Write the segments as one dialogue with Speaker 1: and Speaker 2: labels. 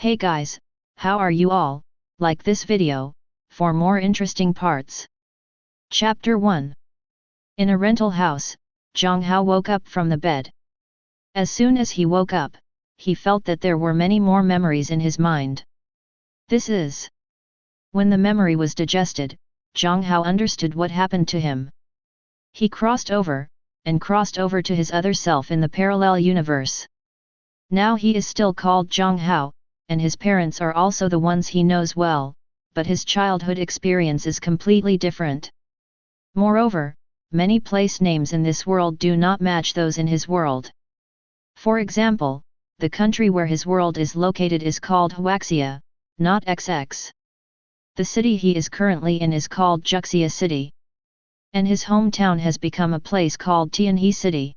Speaker 1: Hey guys, how are you all? Like this video, for more interesting parts. Chapter 1. In a rental house, Jiang Hao woke up from the bed. As soon as he woke up, he felt that there were many more memories in his mind. This is. When the memory was digested, Jiang Hao understood what happened to him. He crossed over to his other self in the parallel universe. Now he is still called Jiang Hao, and his parents are also the ones he knows well, but his childhood experience is completely different. Moreover, many place names in this world do not match those in his world. For example, the country where his world is located is called Huaxia, not XX. The city he is currently in is called Juxia City. And his hometown has become a place called Tianhe City.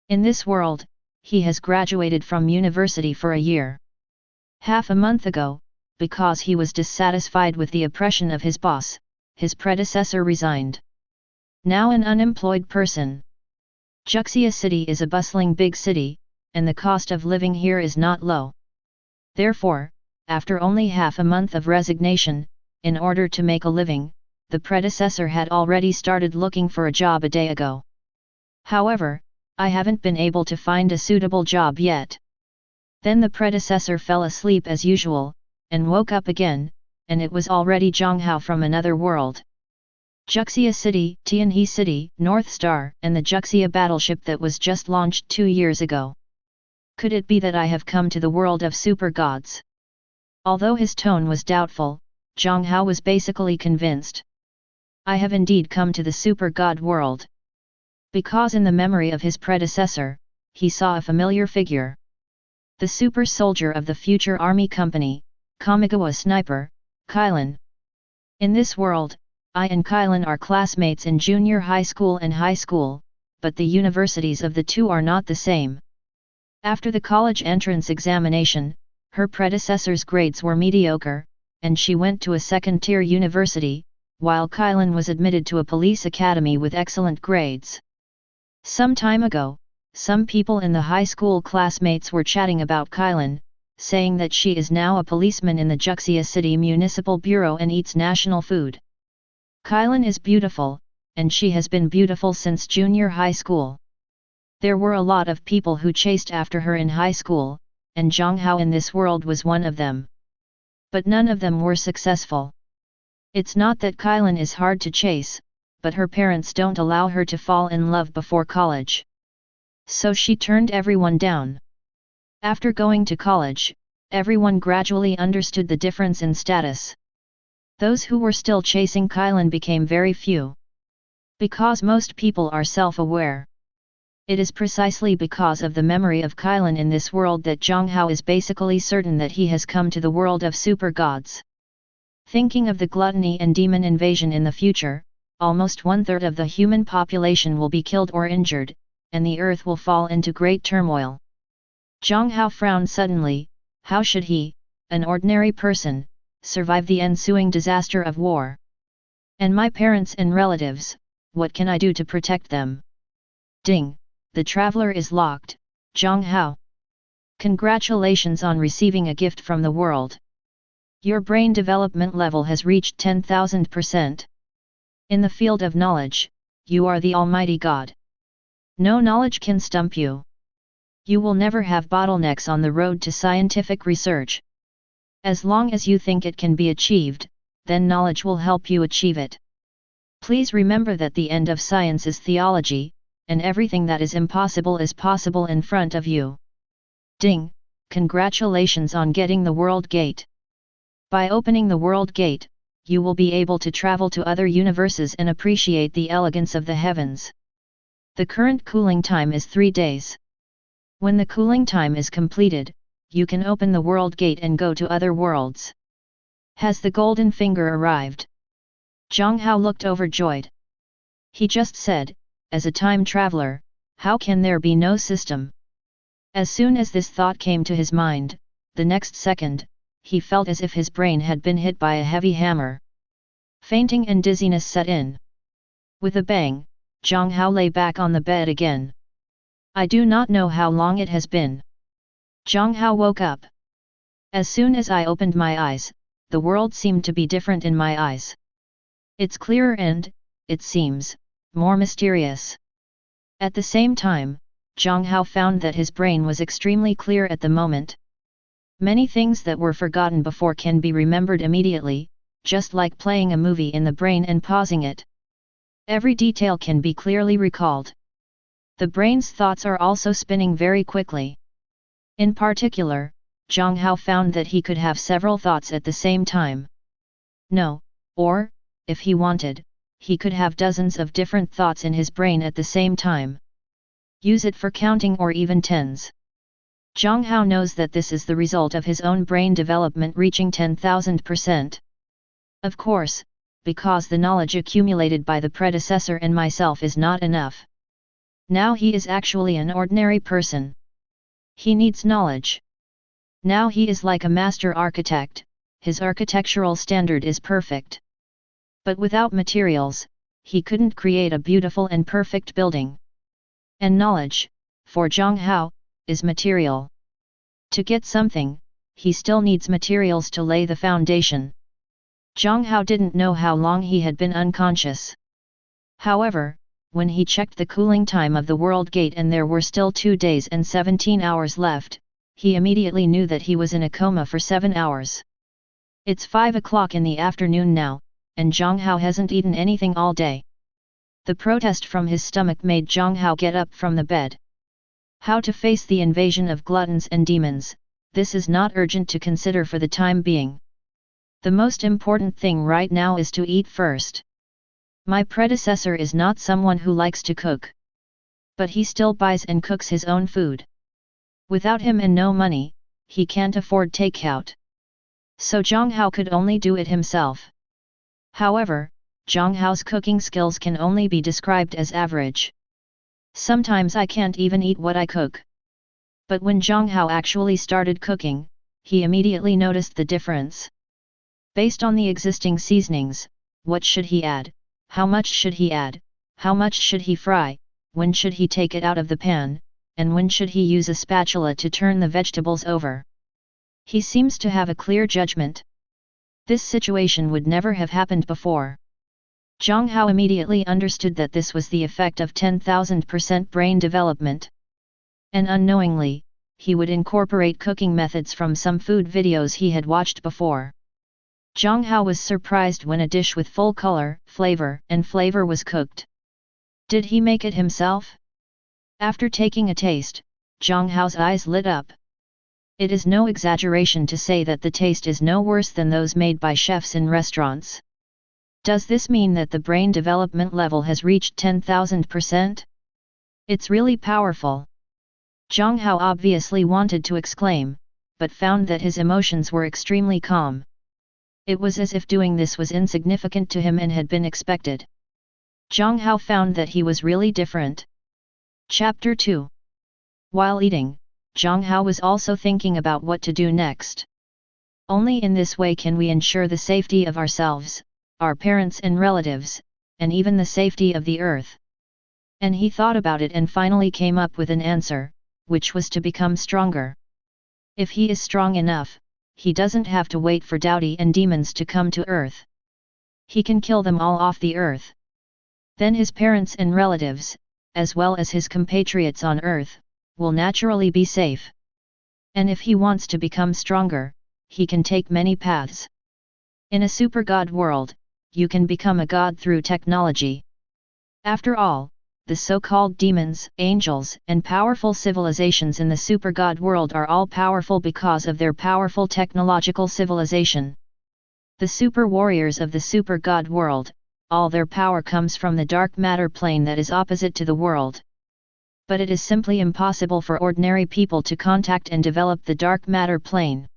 Speaker 1: In this world, he has graduated from university for a year. Half a month ago, because he was dissatisfied with the oppression of his boss, his predecessor resigned. Now an unemployed person. Juxia City is a bustling big city, and the cost of living here is not low. Therefore, after only half a month of resignation, in order to make a living, the predecessor had already started looking for a job a day ago. However, I haven't been able to find a suitable job yet. Then the predecessor fell asleep as usual, and woke up again, and it was already Jiang Hao from another world. Juxia City, Tianhe City, North Star, and the Juxia battleship that was just launched 2 years ago. Could it be that I have come to the world of super gods? Although his tone was doubtful, Jiang Hao was basically convinced. I have indeed come to the super god world. Because in the memory of his predecessor, he saw a familiar figure. The super soldier of the future army company, Kamigawa sniper, Kylan. In this world, I and Kylan are classmates in junior high school and high school, but the universities of the two are not the same. After the college entrance examination, her predecessor's grades were mediocre, and she went to a second-tier university, while Kylan was admitted to a police academy with excellent grades. Some time ago, some people in the high school classmates were chatting about Kylan, saying that she is now a policeman in the Juxia City Municipal Bureau and eats national food. Kylan is beautiful, and she has been beautiful since junior high school. There were a lot of people who chased after her in high school, and Jiang Hao in this world was one of them. But none of them were successful. It's not that Kylan is hard to chase, but her parents don't allow her to fall in love before college. So she turned everyone down. After going to college, everyone gradually understood the difference in status. Those who were still chasing Kylan became very few. Because most people are self-aware. It is precisely because of the memory of Kylan in this world that Jiang Hao is basically certain that he has come to the world of super gods. Thinking of the gluttony and demon invasion in the future, almost 1/3 of the human population will be killed or injured, and the earth will fall into great turmoil. Jiang Hao frowned suddenly. How should he, an ordinary person, survive the ensuing disaster of war? And my parents and relatives, what can I do to protect them? Ding! The traveler is locked, Jiang Hao. Congratulations on receiving a gift from the world. Your brain development level has reached 10,000%. In the field of knowledge, you are the Almighty God. No knowledge can stump you. You will never have bottlenecks on the road to scientific research. As long as you think it can be achieved, then knowledge will help you achieve it. Please remember that the end of science is theology, and everything that is impossible is possible in front of you. Ding! Congratulations on getting the World Gate. By opening the World Gate, you will be able to travel to other universes and appreciate the elegance of the heavens. The current cooling time is 3 days. When the cooling time is completed, you can open the World Gate and go to other worlds. Has the golden finger arrived? Jiang Hao looked overjoyed. He just said, as a time traveler, how can there be no system? As soon as this thought came to his mind, the next second, he felt as if his brain had been hit by a heavy hammer. Fainting and dizziness set in. With a bang, Jiang Hao lay back on the bed again. I do not know how long it has been. Jiang Hao woke up. As soon as I opened my eyes, the world seemed to be different in my eyes. It's clearer and, it seems, more mysterious. At the same time, Jiang Hao found that his brain was extremely clear at the moment. Many things that were forgotten before can be remembered immediately, just like playing a movie in the brain and pausing it. Every detail can be clearly recalled. The brain's thoughts are also spinning very quickly. In particular, Jiang Hao found that he could have several thoughts at the same time. No, or, if he wanted, he could have dozens of different thoughts in his brain at the same time. Use it for counting or even tens. Jiang Hao knows that this is the result of his own brain development reaching 10,000%. Of course, because the knowledge accumulated by the predecessor and myself is not enough. Now he is actually an ordinary person. He needs knowledge. Now he is like a master architect, his architectural standard is perfect. But without materials, he couldn't create a beautiful and perfect building. And knowledge, for Jiang Hao, is material. To get something, he still needs materials to lay the foundation. Jiang Hao didn't know how long he had been unconscious. However, when he checked the cooling time of the world gate and there were still 2 days and 17 hours left, he immediately knew that he was in a coma for 7 hours. It's 5 o'clock in the afternoon now, and Jiang Hao hasn't eaten anything all day. The protest from his stomach made Jiang Hao get up from the bed. How to face the invasion of gluttons and demons, this is not urgent to consider for the time being. The most important thing right now is to eat first. My predecessor is not someone who likes to cook. But he still buys and cooks his own food. Without him and no money, he can't afford takeout. So Jiang Hao could only do it himself. However, Jiang Hao's cooking skills can only be described as average. Sometimes I can't even eat what I cook. But when Jiang Hao actually started cooking, he immediately noticed the difference. Based on the existing seasonings, what should he add, how much should he add, how much should he fry, when should he take it out of the pan, and when should he use a spatula to turn the vegetables over. He seems to have a clear judgment. This situation would never have happened before. Jiang Hao immediately understood that this was the effect of 10,000% brain development. And unknowingly, he would incorporate cooking methods from some food videos he had watched before. Jiang Hao was surprised when a dish with full color, flavor was cooked. Did he make it himself? After taking a taste, Jiang Hao's eyes lit up. It is no exaggeration to say that the taste is no worse than those made by chefs in restaurants. Does this mean that the brain development level has reached 10,000%? It's really powerful. Jiang Hao obviously wanted to exclaim, but found that his emotions were extremely calm. It was as if doing this was insignificant to him and had been expected. Jiang Hao found that he was really different. Chapter 2. While eating, Jiang Hao was also thinking about what to do next. Only in this way can we ensure the safety of ourselves, our parents and relatives, and even the safety of the earth. And he thought about it and finally came up with an answer, which was to become stronger. If he is strong enough, he doesn't have to wait for Dowdy and demons to come to earth. He can kill them all off the earth. Then his parents and relatives, as well as his compatriots on earth, will naturally be safe. And if he wants to become stronger, he can take many paths. In a super god world, you can become a god through technology. After all, the so-called demons, angels, and powerful civilizations in the super god world are all powerful because of their powerful technological civilization. The super warriors of the super god world, all their power comes from the dark matter plane that is opposite to the world. But it is simply impossible for ordinary people to contact and develop the dark matter plane.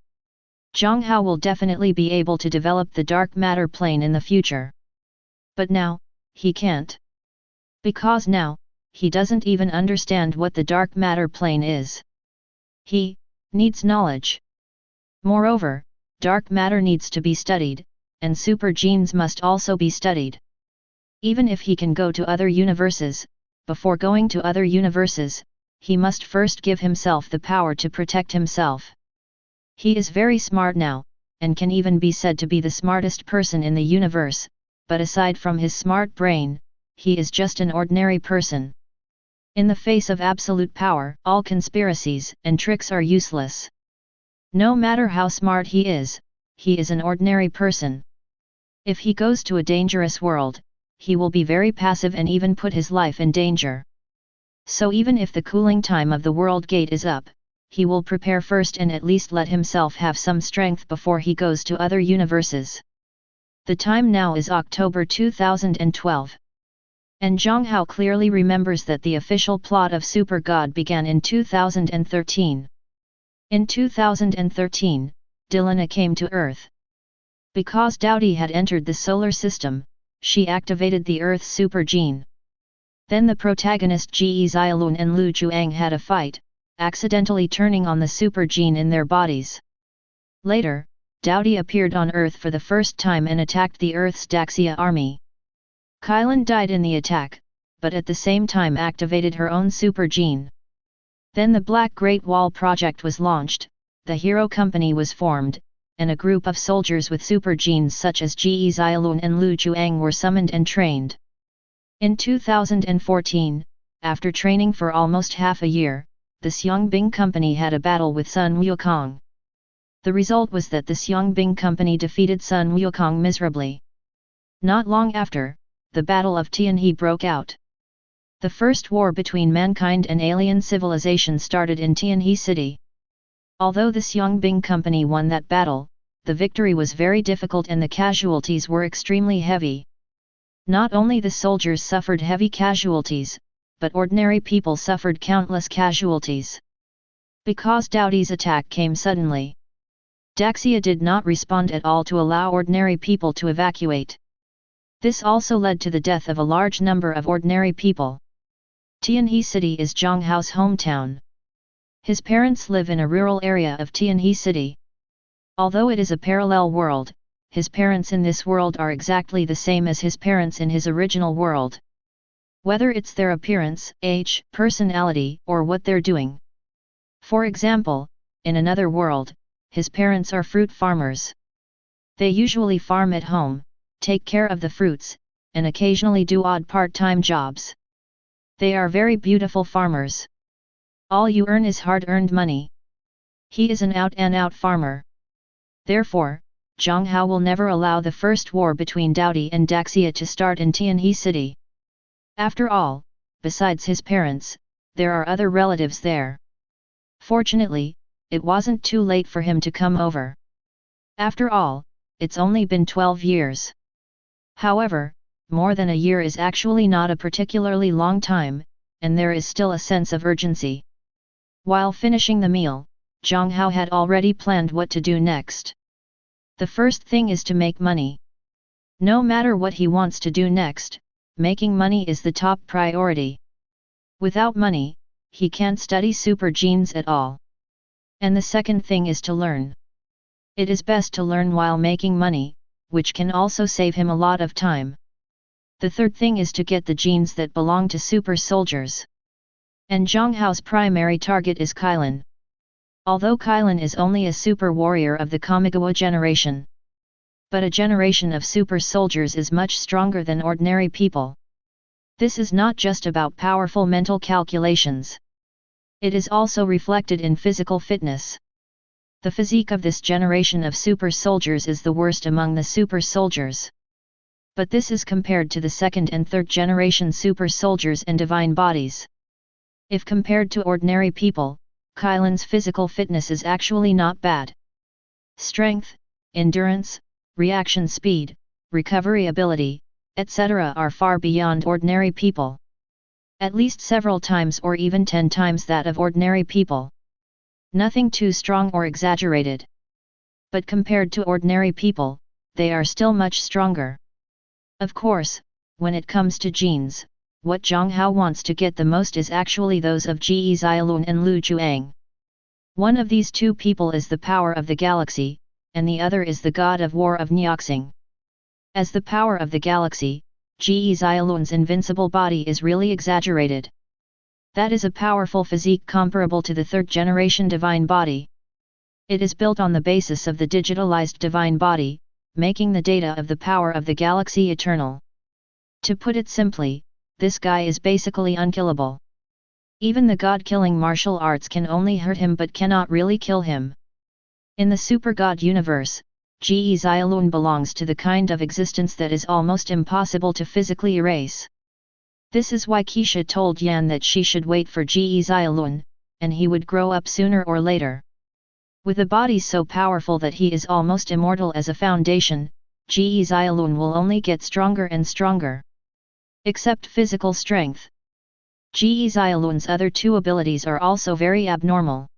Speaker 1: Jiang Hao will definitely be able to develop the dark matter plane in the future. But now, he can't. Because now, he doesn't even understand what the dark matter plane is. He needs knowledge. Moreover, dark matter needs to be studied, and super genes must also be studied. Even if he can go to other universes, before going to other universes, he must first give himself the power to protect himself. He is very smart now, and can even be said to be the smartest person in the universe, but aside from his smart brain, he is just an ordinary person. In the face of absolute power, all conspiracies and tricks are useless. No matter how smart he is an ordinary person. If he goes to a dangerous world, he will be very passive and even put his life in danger. So even if the cooling time of the world gate is up, he will prepare first and at least let himself have some strength before he goes to other universes. The time now is October 2012. And Jiang Hao clearly remembers that the official plot of Super God began in 2013. In 2013, Dilana came to Earth. Because Doughty had entered the solar system, she activated the Earth's super gene. Then the protagonist Ji Xiaolun and Lu Juang had a fight, accidentally turning on the super gene in their bodies. Later, Doughty appeared on Earth for the first time and attacked the Earth's Daxia army. Kylan died in the attack, but at the same time activated her own super gene. Then the Black Great Wall project was launched, the Hero Company was formed, and a group of soldiers with super genes such as Ji Xiaolun and Lu Juang were summoned and trained. In 2014, after training for almost half a year, the Xiangbing Company had a battle with Sun Wukong. The result was that the Xiangbing Company defeated Sun Wukong miserably. Not long after, the Battle of Tianhe broke out. The first war between mankind and alien civilization started in Tianhe City. Although the Xiangbing Company won that battle, the victory was very difficult and the casualties were extremely heavy. Not only the soldiers suffered heavy casualties, but ordinary people suffered countless casualties. Because Doughty's attack came suddenly, Daxia did not respond at all to allow ordinary people to evacuate. This also led to the death of a large number of ordinary people. Tianhe City is Jiang Hao's hometown. His parents live in a rural area of Tianhe City. Although it is a parallel world, his parents in this world are exactly the same as his parents in his original world. Whether it's their appearance, age, personality, or what they're doing. For example, in another world, his parents are fruit farmers. They usually farm at home, take care of the fruits, and occasionally do odd part-time jobs. They are very beautiful farmers. All you earn is hard-earned money. He is an out-and-out farmer. Therefore, Jiang Hao will never allow the first war between Doughty and Daxia to start in Tianhe City. After all, besides his parents, there are other relatives there. Fortunately, it wasn't too late for him to come over. After all, it's only been 12 years. However, more than a year is actually not a particularly long time, and there is still a sense of urgency. While finishing the meal, Jiang Hao had already planned what to do next. The first thing is to make money. No matter what he wants to do next, making money is the top priority. Without money, he can't study super genes at all. And the second thing is to learn. It is best to learn while making money, which can also save him a lot of time. The third thing is to get the genes that belong to super soldiers. And Jiang Hao's primary target is Kylan. Although Kylan is only a super warrior of the Kamigawa generation. But a generation of super soldiers is much stronger than ordinary people. This is not just about powerful mental calculations. It is also reflected in physical fitness. The physique of this generation of super soldiers is the worst among the super soldiers. But this is compared to the second and third generation super soldiers and divine bodies. If compared to ordinary people, Kylan's physical fitness is actually not bad. Strength, endurance, reaction speed, recovery ability, etc. are far beyond ordinary people. At least several times or even 10 times that of ordinary people. Nothing too strong or exaggerated. But compared to ordinary people, they are still much stronger. Of course, when it comes to genes, what Jiang Hao wants to get the most is actually those of Ji Xiaolun and Lu Juang. One of these two people is the power of the galaxy, and the other is the god of war of Nyoxing. As the power of the galaxy, Ji Xiaolun's invincible body is really exaggerated. That is a powerful physique comparable to the third generation divine body. It is built on the basis of the digitalized divine body, making the data of the power of the galaxy eternal. To put it simply, this guy is basically unkillable. Even the god-killing martial arts can only hurt him but cannot really kill him. In the super-god universe, Ge Xiaolun belongs to the kind of existence that is almost impossible to physically erase. This is why Keisha told Yan that she should wait for Ge Xiaolun, and he would grow up sooner or later. With a body so powerful that he is almost immortal as a foundation, Ge Xiaolun will only get stronger and stronger. Except physical strength. Ge Xiaolun's other two abilities are also very abnormal.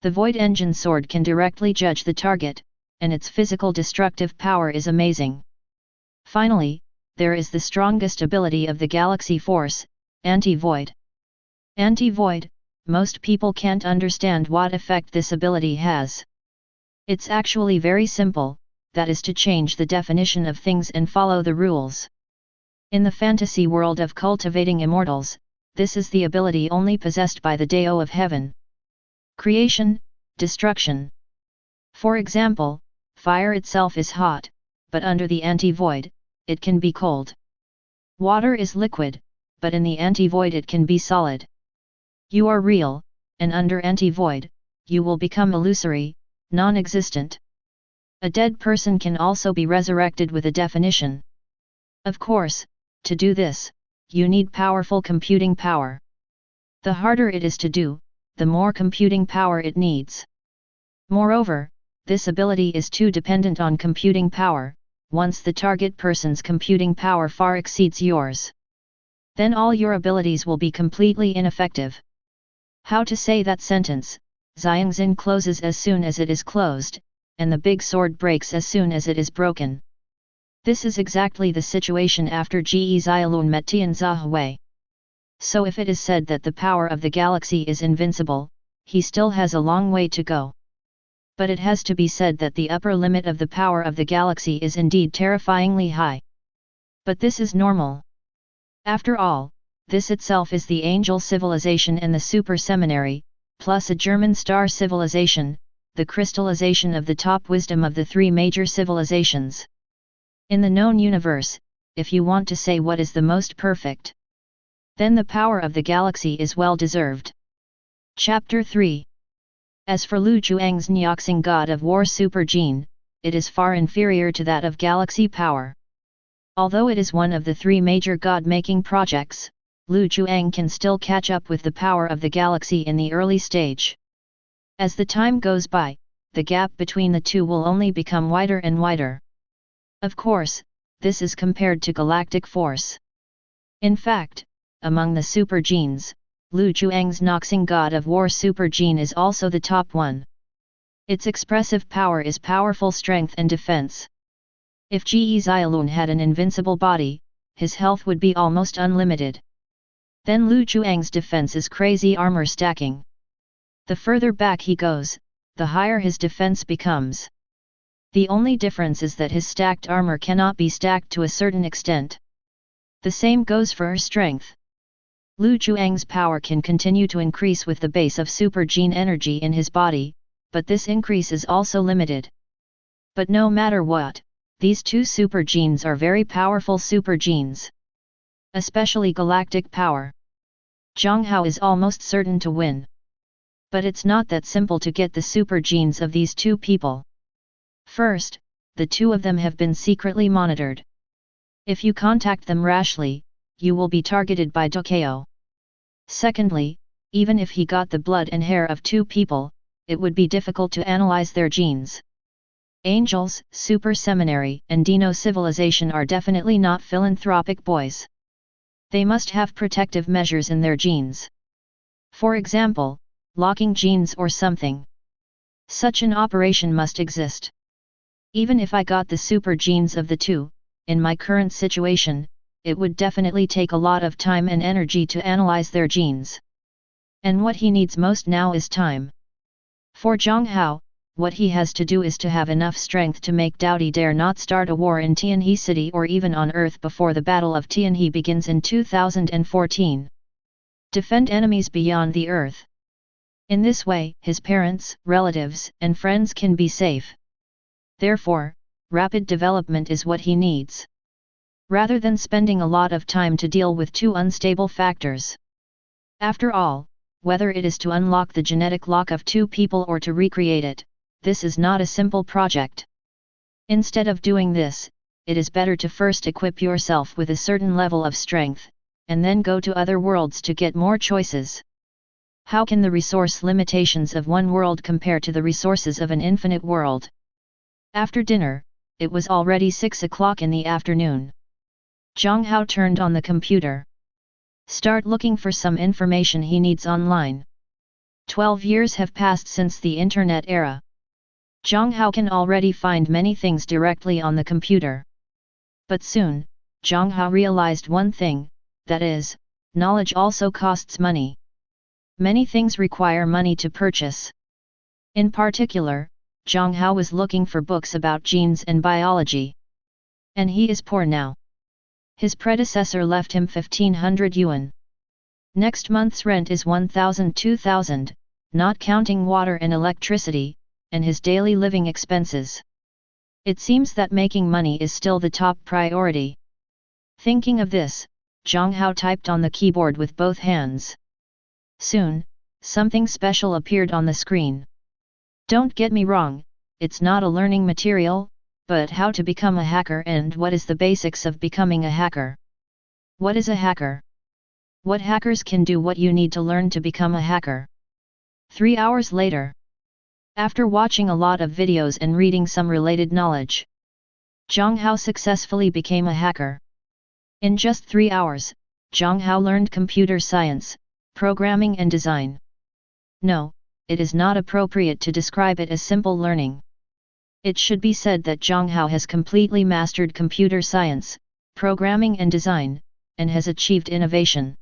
Speaker 1: The Void Engine Sword can directly judge the target, and its physical destructive power is amazing. Finally, there is the strongest ability of the Galaxy Force, Anti-Void. Anti-Void, most people can't understand what effect this ability has. It's actually very simple, that is to change the definition of things and follow the rules. In the fantasy world of cultivating immortals, this is the ability only possessed by the Dao of Heaven. Creation, destruction. For example, fire itself is hot, but under the anti-void, it can be cold. Water is liquid, but in the anti-void it can be solid. You are real, and under anti-void, you will become illusory, non-existent. A dead person can also be resurrected with a definition. Of course, to do this, you need powerful computing power. The harder it is to do, the more computing power it needs. Moreover, this ability is too dependent on computing power. Once the target person's computing power far exceeds yours, then all your abilities will be completely ineffective. How to say that sentence? Xiangxin closes as soon as it is closed, and the big sword breaks as soon as it is broken. This is exactly the situation after Ge Xiaolun met Tianzihui. So if it is said that the power of the galaxy is invincible, he still has a long way to go. But it has to be said that the upper limit of the power of the galaxy is indeed terrifyingly high. But this is normal. After all, this itself is the angel civilization and the super seminary, plus a German star civilization, the crystallization of the top wisdom of the three major civilizations. In the known universe, if you want to say what is the most perfect, then the power of the galaxy is well deserved. Chapter 3. As for Lu Zhuang's Nyoxing God of War Super Gene, it is far inferior to that of galaxy power. Although it is one of the three major god-making projects, Lu Zhuang can still catch up with the power of the galaxy in the early stage. As the time goes by, the gap between the two will only become wider and wider. Of course, this is compared to galactic force. In fact, among the super genes, Lu Zhuang's Noxing God of War Super Gene is also the top one. Its expressive power is powerful strength and defense. If Ge Xiaolun had an invincible body, his health would be almost unlimited. Then Lu Zhuang's defense is crazy armor stacking. The further back he goes, the higher his defense becomes. The only difference is that his stacked armor cannot be stacked to a certain extent. The same goes for her strength. Lu Zhuang's power can continue to increase with the base of super gene energy in his body, but this increase is also limited. But no matter what, these two super genes are very powerful super genes. Especially galactic power. Jiang Hao is almost certain to win. But it's not that simple to get the super genes of these two people. First, the two of them have been secretly monitored. If you contact them rashly, you will be targeted by Dokeo. Secondly, even if he got the blood and hair of two people, it would be difficult to analyze their genes. Angels, super seminary, and Dino civilization are definitely not philanthropic boys. They must have protective measures in their genes. For example, locking genes or something. Such an operation must exist. Even if I got the super genes of the two, in my current situation, it would definitely take a lot of time and energy to analyze their genes. And what he needs most now is time. For Jiang Hao, what he has to do is to have enough strength to make Daodi dare not start a war in Tianhe City or even on Earth before the Battle of Tianhe begins in 2014. Defend enemies beyond the Earth. In this way, his parents, relatives, and friends can be safe. Therefore, rapid development is what he needs. Rather than spending a lot of time to deal with two unstable factors. After all, whether it is to unlock the genetic lock of two people or to recreate it, this is not a simple project. Instead of doing this, it is better to first equip yourself with a certain level of strength, and then go to other worlds to get more choices. How can the resource limitations of one world compare to the resources of an infinite world? After dinner, it was already 6 o'clock in the afternoon. Jiang Hao turned on the computer. Start looking for some information he needs online. 12 years have passed since the internet era. Jiang Hao can already find many things directly on the computer. But soon, Jiang Hao realized one thing, that is, knowledge also costs money. Many things require money to purchase. In particular, Jiang Hao was looking for books about genes and biology. And he is poor now. His predecessor left him 1,500 yuan. Next month's rent is 1,000–2,000, not counting water and electricity, and his daily living expenses. It seems that making money is still the top priority. Thinking of this, Jiang Hao typed on the keyboard with both hands. Soon, something special appeared on the screen. Don't get me wrong, it's not a learning material, but how to become a hacker and what is the basics of becoming a hacker. What is a hacker? What hackers can do, what you need to learn to become a hacker. 3 hours later. After watching a lot of videos and reading some related knowledge, Jiang Hao successfully became a hacker. In just 3 hours, Jiang Hao learned computer science, programming and design. No, it is not appropriate to describe it as simple learning. It should be said that Jiang Hao has completely mastered computer science, programming and design, and has achieved innovation.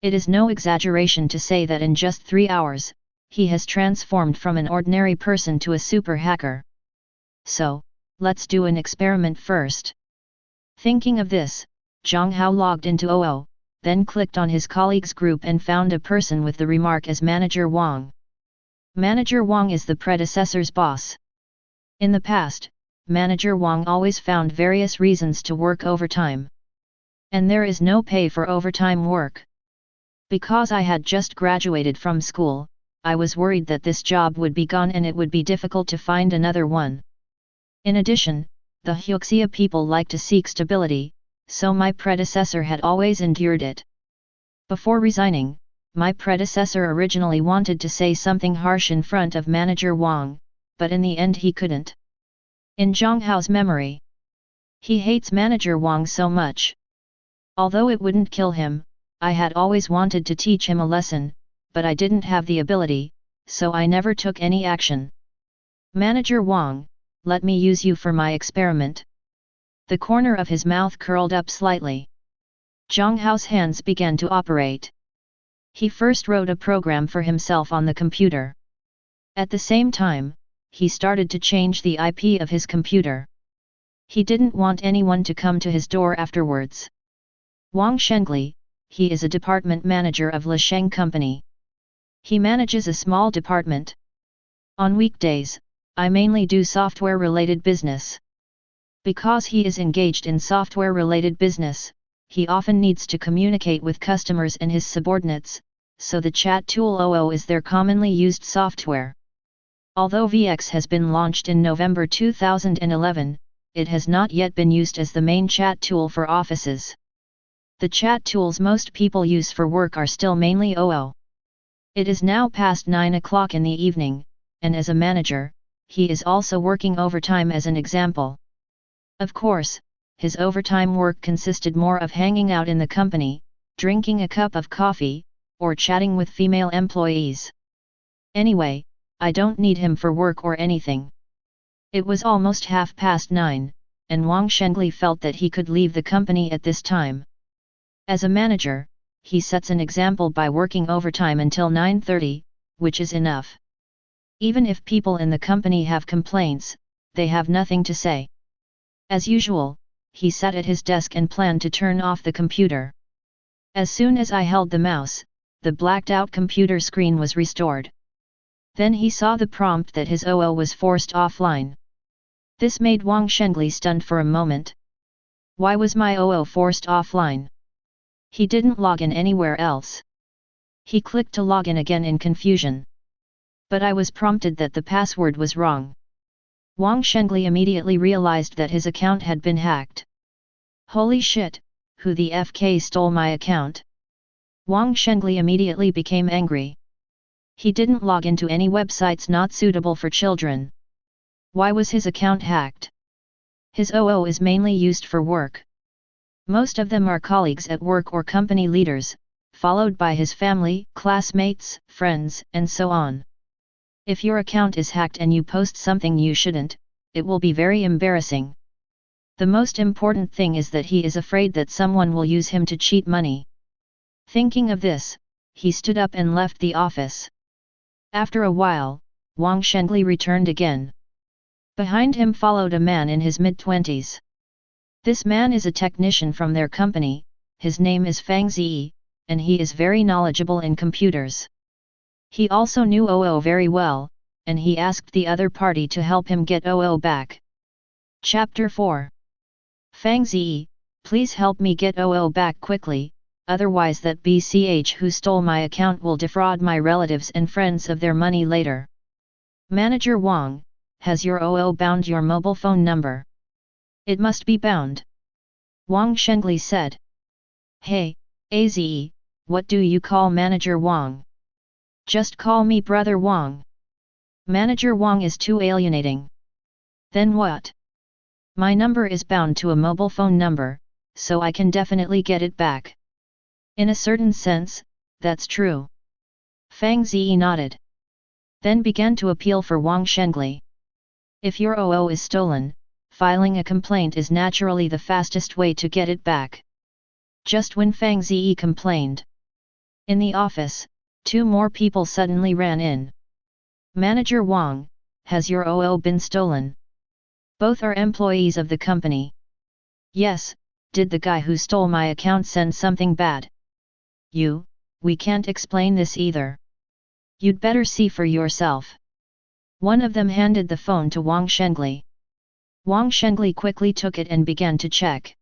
Speaker 1: It is no exaggeration to say that in just 3 hours, he has transformed from an ordinary person to a super hacker. So, let's do an experiment first. Thinking of this, Jiang Hao logged into OO, then clicked on his colleagues group and found a person with the remark as Manager Wang. Manager Wang is the predecessor's boss. In the past, Manager Wang always found various reasons to work overtime. And there is no pay for overtime work. Because I had just graduated from school, I was worried that this job would be gone and it would be difficult to find another one. In addition, the Huxia people like to seek stability, so my predecessor had always endured it. Before resigning, my predecessor originally wanted to say something harsh in front of Manager Wang, but in the end he couldn't. In Jiang Hao's memory, he hates Manager Wang so much. Although it wouldn't kill him, I had always wanted to teach him a lesson, but I didn't have the ability, so I never took any action. Manager Wang, let me use you for my experiment. The corner of his mouth curled up slightly. Jiang Hao's hands began to operate. He first wrote a program for himself on the computer. At the same time, he started to change the IP of his computer. He didn't want anyone to come to his door afterwards. Wang Shengli, he is a department manager of Lisheng Company. He manages a small department. On weekdays, I mainly do software-related business. Because he is engaged in software-related business, he often needs to communicate with customers and his subordinates, so the chat tool OO is their commonly used software. Although VX has been launched in November 2011, it has not yet been used as the main chat tool for offices. The chat tools most people use for work are still mainly OO. It is now past 9 o'clock in the evening, and as a manager, he is also working overtime as an example. Of course, his overtime work consisted more of hanging out in the company, drinking a cup of coffee, or chatting with female employees. Anyway, I don't need him for work or anything. It was almost 9:30, and Wang Shengli felt that he could leave the company at this time. As a manager, he sets an example by working overtime until 9:30, which is enough. Even if people in the company have complaints, they have nothing to say. As usual, he sat at his desk and planned to turn off the computer. As soon as I held the mouse, the blacked-out computer screen was restored. Then he saw the prompt that his OO was forced offline. This made Wang Shengli stunned for a moment. Why was my OO forced offline? He didn't log in anywhere else. He clicked to log in again in confusion. But I was prompted that the password was wrong. Wang Shengli immediately realized that his account had been hacked. Holy shit, who the FK stole my account? Wang Shengli immediately became angry. He didn't log into any websites not suitable for children. Why was his account hacked? His OO is mainly used for work. Most of them are colleagues at work or company leaders, followed by his family, classmates, friends, and so on. If your account is hacked and you post something you shouldn't, it will be very embarrassing. The most important thing is that he is afraid that someone will use him to cheat money. Thinking of this, he stood up and left the office. After a while, Wang Shengli returned again. Behind him followed a man in his mid-20s. This man is a technician from their company, his name is Fang Ziyi, and he is very knowledgeable in computers. He also knew OO very well, and he asked the other party to help him get OO back. Chapter 4. Fang Ziyi, please help me get OO back quickly, otherwise that BCH who stole my account will defraud my relatives and friends of their money later. Manager Wang, has your OO bound your mobile phone number? It must be bound. Wang Shengli said. Hey, AZE, what do you call Manager Wang? Just call me Brother Wang. Manager Wang is too alienating. Then what? My number is bound to a mobile phone number, so I can definitely get it back. In a certain sense, that's true. Fang Ziyi nodded. Then began to appeal for Wang Shengli. If your OO is stolen, filing a complaint is naturally the fastest way to get it back. Just when Fang Ziyi complained. In the office, two more people suddenly ran in. Manager Wang, has your OO been stolen? Both are employees of the company. Yes, did the guy who stole my account send something bad? We can't explain this either. You'd better see for yourself. One of them handed the phone to Wang Shengli. Wang Shengli quickly took it and began to check.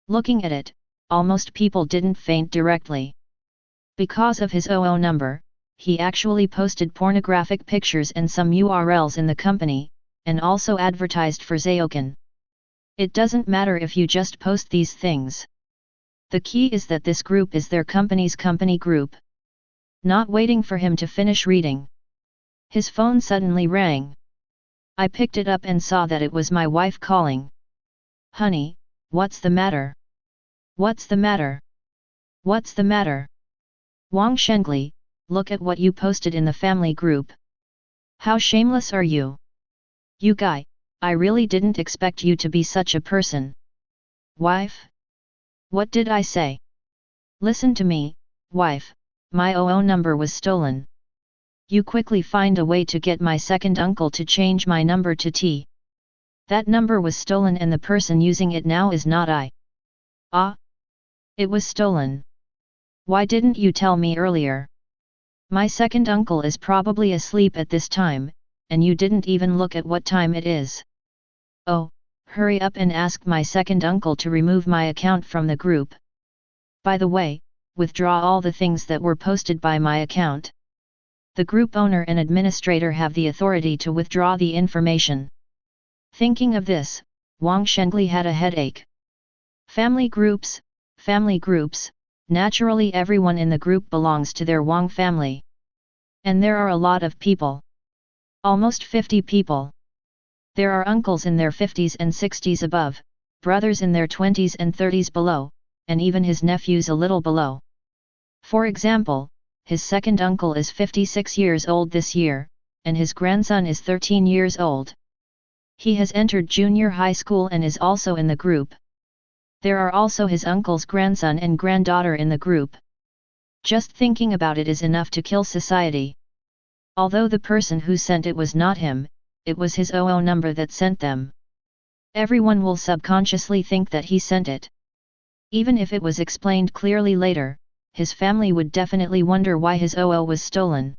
Speaker 1: Looking at it, almost people didn't faint directly. Because of his OO number, he actually posted pornographic pictures and some URLs in the company, and also advertised for Zaokan. It doesn't matter if you just post these things. The key is that this group is their company's company group. Not waiting for him to finish reading. His phone suddenly rang. I picked it up and saw that it was my wife calling. Honey, what's the matter? What's the matter? What's the matter? Wang Shengli, look at what you posted in the family group. How shameless are you? You guy, I really didn't expect you to be such a person. Wife? What did I say? Listen to me, wife, my OO number was stolen. You quickly find a way to get my second uncle to change my number to T. That number was stolen and the person using it now is not I. Ah? It was stolen. Why didn't you tell me earlier? My second uncle is probably asleep at this time, and you didn't even look at what time it is. Oh, hurry up and ask my second uncle to remove my account from the group. By the way, withdraw all the things that were posted by my account. The group owner and administrator have the authority to withdraw the information. Thinking of this, Wang Shengli had a headache. Family groups, naturally everyone in the group belongs to their Wang family. And there are a lot of people. Almost 50 people. There are uncles in their 50s and 60s above, brothers in their 20s and 30s below, and even his nephews a little below. For example, his second uncle is 56 years old this year, and his grandson is 13 years old. He has entered junior high school and is also in the group. There are also his uncle's grandson and granddaughter in the group. Just thinking about it is enough to kill society. Although the person who sent it was not him, it was his OO number that sent them. Everyone will subconsciously think that he sent it. Even if it was explained clearly later, his family would definitely wonder why his OO was stolen.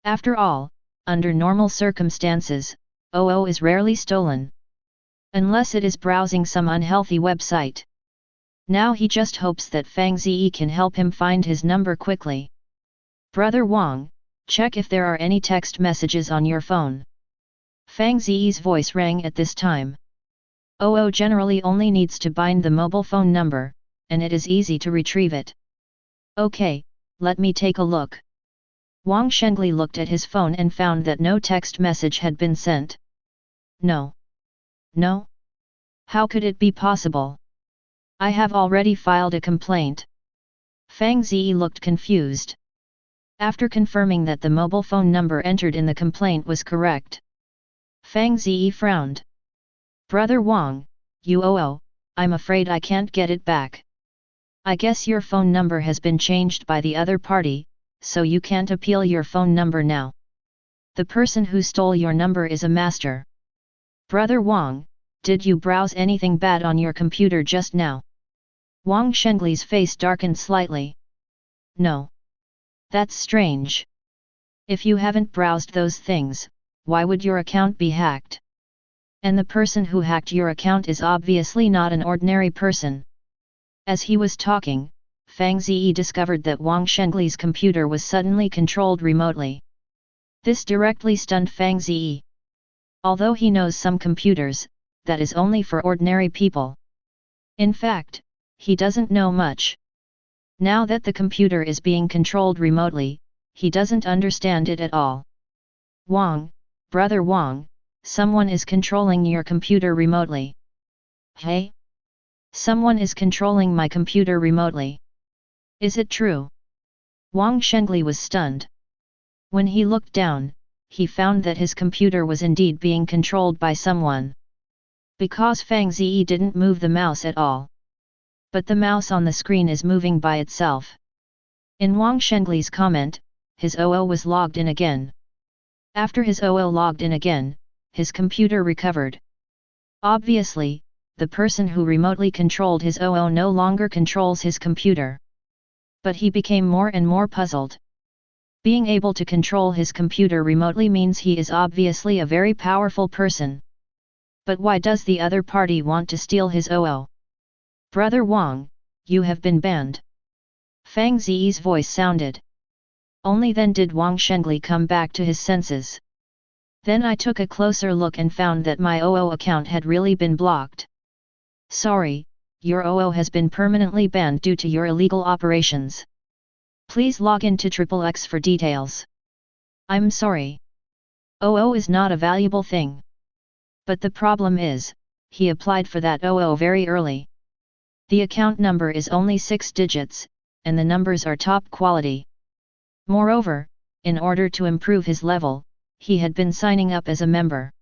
Speaker 1: After all, under normal circumstances, OO is rarely stolen. Unless it is browsing some unhealthy website. Now he just hopes that Fang Ziyi can help him find his number quickly. Brother Wang, check if there are any text messages on your phone. Fang Ziyi's voice rang at this time. OO generally only needs to bind the mobile phone number, and it is easy to retrieve it. Okay, let me take a look. Wang Shengli looked at his phone and found that no text message had been sent. No. No? How could it be possible? I have already filed a complaint. Fang Ziyi looked confused. After confirming that the mobile phone number entered in the complaint was correct, Fang Ziyi frowned. Brother Wang, I'm afraid I can't get it back. I guess your phone number has been changed by the other party, so you can't appeal your phone number now. The person who stole your number is a master. Brother Wang, did you browse anything bad on your computer just now? Wang Shengli's face darkened slightly. No. That's strange. If you haven't browsed those things, why would your account be hacked? And the person who hacked your account is obviously not an ordinary person. As he was talking, Fang Ziyi discovered that Wang Shengli's computer was suddenly controlled remotely. This directly stunned Fang Ziyi. Although he knows some computers, that is only for ordinary people. In fact, he doesn't know much. Now that the computer is being controlled remotely, he doesn't understand it at all. Wang, Brother Wang, someone is controlling your computer remotely. Hey? Someone is controlling my computer remotely. Is it true? Wang Shengli was stunned. When he looked down, he found that his computer was indeed being controlled by someone. Because Fang Ziyi didn't move the mouse at all. But the mouse on the screen is moving by itself. In Wang Shengli's comment, his OO was logged in again. After his OO logged in again, his computer recovered. Obviously, the person who remotely controlled his OO no longer controls his computer. But he became more and more puzzled. Being able to control his computer remotely means he is obviously a very powerful person. But why does the other party want to steal his OO? Brother Wang, you have been banned. Fang Ziyi's voice sounded. Only then did Wang Shengli come back to his senses. Then I took a closer look and found that my OO account had really been blocked. Sorry, your OO has been permanently banned due to your illegal operations. Please log into XXX for details. I'm sorry. OO is not a valuable thing. But the problem is, he applied for that OO very early. The account number is only 6 digits, and the numbers are top quality. Moreover, in order to improve his level, he had been signing up as a member.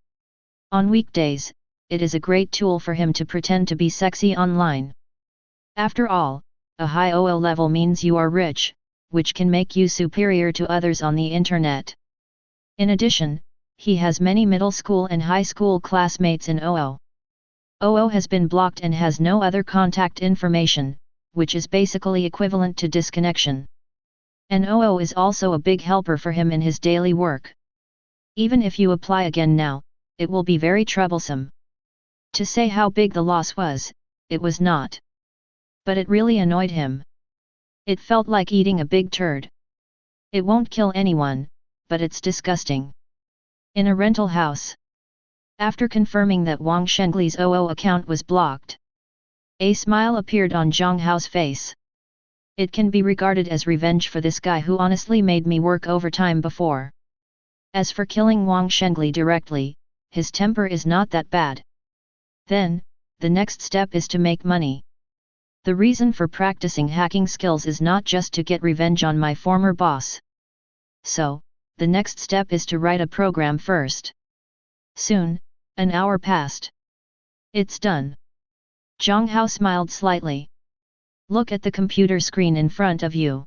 Speaker 1: On weekdays, it is a great tool for him to pretend to be sexy online. After all, a high OO level means you are rich, which can make you superior to others on the internet. In addition, he has many middle school and high school classmates in OO. OO has been blocked and has no other contact information, which is basically equivalent to disconnection. And OO is also a big helper for him in his daily work. Even if you apply again now, it will be very troublesome. To say how big the loss was, it was not. But it really annoyed him. It felt like eating a big turd. It won't kill anyone, but it's disgusting. In a rental house. After confirming that Wang Shengli's OO account was blocked, a smile appeared on Jiang Hao's face. It can be regarded as revenge for this guy who honestly made me work overtime before. As for killing Wang Shengli directly, his temper is not that bad. Then, the next step is to make money. The reason for practicing hacking skills is not just to get revenge on my former boss. So, the next step is to write a program first. Soon, an hour passed. It's done. Jiang Hao smiled slightly. Look at the computer screen in front of you.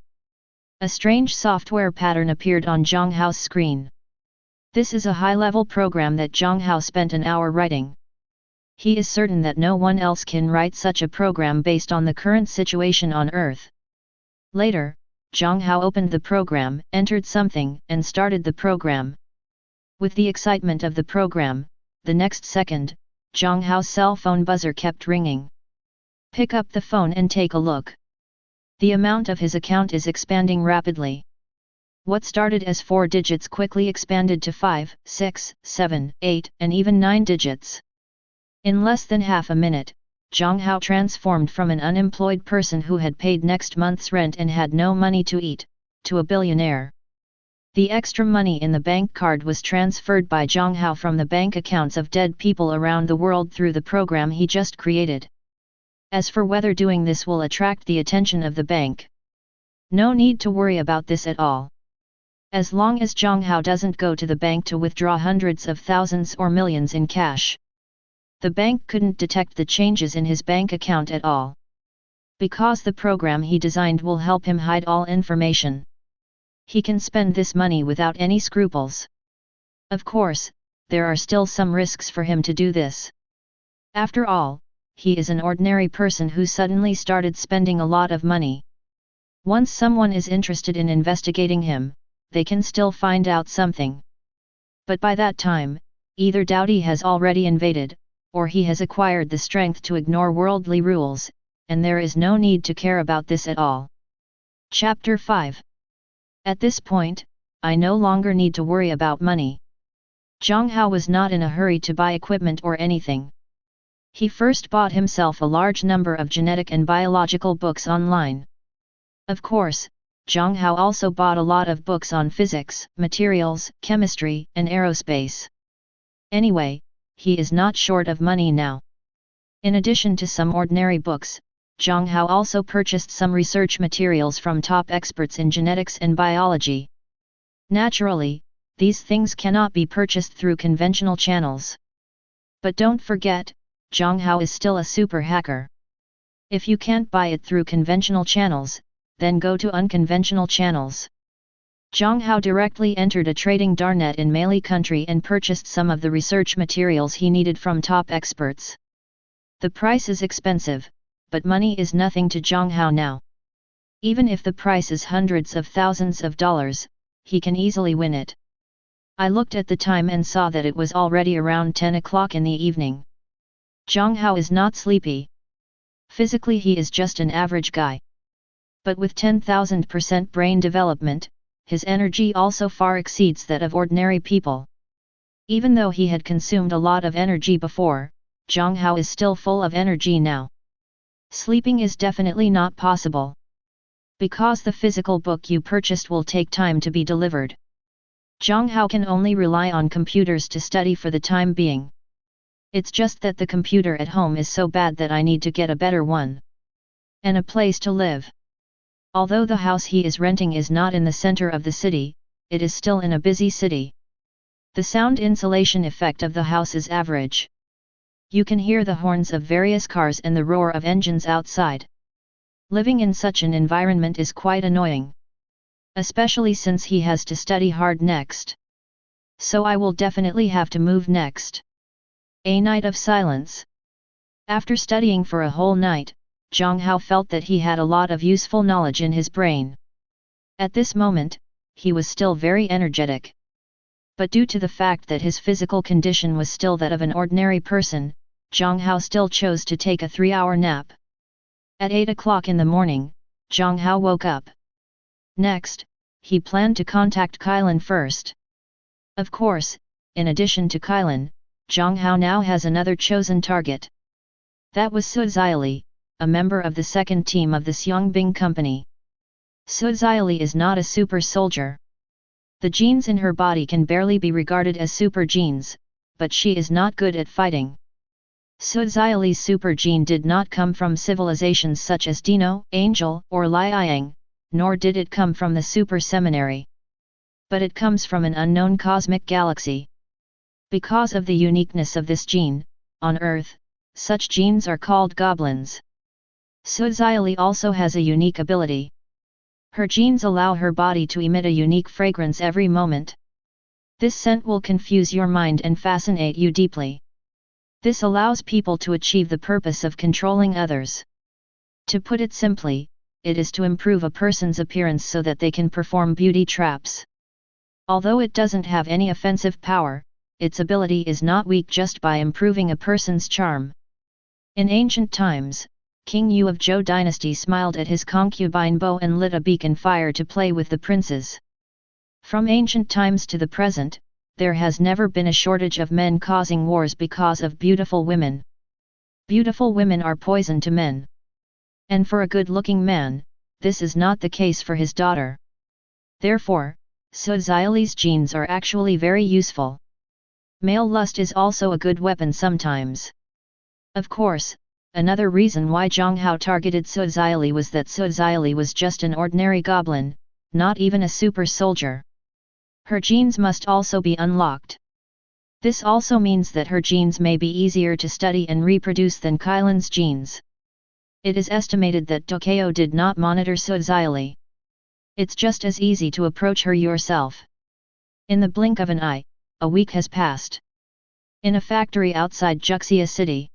Speaker 1: A strange software pattern appeared on Jiang Hao's screen. This is a high-level program that Jiang Hao spent an hour writing. He is certain that no one else can write such a program based on the current situation on Earth. Later, Jiang Hao opened the program, entered something, and started the program. With the excitement of the program, the next second, Jiang Hao's cell phone buzzer kept ringing. Pick up the phone and take a look. The amount of his account is expanding rapidly. What started as 4 digits quickly expanded to 5, 6, 7, 8, and even 9 digits. In less than half a minute, Jiang Hao transformed from an unemployed person who had paid next month's rent and had no money to eat, to a billionaire. The extra money in the bank card was transferred by Jiang Hao from the bank accounts of dead people around the world through the program he just created. As for whether doing this will attract the attention of the bank, no need to worry about this at all. As long as Jiang Hao doesn't go to the bank to withdraw hundreds of thousands or millions in cash, the bank couldn't detect the changes in his bank account at all. Because the program he designed will help him hide all information, he can spend this money without any scruples. Of course, there are still some risks for him to do this. After all, he is an ordinary person who suddenly started spending a lot of money. Once someone is interested in investigating him, they can still find out something. But by that time, either Dowdy has already invaded, or he has acquired the strength to ignore worldly rules, and there is no need to care about this at all. Chapter 5. At this point, I no longer need to worry about money. Jiang Hao was not in a hurry to buy equipment or anything. He first bought himself a large number of genetic and biological books online. Of course, Jiang Hao also bought a lot of books on physics, materials, chemistry, and aerospace. Anyway, he is not short of money now. In addition to some ordinary books, Jiang Hao also purchased some research materials from top experts in genetics and biology. Naturally, these things cannot be purchased through conventional channels. But don't forget, Jiang Hao is still a super hacker. If you can't buy it through conventional channels, then go to unconventional channels. Jiang Hao directly entered a trading darknet in Mali country and purchased some of the research materials he needed from top experts. The price is expensive, but money is nothing to Jiang Hao now. Even if the price is hundreds of thousands of dollars, he can easily win it. I looked at the time and saw that it was already around 10 o'clock in the evening. Jiang Hao is not sleepy. Physically he is just an average guy. But with 10,000% brain development, his energy also far exceeds that of ordinary people. Even though he had consumed a lot of energy before, Jiang Hao is still full of energy now. Sleeping is definitely not possible. Because the physical book you purchased will take time to be delivered. Jiang Hao can only rely on computers to study for the time being. It's just that the computer at home is so bad that I need to get a better one. And a place to live. Although the house he is renting is not in the center of the city, it is still in a busy city. The sound insulation effect of the house is average. You can hear the horns of various cars and the roar of engines outside. Living in such an environment is quite annoying. Especially since he has to study hard next. So I will definitely have to move next. A night of silence. After studying for a whole night, Jiang Hao felt that he had a lot of useful knowledge in his brain. At this moment, he was still very energetic. But due to the fact that his physical condition was still that of an ordinary person, Jiang Hao still chose to take a 3-hour nap. At 8 o'clock in the morning, Jiang Hao woke up. Next, he planned to contact Kailan first. Of course, in addition to Kailan, Jiang Hao now has another chosen target. That was Su Xiaoli, a member of the second team of the Xiangbing company. Su Xiaoli is not a super soldier. The genes in her body can barely be regarded as super genes, but she is not good at fighting. Su Xiaoli's super gene did not come from civilizations such as Dino, Angel, or Liang, nor did it come from the super seminary. But it comes from an unknown cosmic galaxy. Because of the uniqueness of this gene, on Earth, such genes are called goblins. Su Xiaoli also has a unique ability. Her genes allow her body to emit a unique fragrance every moment. This scent will confuse your mind and fascinate you deeply. This allows people to achieve the purpose of controlling others. To put it simply, it is to improve a person's appearance so that they can perform beauty traps. Although it doesn't have any offensive power, its ability is not weak just by improving a person's charm. In ancient times, King Yu of Zhou dynasty smiled at his concubine bow and lit a beacon fire to play with the princes. From ancient times to the present, there has never been a shortage of men causing wars because of beautiful women. Beautiful women are poison to men. And for a good-looking man, this is not the case for his daughter. Therefore, Suzaili's genes are actually very useful. Male lust is also a good weapon sometimes. Of course, another reason why Jiang Hao targeted Suzaili was that Suzaili was just an ordinary goblin, not even a super soldier. Her genes must also be unlocked. This also means that her genes may be easier to study and reproduce than Kylan's genes. It is estimated that Dokeo did not monitor Suzaili. It's just as easy to approach her yourself. In the blink of an eye, a week has passed. In a factory outside Juxia City,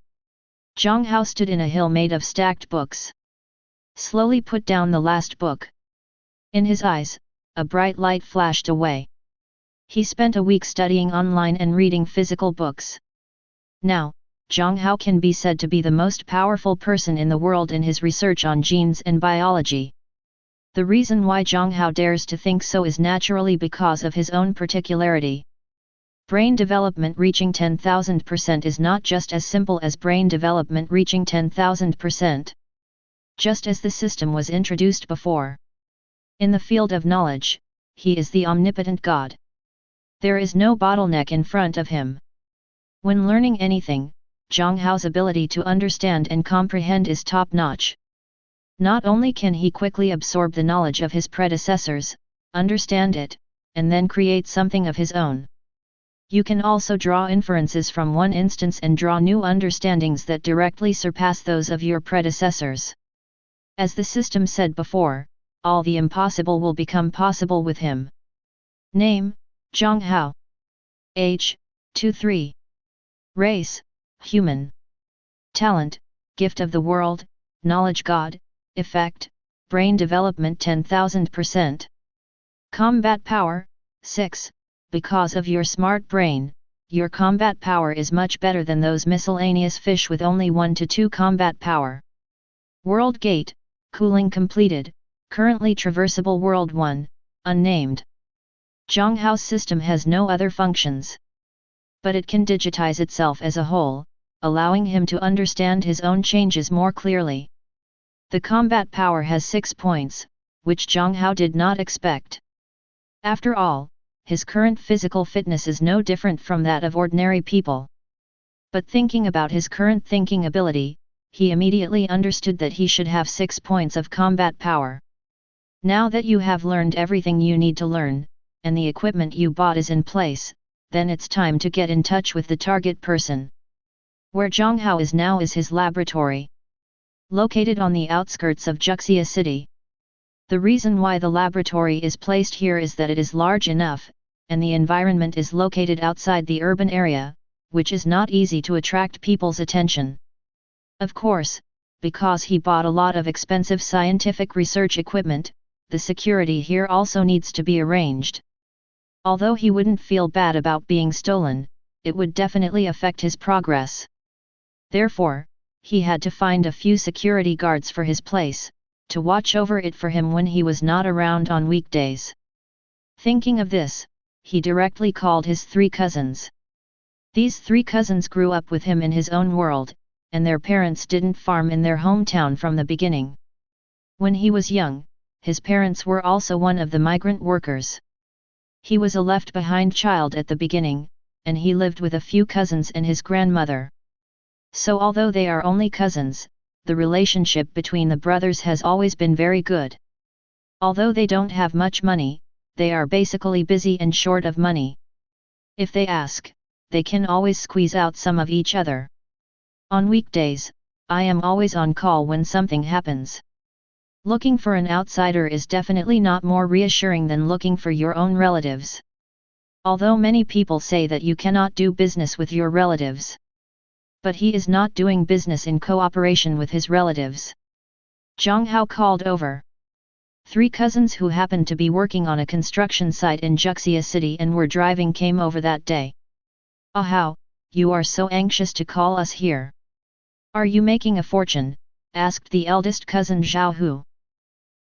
Speaker 1: Jiang Hao stood in a hill made of stacked books. Slowly put down the last book. In his eyes, a bright light flashed away. He spent a week studying online and reading physical books. Now, Jiang Hao can be said to be the most powerful person in the world in his research on genes and biology. The reason why Jiang Hao dares to think so is naturally because of his own particularity. Brain development reaching 10,000% is not just as simple as brain development reaching 10,000%. Just as the system was introduced before. In the field of knowledge, he is the omnipotent God. There is no bottleneck in front of him. When learning anything, Jiang Hao's ability to understand and comprehend is top-notch. Not only can he quickly absorb the knowledge of his predecessors, understand it, and then create something of his own. You can also draw inferences from one instance and draw new understandings that directly surpass those of your predecessors. As the system said before, all the impossible will become possible with him. Name: Jiang Hao. Age: 23. Race: human. Talent: gift of the world, knowledge God. Effect: brain development 10,000%. Combat power: 6. Because of your smart brain, your combat power is much better than those miscellaneous fish with only 1 to 2 combat power. World Gate: cooling completed, currently traversable World 1, unnamed. Jiang Hao's system has no other functions. But it can digitize itself as a whole, allowing him to understand his own changes more clearly. The combat power has 6 points, which Jiang Hao did not expect. After all, his current physical fitness is no different from that of ordinary people. But thinking about his current thinking ability, he immediately understood that he should have 6 points of combat power. Now that you have learned everything you need to learn, and the equipment you bought is in place, then it's time to get in touch with the target person. Where Jiang Hao is now is his laboratory. Located on the outskirts of Juxia City. The reason why the laboratory is placed here is that it is large enough, and the environment is located outside the urban area, which is not easy to attract people's attention. Of course, because he bought a lot of expensive scientific research equipment, the security here also needs to be arranged. Although he wouldn't feel bad about being stolen, it would definitely affect his progress. Therefore, he had to find a few security guards for his place, to watch over it for him when he was not around on weekdays. Thinking of this, he directly called his 3 cousins. These 3 cousins grew up with him in his own world, and their parents didn't farm in their hometown from the beginning. When he was young, his parents were also one of the migrant workers. He was a left-behind child at the beginning, and he lived with a few cousins and his grandmother. So although they are only cousins, the relationship between the brothers has always been very good. Although they don't have much money, they are basically busy and short of money. If they ask, they can always squeeze out some of each other. On weekdays, I am always on call when something happens. Looking for an outsider is definitely not more reassuring than looking for your own relatives. Although many people say that you cannot do business with your relatives. But he is not doing business in cooperation with his relatives. Jiang Hao called over. Three cousins who happened to be working on a construction site in Juxia City and were driving came over that day. "Ah Hao, you are so anxious to call us here. Are you making a fortune?" asked the eldest cousin Jiang Hao.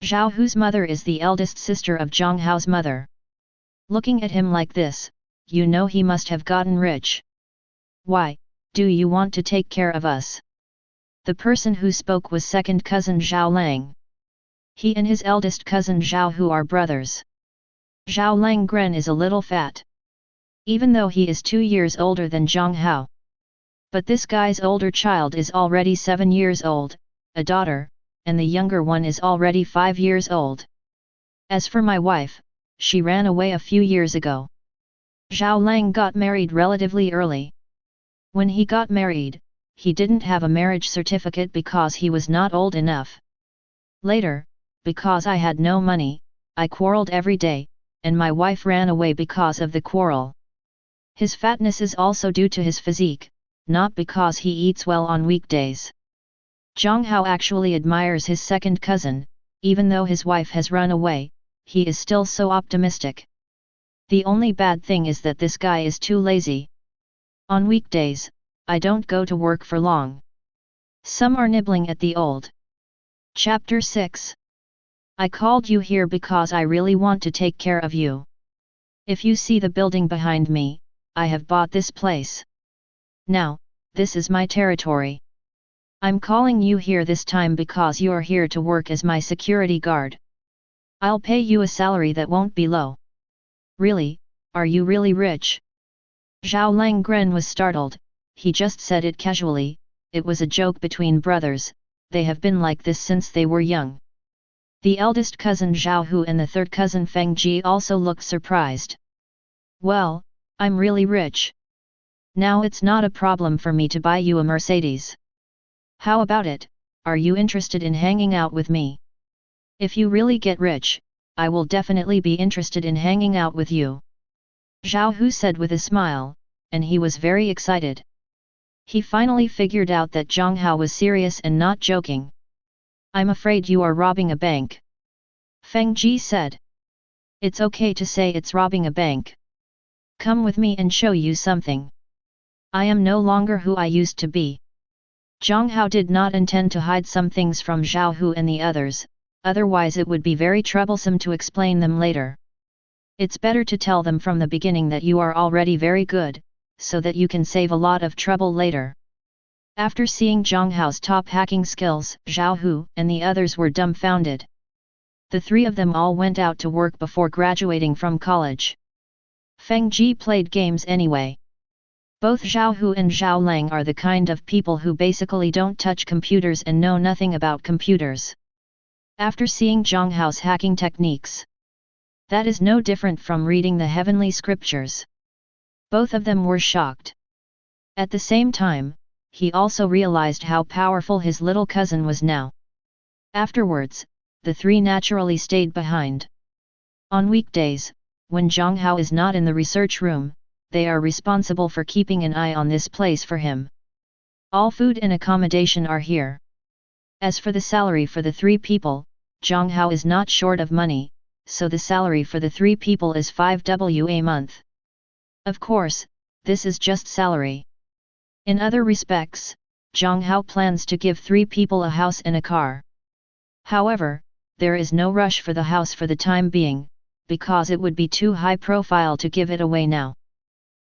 Speaker 1: Jiang Hao's mother is the eldest sister of Jiang Hao's mother. Looking at him like this, you know he must have gotten rich. "Why, do you want to take care of us?" The person who spoke was second cousin Zhao Lang. He and his eldest cousin Zhao Hu are brothers. Zhao Lang Gren is a little fat, even though he is 2 years older than Jiang Hao. But this guy's older child is already 7 years old, a daughter, and the younger one is already 5 years old. As for my wife, she ran away a few years ago. Zhao Lang got married relatively early. When he got married, he didn't have a marriage certificate because he was not old enough. Later, because I had no money, I quarreled every day, and my wife ran away because of the quarrel. His fatness is also due to his physique, not because he eats well on weekdays. Jiang Hao actually admires his second cousin, even though his wife has run away, he is still so optimistic. The only bad thing is that this guy is too lazy. On weekdays, I don't go to work for long. Some are nibbling at the old. Chapter 6. I called you here because I really want to take care of you. If you see the building behind me, I have bought this place. Now, this is my territory. I'm calling you here this time because you're here to work as my security guard. I'll pay you a salary that won't be low. Really, are you really rich? Zhao Lang Gren was startled. He just said it casually, it was a joke between brothers, they have been like this since they were young. The eldest cousin Zhao Hu and the third cousin Feng Ji also looked surprised. "Well, I'm really rich. Now it's not a problem for me to buy you a Mercedes. How about it, are you interested in hanging out with me? If you really get rich, I will definitely be interested in hanging out with you," Zhao Hu said with a smile, and he was very excited. He finally figured out that Jiang Hao was serious and not joking. "I'm afraid you are robbing a bank," Feng Ji said. "It's okay to say it's robbing a bank. Come with me and show you something. I am no longer who I used to be." Jiang Hao did not intend to hide some things from Zhao Hu and the others, otherwise it would be very troublesome to explain them later. It's better to tell them from the beginning that you are already very good, so that you can save a lot of trouble later. After seeing Jiang Hao's top hacking skills, Zhao Hu and the others were dumbfounded. The three of them all went out to work before graduating from college. Feng Ji played games anyway. Both Zhao Hu and Zhao Lang are the kind of people who basically don't touch computers and know nothing about computers. After seeing Jiang Hao's hacking techniques, that is no different from reading the heavenly scriptures. Both of them were shocked. At the same time, he also realized how powerful his little cousin was now. Afterwards, the three naturally stayed behind. On weekdays, when Jiang Hao is not in the research room, they are responsible for keeping an eye on this place for him. All food and accommodation are here. As for the salary for the three people, Jiang Hao is not short of money, so the salary for the three people is 5W a month. Of course, this is just salary. In other respects, Jiang Hao plans to give three people a house and a car. However, there is no rush for the house for the time being, because it would be too high profile to give it away now.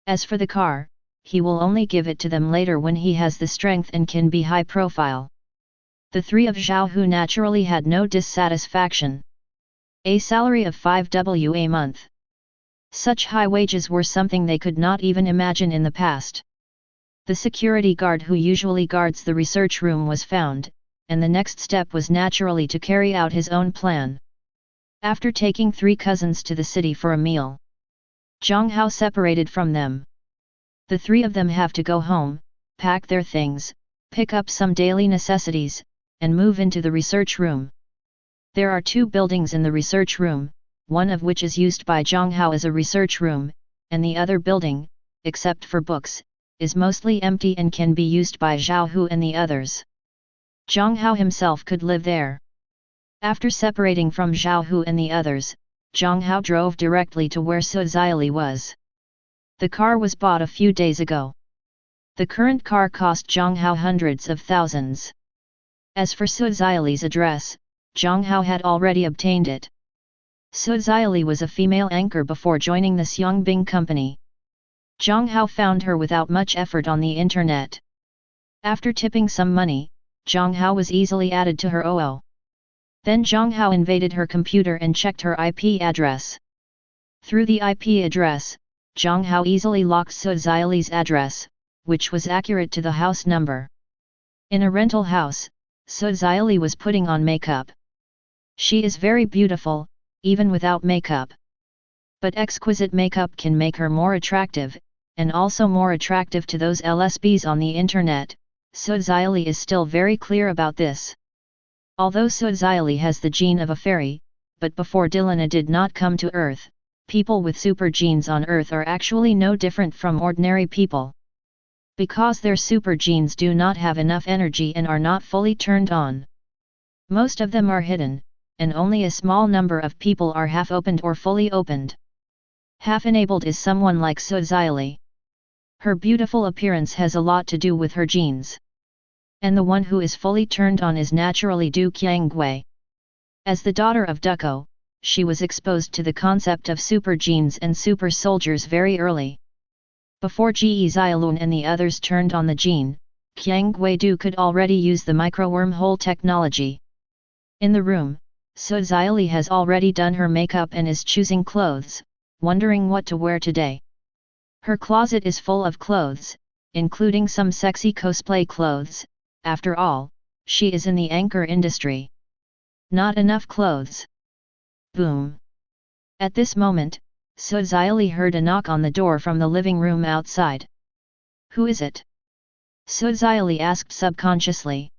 Speaker 1: As for the car, he will only give it to them later when he has the strength and can be high profile. The three of Zhao Hu naturally had no dissatisfaction. A salary of 5W a month. Such high wages were something they could not even imagine in the past. The security guard who usually guards the research room was found, and the next step was naturally to carry out his own plan. After taking three cousins to the city for a meal, Jiang Hao separated from them. The three of them have to go home, pack their things, pick up some daily necessities, and move into the research room. There are two buildings in the research room, one of which is used by Jiang Hao as a research room, and the other building, except for books, is mostly empty and can be used by Zhao Hu and the others. Jiang Hao himself could live there. After separating from Zhao Hu and the others, Jiang Hao drove directly to where Su Zili was. The car was bought a few days ago. The current car cost Jiang Hao hundreds of thousands. As for Su Zili's address, Jiang Hao had already obtained it. Su Zili was a female anchor before joining the Xiangbing company. Jiang Hao found her without much effort on the internet. After tipping some money, Jiang Hao was easily added to her OO. Then Jiang Hao invaded her computer and checked her IP address. Through the IP address, Jiang Hao easily locked Su Zili's address, which was accurate to the house number. In a rental house, Su Zili was putting on makeup. She is very beautiful, even without makeup. But exquisite makeup can make her more attractive, and also more attractive to those LSBs on the internet. Su Zili is still very clear about this. Although Su Zili has the gene of a fairy, but before Dilana did not come to Earth, people with super genes on Earth are actually no different from ordinary people. Because their super genes do not have enough energy and are not fully turned on. Most of them are hidden, and only a small number of people are half-opened or fully opened. Half-enabled is someone like Su Zili. Her beautiful appearance has a lot to do with her genes. And the one who is fully turned on is naturally Du Qiangwei. As the daughter of Duko, she was exposed to the concept of super genes and super soldiers very early. Before Ge Zilun and the others turned on the gene, Qiangwei Du could already use the micro-wormhole technology. In the room, Su Zili has already done her makeup and is choosing clothes, wondering what to wear today. Her closet is full of clothes, including some sexy cosplay clothes. After all, she is in the anchor industry. Not enough clothes. Boom. At this moment, Su Zili heard a knock on the door from the living room outside. Who is it? Su Zili asked subconsciously.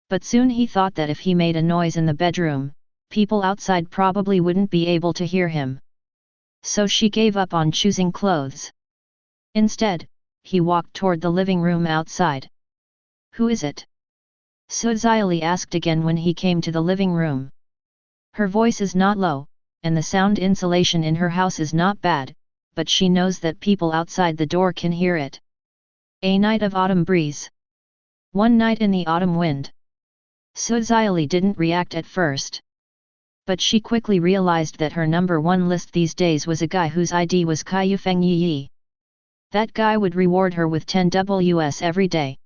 Speaker 1: But soon he thought that if he made a noise in the bedroom, people outside probably wouldn't be able to hear him. So she gave up on choosing clothes. Instead, he walked toward the living room outside. Who is it? Su Zili asked again when he came to the living room. Her voice is not low, and the sound insulation in her house is not bad, but she knows that people outside the door can hear it. A night of autumn breeze. One night in the autumn wind. Su Zili didn't react at first. But she quickly realized that her number one list these days was a guy whose ID was Kai Yufeng Yi. That guy would reward her with 10 Ws every day.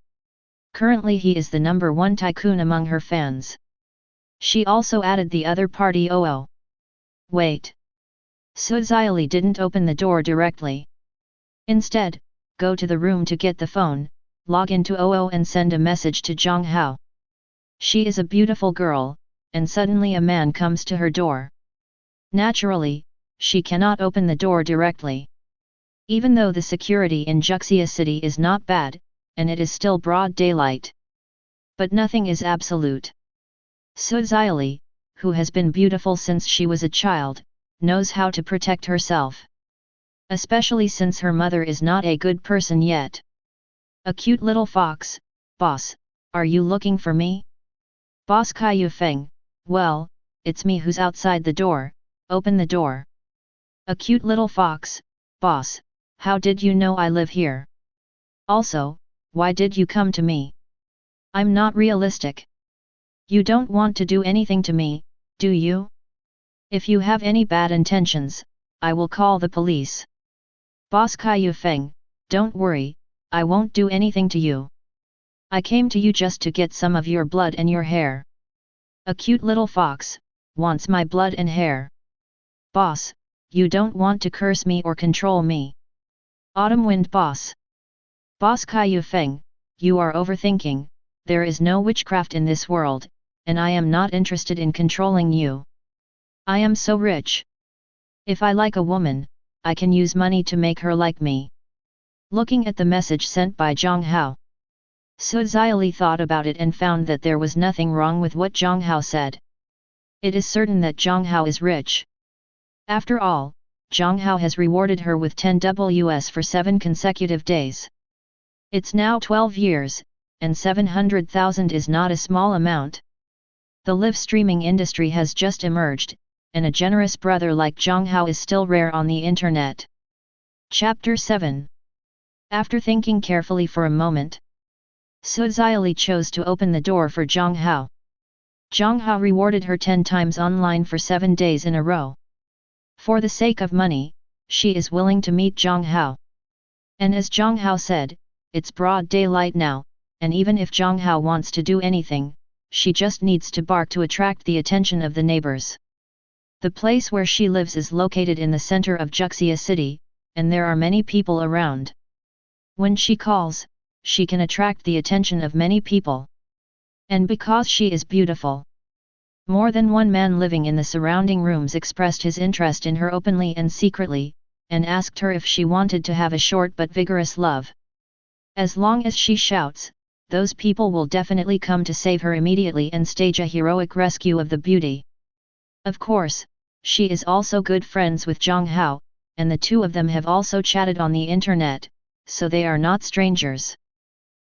Speaker 1: Currently he is the number one tycoon among her fans. She also added the other party OO. Wait. Su Zili didn't open the door directly. Instead, go to the room to get the phone, log into OO and send a message to Jiang Hao. She is a beautiful girl, and suddenly a man comes to her door. Naturally, she cannot open the door directly. Even though the security in Juxia City is not bad, and it is still broad daylight. But nothing is absolute. Su Zili, who has been beautiful since she was a child, knows how to protect herself. Especially since her mother is not a good person yet. A cute little fox. Boss, are you looking for me? Boss Kai Yufeng, well, it's me who's outside the door, open the door. A cute little fox. Boss, how did you know I live here? Also, why did you come to me? I'm not realistic. You don't want to do anything to me, do you? If you have any bad intentions, I will call the police. Boss Kai Yufeng, don't worry, I won't do anything to you. I came to you just to get some of your blood and your hair. A cute little fox wants my blood and hair. Boss, you don't want to curse me or control me. Autumn wind boss. Boss Kai Yufeng, you are overthinking, there is no witchcraft in this world, and I am not interested in controlling you. I am so rich. If I like a woman, I can use money to make her like me. Looking at the message sent by Jiang Hao, Su Zili thought about it and found that there was nothing wrong with what Jiang Hao said. It is certain that Jiang Hao is rich. After all, Jiang Hao has rewarded her with 10 Ws for 7 consecutive days. It's now 12 years, and 700,000 is not a small amount. The live streaming industry has just emerged, and a generous brother like Jiang Hao is still rare on the internet. Chapter 7. After thinking carefully for a moment, Su Xiaoli chose to open the door for Jiang Hao. Jiang Hao rewarded her 10 times online for 7 days in a row. For the sake of money, she is willing to meet Jiang Hao. And as Jiang Hao said, it's broad daylight now, and even if Jiang Hao wants to do anything, she just needs to bark to attract the attention of the neighbors. The place where she lives is located in the center of Juxia city, and there are many people around. When she calls, she can attract the attention of many people. And because she is beautiful, more than one man living in the surrounding rooms expressed his interest in her openly and secretly, and asked her if she wanted to have a short but vigorous love. As long as she shouts, those people will definitely come to save her immediately and stage a heroic rescue of the beauty. Of course, she is also good friends with Jiang Hao, and the two of them have also chatted on the internet, so they are not strangers.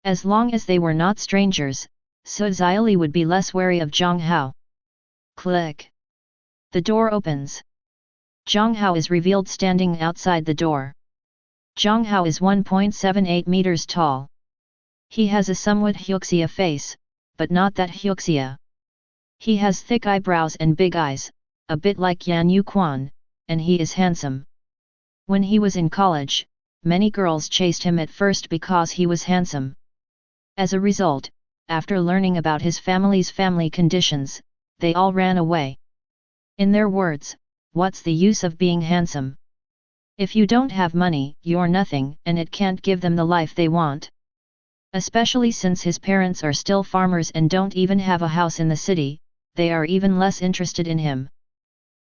Speaker 1: As long as they were not strangers, Su Xiaoli would be less wary of Jiang Hao. Click. The door opens. Jiang Hao is revealed standing outside the door. Jiang Hao is 1.78 meters tall. He has a somewhat huxia face, but not that huxia. He has thick eyebrows and big eyes, a bit like Yan Yuquan, and he is handsome. When he was in college, many girls chased him at first because he was handsome. As a result, after learning about his family's family conditions, they all ran away. In their words, what's the use of being handsome? If you don't have money, you're nothing, and it can't give them the life they want. Especially since his parents are still farmers and don't even have a house in the city, they are even less interested in him.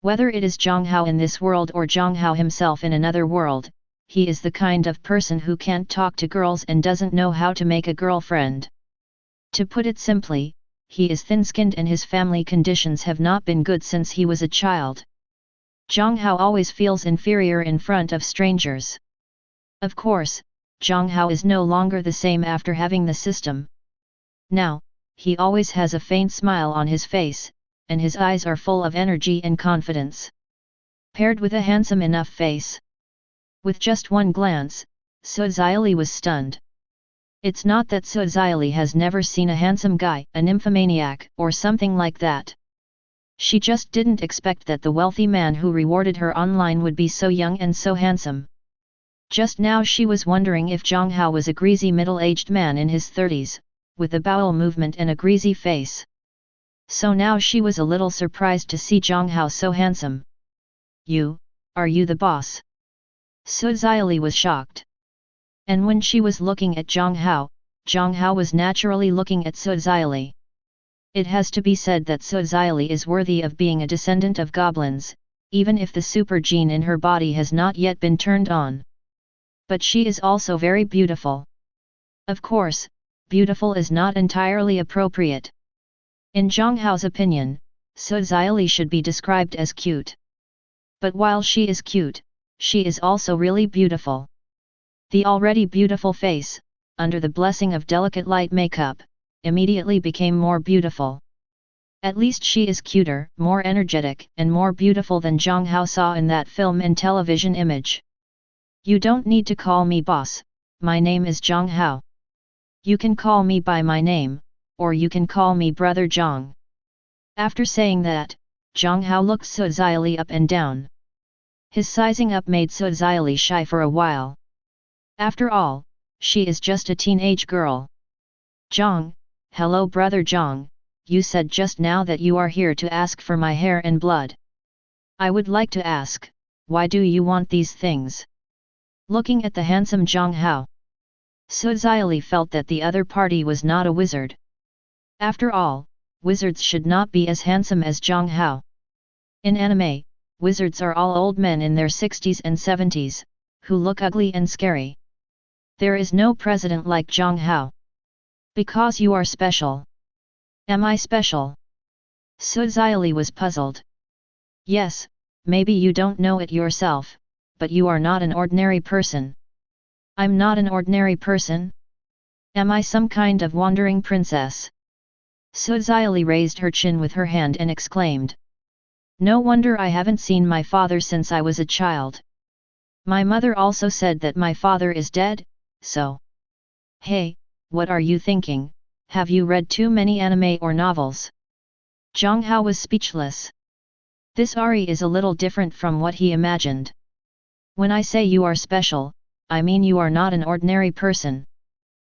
Speaker 1: Whether it is Jiang Hao in this world or Jiang Hao himself in another world, he is the kind of person who can't talk to girls and doesn't know how to make a girlfriend. To put it simply, he is thin-skinned and his family conditions have not been good since he was a child. Jiang Hao always feels inferior in front of strangers. Of course, Jiang Hao is no longer the same after having the system. Now, he always has a faint smile on his face, and his eyes are full of energy and confidence. Paired with a handsome enough face. With just one glance, Su Xiaoli was stunned. It's not that Su Xiaoli has never seen a handsome guy, a nymphomaniac, or something like that. She just didn't expect that the wealthy man who rewarded her online would be so young and so handsome. Just now she was wondering if Jiang Hao was a greasy middle-aged man in his 30s, with a bowel movement and a greasy face. So now she was a little surprised to see Jiang Hao so handsome. Are you the boss? Su Xiaoli was shocked. And when she was looking at Jiang Hao was naturally looking at Su Xiaoli. It has to be said that Su Xiaoli is worthy of being a descendant of goblins, even if the super gene in her body has not yet been turned on. But she is also very beautiful. Of course, beautiful is not entirely appropriate. In Jiang Hao's opinion, Su Xiaoli should be described as cute. But while she is cute, she is also really beautiful. The already beautiful face, under the blessing of delicate light makeup, immediately became more beautiful. At least she is cuter, more energetic, and more beautiful than Jiang Hao saw in that film and television image. You don't need to call me boss, my name is Jiang Hao. You can call me by my name, or you can call me Brother Jiang. After saying that, Jiang Hao looked Su Xiaoli up and down. His sizing up made Su Xiaoli shy for a while. After all, she is just a teenage girl. Jiang, hello Brother Jiang, you said just now that you are here to ask for my hair and blood. I would like to ask, why do you want these things? Looking at the handsome Jiang Hao, Su Xiaoli felt that the other party was not a wizard. After all, wizards should not be as handsome as Jiang Hao. In anime, wizards are all old men in their 60s and 70s, who look ugly and scary. There is no president like Jiang Hao. Because you are special. Am I special? Su Xiaoli was puzzled. Yes, maybe you don't know it yourself, but you are not an ordinary person. I'm not an ordinary person? Am I some kind of wandering princess? Suziali raised her chin with her hand and exclaimed. No wonder I haven't seen my father since I was a child. My mother also said that my father is dead, so. Hey, what are you thinking? Have you read too many anime or novels? Jiang Hao was speechless. This Ari is a little different from what he imagined. When I say you are special, I mean you are not an ordinary person.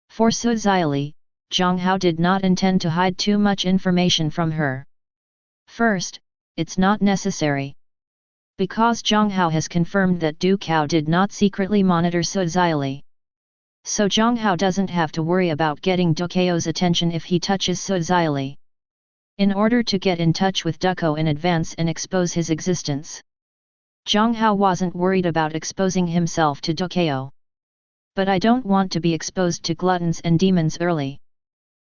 Speaker 1: For Suziali, Jiang Hao did not intend to hide too much information from her. First, it's not necessary. Because Jiang Hao has confirmed that Du Kao did not secretly monitor Suziali. So Jiang Hao doesn't have to worry about getting Du Kao's attention if he touches Suziali. In order to get in touch with Du Kao in advance and expose his existence. Jiang Hao wasn't worried about exposing himself to Du Kao. But I don't want to be exposed to gluttons and demons early.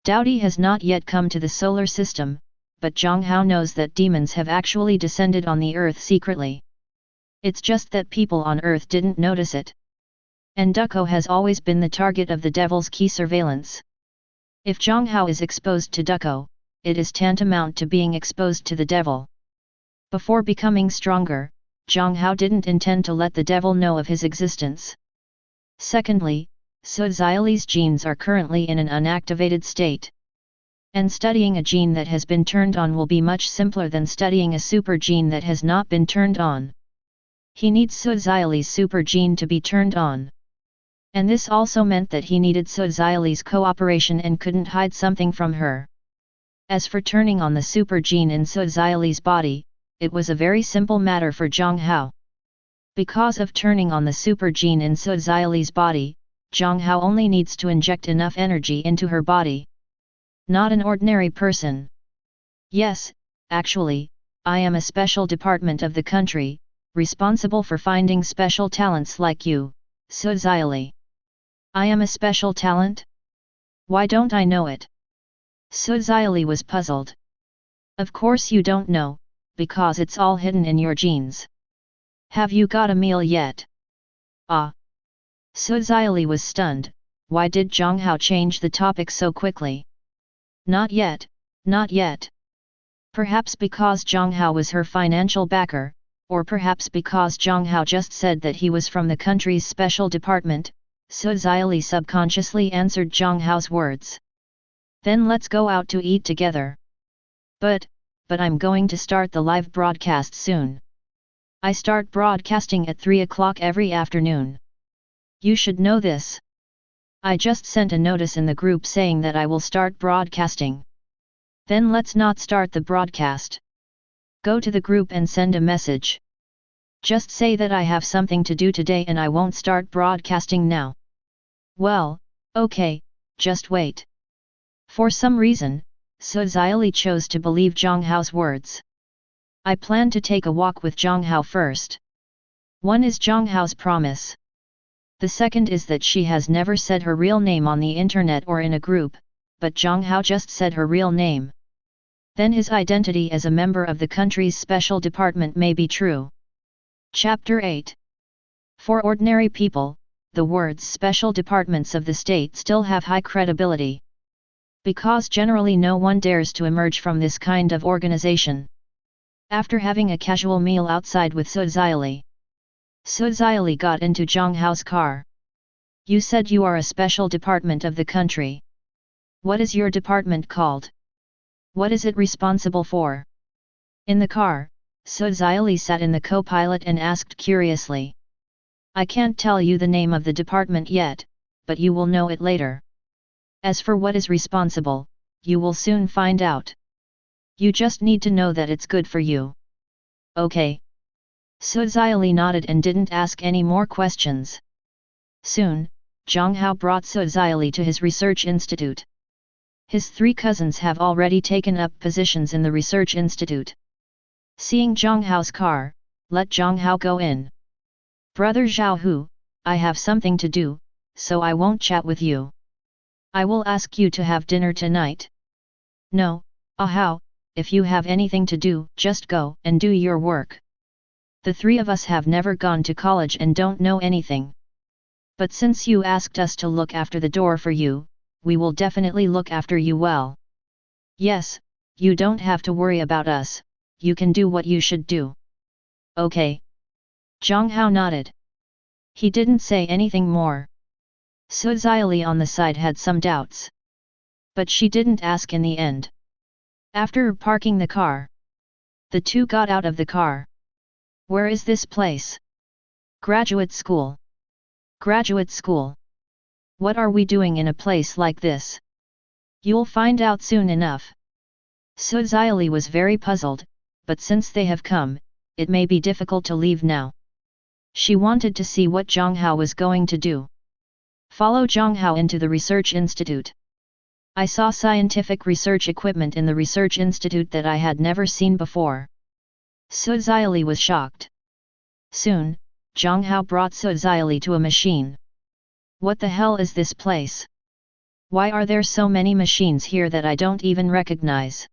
Speaker 1: Dowdy has not yet come to the solar system, but Jiang Hao knows that demons have actually descended on the earth secretly. It's just that people on earth didn't notice it. And Du Kao has always been the target of the devil's key surveillance. If Jiang Hao is exposed to Du Kao, it is tantamount to being exposed to the devil. Before becoming stronger, Jiang Hao didn't intend to let the devil know of his existence. Secondly, Suziali's genes are currently in an unactivated state. And studying a gene that has been turned on will be much simpler than studying a super gene that has not been turned on. He needs Suziali's super gene to be turned on. And this also meant that he needed Suziali's cooperation and couldn't hide something from her. As for turning on the super gene in Suziali's body, it was a very simple matter for Jiang Hao. Because of turning on the super gene in Suziali's body, Jiang Hao only needs to inject enough energy into her body. Not an ordinary person. Yes, actually, I am a special department of the country, responsible for finding special talents like you, Suziali. I am a special talent? Why don't I know it? Suziali was puzzled. Of course you don't know, because it's all hidden in your genes. Have you got a meal yet? Ah! Suziali was stunned. Why did Jiang Hao change the topic so quickly? Not yet, not yet. Perhaps because Jiang Hao was her financial backer, or perhaps because Jiang Hao just said that he was from the country's special department, Suziali subconsciously answered Jiang Hao's words. Then let's go out to eat together. But I'm going to start the live broadcast soon. I start broadcasting at 3 o'clock every afternoon. You should know this. I just sent a notice in the group saying that I will start broadcasting. Then let's not start the broadcast. Go to the group and send a message. Just say that I have something to do today and I won't start broadcasting now. Well, okay, just wait. For some reason, Suziali chose to believe Jiang Hao's words. I plan to take a walk with Jiang Hao first. One is Jiang Hao's promise. The second is that she has never said her real name on the internet or in a group, but Jiang Hao just said her real name. Then his identity as a member of the country's special department may be true. Chapter 8. For ordinary people, the words special departments of the state still have high credibility. Because generally no one dares to emerge from this kind of organization. After having a casual meal outside with Suziali, Suziali got into Jiang Hao's car. You said you are a special department of the country. What is your department called? What is it responsible for? In the car, Suziali sat in the co-pilot and asked curiously. I can't tell you the name of the department yet, but you will know it later. As for what is responsible, you will soon find out. You just need to know that it's good for you. Okay. Suziali nodded and didn't ask any more questions. Soon, Jiang Hao brought Suziali to his research institute. His 3 cousins have already taken up positions in the research institute. Seeing Jiang Hao's car, let Jiang Hao go in. Brother Zhao Hu, I have something to do, so I won't chat with you. I will ask you to have dinner tonight. No, Hao, if you have anything to do, just go and do your work. The 3 of us have never gone to college and don't know anything. But since you asked us to look after the door for you, we will definitely look after you well. Yes, you don't have to worry about us, you can do what you should do. Okay. Jiang Hao nodded. He didn't say anything more. Su Xiali on the side had some doubts. But she didn't ask in the end. After parking the car, the two got out of the car. Where is this place? Graduate school. Graduate school. What are we doing in a place like this? You'll find out soon enough. Su Xiali was very puzzled, but since they have come, it may be difficult to leave now. She wanted to see what Jiang Hao was going to do. Follow Jiang Hao into the research institute. I saw scientific research equipment in the research institute that I had never seen before. Su Xiali was shocked. Soon, Jiang Hao brought Su Xiali to a machine. What the hell is this place? Why are there so many machines here that I don't even recognize?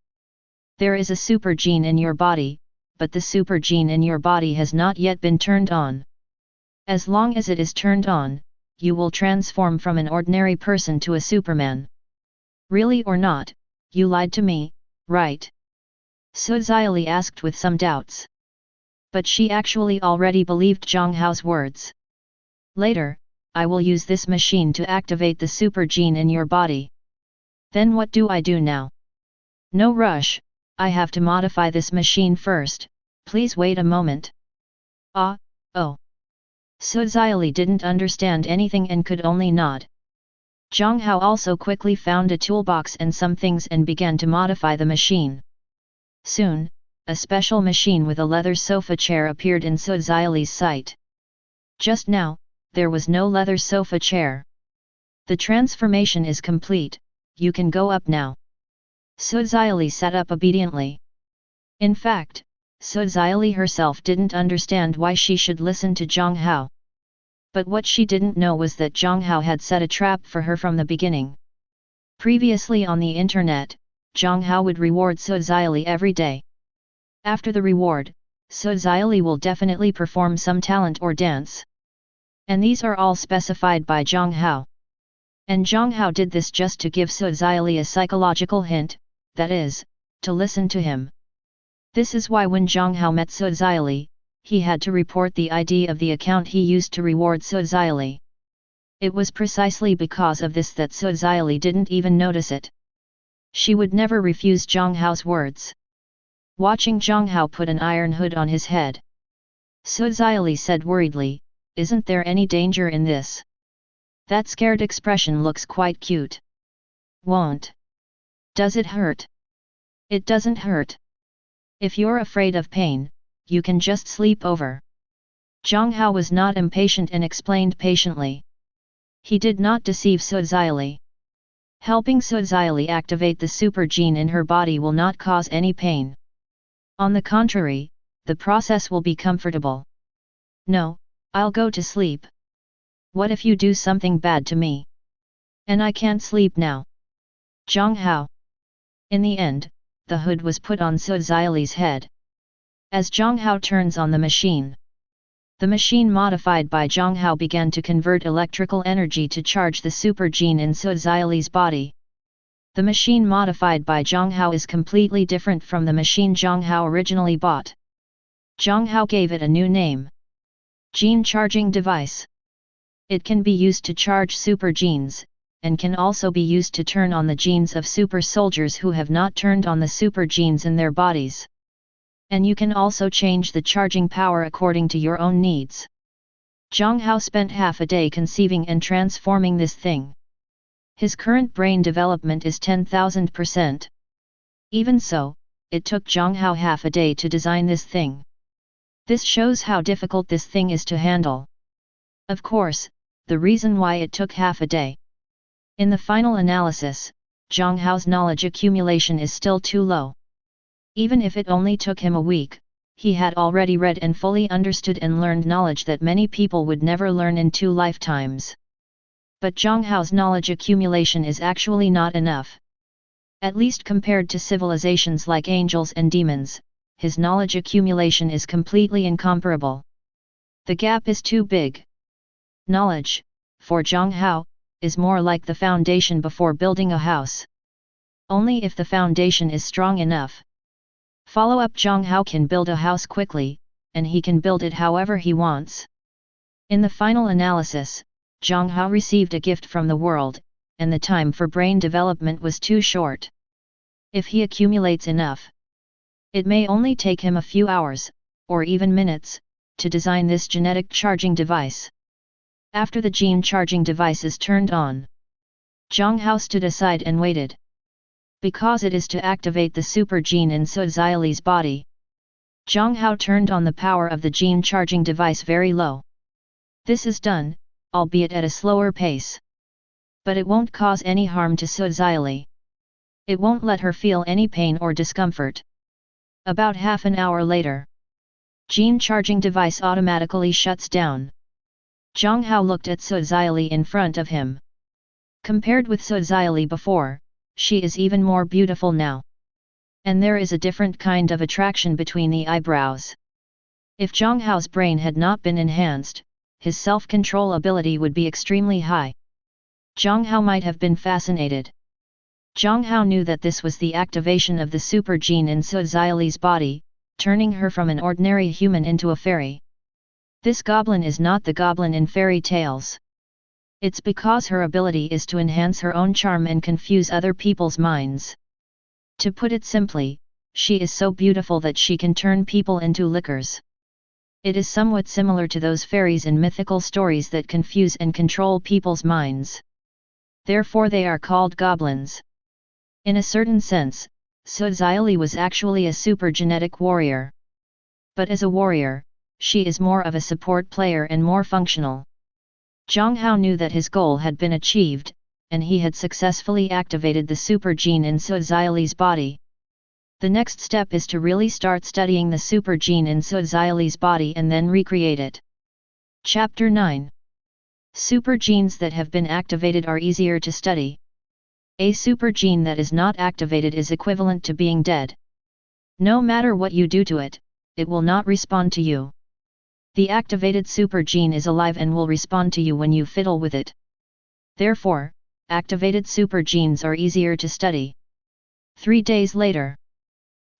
Speaker 1: There is a super gene in your body, but the super gene in your body has not yet been turned on. As long as it is turned on, you will transform from an ordinary person to a Superman. Really or not, you lied to me, right? Su Xiali asked with some doubts. But she actually already believed Jiang Hao's words. Later, I will use this machine to activate the super gene in your body. Then what do I do now? No rush, I have to modify this machine first, please wait a moment. Ah, oh. Su Xiali didn't understand anything and could only nod. Jiang Hao also quickly found a toolbox and some things and began to modify the machine. Soon, a special machine with a leather sofa chair appeared in Su Xiali's sight. Just now, there was no leather sofa chair. The transformation is complete, you can go up now. Su Xiali sat up obediently. In fact, Su Xiali herself didn't understand why she should listen to Jiang Hao. But what she didn't know was that Jiang Hao had set a trap for her from the beginning. Previously on the internet, Jiang Hao would reward Su Xiali every day. After the reward, Su Xiali will definitely perform some talent or dance. And these are all specified by Jiang Hao. And Jiang Hao did this just to give Su Xiali a psychological hint, that is, to listen to him. This is why when Jiang Hao met Su Xiali, he had to report the ID of the account he used to reward Su Xiali. It was precisely because of this that Su Xiali didn't even notice it. She would never refuse Jiang Hao's words. Watching Jiang Hao put an iron hood on his head, Su Xiali said worriedly, "Isn't there any danger in this? That scared expression looks quite cute. Won't. Does it hurt?" "It doesn't hurt. If you're afraid of pain, you can just sleep over." Jiang Hao was not impatient and explained patiently. He did not deceive Su Xiali. Helping Su Xiali activate the super gene in her body will not cause any pain. On the contrary, the process will be comfortable. "No, I'll go to sleep. What if you do something bad to me? And I can't sleep now." Jiang Hao. In the end, the hood was put on Su Xiali's head. As Jiang Hao turns on the machine modified by Jiang Hao began to convert electrical energy to charge the super gene in Su Xiali's body. The machine modified by Jiang Hao is completely different from the machine Jiang Hao originally bought. Jiang Hao gave it a new name. Gene Charging Device. It can be used to charge super genes, and can also be used to turn on the genes of super soldiers who have not turned on the super genes in their bodies. And you can also change the charging power according to your own needs. Jiang Hao spent half a day conceiving and transforming this thing. His current brain development is 10,000%. Even so, it took Jiang Hao half a day to design this thing. This shows how difficult this thing is to handle. Of course, the reason why it took half a day. In the final analysis, Jiang Hao's knowledge accumulation is still too low. Even if it only took him a week, he had already read and fully understood and learned knowledge that many people would never learn in 2 lifetimes. But Jiang Hao's knowledge accumulation is actually not enough. At least compared to civilizations like angels and demons, his knowledge accumulation is completely incomparable. The gap is too big. Knowledge, for Jiang Hao, is more like the foundation before building a house. only if the foundation is strong enough. Follow up: Jiang Hao can build a house quickly, and he can build it however he wants. In the final analysis, Jiang Hao received a gift from the world, and the time for brain development was too short. If he accumulates enough, it may only take him a few hours, or even minutes, to design this genetic charging device. After the gene charging device is turned on, Jiang Hao stood aside and waited. Because it is to activate the super gene in Suozili's body, Jiang Hao turned on the power of the gene charging device very low. This is done, albeit at a slower pace. But it won't cause any harm to Suozili. It won't let her feel any pain or discomfort. About half an hour later, gene charging device automatically shuts down. Jiang Hao looked at Suozili in front of him. Compared with Suozili before, she is even more beautiful now. And there is a different kind of attraction between the eyebrows. If Jiang Hao's brain had not been enhanced, his self-control ability would be extremely high. Jiang Hao might have been fascinated. Jiang Hao knew that this was the activation of the super gene in Suozili's body, turning her from an ordinary human into a fairy. This goblin is not the goblin in fairy tales. It's because her ability is to enhance her own charm and confuse other people's minds. To put it simply, she is so beautiful that she can turn people into lickers. It is somewhat similar to those fairies in mythical stories that confuse and control people's minds. Therefore they are called goblins. In a certain sense, Suozili was actually a super genetic warrior. But as a warrior, she is more of a support player and more functional. Jiang Hao knew that his goal had been achieved, and he had successfully activated the super gene in Suozili's body. The next step is to really start studying the super gene in Suozili's body and then recreate it. Chapter 9. Super genes that have been activated are easier to study. A super gene that is not activated is equivalent to being dead. No matter what you do to it, it will not respond to you. The activated super gene is alive and will respond to you when you fiddle with it. Therefore, activated super genes are easier to study. 3 days later,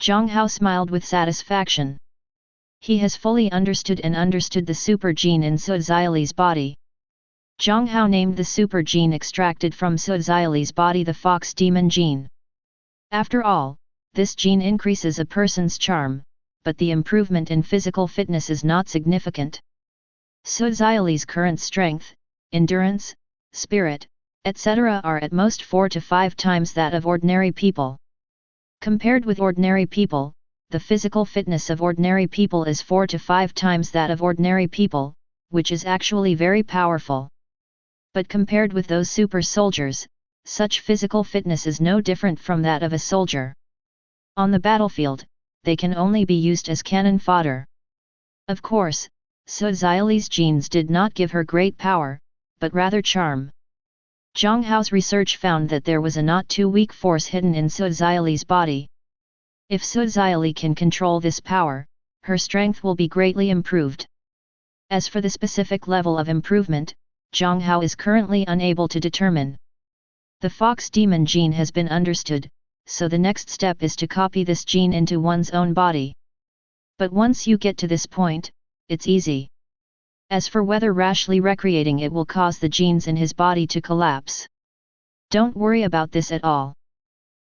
Speaker 1: Jiang Hao smiled with satisfaction. He has fully understood the super gene in Suozili's body. Jiang Hao named the super gene extracted from Suozili's body the fox demon gene. After all, this gene increases a person's charm, but the improvement in physical fitness is not significant. Suozili's current strength, endurance, spirit, etc. are at most 4 to 5 times that of ordinary people. Compared with ordinary people, the physical fitness of ordinary people is 4 to 5 times that of ordinary people, which is actually very powerful. But compared with those super soldiers, such physical fitness is no different from that of a soldier. On the battlefield, they can only be used as cannon fodder. Of course, Suozili's genes did not give her great power, but rather charm. Jiang Hao's research found that there was a not too weak force hidden in Suozili's body. If Suozili can control this power, her strength will be greatly improved. As for the specific level of improvement, Jiang Hao is currently unable to determine. The fox demon gene has been understood, so the next step is to copy this gene into one's own body. But once you get to this point, it's easy. As for whether rashly recreating it will cause the genes in his body to collapse, don't worry about this at all.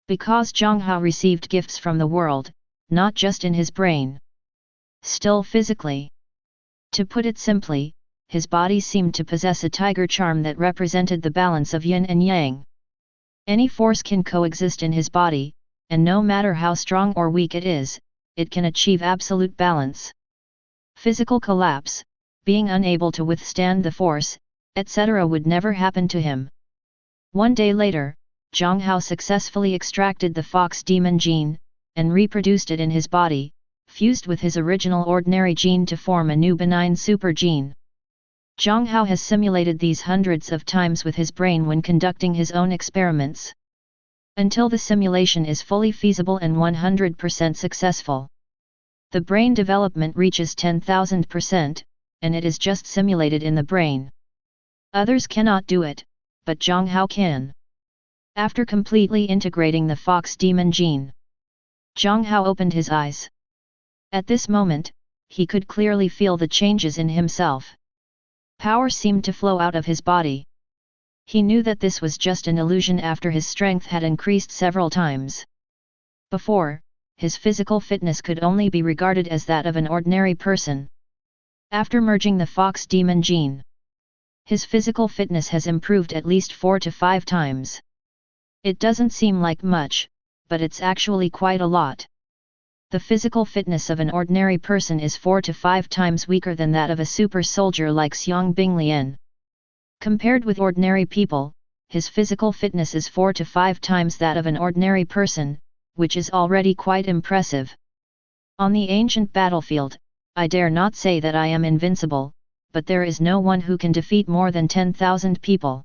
Speaker 1: Because Jiang Hao received gifts from the world, not just in his brain. Still physically. To put it simply, his body seemed to possess a tiger charm that represented the balance of yin and yang. Any force can coexist in his body, and no matter how strong or weak it is, it can achieve absolute balance. Physical collapse, being unable to withstand the force, etc. would never happen to him. 1 day later, Jiang Hao successfully extracted the fox demon gene, and reproduced it in his body, fused with his original ordinary gene to form a new benign super gene. Jiang Hao has simulated these hundreds of times with his brain when conducting his own experiments. Until the simulation is fully feasible and 100% successful. The brain development reaches 10,000%, and it is just simulated in the brain. Others cannot do it, but Jiang Hao can. After completely integrating the fox demon gene, Jiang Hao opened his eyes. At this moment, he could clearly feel the changes in himself. Power seemed to flow out of his body. He knew that this was just an illusion after his strength had increased several times. Before, his physical fitness could only be regarded as that of an ordinary person. After merging the fox demon gene, his physical fitness has improved at least 4 to 5 times. It doesn't seem like much, but it's actually quite a lot. The physical fitness of an ordinary person is 4 to 5 times weaker than that of a super soldier like Xiang Binglian. Compared with ordinary people, his physical fitness is 4 to 5 times that of an ordinary person, which is already quite impressive. On the ancient battlefield, I dare not say that I am invincible, but there is no one who can defeat more than 10,000 people.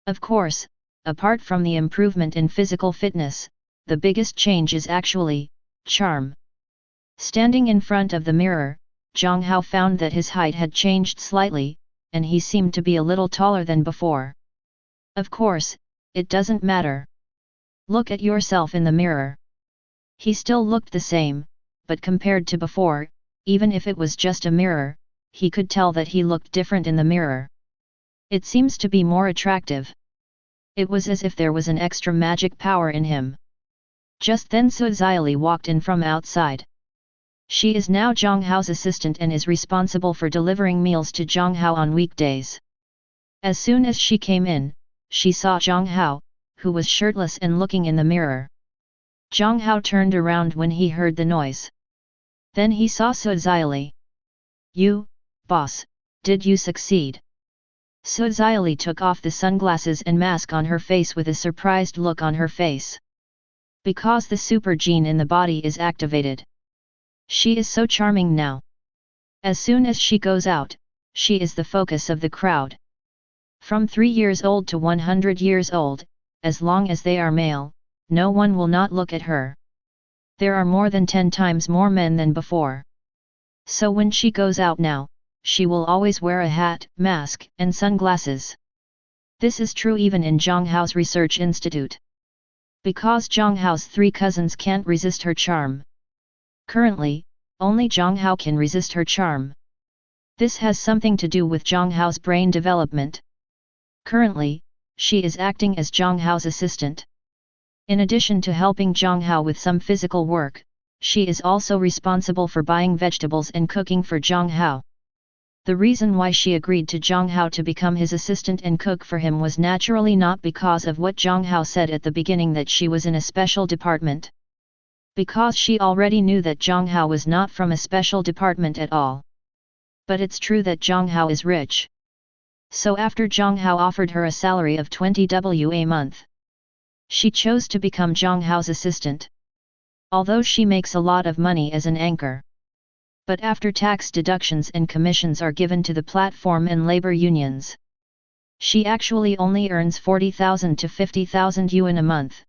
Speaker 1: Of course, apart from the improvement in physical fitness, the biggest change is actually charm. Standing in front of the mirror, Jiang Hao found that his height had changed slightly, and he seemed to be a little taller than before. Of course, it doesn't matter. Look at yourself in the mirror. He still looked the same, but compared to before, even if it was just a mirror, he could tell that he looked different in the mirror. It seems to be more attractive. It was as if there was an extra magic power in him. Just then Su Xiaoli walked in from outside. She is now Jiang Hao's assistant and is responsible for delivering meals to Jiang Hao on weekdays. As soon as she came in, she saw Jiang Hao, who was shirtless and looking in the mirror. Jiang Hao turned around when he heard the noise. Then he saw Su Xiaoli. "You, boss, did you succeed?" Su Xiaoli took off the sunglasses and mask on her face with a surprised look on her face. Because the super gene in the body is activated. She is so charming now. As soon as she goes out, she is the focus of the crowd. From 3 years old to 100 years old, as long as they are male, no one will not look at her. There are more than 10 times more men than before. So when she goes out now, she will always wear a hat, mask, and sunglasses. This is true even in Jiang Hao's research institute. Because Jiang Hao's 3 cousins can't resist her charm. Currently, only Jiang Hao can resist her charm. This has something to do with Jiang Hao's brain development. Currently, she is acting as Jiang Hao's assistant. In addition to helping Jiang Hao with some physical work, she is also responsible for buying vegetables and cooking for Jiang Hao. The reason why she agreed to Jiang Hao to become his assistant and cook for him was naturally not because of what Jiang Hao said at the beginning that she was in a special department. Because she already knew that Jiang Hao was not from a special department at all. But it's true that Jiang Hao is rich. So after Jiang Hao offered her a salary of 20 Wa a month, she chose to become Jiang Hao's assistant. Although she makes a lot of money as an anchor. But after tax deductions and commissions are given to the platform and labor unions, she actually only earns 40,000 to 50,000 yuan a month.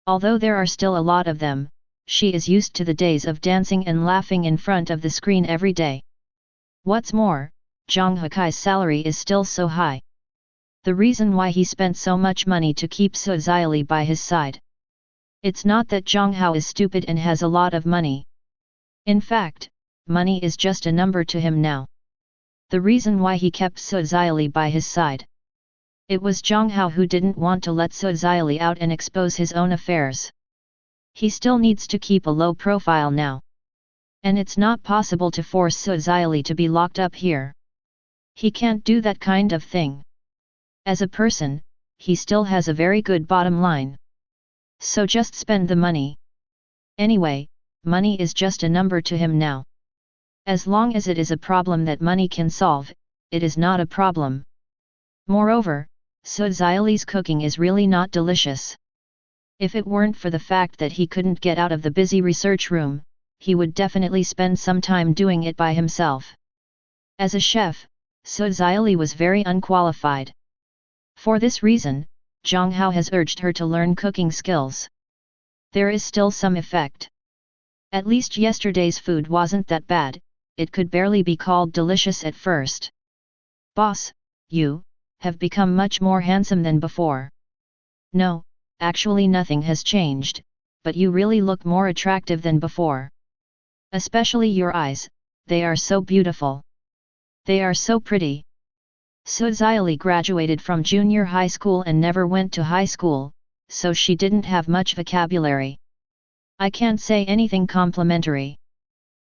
Speaker 1: Although there are still a lot of them, she is used to the days of dancing and laughing in front of the screen every day. What's more, Zhang Hekai's salary is still so high. The reason why he spent so much money to keep Su Xiaoli by his side. It's not that Jiang Hao is stupid and has a lot of money. In fact, money is just a number to him now. The reason why he kept Su Xiaoli by his side. It was Jiang Hao who didn't want to let Su Xiaoli out and expose his own affairs. He still needs to keep a low profile now. And it's not possible to force Su Xiaoli to be locked up here. He can't do that kind of thing. As a person, he still has a very good bottom line. So just spend the money. Anyway, money is just a number to him now. As long as it is a problem that money can solve, it is not a problem. Moreover, Su Xiaoli's cooking is really not delicious. If it weren't for the fact that he couldn't get out of the busy research room, he would definitely spend some time doing it by himself. As a chef, Su Xiaoli was very unqualified. For this reason, Jiang Hao has urged her to learn cooking skills. There is still some effect. At least yesterday's food wasn't that bad, it could barely be called delicious at first. Boss, you have become much more handsome than before. No, actually nothing has changed, but you really look more attractive than before. Especially your eyes, they are so beautiful. They are so pretty. Suzaili graduated from junior high school and never went to high school, so she didn't have much vocabulary. I can't say anything complimentary.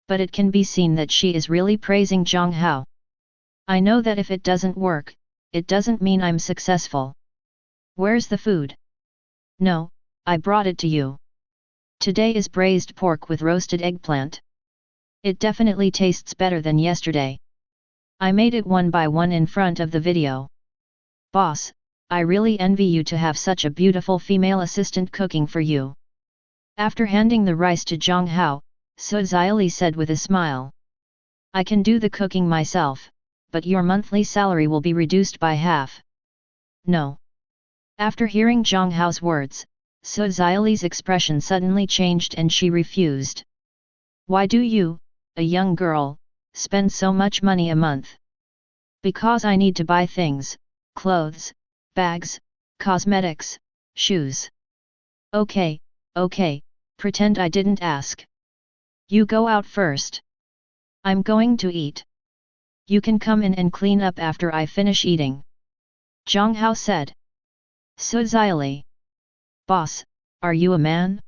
Speaker 1: But it can be seen that she is really praising Jiang Hao. I know that if it doesn't work, it doesn't mean I'm successful. Where's the food? No, I brought it to you. Today is braised pork with roasted eggplant. It definitely tastes better than yesterday. I made it one by one in front of the video. Boss, I really envy you to have such a beautiful female assistant cooking for you. After handing the rice to Jiang Hao, Suzaili said with a smile. I can do the cooking myself, but your monthly salary will be reduced by half. No. After hearing Jiang Hao's words, Suzaili's expression suddenly changed and she refused. Why do you, a young girl, spend so much money a month? Because I need to buy things, clothes, bags, cosmetics, shoes. Okay, pretend I didn't ask. You go out first. I'm going to eat. You can come in and clean up after I finish eating. Jiang Hao said. Suzaili. Boss, are you a man?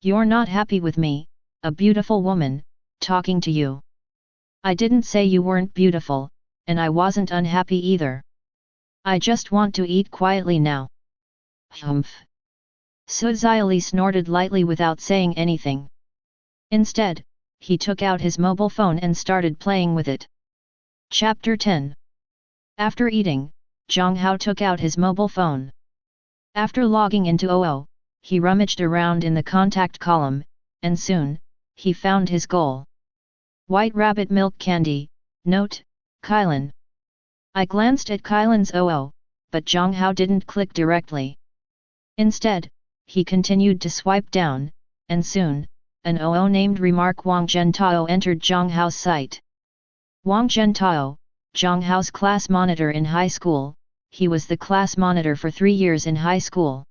Speaker 1: You're not happy with me, a beautiful woman, talking to you. I didn't say you weren't beautiful, and I wasn't unhappy either. I just want to eat quietly now. Humph. Suzaili snorted lightly without saying anything. Instead, he took out his mobile phone and started playing with it. Chapter 10. After eating, Jiang Hao took out his mobile phone. After logging into OO, he rummaged around in the contact column, and soon, he found his goal. White Rabbit Milk Candy, note, Kylan. I glanced at Kylan's OO, but Jiang Hao didn't click directly. Instead, he continued to swipe down, and soon, an OO named Remark Wang Zhentao entered Jiang Hao's site. Wang Zhentao, Jiang Hao's class monitor in high school, he was the class monitor for 3 years in high school.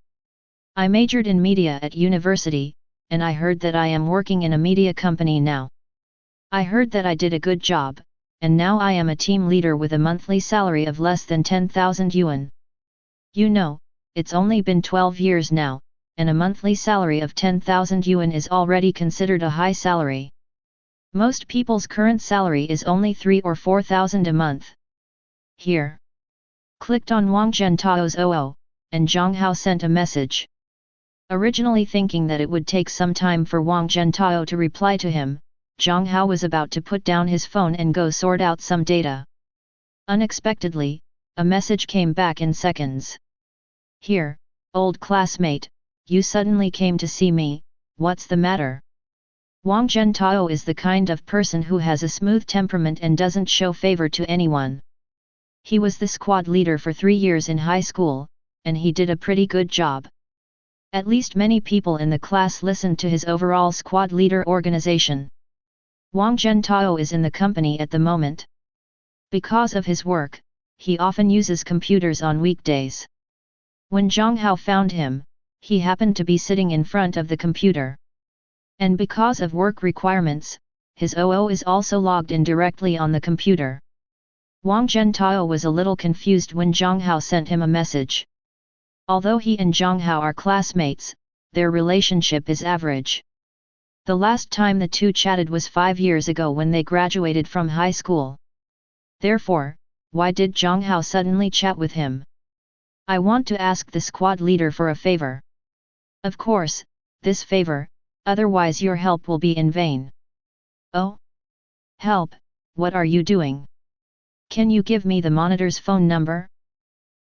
Speaker 1: I majored in media at university, and I heard that I am working in a media company now. I heard that I did a good job, and now I am a team leader with a monthly salary of less than 10,000 yuan. You know, it's only been 12 years now, and a monthly salary of 10,000 yuan is already considered a high salary. Most people's current salary is only 3 or 4,000 a month. Here. Clicked on Wang Zhentao's OO, and Jiang Hao sent a message. Originally thinking that it would take some time for Wang Zhentao to reply to him, Jiang Hao was about to put down his phone and go sort out some data. Unexpectedly, a message came back in seconds. Here, old classmate, you suddenly came to see me, what's the matter? Wang Zhentao is the kind of person who has a smooth temperament and doesn't show favor to anyone. He was the squad leader for 3 years in high school, and he did a pretty good job. At least many people in the class listened to his overall squad leader organization. Wang Zhentao is in the company at the moment. Because of his work, he often uses computers on weekdays. When Jiang Hao found him, he happened to be sitting in front of the computer. And because of work requirements, his OO is also logged in directly on the computer. Wang Zhentao was a little confused when Jiang Hao sent him a message. Although he and Jiang Hao are classmates, their relationship is average. The last time the two chatted was 5 years ago when they graduated from high school. Therefore, why did Jiang Hao suddenly chat with him? I want to ask the squad leader for a favor. Of course, this favor, otherwise your help will be in vain. Oh? Help, what are you doing? Can you give me the monitor's phone number?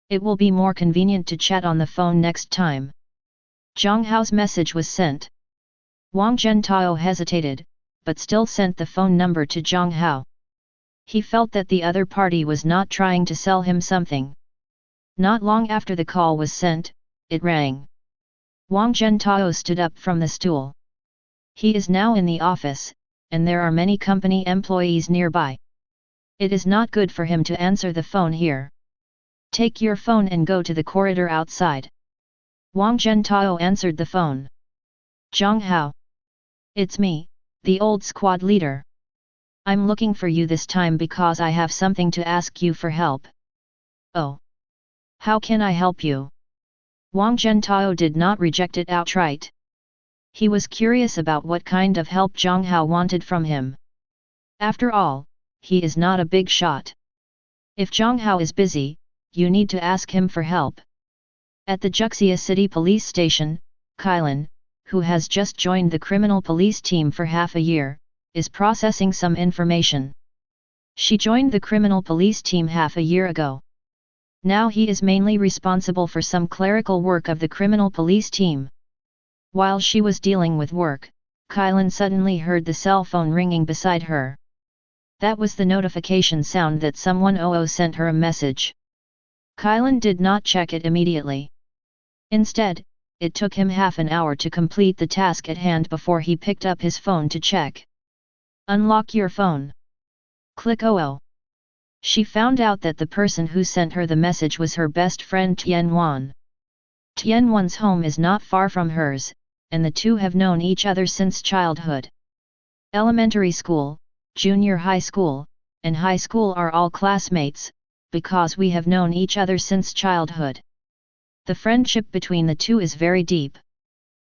Speaker 1: It will be more convenient to chat on the phone next time. Jiang Hao's message was sent. Wang Zhentao hesitated, but still sent the phone number to Jiang Hao. He felt that the other party was not trying to sell him something. Not long after the call was sent, it rang. Wang Zhentao stood up from the stool. He is now in the office, and there are many company employees nearby. It is not good for him to answer the phone here. Take your phone and go to the corridor outside. Wang Zhentao answered the phone. Jiang Hao. It's me, the old squad leader. I'm looking for you this time because I have something to ask you for help. Oh. How can I help you? Wang Zhentao did not reject it outright. He was curious about what kind of help Jiang Hao wanted from him. After all, he is not a big shot. If Jiang Hao is busy, you need to ask him for help. At the Juxia City Police Station, Kylan, who has just joined the criminal police team for half a year, is processing some information. She joined the criminal police team half a year ago. Now he is mainly responsible for some clerical work of the criminal police team. While she was dealing with work, Kylan suddenly heard the cell phone ringing beside her. That was the notification sound that someone sent her a message. Kylan did not check it immediately. Instead, it took him half an hour to complete the task at hand before he picked up his phone to check. Unlock your phone. Click "Oh." She found out that the person who sent her the message was her best friend Tianwan. Tianwan's home is not far from hers, and the two have known each other since childhood. Elementary school, junior high school, and high school are all classmates, because we have known each other since childhood. The friendship between the two is very deep.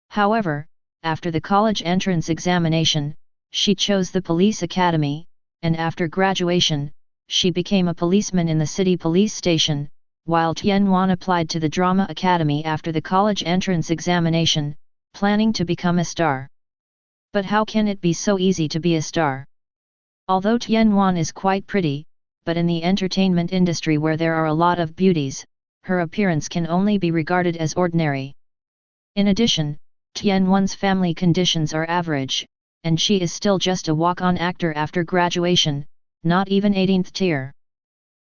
Speaker 1: However, after the college entrance examination, she chose the police academy, and after graduation, she became a policeman in the city police station, while Tianwan applied to the drama academy after the college entrance examination, planning to become a star. But how can it be so easy to be a star? Although Tianwan is quite pretty, but in the entertainment industry where there are a lot of beauties, her appearance can only be regarded as ordinary. In addition, Tianwan's family conditions are average, and she is still just a walk-on actor after graduation, not even 18th tier.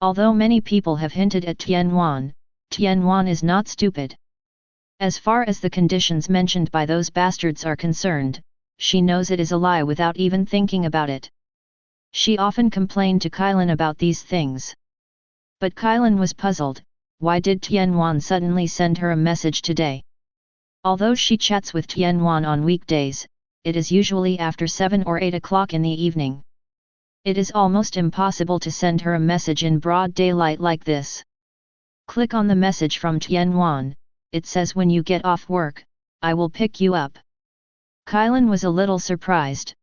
Speaker 1: Although many people have hinted at Tianwan, Tianwan is not stupid. As far as the conditions mentioned by those bastards are concerned, she knows it is a lie without even thinking about it. She often complained to Kylan about these things. But Kylan was puzzled, why did Tianwan suddenly send her a message today? Although she chats with Tianwan on weekdays, it is usually after 7 or 8 o'clock in the evening. It is almost impossible to send her a message in broad daylight like this. Click on the message from Tianwan, it says when you get off work, I will pick you up. Kylan was a little surprised.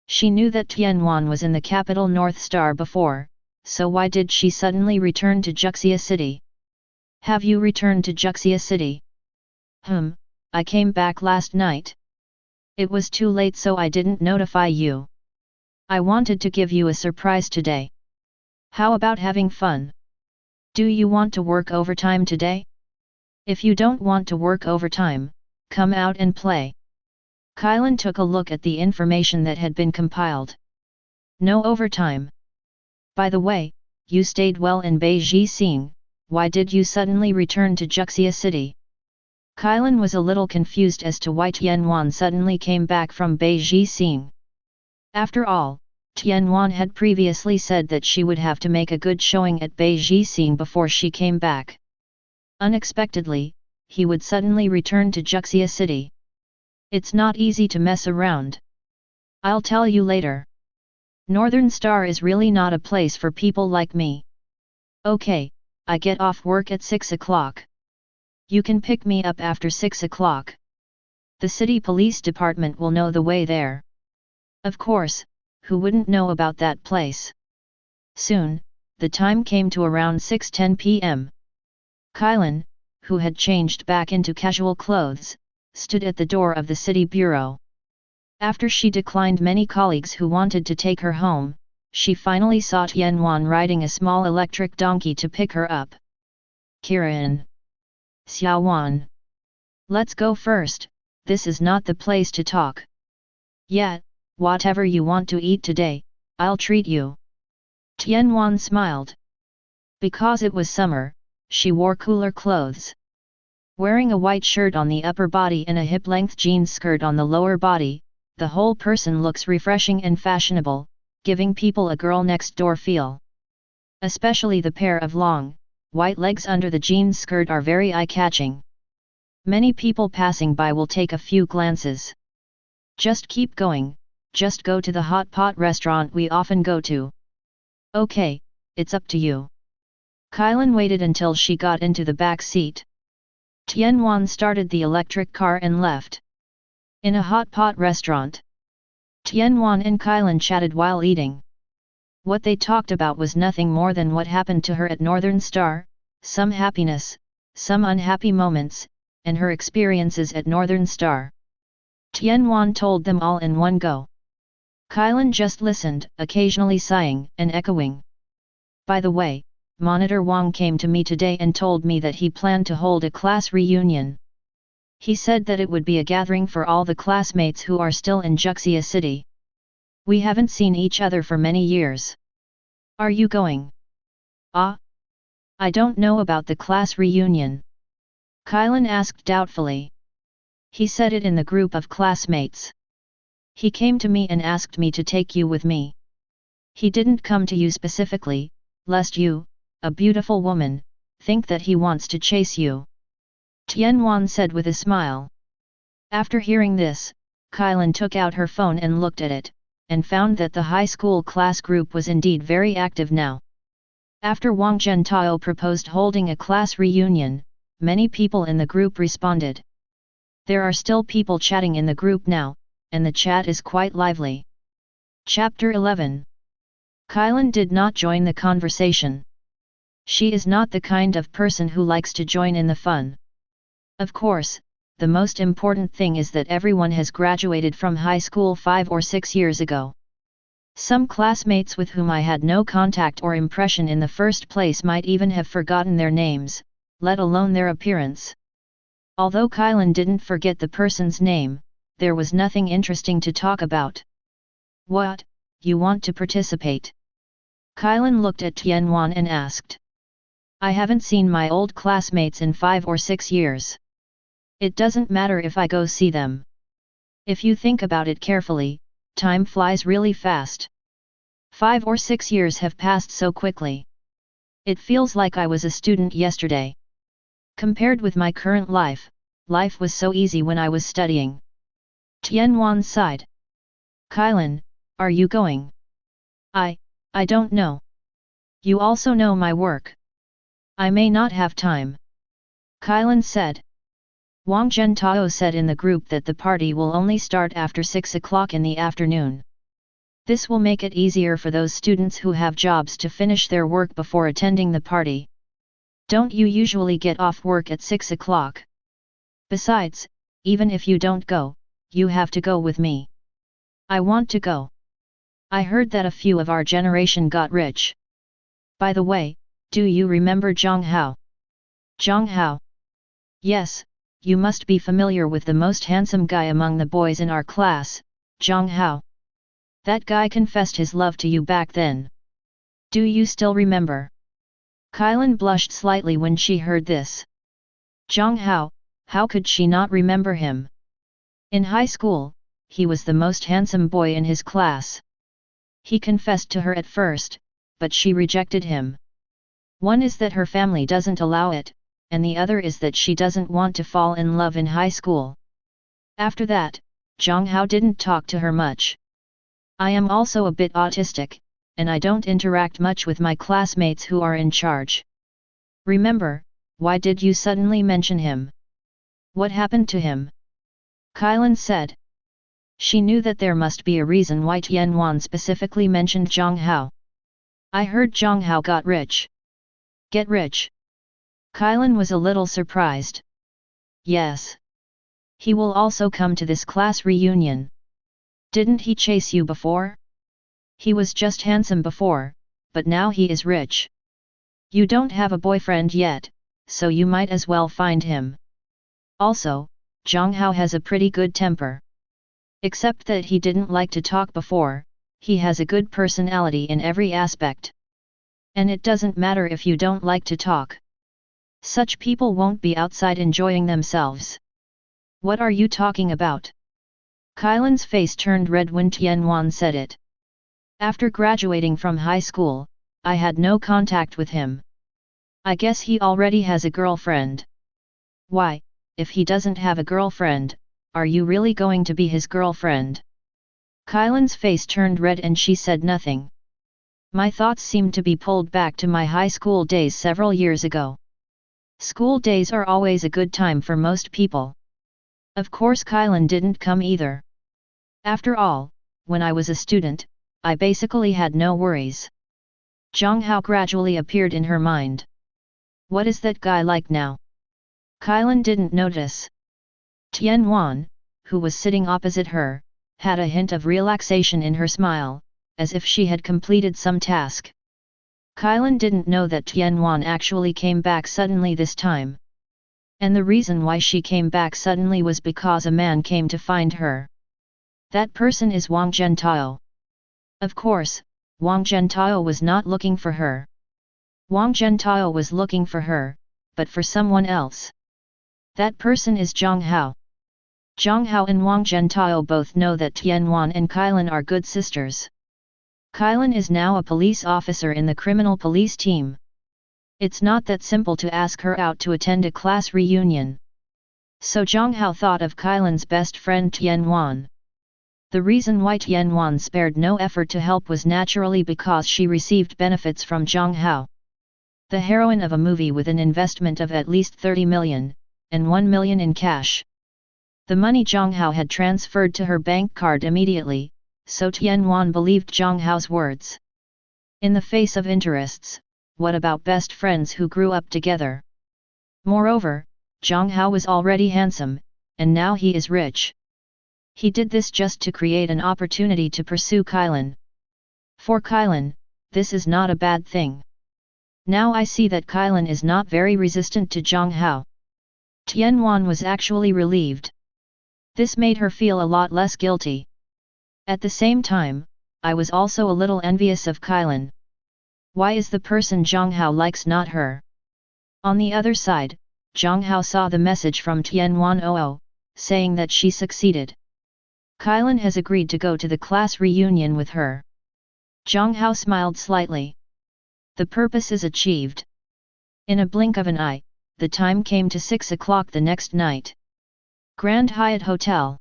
Speaker 1: She knew that Tianwan was in the capital North Star before, so why did she suddenly return to Juxia City? Have you returned to Juxia City? I came back last night. It was too late so I didn't notify you. I wanted to give you a surprise today. How about having fun? Do you want to work overtime today? If you don't want to work overtime, come out and play. Kylan took a look at the information that had been compiled. No overtime. By the way, you stayed well in Beijing, why did you suddenly return to Juxia City? Kylan was a little confused as to why Tianwan suddenly came back from Beijing. After all, Tianwan had previously said that she would have to make a good showing at Beijing before she came back. Unexpectedly, he would suddenly return to Juxia City. It's not easy to mess around. I'll tell you later. Northern Star is really not a place for people like me. Okay, I get off work at 6 o'clock. You can pick me up after 6 o'clock. The city police department will know the way there. Of course, who wouldn't know about that place? Soon, the time came to around 6:10 p.m. Kylan, who had changed back into casual clothes, stood at the door of the city bureau. After she declined many colleagues who wanted to take her home, she finally saw Tianwan riding a small electric donkey to pick her up. Kiran. Xiaowan. Let's go first, this is not the place to talk. Yeah, whatever you want to eat today, I'll treat you. Tianwan smiled. Because it was summer, she wore cooler clothes. Wearing a white shirt on the upper body and a hip-length jeans skirt on the lower body, the whole person looks refreshing and fashionable, giving people a girl-next-door feel. Especially the pair of long, white legs under the jeans skirt are very eye-catching. Many people passing by will take a few glances. Just keep going, just go to the hot pot restaurant we often go to. Okay, it's up to you. Kylan waited until she got into the back seat. Tianwan started the electric car and left. In a hot pot restaurant, Tianwan and Kylan chatted while eating. What they talked about was nothing more than what happened to her at Northern Star, some happiness, some unhappy moments, and her experiences at Northern Star. Tianwan told them all in one go. Kylan just listened, occasionally sighing and echoing. By the way, Monitor Wang came to me today and told me that he planned to hold a class reunion. He said that it would be a gathering for all the classmates who are still in Juxia City. We haven't seen each other for many years. Are you going? Ah? I don't know about the class reunion. Kylan asked doubtfully. He said it in the group of classmates. He came to me and asked me to take you with me. He didn't come to you specifically, lest you, a beautiful woman, think that he wants to chase you. Tianwan said with a smile. After hearing this, Kylan took out her phone and looked at it, and found that the high school class group was indeed very active now. After Wang Zhentao proposed holding a class reunion, many people in the group responded. There are still people chatting in the group now, and the chat is quite lively. Chapter 11. Kylan did not join the conversation. She is not the kind of person who likes to join in the fun. Of course, the most important thing is that everyone has graduated from high school 5 or 6 years ago. Some classmates with whom I had no contact or impression in the first place might even have forgotten their names, let alone their appearance. Although Kylan didn't forget the person's name, there was nothing interesting to talk about. What, you want to participate? Kylan looked at Tianwan and asked. I haven't seen my old classmates in 5 or 6 years. It doesn't matter if I go see them. If you think about it carefully, time flies really fast. 5 or 6 years have passed so quickly. It feels like I was a student yesterday. Compared with my current life, life was so easy when I was studying. Tianwan sighed. Kylan, are you going? I don't know. You also know my work. I may not have time. Kylan said. Wang Zhentao said in the group that the party will only start after 6 o'clock in the afternoon. This will make it easier for those students who have jobs to finish their work before attending the party. Don't you usually get off work at 6 o'clock? Besides, even if you don't go, you have to go with me. I want to go. I heard that a few of our generation got rich. By the way, do you remember Jiang Hao? Jiang Hao? Yes, you must be familiar with the most handsome guy among the boys in our class, Jiang Hao. That guy confessed his love to you back then. Do you still remember? Kylan blushed slightly when she heard this. Jiang Hao, how could she not remember him? In high school, he was the most handsome boy in his class. He confessed to her at first, but she rejected him. One is that her family doesn't allow it, and the other is that she doesn't want to fall in love in high school. After that, Jiang Hao didn't talk to her much. I am also a bit autistic, and I don't interact much with my classmates who are in charge. Remember, why did you suddenly mention him? What happened to him? Kylan said. She knew that there must be a reason why Tianwan specifically mentioned Jiang Hao. I heard Jiang Hao got rich. Get rich? Kylan was a little surprised. Yes. He will also come to this class reunion. Didn't he chase you before? He was just handsome before, but now he is rich. You don't have a boyfriend yet, so you might as well find him. Also, Jiang Hao has a pretty good temper. Except that he didn't like to talk before, he has a good personality in every aspect. And it doesn't matter if you don't like to talk. Such people won't be outside enjoying themselves. What are you talking about? Kylan's face turned red when Tianwan said it. After graduating from high school, I had no contact with him. I guess he already has a girlfriend. Why, if he doesn't have a girlfriend, are you really going to be his girlfriend? Kylan's face turned red and she said nothing. My thoughts seemed to be pulled back to my high school days several years ago. School days are always a good time for most people. Of course Kylan didn't come either. After all, when I was a student, I basically had no worries. Jiang Hao gradually appeared in her mind. What is that guy like now? Kylan didn't notice. Tian Wan, who was sitting opposite her, had a hint of relaxation in her smile, as if she had completed some task. Kylan didn't know that Tian Wan actually came back suddenly this time. And the reason why she came back suddenly was because a man came to find her. That person is Wang Zhentao. Of course, Wang Zhentao was not looking for her. Wang Zhentao was looking for her, but for someone else. That person is Jiang Hao. Jiang Hao and Wang Zhentao both know that Tian Wan and Kylan are good sisters. Kylan is now a police officer in the criminal police team. It's not that simple to ask her out to attend a class reunion. So Jiang Hao thought of Kylan's best friend Tian Wan. The reason why Tian Wan spared no effort to help was naturally because she received benefits from Jiang Hao. The heroine of a movie with an investment of at least 30 million, and 1 million in cash. The money Jiang Hao had transferred to her bank card immediately, so Tian Wan believed Jiang Hao's words. In the face of interests, what about best friends who grew up together? Moreover, Jiang Hao was already handsome, and now he is rich. He did this just to create an opportunity to pursue Kylan. For Kylan, this is not a bad thing. Now I see that Kylan is not very resistant to Jiang Hao. Tian Wan was actually relieved. This made her feel a lot less guilty. At the same time, I was also a little envious of Kylan. Why is the person Jiang Hao likes not her? On the other side, Jiang Hao saw the message from Tian Wan, saying that she succeeded. Kylan has agreed to go to the class reunion with her. Jiang Hao smiled slightly. The purpose is achieved. In a blink of an eye, the time came to 6 o'clock the next night. Grand Hyatt Hotel.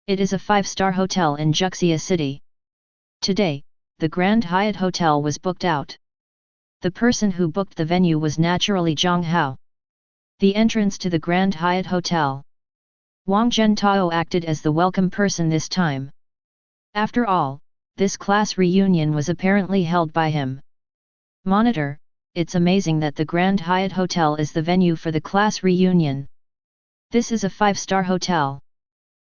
Speaker 1: It is a 5-star hotel in Jiangxia City. Today, the Grand Hyatt Hotel was booked out. The person who booked the venue was naturally Jiang Hao. The entrance to the Grand Hyatt Hotel. Wang Zhentao acted as the welcome person this time. After all, this class reunion was apparently held by him. Monitor, it's amazing that the Grand Hyatt Hotel is the venue for the class reunion. This is a 5-star hotel.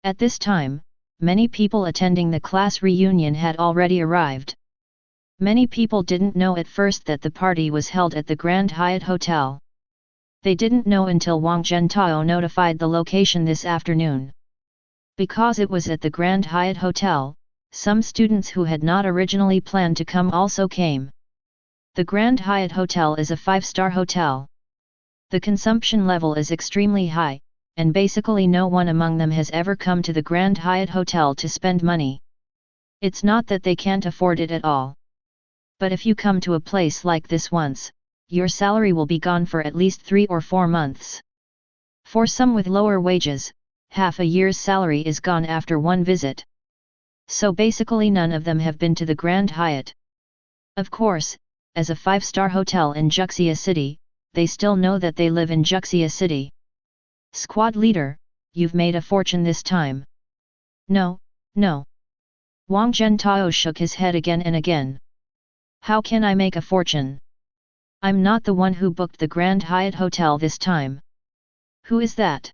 Speaker 1: At this time, many people attending the class reunion had already arrived. Many people didn't know at first that the party was held at the Grand Hyatt Hotel. They didn't know until Wang Zhentao notified the location this afternoon. Because it was at the Grand Hyatt Hotel, some students who had not originally planned to come also came. The Grand Hyatt Hotel is a 5-star hotel. The consumption level is extremely high, and basically no one among them has ever come to the Grand Hyatt Hotel to spend money. It's not that they can't afford it at all. But if you come to a place like this once, your salary will be gone for at least 3 or 4 months. For some with lower wages, half a year's salary is gone after one visit. So basically none of them have been to the Grand Hyatt. Of course, as a 5-star hotel in Jiangxia City, they still know that they live in Jiangxia City. Squad leader, you've made a fortune this time. No, no. Wang Zhentao shook his head again and again. How can I make a fortune? I'm not the one who booked the Grand Hyatt Hotel this time. Who is that?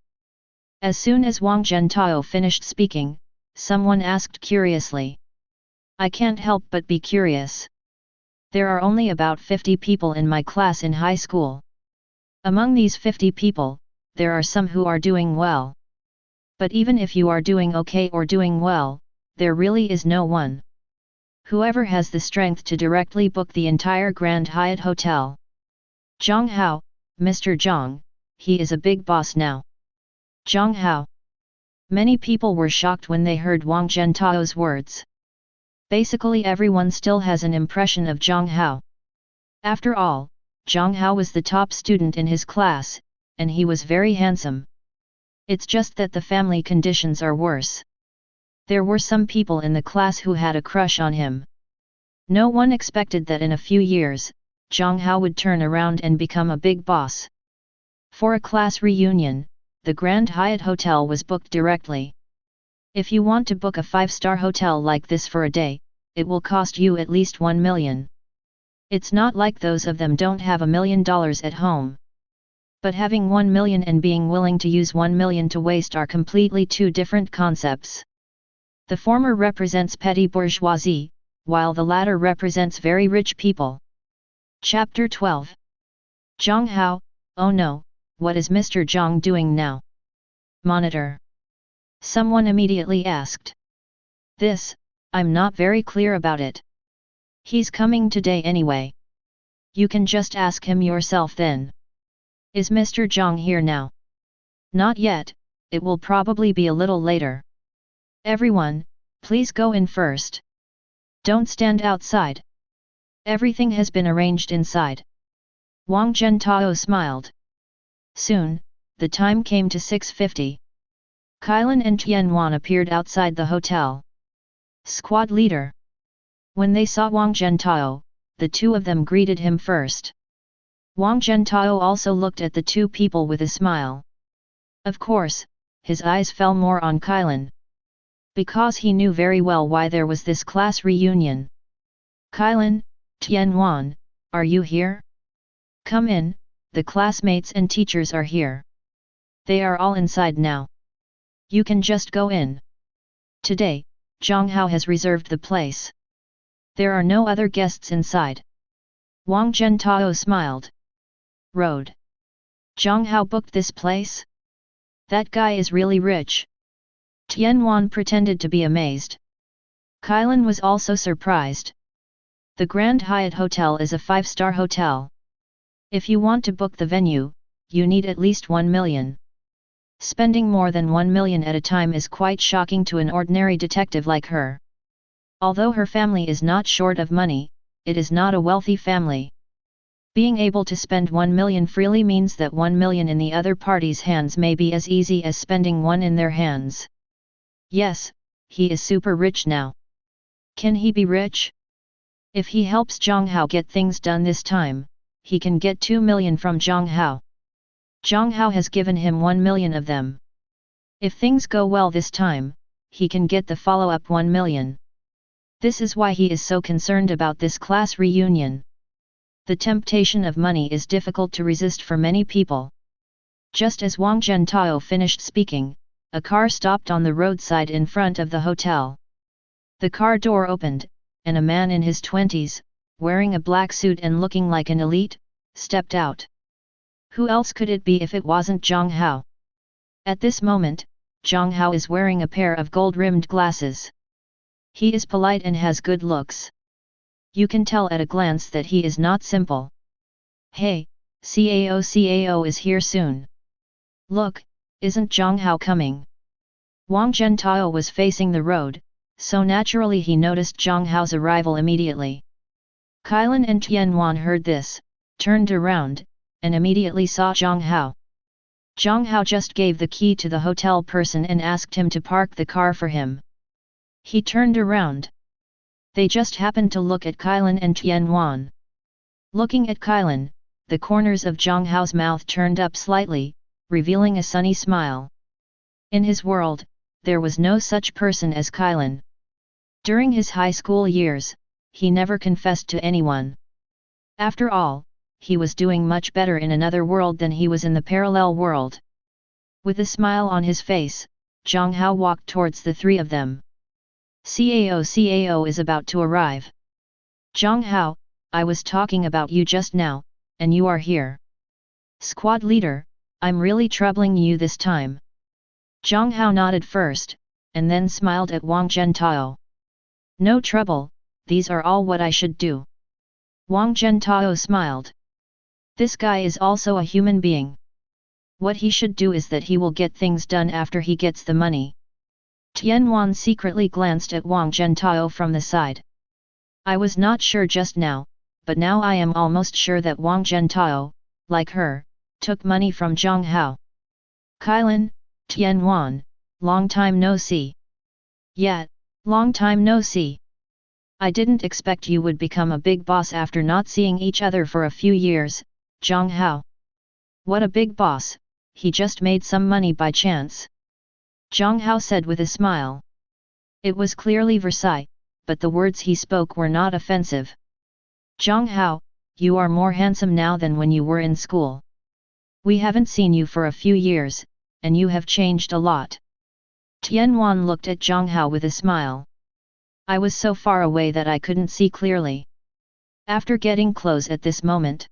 Speaker 1: As soon as Wang Zhentao finished speaking, someone asked curiously. I can't help but be curious. There are only about 50 people in my class in high school. Among these 50 people, there are some who are doing well. But even if you are doing okay or doing well, there really is no one. Whoever has the strength to directly book the entire Grand Hyatt Hotel. Jiang Hao, Mr. Jiang, he is a big boss now. Jiang Hao. Many people were shocked when they heard Wang Zhentao's words. Basically everyone still has an impression of Jiang Hao. After all, Jiang Hao was the top student in his class, and he was very handsome. It's just that the family conditions are worse. There were some people in the class who had a crush on him. No one expected that in a few years, Jiang Hao would turn around and become a big boss. For a class reunion, the Grand Hyatt Hotel was booked directly. If you want to book a 5-star hotel like this for a day, it will cost you at least 1 million. It's not like those of them don't have $1 million at home. But having 1 million and being willing to use 1 million to waste are completely two different concepts. The former represents petty bourgeoisie, while the latter represents very rich people. Chapter 12. Jiang Hao, oh no, what is Mr. Jiang doing now? Monitor. Someone immediately asked. This, I'm not very clear about it. He's coming today anyway. You can just ask him yourself then. Is Mr. Jiang here now? Not yet, it will probably be a little later. Everyone, please go in first. Don't stand outside. Everything has been arranged inside. Wang Zhentao smiled. Soon, the time came to 6:50. Kailan and Tianwan appeared outside the hotel. Squad leader. When they saw Wang Zhentao, the two of them greeted him first. Wang Zhentao also looked at the two people with a smile. Of course, his eyes fell more on Kailan. Because he knew very well why there was this class reunion. Kailan, Tianwan, are you here? Come in, the classmates and teachers are here. They are all inside now. You can just go in. Today, Jiang Hao has reserved the place. There are no other guests inside. Wang Zhentao smiled. Road. Jiang Hao booked this place? That guy is really rich. Tianwan pretended to be amazed. Kailan was also surprised. The Grand Hyatt Hotel is a 5-star hotel. If you want to book the venue, you need at least 1 million. Spending more than 1 million at a time is quite shocking to an ordinary detective like her. Although her family is not short of money, it is not a wealthy family. Being able to spend 1 million freely means that 1 million in the other party's hands may be as easy as spending one in their hands. Yes, he is super rich now. Can he be rich? If he helps Jiang Hao get things done this time, he can get 2 million from Jiang Hao. Jiang Hao has given him 1 million of them. If things go well this time, he can get the follow-up 1 million. This is why he is so concerned about this class reunion. The temptation of money is difficult to resist for many people. Just as Wang Zhentao finished speaking, a car stopped on the roadside in front of the hotel. The car door opened, and a man in his 20s, wearing a black suit and looking like an elite, stepped out. Who else could it be if it wasn't Jiang Hao? At this moment, Jiang Hao is wearing a pair of gold-rimmed glasses. He is polite and has good looks. You can tell at a glance that he is not simple. Hey, Cao is here soon. Look, isn't Jiang Hao coming? Wang Zhentao was facing the road, so naturally he noticed Jiang Hao's arrival immediately. Kailan and Tianwan heard this, turned around, and immediately saw Jiang Hao. Jiang Hao just gave the key to the hotel person and asked him to park the car for him. He turned around. They just happened to look at Kailan and Tianwan. Looking at Kailan, the corners of Jiang Hao's mouth turned up slightly, revealing a sunny smile. In his world, there was no such person as Kailan. During his high school years, he never confessed to anyone. After all, he was doing much better in another world than he was in the parallel world. With a smile on his face, Jiang Hao walked towards the three of them. Cao is about to arrive. Jiang Hao, I was talking about you just now, and you are here. Squad leader, I'm really troubling you this time. Jiang Hao nodded first, and then smiled at Wang Zhentao. No trouble, these are all what I should do. Wang Zhentao smiled. This guy is also a human being. What he should do is that he will get things done after he gets the money. Tianwan secretly glanced at Wang Zhentao from the side. I was not sure just now, but now I am almost sure that Wang Zhentao, like her, took money from Jiang Hao. Kailan, Tianwan, long time no see. Yeah, long time no see. I didn't expect you would become a big boss after not seeing each other for a few years, Jiang Hao. What a big boss, he just made some money by chance. Jiang Hao said with a smile. It was clearly Versailles, but the words he spoke were not offensive. Jiang Hao, you are more handsome now than when you were in school. We haven't seen you for a few years, and you have changed a lot. Tianwan looked at Jiang Hao with a smile. I was so far away that I couldn't see clearly. After getting close at this moment,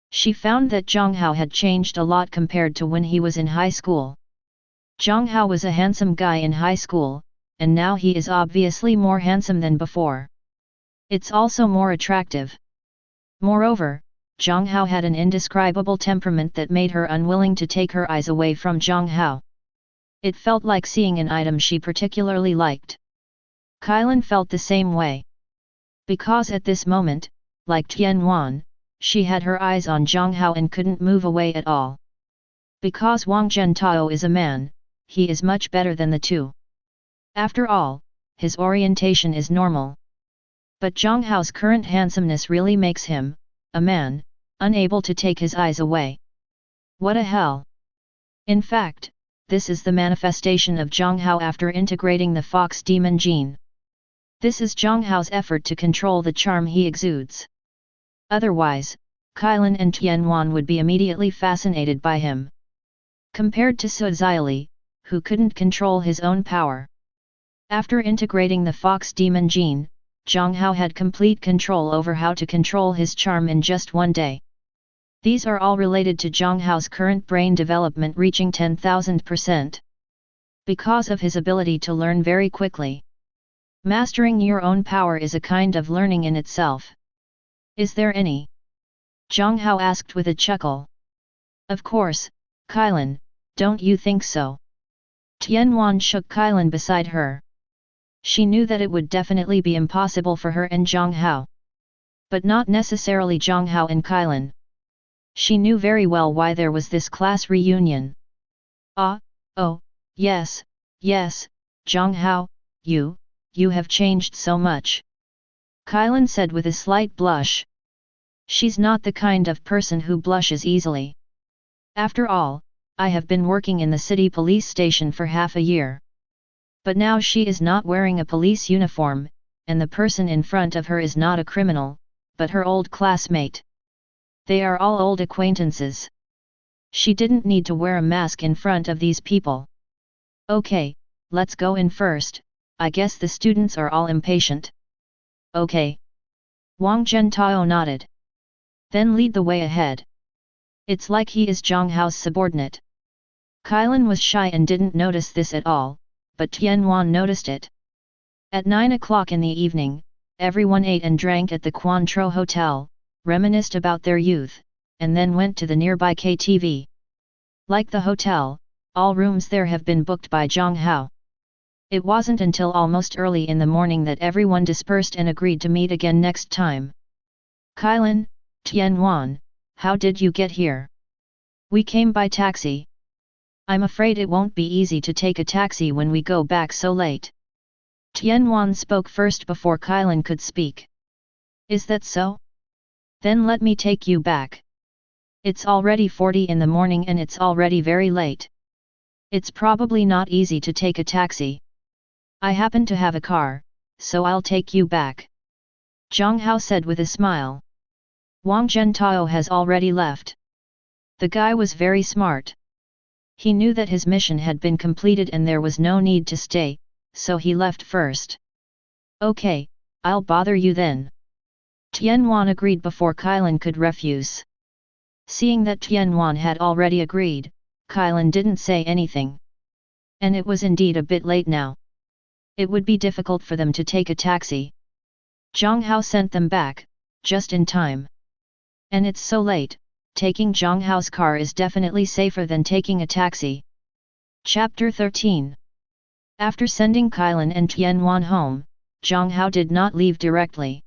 Speaker 1: she found that Jiang Hao had changed a lot compared to when he was in high school. Jiang Hao was a handsome guy in high school, and now he is obviously more handsome than before. It's also more attractive. Moreover, Jiang Hao had an indescribable temperament that made her unwilling to take her eyes away from Jiang Hao. It felt like seeing an item she particularly liked. Kailan felt the same way. Because at this moment, like Tianwan, she had her eyes on Jiang Hao and couldn't move away at all. Because Wang Zhentao is a man, he is much better than the two. After all, his orientation is normal. But Jiang Hao's current handsomeness really makes him, a man, unable to take his eyes away. What a hell! In fact, this is the manifestation of Jiang Hao after integrating the fox demon gene. This is Jiang Hao's effort to control the charm he exudes. Otherwise, Kailan and Tianwan would be immediately fascinated by him. Compared to Su Xiali, who couldn't control his own power. After integrating the fox demon gene, Jiang Hao had complete control over how to control his charm in just one day. These are all related to Jiang Hao's current brain development reaching 10,000%. Because of his ability to learn very quickly. Mastering your own power is a kind of learning in itself. Is there any? Jiang Hao asked with a chuckle. Of course, Kailan, don't you think so? Tianwan shook Kailan beside her. She knew that it would definitely be impossible for her and Jiang Hao. But not necessarily Jiang Hao and Kailan. She knew very well why there was this class reunion. Oh, yes, Jiang Hao, you have changed so much. Kailan said with a slight blush. She's not the kind of person who blushes easily. After all, I have been working in the city police station for half a year. But now she is not wearing a police uniform, and the person in front of her is not a criminal, but her old classmate. They are all old acquaintances. She didn't need to wear a mask in front of these people. Okay, let's go in first, I guess the students are all impatient. Okay. Wang Zhentao nodded. Then lead the way ahead. It's like he is Jiang Hao's subordinate. Kailan was shy and didn't notice this at all, but Tianwan noticed it. At 9 o'clock in the evening, everyone ate and drank at the Cointreau Hotel, reminisced about their youth, and then went to the nearby KTV. Like the hotel, all rooms there have been booked by Jiang Hao. It wasn't until almost early in the morning that everyone dispersed and agreed to meet again next time. Kailan, Tianwan, how did you get here? We came by taxi. I'm afraid it won't be easy to take a taxi when we go back so late. Tianwan spoke first before Kailan could speak. Is that so? Then let me take you back. It's already 40 in the morning and it's already very late. It's probably not easy to take a taxi. I happen to have a car, so I'll take you back. Jiang Hao said with a smile. Wang Zhentao has already left. The guy was very smart. He knew that his mission had been completed and there was no need to stay, so he left first. Okay, I'll bother you then. Tianwan agreed before Kailan could refuse. Seeing that Tianwan had already agreed, Kailan didn't say anything. And it was indeed a bit late now. It would be difficult for them to take a taxi. Jiang Hao sent them back, just in time. And it's so late, taking Jiang Hao's car is definitely safer than taking a taxi. Chapter 13. After sending Kailan and Tianwan home, Jiang Hao did not leave directly.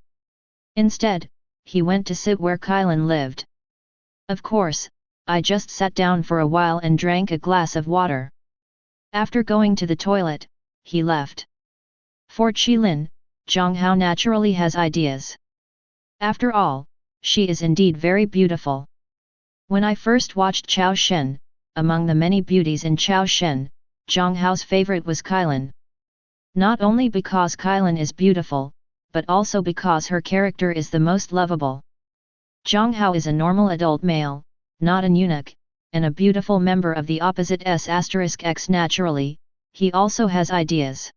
Speaker 1: Instead, he went to sit where Kailan lived. Of course, I just sat down for a while and drank a glass of water. After going to the toilet, he left. For Qilin, Jiang Hao naturally has ideas. After all, she is indeed very beautiful. When I first watched Chao Shen, among the many beauties in Chao Shen, Jiang Hao's favorite was Qilin. Not only because Qilin is beautiful, but also because her character is the most lovable. Jiang Hao is a normal adult male, not an eunuch, and a beautiful member of the opposite S**X naturally, he also has ideas.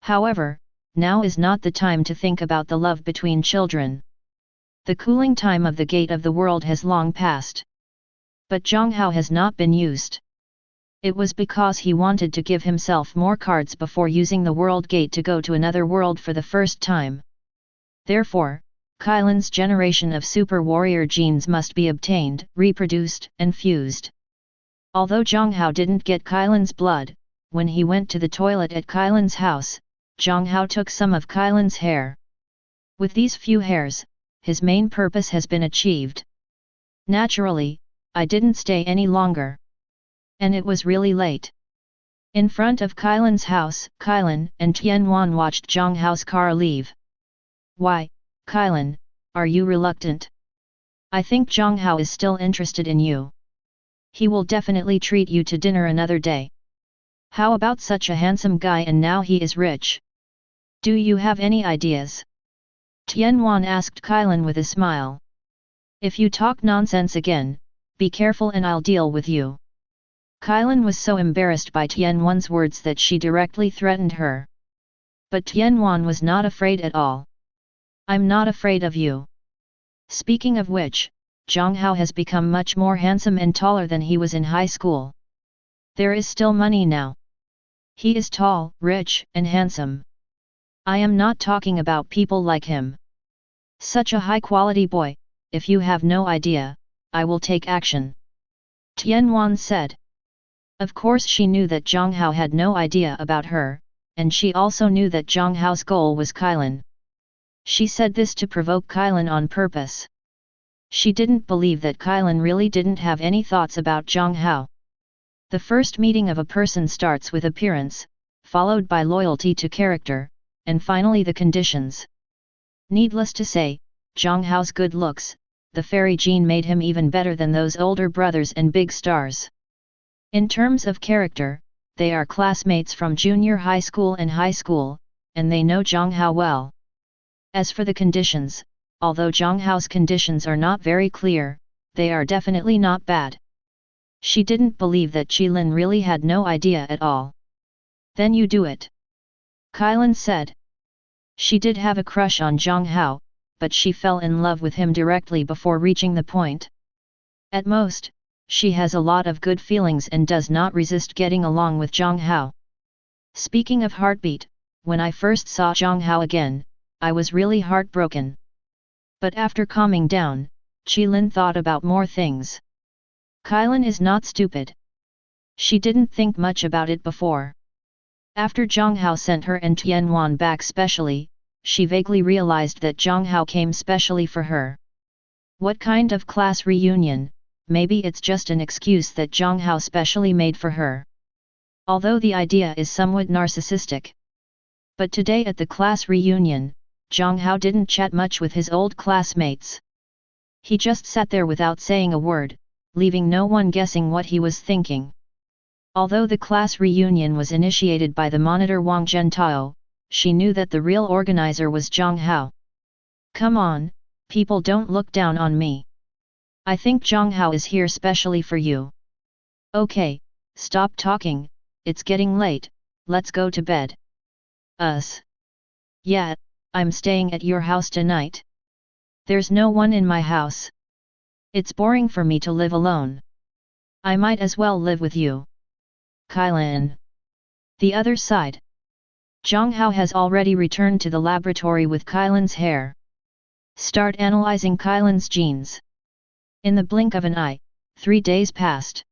Speaker 1: However, now is not the time to think about the love between children. The cooling time of the gate of the world has long passed. But Jiang Hao has not been used. It was because he wanted to give himself more cards before using the world gate to go to another world for the first time. Therefore, Qilin's generation of super warrior genes must be obtained, reproduced, and fused. Although Jiang Hao didn't get Qilin's blood, when he went to the toilet at Qilin's house, Jiang Hao took some of Qilin's hair. With these few hairs, his main purpose has been achieved. Naturally, I didn't stay any longer. And it was really late. In front of Qilin's house, Qilin and Tianwan watched Jiang Hao's car leave. Why, Qilin, are you reluctant? I think Jiang Hao is still interested in you. He will definitely treat you to dinner another day. How about such a handsome guy and now he is rich? Do you have any ideas? Tianwan asked Qilin with a smile. If you talk nonsense again, be careful and I'll deal with you. Qilin was so embarrassed by Tianwan's words that she directly threatened her. But Tianwan was not afraid at all. I'm not afraid of you. Speaking of which, Jiang Hao has become much more handsome and taller than he was in high school. There is still money now. He is tall, rich, and handsome. I am not talking about people like him. Such a high-quality boy, if you have no idea, I will take action. Tianwan said. Of course she knew that Jiang Hao had no idea about her, and she also knew that Jiang Hao's goal was Qilin. She said this to provoke Qilin on purpose. She didn't believe that Qilin really didn't have any thoughts about Jiang Hao. The first meeting of a person starts with appearance, followed by loyalty to character, and finally the conditions. Needless to say, Jiang Hao's good looks, the fairy gene made him even better than those older brothers and big stars. In terms of character, they are classmates from junior high school, and they know Jiang Hao well. As for the conditions, although Jiang Hao's conditions are not very clear, they are definitely not bad. She didn't believe that Qilin really had no idea at all. Then you do it. Qilin said. She did have a crush on Jiang Hao, but she fell in love with him directly before reaching the point. At most, she has a lot of good feelings and does not resist getting along with Jiang Hao. Speaking of heartbeat, when I first saw Jiang Hao again, I was really heartbroken. But after calming down, Qilin thought about more things. Qilin is not stupid. She didn't think much about it before. After Jiang Hao sent her and Tianwan back specially, she vaguely realized that Jiang Hao came specially for her. What kind of class reunion? Maybe it's just an excuse that Jiang Hao specially made for her. Although the idea is somewhat narcissistic. But today at the class reunion, Jiang Hao didn't chat much with his old classmates. He just sat there without saying a word, leaving no one guessing what he was thinking. Although the class reunion was initiated by the monitor Wang Zhentao, she knew that the real organizer was Jiang Hao. Come on, people, don't look down on me. I think Jiang Hao is here specially for you. Okay, stop talking, it's getting late, let's go to bed. Yeah, I'm staying at your house tonight. There's no one in my house. It's boring for me to live alone. I might as well live with you. Qilin. The other side. Jiang Hao has already returned to the laboratory with Qilin's hair. Start analyzing Qilin's genes. In the blink of an eye, 3 days passed.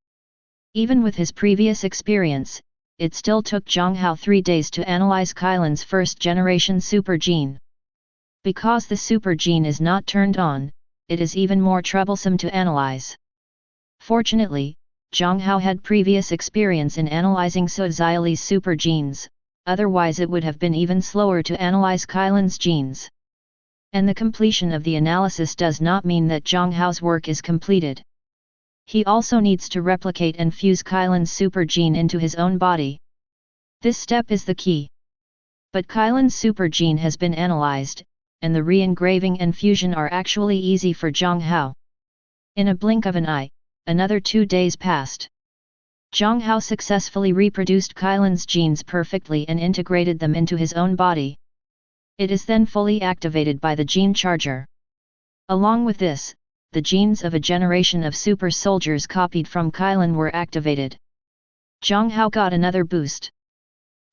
Speaker 1: Even with his previous experience, it still took Jiang Hao 3 days to analyze Qilin's first-generation super gene. Because the super gene is not turned on, it is even more troublesome to analyze. Fortunately, Jiang Hao had previous experience in analyzing Suziali's super genes, otherwise it would have been even slower to analyze Kylan's genes. And the completion of the analysis does not mean that Jiang Hao's work is completed. He also needs to replicate and fuse Kylan's super gene into his own body. This step is the key. But Kylan's super gene has been analyzed, and the re-engraving and fusion are actually easy for Jiang Hao. In a blink of an eye, another 2 days passed. Jiang Hao successfully reproduced Kylan's genes perfectly and integrated them into his own body. It is then fully activated by the gene charger. Along with this, the genes of a generation of super soldiers copied from Kylan were activated. Jiang Hao got another boost.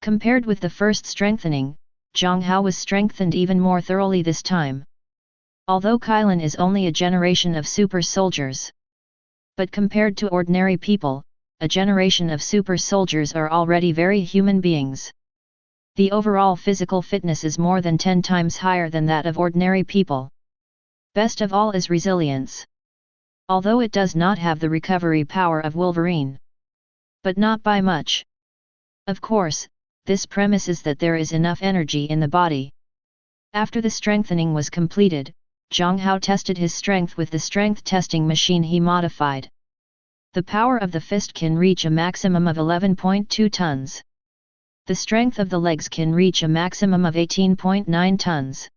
Speaker 1: Compared with the first strengthening, Jiang Hao was strengthened even more thoroughly this time. Although Kylan is only a generation of super soldiers. But compared to ordinary people, a generation of super soldiers are already very human beings. The overall physical fitness is more than 10 times higher than that of ordinary people. Best of all is resilience. Although it does not have the recovery power of Wolverine. But not by much. Of course, this premises that there is enough energy in the body. After the strengthening was completed, Jiang Hao tested his strength with the strength testing machine he modified. The power of the fist can reach a maximum of 11.2 tons. The strength of the legs can reach a maximum of 18.9 tons.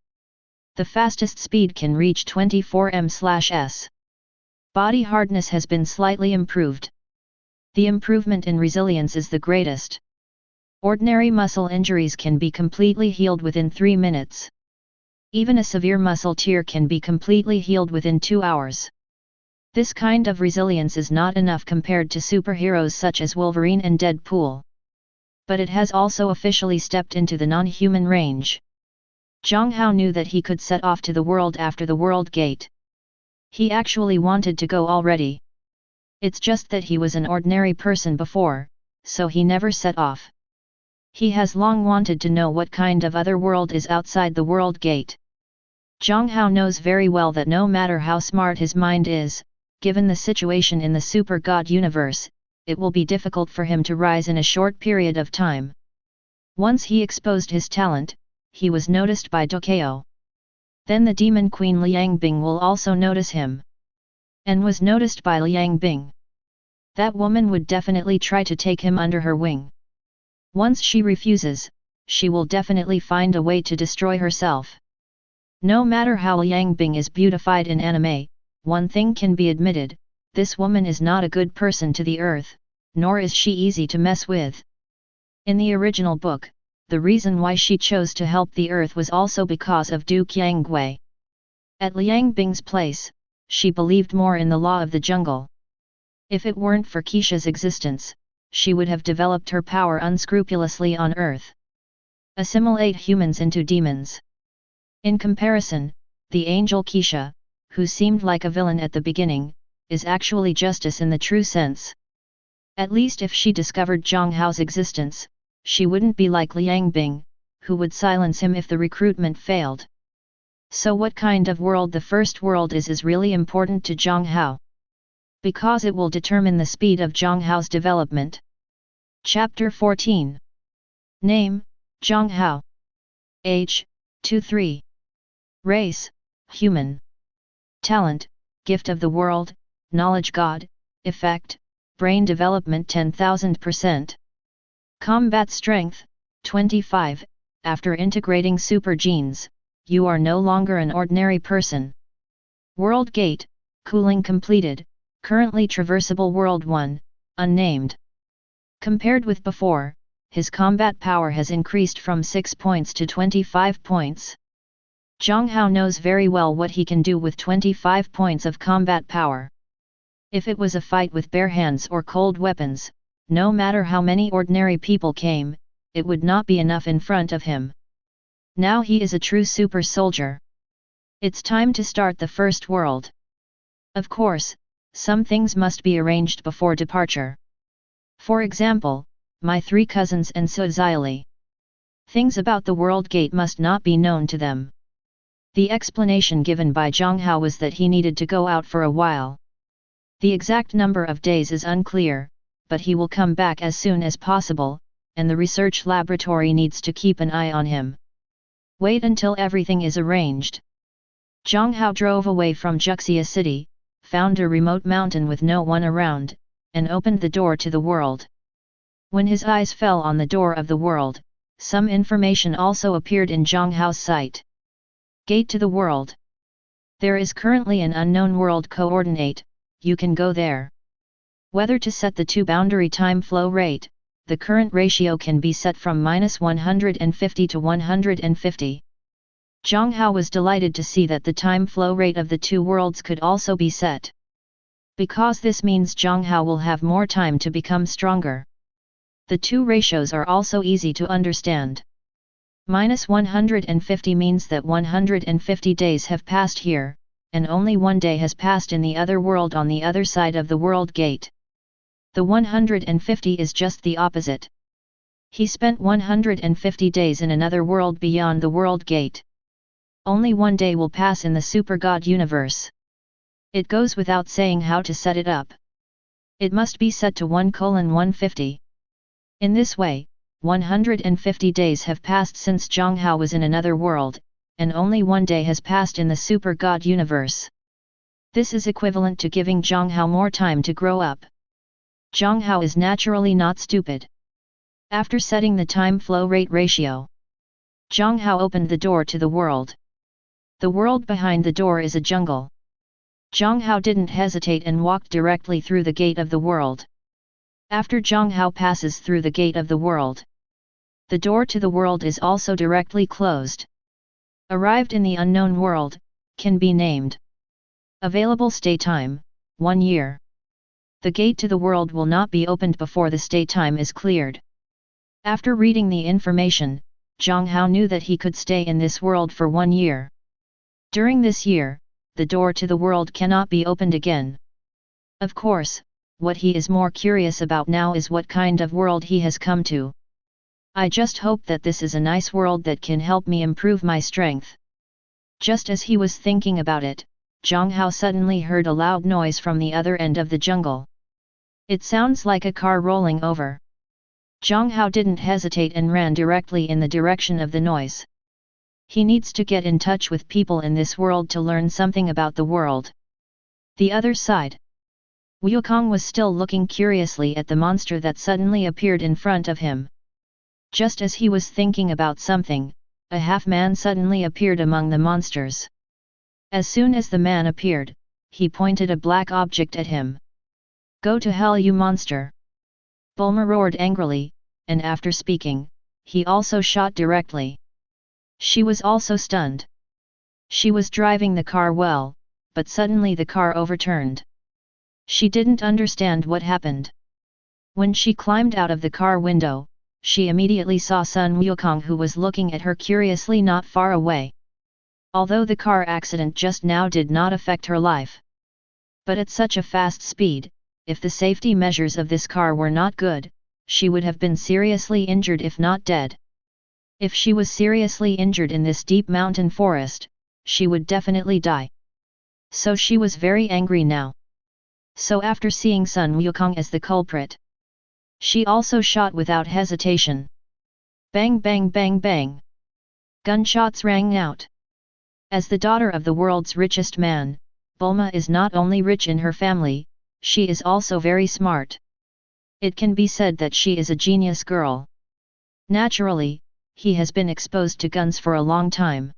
Speaker 1: The fastest speed can reach 24 m/s. Body hardness has been slightly improved. The improvement in resilience is the greatest. Ordinary muscle injuries can be completely healed within 3 minutes. Even a severe muscle tear can be completely healed within 2 hours. This kind of resilience is not enough compared to superheroes such as Wolverine and Deadpool. But it has also officially stepped into the non-human range. Jiang Hao knew that he could set off to the world after the World Gate. He actually wanted to go already. It's just that he was an ordinary person before, so he never set off. He has long wanted to know what kind of other world is outside the World Gate. Jiang Hao knows very well that no matter how smart his mind is, given the situation in the Super God universe, it will be difficult for him to rise in a short period of time. Once he exposed his talent, he was noticed by Dokeo. Then the demon queen Liang Bing will also notice him. And was noticed by Liang Bing. That woman would definitely try to take him under her wing. Once she refuses, she will definitely find a way to destroy herself. No matter how Liang Bing is beautified in anime, one thing can be admitted, this woman is not a good person to the earth, nor is she easy to mess with. In the original book, the reason why she chose to help the earth was also because of Du Qiangwei. At Liang Bing's place, she believed more in the law of the jungle. If it weren't for Keisha's existence, she would have developed her power unscrupulously on earth. Assimilate humans into demons. In comparison, the angel Keisha, who seemed like a villain at the beginning, is actually justice in the true sense. At least if she discovered Jiang Hao's existence, she wouldn't be like Liang Bing, who would silence him if the recruitment failed. So what kind of world the first world is really important to Jiang Hao. Because it will determine the speed of Jiang Hao's development. Chapter 14. Name, Jiang Hao. Age, 23. Race, human. Talent, gift of the world, knowledge God, effect, brain development 10,000%. Combat strength, 25. After integrating super genes, you are no longer an ordinary person. World Gate, cooling completed, currently traversable World 1, unnamed. Compared with before, his combat power has increased from 6 points to 25 points. Jiang Hao knows very well what he can do with 25 points of combat power. If it was a fight with bare hands or cold weapons, no matter how many ordinary people came, it would not be enough in front of him. Now he is a true super soldier. It's time to start the first world. Of course, some things must be arranged before departure. For example, my 3 cousins and Suziali. Things about the World Gate must not be known to them. The explanation given by Jiang Hao was that he needed to go out for a while. The exact number of days is unclear, but he will come back as soon as possible, and the research laboratory needs to keep an eye on him. Wait until everything is arranged. Jiang Hao drove away from Juxia city, found a remote mountain with no one around, and opened the door to the world. When his eyes fell on the door of the world, some information also appeared in Jiang Hao's sight. Gate to the world. There is currently an unknown world coordinate, you can go there. Whether to set the two-boundary time flow rate, the current ratio can be set from -150 to 150. Jiang Hao was delighted to see that the time flow rate of the two worlds could also be set. Because this means Jiang Hao will have more time to become stronger. The two ratios are also easy to understand. -150 means that 150 days have passed here, and only one day has passed in the other world on the other side of the world gate. The 150 is just the opposite. He spent 150 days in another world beyond the world gate. Only one day will pass in the super god universe. It goes without saying how to set it up. It must be set to 1:150. In this way, 150 days have passed since Jiang Hao was in another world, and only one day has passed in the super god universe. This is equivalent to giving Jiang Hao more time to grow up. Jiang Hao is naturally not stupid. After setting the time flow rate ratio, Jiang Hao opened the door to the world. The world behind the door is a jungle. Jiang Hao didn't hesitate and walked directly through the gate of the world. After Jiang Hao passes through the gate of the world, the door to the world is also directly closed. Arrived in the unknown world, can be named. Available stay time, 1 year. The gate to the world will not be opened before the stay time is cleared. After reading the information, Jiang Hao knew that he could stay in this world for 1 year. During this year, the door to the world cannot be opened again. Of course, what he is more curious about now is what kind of world he has come to. I just hope that this is a nice world that can help me improve my strength. Just as he was thinking about it, Jiang Hao suddenly heard a loud noise from the other end of the jungle. It sounds like a car rolling over. Jiang Hao didn't hesitate and ran directly in the direction of the noise. He needs to get in touch with people in this world to learn something about the world. The other side. Wukong was still looking curiously at the monster that suddenly appeared in front of him. Just as he was thinking about something, a half-man suddenly appeared among the monsters. As soon as the man appeared, he pointed a black object at him. "Go to hell, you monster!" Bulma roared angrily, and after speaking, he also shot directly. She was also stunned. She was driving the car well, but suddenly the car overturned. She didn't understand what happened. When she climbed out of the car window, she immediately saw Sun Wukong, who was looking at her curiously not far away. Although the car accident just now did not affect her life, but at such a fast speed, if the safety measures of this car were not good, she would have been seriously injured if not dead. If she was seriously injured in this deep mountain forest, she would definitely die. So she was very angry now. So after seeing Sun Wukong as the culprit, she also shot without hesitation. Bang bang bang bang. Gunshots rang out. As the daughter of the world's richest man, Bulma is not only rich in her family, she is also very smart. It can be said that she is a genius girl. Naturally, he has been exposed to guns for a long time.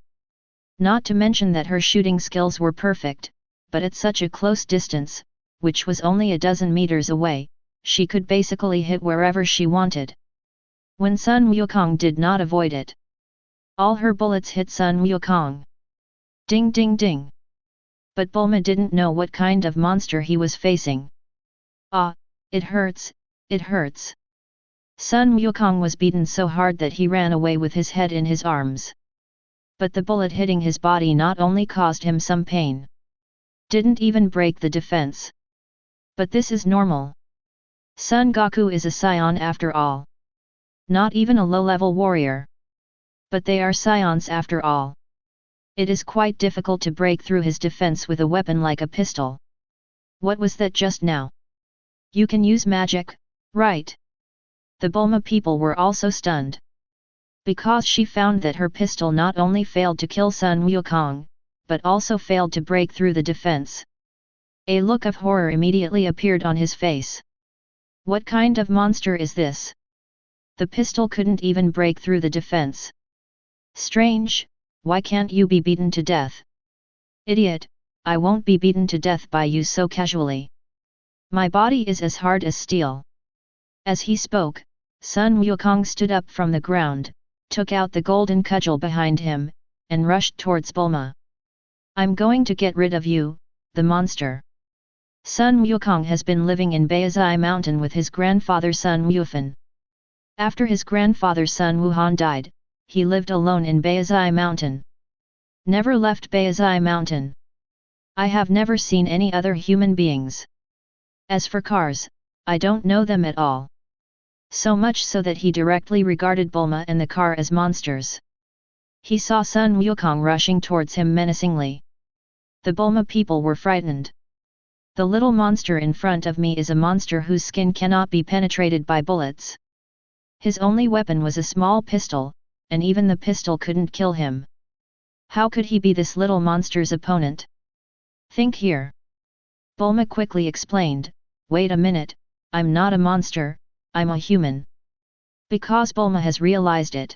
Speaker 1: Not to mention that her shooting skills were perfect, but at such a close distance, which was only a dozen meters away, she could basically hit wherever she wanted. When Sun Wukong did not avoid it, all her bullets hit Sun Wukong. Ding ding ding. But Bulma didn't know what kind of monster he was facing. Ah, it hurts, it hurts. Sun Wukong was beaten so hard that he ran away with his head in his arms. But the bullet hitting his body not only caused him some pain, didn't even break the defense. But this is normal. Son Goku is a scion after all. Not even a low-level warrior. But they are scions after all. It is quite difficult to break through his defense with a weapon like a pistol. What was that just now? You can use magic, right? The Bulma people were also stunned. Because she found that her pistol not only failed to kill Sun Wukong, but also failed to break through the defense. A look of horror immediately appeared on his face. What kind of monster is this? The pistol couldn't even break through the defense. Strange, why can't you be beaten to death? Idiot, I won't be beaten to death by you so casually. My body is as hard as steel. As he spoke, Sun Wukong stood up from the ground, took out the golden cudgel behind him, and rushed towards Bulma. I'm going to get rid of you, the monster. Sun Wukong has been living in Baizai Mountain with his grandfather Sun Wufan. After his grandfather Sun Wuhan died, he lived alone in Baizai Mountain. Never left Baizai Mountain. I have never seen any other human beings. As for cars, I don't know them at all. So much so that he directly regarded Bulma and the car as monsters. He saw Sun Wukong rushing towards him menacingly. The Bulma people were frightened. The little monster in front of me is a monster whose skin cannot be penetrated by bullets. His only weapon was a small pistol, and even the pistol couldn't kill him. How could he be this little monster's opponent? Think here. Bulma quickly explained, wait a minute, I'm not a monster, I'm a human. Because Bulma has realized it.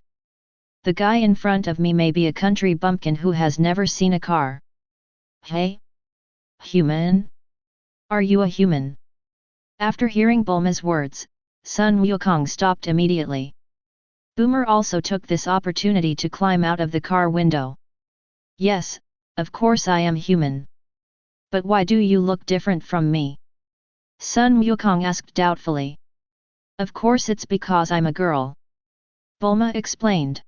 Speaker 1: The guy in front of me may be a country bumpkin who has never seen a car. Hey? Human? Are you a human? After hearing Bulma's words, Sun Wukong stopped immediately. Boomer also took this opportunity to climb out of the car window. Yes, of course I am human. But why do you look different from me? Sun Wukong asked doubtfully. Of course it's because I'm a girl. Bulma explained.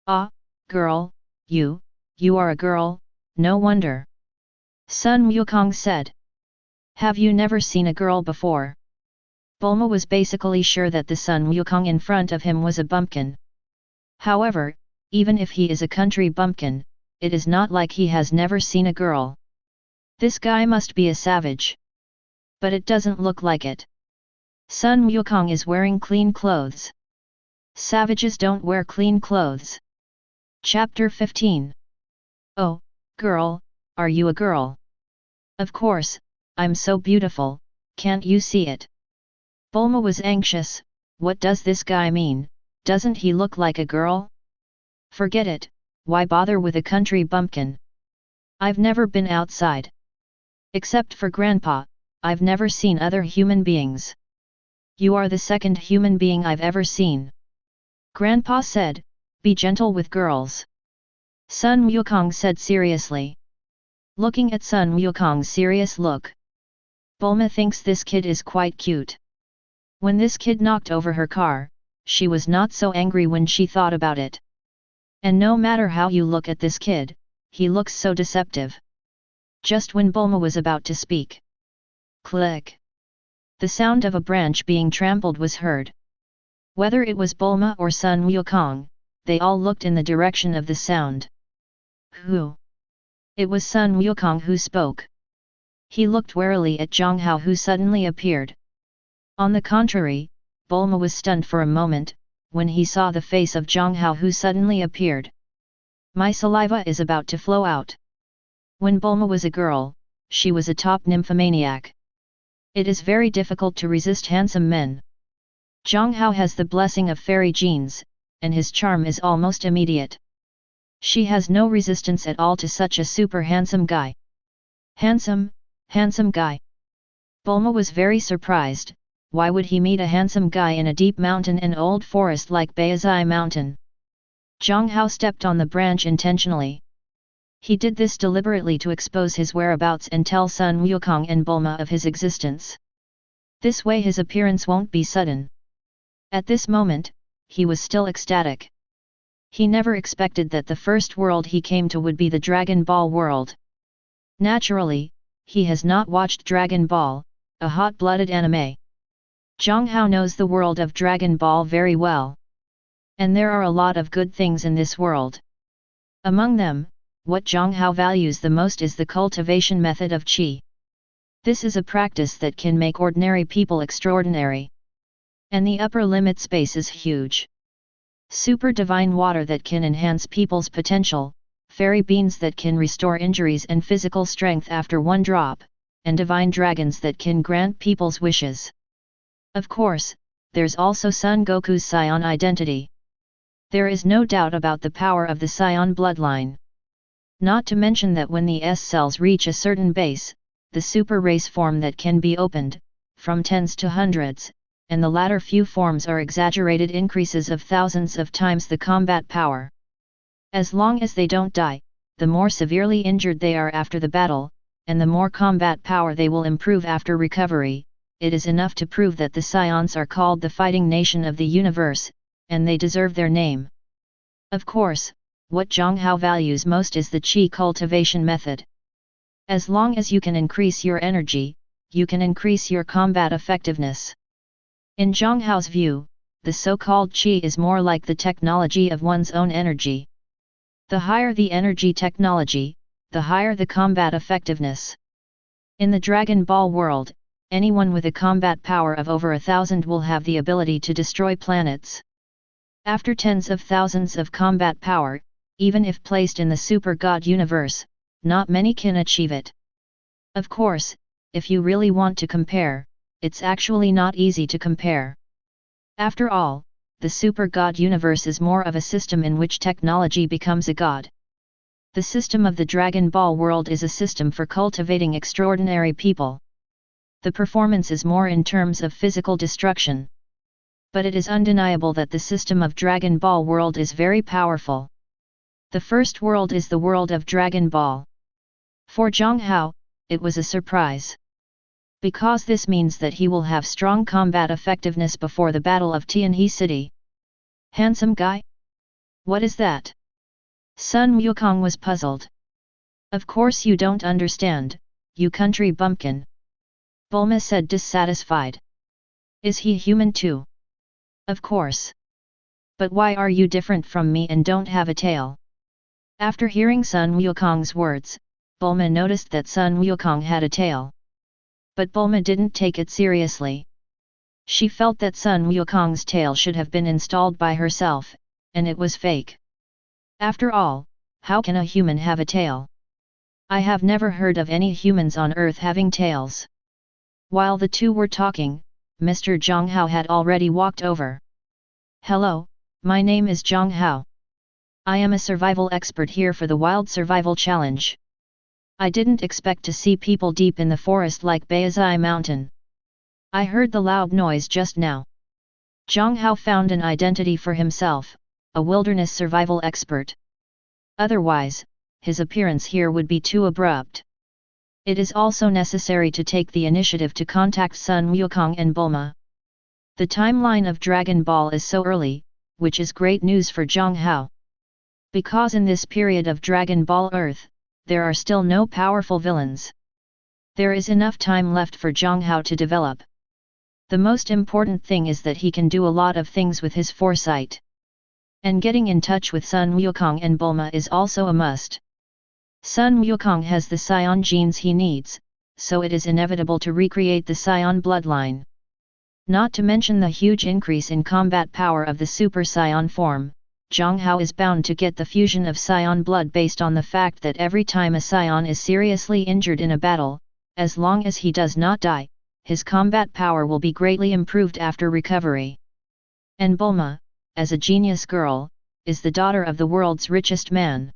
Speaker 1: Ah, girl, you are a girl, no wonder. Sun Wukong said. Have you never seen a girl before? Bulma was basically sure that the Sun Wukong in front of him was a bumpkin. However, even if he is a country bumpkin, it is not like he has never seen a girl. This guy must be a savage. But it doesn't look like it. Sun Wukong is wearing clean clothes. Savages don't wear clean clothes. Chapter 15. Oh, girl, are you a girl? Of course, I'm so beautiful, can't you see it? Bulma was anxious, what does this guy mean, doesn't he look like a girl? Forget it, why bother with a country bumpkin? I've never been outside. Except for Grandpa, I've never seen other human beings. You are the second human being I've ever seen. Grandpa said, be gentle with girls. Sun Wukong said seriously. Looking at Sun Wukong's serious look, Bulma thinks this kid is quite cute. When this kid knocked over her car, she was not so angry when she thought about it. And no matter how you look at this kid, he looks so deceptive. Just when Bulma was about to speak. Click! The sound of a branch being trampled was heard. Whether it was Bulma or Sun Wukong, they all looked in the direction of the sound. Who? It was Sun Wukong who spoke. He looked warily at Jiang Hao who suddenly appeared. On the contrary, Bulma was stunned for a moment, when he saw the face of Jiang Hao who suddenly appeared. My saliva is about to flow out. When Bulma was a girl, she was a top nymphomaniac. It is very difficult to resist handsome men. Jiang Hao has the blessing of fairy genes, and his charm is almost immediate. She has no resistance at all to such a super handsome guy. Handsome guy. Bulma was very surprised. Why would he meet a handsome guy in a deep mountain and old forest like Baizai Mountain? Jiang Hao stepped on the branch intentionally. He did this deliberately to expose his whereabouts and tell Sun Wukong and Bulma of his existence. This way his appearance won't be sudden. At this moment, he was still ecstatic. He never expected that the first world he came to would be the Dragon Ball world. Naturally, he has not watched Dragon Ball, a hot-blooded anime. Jiang Hao knows the world of Dragon Ball very well. And there are a lot of good things in this world. Among them, what Jiang Hao values the most is the cultivation method of qi. This is a practice that can make ordinary people extraordinary. And the upper limit space is huge. Super divine water that can enhance people's potential, fairy beans that can restore injuries and physical strength after one drop, and divine dragons that can grant people's wishes. Of course, there's also Son Goku's Scion identity. There is no doubt about the power of the Scion bloodline. Not to mention that when the S cells reach a certain base, the super race form that can be opened, from tens to hundreds, and the latter few forms are exaggerated increases of thousands of times the combat power. As long as they don't die, the more severely injured they are after the battle, and the more combat power they will improve after recovery, it is enough to prove that the Scions are called the fighting nation of the universe, and they deserve their name. Of course, what Jiang Hao values most is the Qi cultivation method. As long as you can increase your energy, you can increase your combat effectiveness. In Jiang Hao's view, the so-called Qi is more like the technology of one's own energy. The higher the energy technology, the higher the combat effectiveness. In the Dragon Ball world, anyone with a combat power of over 1,000 will have the ability to destroy planets. After tens of thousands of combat power, even if placed in the Super God universe, not many can achieve it. Of course, if you really want to compare, it's actually not easy to compare. After all, the Super God universe is more of a system in which technology becomes a god. The system of the Dragon Ball world is a system for cultivating extraordinary people. The performance is more in terms of physical destruction. But it is undeniable that the system of Dragon Ball world is very powerful. The first world is the world of Dragon Ball. For Jiang Hao, it was a surprise. Because this means that he will have strong combat effectiveness before the Battle of Tianhe City. Handsome guy? What is that? Sun Wukong was puzzled. Of course you don't understand, you country bumpkin. Bulma said dissatisfied. Is he human too? Of course. But why are you different from me and don't have a tail? After hearing Sun Wukong's words, Bulma noticed that Sun Wukong had a tail. But Bulma didn't take it seriously. She felt that Sun Wukong's tail should have been installed by herself, and it was fake. After all, how can a human have a tail? I have never heard of any humans on Earth having tails. While the two were talking, Mr. Jiang Hao had already walked over. Hello, my name is Jiang Hao. I am a survival expert here for the Wild Survival Challenge. I didn't expect to see people deep in the forest like Baizai Mountain. I heard the loud noise just now. Jiang Hao found an identity for himself, a wilderness survival expert. Otherwise, his appearance here would be too abrupt. It is also necessary to take the initiative to contact Sun Wukong and Bulma. The timeline of Dragon Ball is so early, which is great news for Jiang Hao. Because in this period of Dragon Ball Earth, there are still no powerful villains. There is enough time left for Jiang Hao to develop. The most important thing is that he can do a lot of things with his foresight. And getting in touch with Sun Wukong and Bulma is also a must. Sun Wukong has the Scion genes he needs, so it is inevitable to recreate the Scion bloodline. Not to mention the huge increase in combat power of the Super Scion form, Jiang Hao is bound to get the fusion of Scion blood based on the fact that every time a Scion is seriously injured in a battle, as long as he does not die, his combat power will be greatly improved after recovery. And Bulma, as a genius girl, is the daughter of the world's richest man.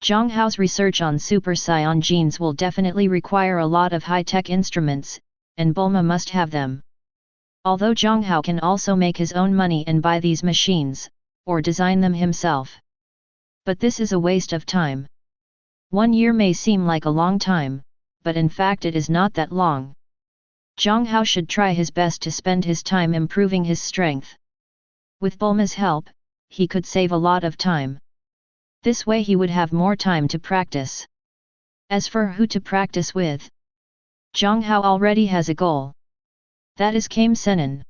Speaker 1: Jiang Hao's research on Super Scion genes will definitely require a lot of high-tech instruments, and Bulma must have them. Although Jiang Hao can also make his own money and buy these machines, or design them himself. But this is a waste of time. 1 year may seem like a long time, but in fact it is not that long. Jiang Hao should try his best to spend his time improving his strength. With Bulma's help, he could save a lot of time. This way he would have more time to practice. As for who to practice with, Jiang Hao already has a goal. That is Kame Sennin.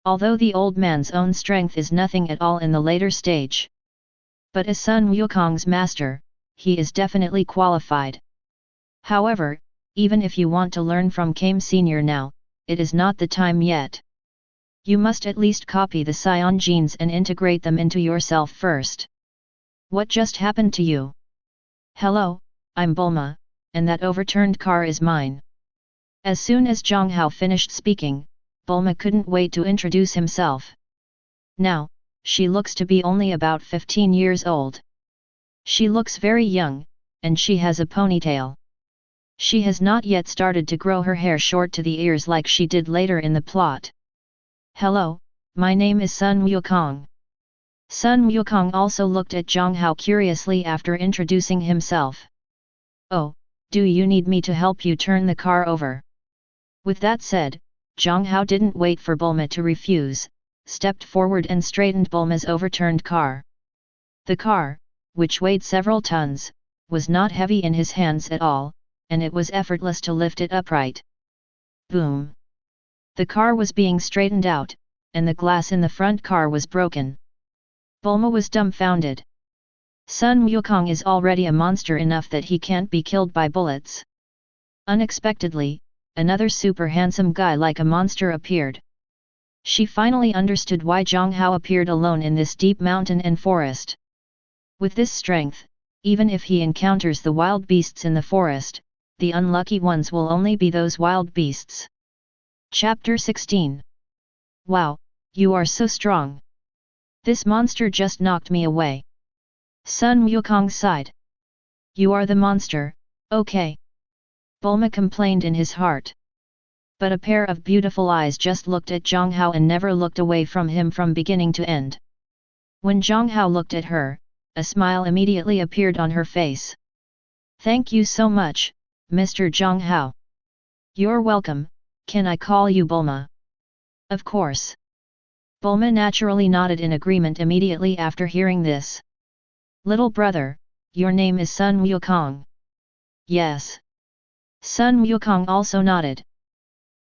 Speaker 1: Although the old man's own strength is nothing at all in the later stage. But as Sun Wukong's master, he is definitely qualified. However, even if you want to learn from Kame Senior now, it is not the time yet. You must at least copy the Scion genes and integrate them into yourself first. What just happened to you? Hello, I'm Bulma, and that overturned car is mine. As soon as Jiang Hao finished speaking, Bulma couldn't wait to introduce himself. Now, she looks to be only about 15 years old. She looks very young, and she has a ponytail. She has not yet started to grow her hair short to the ears like she did later in the plot. Hello, my name is Sun Wukong. Sun Wukong also looked at Jiang Hao curiously after introducing himself. Oh, do you need me to help you turn the car over? With that said, Jiang Hao didn't wait for Bulma to refuse, stepped forward and straightened Bulma's overturned car. The car, which weighed several tons, was not heavy in his hands at all, and it was effortless to lift it upright. Boom! The car was being straightened out, and the glass in the front car was broken. Bulma was dumbfounded. Sun Wukong is already a monster enough that he can't be killed by bullets. Unexpectedly, another super handsome guy like a monster appeared. She finally understood why Jiang Hao appeared alone in this deep mountain and forest. With this strength, even if he encounters the wild beasts in the forest, the unlucky ones will only be those wild beasts. Chapter 16. Wow, you are so strong. This monster just knocked me away. Sun Wukong sighed. You are the monster, okay. Bulma complained in his heart. But a pair of beautiful eyes just looked at Jiang Hao and never looked away from him from beginning to end. When Jiang Hao looked at her, a smile immediately appeared on her face. Thank you so much, Mr. Jiang Hao. You're welcome, can I call you Bulma? Of course. Bulma naturally nodded in agreement immediately after hearing this. Little brother, your name is Sun Wukong. Yes. Sun Wukong also nodded.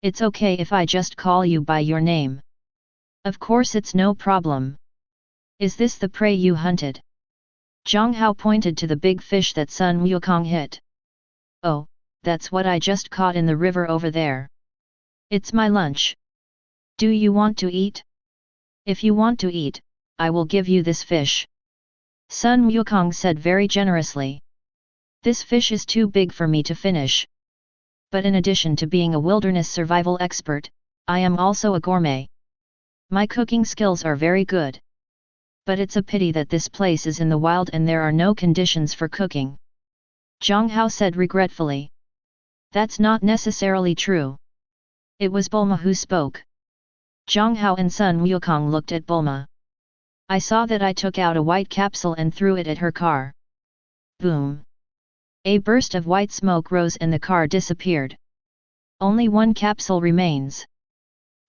Speaker 1: It's okay if I just call you by your name. Of course it's no problem. Is this the prey you hunted? Jiang Hao pointed to the big fish that Sun Wukong hit. Oh, that's what I just caught in the river over there. It's my lunch. Do you want to eat? If you want to eat, I will give you this fish. Sun Wukong said very generously. This fish is too big for me to finish. But in addition to being a wilderness survival expert, I am also a gourmet. My cooking skills are very good. But it's a pity that this place is in the wild and there are no conditions for cooking. Jiang Hao said regretfully. That's not necessarily true. It was Bulma who spoke. Jiang Hao and Sun Wukong looked at Bulma. I saw that I took out a white capsule and threw it at her car. Boom! A burst of white smoke rose and the car disappeared. Only one capsule remains.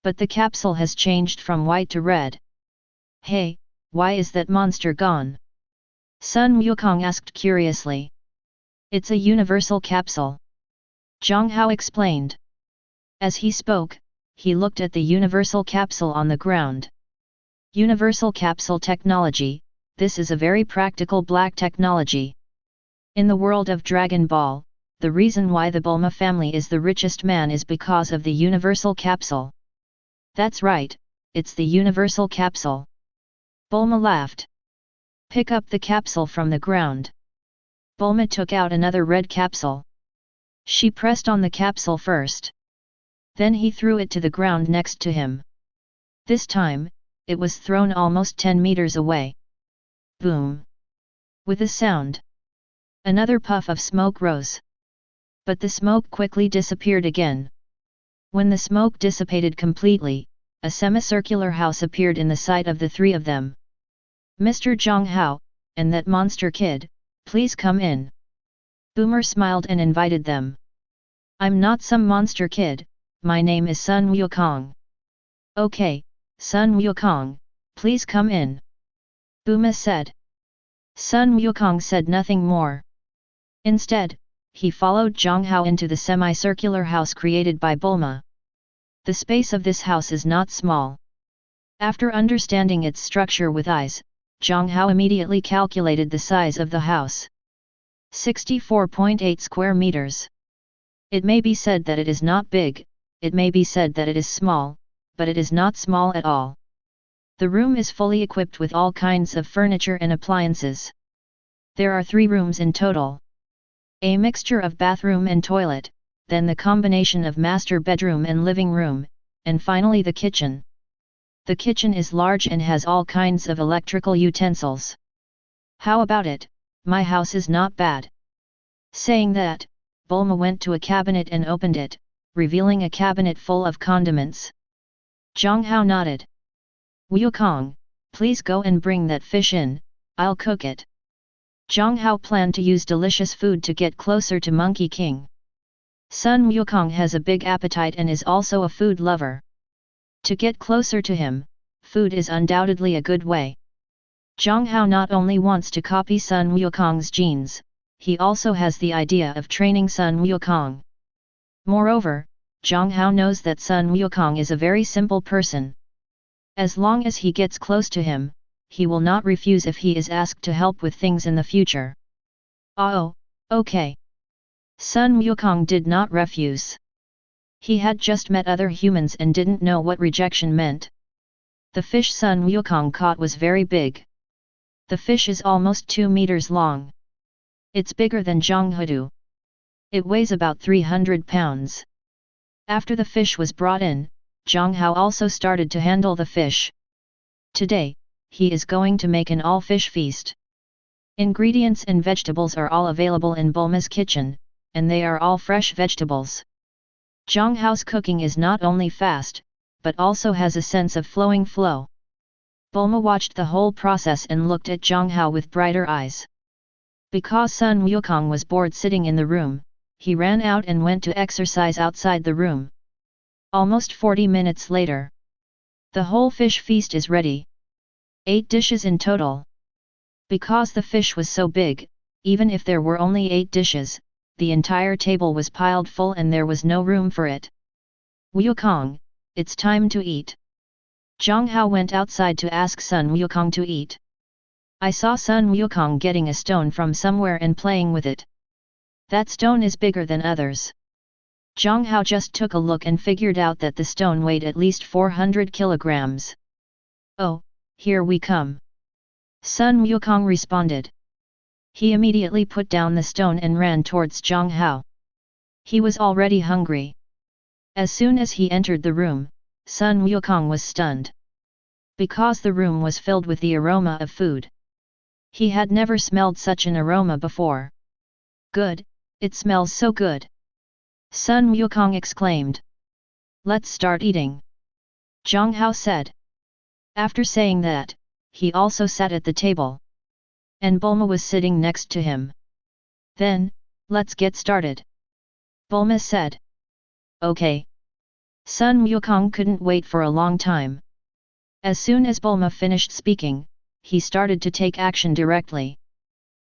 Speaker 1: But the capsule has changed from white to red. Hey, why is that monster gone? Sun Wukong asked curiously. It's a universal capsule. Jiang Hao explained. As he spoke, he looked at the universal capsule on the ground. Universal capsule technology, this is a very practical black technology. In the world of Dragon Ball, the reason why the Bulma family is the richest man is because of the universal capsule. That's right, it's the universal capsule. Bulma laughed. Pick up the capsule from the ground. Bulma took out another red capsule. She pressed on the capsule first. Then he threw it to the ground next to him. This time, it was thrown almost 10 meters away. Boom! With a sound, another puff of smoke rose. But the smoke quickly disappeared again. When the smoke dissipated completely, a semicircular house appeared in the sight of the three of them. Mr. Jiang Hao, and that monster kid, please come in. Boomer smiled and invited them. I'm not some monster kid, my name is Sun Wukong. Okay, Sun Wukong, please come in. Boomer said. Sun Wukong said nothing more. Instead, he followed Jiang Hao into the semicircular house created by Bulma. The space of this house is not small. After understanding its structure with eyes, Jiang Hao immediately calculated the size of the house. 64.8 square meters. It may be said that it is not big, it may be said that it is small, but it is not small at all. The room is fully equipped with all kinds of furniture and appliances. There are 3 rooms in total. A mixture of bathroom and toilet, then the combination of master bedroom and living room, and finally the kitchen. The kitchen is large and has all kinds of electrical utensils. How about it? My house is not bad. Saying that, Bulma went to a cabinet and opened it, revealing a cabinet full of condiments. Jiang Hao nodded. Wukong, please go and bring that fish in, I'll cook it. Jiang Hao planned to use delicious food to get closer to Monkey King. Sun Wukong has a big appetite and is also a food lover. To get closer to him, food is undoubtedly a good way. Jiang Hao not only wants to copy Sun Wukong's genes, he also has the idea of training Sun Wukong. Moreover, Jiang Hao knows that Sun Wukong is a very simple person. As long as he gets close to him, he will not refuse if he is asked to help with things in the future. Oh, okay. Sun Wukong did not refuse. He had just met other humans and didn't know what rejection meant. The fish Sun Wukong caught was very big. The fish is almost 2 meters long. It's bigger than Zhonghadu. It weighs about 300 pounds. After the fish was brought in, Jiang Hao also started to handle the fish. Today, he is going to make an all-fish feast. Ingredients and vegetables are all available in Bulma's kitchen, and they are all fresh vegetables. Jiang Hao's cooking is not only fast, but also has a sense of flowing flow. Bulma watched the whole process and looked at Jiang Hao with brighter eyes. Because Sun Wukong was bored sitting in the room, he ran out and went to exercise outside the room. Almost 40 minutes later, the whole fish feast is ready. 8 dishes in total. Because the fish was so big, even if there were only 8 dishes, the entire table was piled full and there was no room for it. Wukong, it's time to eat. Jiang Hao went outside to ask Sun Wukong to eat. I saw Sun Wukong getting a stone from somewhere and playing with it. That stone is bigger than others. Jiang Hao just took a look and figured out that the stone weighed at least 400 kilograms. Oh, here we come. Sun Wukong responded. He immediately put down the stone and ran towards Jiang Hao. He was already hungry. As soon as he entered the room, Sun Wukong was stunned. Because the room was filled with the aroma of food. He had never smelled such an aroma before. Good, it smells so good. Sun Wukong exclaimed. Let's start eating. Jiang Hao said. After saying that, he also sat at the table. And Bulma was sitting next to him. Then, let's get started. Bulma said. Okay. Sun Wukong couldn't wait for a long time. As soon as Bulma finished speaking, he started to take action directly.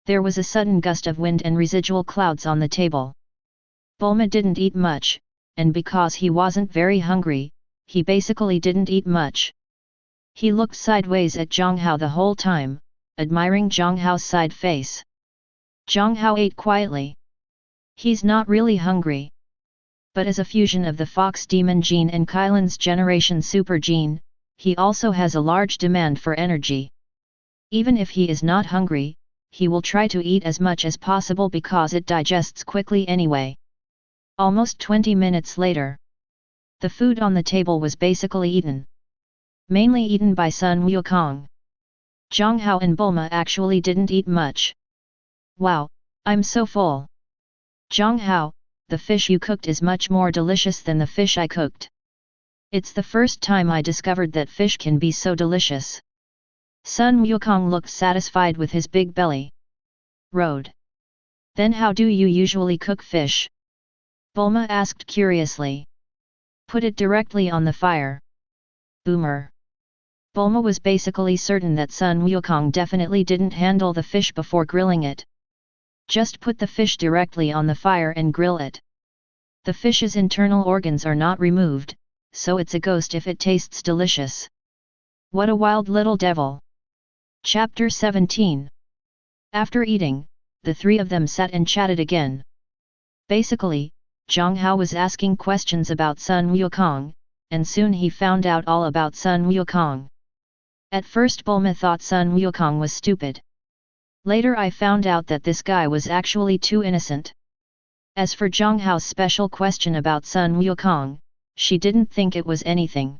Speaker 1: There was a sudden gust of wind and residual clouds on the table. Bulma didn't eat much, and because he wasn't very hungry, he basically didn't eat much. He looked sideways at Jiang Hao the whole time, admiring Jiang Hao's side face. Jiang Hao ate quietly. He's not really hungry. But as a fusion of the Fox Demon gene and Kylan's Generation Super gene, he also has a large demand for energy. Even if he is not hungry, he will try to eat as much as possible because it digests quickly anyway. Almost 20 minutes later, the food on the table was basically eaten. Mainly eaten by Sun Wukong. Jiang Hao and Bulma actually didn't eat much. Wow, I'm so full. Jiang Hao, the fish you cooked is much more delicious than the fish I cooked. It's the first time I discovered that fish can be so delicious. Sun Wukong looked satisfied with his big belly. Road. Then how do you usually cook fish? Bulma asked curiously. Put it directly on the fire. Boomer. Bulma was basically certain that Sun Wukong definitely didn't handle the fish before grilling it. Just put the fish directly on the fire and grill it. The fish's internal organs are not removed, so it's a ghost if it tastes delicious. What a wild little devil! Chapter 17. After eating, the 3 of them sat and chatted again. Basically, Jiang Hao was asking questions about Sun Wukong, and soon he found out all about Sun Wukong. At first Bulma thought Sun Wukong was stupid. Later I found out that this guy was actually too innocent. As for Jiang Hao's special question about Sun Wukong, she didn't think it was anything.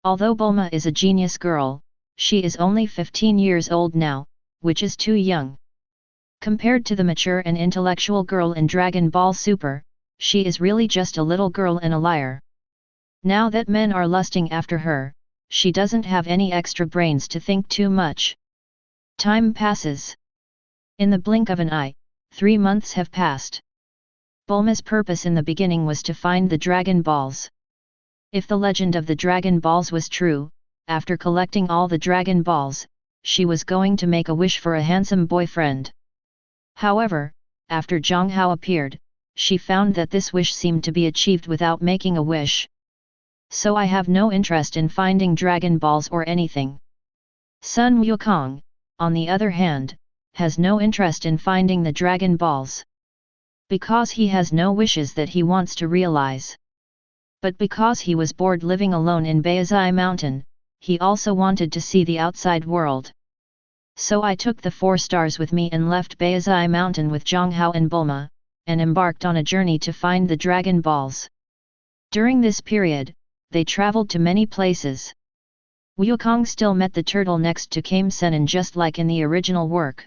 Speaker 1: Although Bulma is a genius girl, she is only 15 years old now, which is too young. Compared to the mature and intellectual girl in Dragon Ball Super, she is really just a little girl and a liar. Now that men are lusting after her, she doesn't have any extra brains to think too much. Time passes. In the blink of an eye, 3 months have passed. Bulma's purpose in the beginning was to find the Dragon Balls. If the legend of the Dragon Balls was true, after collecting all the Dragon Balls, she was going to make a wish for a handsome boyfriend. However, after Jiang Hao appeared, she found that this wish seemed to be achieved without making a wish. So I have no interest in finding Dragon Balls or anything. Sun Wukong, on the other hand, has no interest in finding the Dragon Balls. Because he has no wishes that he wants to realize. But because he was bored living alone in Baizai Mountain, he also wanted to see the outside world. So I took the 4 stars with me and left Baizai Mountain with Jiang Hao and Bulma, and embarked on a journey to find the Dragon Balls. During this period, they traveled to many places. Wukong still met the turtle next to Kame Sennin just like in the original work.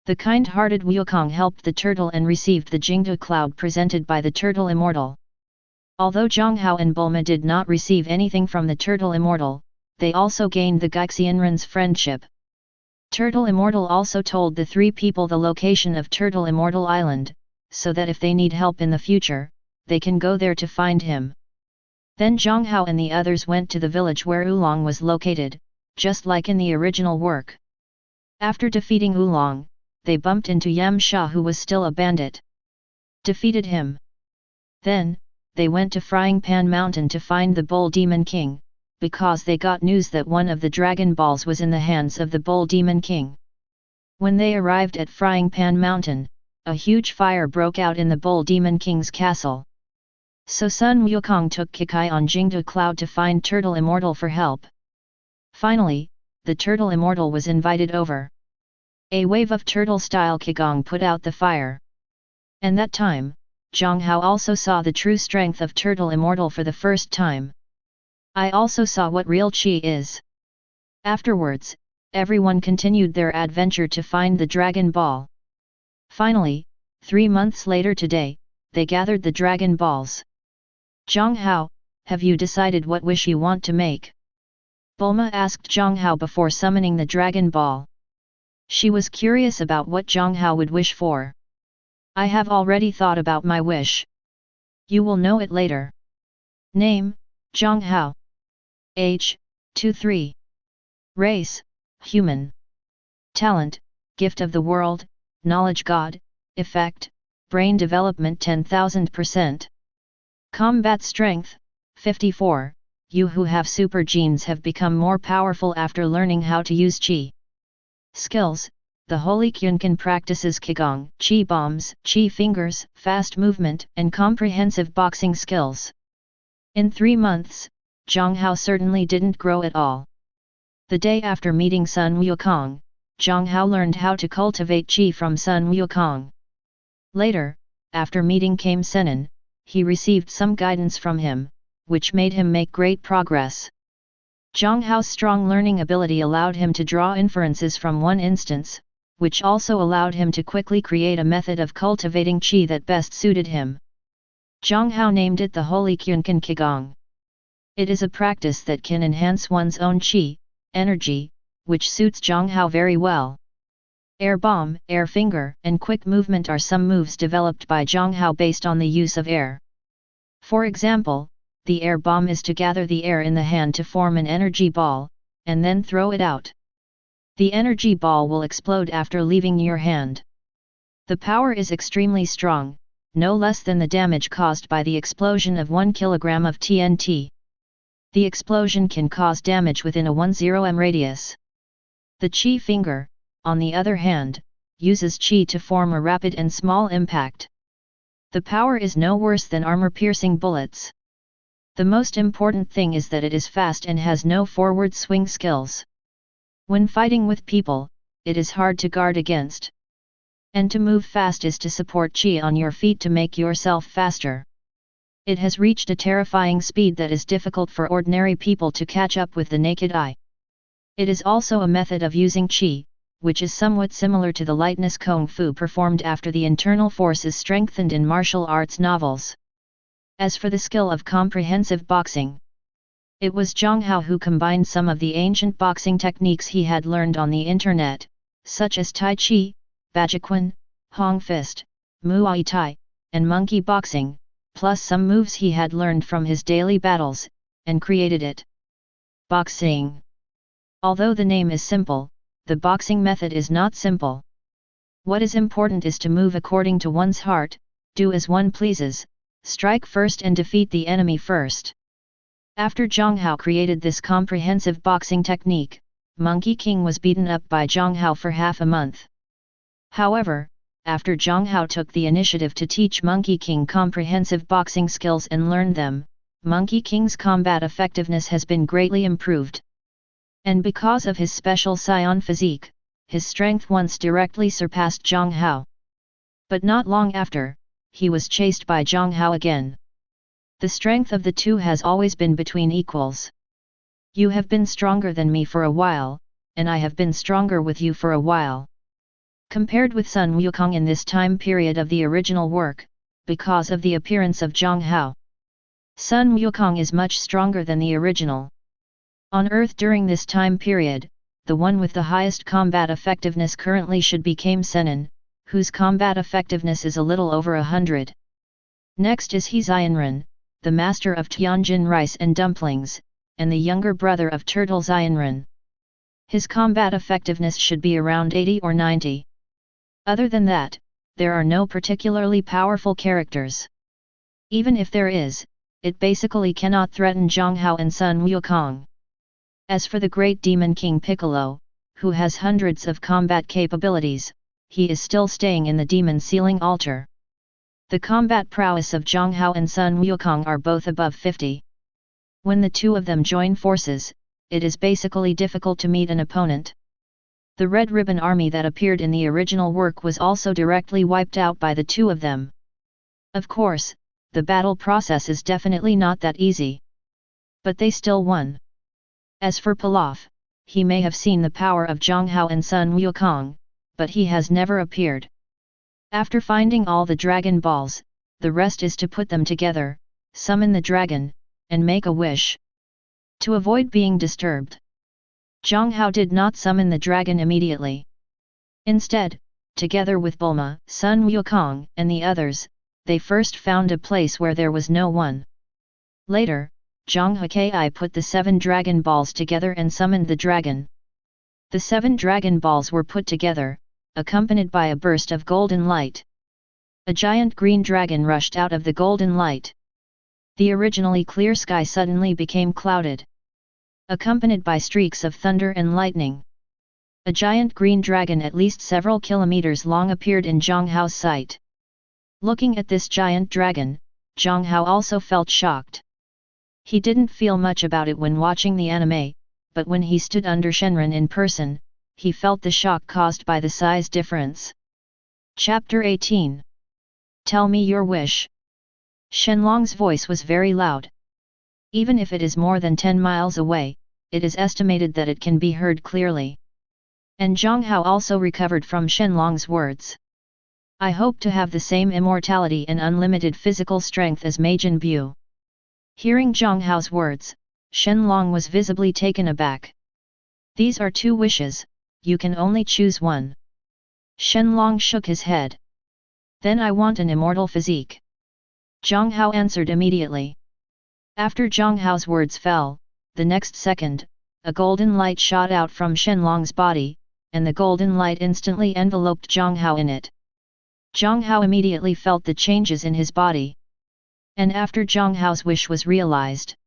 Speaker 1: The kind-hearted Wukong helped the turtle and received the Jingdu cloud presented by the turtle immortal. Although Jiang Hao and Bulma did not receive anything from the turtle immortal, they also gained the Gaixianren's friendship. Turtle Immortal also told the 3 people the location of Turtle Immortal Island, so that if they need help in the future, they can go there to find him. Then Jiang Hao and the others went to the village where Oolong was located, just like in the original work. After defeating Oolong, they bumped into Yam Sha who was still a bandit. Defeated him. Then, they went to Frying Pan Mountain to find the Bull Demon King, because they got news that one of the Dragon Balls was in the hands of the Bull Demon King. When they arrived at Frying Pan Mountain, a huge fire broke out in the Bull Demon King's castle. So Sun Wukong took Kikai on Jingdu Cloud to find Turtle Immortal for help. Finally, the Turtle Immortal was invited over. A wave of turtle-style Qigong put out the fire. And that time, Jiang Hao also saw the true strength of Turtle Immortal for the first time. I also saw what real Qi is. Afterwards, everyone continued their adventure to find the Dragon Ball. Finally, 3 months later today, they gathered the Dragon Balls. Jiang Hao, have you decided what wish you want to make? Bulma asked Jiang Hao before summoning the Dragon Ball. She was curious about what Jiang Hao would wish for. I have already thought about my wish. You will know it later. Name, Jiang Hao. Age, 23. Race, human. Talent, gift of the world, knowledge God, effect, brain development 10,000%. Combat strength, 54. You who have super genes have become more powerful after learning how to use Qi. Skills, the Holy Kyunkan practices Qigong, Qi bombs, Qi fingers, fast movement, and comprehensive boxing skills. In 3 months, Jiang Hao certainly didn't grow at all. The day after meeting Sun Wukong, Jiang Hao learned how to cultivate Qi from Sun Wukong. Later, after meeting Kame Sennin, he received some guidance from him, which made him make great progress. Jiang Hao's strong learning ability allowed him to draw inferences from one instance, which also allowed him to quickly create a method of cultivating Qi that best suited him. Jiang Hao named it the Holy Kyunkan Qigong. It is a practice that can enhance one's own Qi, energy, which suits Jiang Hao very well. Air bomb, air finger, and quick movement are some moves developed by Jiang Hao based on the use of air. For example, the air bomb is to gather the air in the hand to form an energy ball, and then throw it out. The energy ball will explode after leaving your hand. The power is extremely strong, no less than the damage caused by the explosion of 1 kilogram of TNT. The explosion can cause damage within a 10 m radius. The Qi finger, on the other hand, uses Qi to form a rapid and small impact. The power is no worse than armor-piercing bullets. The most important thing is that it is fast and has no forward swing skills. When fighting with people, it is hard to guard against. And to move fast is to support chi on your feet to make yourself faster. It has reached a terrifying speed that is difficult for ordinary people to catch up with the naked eye. It is also a method of using chi, which is somewhat similar to the lightness kung fu performed after the internal force is strengthened in martial arts novels. As for the skill of comprehensive boxing, it was Jiang Hao who combined some of the ancient boxing techniques he had learned on the internet, such as Tai Chi, Bajiquan, Hong Fist, Muay Thai, and monkey boxing, plus some moves he had learned from his daily battles, and created it. Boxing. Although the name is simple, the boxing method is not simple. What is important is to move according to one's heart, do as one pleases, strike first and defeat the enemy first. After Jiang Hao created this comprehensive boxing technique, Monkey King was beaten up by Jiang Hao for half a month. However, after Jiang Hao took the initiative to teach Monkey King comprehensive boxing skills and learned them, Monkey King's combat effectiveness has been greatly improved. And because of his special scion physique, his strength once directly surpassed Jiang Hao. But not long after, he was chased by Jiang Hao again. The strength of the two has always been between equals. You have been stronger than me for a while, and I have been stronger with you for a while. Compared with Sun Wukong in this time period of the original work, because of the appearance of Jiang Hao, Sun Wukong is much stronger than the original. On Earth during this time period, the one with the highest combat effectiveness currently should become Senin, whose combat effectiveness is a little over 100. Next is He Xianren, the master of Tianjin rice and dumplings, and the younger brother of Turtle Xianren. His combat effectiveness should be around 80 or 90. Other than that, there are no particularly powerful characters. Even if there is, it basically cannot threaten Jiang Hao and Sun Wukong. As for the great demon King Piccolo, who has hundreds of combat capabilities, he is still staying in the demon ceiling altar. The combat prowess of Jiang Hao and Sun Wukong are both above 50. When the two of them join forces, it is basically difficult to meet an opponent. The Red Ribbon Army that appeared in the original work was also directly wiped out by the two of them. Of course, the battle process is definitely not that easy. But they still won. As for Pilaf, he may have seen the power of Jiang Hao and Sun Wukong, but he has never appeared. After finding all the dragon balls, the rest is to put them together, summon the dragon, and make a wish. To avoid being disturbed, Jiang Hao did not summon the dragon immediately. Instead, together with Bulma, Sun Wukong, and the others, they first found a place where there was no one. Later, Zhang Hekai put the 7 dragon balls together and summoned the dragon. The 7 dragon balls were put together, accompanied by a burst of golden light. A giant green dragon rushed out of the golden light. The originally clear sky suddenly became clouded, accompanied by streaks of thunder and lightning. A giant green dragon at least several kilometers long appeared in Jiang Hao's sight. Looking at this giant dragon, Jiang Hao also felt shocked. He didn't feel much about it when watching the anime, but when he stood under Shenren in person, he felt the shock caused by the size difference. Chapter 18. Tell me your wish. Shenlong's voice was very loud. Even if it is more than 10 miles away, it is estimated that it can be heard clearly. And Jiang Hao also recovered from Shenlong's words. I hope to have the same immortality and unlimited physical strength as Majin Bu. Hearing Jiang Hao's words, Shenlong was visibly taken aback. These are 2 wishes, you can only choose one. Shenlong shook his head. Then I want an immortal physique. Jiang Hao answered immediately. After Jiang Hao's words fell, the next second, a golden light shot out from Shenlong's body, and the golden light instantly enveloped Jiang Hao in it. Jiang Hao immediately felt the changes in his body. And after Jiang Hao's wish was realized,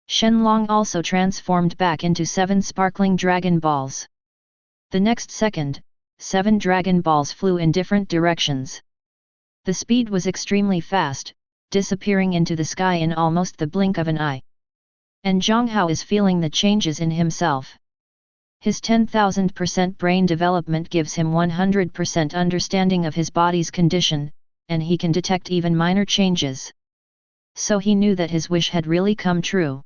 Speaker 1: Shenlong also transformed back into 7 sparkling dragon balls. The next second, 7 dragon balls flew in different directions. The speed was extremely fast, disappearing into the sky in almost the blink of an eye. And Jiang Hao is feeling the changes in himself. His 10,000% brain development gives him 100% understanding of his body's condition, and he can detect even minor changes. So he knew that his wish had really come true.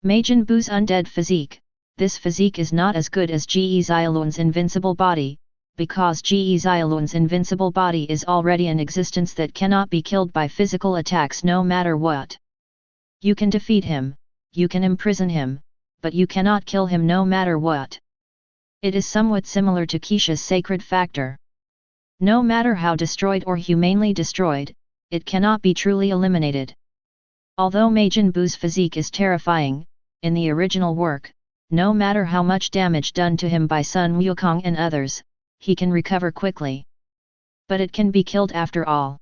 Speaker 1: Majin Bu's undead physique. This physique is not as good as Ge Xiaolun's invincible body, because Ge Xiaolun's invincible body is already an existence that cannot be killed by physical attacks no matter what. You can defeat him, you can imprison him, but you cannot kill him no matter what. It is somewhat similar to Qix's sacred factor. No matter how destroyed or humanely destroyed, it cannot be truly eliminated. Although Majin Bu's physique is terrifying, in the original work, no matter how much damage done to him by Sun Wukong and others, he can recover quickly. But it can be killed after all.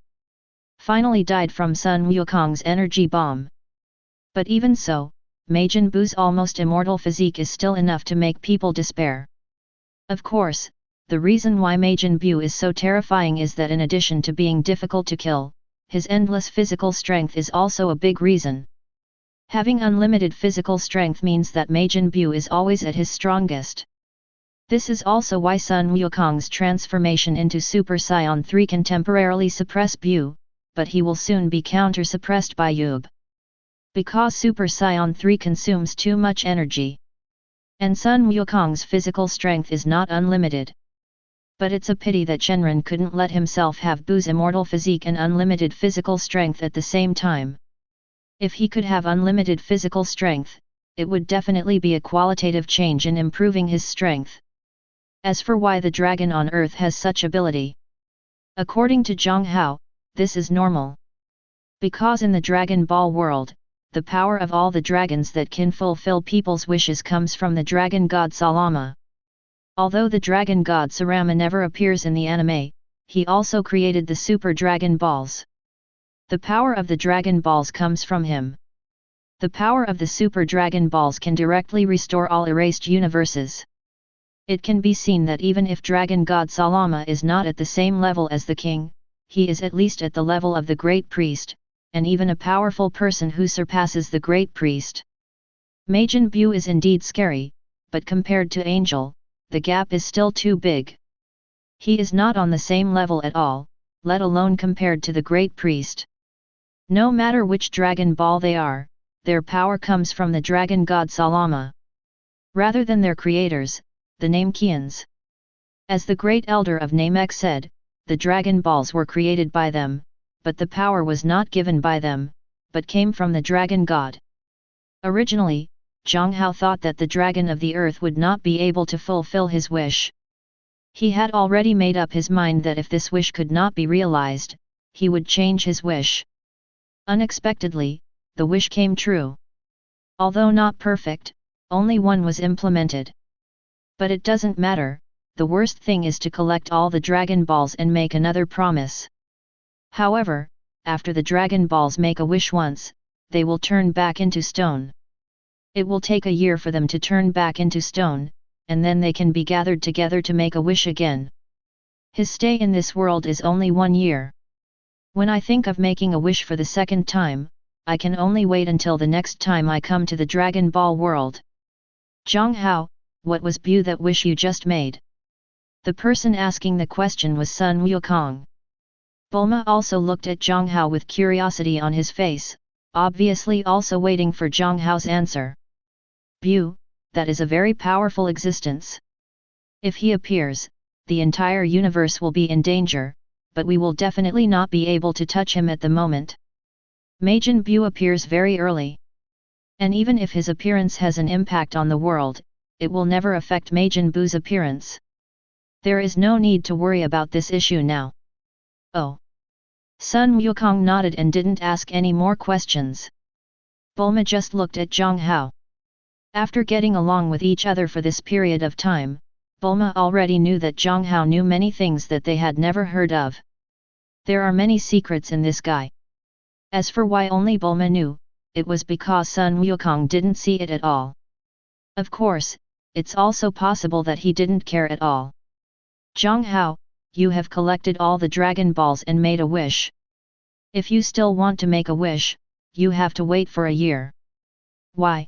Speaker 1: Finally died from Sun Wukong's energy bomb. But even so, Majin Bu's almost immortal physique is still enough to make people despair. Of course, the reason why Majin Bu is so terrifying is that in addition to being difficult to kill, his endless physical strength is also a big reason. Having unlimited physical strength means that Majin Bu is always at his strongest. This is also why Sun Wukong's transformation into Super Saiyan 3 can temporarily suppress Bu, but he will soon be counter-suppressed by Yub. Because Super Saiyan 3 consumes too much energy. And Sun Wukong's physical strength is not unlimited. But it's a pity that Shenron couldn't let himself have Bu's immortal physique and unlimited physical strength at the same time. If he could have unlimited physical strength, it would definitely be a qualitative change in improving his strength. As for why the dragon on Earth has such ability. According to Jiang Hao, this is normal. Because in the Dragon Ball world, the power of all the dragons that can fulfill people's wishes comes from the dragon god Salama. Although the dragon god Sarama never appears in the anime, he also created the Super Dragon Balls. The power of the Dragon Balls comes from him. The power of the Super Dragon Balls can directly restore all erased universes. It can be seen that even if Dragon God Salama is not at the same level as the king, he is at least at the level of the Great Priest, and even a powerful person who surpasses the Great Priest. Majin Bu is indeed scary, but compared to Angel, the gap is still too big. He is not on the same level at all, let alone compared to the Great Priest. No matter which Dragon Ball they are, their power comes from the Dragon God Salama. Rather than their creators, the Namekians. As the great elder of Namek said, the Dragon Balls were created by them, but the power was not given by them, but came from the Dragon God. Originally, Jiang Hao thought that the Dragon of the Earth would not be able to fulfill his wish. He had already made up his mind that if this wish could not be realized, he would change his wish. Unexpectedly, the wish came true. Although not perfect, only one was implemented. But it doesn't matter, the worst thing is to collect all the Dragon Balls and make another promise. However, after the Dragon Balls make a wish once, they will turn back into stone. It will take a year for them to turn back into stone, and then they can be gathered together to make a wish again. His stay in this world is only 1 year. When I think of making a wish for the second time, I can only wait until the next time I come to the Dragon Ball world. Jiang Hao, what was Bu that wish you just made? The person asking the question was Sun Wukong. Bulma also looked at Jiang Hao with curiosity on his face, obviously also waiting for Jiang Hao's answer. Bu, that is a very powerful existence. If he appears, the entire universe will be in danger, but we will definitely not be able to touch him at the moment. Majin Bu appears very early. And even if his appearance has an impact on the world, it will never affect Majin Bu's appearance. There is no need to worry about this issue now. Oh. Sun Wukong nodded and didn't ask any more questions. Bulma just looked at Jiang Hao. After getting along with each other for this period of time, Bulma already knew that Jiang Hao knew many things that they had never heard of. There are many secrets in this guy. As for why only Bulma knew, it was because Sun Wukong didn't see it at all. Of course, it's also possible that he didn't care at all. Jiang Hao, you have collected all the Dragon Balls and made a wish. If you still want to make a wish, you have to wait for a year. Why?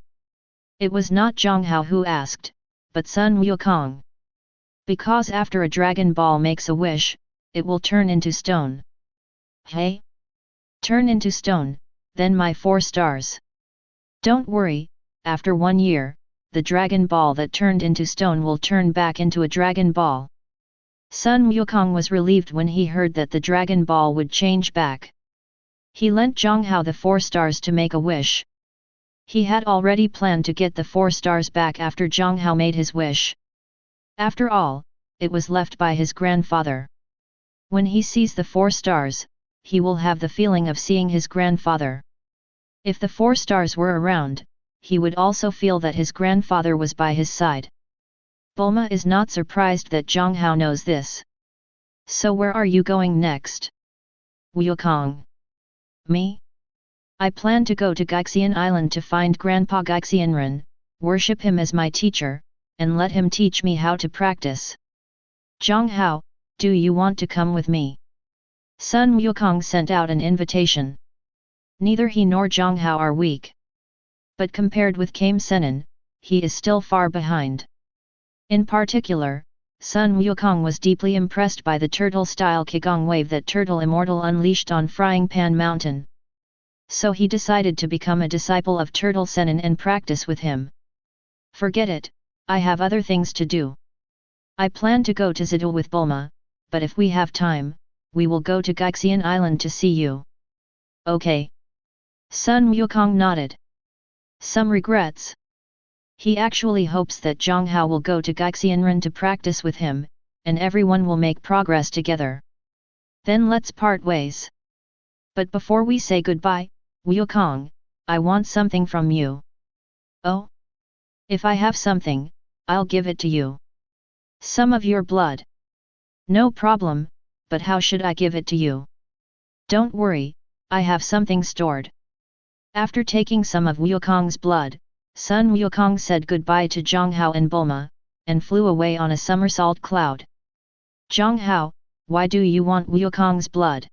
Speaker 1: It was not Jiang Hao who asked, but Sun Wukong. Because after a Dragon Ball makes a wish, it will turn into stone. Hey? Turn into stone, then my 4 stars. Don't worry, after 1 year, the Dragon Ball that turned into stone will turn back into a Dragon Ball. Sun Wukong was relieved when he heard that the Dragon Ball would change back. He lent Jiang Hao the 4 stars to make a wish. He had already planned to get the 4 stars back after Jiang Hao made his wish. After all, it was left by his grandfather. When he sees the 4 stars, he will have the feeling of seeing his grandfather. If the 4 stars were around, he would also feel that his grandfather was by his side. Bulma is not surprised that Jiang Hao knows this. So where are you going next? Wukong. Me? I plan to go to Gaixian Island to find Grandpa Gaixianren, worship him as my teacher, and let him teach me how to practice. Jiang Hao, do you want to come with me? Sun Wukong sent out an invitation. Neither he nor Jiang Hao are weak. But compared with Kame Sennin, he is still far behind. In particular, Sun Wukong was deeply impressed by the turtle-style Qigong wave that Turtle Immortal unleashed on Frying Pan Mountain. So he decided to become a disciple of Turtle Sennin and practice with him. Forget it, I have other things to do. I plan to go to Zidul with Bulma, but if we have time, we will go to Gaixian Island to see you. Okay. Sun Wukong nodded. Some regrets. He actually hopes that Jiang Hao will go to Gaixianren to practice with him, and everyone will make progress together. Then let's part ways. But before we say goodbye, Wukong, I want something from you. Oh? If I have something, I'll give it to you. Some of your blood. No problem, but how should I give it to you? Don't worry, I have something stored. After taking some of Wukong's blood, Sun Wukong said goodbye to Jiang Hao and Bulma, and flew away on a somersault cloud. Jiang Hao, why do you want Wukong's blood?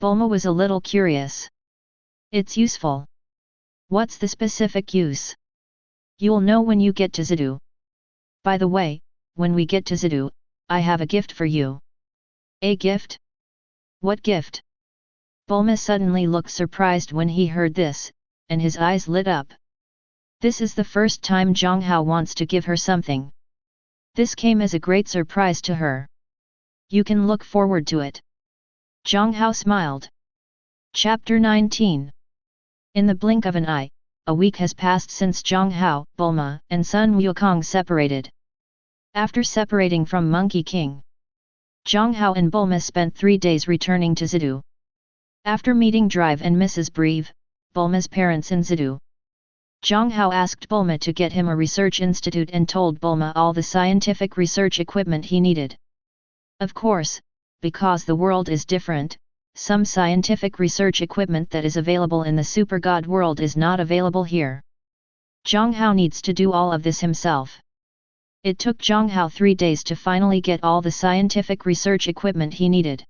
Speaker 1: Bulma was a little curious. It's useful. What's the specific use? You'll know when you get to Zidul. By the way, when we get to Zidul, I have a gift for you. A gift? What gift? Bulma suddenly looked surprised when he heard this, and his eyes lit up. This is the first time Jiang Hao wants to give her something. This came as a great surprise to her. You can look forward to it. Jiang Hao smiled. Chapter 19. In the blink of an eye, a week has passed since Jiang Hao, Bulma, and Sun Wukong separated. After separating from Monkey King, Jiang Hao and Bulma spent 3 days returning to Zidul. After meeting Drive and Mrs. Breve, Bulma's parents in Zidul, Jiang Hao asked Bulma to get him a research institute and told Bulma all the scientific research equipment he needed. Of course, because the world is different, some scientific research equipment that is available in the Super God world is not available here. Jiang Hao needs to do all of this himself. It took Jiang Hao 3 days to finally get all the scientific research equipment he needed.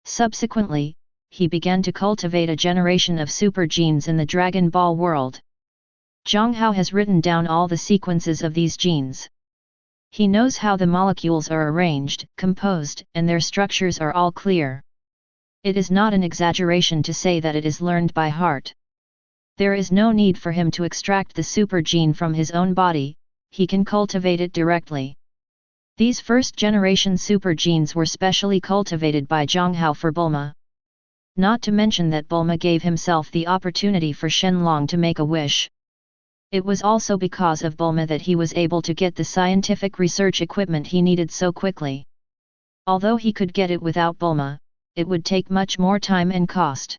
Speaker 1: Subsequently, he began to cultivate a generation of super genes in the Dragon Ball world. Jiang Hao has written down all the sequences of these genes. He knows how the molecules are arranged, composed, and their structures are all clear. It is not an exaggeration to say that it is learned by heart. There is no need for him to extract the super gene from his own body, he can cultivate it directly. These first-generation super genes were specially cultivated by Jiang Hao for Bulma. Not to mention that Bulma gave himself the opportunity for Shenlong to make a wish. It was also because of Bulma that he was able to get the scientific research equipment he needed so quickly. Although he could get it without Bulma, it would take much more time and cost.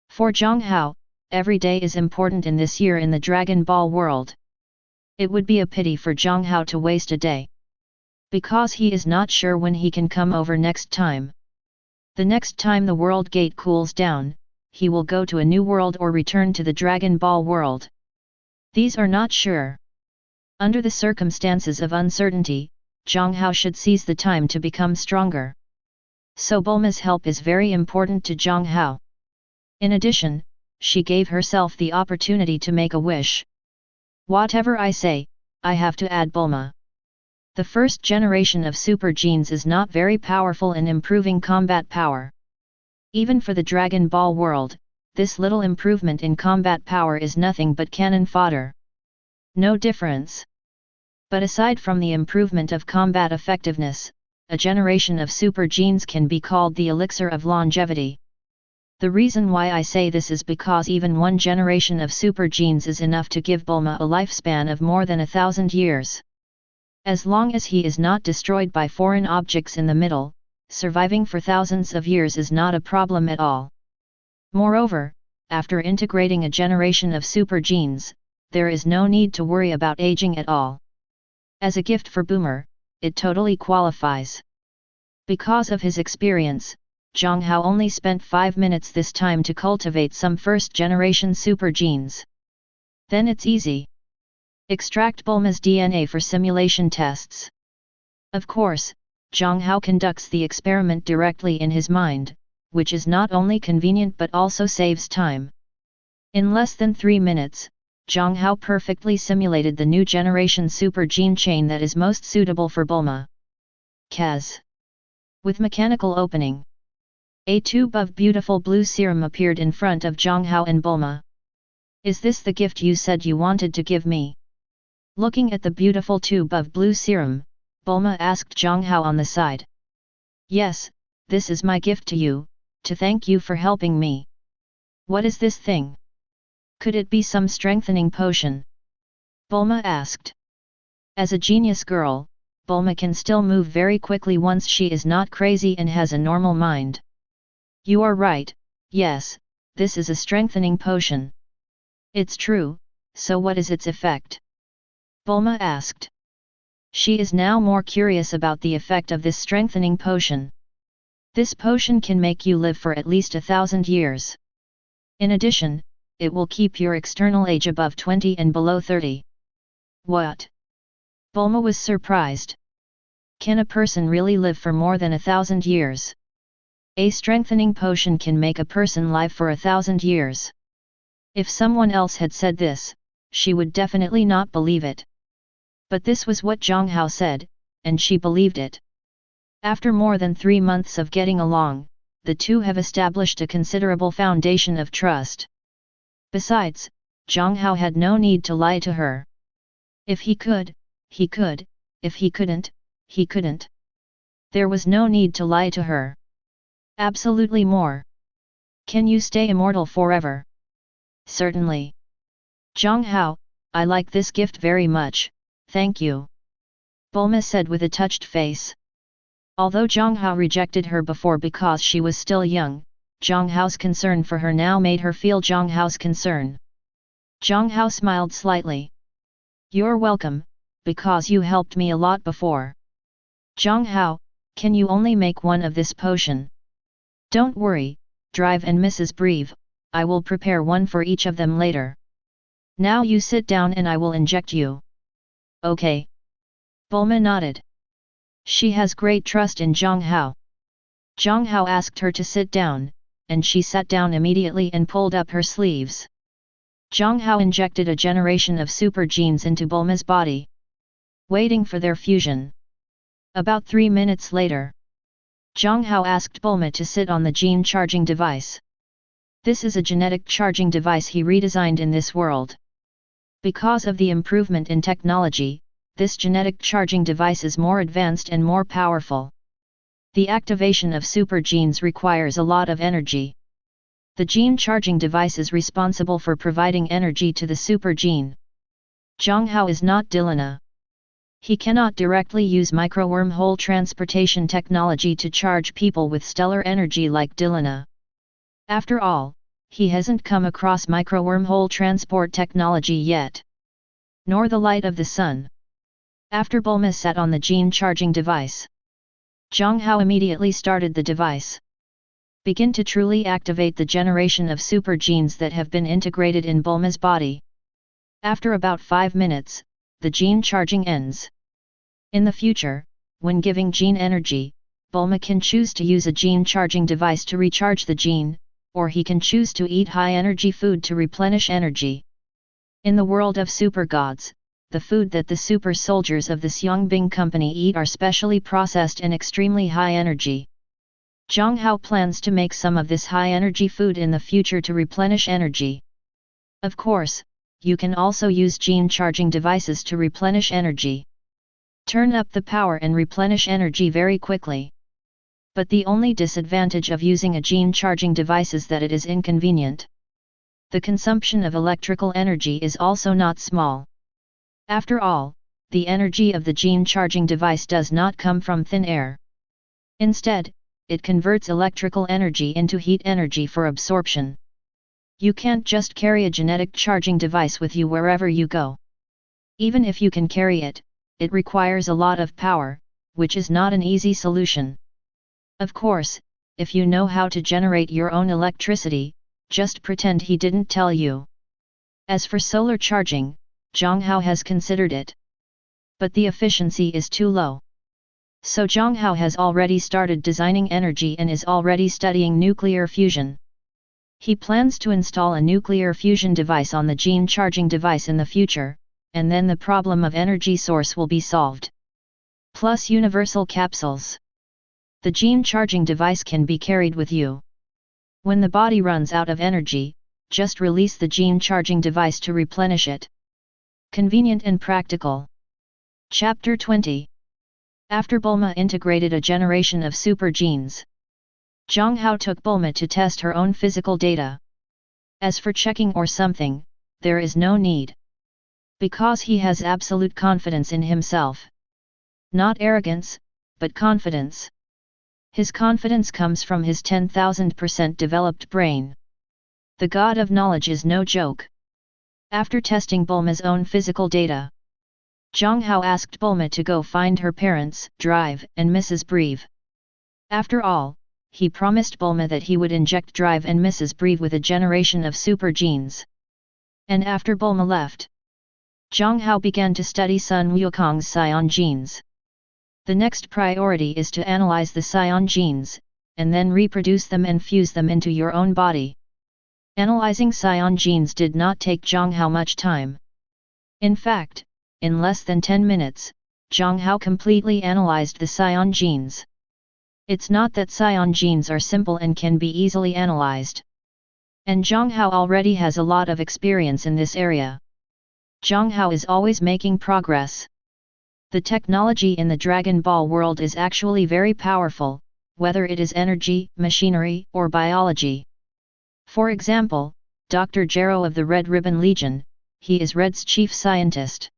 Speaker 1: For Jiang Hao, every day is important in this year in the Dragon Ball world. It would be a pity for Jiang Hao to waste a day. Because he is not sure when he can come over next time. The next time the world gate cools down, he will go to a new world or return to the Dragon Ball world. These are not sure. Under the circumstances of uncertainty, Jiang Hao should seize the time to become stronger. So Bulma's help is very important to Jiang Hao. In addition, she gave herself the opportunity to make a wish. Whatever I say, I have to add Bulma. The first generation of super genes is not very powerful in improving combat power. Even for the Dragon Ball world, this little improvement in combat power is nothing but cannon fodder. No difference. But aside from the improvement of combat effectiveness, a generation of super genes can be called the elixir of longevity. The reason why I say this is because even one generation of super genes is enough to give Bulma a lifespan of more than 1,000 years. As long as he is not destroyed by foreign objects in the middle, surviving for thousands of years is not a problem at all. Moreover, after integrating a generation of super genes, there is no need to worry about aging at all. As a gift for Boomer, it totally qualifies. Because of his experience, Jiang Hao only spent 5 minutes this time to cultivate some first-generation super genes. Then it's easy. Extract Bulma's DNA for simulation tests. Of course, Jiang Hao conducts the experiment directly in his mind, which is not only convenient but also saves time. In less than 3 minutes, Jiang Hao perfectly simulated the new generation super gene chain that is most suitable for Bulma. Kaz. With mechanical opening, a tube of beautiful blue serum appeared in front of Jiang Hao and Bulma. Is this the gift you said you wanted to give me? Looking at the beautiful tube of blue serum, Bulma asked Jiang Hao on the side. Yes, this is my gift to you, to thank you for helping me. What is this thing? Could it be some strengthening potion? Bulma asked. As a genius girl, Bulma can still move very quickly once she is not crazy and has a normal mind. You are right, yes, this is a strengthening potion. It's true, so what is its effect? Bulma asked. She is now more curious about the effect of this strengthening potion. This potion can make you live for at least 1,000 years. In addition, it will keep your external age above 20 and below 30. What? Bulma was surprised. Can a person really live for more than 1,000 years? A strengthening potion can make a person live for 1,000 years. If someone else had said this, she would definitely not believe it. But this was what Jiang Hao said, and she believed it. After more than 3 months of getting along, the two have established a considerable foundation of trust. Besides, Jiang Hao had no need to lie to her. If he could, he could, if he couldn't, he couldn't. There was no need to lie to her. Absolutely more. Can you stay immortal forever? Certainly. Jiang Hao, I like this gift very much, thank you. Bulma said with a touched face. Although Jiang Hao rejected her before because she was still young, Jiang Hao's concern for her now made her feel Jiang Hao's concern. Jiang Hao smiled slightly. You're welcome, because you helped me a lot before. Jiang Hao, can you only make one of this potion? Don't worry, Drive and Mrs. Breve, I will prepare one for each of them later. Now you sit down and I will inject you. Okay. Bulma nodded. She has great trust in Jiang Hao. Jiang Hao asked her to sit down, and she sat down immediately and pulled up her sleeves. Jiang Hao injected a generation of super genes into Bulma's body, waiting for their fusion. About 3 minutes later, Jiang Hao asked Bulma to sit on the gene charging device. This is a genetic charging device he redesigned in this world. Because of the improvement in technology, this genetic charging device is more advanced and more powerful. The activation of super genes requires a lot of energy. The gene charging device is responsible for providing energy to the super gene. Jiang Hao is not Dilana. He cannot directly use micro-wormhole transportation technology to charge people with stellar energy like Dilana. After all, he hasn't come across micro-wormhole transport technology yet. Nor the light of the sun. After Bulma sat on the gene charging device, Jiang Hao immediately started the device. Begin to truly activate the generation of super genes that have been integrated in Bulma's body. After about 5 minutes, the gene charging ends. In the future, when giving gene energy, Bulma can choose to use a gene charging device to recharge the gene, or he can choose to eat high-energy food to replenish energy. In the world of super gods, the food that the super soldiers of the Xiangbing company eat are specially processed and extremely high energy. Jiang Hao plans to make some of this high-energy food in the future to replenish energy. Of course, you can also use gene charging devices to replenish energy. Turn up the power and replenish energy very quickly. But the only disadvantage of using a gene charging device is that it is inconvenient. The consumption of electrical energy is also not small. After all, the energy of the gene charging device does not come from thin air. Instead, it converts electrical energy into heat energy for absorption. You can't just carry a genetic charging device with you wherever you go. Even if you can carry it, it requires a lot of power, which is not an easy solution. Of course, if you know how to generate your own electricity, just pretend he didn't tell you. As for solar charging, Jiang Hao has considered it. But the efficiency is too low. So Jiang Hao has already started designing energy and is already studying nuclear fusion. He plans to install a nuclear fusion device on the gene charging device in the future, and then the problem of energy source will be solved. Plus universal capsules. The gene charging device can be carried with you. When the body runs out of energy, just release the gene charging device to replenish it. Convenient and practical. Chapter 20. After Bulma integrated a generation of super genes, Jiang Hao took Bulma to test her own physical data. As for checking or something, there is no need. Because he has absolute confidence in himself. Not arrogance, but confidence. His confidence comes from his 10,000% developed brain. The god of knowledge is no joke. After testing Bulma's own physical data, Jiang Hao asked Bulma to go find her parents, Drive and Mrs. Breve. After all, he promised Bulma that he would inject Drive and Mrs. Breve with a generation of super genes. And after Bulma left, Jiang Hao began to study Sun Wukong's scion genes. The next priority is to analyze the scion genes, and then reproduce them and fuse them into your own body. Analyzing scion genes did not take Jiang Hao much time. In fact, in less than 10 minutes, Jiang Hao completely analyzed the scion genes. It's not that scion genes are simple and can be easily analyzed. And Jiang Hao already has a lot of experience in this area. Jiang Hao is always making progress. The technology in the Dragon Ball world is actually very powerful, whether it is energy, machinery, or biology. For example, Dr. Gero of the Red Ribbon Legion, he is Red's chief scientist.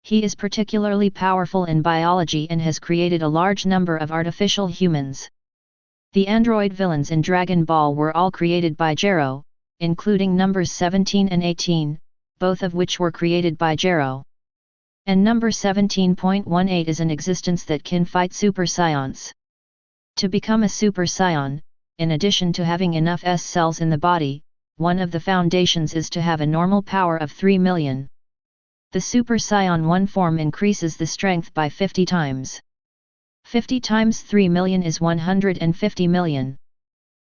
Speaker 1: He is particularly powerful in biology and has created a large number of artificial humans. The android villains in Dragon Ball were all created by Gero, including numbers 17 and 18, both of which were created by Gero. And number 17.18 is an existence that can fight super scions. To become a super scion, in addition to having enough S cells in the body, one of the foundations is to have a normal power of 3 million. The super scion 1 form increases the strength by 50 times. 50 times 3 million is 150 million.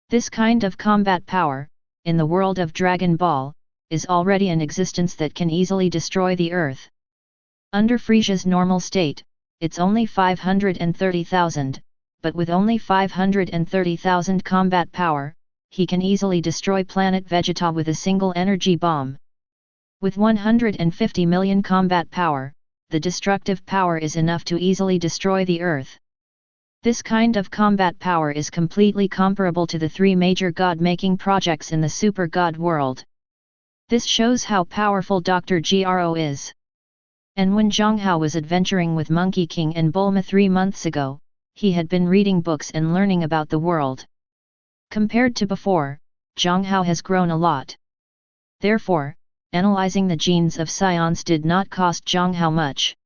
Speaker 1: This kind of combat power, in the world of Dragon Ball, is already an existence that can easily destroy the Earth. Under Frisia's normal state, it's only 530,000, but with only 530,000 combat power, he can easily destroy planet Vegeta with a single energy bomb. With 150 million combat power, the destructive power is enough to easily destroy the Earth. This kind of combat power is completely comparable to the 3 major god-making projects in the super god world. This shows how powerful Dr. Gero is. And when Jiang Hao was adventuring with Monkey King and Bulma 3 months ago, he had been reading books and learning about the world. Compared to before, Jiang Hao has grown a lot. Therefore, analyzing the genes of scions did not cost Jiang Hao much.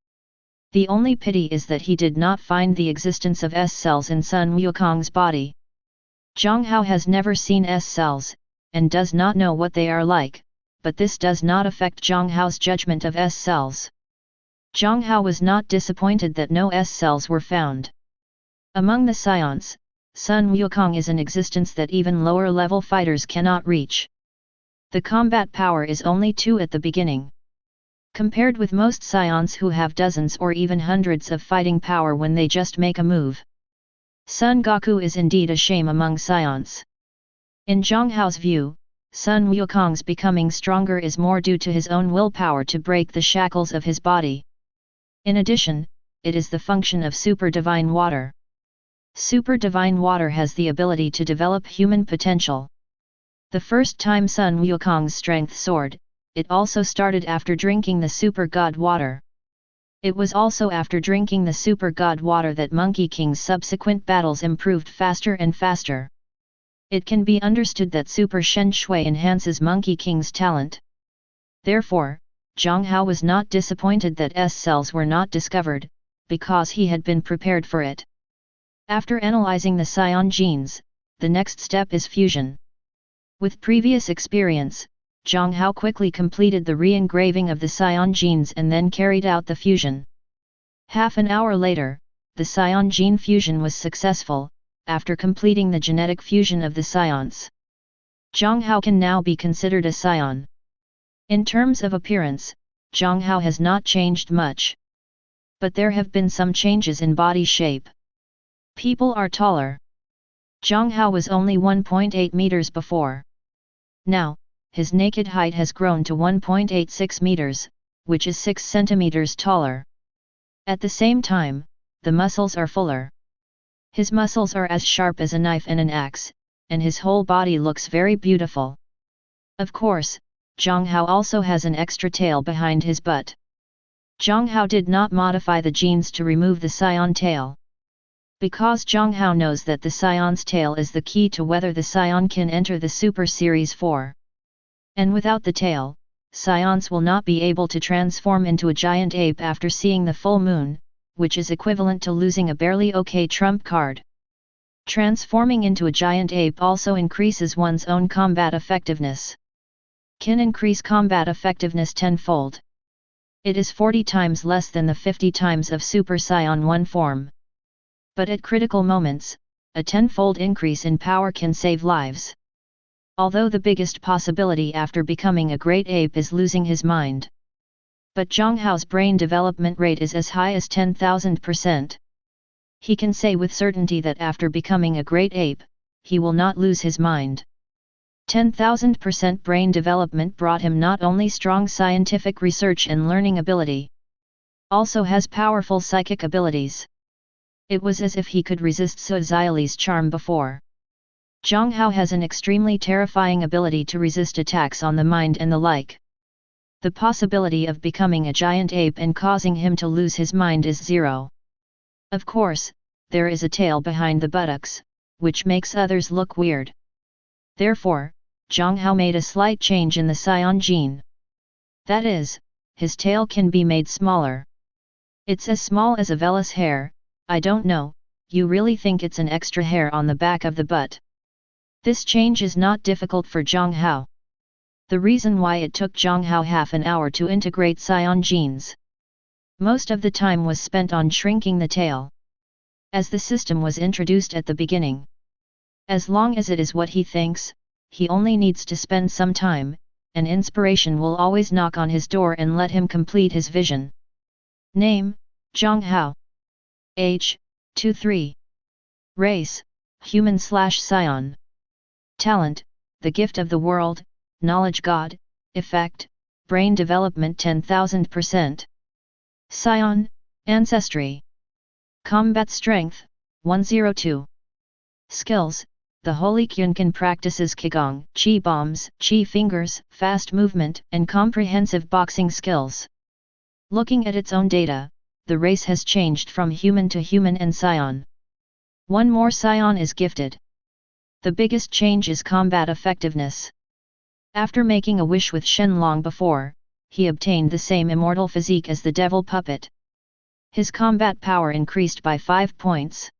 Speaker 1: The only pity is that he did not find the existence of S cells in Sun Wukong's body. Jiang Hao has never seen S cells, and does not know what they are like, but this does not affect Jiang Hao's judgment of S cells. Jiang Hao was not disappointed that no S-cells were found. Among the scions, Sun Wukong is an existence that even lower-level fighters cannot reach. The combat power is only 2 at the beginning. Compared with most scions who have dozens or even hundreds of fighting power when they just make a move. Sun Goku is indeed a shame among scions. In Jiang Hao's view, Sun Wukong's becoming stronger is more due to his own willpower to break the shackles of his body. In addition, it is the function of Super Divine Water. Super Divine Water has the ability to develop human potential. The first time Sun Wukong's strength soared, it also started after drinking the Super God Water. It was also after drinking the Super God Water that Monkey King's subsequent battles improved faster and faster. It can be understood that Super Shen Shui enhances Monkey King's talent. Therefore, Jiang Hao was not disappointed that S-cells were not discovered, because he had been prepared for it. After analyzing the scion genes, the next step is fusion. With previous experience, Jiang Hao quickly completed the re-engraving of the scion genes and then carried out the fusion. Half an hour later, the scion gene fusion was successful, after completing the genetic fusion of the scions. Jiang Hao can now be considered a scion. In terms of appearance, Jiang Hao has not changed much. But there have been some changes in body shape. People are taller. Jiang Hao was only 1.8 meters before. Now, his naked height has grown to 1.86 meters, which is 6 centimeters taller. At the same time, the muscles are fuller. His muscles are as sharp as a knife and an axe, and his whole body looks very beautiful. Of course, Jiang Hao also has an extra tail behind his butt. Jiang Hao did not modify the genes to remove the scion tail. Because Jiang Hao knows that the scion's tail is the key to whether the scion can enter the Super Series 4. And without the tail, scions will not be able to transform into a giant ape after seeing the full moon, which is equivalent to losing a barely okay trump card. Transforming into a giant ape also increases one's own combat effectiveness. Can increase combat effectiveness tenfold. It is 40 times less than the 50 times of Super Saiyan 1 form. But at critical moments, a tenfold increase in power can save lives. Although the biggest possibility after becoming a great ape is losing his mind. But Jiang Hao's brain development rate is as high as 10,000%. He can say with certainty that after becoming a great ape, he will not lose his mind. 10,000% brain development brought him not only strong scientific research and learning ability, also has powerful psychic abilities. It was as if he could resist Su Xiali's charm before. Jiang Hao has an extremely terrifying ability to resist attacks on the mind and the like. The possibility of becoming a giant ape and causing him to lose his mind is zero. Of course, there is a tail behind the buttocks, which makes others look weird. Therefore, Jiang Hao made a slight change in the scion gene. That is, his tail can be made smaller. It's as small as a vellus hair. I don't know, you really think it's an extra hair on the back of the butt? This change is not difficult for Jiang Hao. The reason why it took Jiang Hao half an hour to integrate scion genes. Most of the time was spent on shrinking the tail. As the system was introduced at the beginning. As long as it is what he thinks, he only needs to spend some time, and inspiration will always knock on his door and let him complete his vision. Name, Jiang Hao. Age, 23. Race, human/scion. Talent, the gift of the world, knowledge God, effect, brain development 10,000%. Scion, ancestry. Combat strength, 102. Skills, the Holy Kyunkan practices Qigong, Qi bombs, Qi fingers, fast movement, and comprehensive boxing skills. Looking at its own data, the race has changed from human to human and scion. One more scion is gifted. The biggest change is combat effectiveness. After making a wish with Shenlong before, he obtained the same immortal physique as the devil puppet. His combat power increased by 5 points.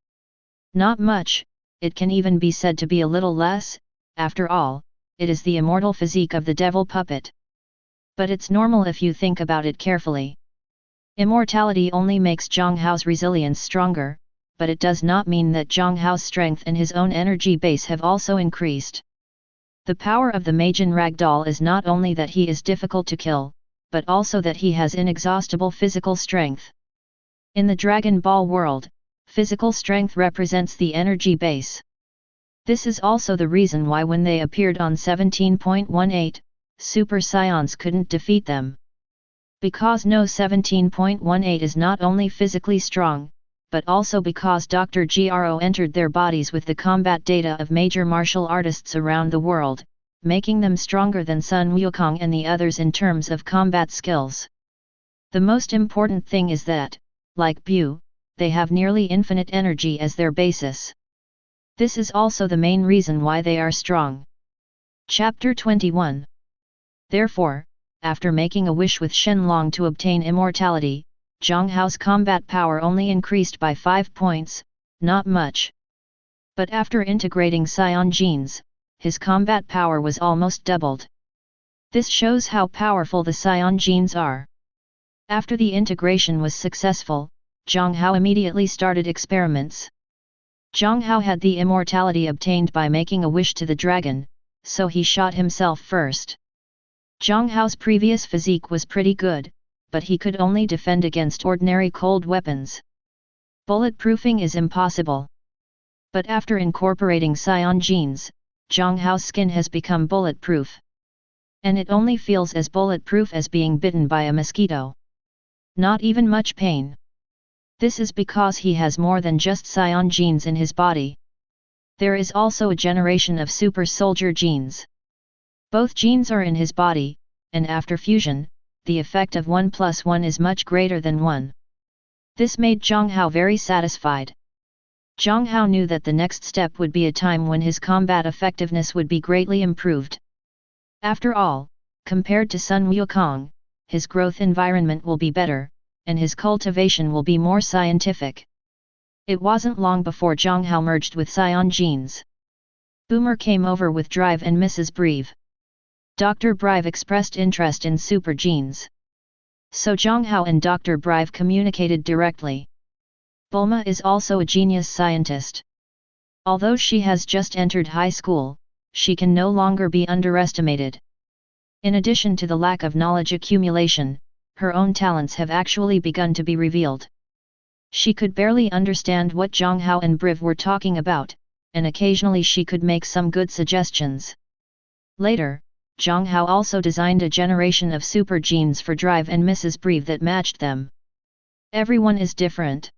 Speaker 1: Not much, it can even be said to be a little less, after all, it is the immortal physique of the devil puppet. But it's normal if you think about it carefully. Immortality only makes Jiang Hao's resilience stronger, but it does not mean that Jiang Hao's strength and his own energy base have also increased. The power of the Majin Ragdoll is not only that he is difficult to kill, but also that he has inexhaustible physical strength. In the Dragon Ball world, physical strength represents the energy base. This is also the reason why when they appeared on 17.18, Super Saiyans couldn't defeat them. Because no 17.18 is not only physically strong, but also because Dr. Gro entered their bodies with the combat data of major martial artists around the world, making them stronger than Sun Wukong and the others in terms of combat skills. The most important thing is that, like Bu, they have nearly infinite energy as their basis. This is also the main reason why they are strong. Chapter 21. Therefore, after making a wish with Shenlong to obtain immortality, Jiang Hao's combat power only increased by 5 points, not much. But after integrating Scion genes, his combat power was almost doubled. This shows how powerful the Scion genes are. After the integration was successful, Jiang Hao immediately started experiments. Jiang Hao had the immortality obtained by making a wish to the dragon, so he shot himself first. Jiang Hao's previous physique was pretty good, but he could only defend against ordinary cold weapons. Bulletproofing is impossible. But after incorporating Scion genes, Jiang Hao's skin has become bulletproof. And it only feels as bulletproof as being bitten by a mosquito. Not even much pain. This is because he has more than just Scion genes in his body. There is also a generation of super soldier genes. Both genes are in his body, and after fusion, the effect of 1 + 1 is much greater than 1. This made Jiang Hao very satisfied. Jiang Hao knew that the next step would be a time when his combat effectiveness would be greatly improved. After all, compared to Sun Wukong, his growth environment will be better, and his cultivation will be more scientific. It wasn't long before Jiang Hao merged with Scion genes. Boomer came over with Drive and Mrs. Breve. Dr. Breve expressed interest in super genes. So Jiang Hao and Dr. Breve communicated directly. Bulma is also a genius scientist. Although she has just entered high school, she can no longer be underestimated. In addition to the lack of knowledge accumulation, her own talents have actually begun to be revealed. She could barely understand what Jiang Hao and Breve were talking about, and occasionally she could make some good suggestions. Later, Jiang Hao also designed a generation of super genes for Drive and Mrs. Breve that matched them. Everyone is different.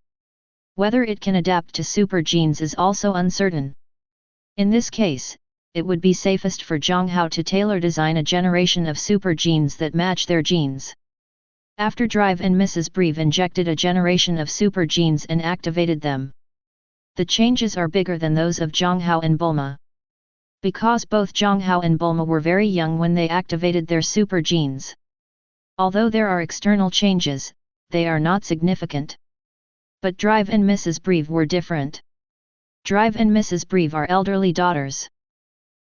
Speaker 1: Whether it can adapt to super genes is also uncertain. In this case, it would be safest for Jiang Hao to tailor design a generation of super genes that match their genes. After Drive and Mrs. Breve injected a generation of super genes and activated them. The changes are bigger than those of Jiang Hao and Bulma. Because both Jiang Hao and Bulma were very young when they activated their super genes. Although there are external changes, they are not significant. But Drive and Mrs. Breve were different. Drive and Mrs. Breve are elderly daughters.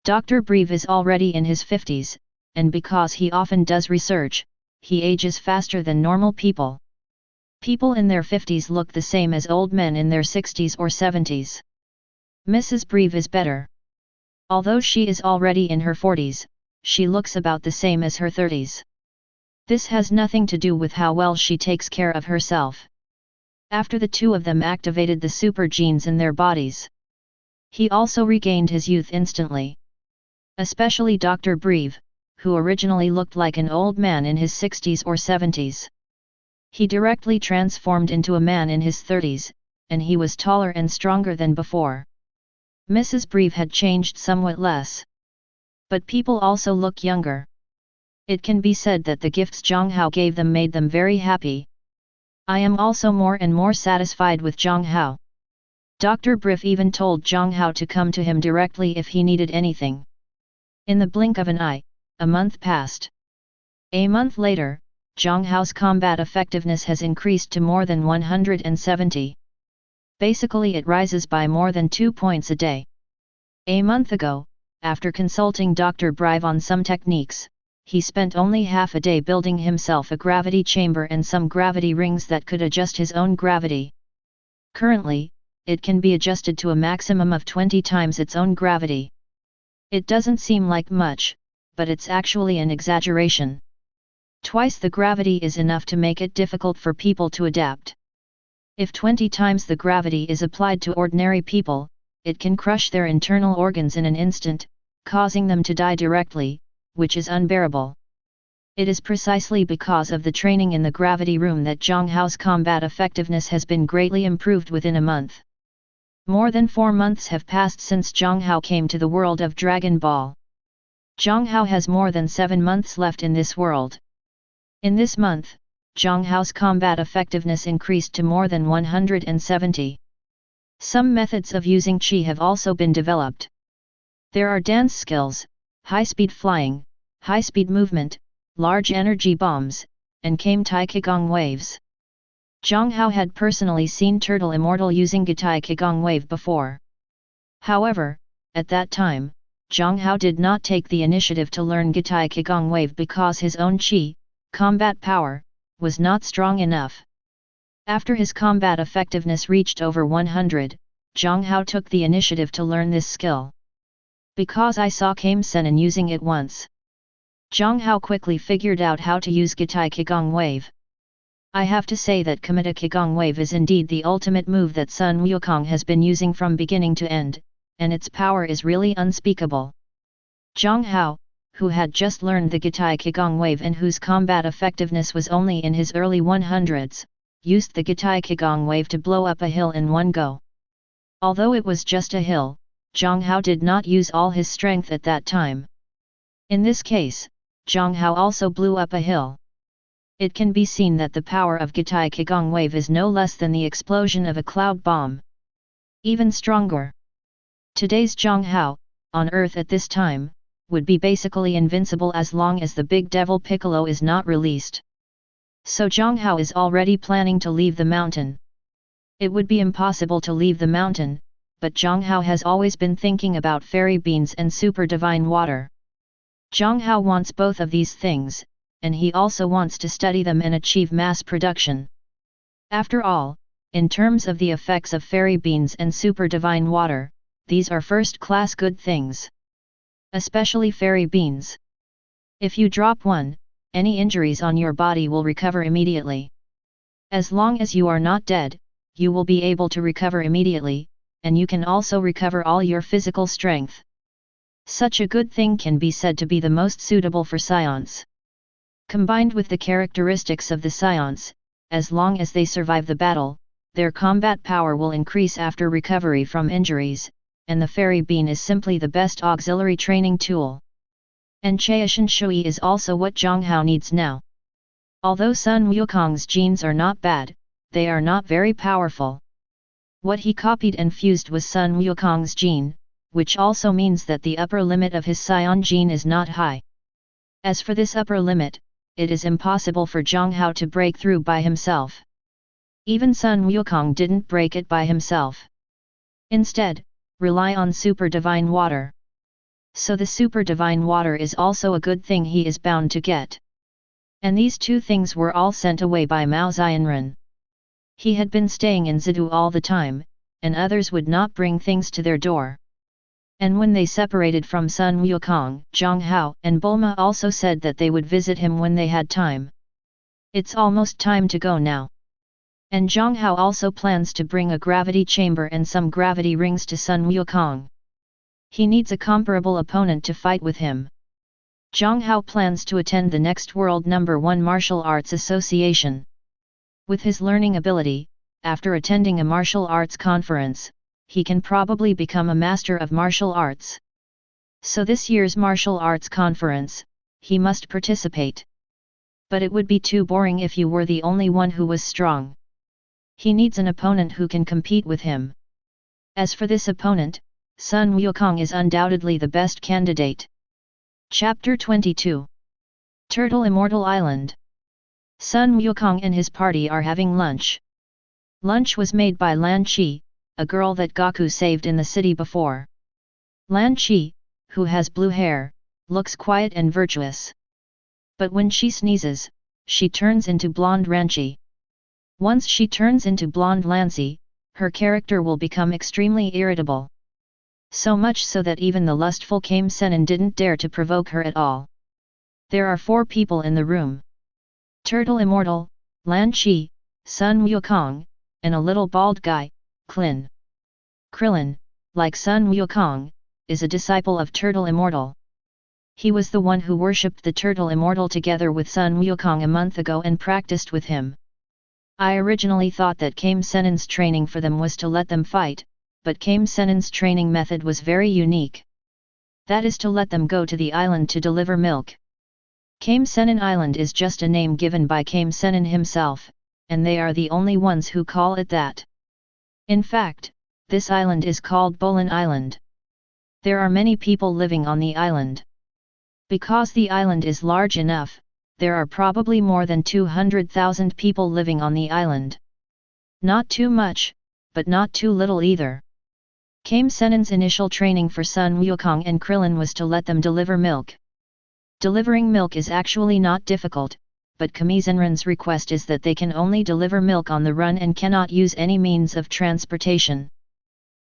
Speaker 1: Dr. Breve is already in his 50s, and because he often does research, he ages faster than normal people. People in their 50s look the same as old men in their 60s or 70s. Mrs. Breve is better. Although she is already in her 40s, she looks about the same as her 30s. This has nothing to do with how well she takes care of herself. After the two of them activated the super genes in their bodies, he also regained his youth instantly. Especially Dr. Breve, who originally looked like an old man in his 60s or 70s. He directly transformed into a man in his 30s, and he was taller and stronger than before. Mrs. Breve had changed somewhat less. But people also look younger. It can be said that the gifts Jiang Hao gave them made them very happy. I am also more and more satisfied with Jiang Hao. Dr. Breve even told Jiang Hao to come to him directly if he needed anything. In the blink of an eye, a month passed. A month later, Jiang Hao's combat effectiveness has increased to more than 170. Basically it rises by more than 2 points a day. A month ago, after consulting Dr. Breve on some techniques, he spent only half a day building himself a gravity chamber and some gravity rings that could adjust his own gravity. Currently, it can be adjusted to a maximum of 20 times its own gravity. It doesn't seem like much, but it's actually an exaggeration. Twice the gravity is enough to make it difficult for people to adapt. If 20 times the gravity is applied to ordinary people, it can crush their internal organs in an instant, causing them to die directly, which is unbearable. It is precisely because of the training in the gravity room that Jiang Hao's combat effectiveness has been greatly improved within a month. More than 4 months have passed since Jiang Hao came to the world of Dragon Ball. Jiang Hao has more than 7 months left in this world. In this month, Jiang Hao's combat effectiveness increased to more than 170. Some methods of using qi have also been developed. There are dance skills, high-speed flying, high-speed movement, large energy bombs, and Tai Qigong waves. Jiang Hao had personally seen Turtle Immortal using Tai Qigong wave before. However, at that time, Jiang Hao did not take the initiative to learn Tai Qigong wave because his own qi, combat power, was not strong enough. After his combat effectiveness reached over 100, Jiang Hao took the initiative to learn this skill. Because I saw Senin using it once. Jiang Hao quickly figured out how to use Tai Qigong wave. I have to say that Tai Qigong wave is indeed the ultimate move that Sun Wukong has been using from beginning to end, and its power is really unspeakable. Jiang Hao, who had just learned the Tai Qigong wave and whose combat effectiveness was only in his early 100s, used the Tai Qigong wave to blow up a hill in one go. Although it was just a hill, Jiang Hao did not use all his strength at that time. In this case, Jiang Hao also blew up a hill. It can be seen that the power of Tai Qigong wave is no less than the explosion of a cloud bomb. Even stronger. Today's Jiang Hao, on Earth at this time, would be basically invincible as long as the Big Devil Piccolo is not released. So Jiang Hao is already planning to leave the mountain. It would be impossible to leave the mountain, but Jiang Hao has always been thinking about fairy beans and super divine water. Jiang Hao wants both of these things, and he also wants to study them and achieve mass production. After all, in terms of the effects of fairy beans and super divine water, these are first-class good things. Especially fairy beans. If you drop one, any injuries on your body will recover immediately. As long as you are not dead, you will be able to recover immediately, and you can also recover all your physical strength. Such a good thing can be said to be the most suitable for scions. Combined with the characteristics of the scions, as long as they survive the battle, their combat power will increase after recovery from injuries, and the fairy bean is simply the best auxiliary training tool. And Chaishan Shui is also what Jiang Hao needs now. Although Sun Wukong's genes are not bad, they are not very powerful. What he copied and fused was Sun Wukong's gene, which also means that the upper limit of his scion gene is not high. As for this upper limit, it is impossible for Jiang Hao to break through by himself. Even Sun Wukong didn't break it by himself. Instead, rely on super divine water. So the super divine water is also a good thing he is bound to get. And these two things were all sent away by Mao Xianren. He had been staying in Zidu all the time, and others would not bring things to their door. And when they separated from Sun Wukong, Jiang Hao and Bulma also said that they would visit him when they had time. It's almost time to go now. And Jiang Hao also plans to bring a gravity chamber and some gravity rings to Sun Wukong. He needs a comparable opponent to fight with him. Jiang Hao plans to attend the next World No. 1 Martial Arts Association. With his learning ability, after attending a martial arts conference, he can probably become a master of martial arts. So this year's martial arts conference, he must participate. But it would be too boring if you were the only one who was strong. He needs an opponent who can compete with him. As for this opponent, Sun Wukong is undoubtedly the best candidate. Chapter 22. Turtle Immortal Island. Sun Wukong and his party are having lunch. Lunch was made by Lan Qi, a girl that Goku saved in the city before. Lan Qi, who has blue hair, looks quiet and virtuous. But when she sneezes, she turns into blonde Ranchi. Once she turns into blonde Lancy, her character will become extremely irritable. So much so that even the lustful Kame Senin didn't dare to provoke her at all. There are 4 people in the room. Turtle Immortal, Lan Chi, Sun Wukong, and a little bald guy, Klin. Krillin, like Sun Wukong, is a disciple of Turtle Immortal. He was the one who worshipped the Turtle Immortal together with Sun Wukong a month ago and practiced with him. I originally thought that Kame Senin's training for them was to let them fight, but Kame Senin's training method was very unique. That is to let them go to the island to deliver milk. Kame Senin Island is just a name given by Kame Senin himself, and they are the only ones who call it that. In fact, this island is called Bolin Island. There are many people living on the island. Because the island is large enough, there are probably more than 200,000 people living on the island. Not too much, but not too little either. Kame Senin's initial training for Sun Wukong and Krillin was to let them deliver milk. Delivering milk is actually not difficult, but Kame Senrin's request is that they can only deliver milk on the run and cannot use any means of transportation.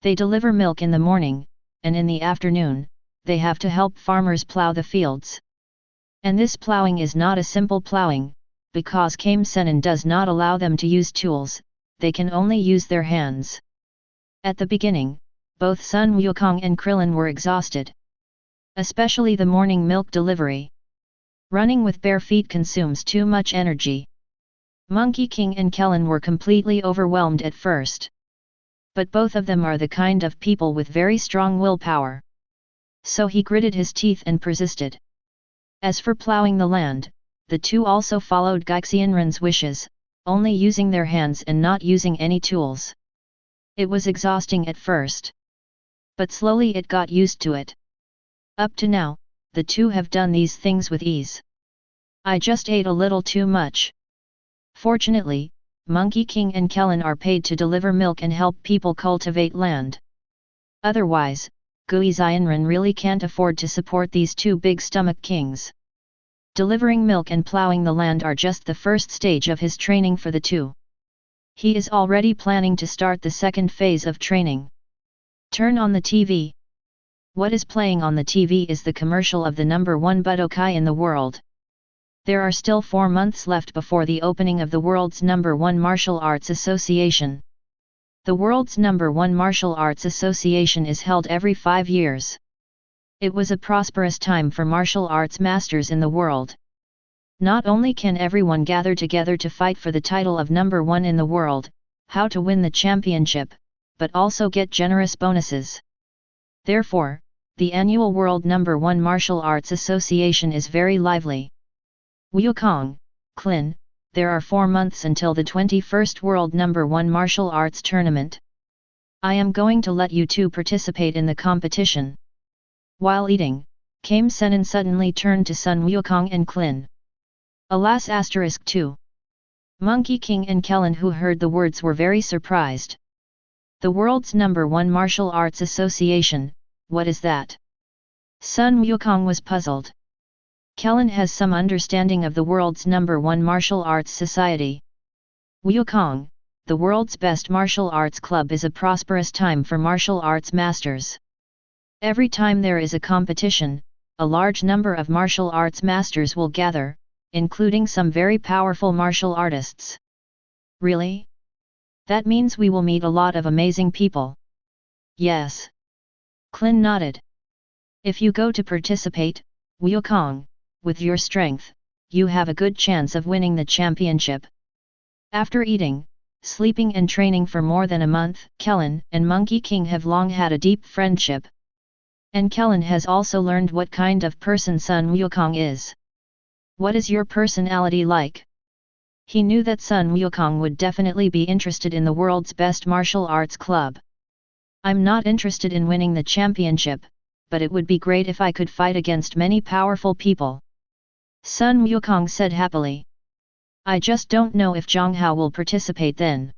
Speaker 1: They deliver milk in the morning, and in the afternoon, they have to help farmers plow the fields. And this plowing is not a simple plowing, because Kame Senin does not allow them to use tools, they can only use their hands. At the beginning, both Sun Wukong and Krillin were exhausted. Especially the morning milk delivery. Running with bare feet consumes too much energy. Monkey King and Kellen were completely overwhelmed at first. But both of them are the kind of people with very strong willpower. So he gritted his teeth and persisted. As for plowing the land, the two also followed Gaixianren's wishes, only using their hands and not using any tools. It was exhausting at first. But slowly it got used to it. Up to now, the two have done these things with ease. I just ate a little too much. Fortunately, Monkey King and Kellen are paid to deliver milk and help people cultivate land. Otherwise, Guixianren really can't afford to support these two big stomach kings. Delivering milk and plowing the land are just the first stage of his training for the two. He is already planning to start the second phase of training. Turn on the TV. What is playing on the TV is the commercial of the #1 Budokai in the world. There are still 4 months left before the opening of the world's #1 martial arts association. The world's #1 martial arts association is held every 5 years. It was a prosperous time for martial arts masters in the world. Not only can everyone gather together to fight for the title of #1 in the world, how to win the championship, but also get generous bonuses. Therefore, the annual World #1 Martial Arts Association is very lively. Wukong, Klin, there are 4 months until the 21st World #1 Martial Arts Tournament. I am going to let you two participate in the competition. While eating, Kame Senin suddenly turned to Sun Wukong and Klin. Alas *2. Monkey King and Kellen who heard the words were very surprised. The world's #1 Martial Arts Association, what is that? Sun Wukong was puzzled. Kellen has some understanding of the world's #1 Martial Arts Society. Wukong, the world's best martial arts club is a prosperous time for martial arts masters. Every time there is a competition, a large number of martial arts masters will gather, including some very powerful martial artists. Really? That means we will meet a lot of amazing people. Yes. Klin nodded. If you go to participate, Wukong, with your strength, you have a good chance of winning the championship. After eating, sleeping and training for more than a month, Kellen and Monkey King have long had a deep friendship. And Kellen has also learned what kind of person Sun Wukong is. What is your personality like? He knew that Sun Wukong would definitely be interested in the world's best martial arts club. I'm not interested in winning the championship, but it would be great if I could fight against many powerful people. Sun Wukong said happily. I just don't know if Jiang Hao will participate then.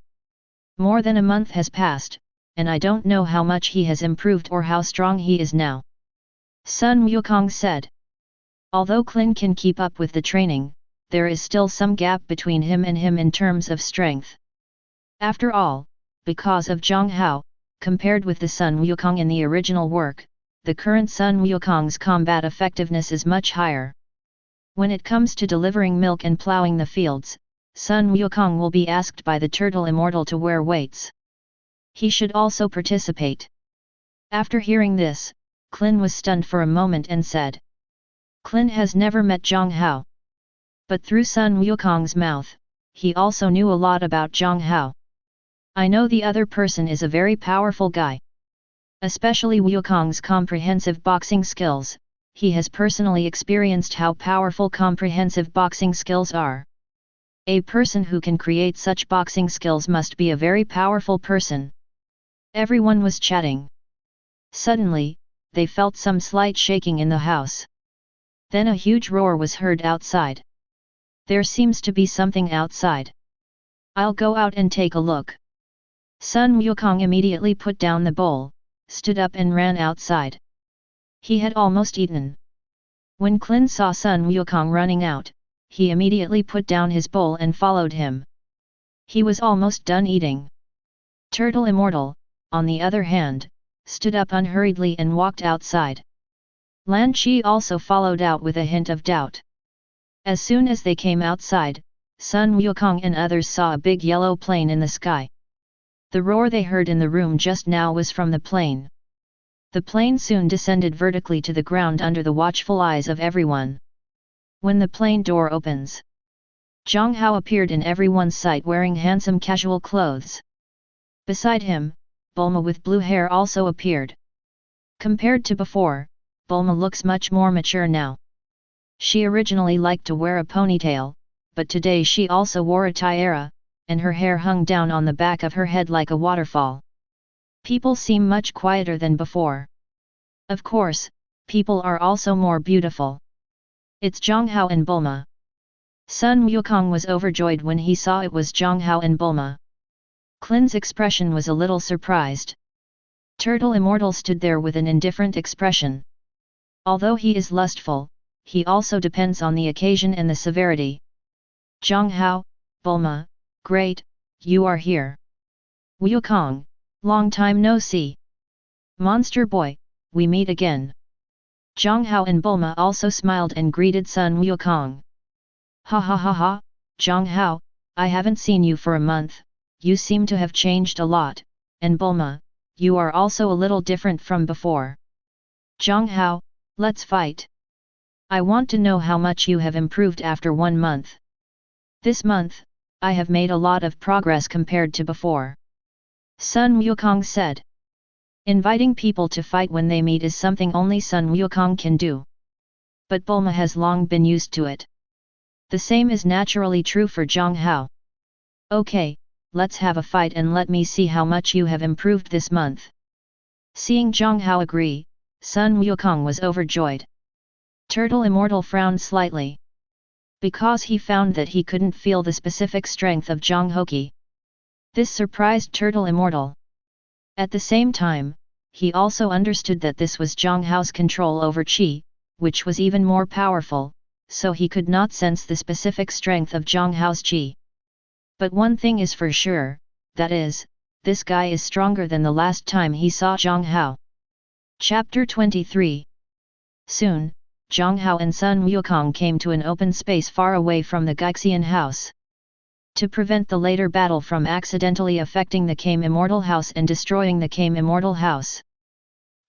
Speaker 1: More than a month has passed, and I don't know how much he has improved or how strong he is now. Sun Wukong said. Although Clin can keep up with the training, there is still some gap between him and him in terms of strength. After all, because of Jiang Hao, compared with the Sun Wukong in the original work, the current Sun Wukong's combat effectiveness is much higher. When it comes to delivering milk and plowing the fields, Sun Wukong will be asked by the turtle immortal to wear weights. He should also participate. After hearing this, Clin was stunned for a moment and said. Clin has never met Jiang Hao. But through Sun Wukong's mouth, he also knew a lot about Jiang Hao. I know the other person is a very powerful guy. Especially Wukong's comprehensive boxing skills, he has personally experienced how powerful comprehensive boxing skills are. A person who can create such boxing skills must be a very powerful person. Everyone was chatting. Suddenly, they felt some slight shaking in the house. Then a huge roar was heard outside. There seems to be something outside. I'll go out and take a look. Sun Wukong immediately put down the bowl, stood up and ran outside. He had almost eaten. When Clin saw Sun Wukong running out, he immediately put down his bowl and followed him. He was almost done eating. Turtle Immortal, on the other hand, stood up unhurriedly and walked outside. Lan Qi also followed out with a hint of doubt. As soon as they came outside, Sun Wukong and others saw a big yellow plane in the sky. The roar they heard in the room just now was from the plane. The plane soon descended vertically to the ground under the watchful eyes of everyone. When the plane door opens, Jiang Hao appeared in everyone's sight wearing handsome casual clothes. Beside him, Bulma with blue hair also appeared. Compared to before, Bulma looks much more mature now. She originally liked to wear a ponytail, but today she also wore a tiara, and her hair hung down on the back of her head like a waterfall. People seem much quieter than before. Of course, people are also more beautiful. It's Jiang Hao and Bulma. Sun Wukong was overjoyed when he saw it was Jiang Hao and Bulma. Clin's expression was a little surprised. Turtle Immortal stood there with an indifferent expression. Although he is lustful, he also depends on the occasion and the severity. Jiang Hao, Bulma, great, you are here. Wukong, long time no see. Monster boy, we meet again. Jiang Hao and Bulma also smiled and greeted Sun Wukong. Ha ha ha ha, Jiang Hao, I haven't seen you for a month, you seem to have changed a lot, and Bulma, you are also a little different from before. Jiang Hao, let's fight. I want to know how much you have improved after 1 month. This month, I have made a lot of progress compared to before. Sun Wukong said. Inviting people to fight when they meet is something only Sun Wukong can do. But Bulma has long been used to it. The same is naturally true for Jiang Hao. Okay, let's have a fight and let me see how much you have improved this month. Seeing Jiang Hao agree, Sun Wukong was overjoyed. Turtle Immortal frowned slightly. Because he found that he couldn't feel the specific strength of Jiang Hoki. This surprised Turtle Immortal. At the same time, he also understood that this was Jiang Hao's control over Qi, which was even more powerful, so he could not sense the specific strength of Jiang Hao's Qi. But one thing is for sure, that is, this guy is stronger than the last time he saw Jiang Hao. Chapter 23. Soon, Jiang Hao and Sun Wukong came to an open space far away from the Gaixian house. To prevent the later battle from accidentally affecting the Kame Immortal House and destroying the Kame Immortal House,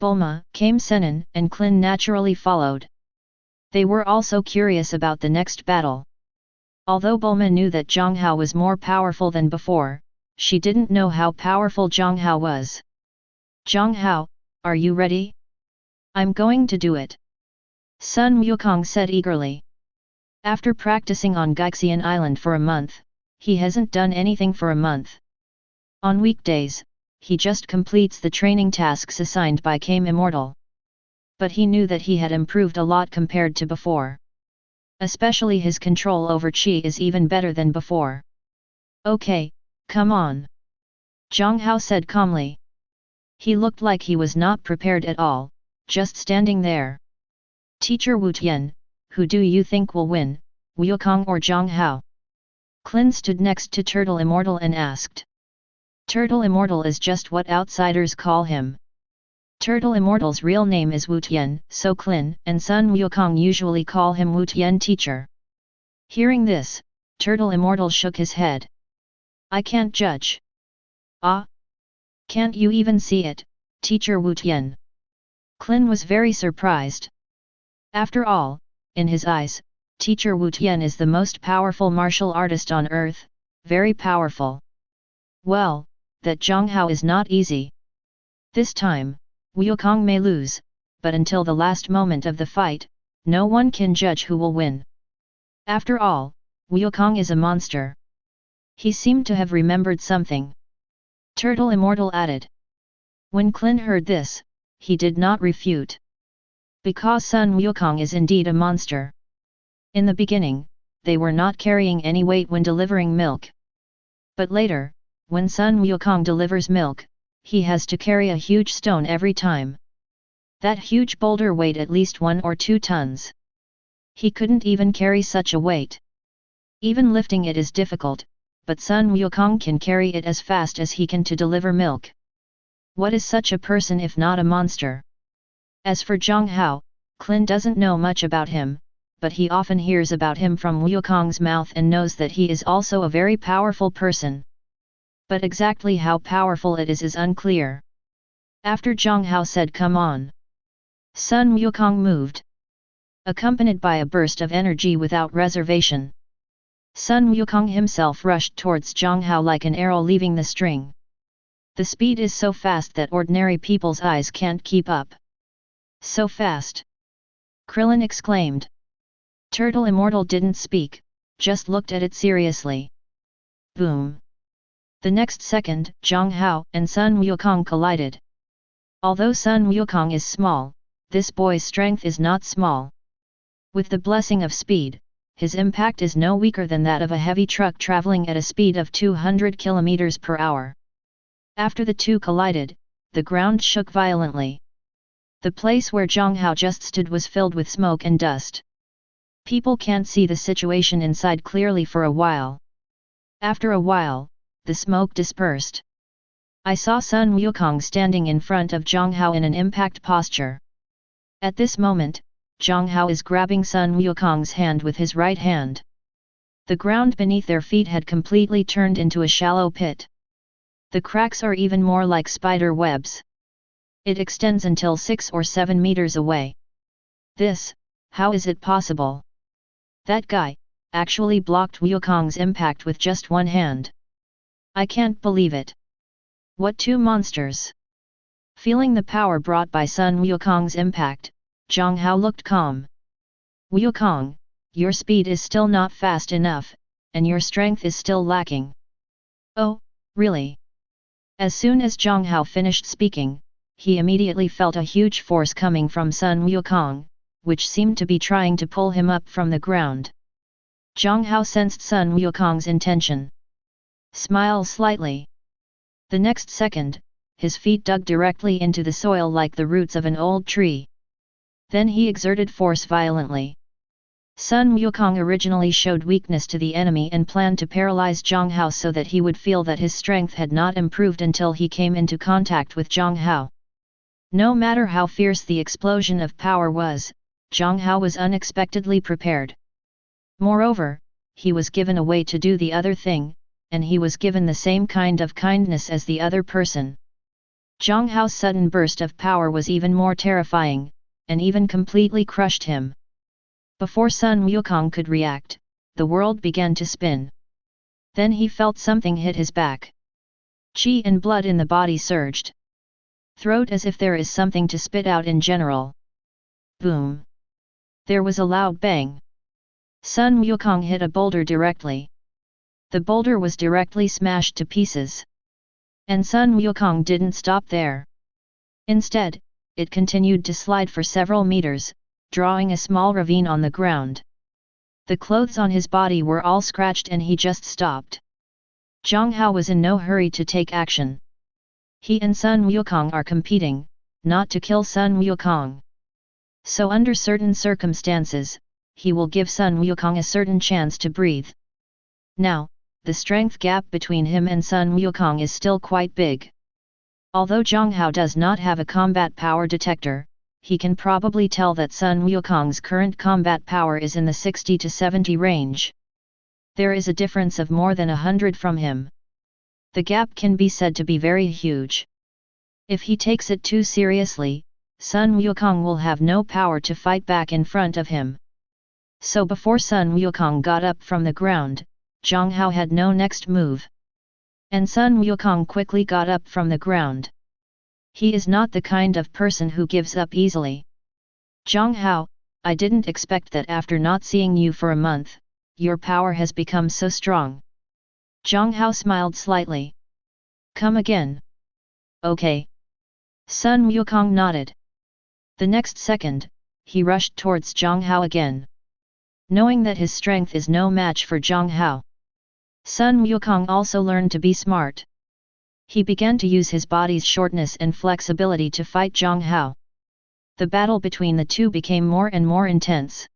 Speaker 1: Bulma, Kame Sennin, and Clin naturally followed. They were also curious about the next battle. Although Bulma knew that Jiang Hao was more powerful than before, she didn't know how powerful Jiang Hao was. Jiang Hao, are you ready? I'm going to do it. Sun Wukong said eagerly. After practicing on Gaixian Island for a month, he hasn't done anything for a month. On weekdays, he just completes the training tasks assigned by Kame Immortal. But he knew that he had improved a lot compared to before. Especially his control over Qi is even better than before. Okay, come on. Jiang Hao said calmly. He looked like he was not prepared at all, just standing there. Teacher Wu Tian, who do you think will win, Wukong or Jiang Hao? Clin stood next to Turtle Immortal and asked. Turtle Immortal is just what outsiders call him. Turtle Immortal's real name is Wu Tian, so Clin and Sun Wukong usually call him Wu Tian teacher. Hearing this, Turtle Immortal shook his head. I can't judge. Ah? Can't you even see it, teacher Wu Tian? Clin was very surprised. After all, in his eyes, teacher Wu Tian is the most powerful martial artist on earth, very powerful. Well, that Jiang Hao is not easy. This time, Wukong may lose, but until the last moment of the fight, no one can judge who will win. After all, Wukong is a monster. He seemed to have remembered something. Turtle Immortal added. When Clin heard this, he did not refute. Because Sun Wukong is indeed a monster. In the beginning, they were not carrying any weight when delivering milk. But later, when Sun Wukong delivers milk, he has to carry a huge stone every time. That huge boulder weighed at least 1 or 2 tons. He couldn't even carry such a weight. Even lifting it is difficult, but Sun Wukong can carry it as fast as he can to deliver milk. What is such a person if not a monster? As for Jiang Hao, Clin doesn't know much about him, but he often hears about him from Wukong's mouth and knows that he is also a very powerful person. But exactly how powerful it is unclear. After Jiang Hao said come on, Sun Wukong moved. Accompanied by a burst of energy without reservation, Sun Wukong himself rushed towards Jiang Hao like an arrow leaving the string. The speed is so fast that ordinary people's eyes can't keep up. So fast! Krillin exclaimed. Turtle Immortal didn't speak, just looked at it seriously. Boom! The next second, Jiang Hao and Sun Wukong collided. Although Sun Wukong is small, this boy's strength is not small. With the blessing of speed, his impact is no weaker than that of a heavy truck traveling at a speed of 200 km per hour. After the two collided, the ground shook violently. The place where Jiang Hao just stood was filled with smoke and dust. People can't see the situation inside clearly for a while. After a while, the smoke dispersed. I saw Sun Wukong standing in front of Jiang Hao in an impact posture. At this moment, Jiang Hao is grabbing Sun Wukong's hand with his right hand. The ground beneath their feet had completely turned into a shallow pit. The cracks are even more like spider webs. It extends until 6 or 7 meters away. How is it possible? That guy actually blocked Wukong's impact with just one hand. I can't believe it. What two monsters! Feeling the power brought by Sun Wukong's impact, Jiang Hao looked calm. Wukong, your speed is still not fast enough, and your strength is still lacking. Oh, really? As soon as Jiang Hao finished speaking, he immediately felt a huge force coming from Sun Wukong, which seemed to be trying to pull him up from the ground. Jiang Hao sensed Sun Wukong's intention. Smile slightly. The next second, his feet dug directly into the soil like the roots of an old tree. Then he exerted force violently. Sun Wukong originally showed weakness to the enemy and planned to paralyze Jiang Hao so that he would feel that his strength had not improved until he came into contact with Jiang Hao. No matter how fierce the explosion of power was, Jiang Hao was unexpectedly prepared. Moreover, he was given a way to do the other thing, and he was given the same kind of kindness as the other person. Jiang Hao's sudden burst of power was even more terrifying, and even completely crushed him. Before Sun Wukong could react, the world began to spin. Then he felt something hit his back. Qi and blood in the body surged. Throat as if there is something to spit out in general. Boom! There was a loud bang. Sun Wukong hit a boulder directly. The boulder was directly smashed to pieces. And Sun Wukong didn't stop there. Instead, it continued to slide for several meters, drawing a small ravine on the ground. The clothes on his body were all scratched and he just stopped. Jiang Hao was in no hurry to take action. He and Sun Wukong are competing, not to kill Sun Wukong. So under certain circumstances, he will give Sun Wukong a certain chance to breathe. Now, the strength gap between him and Sun Wukong is still quite big. Although Jiang Hao does not have a combat power detector, he can probably tell that Sun Wukong's current combat power is in the 60 to 70 range. There is a difference of more than 100 from him. The gap can be said to be very huge. If he takes it too seriously, Sun Wukong will have no power to fight back in front of him. So before Sun Wukong got up from the ground, Jiang Hao had no next move. And Sun Wukong quickly got up from the ground. He is not the kind of person who gives up easily. Jiang Hao, I didn't expect that after not seeing you for a month, your power has become so strong. Jiang Hao smiled slightly. Come again. Okay. Sun Wukong nodded. The next second, he rushed towards Jiang Hao again. Knowing that his strength is no match for Jiang Hao, Sun Wukong also learned to be smart. He began to use his body's shortness and flexibility to fight Jiang Hao. The battle between the two became more and more intense.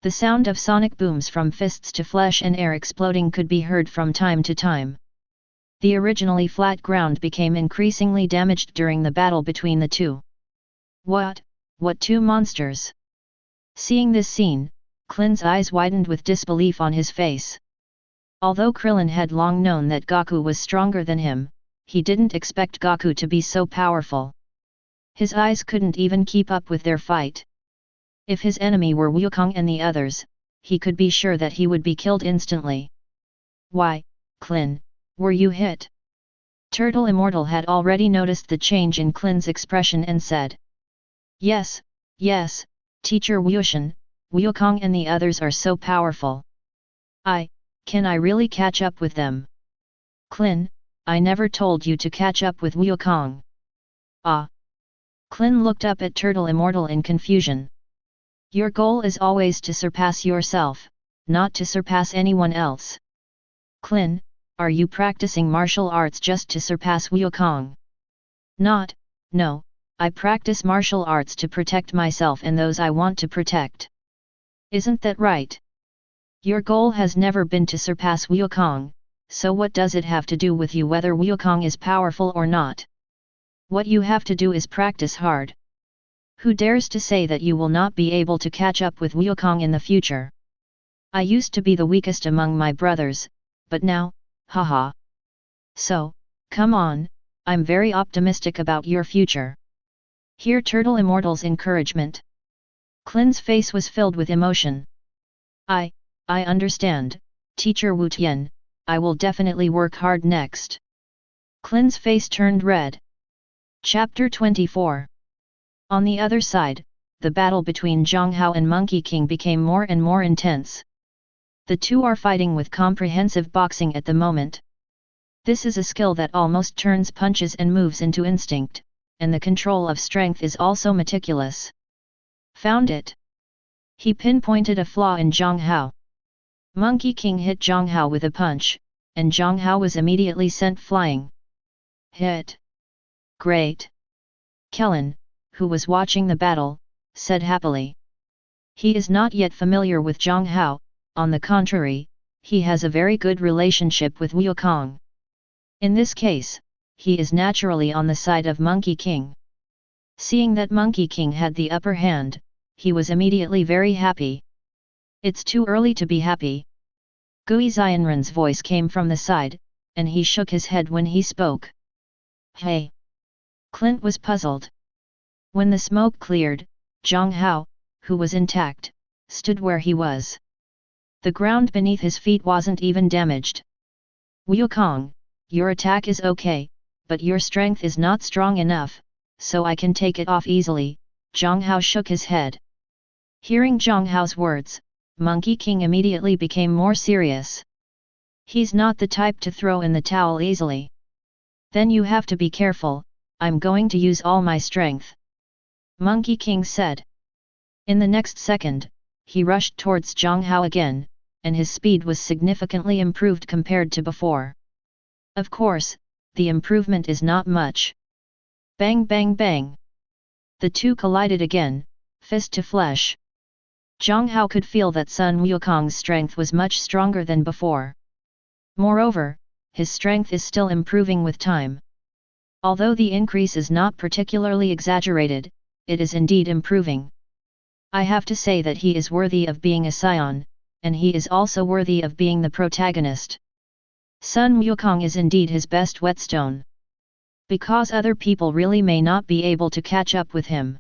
Speaker 1: The sound of sonic booms from fists to flesh and air exploding could be heard from time to time. The originally flat ground became increasingly damaged during the battle between the two. What two monsters? Seeing this scene, Klin's eyes widened with disbelief on his face. Although Krillin had long known that Goku was stronger than him, he didn't expect Goku to be so powerful. His eyes couldn't even keep up with their fight. If his enemy were Wukong and the others, he could be sure that he would be killed instantly. Why, Klin, were you hit? Turtle Immortal had already noticed the change in Klin's expression and said. Yes, Teacher Wushan, Wukong and the others are so powerful. Can I really catch up with them? Klin, I never told you to catch up with Wukong. Klin looked up at Turtle Immortal in confusion. Your goal is always to surpass yourself, not to surpass anyone else. Klin, are you practicing martial arts just to surpass Wukong? No, I practice martial arts to protect myself and those I want to protect. Isn't that right? Your goal has never been to surpass Wukong, so what does it have to do with you whether Wukong is powerful or not? What you have to do is practice hard. Who dares to say that you will not be able to catch up with Wukong in the future? I used to be the weakest among my brothers, but now, haha. So, come on, I'm very optimistic about your future. Hear Turtle Immortal's encouragement. Klin's face was filled with emotion. I understand, Teacher Wu Tian, I will definitely work hard next. Klin's face turned red. Chapter 24. On the other side, the battle between Jiang Hao and Monkey King became more and more intense. The two are fighting with comprehensive boxing at the moment. This is a skill that almost turns punches and moves into instinct, and the control of strength is also meticulous. Found it. He pinpointed a flaw in Jiang Hao. Monkey King hit Jiang Hao with a punch, and Jiang Hao was immediately sent flying. Hit. Great. Kellen, who was watching the battle, said happily. He is not yet familiar with Jiang Hao, on the contrary, he has a very good relationship with Wukong. In this case, he is naturally on the side of Monkey King. Seeing that Monkey King had the upper hand, he was immediately very happy. It's too early to be happy. Gui Xianren's voice came from the side, and he shook his head when he spoke. Hey! Clint was puzzled. When the smoke cleared, Jiang Hao, who was intact, stood where he was. The ground beneath his feet wasn't even damaged. Wukong, your attack is okay, but your strength is not strong enough, so I can take it off easily. Jiang Hao shook his head. Hearing Jiang Hao's words, Monkey King immediately became more serious. He's not the type to throw in the towel easily. Then you have to be careful, I'm going to use all my strength. Monkey King said. In the next second, he rushed towards Jiang Hao again, and his speed was significantly improved compared to before. Of course, the improvement is not much. Bang bang bang. The two collided again, fist to flesh. Jiang Hao could feel that Sun Wukong's strength was much stronger than before. Moreover, his strength is still improving with time. Although the increase is not particularly exaggerated, it is indeed improving. I have to say that he is worthy of being a scion, and he is also worthy of being the protagonist. Sun Wukong is indeed his best whetstone. Because other people really may not be able to catch up with him.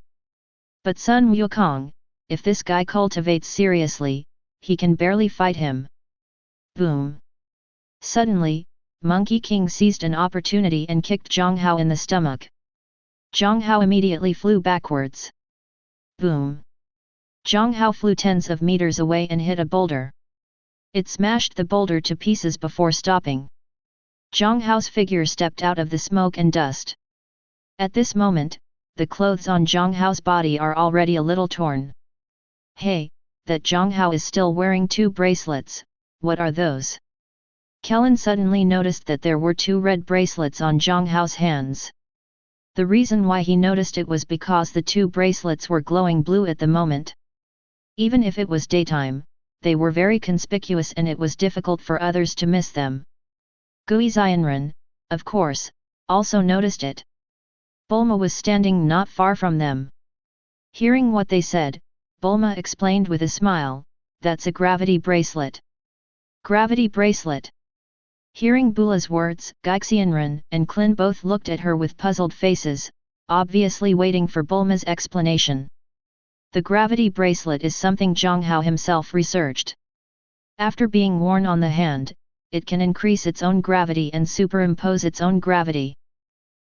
Speaker 1: But Sun Wukong, if this guy cultivates seriously, he can barely fight him. Boom! Suddenly, Monkey King seized an opportunity and kicked Jiang Hao in the stomach. Jiang Hao immediately flew backwards. Boom! Jiang Hao flew tens of meters away and hit a boulder. It smashed the boulder to pieces before stopping. Jiang Hao's figure stepped out of the smoke and dust. At this moment, the clothes on Jiang Hao's body are already a little torn. Hey, that Jiang Hao is still wearing 2 bracelets, what are those? Kellen suddenly noticed that there were 2 red bracelets on Jiang Hao's hands. The reason why he noticed it was because the 2 bracelets were glowing blue at the moment. Even if it was daytime, they were very conspicuous and it was difficult for others to miss them. Gui Xianren, of course, also noticed it. Bulma was standing not far from them. Hearing what they said, Bulma explained with a smile, "That's a gravity bracelet." Gravity bracelet. Hearing Bula's words, Xianren and Klin both looked at her with puzzled faces, obviously waiting for Bulma's explanation. The gravity bracelet is something Jiang Hao himself researched. After being worn on the hand, it can increase its own gravity and superimpose its own gravity.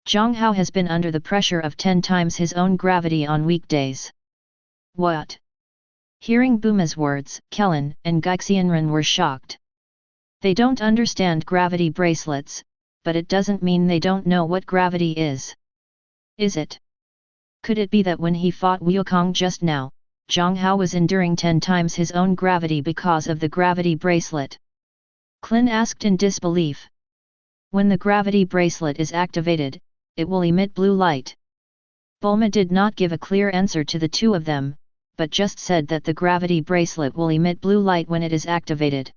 Speaker 1: Jiang Hao has been under the pressure of 10 times his own gravity on weekdays. What? Hearing Bulma's words, Kellen and Xianren were shocked. They don't understand gravity bracelets, but it doesn't mean they don't know what gravity is. Is it? Could it be that when he fought Wukong just now, Jiang Hao was enduring 10 times his own gravity because of the gravity bracelet? Klin asked in disbelief. When the gravity bracelet is activated, it will emit blue light. Bulma did not give a clear answer to the 2 of them, but just said that the gravity bracelet will emit blue light when it is activated.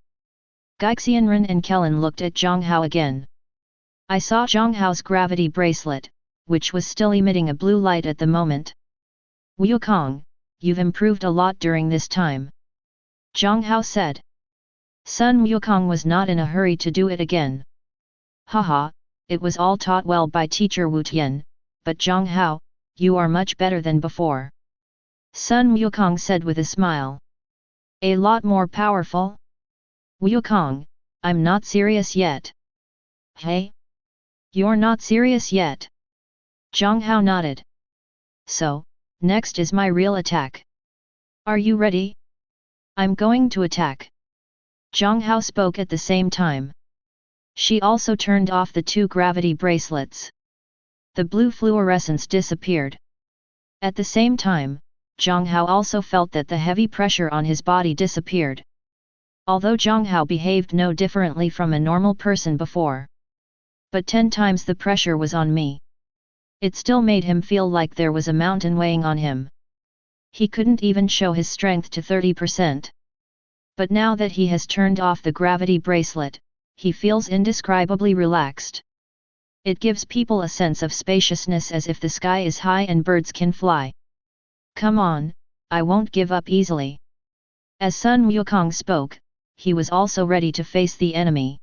Speaker 1: Xianren and Kellen looked at Jiang Hao again. I saw Jiang Hao's gravity bracelet, which was still emitting a blue light at the moment. Wukong, you've improved a lot during this time. Jiang Hao said. Sun Wukong was not in a hurry to do it again. Haha, it was all taught well by teacher Wu Tian, but Jiang Hao, you are much better than before. Sun Wukong said with a smile. A lot more powerful? Wukong, I'm not serious yet. Hey? You're not serious yet? Jiang Hao nodded. So, next is my real attack. Are you ready? I'm going to attack. Jiang Hao spoke at the same time. She also turned off the 2 gravity bracelets. The blue fluorescence disappeared. At the same time, Jiang Hao also felt that the heavy pressure on his body disappeared. Although Jiang Hao behaved no differently from a normal person before. But 10 times the pressure was on me. It still made him feel like there was a mountain weighing on him. He couldn't even show his strength to 30%. But now that he has turned off the gravity bracelet, he feels indescribably relaxed. It gives people a sense of spaciousness as if the sky is high and birds can fly. Come on, I won't give up easily. As Sun Wukong spoke, he was also ready to face the enemy.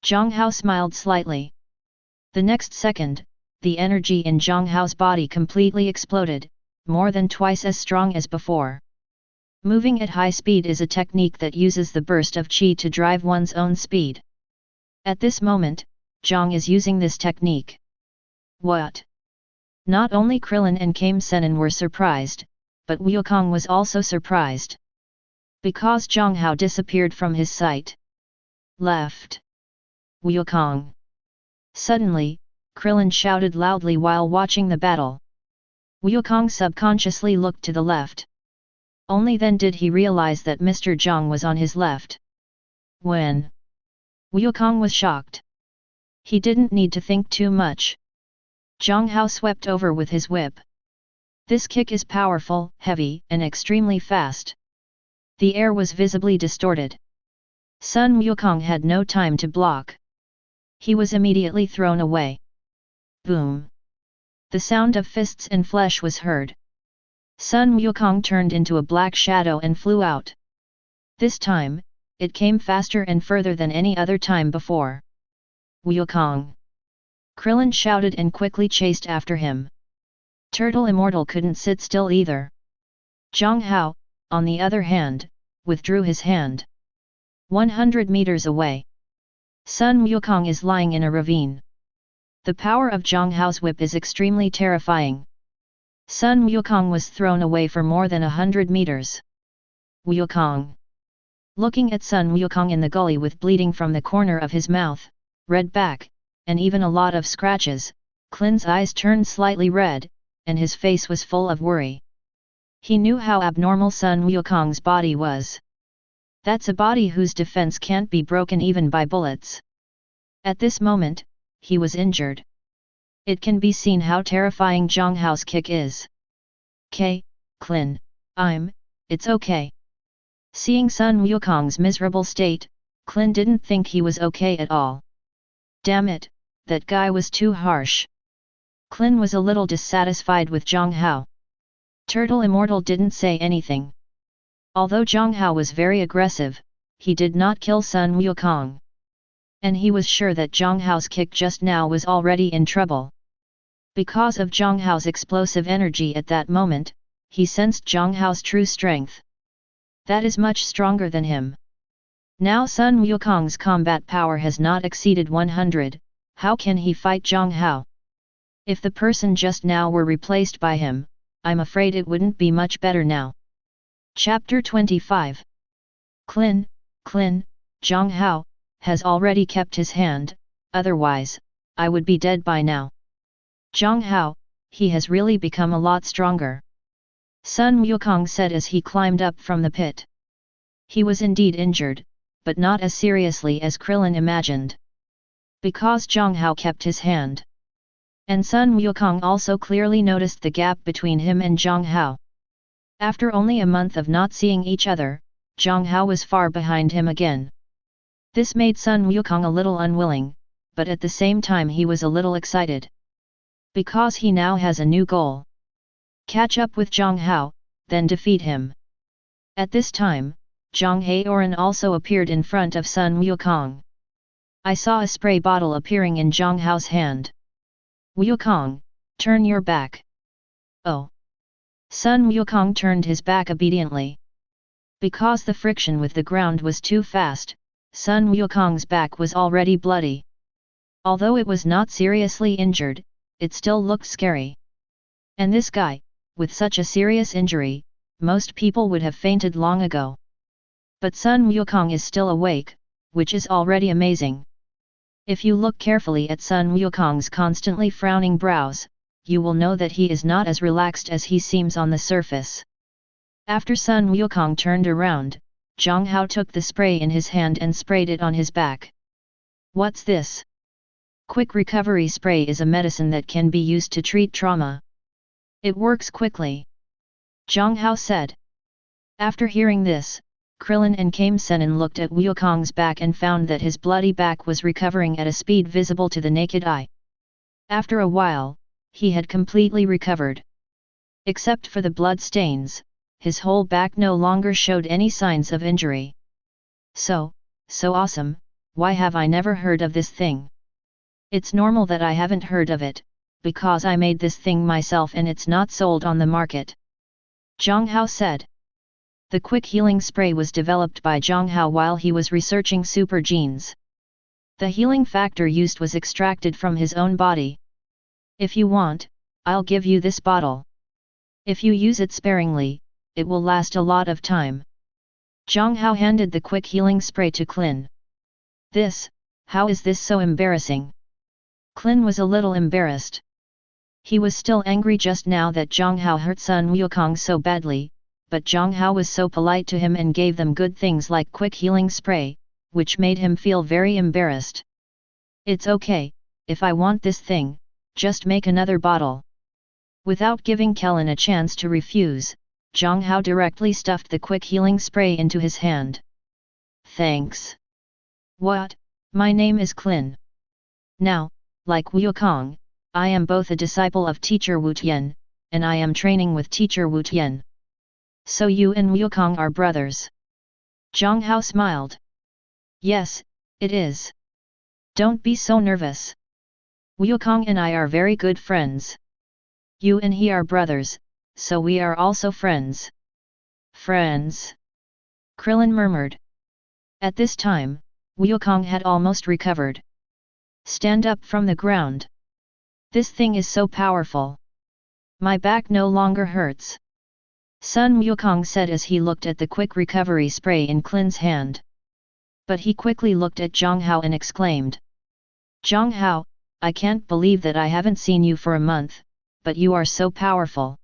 Speaker 1: Jiang Hao smiled slightly. The next second, the energy in Jiang Hao's body completely exploded, more than twice as strong as before. Moving at high speed is a technique that uses the burst of qi to drive one's own speed. At this moment, Jiang is using this technique. What? Not only Krillin and Kame Sennin were surprised, but Wukong was also surprised. Because Jiang Hao disappeared from his sight. Left. Wukong. Suddenly, Krillin shouted loudly while watching the battle. Wukong subconsciously looked to the left. Only then did he realize that Mr. Jiang was on his left. When? Wukong was shocked. He didn't need to think too much. Jiang Hao swept over with his whip. This kick is powerful, heavy, and extremely fast. The air was visibly distorted. Sun Wukong had no time to block. He was immediately thrown away. Boom! The sound of fists and flesh was heard. Sun Wukong turned into a black shadow and flew out. This time, it came faster and further than any other time before. Wukong! Krillin shouted and quickly chased after him. Turtle Immortal couldn't sit still either. Jiang Hao, on the other hand, withdrew his hand. 100 meters away. Sun Wukong is lying in a ravine. The power of Jiang Hao's whip is extremely terrifying. Sun Wukong was thrown away for more than 100 meters. Wukong! Looking at Sun Wukong in the gully with bleeding from the corner of his mouth, red back, and even a lot of scratches, Klin's eyes turned slightly red, and his face was full of worry. He knew how abnormal Sun Wukong's body was. That's a body whose defense can't be broken even by bullets. At this moment, he was injured. It can be seen how terrifying Jiang Hao's kick is. Klin, it's okay. Seeing Sun Wukong's miserable state, Klin didn't think he was okay at all. Damn it, that guy was too harsh. Klin was a little dissatisfied with Jiang Hao. Turtle Immortal didn't say anything. Although Jiang Hao was very aggressive, he did not kill Sun Wukong. And he was sure that Jiang Hao's kick just now was already in trouble. Because of Jiang Hao's explosive energy at that moment, he sensed Jiang Hao's true strength. That is much stronger than him. Now Sun Wukong's combat power has not exceeded 100, how can he fight Jiang Hao? If the person just now were replaced by him, I'm afraid it wouldn't be much better now. Chapter 25. Klin, Jiang Hao, has already kept his hand, otherwise, I would be dead by now. Jiang Hao, he has really become a lot stronger. Sun Wukong said as he climbed up from the pit. He was indeed injured, but not as seriously as Krillin imagined. Because Jiang Hao kept his hand. And Sun Wukong also clearly noticed the gap between him and Jiang Hao. After only a month of not seeing each other, Jiang Hao was far behind him again. This made Sun Wukong a little unwilling, but at the same time he was a little excited. Because he now has a new goal. Catch up with Jiang Hao, then defeat him. At this time, Zhang Haoran also appeared in front of Sun Wukong. I saw a spray bottle appearing in Jiang Hao's hand. Wukong, turn your back. Oh! Sun Wukong turned his back obediently. Because the friction with the ground was too fast, Sun Wukong's back was already bloody. Although it was not seriously injured, it still looked scary. And this guy, with such a serious injury, most people would have fainted long ago. But Sun Wukong is still awake, which is already amazing. If you look carefully at Sun Wukong's constantly frowning brows, you will know that he is not as relaxed as he seems on the surface. After Sun Wukong turned around, Jiang Hao took the spray in his hand and sprayed it on his back. What's this? Quick recovery spray is a medicine that can be used to treat trauma. It works quickly. Jiang Hao said. After hearing this, Krillin and Kame Senin looked at Wukong's back and found that his bloody back was recovering at a speed visible to the naked eye. After a while, he had completely recovered. Except for the blood stains, his whole back no longer showed any signs of injury. So awesome, why have I never heard of this thing? It's normal that I haven't heard of it, because I made this thing myself and it's not sold on the market. Jiang Hao said. The quick healing spray was developed by Jiang Hao while he was researching super genes. The healing factor used was extracted from his own body. If you want, I'll give you this bottle. If you use it sparingly, it will last a lot of time. Jiang Hao handed the quick healing spray to Klin. How is this so embarrassing? Klin was a little embarrassed. He was still angry just now that Jiang Hao hurt Sun Wukong so badly, but Jiang Hao was so polite to him and gave them good things like quick healing spray, which made him feel very embarrassed. It's okay, if I want this thing, just make another bottle. Without giving Kellen a chance to refuse, Jiang Hao directly stuffed the quick healing spray into his hand. Thanks. What? My name is Clin. Now, like Wukong, I am both a disciple of teacher Wu Tian, and I am training with teacher Wu Tian. So you and Wukong are brothers? Jiang Hao smiled. Yes, it is. Don't be so nervous. Wukong and I are very good friends. You and he are brothers, so we are also friends. Friends? Krillin murmured. At this time, Wukong had almost recovered. Stand up from the ground. This thing is so powerful. My back no longer hurts. Sun Wukong said as he looked at the quick recovery spray in Klin's hand. But he quickly looked at Jiang Hao and exclaimed. Jiang Hao, I can't believe that I haven't seen you for a month, but you are so powerful.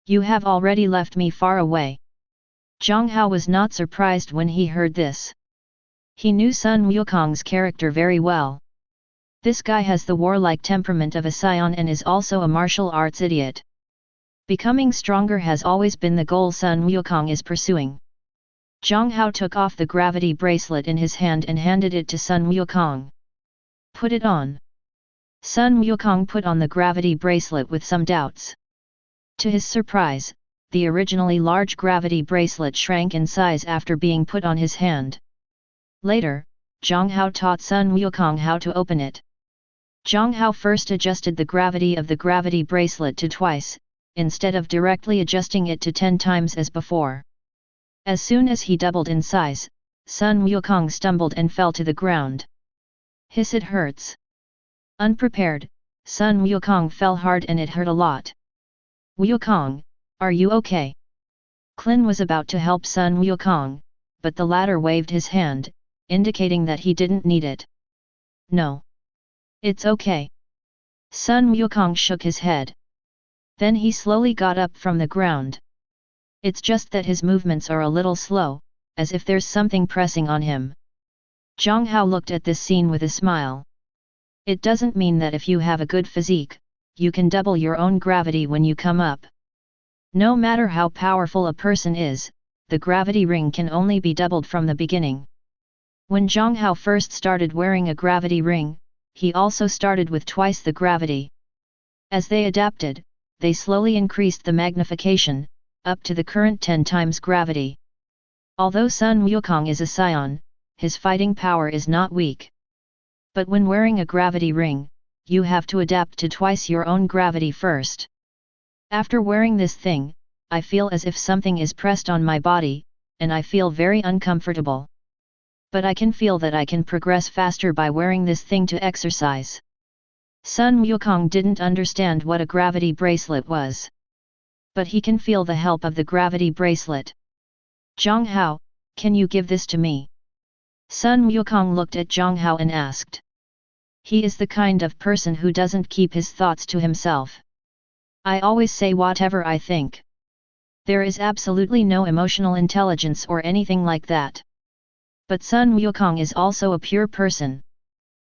Speaker 1: You have already left me far away. Jiang Hao was not surprised when he heard this. He knew Sun Wukong's character very well. This guy has the warlike temperament of a scion and is also a martial arts idiot. Becoming stronger has always been the goal Sun Wukong is pursuing. Jiang Hao took off the gravity bracelet in his hand and handed it to Sun Wukong. Put it on. Sun Wukong put on the gravity bracelet with some doubts. To his surprise, the originally large gravity bracelet shrank in size after being put on his hand. Later, Jiang Hao taught Sun Wukong how to open it. Jiang Hao first adjusted the gravity of the gravity bracelet to twice, instead of directly adjusting it to 10 times as before. As soon as he doubled in size, Sun Wukong stumbled and fell to the ground. Hiss, it hurts. Unprepared, Sun Wukong fell hard and it hurt a lot. Wukong, are you okay? Clin was about to help Sun Wukong, but the latter waved his hand, indicating that he didn't need it. No. It's okay. Sun Wukong shook his head. Then he slowly got up from the ground. It's just that his movements are a little slow, as if there's something pressing on him. Jiang Hao looked at this scene with a smile. It doesn't mean that if you have a good physique, you can double your own gravity when you come up. No matter how powerful a person is, the gravity ring can only be doubled from the beginning. When Jiang Hao first started wearing a gravity ring, he also started with twice the gravity. As they adapted, they slowly increased the magnification, up to the current 10 times gravity. Although Sun Wukong is a scion, his fighting power is not weak. But when wearing a gravity ring, you have to adapt to twice your own gravity first. After wearing this thing, I feel as if something is pressed on my body, and I feel very uncomfortable. But I can feel that I can progress faster by wearing this thing to exercise. Sun Wukong didn't understand what a gravity bracelet was. But he can feel the help of the gravity bracelet. Jiang Hao, can you give this to me? Sun Wukong looked at Jiang Hao and asked. He is the kind of person who doesn't keep his thoughts to himself. I always say whatever I think. There is absolutely no emotional intelligence or anything like that. But Sun Wukong is also a pure person.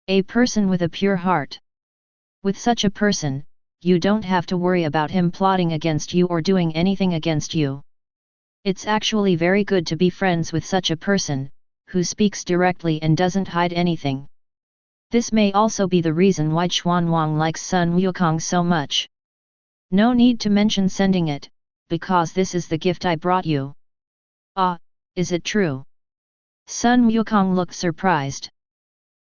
Speaker 1: A person with a pure heart. With such a person, you don't have to worry about him plotting against you or doing anything against you. It's actually very good to be friends with such a person, who speaks directly and doesn't hide anything. This may also be the reason why Xuanwang likes Sun Wukong so much. No need to mention sending it, because this is the gift I brought you. Ah, is it true? Sun Wukong looked surprised.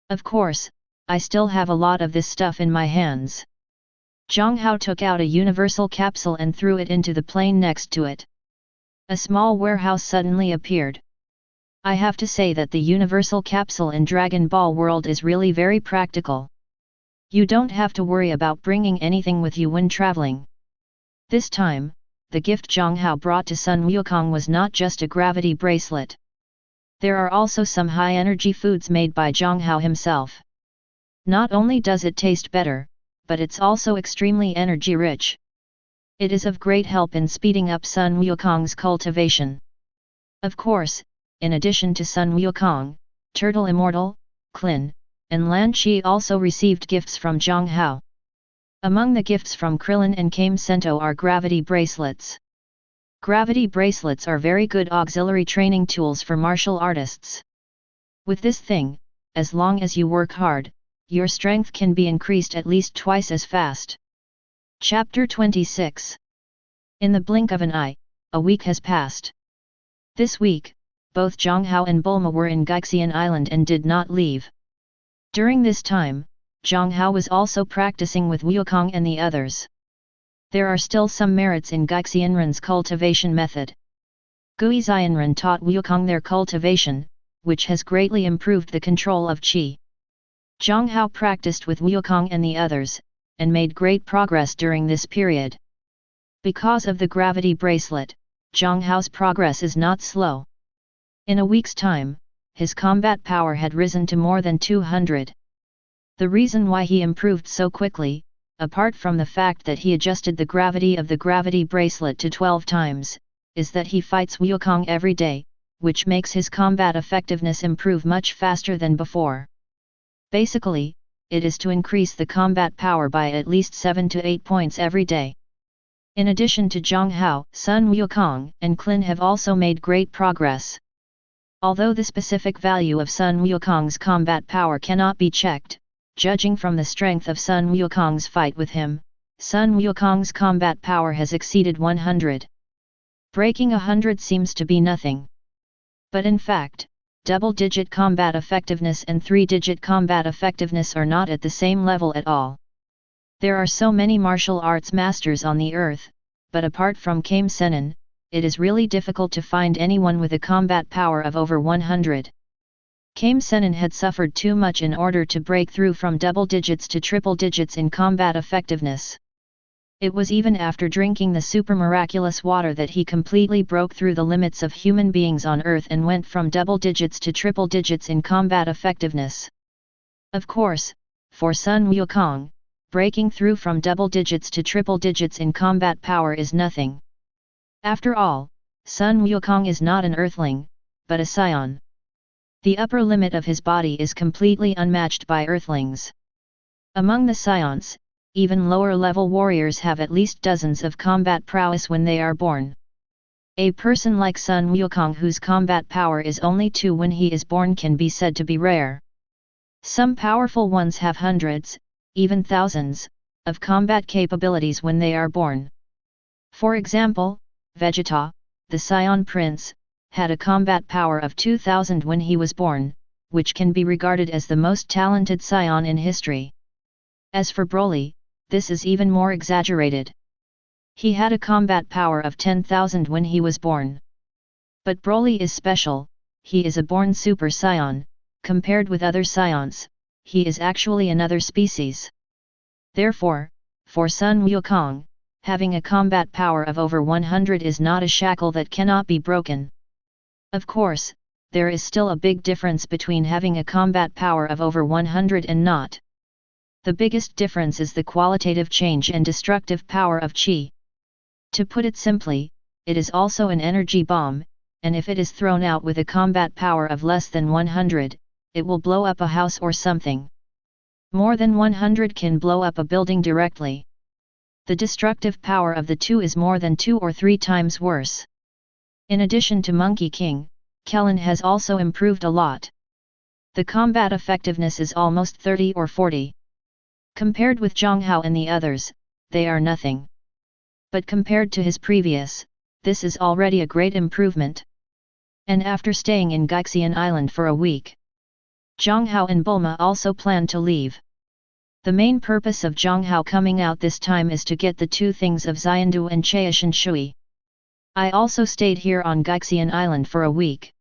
Speaker 1: Of course, I still have a lot of this stuff in my hands. Jiang Hao took out a universal capsule and threw it into the plane next to it. A small warehouse suddenly appeared. I have to say that the universal capsule in Dragon Ball world is really very practical. You don't have to worry about bringing anything with you when traveling. This time, the gift Jiang Hao brought to Sun Wukong was not just a gravity bracelet. There are also some high-energy foods made by Jiang Hao himself. Not only does it taste better, but it's also extremely energy-rich. It is of great help in speeding up Sun Wukong's cultivation. Of course, in addition to Sun Wukong, Turtle Immortal, Clin, and Lan Qi also received gifts from Jiang Hao. Among the gifts from Krillin and Kame Sento are gravity bracelets. Gravity bracelets are very good auxiliary training tools for martial artists. With this thing, as long as you work hard, your strength can be increased at least twice as fast. Chapter 26. In the blink of an eye, a week has passed. This week, both Jiang Hao and Bulma were in Gaixian Island and did not leave. During this time, Jiang Hao was also practicing with Wukong and the others. There are still some merits in Gaixianren's cultivation method. Guixianren taught Wukong their cultivation, which has greatly improved the control of qi. Jiang Hao practiced with Wukong and the others, and made great progress during this period. Because of the gravity bracelet, Jiang Hao's progress is not slow. In a week's time, his combat power had risen to more than 200. The reason why he improved so quickly, apart from the fact that he adjusted the gravity of the gravity bracelet to 12 times, is that he fights Wukong every day, which makes his combat effectiveness improve much faster than before. Basically, it is to increase the combat power by at least 7 to 8 points every day. In addition to Jiang Hao, Sun Wukong and Qin have also made great progress. Although the specific value of Sun Wukong's combat power cannot be checked, judging from the strength of Sun Wukong's fight with him, Sun Wukong's combat power has exceeded 100. Breaking 100 seems to be nothing. But in fact, double-digit combat effectiveness and three-digit combat effectiveness are not at the same level at all. There are so many martial arts masters on the earth, but apart from Kame Sennin, it is really difficult to find anyone with a combat power of over 100. Kame Sennin had suffered too much in order to break through from double digits to triple digits in combat effectiveness. It was even after drinking the super miraculous water that he completely broke through the limits of human beings on Earth and went from double digits to triple digits in combat effectiveness. Of course, for Sun Wukong, breaking through from double digits to triple digits in combat power is nothing. After all, Sun Wukong is not an Earthling, but a Scion. The upper limit of his body is completely unmatched by Earthlings. Among the Scions, even lower-level warriors have at least dozens of combat prowess when they are born. A person like Sun Wukong whose combat power is only 2 when he is born can be said to be rare. Some powerful ones have hundreds, even thousands, of combat capabilities when they are born. For example, Vegeta, the Scion Prince, had a combat power of 2000 when he was born, which can be regarded as the most talented Scion in history. As for Broly, this is even more exaggerated. He had a combat power of 10,000 when he was born. But Broly is special, he is a born Super Scion, compared with other Scions, he is actually another species. Therefore, for Sun Wukong, having a combat power of over 100 is not a shackle that cannot be broken. Of course, there is still a big difference between having a combat power of over 100 and not. The biggest difference is the qualitative change and destructive power of qi. To put it simply, it is also an energy bomb, and if it is thrown out with a combat power of less than 100, it will blow up a house or something. More than 100 can blow up a building directly. The destructive power of the two is more than 2 or 3 times worse. In addition to Monkey King, Kellen has also improved a lot. The combat effectiveness is almost 30 or 40. Compared with Jiang Hao and the others, they are nothing. But compared to his previous, this is already a great improvement. And after staying in Gaixian Island for a week, Jiang Hao and Bulma also plan to leave. The main purpose of Jiang Hao coming out this time is to get the 2 things of Xiandu and Chaishan Shui. I also stayed here on Gaixian Island for a week.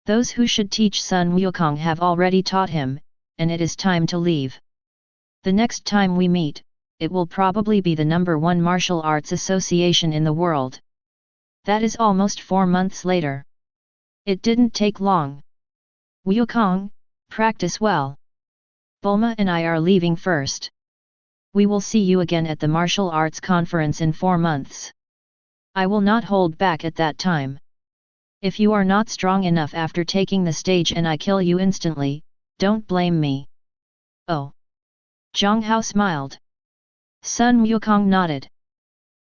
Speaker 1: Those who should teach Sun Wukong have already taught him, and it is time to leave. The next time we meet, it will probably be the #1 martial arts association in the world. That is almost 4 months later. It didn't take long. Wukong, practice well. Bulma and I are leaving first. We will see you again at the martial arts conference in 4 months. I will not hold back at that time. If you are not strong enough after taking the stage and I kill you instantly, don't blame me. Oh. Jiang Hao smiled. Sun Wukong nodded.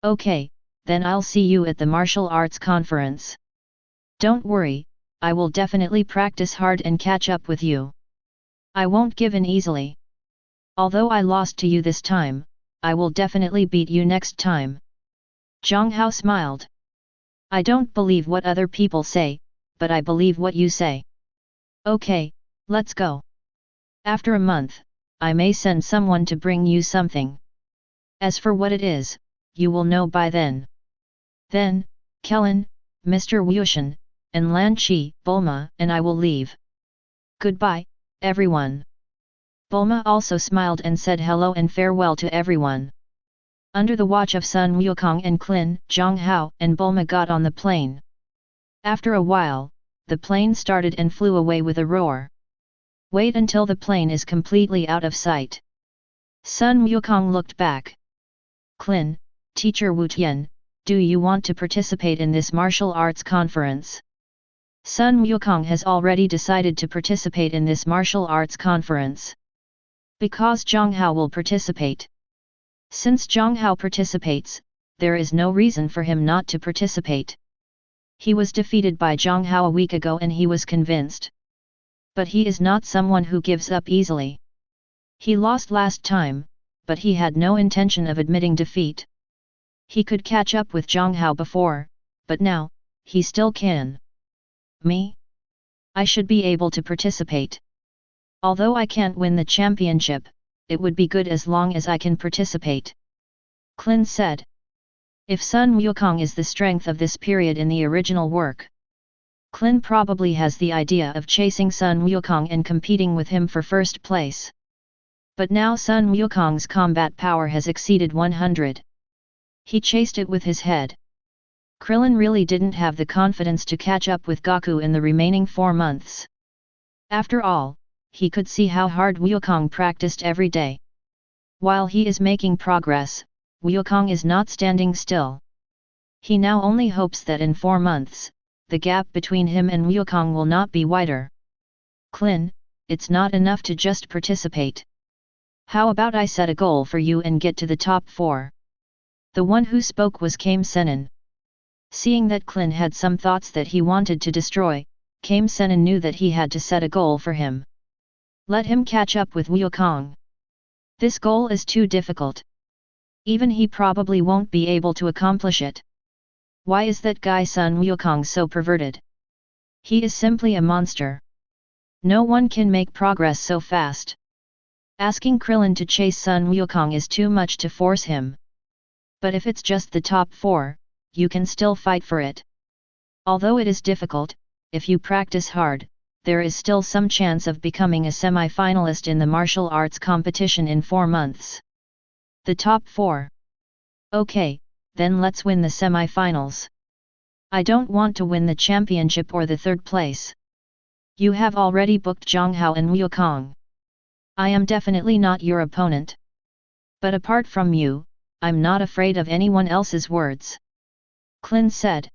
Speaker 1: Okay, then I'll see you at the martial arts conference. Don't worry, I will definitely practice hard and catch up with you. I won't give in easily. Although I lost to you this time, I will definitely beat you next time. Jiang Hao smiled. I don't believe what other people say, but I believe what you say. Okay, let's go. After a month, I may send someone to bring you something. As for what it is, you will know by then. Then, Kellen, Mr. Wushan, and Lan Chi, Bulma, and I will leave. Goodbye, everyone. Bulma also smiled and said hello and farewell to everyone. Under the watch of Sun Wukong and Klin, Jiang Hao and Bulma got on the plane. After a while, the plane started and flew away with a roar. Wait until the plane is completely out of sight. Sun Wukong looked back. Klin, Teacher Wu Tian, do you want to participate in this martial arts conference? Sun Wukong has already decided to participate in this martial arts conference. Because Jiang Hao will participate. Since Jiang Hao participates, there is no reason for him not to participate. He was defeated by Jiang Hao a week ago and he was convinced. But he is not someone who gives up easily. He lost last time, but he had no intention of admitting defeat. He could catch up with Jiang Hao before, but now, he still can. Me? I should be able to participate. Although I can't win the championship, it would be good as long as I can participate. Klin said. If Sun Wukong is the strength of this period in the original work, Klin probably has the idea of chasing Sun Wukong and competing with him for first place. But now Sun Wukong's combat power has exceeded 100. He chased it with his head. Krillin really didn't have the confidence to catch up with Goku in the remaining 4 months. After all, he could see how hard Wukong practiced every day. While he is making progress, Wukong is not standing still. He now only hopes that in 4 months, the gap between him and Wukong will not be wider. Klin, it's not enough to just participate. How about I set a goal for you and get to the top 4? The one who spoke was Kame Sennin. Seeing that Klin had some thoughts that he wanted to destroy, Kame Sennin knew that he had to set a goal for him. Let him catch up with Wukong. This goal is too difficult. Even he probably won't be able to accomplish it. Why is that guy Sun Wukong so perverted? He is simply a monster. No one can make progress so fast. Asking Krillin to chase Sun Wukong is too much to force him. But if it's just the top 4, you can still fight for it. Although it is difficult, if you practice hard, there is still some chance of becoming a semi-finalist in the martial arts competition in 4 months. The top 4. Okay, then let's win the semi-finals. I don't want to win the championship or the 3rd place. You have already booked Jiang Hao and Wukong. I am definitely not your opponent. But apart from you, I'm not afraid of anyone else's words. Klin said.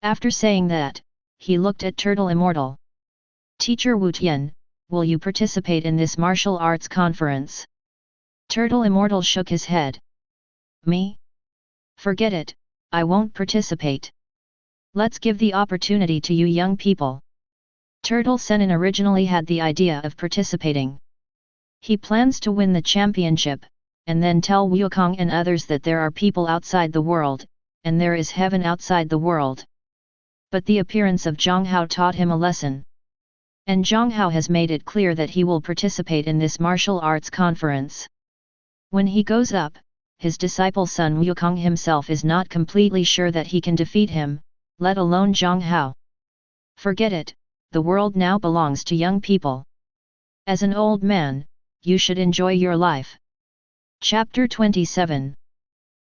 Speaker 1: After saying that, he looked at Turtle Immortal. Teacher Wu Tian, will you participate in this martial arts conference? Turtle Immortal shook his head. Me? Forget it, I won't participate. Let's give the opportunity to you young people. Turtle Sennin originally had the idea of participating. He plans to win the championship, and then tell Wukong and others that there are people outside the world, and there is heaven outside the world. But the appearance of Jiang Hao taught him a lesson. And Jiang Hao has made it clear that he will participate in this martial arts conference. When he goes up, his disciple Sun Wukong himself is not completely sure that he can defeat him, let alone Jiang Hao. Forget it, the world now belongs to young people. As an old man, you should enjoy your life. Chapter 27.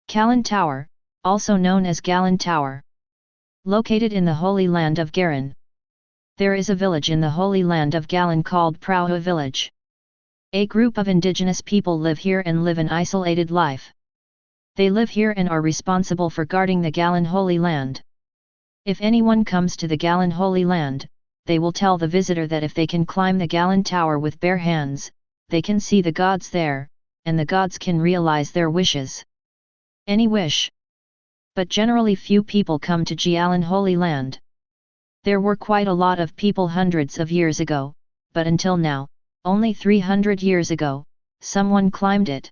Speaker 1: Galan Tower, also known as Galan Tower. Located in the Holy Land of Garan. There is a village in the Holy Land of Galan called Praua Village. A group of indigenous people live here and live an isolated life. They live here and are responsible for guarding the Galan Holy Land. If anyone comes to the Galan Holy Land, they will tell the visitor that if they can climb the Galan Tower with bare hands, they can see the gods there, and the gods can realize their wishes. Any wish. But generally few people come to Jialan Holy Land. There were quite a lot of people hundreds of years ago, but until now, only 300 years ago, someone climbed it.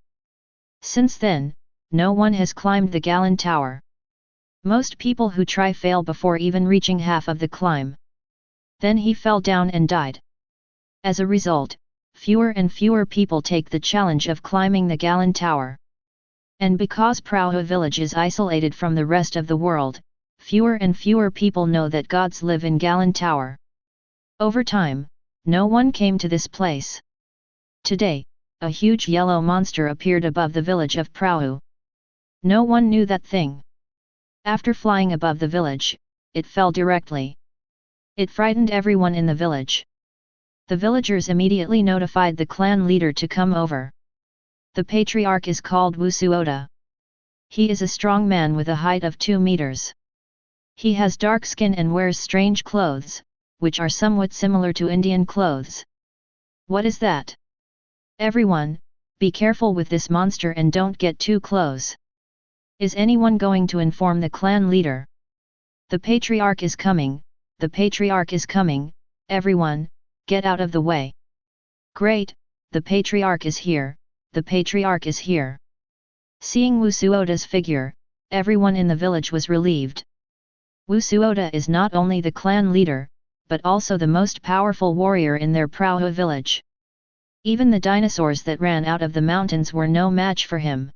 Speaker 1: Since then, no one has climbed the Galan Tower. Most people who try fail before even reaching half of the climb. Then he fell down and died. As a result, fewer and fewer people take the challenge of climbing the Galan Tower. And because Prahu village is isolated from the rest of the world, fewer and fewer people know that gods live in Galan Tower. Over time, no one came to this place. Today, a huge yellow monster appeared above the village of Prahu. No one knew that thing. After flying above the village, it fell directly. It frightened everyone in the village. The villagers immediately notified the clan leader to come over. The patriarch is called Wusuoda. He is a strong man with a height of 2 meters. He has dark skin and wears strange clothes, which are somewhat similar to Indian clothes. What is that? Everyone, be careful with this monster and don't get too close. Is anyone going to inform the clan leader? The patriarch is coming, the patriarch is coming, everyone, get out of the way. Great, the patriarch is here, the patriarch is here. Seeing Wusuoda's figure, everyone in the village was relieved. Wusuoda is not only the clan leader, but also the most powerful warrior in their Prahu village. Even the dinosaurs that ran out of the mountains were no match for him.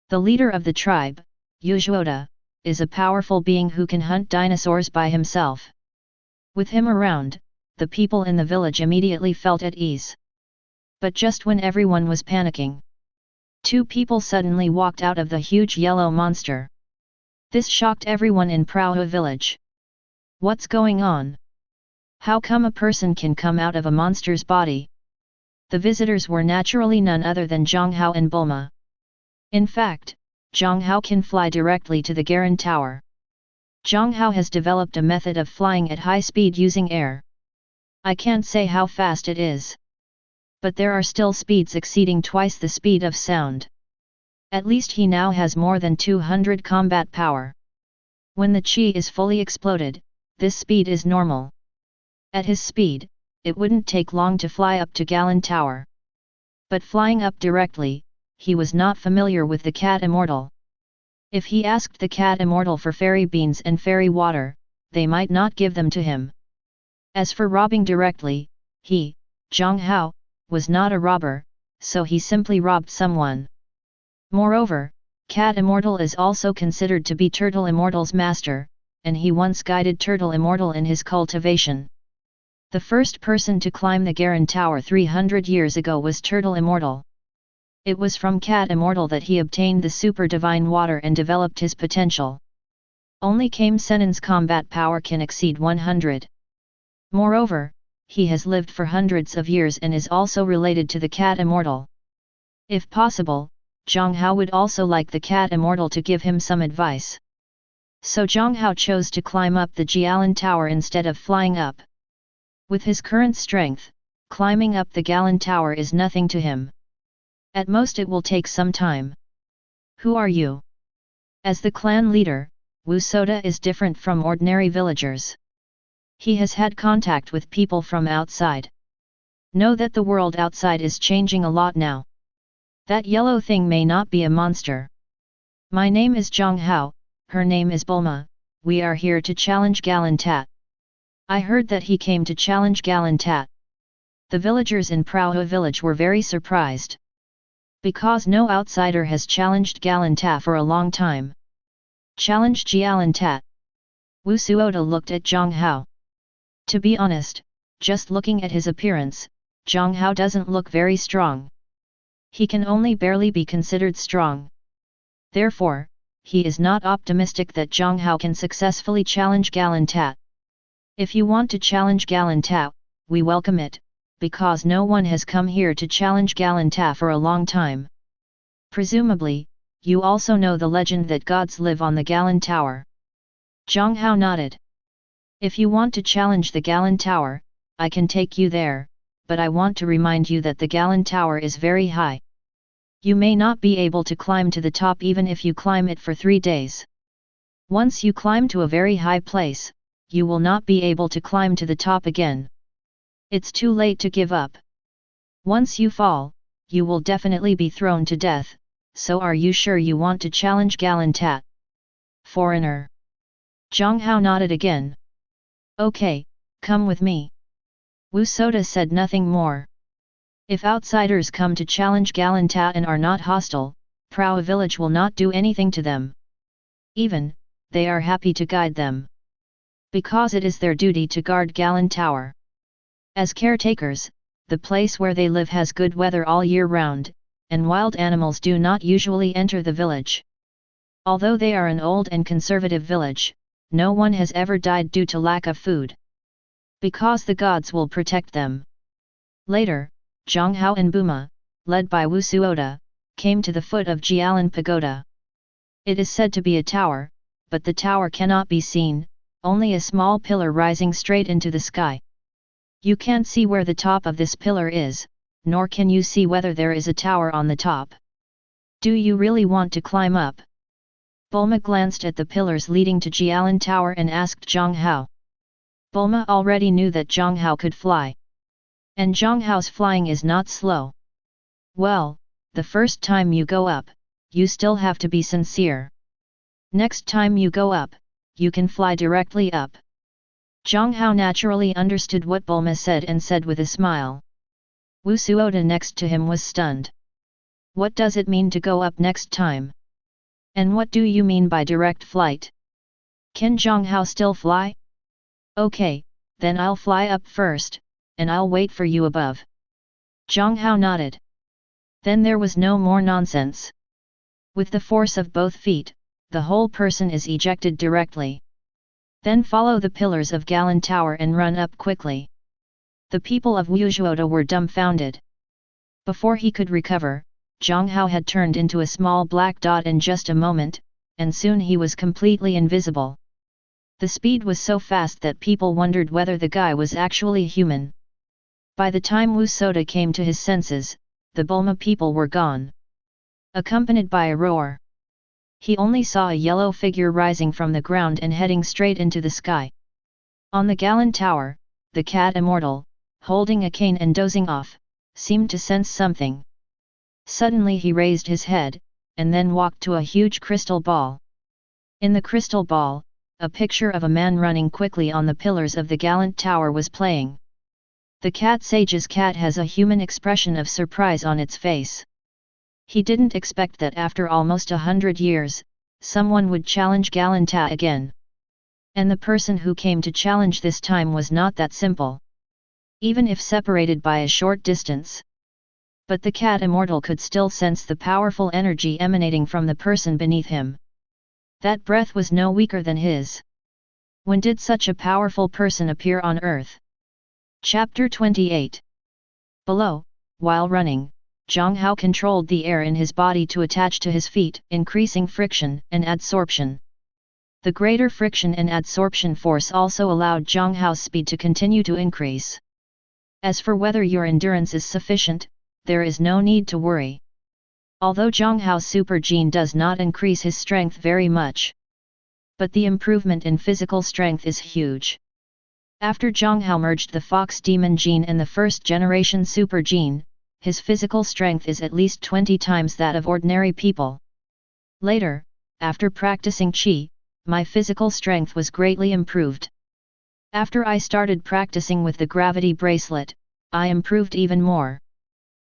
Speaker 1: The leader of the tribe, Wusuoda, is a powerful being who can hunt dinosaurs by himself. With him around, the people in the village immediately felt at ease. But just when everyone was panicking, 2 people suddenly walked out of the huge yellow monster. This shocked everyone in Prahu village. What's going on? How come a person can come out of a monster's body? The visitors were naturally none other than Jiang Hao and Bulma. In fact, Jiang Hao can fly directly to the Garan Tower. Jiang Hao has developed a method of flying at high speed using air. I can't say how fast it is. But there are still speeds exceeding twice the speed of sound. At least he now has more than 200 combat power. When the chi is fully exploded, this speed is normal. At his speed, it wouldn't take long to fly up to Galan Tower. But flying up directly, he was not familiar with the cat immortal. If he asked the cat immortal for fairy beans and fairy water, they might not give them to him. As for robbing directly, he, Jiang Hao, was not a robber, so he simply robbed someone. Moreover, Cat Immortal is also considered to be Turtle Immortal's master, and he once guided Turtle Immortal in his cultivation. The first person to climb the Garan Tower 300 years ago was Turtle Immortal. It was from Cat Immortal that he obtained the super divine water and developed his potential. Only Kame Senon's combat power can exceed 100. Moreover, he has lived for hundreds of years and is also related to the Cat Immortal. If possible, Jiang Hao would also like the Cat Immortal to give him some advice. So Jiang Hao chose to climb up the Jialan Tower instead of flying up. With his current strength, climbing up the Galan Tower is nothing to him. At most it will take some time. Who are you? As the clan leader, Wusuoda is different from ordinary villagers. He has had contact with people from outside. Know that the world outside is changing a lot now. That yellow thing may not be a monster. My name is Jiang Hao, her name is Bulma, we are here to challenge Galan Tat. I heard that he came to challenge Galan Tat. The villagers in Prahu village were very surprised. Because no outsider has challenged Galan Tat for a long time. Challenge Galan Tat. Wusuoda looked at Jiang Hao. To be honest, just looking at his appearance, Jiang Hao doesn't look very strong. He can only barely be considered strong. Therefore, he is not optimistic that Jiang Hao can successfully challenge Galan Tat. If you want to challenge Galan Tat, we welcome it, because no one has come here to challenge Galan Tat for a long time. Presumably, you also know the legend that gods live on the Galan Tower. Jiang Hao nodded. If you want to challenge the Galan Tower, I can take you there, but I want to remind you that the Galan Tower is very high. You may not be able to climb to the top even if you climb it for 3 days. Once you climb to a very high place, you will not be able to climb to the top again. It's too late to give up. Once you fall, you will definitely be thrown to death, so are you sure you want to challenge Galantat? Foreigner. Jiang Hao nodded again. Okay, come with me. Wu Soda said nothing more. If outsiders come to challenge Galantat and are not hostile, Prao village will not do anything to them. Even, they are happy to guide them. Because it is their duty to guard Galan Tower. As caretakers, the place where they live has good weather all year round, and wild animals do not usually enter the village. Although they are an old and conservative village, no one has ever died due to lack of food. Because the gods will protect them. Later, Jiang Hao and Buma, led by Wu Suoda, came to the foot of Jialan Pagoda. It is said to be a tower, but the tower cannot be seen, only a small pillar rising straight into the sky. You can't see where the top of this pillar is, nor can you see whether there is a tower on the top. Do you really want to climb up? Bulma glanced at the pillars leading to Jialan Tower and asked Jiang Hao. Bulma already knew that Jiang Hao could fly. And Jiang Hao's flying is not slow. Well, the first time you go up, you still have to be sincere. Next time you go up, you can fly directly up. Jiang Hao naturally understood what Bulma said and said with a smile. Wu Suoda next to him was stunned. What does it mean to go up next time? And what do you mean by direct flight? Can Jiang Hao still fly? Okay, then I'll fly up first, and I'll wait for you above. Jiang Hao nodded. Then there was no more nonsense. With the force of both feet, the whole person is ejected directly. Then follow the pillars of Galan Tower and run up quickly. The people of Wujuoda were dumbfounded. Before he could recover, Jiang Hao had turned into a small black dot in just a moment, and soon he was completely invisible. The speed was so fast that people wondered whether the guy was actually human. By the time Wu Soda came to his senses, the Bulma people were gone. Accompanied by a roar. He only saw a yellow figure rising from the ground and heading straight into the sky. On the Galan Tower, the cat immortal, holding a cane and dozing off, seemed to sense something. Suddenly he raised his head, and then walked to a huge crystal ball. In the crystal ball, a picture of a man running quickly on the pillars of the Galant Tower was playing. The cat sage's cat has a human expression of surprise on its face. He didn't expect that after almost 100 years, someone would challenge Galanta again. And the person who came to challenge this time was not that simple. Even if separated by a short distance. But the cat immortal could still sense the powerful energy emanating from the person beneath him. That breath was no weaker than his. When did such a powerful person appear on earth? Chapter 28. Below, while running, Jiang Hao controlled the air in his body to attach to his feet, increasing friction and adsorption. The greater friction and adsorption force also allowed Jiang Hao's speed to continue to increase. As for whether your endurance is sufficient, there is no need to worry. Although Jiang Hao's super gene does not increase his strength very much. But the improvement in physical strength is huge. After Jiang Hao merged the Fox Demon gene and the first generation super gene, his physical strength is at least 20 times that of ordinary people. Later, after practicing Qi, my physical strength was greatly improved. After I started practicing with the gravity bracelet, I improved even more.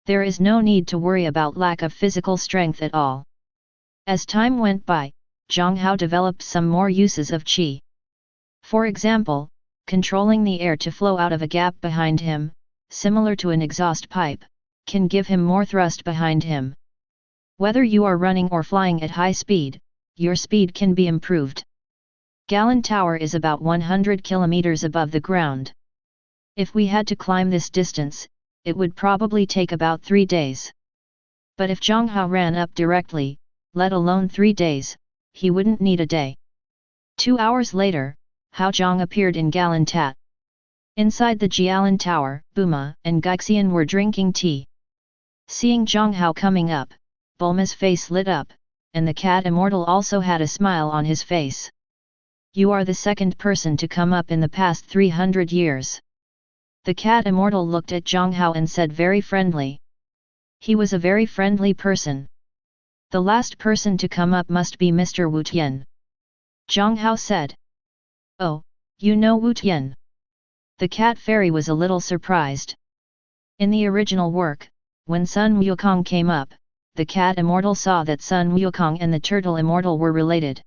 Speaker 1: There is no need to worry about lack of physical strength at all. As time went by, Jiang Hao developed some more uses of Qi. For example, controlling the air to flow out of a gap behind him, similar to an exhaust pipe, can give him more thrust behind him. Whether you are running or flying at high speed, your speed can be improved. Galan Tower is about 100 kilometers above the ground. If we had to climb this distance, it would probably take about 3 days. But if Jiang Hao ran up directly, let alone 3 days, he wouldn't need a day. 2 hours later, Hao Zhang appeared in Galantat. Inside the Jialan Tower, Buma and Gaixian were drinking tea. Seeing Jiang Hao coming up, Bulma's face lit up, and the cat immortal also had a smile on his face. You are the second person to come up in the past 300 years. The cat immortal looked at Jiang Hao and said very friendly. He was a very friendly person. The last person to come up must be Mr. Wu Tian. Jiang Hao said. Oh, you know Wu Tian? The cat fairy was a little surprised. In the original work, when Sun Wukong came up, the cat immortal saw that Sun Wukong and the turtle immortal were related.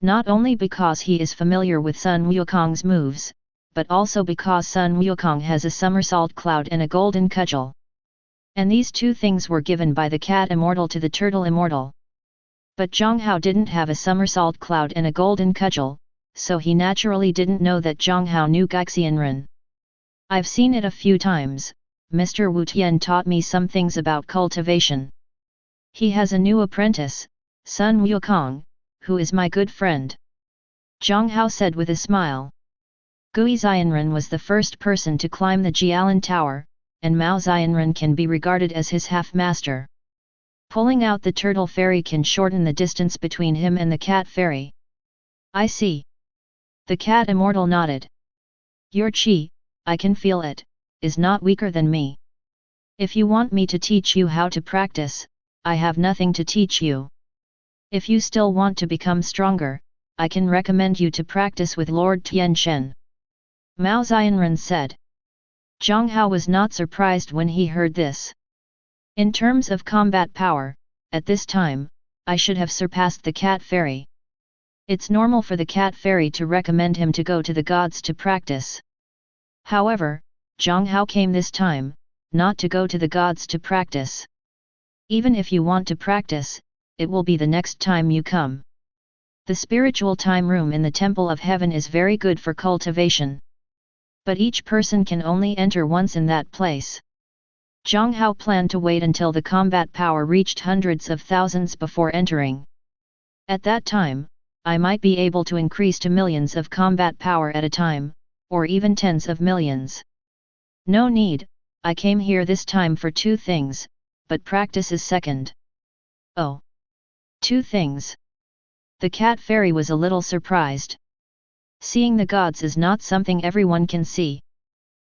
Speaker 1: Not only because he is familiar with Sun Wukong's moves, but also because Sun Wukong has a somersault cloud and a golden cudgel. And these two things were given by the cat immortal to the turtle immortal. But Jiang Hao didn't have a somersault cloud and a golden cudgel, so he naturally didn't know that Jiang Hao knew Gaixianren. I've seen it a few times. Mr. Wu Tian taught me some things about cultivation. He has a new apprentice, Sun Wukong, who is my good friend. Jiang Hao said with a smile. Gui Xianren was the first person to climb the Jialan Tower, and Mao Xianren can be regarded as his half-master. Pulling out the turtle fairy can shorten the distance between him and the cat fairy. I see. The cat immortal nodded. Your chi, I can feel it, is not weaker than me. If you want me to teach you how to practice, I have nothing to teach you. If you still want to become stronger, I can recommend you to practice with Lord Tianchen. Mao Xianren said. Jiang Hao was not surprised when he heard this. In terms of combat power, at this time, I should have surpassed the cat fairy. It's normal for the cat fairy to recommend him to go to the gods to practice. However, Jiang Hao came this time, not to go to the gods to practice. Even if you want to practice, it will be the next time you come. The spiritual time room in the Temple of Heaven is very good for cultivation. But each person can only enter once in that place. Jiang Hao planned to wait until the combat power reached hundreds of thousands before entering. At that time, I might be able to increase to millions of combat power at a time, or even tens of millions. No need, I came here this time for two things, but practice is second. Oh. Two things. The cat fairy was a little surprised. Seeing the gods is not something everyone can see.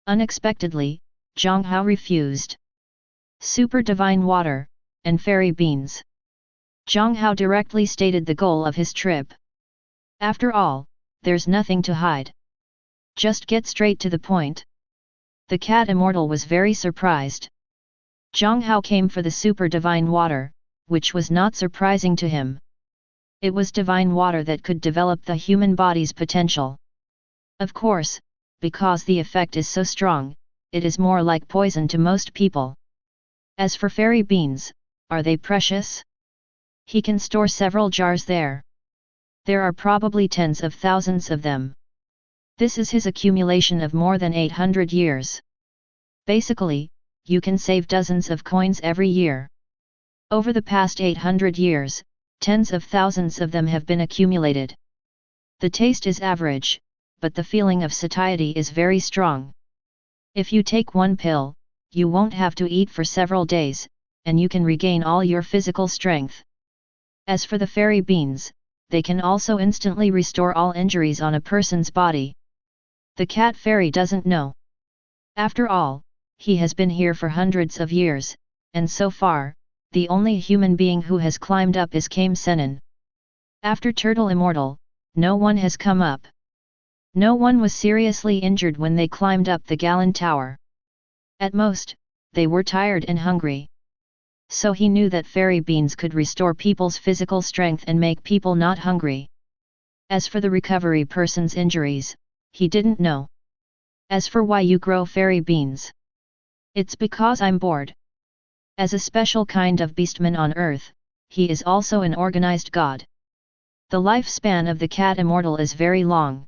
Speaker 1: Unexpectedly, Jiang Hao refused. Super divine water, and fairy beans. Jiang Hao directly stated the goal of his trip. After all, there's nothing to hide. Just get straight to the point. The cat immortal was very surprised. Jiang Hao came for the super divine water, which was not surprising to him. It was divine water that could develop the human body's potential. Of course, because the effect is so strong, it is more like poison to most people. As for fairy beans, are they precious? He can store several jars there. There are probably tens of thousands of them. This is his accumulation of more than 800 years. Basically, you can save dozens of coins every year. Over the past 800 years, tens of thousands of them have been accumulated. The taste is average, but the feeling of satiety is very strong. If you take one pill, you won't have to eat for several days, and you can regain all your physical strength. As for the fairy beans, they can also instantly restore all injuries on a person's body. The cat fairy doesn't know. After all, he has been here for hundreds of years, and so far, the only human being who has climbed up is Kame Senin. After Turtle Immortal, no one has come up. No one was seriously injured when they climbed up the Galan Tower. At most, they were tired and hungry. So he knew that fairy beans could restore people's physical strength and make people not hungry. As for the recovery person's injuries, he didn't know. As for why you grow fairy beans, it's because I'm bored. As a special kind of beastman on earth, he is also an organized god. The lifespan of the cat immortal is very long.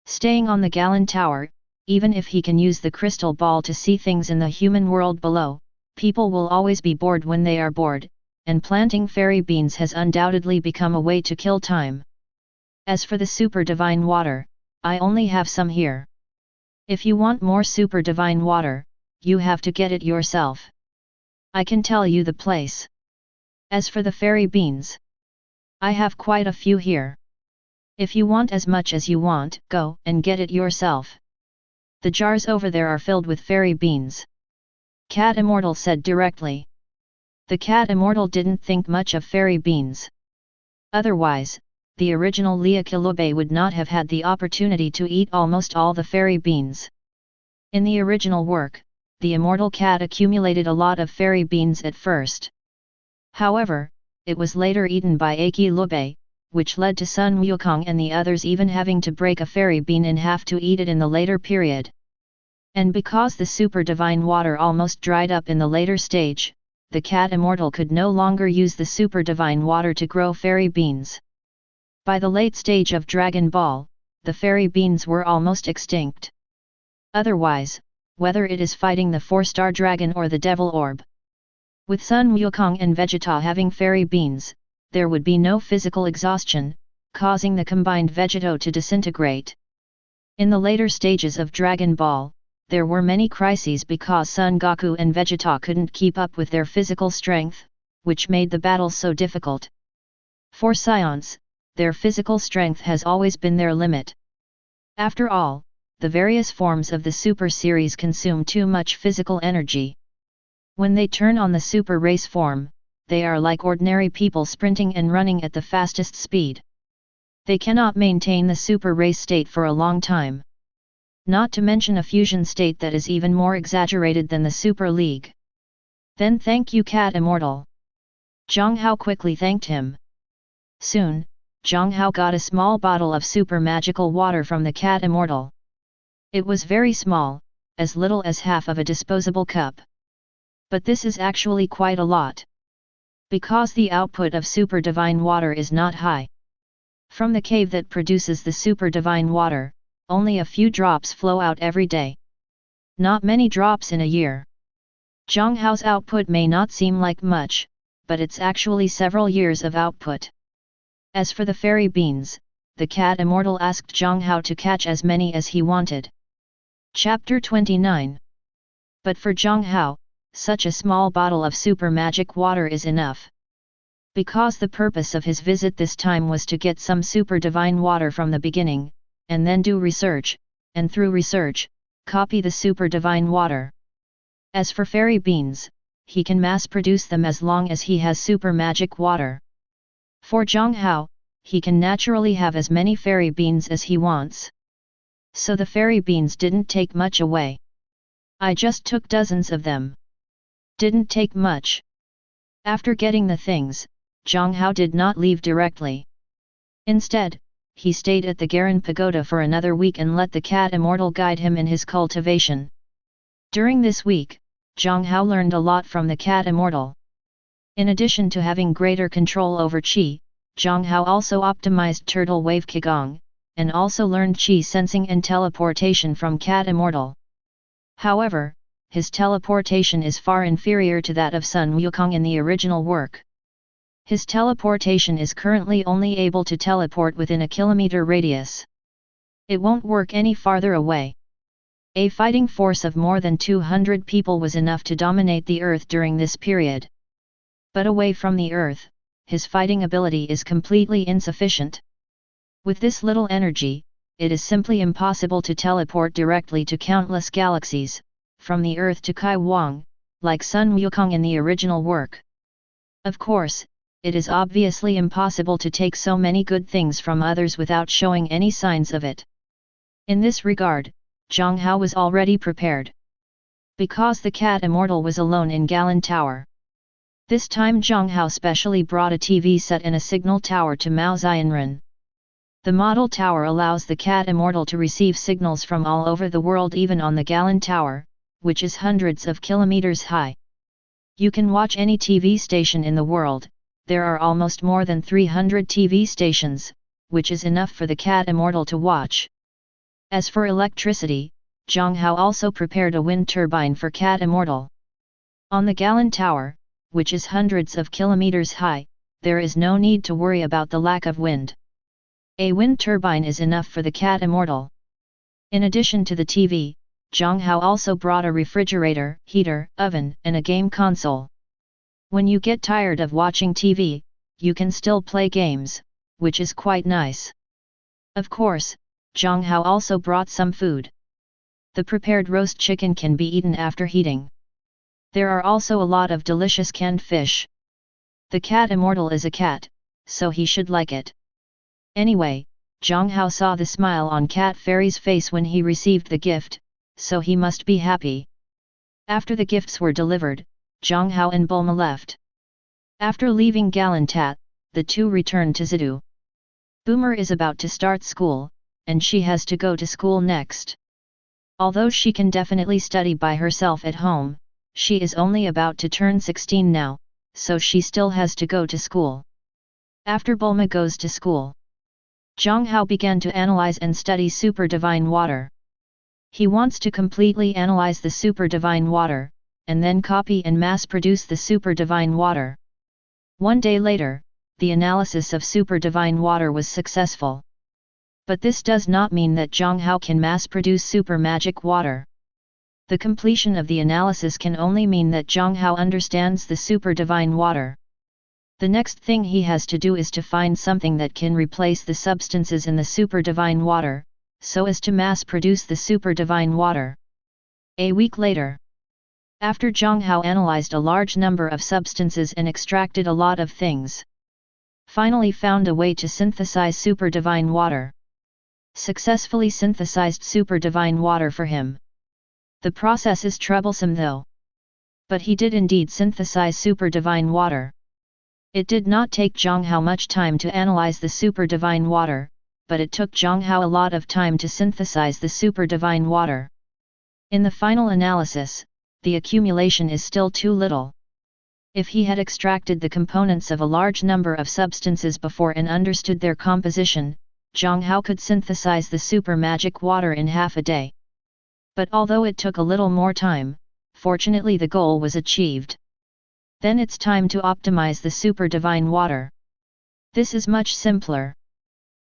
Speaker 1: Staying on the Galan Tower, even if he can use the crystal ball to see things in the human world below, people will always be bored when they are bored, and planting fairy beans has undoubtedly become a way to kill time. As for the super divine water, I only have some here. If you want more super divine water, you have to get it yourself. I can tell you the place. As for the fairy beans, I have quite a few here. If you want as much as you want, go and get it yourself. The jars over there are filled with fairy beans. Cat Immortal said directly. The Cat Immortal didn't think much of fairy beans. Otherwise, the original Liakilube would not have had the opportunity to eat almost all the fairy beans. In the original work, the immortal cat accumulated a lot of fairy beans at first. However, it was later eaten by Akilube, which led to Sun Wukong and the others even having to break a fairy bean in half to eat it in the later period. And because the super divine water almost dried up in the later stage, the cat immortal could no longer use the super divine water to grow fairy beans. By the late stage of Dragon Ball, the fairy beans were almost extinct. Otherwise, whether it is fighting the 4-star dragon or the devil orb, with Sun Wukong and Vegeta having fairy beans, there would be no physical exhaustion, causing the combined Vegeto to disintegrate. In the later stages of Dragon Ball, there were many crises because Son Goku and Vegeta couldn't keep up with their physical strength, which made the battle so difficult. For Science, their physical strength has always been their limit. After all, the various forms of the Super series consume too much physical energy. When they turn on the Super race form, they are like ordinary people sprinting and running at the fastest speed. They cannot maintain the Super race state for a long time. Not to mention a fusion state that is even more exaggerated than the Super League. Then thank you Cat Immortal. Jiang Hao quickly thanked him. Soon, Jiang Hao got a small bottle of super magical water from the Cat Immortal. It was very small, as little as half of a disposable cup. But this is actually quite a lot. Because the output of super divine water is not high. From the cave that produces the super divine water, only a few drops flow out every day. Not many drops in a year. Jiang Hao's output may not seem like much, but it's actually several years of output. As for the fairy beans, the Cat Immortal asked Jiang Hao to catch as many as he wanted. Chapter 29. But for Jiang Hao, such a small bottle of super magic water is enough. Because the purpose of his visit this time was to get some super divine water from the beginning, and then do research, and through research, copy the super divine water. As for fairy beans, he can mass produce them as long as he has super magic water. For Jiang Hao, he can naturally have as many fairy beans as he wants. So the fairy beans didn't take much away. I just took dozens of them. Didn't take much. After getting the things, Jiang Hao did not leave directly. Instead, he stayed at the Garin Pagoda for another week and let the Cat Immortal guide him in his cultivation. During this week, Jiang Hao learned a lot from the Cat Immortal. In addition to having greater control over Qi, Jiang Hao also optimized Turtle Wave Qigong, and also learned Qi sensing and teleportation from Cat Immortal. However, his teleportation is far inferior to that of Sun Wukong in the original work. His teleportation is currently only able to teleport within a kilometer radius. It won't work any farther away. A fighting force of more than 200 people was enough to dominate the Earth during this period. But away from the Earth, his fighting ability is completely insufficient. With this little energy, it is simply impossible to teleport directly to countless galaxies, from the Earth to Kai Wang, like Sun Wukong in the original work. Of course, it is obviously impossible to take so many good things from others without showing any signs of it. In this regard, Jiang Hao was already prepared. Because the Cat Immortal was alone in Galan Tower. This time Jiang Hao specially brought a TV set and a signal tower to Mao Xianren. The model tower allows the Cat Immortal to receive signals from all over the world even on the Galan Tower, which is hundreds of kilometers high. You can watch any TV station in the world. There are almost more than 300 TV stations, which is enough for the Cat Immortal to watch. As for electricity, Jiang Hao also prepared a wind turbine for Cat Immortal. On the Galan Tower, which is hundreds of kilometers high, there is no need to worry about the lack of wind. A wind turbine is enough for the Cat Immortal. In addition to the TV, Jiang Hao also brought a refrigerator, heater, oven, and a game console. When you get tired of watching TV, you can still play games, which is quite nice. Of course, Jiang Hao also brought some food. The prepared roast chicken can be eaten after heating. There are also a lot of delicious canned fish. The cat immortal is a cat, so he should like it. Anyway, Jiang Hao saw the smile on Cat Fairy's face when he received the gift, so he must be happy. After the gifts were delivered, Jiang Hao and Bulma left. After leaving Galantat, the two returned to Zidu. Boomer is about to start school, and she has to go to school next. Although she can definitely study by herself at home, she is only about to turn 16 now, so she still has to go to school. After Bulma goes to school, Jiang Hao began to analyze and study super divine water. He wants to completely analyze the super divine water, and then copy and mass produce the super divine water. One day later, the analysis of super divine water was successful. But this does not mean that Jiang Hao can mass produce super magic water. The completion of the analysis can only mean that Jiang Hao understands the super divine water. The next thing he has to do is to find something that can replace the substances in the super divine water, so as to mass produce the super divine water. A week later, after Jiang Hao analyzed a large number of substances and extracted a lot of things, finally found a way to synthesize super divine water. Successfully synthesized super divine water for him. The process is troublesome though. But he did indeed synthesize super divine water. It did not take Jiang Hao much time to analyze the super divine water, but it took Jiang Hao a lot of time to synthesize the super divine water. In the final analysis, the accumulation is still too little. If he had extracted the components of a large number of substances before and understood their composition, Jiang Hao could synthesize the super magic water in half a day. But although it took a little more time, fortunately the goal was achieved. Then it's time to optimize the super divine water. This is much simpler.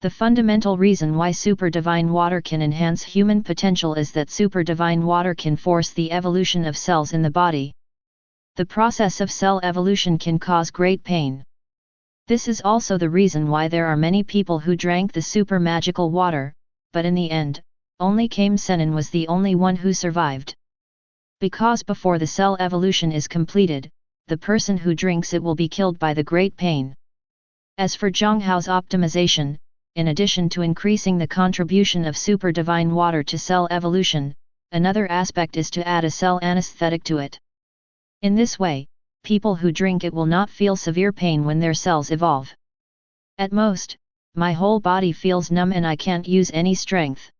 Speaker 1: The fundamental reason why super divine water can enhance human potential is that super divine water can force the evolution of cells in the body. The process of cell evolution can cause great pain. This is also the reason why there are many people who drank the super magical water, but in the end, only Kame Sennin was the only one who survived. Because before the cell evolution is completed, the person who drinks it will be killed by the great pain. As for Jiang Hao's optimization, in addition to increasing the contribution of super divine water to cell evolution, another aspect is to add a cell anesthetic to it. In this way, people who drink it will not feel severe pain when their cells evolve. At most, my whole body feels numb and I can't use any strength.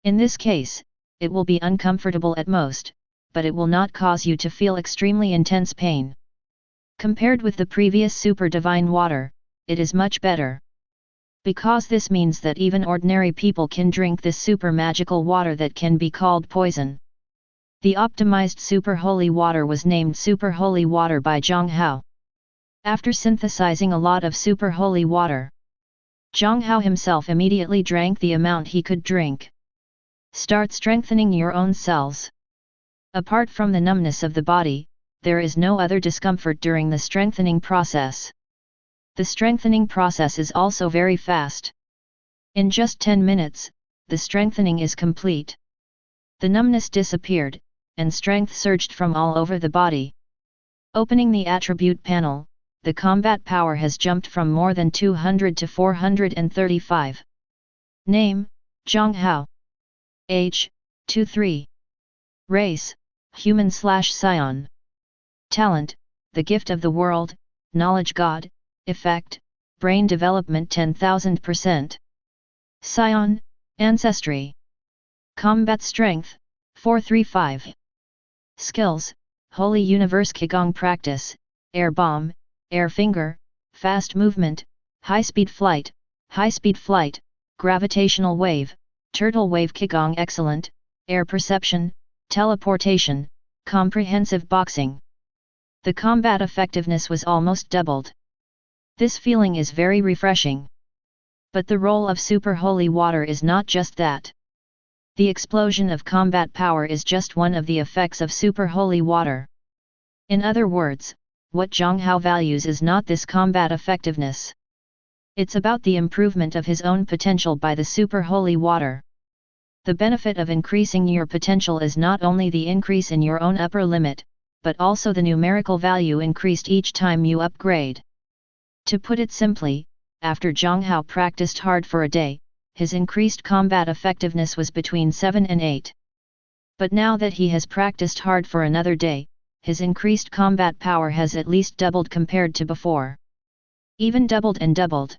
Speaker 1: In this case, it will be uncomfortable at most, but it will not cause you to feel extremely intense pain. Compared with the previous super divine water, it is much better. Because this means that even ordinary people can drink this super magical water that can be called poison. The optimized super holy water was named super holy water by Jiang Hao. After synthesizing a lot of super holy water, Jiang Hao himself immediately drank the amount he could drink. Start strengthening your own cells. Apart from the numbness of the body, there is no other discomfort during the strengthening process. The strengthening process is also very fast. In just 10 minutes, the strengthening is complete. The numbness disappeared, and strength surged from all over the body. Opening the attribute panel, the combat power has jumped from more than 200 to 435. Name, Jiang Hao. Age, 23. Race, Human/Scion. Talent, the gift of the world, knowledge God, effect, brain development 10,000%. Scion, ancestry. Combat strength, 435. Skills, Holy Universe Qigong practice, air bomb, air finger, fast movement, high-speed flight, gravitational wave, turtle wave Qigong excellent, air perception, teleportation, comprehensive boxing. The combat effectiveness was almost doubled. This feeling is very refreshing. But the role of super holy water is not just that. The explosion of combat power is just one of the effects of super holy water. In other words, what Jiang Hao values is not this combat effectiveness. It's about the improvement of his own potential by the super holy water. The benefit of increasing your potential is not only the increase in your own upper limit, but also the numerical value increased each time you upgrade. To put it simply, after Jiang Hao practiced hard for a day, his increased combat effectiveness was between 7 and 8. But now that he has practiced hard for another day, his increased combat power has at least doubled compared to before. Even doubled and doubled.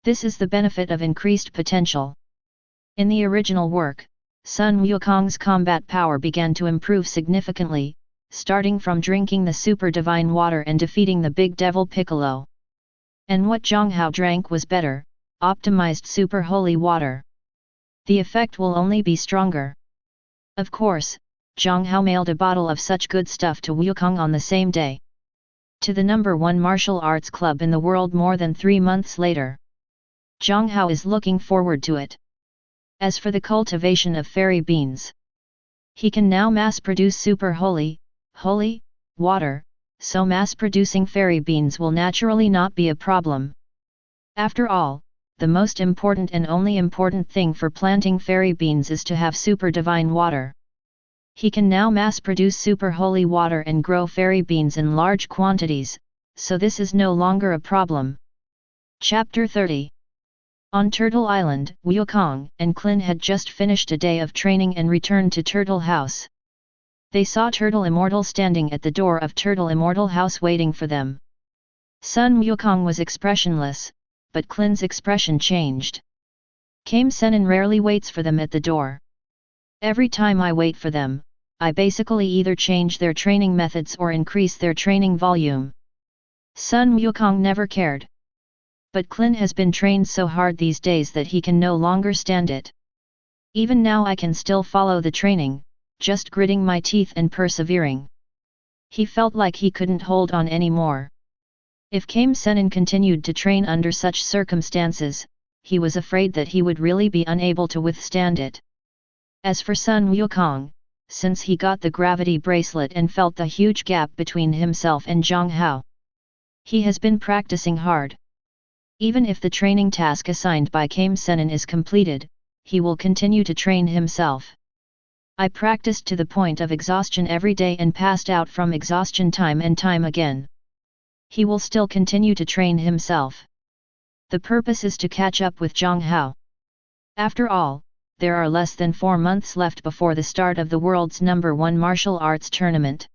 Speaker 1: This is the benefit of increased potential. In the original work, Sun Wukong's combat power began to improve significantly, starting from drinking the super divine water and defeating the big devil Piccolo. And what Jiang Hao drank was better, optimized super holy water. The effect will only be stronger. Of course, Jiang Hao mailed a bottle of such good stuff to Wukong on the same day. To the #1 martial arts club in the world more than 3 months later. Jiang Hao is looking forward to it. As for the cultivation of fairy beans, he can now mass-produce super holy water, so mass-producing fairy beans will naturally not be a problem. After all, the most important and only important thing for planting fairy beans is to have super divine water. He can now mass-produce super holy water and grow fairy beans in large quantities, so this is no longer a problem. Chapter 30. On Turtle Island, Wukong and Clin had just finished a day of training and returned to Turtle House. They saw Turtle Immortal standing at the door of Turtle Immortal House waiting for them. Sun Wukong was expressionless, but Clin's expression changed. Kame Senin rarely waits for them at the door. Every time I wait for them, I basically either change their training methods or increase their training volume. Sun Wukong never cared. But Clin has been trained so hard these days that he can no longer stand it. Even now I can still follow the training, just gritting my teeth and persevering. He felt like he couldn't hold on anymore. If Kame Senin continued to train under such circumstances, he was afraid that he would really be unable to withstand it. As for Sun Wukong, since he got the gravity bracelet and felt the huge gap between himself and Jiang Hao, he has been practicing hard. Even if the training task assigned by Kame Senin is completed, he will continue to train himself. I practiced to the point of exhaustion every day and passed out from exhaustion time and time again. He will still continue to train himself. The purpose is to catch up with Jiang Hao. After all, there are less than 4 months left before the start of the world's #1 martial arts tournament.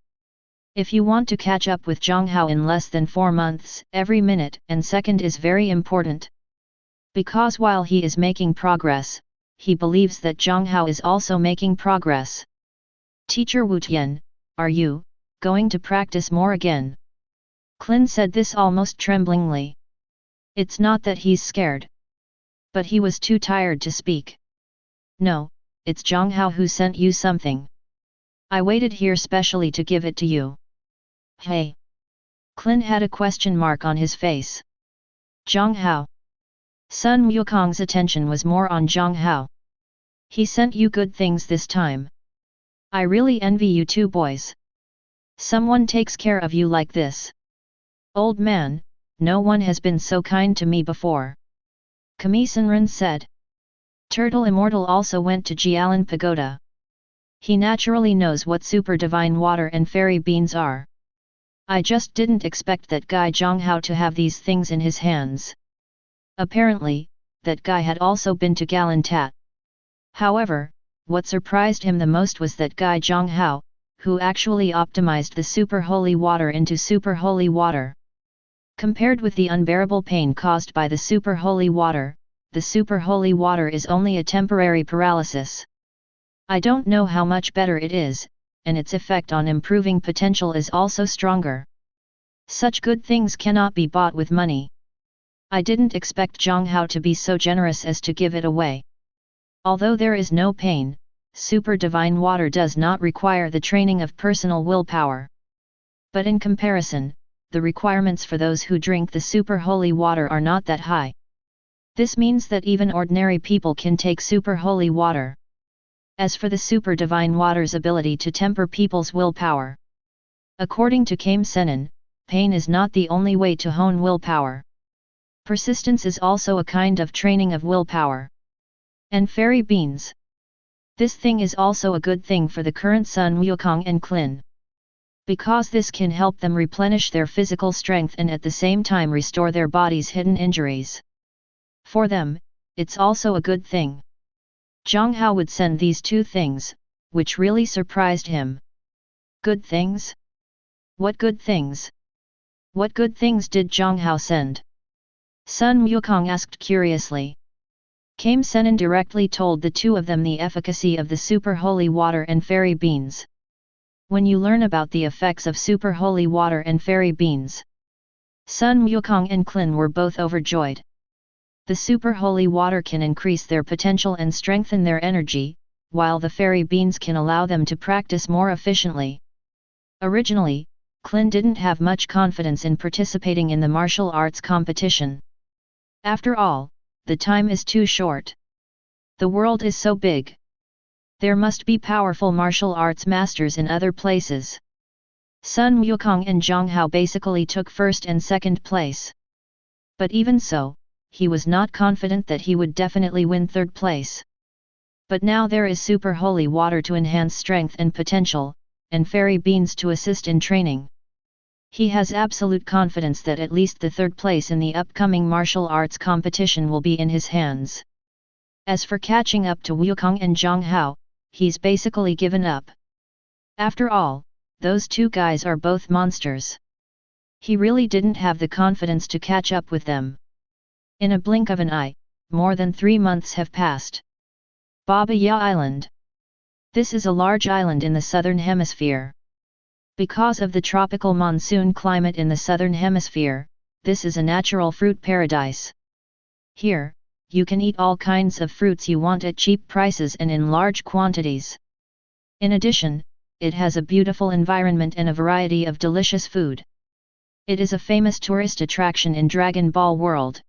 Speaker 1: If you want to catch up with Jiang Hao in less than 4 months, every minute and second is very important. Because while he is making progress, he believes that Jiang Hao is also making progress. Teacher Wu Tian, are you going to practice more again? Clin said this almost tremblingly. It's not that he's scared. But he was too tired to speak. No, it's Jiang Hao who sent you something. I waited here specially to give it to you. Hey! Clin had a question mark on his face. Jiang Hao. Sun Wukong's attention was more on Jiang Hao. He sent you good things this time. I really envy you two boys. Someone takes care of you like this. Old man, no one has been so kind to me before. Kame Senrin said. Turtle Immortal also went to Jialan Pagoda. He naturally knows what super divine water and fairy beans are. I just didn't expect that guy Jiang Hao to have these things in his hands. Apparently, that guy had also been to Galantat. However, what surprised him the most was that guy Jiang Hao, who actually optimized the super holy water into super holy water. Compared with the unbearable pain caused by the super holy water, the super holy water is only a temporary paralysis. I don't know how much better it is, and its effect on improving potential is also stronger. Such good things cannot be bought with money. I didn't expect Jiang Hao to be so generous as to give it away. Although there is no pain, super divine water does not require the training of personal willpower. But in comparison, the requirements for those who drink the super holy water are not that high. This means that even ordinary people can take super holy water. As for the super divine water's ability to temper people's willpower, according to Kame Senin, pain is not the only way to hone willpower. Persistence is also a kind of training of willpower. And fairy beans. This thing is also a good thing for the current Sun Wukong and Klin. Because this can help them replenish their physical strength and at the same time restore their body's hidden injuries. For them, it's also a good thing. Jiang Hao would send these two things, which really surprised him. Good things? What good things? What good things did Jiang Hao send? Sun Wukong asked curiously. Came Senin directly told the two of them the efficacy of the super holy water and fairy beans. When you learn about the effects of super holy water and fairy beans, Sun Wukong and Klin were both overjoyed. The super holy water can increase their potential and strengthen their energy, while the fairy beans can allow them to practice more efficiently. Originally, Klin didn't have much confidence in participating in the martial arts competition. After all, the time is too short. The world is so big. There must be powerful martial arts masters in other places. Sun Wukong and Jiang Hao basically took first and second place. But even so, he was not confident that he would definitely win third place. But now there is super holy water to enhance strength and potential, and fairy beans to assist in training. He has absolute confidence that at least the third place in the upcoming martial arts competition will be in his hands. As for catching up to Wukong and Jiang Hao, he's basically given up. After all, those two guys are both monsters. He really didn't have the confidence to catch up with them. In a blink of an eye, more than 3 months have passed. Baba Ya Island. This is a large island in the southern hemisphere. Because of the tropical monsoon climate in the southern hemisphere, this is a natural fruit paradise. Here, you can eat all kinds of fruits you want at cheap prices and in large quantities. In addition, it has a beautiful environment and a variety of delicious food. It is a famous tourist attraction in Dragon Ball world.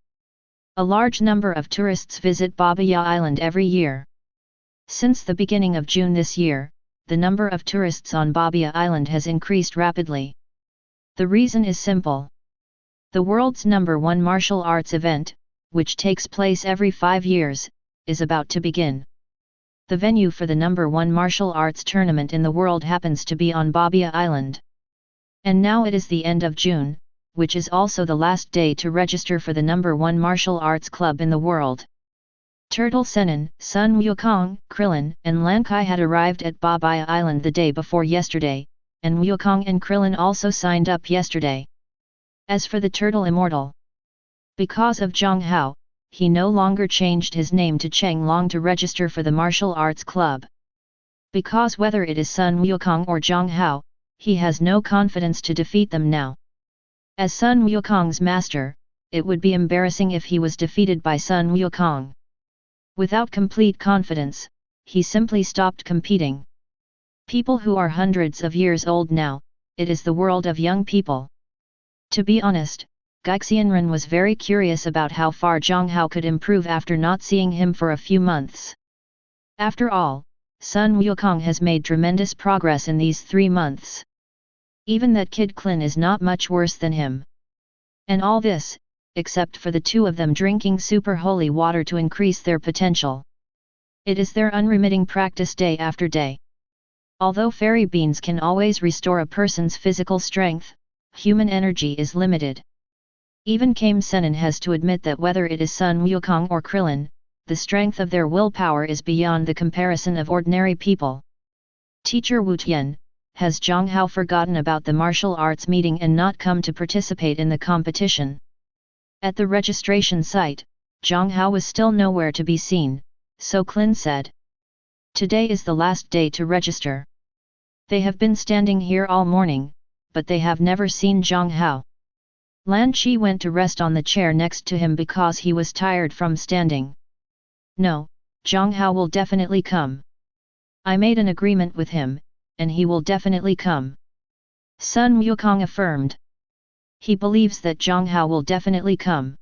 Speaker 1: A large number of tourists visit Baba Ya Island every year. Since the beginning of June this year, the number of tourists on Baba Ya Island has increased rapidly. The reason is simple. The world's #1 martial arts event, which takes place every 5 years, is about to begin. The venue for the #1 martial arts tournament in the world happens to be on Baba Ya Island. And now it is the end of June, which is also the last day to register for the #1 martial arts club in the world. Turtle Senin, Sun Wukong, Krillin, and Lan Kai had arrived at Baba Ya Island the day before yesterday, and Wukong and Krillin also signed up yesterday. As for the Turtle Immortal, because of Jiang Hao, he no longer changed his name to Cheng Long to register for the martial arts club. Because whether it is Sun Wukong or Jiang Hao, he has no confidence to defeat them now. As Sun Wukong's master, it would be embarrassing if he was defeated by Sun Wukong. Without complete confidence, he simply stopped competing. People who are hundreds of years old now, it is the world of young people. To be honest, Xianren was very curious about how far Jiang Hao could improve after not seeing him for a few months. After all, Sun Wukong has made tremendous progress in these 3 months. Even that kid Klin is not much worse than him. And all this, except for the two of them drinking super holy water to increase their potential. It is their unremitting practice day after day. Although fairy beans can always restore a person's physical strength, human energy is limited. Even Kame Senin has to admit that whether it is Sun Wukong or Krillin, the strength of their willpower is beyond the comparison of ordinary people. Teacher Wu Tian, has Jiang Hao forgotten about the martial arts meeting and not come to participate in the competition? At the registration site, Jiang Hao was still nowhere to be seen, so Klin said. Today is the last day to register. They have been standing here all morning, but they have never seen Jiang Hao. Lan Qi went to rest on the chair next to him because he was tired from standing. No, Jiang Hao will definitely come. I made an agreement with him, and he will definitely come. Sun Wukong affirmed. He believes that Jiang Hao will definitely come.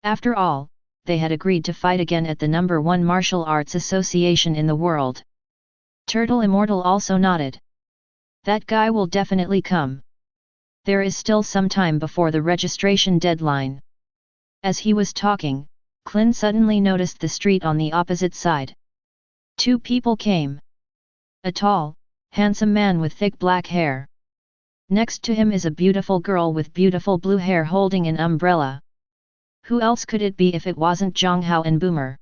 Speaker 1: After all, they had agreed to fight again at the #1 martial arts association in the world. Turtle Immortal also nodded. That guy will definitely come. There is still some time before the registration deadline. As he was talking, Clin suddenly noticed the street on the opposite side. Two people came. A tall, handsome man with thick black hair. Next to him is a beautiful girl with beautiful blue hair holding an umbrella. Who else could it be if it wasn't Jiang Hao and Boomer?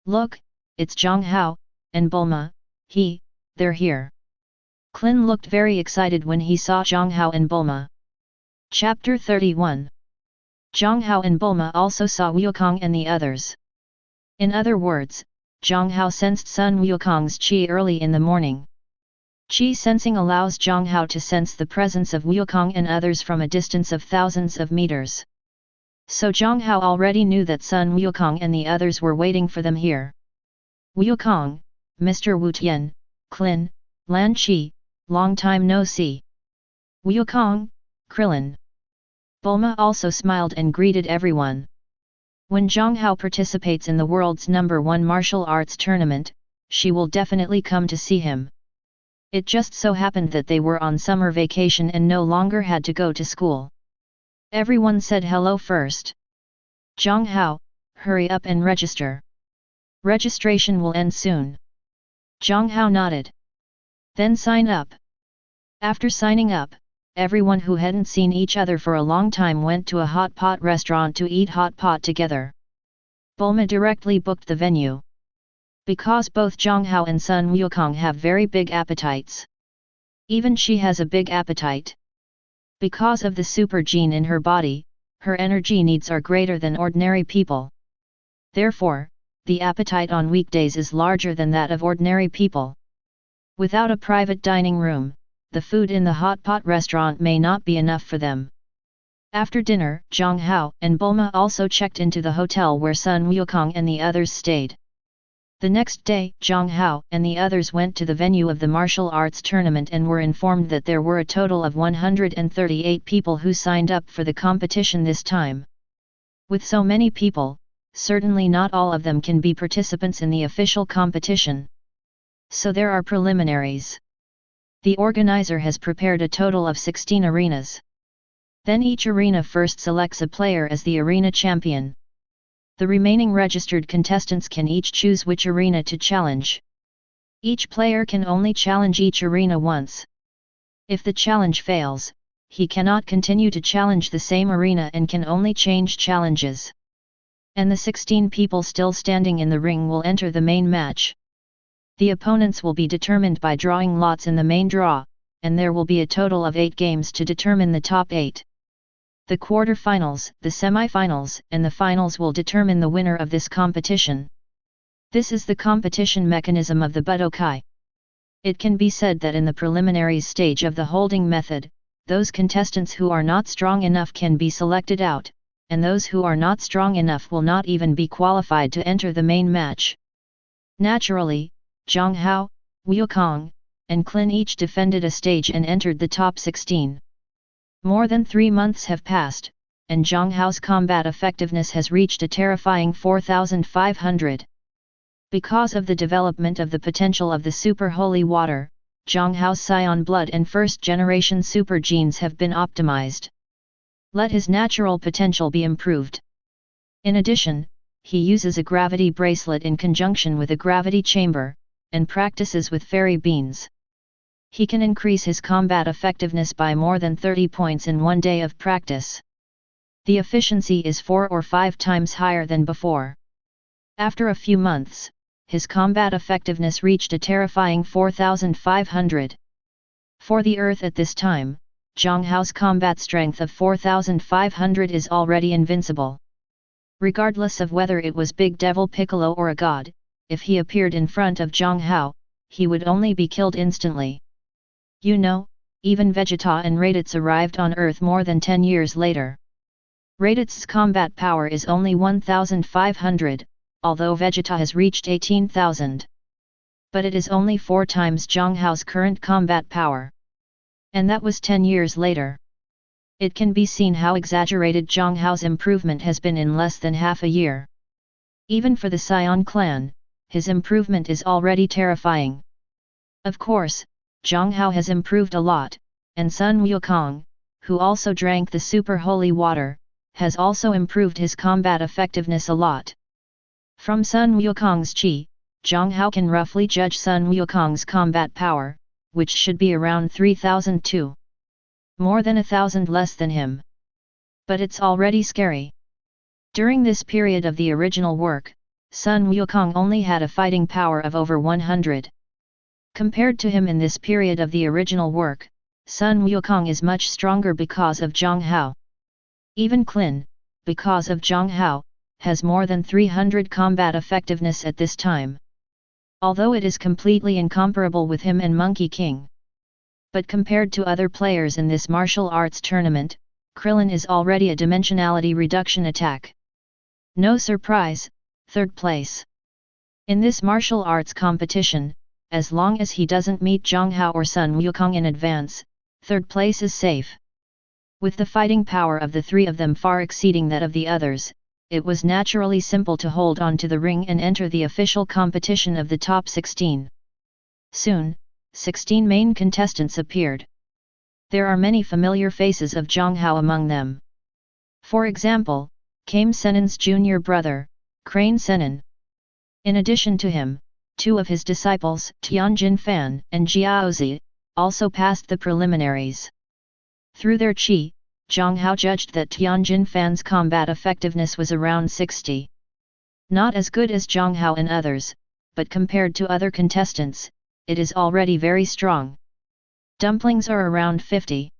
Speaker 1: Look, it's Jiang Hao and Bulma, they're here. Clin looked very excited when he saw Jiang Hao and Bulma. Chapter 31. Jiang Hao and Bulma also saw Wukong and the others. In other words, Jiang Hao sensed Sun Wukong's qi early in the morning. Qi sensing allows Jiang Hao to sense the presence of Wukong and others from a distance of thousands of meters. So Jiang Hao already knew that Sun Wukong and the others were waiting for them here. Wukong, Mr. Wu Tian, Clin, Lan Qi, long time no see. Wukong, Krillin. Bulma also smiled and greeted everyone. When Jiang Hao participates in the world's #1 martial arts tournament, she will definitely come to see him. It just so happened that they were on summer vacation and no longer had to go to school. Everyone said hello first. Jiang Hao, hurry up and register. Registration will end soon. Jiang Hao nodded. Then sign up. After signing up, everyone who hadn't seen each other for a long time went to a hot pot restaurant to eat hot pot together. Bulma directly booked the venue. Because both Jiang Hao and Sun Wukong have very big appetites. Even she has a big appetite. Because of the super gene in her body, her energy needs are greater than ordinary people. Therefore, the appetite on weekdays is larger than that of ordinary people. Without a private dining room, the food in the hot pot restaurant may not be enough for them. After dinner, Jiang Hao and Bulma also checked into the hotel where Sun Wukong and the others stayed. The next day, Jiang Hao and the others went to the venue of the martial arts tournament and were informed that there were a total of 138 people who signed up for the competition this time. With so many people, certainly not all of them can be participants in the official competition. So there are preliminaries. The organizer has prepared a total of 16 arenas. Then each arena first selects a player as the arena champion. The remaining registered contestants can each choose which arena to challenge. Each player can only challenge each arena once. If the challenge fails, he cannot continue to challenge the same arena and can only change challenges. And the 16 people still standing in the ring will enter the main match. The opponents will be determined by drawing lots in the main draw, and there will be a total of 8 games to determine the top 8. The quarter-finals, the semi-finals, and the finals will determine the winner of this competition. This is the competition mechanism of the Budokai. It can be said that in the preliminaries stage of the holding method, those contestants who are not strong enough can be selected out, and those who are not strong enough will not even be qualified to enter the main match. Naturally, Jiang Hao, Wukong, and Clin each defended a stage and entered the top 16. More than 3 months have passed, and Jiang Hao's combat effectiveness has reached a terrifying 4,500. Because of the development of the potential of the super holy water, Jiang Hao's scion blood and first-generation super genes have been optimized. Let his natural potential be improved. In addition, he uses a gravity bracelet in conjunction with a gravity chamber, and practices with fairy beans. He can increase his combat effectiveness by more than 30 points in 1 day of practice. The efficiency is 4 or 5 times higher than before. After a few months, his combat effectiveness reached a terrifying 4,500. For the Earth at this time, Jiang Hao's combat strength of 4,500 is already invincible. Regardless of whether it was Big Devil Piccolo or a god, if he appeared in front of Jiang Hao, he would only be killed instantly. You know, even Vegeta and Raditz arrived on Earth more than 10 years later. Raditz's combat power is only 1,500, although Vegeta has reached 18,000. But it is only 4 times Jiang Hao's current combat power. And that was 10 years later. It can be seen how exaggerated Jiang Hao's improvement has been in less than half a year. Even for the Scion clan, his improvement is already terrifying. Of course, Jiang Hao has improved a lot, and Sun Wukong, who also drank the super holy water, has also improved his combat effectiveness a lot. From Sun Wukong's Qi, Jiang Hao can roughly judge Sun Wukong's combat power, which should be around 3,002. More than 1,000 less than him. But it's already scary. During this period of the original work, Sun Wukong only had a fighting power of over 100. Compared to him in this period of the original work, Sun Wukong is much stronger because of Jiang Hao. Even Qin, because of Jiang Hao, has more than 300 combat effectiveness at this time. Although it is completely incomparable with him and Monkey King. But compared to other players in this martial arts tournament, Krillin is already a dimensionality reduction attack. No surprise, third place. In this martial arts competition, as long as he doesn't meet Jiang Hao or Sun Wukong in advance, third place is safe. With the fighting power of the three of them far exceeding that of the others, it was naturally simple to hold on to the ring and enter the official competition of the top 16. Soon, 16 main contestants appeared. There are many familiar faces of Jiang Hao among them. For example, came Senin's junior brother, Crane Senin. In addition to him, two of his disciples, Tianjin Fan and Jiao Zi, also passed the preliminaries. Through their qi, Jiang Hao judged that Tianjin Fan's combat effectiveness was around 60. Not as good as Jiang Hao and others, but compared to other contestants, it is already very strong. Dumplings are around 50.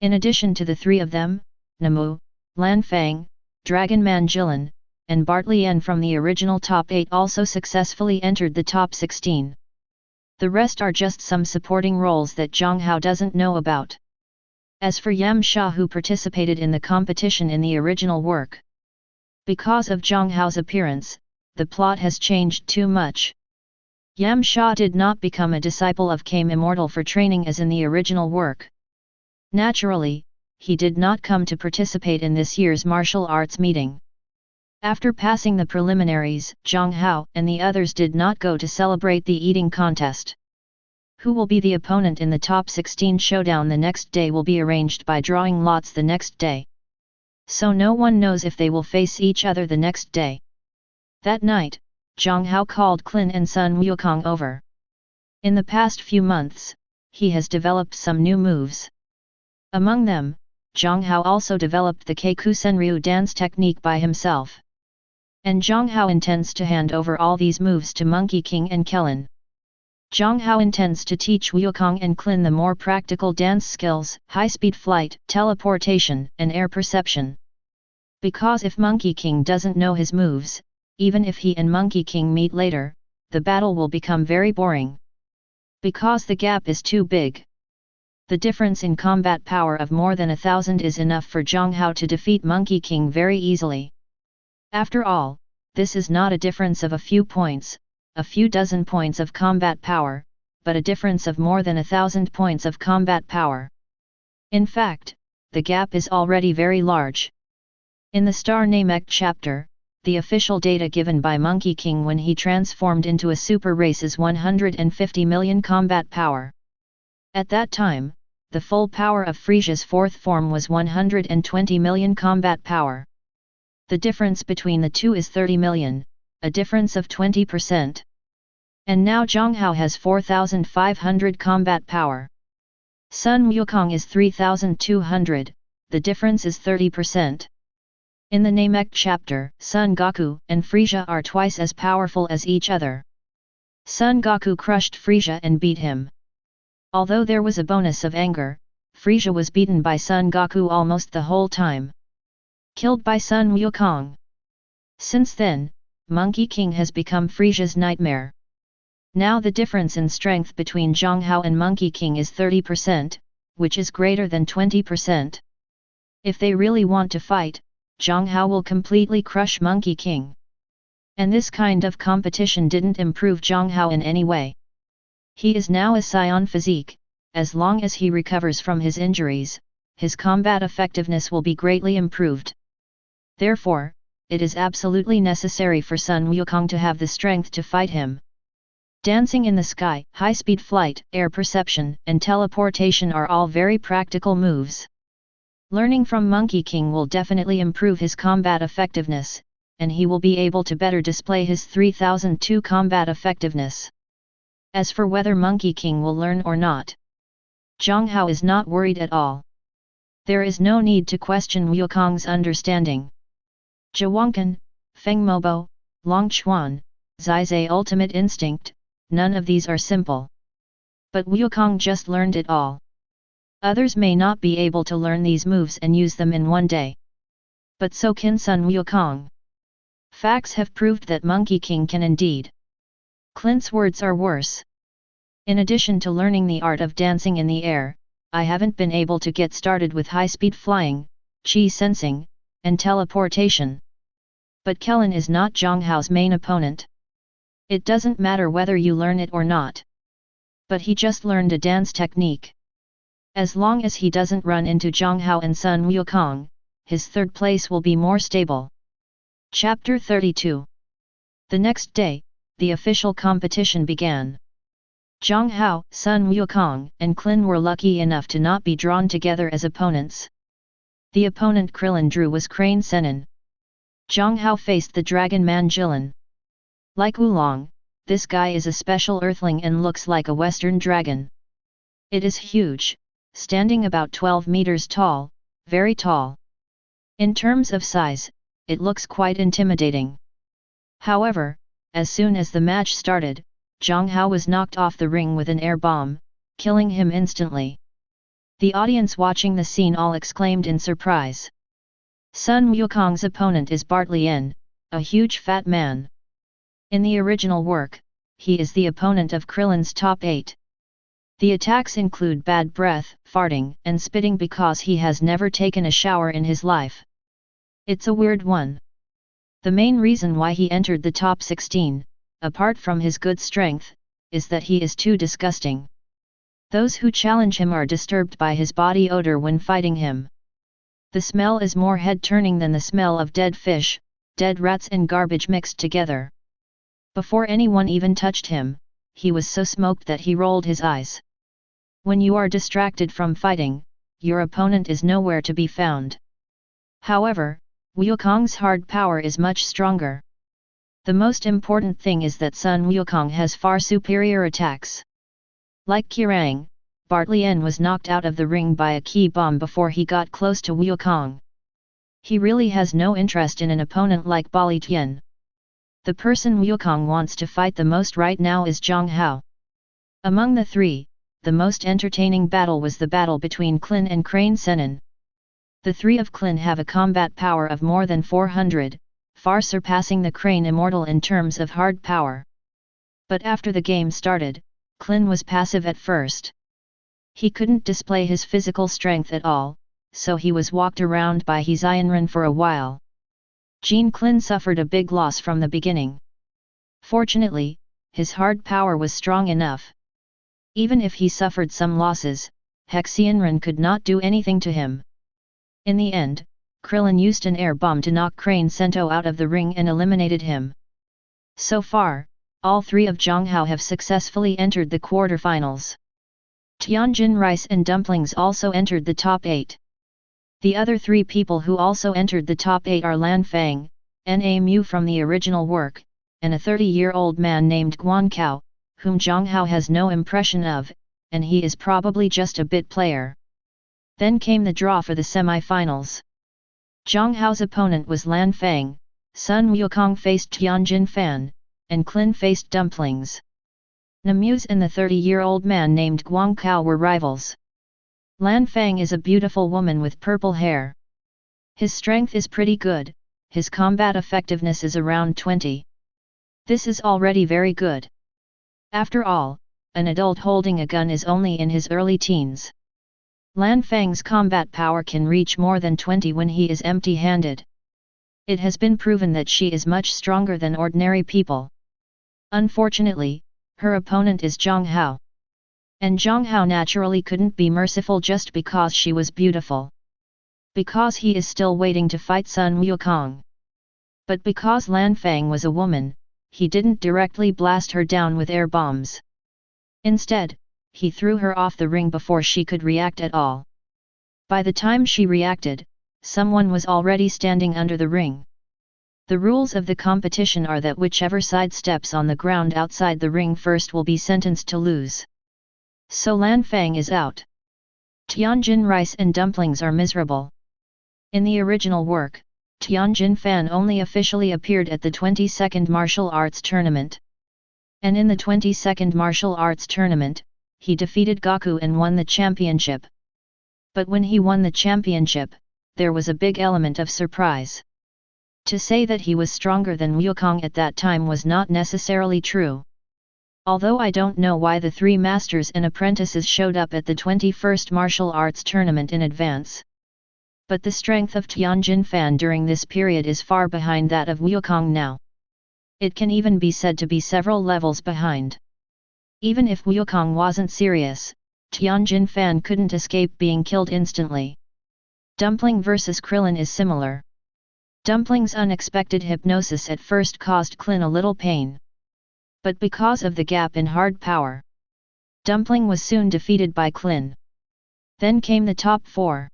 Speaker 1: In addition to the three of them, Namu, Lan Fang, Dragon Man Jilin, and Bartlien from the original top 8 also successfully entered the top 16. The rest are just some supporting roles that Jiang Hao doesn't know about. As for Yam Sha, who participated in the competition in the original work, because of Jiang Hao's appearance, the plot has changed too much. Yam Sha did not become a disciple of Kame Immortal for training as in the original work. Naturally, he did not come to participate in this year's martial arts meeting. After passing the preliminaries, Jiang Hao and the others did not go to celebrate the eating contest. Who will be the opponent in the top 16 showdown the next day will be arranged by drawing lots the next day. So no one knows if they will face each other the next day. That night, Jiang Hao called Qin and Sun Wukong over. In the past few months, he has developed some new moves. Among them, Jiang Hao also developed the Keiku Senryu dance technique by himself. And Jiang Hao intends to hand over all these moves to Monkey King and Kellen. Jiang Hao intends to teach Wukong and Qin the more practical dance skills, high-speed flight, teleportation, and air perception. Because if Monkey King doesn't know his moves, even if he and Monkey King meet later, the battle will become very boring. Because the gap is too big. The difference in combat power of more than 1,000 is enough for Jiang Hao to defeat Monkey King very easily. After all, this is not a difference of a few points, a few dozen points of combat power, but a difference of more than 1,000 points of combat power. In fact, the gap is already very large. In the Star Namek chapter, the official data given by Monkey King when he transformed into a super race is 150 million combat power. At that time, the full power of Frisia's fourth form was 120 million combat power. The difference between the two is 30 million, a difference of 20%. And now Jiang Hao has 4,500 combat power. Sun Wukong is 3,200, the difference is 30%. In the Namek chapter, Sun Goku and Frisia are twice as powerful as each other. Sun Goku crushed Frisia and beat him. Although there was a bonus of anger, Frisia was beaten by Sun Goku almost the whole time. Killed by Sun Wukong. Since then, Monkey King has become Frisia's nightmare. Now the difference in strength between Jiang Hao and Monkey King is 30%, which is greater than 20%. If they really want to fight, Jiang Hao will completely crush Monkey King. And this kind of competition didn't improve Jiang Hao in any way. He is now a Scion physique, as long as he recovers from his injuries, his combat effectiveness will be greatly improved. Therefore, it is absolutely necessary for Sun Wukong to have the strength to fight him. Dancing in the sky, high-speed flight, air perception, and teleportation are all very practical moves. Learning from Monkey King will definitely improve his combat effectiveness, and he will be able to better display his 3002 combat effectiveness. As for whether Monkey King will learn or not, Jiang Hao is not worried at all. There is no need to question Wukong's understanding. Zhuangkan, Feng Mobo, Long Chuan, Zai's ultimate instinct, none of these are simple. But Wukong just learned it all. Others may not be able to learn these moves and use them in one day. But so can Sun Wukong. Facts have proved that Monkey King can indeed. Clint's words are worse. In addition to learning the art of dancing in the air, I haven't been able to get started with high-speed flying, chi sensing, and teleportation. But Kellen is not Jiang Hao's main opponent. It doesn't matter whether you learn it or not. But he just learned a dance technique. As long as he doesn't run into Jiang Hao and Sun Wukong, his third place will be more stable. Chapter 32. The next day, the official competition began. Jiang Hao, Sun Wukong, and Klin were lucky enough to not be drawn together as opponents. The opponent Krillin drew was Crane Senin. Jiang Hao faced the Dragon Man Jilin. Like Oolong, this guy is a special earthling and looks like a western dragon. It is huge, standing about 12 meters tall, very tall. In terms of size, it looks quite intimidating. However, as soon as the match started, Jiang Hao was knocked off the ring with an air bomb, killing him instantly. The audience watching the scene all exclaimed in surprise. Sun Wukong's opponent is Bartlien, a huge fat man. In the original work, he is the opponent of Krillin's top 8. The attacks include bad breath, farting, and spitting because he has never taken a shower in his life. It's a weird one. The main reason why he entered the top 16, apart from his good strength, is that he is too disgusting. Those who challenge him are disturbed by his body odor when fighting him. The smell is more head-turning than the smell of dead fish, dead rats and garbage mixed together. Before anyone even touched him, he was so smoked that he rolled his eyes. When you are distracted from fighting, your opponent is nowhere to be found. However, Wukong's hard power is much stronger. The most important thing is that Sun Wukong has far superior attacks. Like Qirang, Bartlien was knocked out of the ring by a key bomb before he got close to Wukong. He really has no interest in an opponent like Bartlien. The person Wukong wants to fight the most right now is Jiang Hao. Among the three, the most entertaining battle was the battle between Klin and Crane Senin. The three of Klin have a combat power of more than 400, far surpassing the Crane Immortal in terms of hard power. But after the game started, Klin was passive at first. He couldn't display his physical strength at all, so he was walked around by Hezionran for a while. Jean Klin suffered a big loss from the beginning. Fortunately, his hard power was strong enough. Even if he suffered some losses, Hezionran could not do anything to him. In the end, Krillin used an air bomb to knock Crane Sento out of the ring and eliminated him. So far, all three of Jiang Hao have successfully entered the quarterfinals. Tianjin Rice and Dumplings also entered the top 8. The other three people who also entered the top 8 are Lan Fang, Na Mu from the original work, and a 30-year-old man named Guan Cao, whom Jiang Hao has no impression of, and he is probably just a bit player. Then came the draw for the semi-finals. Jiang Hao's opponent was Lan Fang, Sun Wukong faced Tianjin Fan, and Klin faced Dumplings. Namu's and the 30-year-old man named Guang Cao were rivals. Lan Fang is a beautiful woman with purple hair. His strength is pretty good, his combat effectiveness is around 20. This is already very good. After all, an adult holding a gun is only in his early teens. Lan Fang's combat power can reach more than 20 when he is empty-handed. It has been proven that she is much stronger than ordinary people. Unfortunately, her opponent is Jiang Hao. And Jiang Hao naturally couldn't be merciful just because she was beautiful. Because he is still waiting to fight Sun Wukong. But because Lan Fang was a woman, he didn't directly blast her down with air bombs. Instead, he threw her off the ring before she could react at all. By the time she reacted, someone was already standing under the ring. The rules of the competition are that whichever side steps on the ground outside the ring first will be sentenced to lose. So Lan Fang is out. Tianjin rice and dumplings are miserable. In the original work, Tianjin Fan only officially appeared at the 22nd Martial Arts Tournament. And in the 22nd Martial Arts Tournament, he defeated Gaku and won the championship. But when he won the championship, there was a big element of surprise. To say that he was stronger than Wukong at that time was not necessarily true. Although I don't know why the three masters and apprentices showed up at the 21st Martial Arts Tournament in advance. But the strength of Tianjin Fan during this period is far behind that of Wukong now. It can even be said to be several levels behind. Even if Wukong wasn't serious, Tianjin Fan couldn't escape being killed instantly. Dumpling vs Krillin is similar. Dumpling's unexpected hypnosis at first caused Klin a little pain. But because of the gap in hard power, Dumpling was soon defeated by Klin. Then came the top four.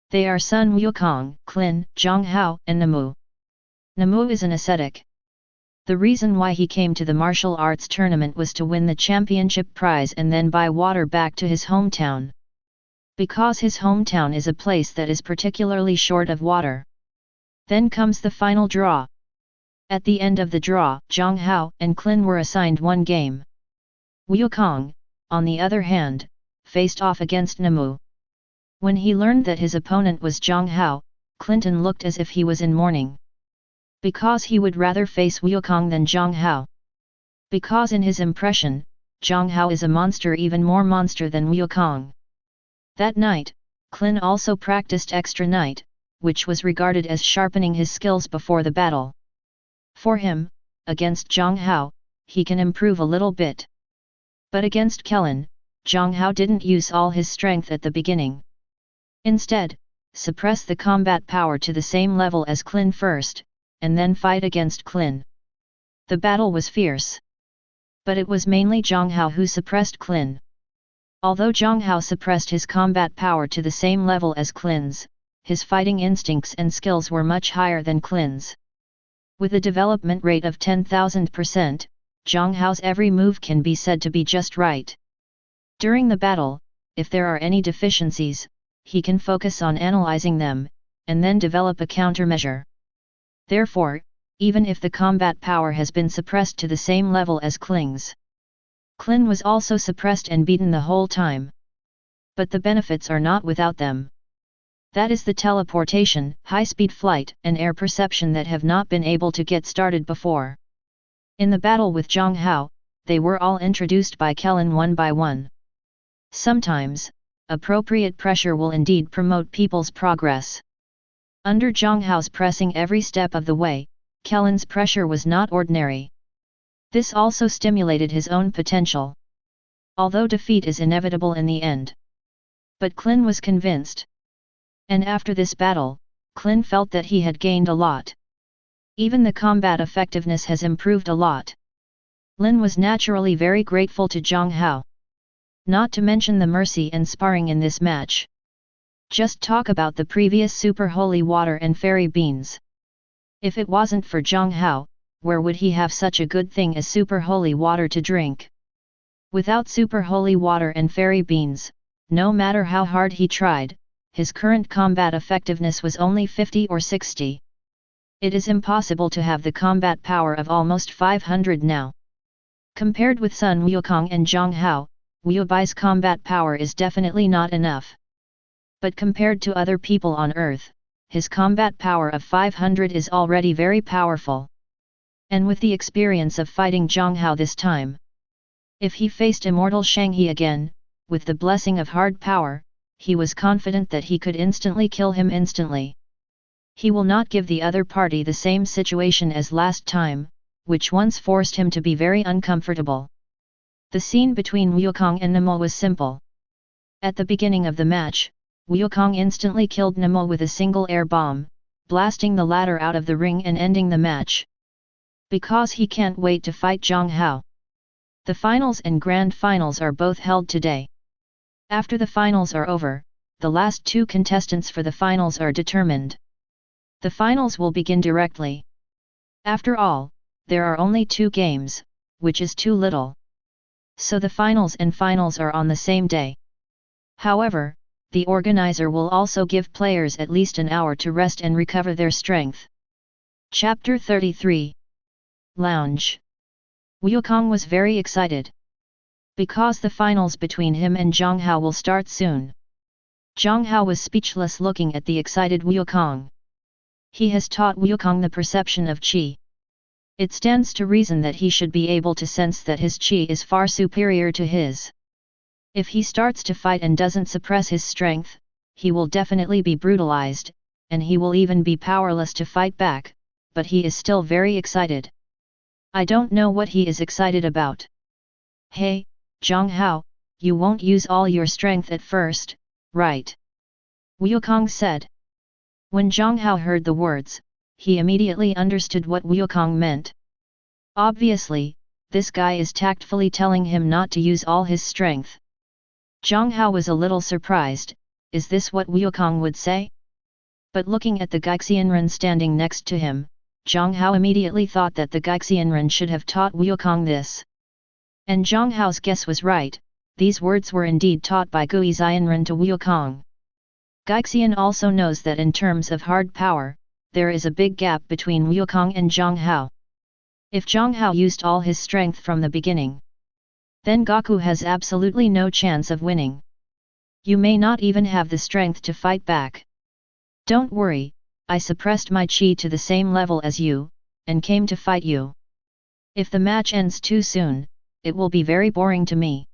Speaker 1: They are Sun Wukong, Klin, Jiang Hao, and Namu. Namu is an ascetic. The reason why he came to the martial arts tournament was to win the championship prize and then buy water back to his hometown. Because his hometown is a place that is particularly short of water. Then comes the final draw. At the end of the draw, Jiang Hao and Klin were assigned one game. Wukong, on the other hand, faced off against Namu. When he learned that his opponent was Jiang Hao, Clinton looked as if he was in mourning. Because he would rather face Wukong than Jiang Hao. Because in his impression, Jiang Hao is a monster, even more monster than Wukong. That night, Klin also practiced extra night, which was regarded as sharpening his skills before the battle. For him, against Jiang Hao, he can improve a little bit. But against Kellen, Jiang Hao didn't use all his strength at the beginning. Instead, suppress the combat power to the same level as Klin first, and then fight against Klin. The battle was fierce. But it was mainly Jiang Hao who suppressed Klin. Although Jiang Hao suppressed his combat power to the same level as Klin's, his fighting instincts and skills were much higher than Klin's. With a development rate of 10,000%, Jiang Hao's every move can be said to be just right. During the battle, if there are any deficiencies, he can focus on analyzing them, and then develop a countermeasure. Therefore, even if the combat power has been suppressed to the same level as Klin's, Klin was also suppressed and beaten the whole time. But the benefits are not without them. That is the teleportation, high-speed flight, and air perception that have not been able to get started before. In the battle with Jiang Hao, they were all introduced by Kellen one by one. Sometimes, appropriate pressure will indeed promote people's progress. Under Jiang Hao's pressing every step of the way, Kellen's pressure was not ordinary. This also stimulated his own potential. Although defeat is inevitable in the end. But Klin was convinced. And after this battle, Klin felt that he had gained a lot. Even the combat effectiveness has improved a lot. Lin was naturally very grateful to Jiang Hao. Not to mention the mercy and sparring in this match. Just talk about the previous super holy water and fairy beans. If it wasn't for Jiang Hao, where would he have such a good thing as super holy water to drink? Without super holy water and fairy beans, no matter how hard he tried, his current combat effectiveness was only 50 or 60. It is impossible to have the combat power of almost 500 now. Compared with Sun Wukong and Jiang Hao, Wu Bai's combat power is definitely not enough. But compared to other people on Earth, his combat power of 500 is already very powerful. And with the experience of fighting Jiang Hao this time, if he faced immortal Shanghe again, with the blessing of hard power, he was confident that he could instantly kill him instantly. He will not give the other party the same situation as last time, which once forced him to be very uncomfortable. The scene between Wukong and Nemo was simple. At the beginning of the match, Wukong instantly killed Nemo with a single air bomb, blasting the latter out of the ring and ending the match. Because he can't wait to fight Jiang Hao. The finals and grand finals are both held today. After the finals are over, the last two contestants for the finals are determined. The finals will begin directly. After all, there are only 2 games, which is too little. So the finals are on the same day. However, the organizer will also give players at least an hour to rest and recover their strength. Chapter 33. Lounge. Wukong was very excited. Because the finals between him and Jiang Hao will start soon. Jiang Hao was speechless looking at the excited Wukong. He has taught Wukong the perception of qi. It stands to reason that he should be able to sense that his qi is far superior to his. If he starts to fight and doesn't suppress his strength, he will definitely be brutalized, and he will even be powerless to fight back, but he is still very excited. I don't know what he is excited about. Hey, Jiang Hao, you won't use all your strength at first, right? Wukong said. When Jiang Hao heard the words, he immediately understood what Wukong meant. Obviously, this guy is tactfully telling him not to use all his strength. Jiang Hao was a little surprised, is this what Wukong would say? But looking at the Gaixianren standing next to him, Jiang Hao immediately thought that the Gaixianren should have taught Wukong this. And Jiang Hao's guess was right, these words were indeed taught by Guixianren to Wukong. Gaixian also knows that in terms of hard power, there is a big gap between Wukong and Jiang Hao. If Jiang Hao used all his strength from the beginning, then Gaku has absolutely no chance of winning. You may not even have the strength to fight back. Don't worry, I suppressed my qi to the same level as you, and came to fight you. If the match ends too soon, it will be very boring to me.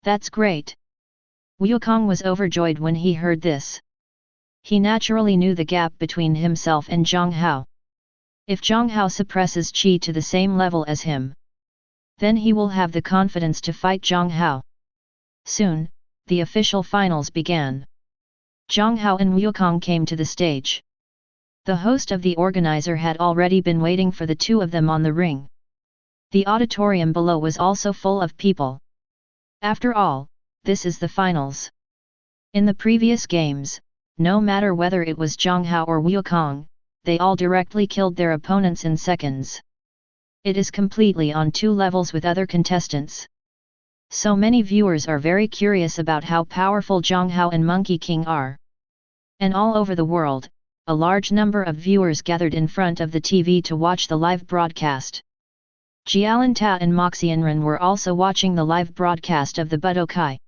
Speaker 1: That's great. Wukong was overjoyed when he heard this. He naturally knew the gap between himself and Jiang Hao. If Jiang Hao suppresses qi to the same level as him, then he will have the confidence to fight Jiang Hao. Soon, the official finals began. Jiang Hao and Wukong came to the stage. The host of the organizer had already been waiting for the 2 of them on the ring. The auditorium below was also full of people. After all, this is the finals. In the previous games, no matter whether it was Jiang Hao or Wukong, they all directly killed their opponents in seconds. It is completely on 2 levels with other contestants. So many viewers are very curious about how powerful Jiang Hao and Monkey King are. And all over the world, a large number of viewers gathered in front of the TV to watch the live broadcast. Jialanta and Moxianren were also watching the live broadcast of the Budokai.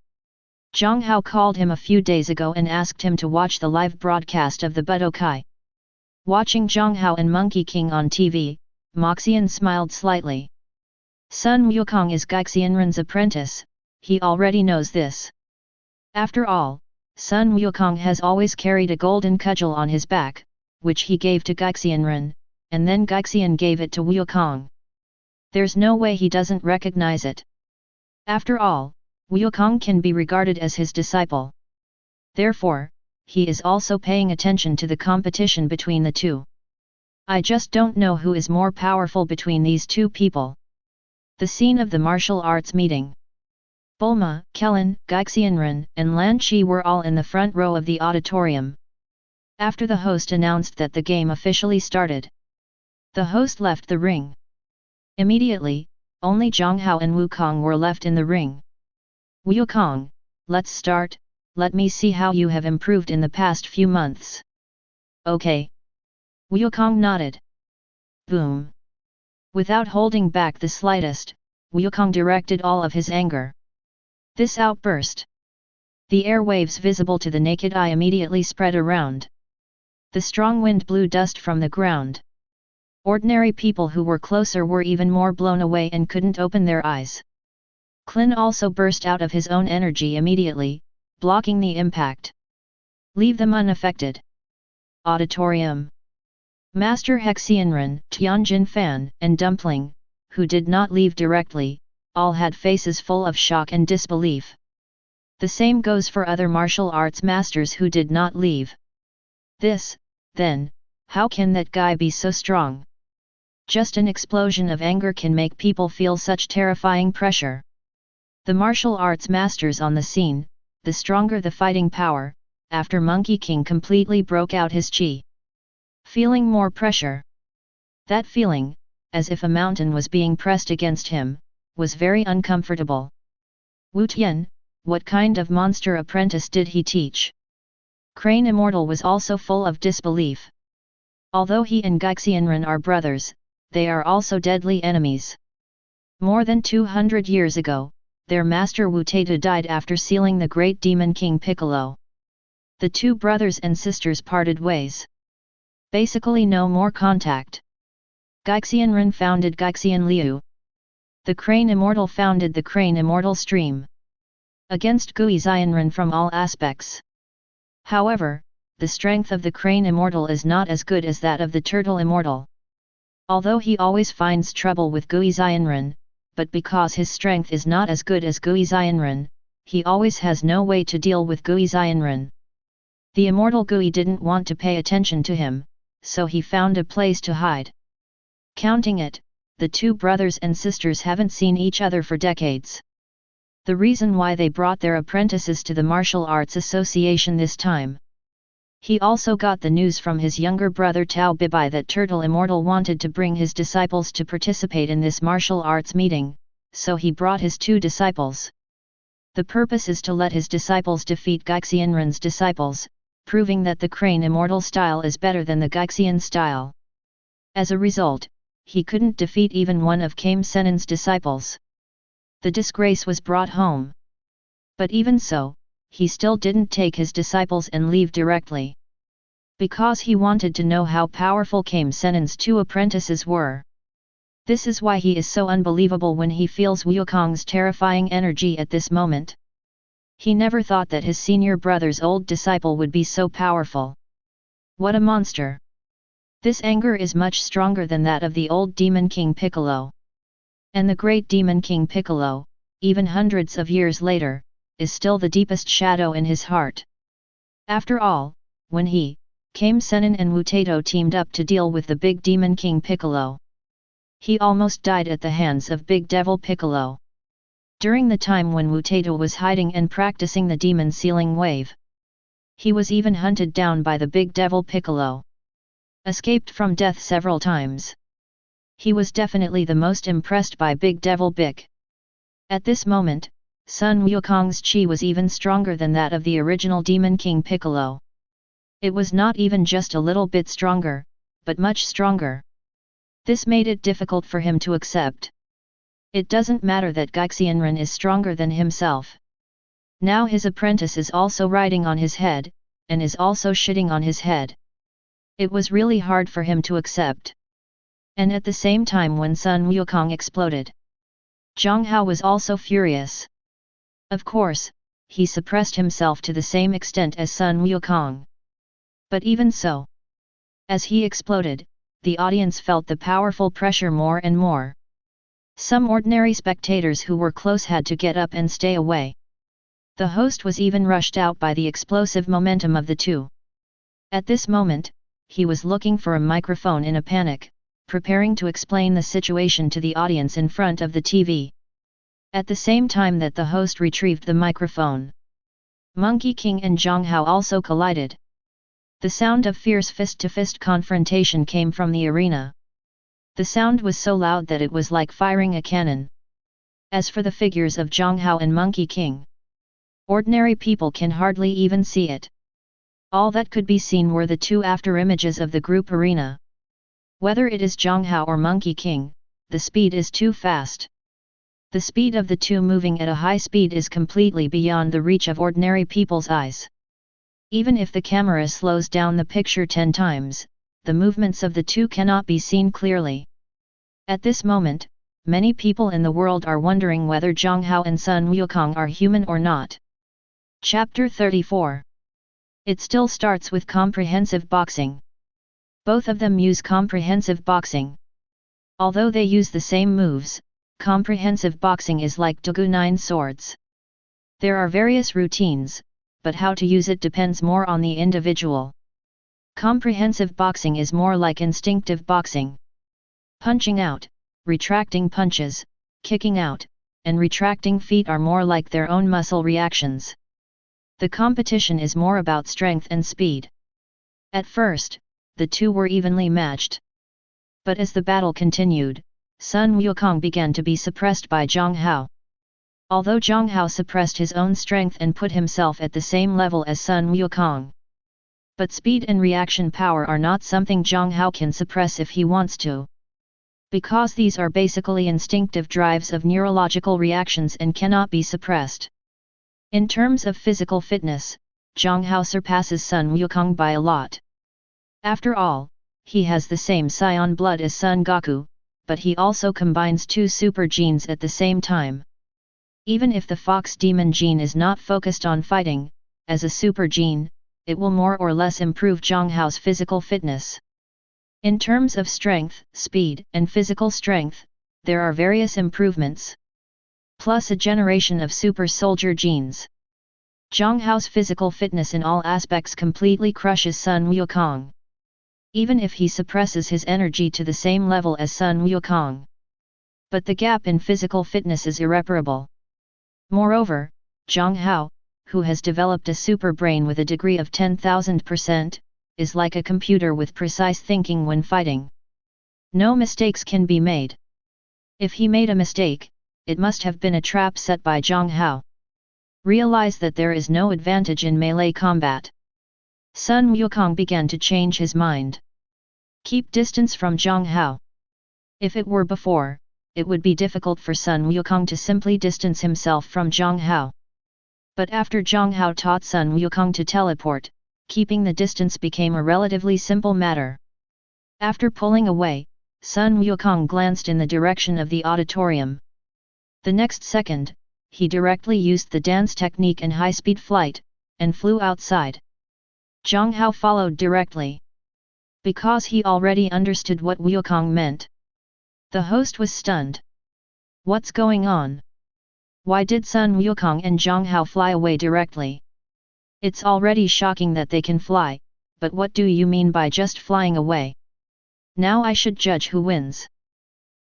Speaker 1: Jiang Hao called him a few days ago and asked him to watch the live broadcast of the Budokai. Watching Jiang Hao and Monkey King on TV, Moxian smiled slightly. Sun Wukong is Gaixianren's apprentice, he already knows this. After all, Sun Wukong has always carried a golden cudgel on his back, which he gave to Gaixianren, and then Gaixian gave it to Wukong. There's no way he doesn't recognize it. After all, Wukong can be regarded as his disciple. Therefore, he is also paying attention to the competition between the 2. I just don't know who is more powerful between these 2 people. The scene of the martial arts meeting. Bulma, Kellen, Gaixianren, and Lan Qi were all in the front row of the auditorium. After the host announced that the game officially started, the host left the ring. Immediately, only Jiang Hao and Wukong were left in the ring. Wukong, let's start, let me see how you have improved in the past few months. Okay. Wukong nodded. Boom. Without holding back the slightest, Wukong directed all of his anger. This outburst. The airwaves visible to the naked eye immediately spread around. The strong wind blew dust from the ground. Ordinary people who were closer were even more blown away and couldn't open their eyes. Klin also burst out of his own energy immediately, blocking the impact. Leave them unaffected. Auditorium. Master Hexianren, Tianjin Fan, and Dumpling, who did not leave directly, all had faces full of shock and disbelief. The same goes for other martial arts masters who did not leave. This, then, how can that guy be so strong? Just an explosion of anger can make people feel such terrifying pressure. The martial arts masters on the scene, the stronger the fighting power, after Monkey King completely broke out his chi. Feeling more pressure. That feeling, as if a mountain was being pressed against him, was very uncomfortable. Wu Tian, what kind of monster apprentice did he teach? Crane Immortal was also full of disbelief. Although he and Gaixianren are brothers, they are also deadly enemies. More than 200 years ago, their master Wu Taita died after sealing the great demon king Piccolo. The two brothers and sisters parted ways. Basically no more contact. Gaixianren founded Gaixian Liu. The Crane Immortal founded the Crane Immortal Stream. Against Guixianren from all aspects. However, the strength of the Crane Immortal is not as good as that of the Turtle Immortal. Although he always finds trouble with Guixianren, but because his strength is not as good as Guixianren, he always has no way to deal with Guixianren. The immortal Gui didn't want to pay attention to him, so he found a place to hide. Counting it, the two brothers and sisters haven't seen each other for decades. The reason why they brought their apprentices to the Martial Arts Association this time. He also got the news from his younger brother Tao Bibai that Turtle Immortal wanted to bring his disciples to participate in this martial arts meeting, so he brought his two disciples. The purpose is to let his disciples defeat Gaixianren's disciples, proving that the Crane Immortal style is better than the Gaixian style. As a result, he couldn't defeat even one of Kame Sennin's disciples. The disgrace was brought home. But even so, he still didn't take his disciples and leave directly. Because he wanted to know how powerful Kame Sennin's two apprentices were. This is why he is so unbelievable when he feels Wukong's terrifying energy at this moment. He never thought that his senior brother's old disciple would be so powerful. What a monster! This anger is much stronger than that of the old Demon King Piccolo. And the great Demon King Piccolo, even hundreds of years later, is still the deepest shadow in his heart. After all, when he, Kame Sennin and Wu Taito teamed up to deal with the big Demon King Piccolo, he almost died at the hands of Big Devil Piccolo. During the time when Wu Taito was hiding and practicing the demon sealing wave, he was even hunted down by the Big Devil Piccolo. Escaped from death several times. He was definitely the most impressed by Big Devil Bic. At this moment, Sun Wukong's chi was even stronger than that of the original Demon King Piccolo. It was not even just a little bit stronger, but much stronger. This made it difficult for him to accept. It doesn't matter that Gaixianren is stronger than himself. Now his apprentice is also riding on his head, and is also shitting on his head. It was really hard for him to accept. And at the same time when Sun Wukong exploded, Jiang Hao was also furious. Of course, he suppressed himself to the same extent as Sun Wukong. But even so, as he exploded, the audience felt the powerful pressure more and more. Some ordinary spectators who were close had to get up and stay away. The host was even rushed out by the explosive momentum of the two. At this moment, he was looking for a microphone in a panic, preparing to explain the situation to the audience in front of the TV. At the same time that the host retrieved the microphone, Monkey King and Jiang Hao also collided. The sound of fierce fist-to-fist confrontation came from the arena. The sound was so loud that it was like firing a cannon. As for the figures of Jiang Hao and Monkey King, ordinary people can hardly even see it. All that could be seen were the two after-images of the group arena. Whether it is Jiang Hao or Monkey King, the speed is too fast. The speed of the two moving at a high speed is completely beyond the reach of ordinary people's eyes. Even if the camera slows down the picture 10 times, the movements of the two cannot be seen clearly. At this moment, many people in the world are wondering whether Jiang Hao and Sun Wukong are human or not. Chapter 34. It still starts with comprehensive boxing. Both of them use comprehensive boxing. Although they use the same moves, comprehensive boxing is like Dogu 9 swords. There are various routines, but how to use it depends more on the individual. Comprehensive boxing is more like instinctive boxing. Punching out, retracting punches, kicking out, and retracting feet are more like their own muscle reactions. The competition is more about strength and speed. At first, the two were evenly matched. But as the battle continued, Sun Wukong began to be suppressed by Jiang Hao. Although Jiang Hao suppressed his own strength and put himself at the same level as Sun Wukong. But speed and reaction power are not something Jiang Hao can suppress if he wants to. Because these are basically instinctive drives of neurological reactions and cannot be suppressed. In terms of physical fitness, Jiang Hao surpasses Sun Wukong by a lot. After all, he has the same Saiyan blood as Son Goku, but he also combines two super genes at the same time. Even if the Fox Demon gene is not focused on fighting, as a super gene, it will more or less improve Jiang Hao's physical fitness. In terms of strength, speed, and physical strength, there are various improvements. Plus a generation of super soldier genes. Jiang Hao's physical fitness in all aspects completely crushes Sun Wukong. Even if he suppresses his energy to the same level as Sun Wukong. But the gap in physical fitness is irreparable. Moreover, Jiang Hao, who has developed a super brain with a degree of 10,000%, is like a computer with precise thinking when fighting. No mistakes can be made. If he made a mistake, it must have been a trap set by Jiang Hao. Realize that there is no advantage in melee combat. Sun Wukong began to change his mind. Keep distance from Jiang Hao. If it were before, it would be difficult for Sun Wukong to simply distance himself from Jiang Hao. But after Jiang Hao taught Sun Wukong to teleport, keeping the distance became a relatively simple matter. After pulling away, Sun Wukong glanced in the direction of the auditorium. The next second, he directly used the dance technique and high-speed flight, and flew outside. Jiang Hao followed directly. Because he already understood what Wukong meant. The host was stunned. What's going on? Why did Sun Wukong and Jiang Hao fly away directly? It's already shocking that they can fly, but what do you mean by just flying away? Now I should judge who wins.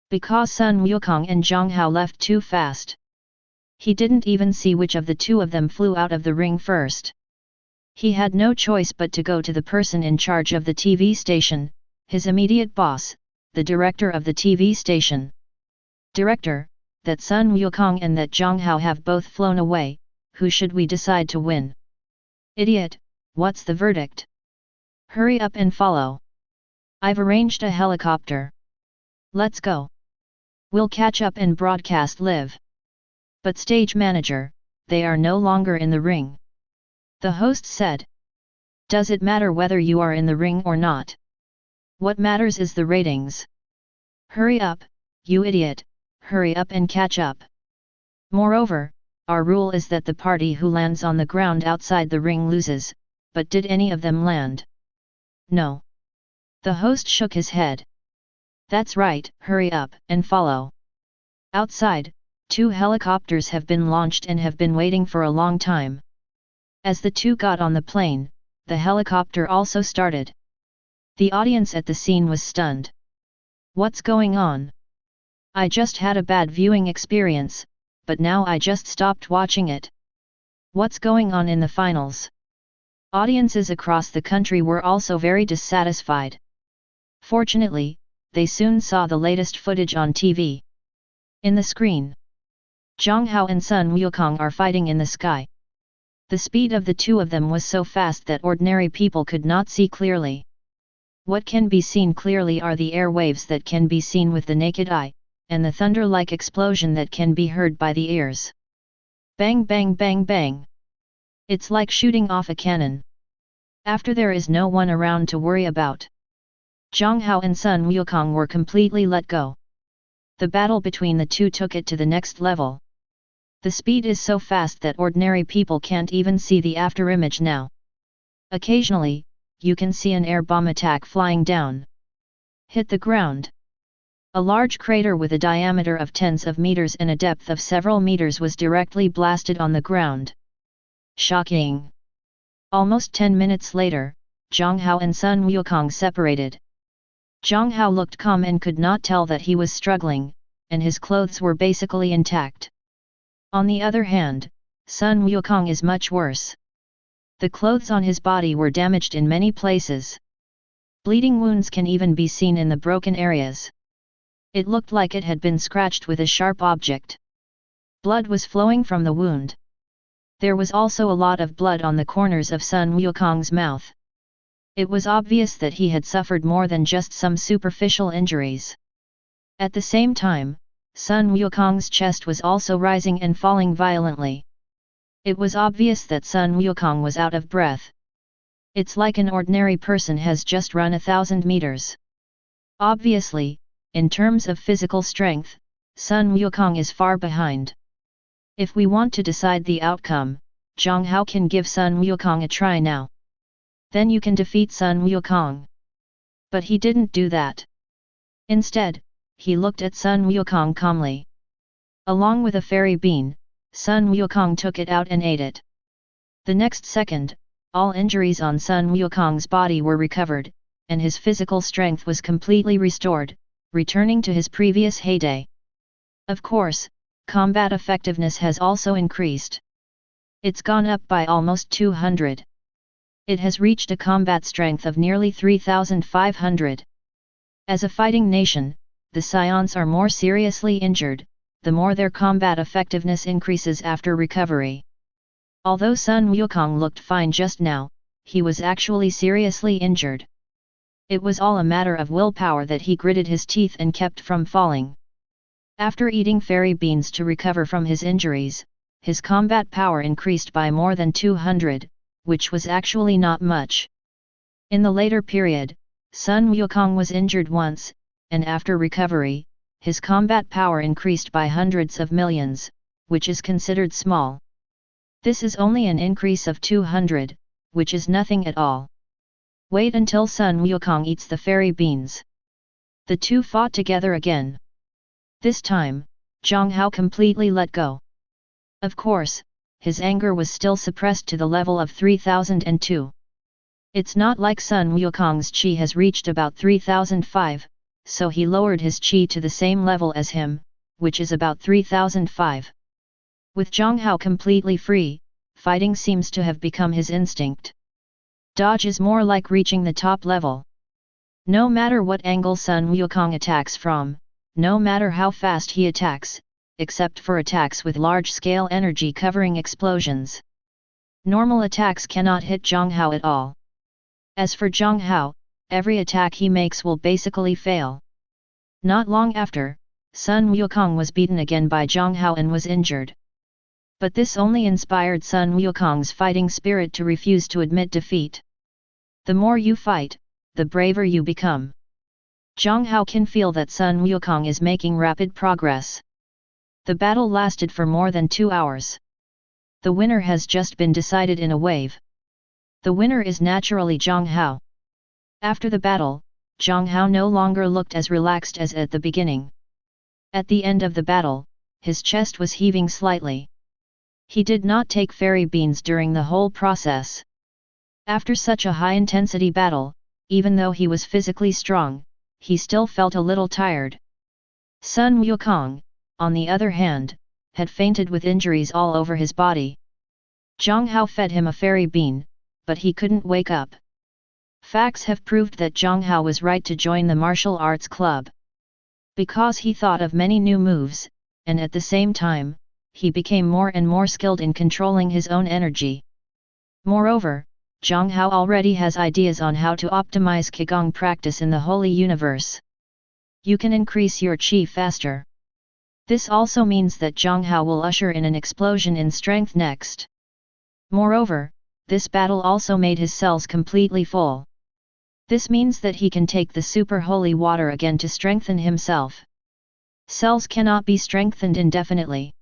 Speaker 1: Because Sun Wukong and Jiang Hao left too fast. He didn't even see which of the two of them flew out of the ring first. He had no choice but to go to the person in charge of the TV station, his immediate boss, the director of the TV station. Director, that Sun Wukong and that Jiang Hao have both flown away, who should we decide to win? Idiot, what's the verdict? Hurry up and follow. I've arranged a helicopter. Let's go. We'll catch up and broadcast live. But stage manager, they are no longer in the ring. The host said. Does it matter whether you are in the ring or not? What matters is the ratings. Hurry up, you idiot, hurry up and catch up. Moreover, our rule is that the party who lands on the ground outside the ring loses, but did any of them land? No. The host shook his head. That's right, hurry up and follow. Outside, 2 helicopters have been launched and have been waiting for a long time. As the two got on the plane, the helicopter also started. The audience at the scene was stunned. What's going on? I just had a bad viewing experience, but now I just stopped watching it. What's going on in the finals? Audiences across the country were also very dissatisfied. Fortunately, they soon saw the latest footage on TV. In the screen, Jiang Hao and Sun Wukong are fighting in the sky. The speed of the two of them was so fast that ordinary people could not see clearly. What can be seen clearly are the air waves that can be seen with the naked eye, and the thunder-like explosion that can be heard by the ears. Bang bang bang bang. It's like shooting off a cannon. After there is no one around to worry about. Jiang Hao and Sun Wukong were completely let go. The battle between the two took it to the next level. The speed is so fast that ordinary people can't even see the afterimage now. Occasionally, you can see an air bomb attack flying down. Hit the ground. A large crater with a diameter of tens of meters and a depth of several meters was directly blasted on the ground. Shocking! Almost 10 minutes later, Jiang Hao and Sun Wukong separated. Jiang Hao looked calm and could not tell that he was struggling, and his clothes were basically intact. On the other hand, Sun Wukong is much worse. The clothes on his body were damaged in many places. Bleeding wounds can even be seen in the broken areas. It looked like it had been scratched with a sharp object. Blood was flowing from the wound. There was also a lot of blood on the corners of Sun Wukong's mouth. It was obvious that he had suffered more than just some superficial injuries. At the same time, Sun Wukong's chest was also rising and falling violently. It was obvious that Sun Wukong was out of breath. It's like an ordinary person has just run 1,000 meters. Obviously, in terms of physical strength, Sun Wukong is far behind. If we want to decide the outcome, Jiang Hao can give Sun Wukong a try now. Then you can defeat Sun Wukong. But he didn't do that. Instead, he looked at Sun Wukong calmly. Along with a fairy bean, Sun Wukong took it out and ate it. The next second, all injuries on Sun Wukong's body were recovered, and his physical strength was completely restored, returning to his previous heyday. Of course, combat effectiveness has also increased. It's gone up by almost 200. It has reached a combat strength of nearly 3,500. As a fighting nation, the Scions are more seriously injured, the more their combat effectiveness increases after recovery. Although Sun Wukong looked fine just now, he was actually seriously injured. It was all a matter of willpower that he gritted his teeth and kept from falling. After eating fairy beans to recover from his injuries, his combat power increased by more than 200, which was actually not much. In the later period, Sun Wukong was injured once, and after recovery, his combat power increased by hundreds of millions, which is considered small. This is only an increase of 200, which is nothing at all. Wait until Sun Wukong eats the fairy beans. The two fought together again. This time, Jiang Hao completely let go. Of course, his anger was still suppressed to the level of 3002. It's not like Sun Wukong's qi has reached about 3005, so he lowered his qi to the same level as him, which is about 3005. With Jiang Hao completely free, fighting seems to have become his instinct. Dodge is more like reaching the top level. No matter what angle Sun Wukong attacks from, no matter how fast he attacks, except for attacks with large-scale energy covering explosions, normal attacks cannot hit Jiang Hao at all. As for Jiang Hao, every attack he makes will basically fail. Not long after, Sun Wukong was beaten again by Jiang Hao and was injured. But this only inspired Sun Wukong's fighting spirit to refuse to admit defeat. The more you fight, the braver you become. Jiang Hao can feel that Sun Wukong is making rapid progress. The battle lasted for more than 2 hours. The winner has just been decided in a wave. The winner is naturally Jiang Hao. After the battle, Jiang Hao no longer looked as relaxed as at the beginning. At the end of the battle, his chest was heaving slightly. He did not take fairy beans during the whole process. After such a high-intensity battle, even though he was physically strong, he still felt a little tired. Sun Wukong, on the other hand, had fainted with injuries all over his body. Jiang Hao fed him a fairy bean, but he couldn't wake up. Facts have proved that Jiang Hao was right to join the martial arts club. Because he thought of many new moves, and at the same time, he became more and more skilled in controlling his own energy. Moreover, Jiang Hao already has ideas on how to optimize Qigong practice in the Holy Universe. You can increase your qi faster. This also means that Jiang Hao will usher in an explosion in strength next. Moreover, this battle also made his cells completely full. This means that he can take the super holy water again to strengthen himself. Cells cannot be strengthened indefinitely.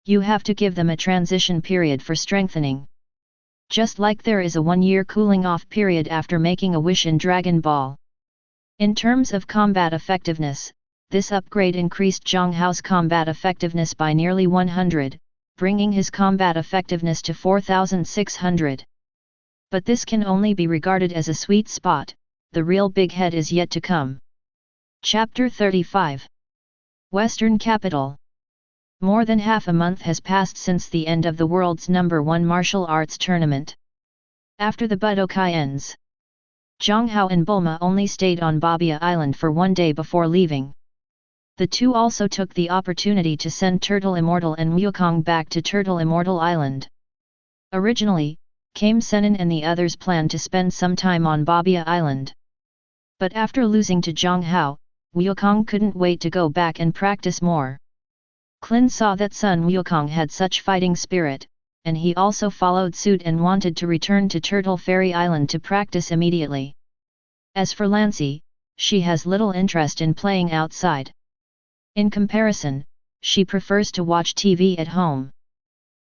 Speaker 1: You have to give them a transition period for strengthening. Just like there is a 1-year cooling off period after making a wish in Dragon Ball. In terms of combat effectiveness, this upgrade increased Jiang Hao's combat effectiveness by nearly 100, bringing his combat effectiveness to 4,600. But this can only be regarded as a sweet spot, the real big head is yet to come. Chapter 35. Western Capital. More than half a month has passed since the end of the world's #1 martial arts tournament. After the Budokai ends, Jiang Hao and Bulma only stayed on Babia Island for one day before leaving. The two also took the opportunity to send Turtle Immortal and Wukong back to Turtle Immortal Island. Originally, Kame Sennin and the others planned to spend some time on Babia Island. But after losing to Jiang Hao, Wukong couldn't wait to go back and practice more. Klin saw that Sun Wukong had such fighting spirit, and he also followed suit and wanted to return to Turtle Fairy Island to practice immediately. As for Lancy, she has little interest in playing outside. In comparison, she prefers to watch TV at home.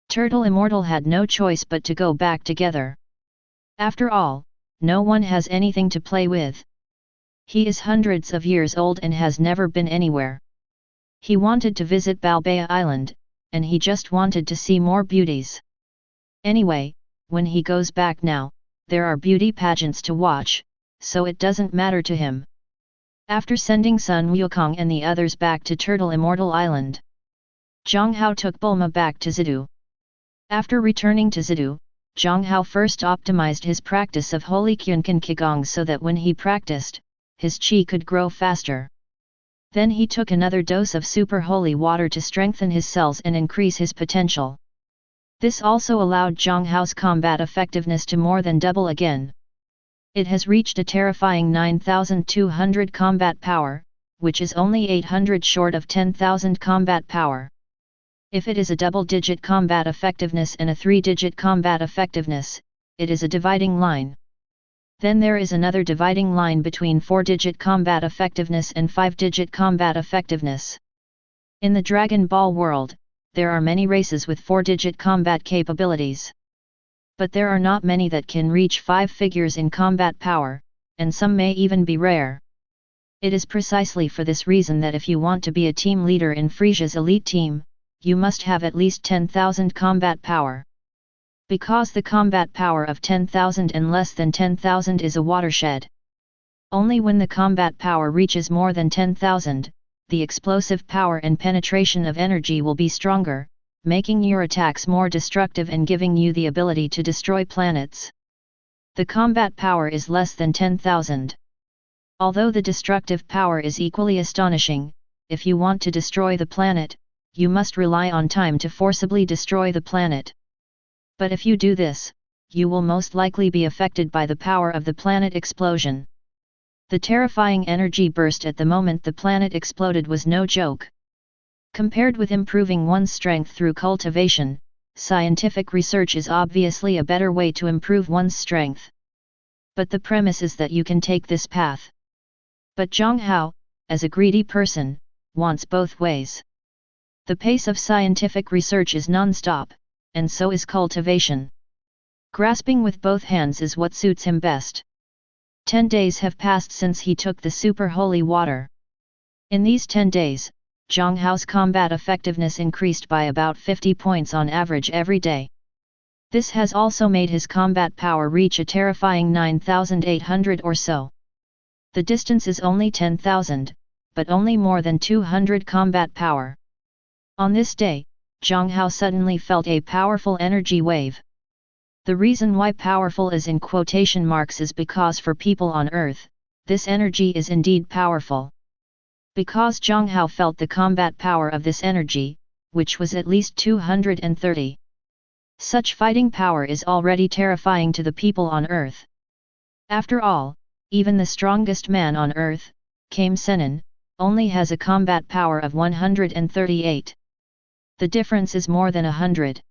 Speaker 1: Turtle Immortal had no choice but to go back together. After all, no one has anything to play with. He is hundreds of years old and has never been anywhere. He wanted to visit Balbea Island, and he just wanted to see more beauties. Anyway, when he goes back now, there are beauty pageants to watch, so it doesn't matter to him. After sending Sun Wukong and the others back to Turtle Immortal Island, Jiang Hao took Bulma back to Zidu. After returning to Zidu, Jiang Hao first optimized his practice of Holy Kyunkan Qigong so that when he practiced, his qi could grow faster. Then he took another dose of super holy water to strengthen his cells and increase his potential. This also allowed Jiang Hao's combat effectiveness to more than double again. It has reached a terrifying 9,200 combat power, which is only 800 short of 10,000 combat power. If it is a double-digit combat effectiveness and a three-digit combat effectiveness, it is a dividing line. Then there is another dividing line between 4-digit combat effectiveness and 5-digit combat effectiveness. In the Dragon Ball world, there are many races with 4-digit combat capabilities. But there are not many that can reach 5 figures in combat power, and some may even be rare. It is precisely for this reason that if you want to be a team leader in Frisia's elite team, you must have at least 10,000 combat power. Because the combat power of 10,000 and less than 10,000 is a watershed. Only when the combat power reaches more than 10,000, the explosive power and penetration of energy will be stronger, making your attacks more destructive and giving you the ability to destroy planets. The combat power is less than 10,000. Although the destructive power is equally astonishing, if you want to destroy the planet, you must rely on time to forcibly destroy the planet. But if you do this, you will most likely be affected by the power of the planet explosion. The terrifying energy burst at the moment the planet exploded was no joke. Compared with improving one's strength through cultivation, scientific research is obviously a better way to improve one's strength. But the premise is that you can take this path. But Jiang Hao, as a greedy person, wants both ways. The pace of scientific research is non-stop, and so is cultivation. Grasping with both hands is what suits him best. 10 days have passed since he took the super holy water. In these 10 days, Jiang Hao's combat effectiveness increased by about 50 points on average every day. This has also made his combat power reach a terrifying 9,800 or so. The distance is only 10,000, but only more than 200 combat power. On this day, Jiang Hao suddenly felt a powerful energy wave. The reason why powerful is in quotation marks is because for people on Earth, this energy is indeed powerful. Because Jiang Hao felt the combat power of this energy, which was at least 230. Such fighting power is already terrifying to the people on Earth. After all, even the strongest man on Earth, Kame Sennin, only has a combat power of 138. The difference is more than 100.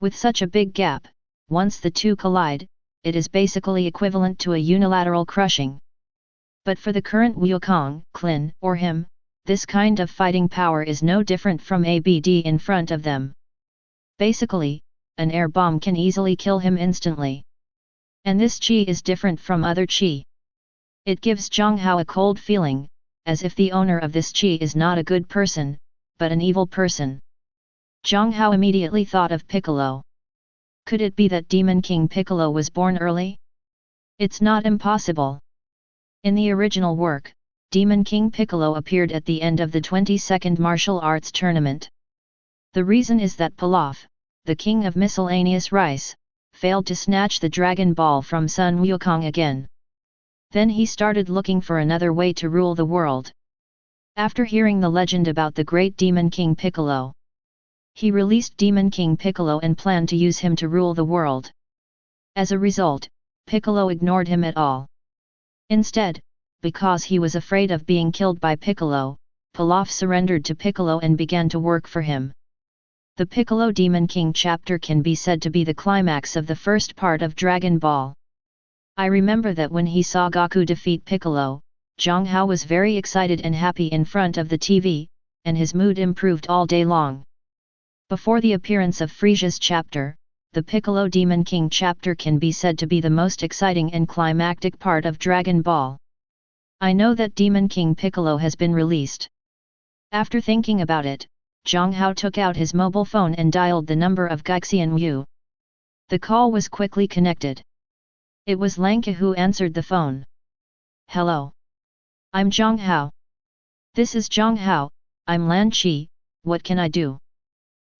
Speaker 1: With such a big gap, once the two collide, it is basically equivalent to a unilateral crushing. But for the current Wukong, Klin, or him, this kind of fighting power is no different from a BD in front of them. Basically, an air bomb can easily kill him instantly. And this qi is different from other qi. It gives Jiang Hao a cold feeling, as if the owner of this qi is not a good person, but an evil person. Jiang Hao immediately thought of Piccolo. Could it be that Demon King Piccolo was born early? It's not impossible. In the original work, Demon King Piccolo appeared at the end of the 22nd martial arts tournament. The reason is that Pilaf, the king of miscellaneous rice, failed to snatch the Dragon Ball from Sun Wukong again. Then he started looking for another way to rule the world. After hearing the legend about the great Demon King Piccolo, he released Demon King Piccolo and planned to use him to rule the world. As a result, Piccolo ignored him at all. Instead, because he was afraid of being killed by Piccolo, Pilaf surrendered to Piccolo and began to work for him. The Piccolo Demon King chapter can be said to be the climax of the first part of Dragon Ball. I remember that when he saw Goku defeat Piccolo, Jiang Hao was very excited and happy in front of the TV, and his mood improved all day long. Before the appearance of Frieza's chapter, the Piccolo Demon King chapter can be said to be the most exciting and climactic part of Dragon Ball. I know that Demon King Piccolo has been released. After thinking about it, Jiang Hao took out his mobile phone and dialed the number of Gaixian Wu. The call was quickly connected. It was Lanka who answered the phone. "Hello. I'm Jiang Hao." "This is Jiang Hao, I'm Lan Qi, what can I do?"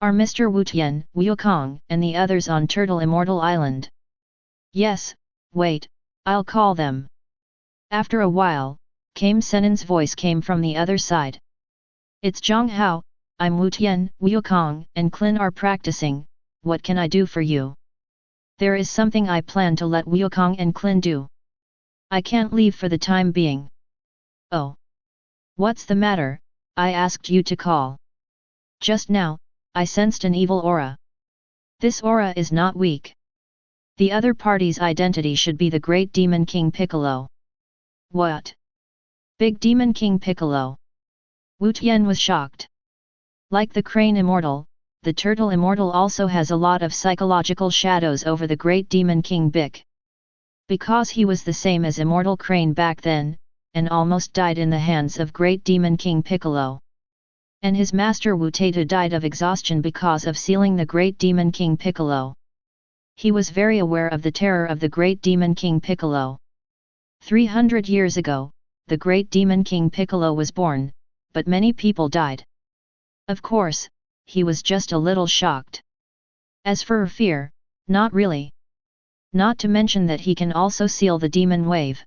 Speaker 1: "Are Mr. Wu Tian, Wukong, and the others on Turtle Immortal Island?" "Yes, wait, I'll call them." After a while, Kame Sennin's voice came from the other side. "It's Jiang Hao, I'm Wu Tian, Wukong, and Klin are practicing, what can I do for you?" "There is something I plan to let Wukong and Klin do. I can't leave for the time being." "Oh. What's the matter? I asked you to call." "Just now, I sensed an evil aura. This aura is not weak. The other party's identity should be the great Demon King Piccolo." "What? Big Demon King Piccolo?" Wu Tian was shocked. Like the Crane Immortal, the Turtle Immortal also has a lot of psychological shadows over the great Demon King Bic. Because he was the same as Immortal Crane back then, and almost died in the hands of great Demon King Piccolo. And his master Wu Tata died of exhaustion because of sealing the great Demon King Piccolo. He was very aware of the terror of the great Demon King Piccolo. 300 years ago, the great Demon King Piccolo was born, but many people died. Of course, he was just a little shocked. As for fear, not really. Not to mention that he can also seal the demon wave.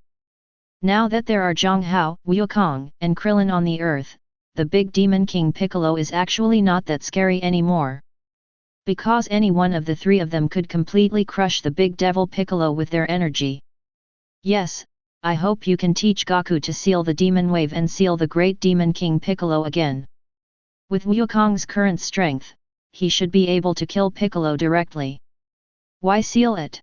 Speaker 1: Now that there are Jiang Hao, Wukong, and Krillin on the earth, the big Demon King Piccolo is actually not that scary anymore. Because any one of the three of them could completely crush the big devil Piccolo with their energy. Yes, I hope you can teach Goku to seal the demon wave and seal the great Demon King Piccolo again. With Wukong's current strength, he should be able to kill Piccolo directly. Why seal it?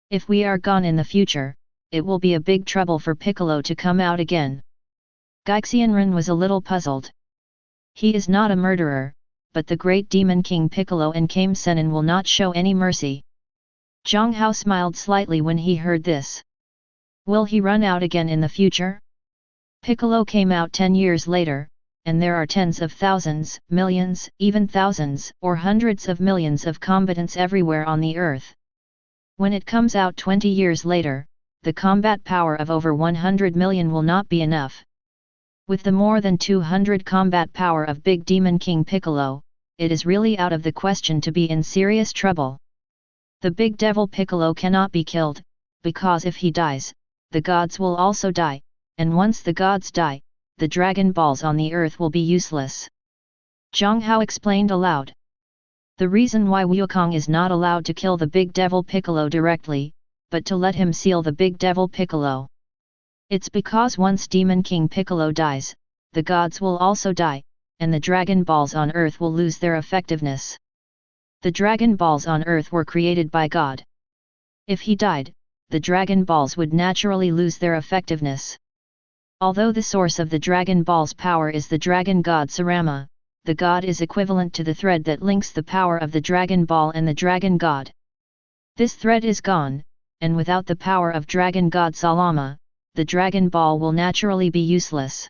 Speaker 1: If we are gone in the future, it will be a big trouble for Piccolo to come out again. Gaixianren was a little puzzled. He is not a murderer, but the great Demon King Piccolo and Kame Sennin will not show any mercy. Jiang Hao smiled slightly when he heard this. Will he run out again in the future? Piccolo came out 10 years later, and there are tens of thousands, millions, even thousands, or hundreds of millions of combatants everywhere on the earth. When it comes out 20 years later, the combat power of over 100 million will not be enough. With the more than 200 combat power of Big Demon King Piccolo, it is really out of the question to be in serious trouble. The Big Devil Piccolo cannot be killed, because if he dies, the gods will also die, and once the gods die, the Dragon Balls on the earth will be useless. Jiang Hao explained aloud. The reason why Wukong is not allowed to kill the Big Devil Piccolo directly, but to let him seal the Big Devil Piccolo. It's because once Demon King Piccolo dies, the gods will also die, and the Dragon Balls on earth will lose their effectiveness. The Dragon Balls on earth were created by God. If he died, the Dragon Balls would naturally lose their effectiveness. Although the source of the Dragon Ball's power is the Dragon God Sarama, the God is equivalent to the thread that links the power of the Dragon Ball and the Dragon God. This thread is gone, and without the power of Dragon God Salama, the Dragon Ball will naturally be useless.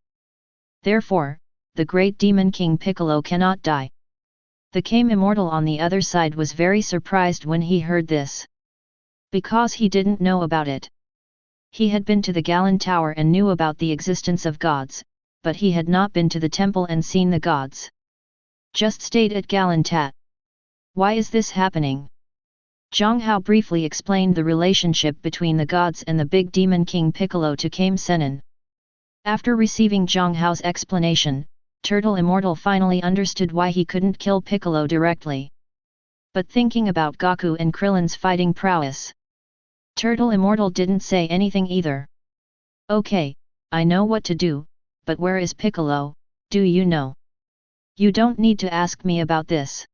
Speaker 1: Therefore, the great Demon King Piccolo cannot die. The Kame Immortal on the other side was very surprised when he heard this. Because he didn't know about it. He had been to the Galan Tower and knew about the existence of gods, but he had not been to the temple and seen the gods. Just stayed at Galan Tat. Why is this happening? Jiang Hao briefly explained the relationship between the gods and the big demon king Piccolo to Kame Sennin. After receiving Jiang Hao's explanation, Turtle Immortal finally understood why he couldn't kill Piccolo directly. But thinking about Goku and Krillin's fighting prowess, Turtle Immortal didn't say anything either. Okay, I know what to do, but where is Piccolo, do you know? You don't need to ask me about this.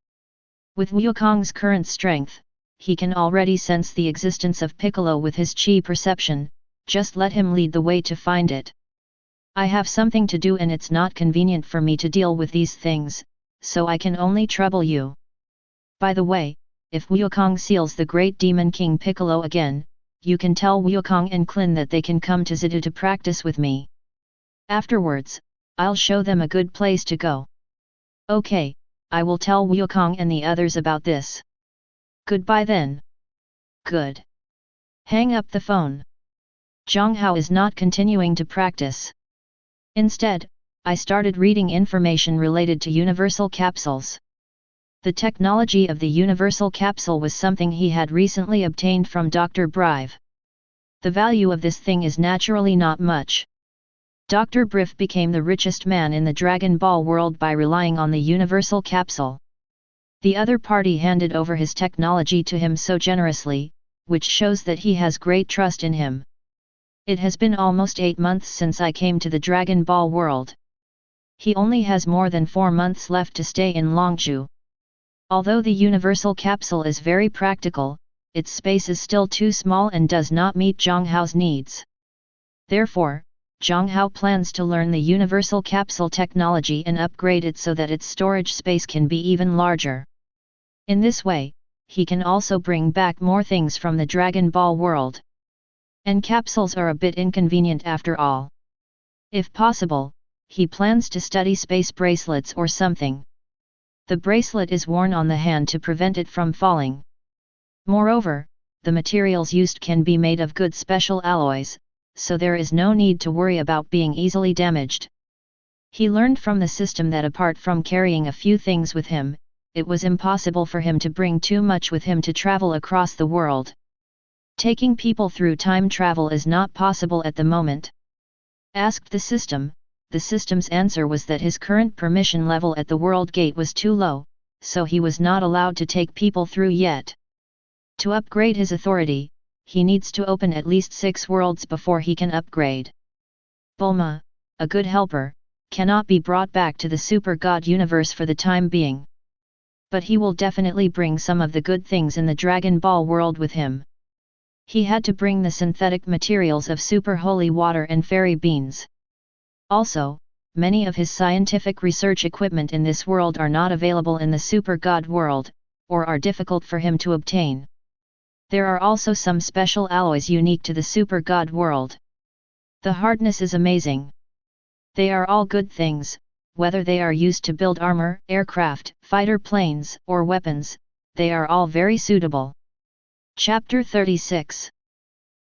Speaker 1: With Wukong's current strength, he can already sense the existence of Piccolo with his chi perception, just let him lead the way to find it. I have something to do and it's not convenient for me to deal with these things, so I can only trouble you. By the way, if Wukong seals the great demon king Piccolo again, you can tell Wukong and Klin that they can come to Zidu to practice with me. Afterwards, I'll show them a good place to go. Okay, I will tell Wukong and the others about this. Goodbye then. Good. Hang up the phone. Jiang Hao is not continuing to practice. Instead, I started reading information related to universal capsules. The technology of the universal capsule was something he had recently obtained from Dr. Brive. The value of this thing is naturally not much. Dr. Brive became the richest man in the Dragon Ball world by relying on the universal capsule. The other party handed over his technology to him so generously, which shows that he has great trust in him. It has been almost 8 months since I came to the Dragon Ball world. He only has more than 4 months left to stay in Longzhou. Although the universal capsule is very practical, its space is still too small and does not meet Jiang Hao's needs. Therefore, Jiang Hao plans to learn the universal capsule technology and upgrade it so that its storage space can be even larger. In this way, he can also bring back more things from the Dragon Ball world. And capsules are a bit inconvenient after all. If possible, he plans to study space bracelets or something. The bracelet is worn on the hand to prevent it from falling. Moreover, the materials used can be made of good special alloys, so there is no need to worry about being easily damaged. He learned from the system that apart from carrying a few things with him, it was impossible for him to bring too much with him to travel across the world. Taking people through time travel is not possible at the moment. Asked the system's answer was that his current permission level at the world gate was too low, so he was not allowed to take people through yet. To upgrade his authority, he needs to open at least 6 worlds before he can upgrade. Bulma, a good helper, cannot be brought back to the Super God universe for the time being. But he will definitely bring some of the good things in the Dragon Ball world with him. He had to bring the synthetic materials of super holy water and fairy beans. Also, many of his scientific research equipment in this world are not available in the Super God world, or are difficult for him to obtain. There are also some special alloys unique to the Super God world. The hardness is amazing. They are all good things, whether they are used to build armor, aircraft, fighter planes, or weapons, they are all very suitable. Chapter 36.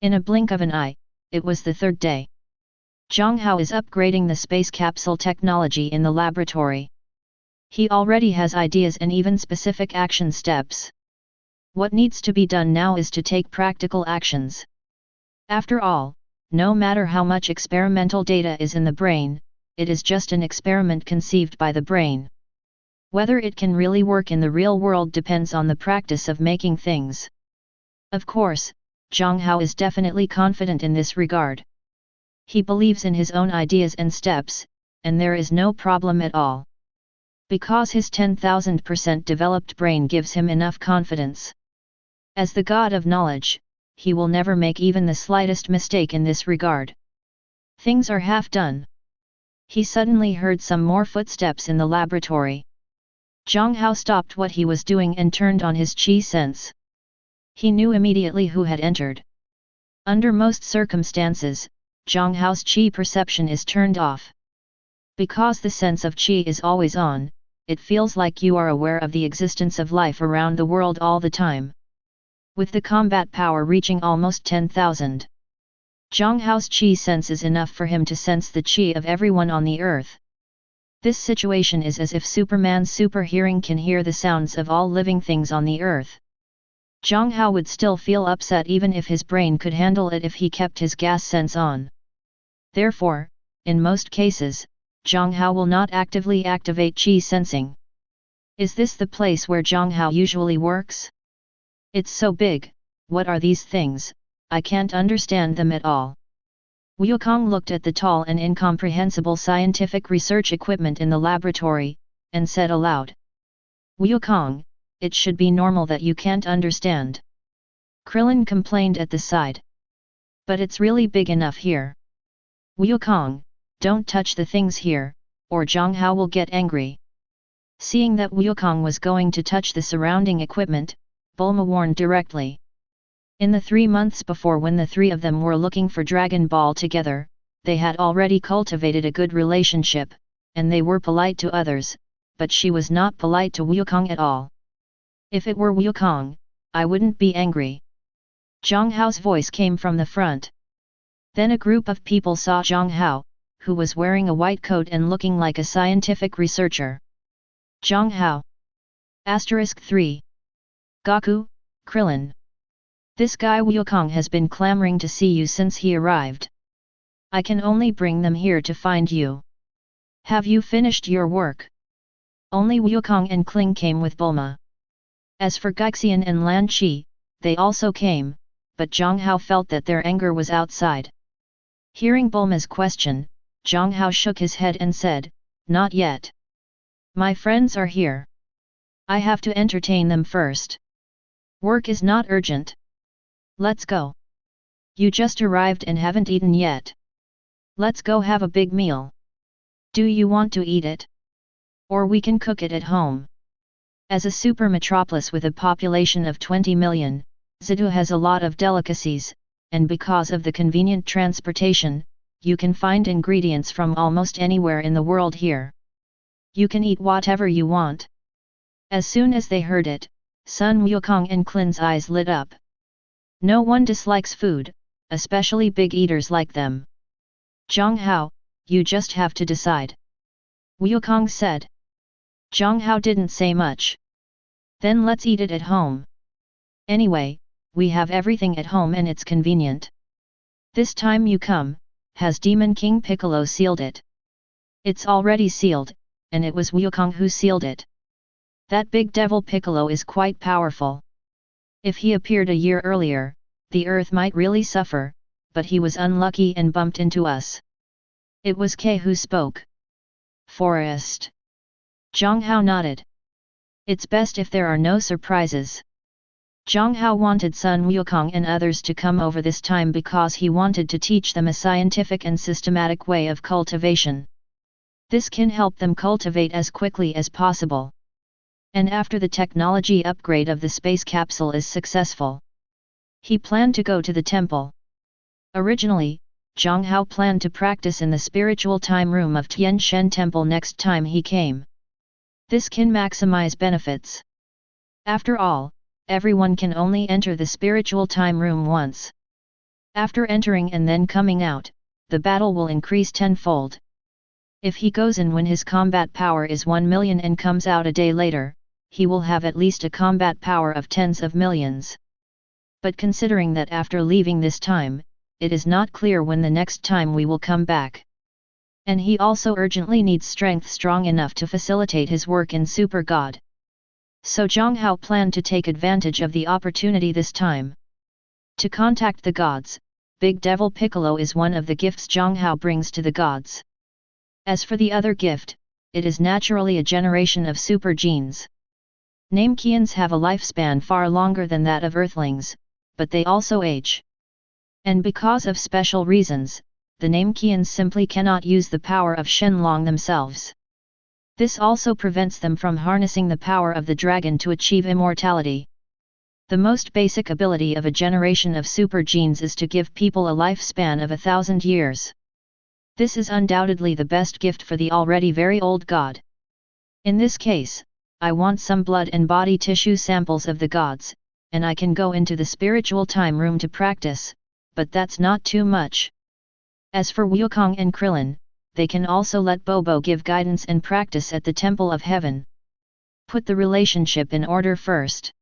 Speaker 1: In a blink of an eye, it was the 3rd day. Jiang Hao is upgrading the space capsule technology in the laboratory. He already has ideas and even specific action steps. What needs to be done now is to take practical actions. After all, no matter how much experimental data is in the brain, it is just an experiment conceived by the brain. Whether it can really work in the real world depends on the practice of making things. Of course, Jiang Hao is definitely confident in this regard. He believes in his own ideas and steps, and there is no problem at all. Because his 10,000% developed brain gives him enough confidence. As the god of knowledge, he will never make even the slightest mistake in this regard. Things are half done. He suddenly heard some more footsteps in the laboratory. Jiang Hao stopped what he was doing and turned on his chi sense. He knew immediately who had entered. Under most circumstances, Jiang Hao's chi perception is turned off. Because the sense of chi is always on, it feels like you are aware of the existence of life around the world all the time. With the combat power reaching almost 10,000. Jiang Hao's chi sense is enough for him to sense the chi of everyone on the earth. This situation is as if Superman's super hearing can hear the sounds of all living things on the earth. Jiang Hao would still feel upset even if his brain could handle it if he kept his gas sense on. Therefore, in most cases, Jiang Hao will not actively activate qi sensing. Is this the place where Jiang Hao usually works? It's so big, what are these things, I can't understand them at all. Wukong looked at the tall and incomprehensible scientific research equipment in the laboratory, and said aloud. Wukong, it should be normal that you can't understand. Krillin complained at the side. But it's really big enough here. Wukong, don't touch the things here, or Jiang Hao will get angry. Seeing that Wukong was going to touch the surrounding equipment, Bulma warned directly. In the 3 months before, when the three of them were looking for Dragon Ball together, they had already cultivated a good relationship, and they were polite to others, but she was not polite to Wukong at all. If it were Wukong, I wouldn't be angry. Jiang Hao's voice came from the front. Then a group of people saw Jiang Hao, who was wearing a white coat and looking like a scientific researcher. Jiang Hao. *3. Goku, Krillin. This guy Wukong has been clamoring to see you since he arrived. I can only bring them here to find you. Have you finished your work? Only Wukong and Kling came with Bulma. As for Gaixian and Lan Qi, they also came, but Jiang Hao felt that their anger was outside. Hearing Bulma's question, Jiang Hao shook his head and said, "Not yet. My friends are here. I have to entertain them first. Work is not urgent. Let's go. You just arrived and haven't eaten yet. Let's go have a big meal. Do you want to eat it? Or we can cook it at home." As a super metropolis with a population of 20 million, Zidu has a lot of delicacies, and because of the convenient transportation, you can find ingredients from almost anywhere in the world here. You can eat whatever you want. As soon as they heard it, Sun Wukong and Klin's eyes lit up. No one dislikes food, especially big eaters like them. Jiang Hao, you just have to decide. Wukong said. Jiang Hao didn't say much. Then let's eat it at home. Anyway, we have everything at home and it's convenient. This time you come, has Demon King Piccolo sealed it? It's already sealed, and it was Wukong who sealed it. That big devil Piccolo is quite powerful. If he appeared a year earlier, the earth might really suffer, but he was unlucky and bumped into us. It was Kay who spoke. Forest. Jiang Hao nodded. It's best if there are no surprises. Jiang Hao wanted Sun Wukong and others to come over this time because he wanted to teach them a scientific and systematic way of cultivation. This can help them cultivate as quickly as possible. And after the technology upgrade of the space capsule is successful, he planned to go to the temple. Originally, Jiang Hao planned to practice in the spiritual time room of Tian Shen Temple next time he came. This can maximize benefits. After all, everyone can only enter the spiritual time room once. After entering and then coming out, the battle will increase tenfold. If he goes in when his combat power is 1 million and comes out a day later, he will have at least a combat power of tens of millions. But considering that after leaving this time, it is not clear when the next time we will come back. And he also urgently needs strength strong enough to facilitate his work in Super God. So Jiang Hao planned to take advantage of the opportunity this time. To contact the gods, Big Devil Piccolo is one of the gifts Jiang Hao brings to the gods. As for the other gift, it is naturally a generation of super genes. Namekians have a lifespan far longer than that of Earthlings, but they also age. And because of special reasons, the Namekians simply cannot use the power of Shenlong themselves. This also prevents them from harnessing the power of the dragon to achieve immortality. The most basic ability of a generation of super genes is to give people a lifespan of 1,000 years. This is undoubtedly the best gift for the already very old god. In this case, I want some blood and body tissue samples of the gods, and I can go into the spiritual time room to practice, but that's not too much. As for Wukong and Krillin, they can also let Bobo give guidance and practice at the Temple of Heaven. Put the relationship in order first.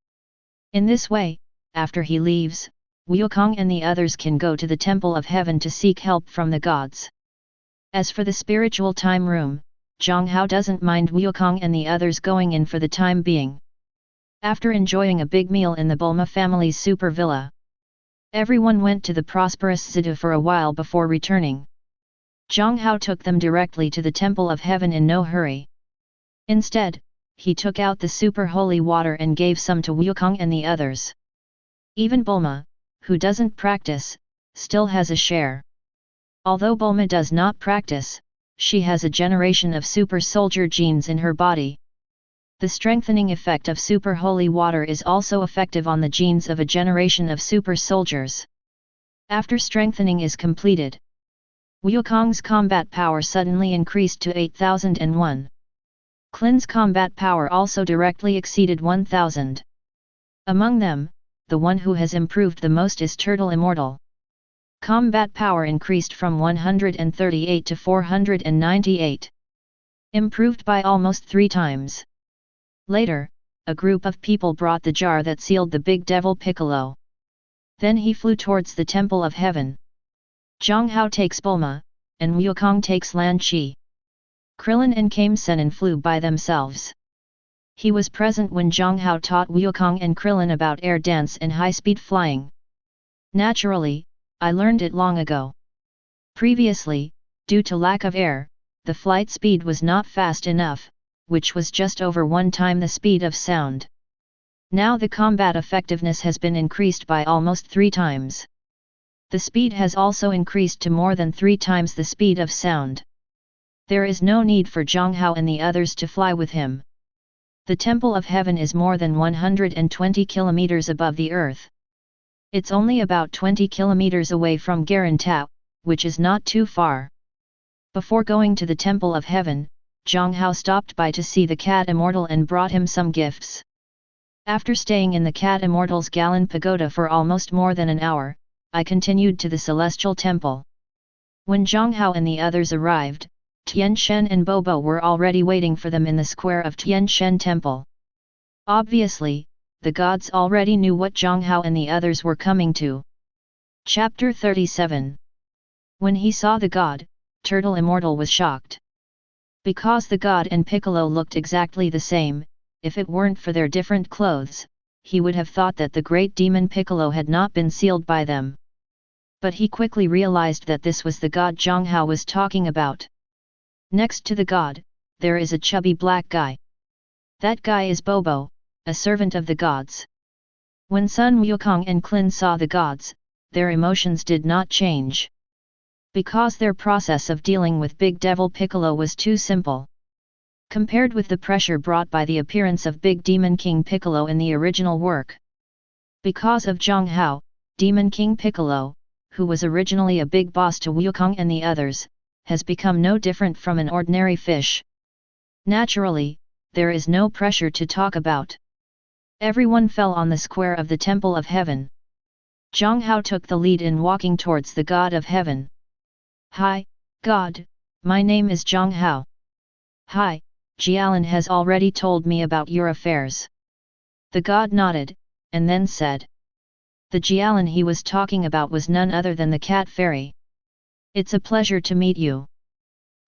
Speaker 1: In this way, after he leaves, Wukong and the others can go to the Temple of Heaven to seek help from the gods. As for the spiritual time room, Jiang Hao doesn't mind Wukong and the others going in for the time being. After enjoying a big meal in the Bulma family's super villa, everyone went to the prosperous city for a while before returning. Jiang Hao took them directly to the Temple of Heaven in no hurry. Instead, he took out the super holy water and gave some to Wukong and the others. Even Bulma, who doesn't practice, still has a share. Although Bulma does not practice, she has a generation of super soldier genes in her body. The strengthening effect of super holy water is also effective on the genes of a generation of super soldiers. After strengthening is completed, Wukong's combat power suddenly increased to 8001. Qin's combat power also directly exceeded 1000. Among them, the one who has improved the most is Turtle Immortal. Combat power increased from 138 to 498. Improved by almost 3 times. Later, a group of people brought the jar that sealed the big devil Piccolo. Then he flew towards the Temple of Heaven. Jiang Hao takes Bulma, and Wukong takes Lan Qi. Krillin and Kame Sennin flew by themselves. He was present when Jiang Hao taught Wukong and Krillin about air dance and high-speed flying. Naturally, I learned it long ago. Previously, due to lack of air, the flight speed was not fast enough, which was just over 1 time the speed of sound. Now the combat effectiveness has been increased by almost 3 times. The speed has also increased to more than 3 times the speed of sound. There is no need for Jiang Hao and the others to fly with him. The Temple of Heaven is more than 120 kilometers above the earth. It's only about 20 kilometers away from Garantao, which is not too far. Before going to the Temple of Heaven, Jiang Hao stopped by to see the Cat Immortal and brought him some gifts. After staying in the Cat Immortal's Gallon Pagoda for almost more than an hour, I continued to the Celestial Temple. When Jiang Hao and the others arrived, Tian Shen and Bobo were already waiting for them in the square of Tian Shen Temple. Obviously, the gods already knew what Jiang Hao and the others were coming to. Chapter 37. When he saw the god, Turtle Immortal was shocked. Because the god and Piccolo looked exactly the same, if it weren't for their different clothes, he would have thought that the great demon Piccolo had not been sealed by them. But he quickly realized that this was the god Jiang Hao was talking about. Next to the god, there is a chubby black guy. That guy is Bobo, a servant of the gods. When Sun Wukong and Qin saw the gods, their emotions did not change. Because their process of dealing with Big Devil Piccolo was too simple. Compared with the pressure brought by the appearance of Big Demon King Piccolo in the original work. Because of Jiang Hao, Demon King Piccolo, who was originally a big boss to Wukong and the others, has become no different from an ordinary fish. Naturally, there is no pressure to talk about. Everyone fell on the square of the Temple of Heaven. Jiang Hao took the lead in walking towards the God of Heaven. Hi, God, my name is Jiang Hao. Hi, Jialan has already told me about your affairs. The god nodded, and then said. The Jialan he was talking about was none other than the cat fairy. It's a pleasure to meet you.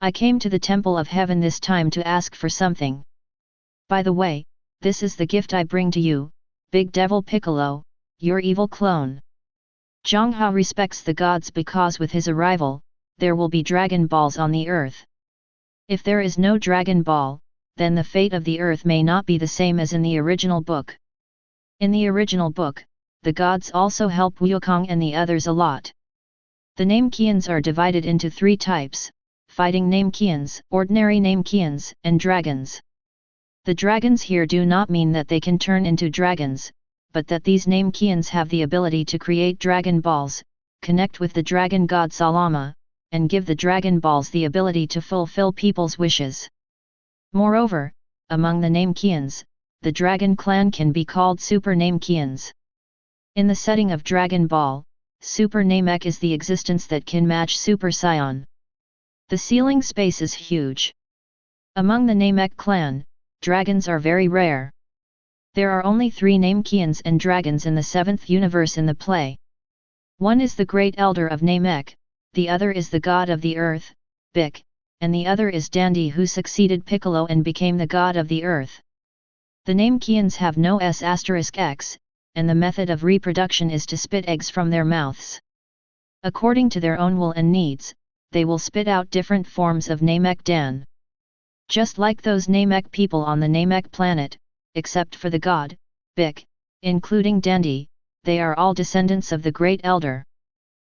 Speaker 1: I came to the Temple of Heaven this time to ask for something. By the way, this is the gift I bring to you, Big Devil Piccolo, your evil clone. Jiang Hao respects the gods because with his arrival, there will be Dragon Balls on the earth. If there is no Dragon Ball, then the fate of the earth may not be the same as in the original book. In the original book, the gods also help Wukong and the others a lot. The Namekians are divided into 3 types, fighting Namekians, ordinary Namekians, and dragons. The dragons here do not mean that they can turn into dragons, but that these Namekians have the ability to create Dragon Balls, connect with the dragon god Salama, and give the Dragon Balls the ability to fulfill people's wishes. Moreover, among the Namekians, the Dragon Clan can be called Super Namekians. In the setting of Dragon Ball, Super Namek is the existence that can match Super Saiyan. The ceiling space is huge. Among the Namek clan, dragons are very rare. There are only 3 Namekians and dragons in the 7th universe in the play. One is the Great Elder of Namek, the other is the god of the earth, Bik, and the other is Dandi, who succeeded Piccolo and became the god of the earth. The Namekians have no S**x, and the method of reproduction is to spit eggs from their mouths. According to their own will and needs, they will spit out different forms of Namek Dan. Just like those Namek people on the Namek planet, except for the god, Bik, including Dandi, they are all descendants of the Great Elder.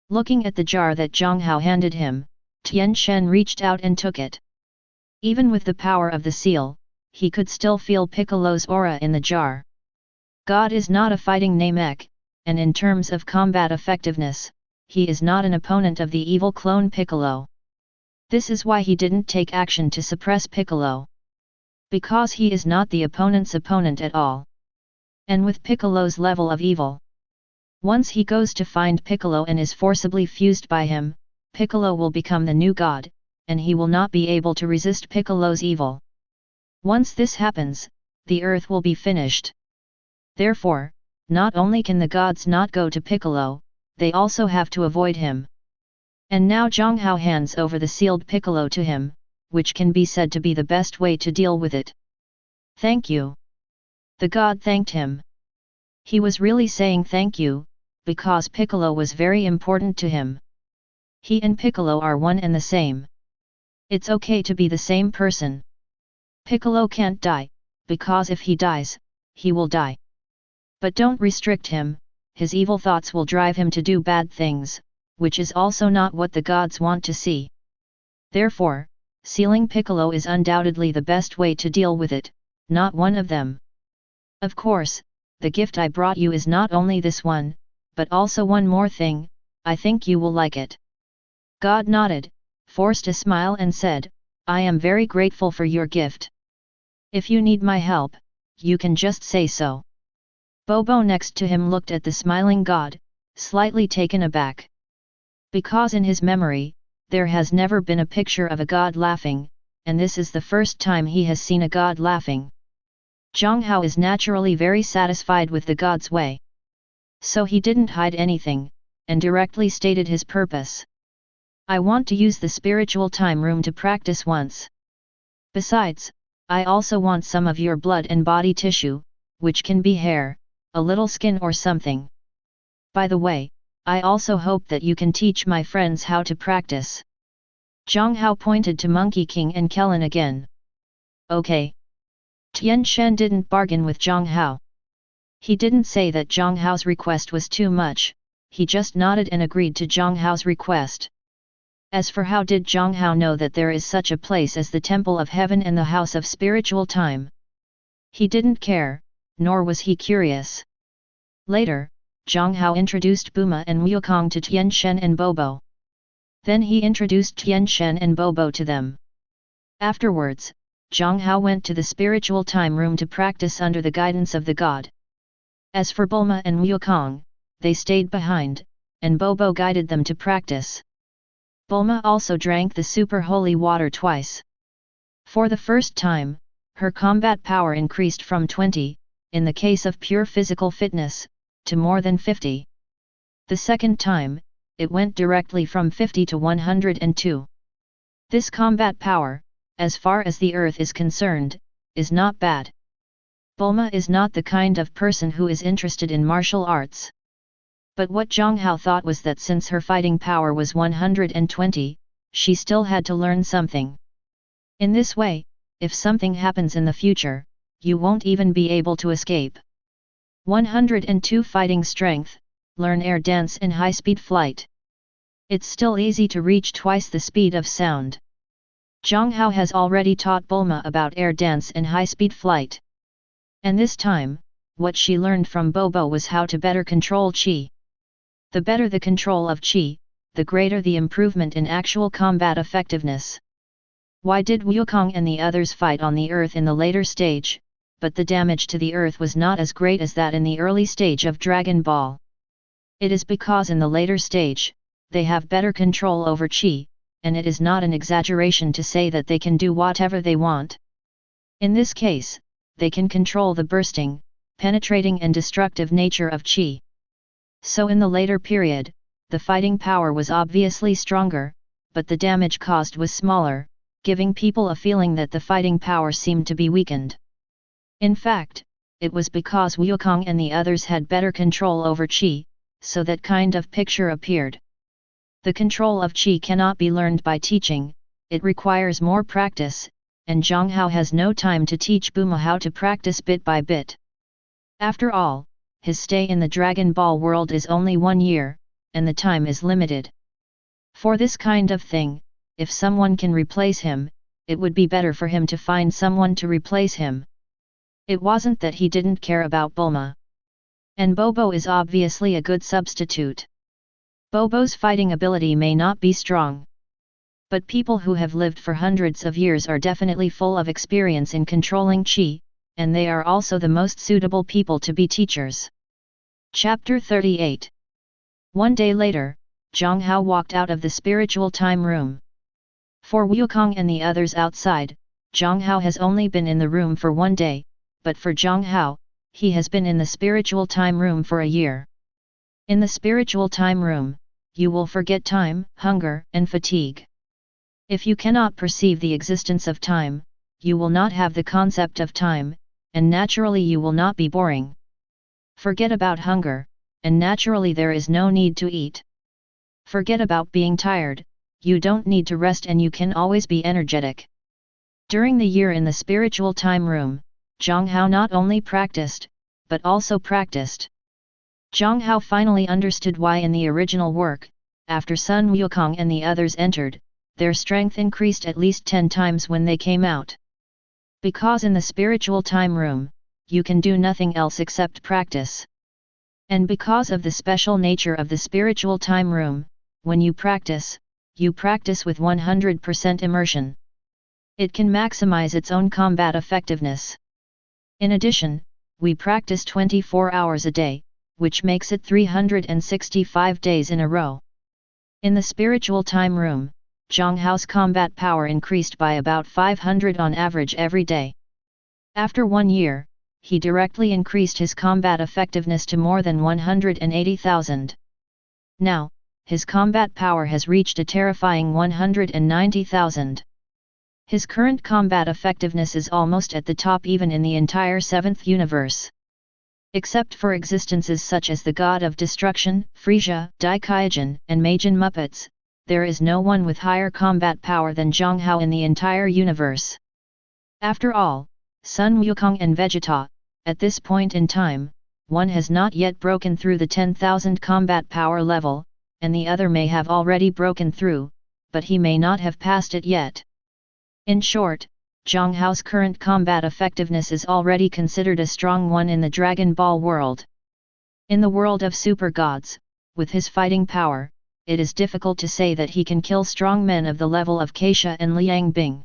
Speaker 1: Looking at the jar that Jiang Hao handed him, Tian Shen reached out and took it. Even with the power of the seal, he could still feel Piccolo's aura in the jar. God is not a fighting Namek, and in terms of combat effectiveness, he is not an opponent of the evil clone Piccolo. This is why he didn't take action to suppress Piccolo. Because he is not the opponent's opponent at all. And with Piccolo's level of evil, once he goes to find Piccolo and is forcibly fused by him, Piccolo will become the new god, and he will not be able to resist Piccolo's evil. Once this happens, the earth will be finished. Therefore, not only can the gods not go to Piccolo, they also have to avoid him. And now Jiang Hao hands over the sealed Piccolo to him, which can be said to be the best way to deal with it. Thank you. The god thanked him. He was really saying thank you, because Piccolo was very important to him. He and Piccolo are one and the same. It's okay to be the same person. Piccolo can't die, because if he dies, he will die. But don't restrict him, his evil thoughts will drive him to do bad things, which is also not what the gods want to see. Therefore, sealing Piccolo is undoubtedly the best way to deal with it, not one of them. Of course, the gift I brought you is not only this one, but also one more thing, I think you will like it. God nodded, forced a smile and said, I am very grateful for your gift. If you need my help, you can just say so. Bobo next to him looked at the smiling god, slightly taken aback. Because in his memory, there has never been a picture of a god laughing, and this is the first time he has seen a god laughing. Jiang Hao is naturally very satisfied with the god's way. So he didn't hide anything, and directly stated his purpose. I want to use the spiritual time room to practice once. Besides, I also want some of your blood and body tissue, which can be hair, a little skin or something. By the way, I also hope that you can teach my friends how to practice. Jiang Hao pointed to Monkey King and Kellen again. Okay. Tian Shen didn't bargain with Jiang Hao. He didn't say that Jiang Hao's request was too much, he just nodded and agreed to Jiang Hao's request. As for how did Jiang Hao know that there is such a place as the Temple of Heaven and the House of Spiritual Time? He didn't care, nor was he curious. Later, Jiang Hao introduced Buma and Wukong to Tian Shen and Bobo. Then he introduced Tian Shen and Bobo to them. Afterwards, Jiang Hao went to the spiritual time room to practice under the guidance of the god. As for Bulma and Wukong, they stayed behind, and Bobo guided them to practice. Bulma also drank the super holy water twice. For the first time, her combat power increased from 20, in the case of pure physical fitness, to more than 50. The second time, it went directly from 50 to 102. This combat power, as far as the earth is concerned, is not bad. Bulma is not the kind of person who is interested in martial arts. But what Jiang Hao thought was that since her fighting power was 120, she still had to learn something. In this way, if something happens in the future, you won't even be able to escape. 102 Fighting Strength, learn air dance and high-speed flight. It's still easy to reach twice the speed of sound. Jiang Hao has already taught Bulma about air dance and high-speed flight. And this time, what she learned from Bobo was how to better control Qi. The better the control of Qi, the greater the improvement in actual combat effectiveness. Why did Wukong and the others fight on the earth in the later stage, but the damage to the earth was not as great as that in the early stage of Dragon Ball? It is because in the later stage, they have better control over Qi, and it is not an exaggeration to say that they can do whatever they want. In this case, they can control the bursting, penetrating and destructive nature of qi. So in the later period, the fighting power was obviously stronger, but the damage caused was smaller, giving people a feeling that the fighting power seemed to be weakened. In fact, it was because Wukong and the others had better control over qi, so that kind of picture appeared. The control of qi cannot be learned by teaching, it requires more practice, and Jiang Hao has no time to teach Buma how to practice bit by bit. After all, his stay in the Dragon Ball world is only 1 year, and the time is limited. For this kind of thing, if someone can replace him, it would be better for him to find someone to replace him. It wasn't that he didn't care about Bulma. And Bobo is obviously a good substitute. Bobo's fighting ability may not be strong. But people who have lived for hundreds of years are definitely full of experience in controlling qi, and they are also the most suitable people to be teachers. Chapter 38. One day later, Jiang Hao walked out of the spiritual time room. For Wukong and the others outside, Jiang Hao has only been in the room for 1 day, but for Jiang Hao, he has been in the spiritual time room for a year. In the spiritual time room, you will forget time, hunger, and fatigue. If you cannot perceive the existence of time, you will not have the concept of time, and naturally you will not be boring. Forget about hunger, and naturally there is no need to eat. Forget about being tired, you don't need to rest and you can always be energetic. During the year in the spiritual time room, Jiang Hao not only practiced, but also practiced. Jiang Hao finally understood why in the original work, after Sun Wukong and the others entered, their strength increased at least 10 times when they came out. Because in the spiritual time room, you can do nothing else except practice. And because of the special nature of the spiritual time room, when you practice with 100% immersion. It can maximize its own combat effectiveness. In addition, we practice 24 hours a day, which makes it 365 days in a row. In the spiritual time room, Jiang Hao's combat power increased by about 500 on average every day. After 1 year, he directly increased his combat effectiveness to more than 180,000. Now, his combat power has reached a terrifying 190,000. His current combat effectiveness is almost at the top even in the entire 7th universe. Except for existences such as the God of Destruction, Frieza, Daikaijin, and Majin Muppets, there is no one with higher combat power than Jiang Hao in the entire universe. After all, Sun Wukong and Vegeta, at this point in time, one has not yet broken through the 10,000 combat power level, and the other may have already broken through, but he may not have passed it yet. In short, Jiang Hao's current combat effectiveness is already considered a strong one in the Dragon Ball world. In the world of super gods, with his fighting power, it is difficult to say that he can kill strong men of the level of Keisha and Liang Bing.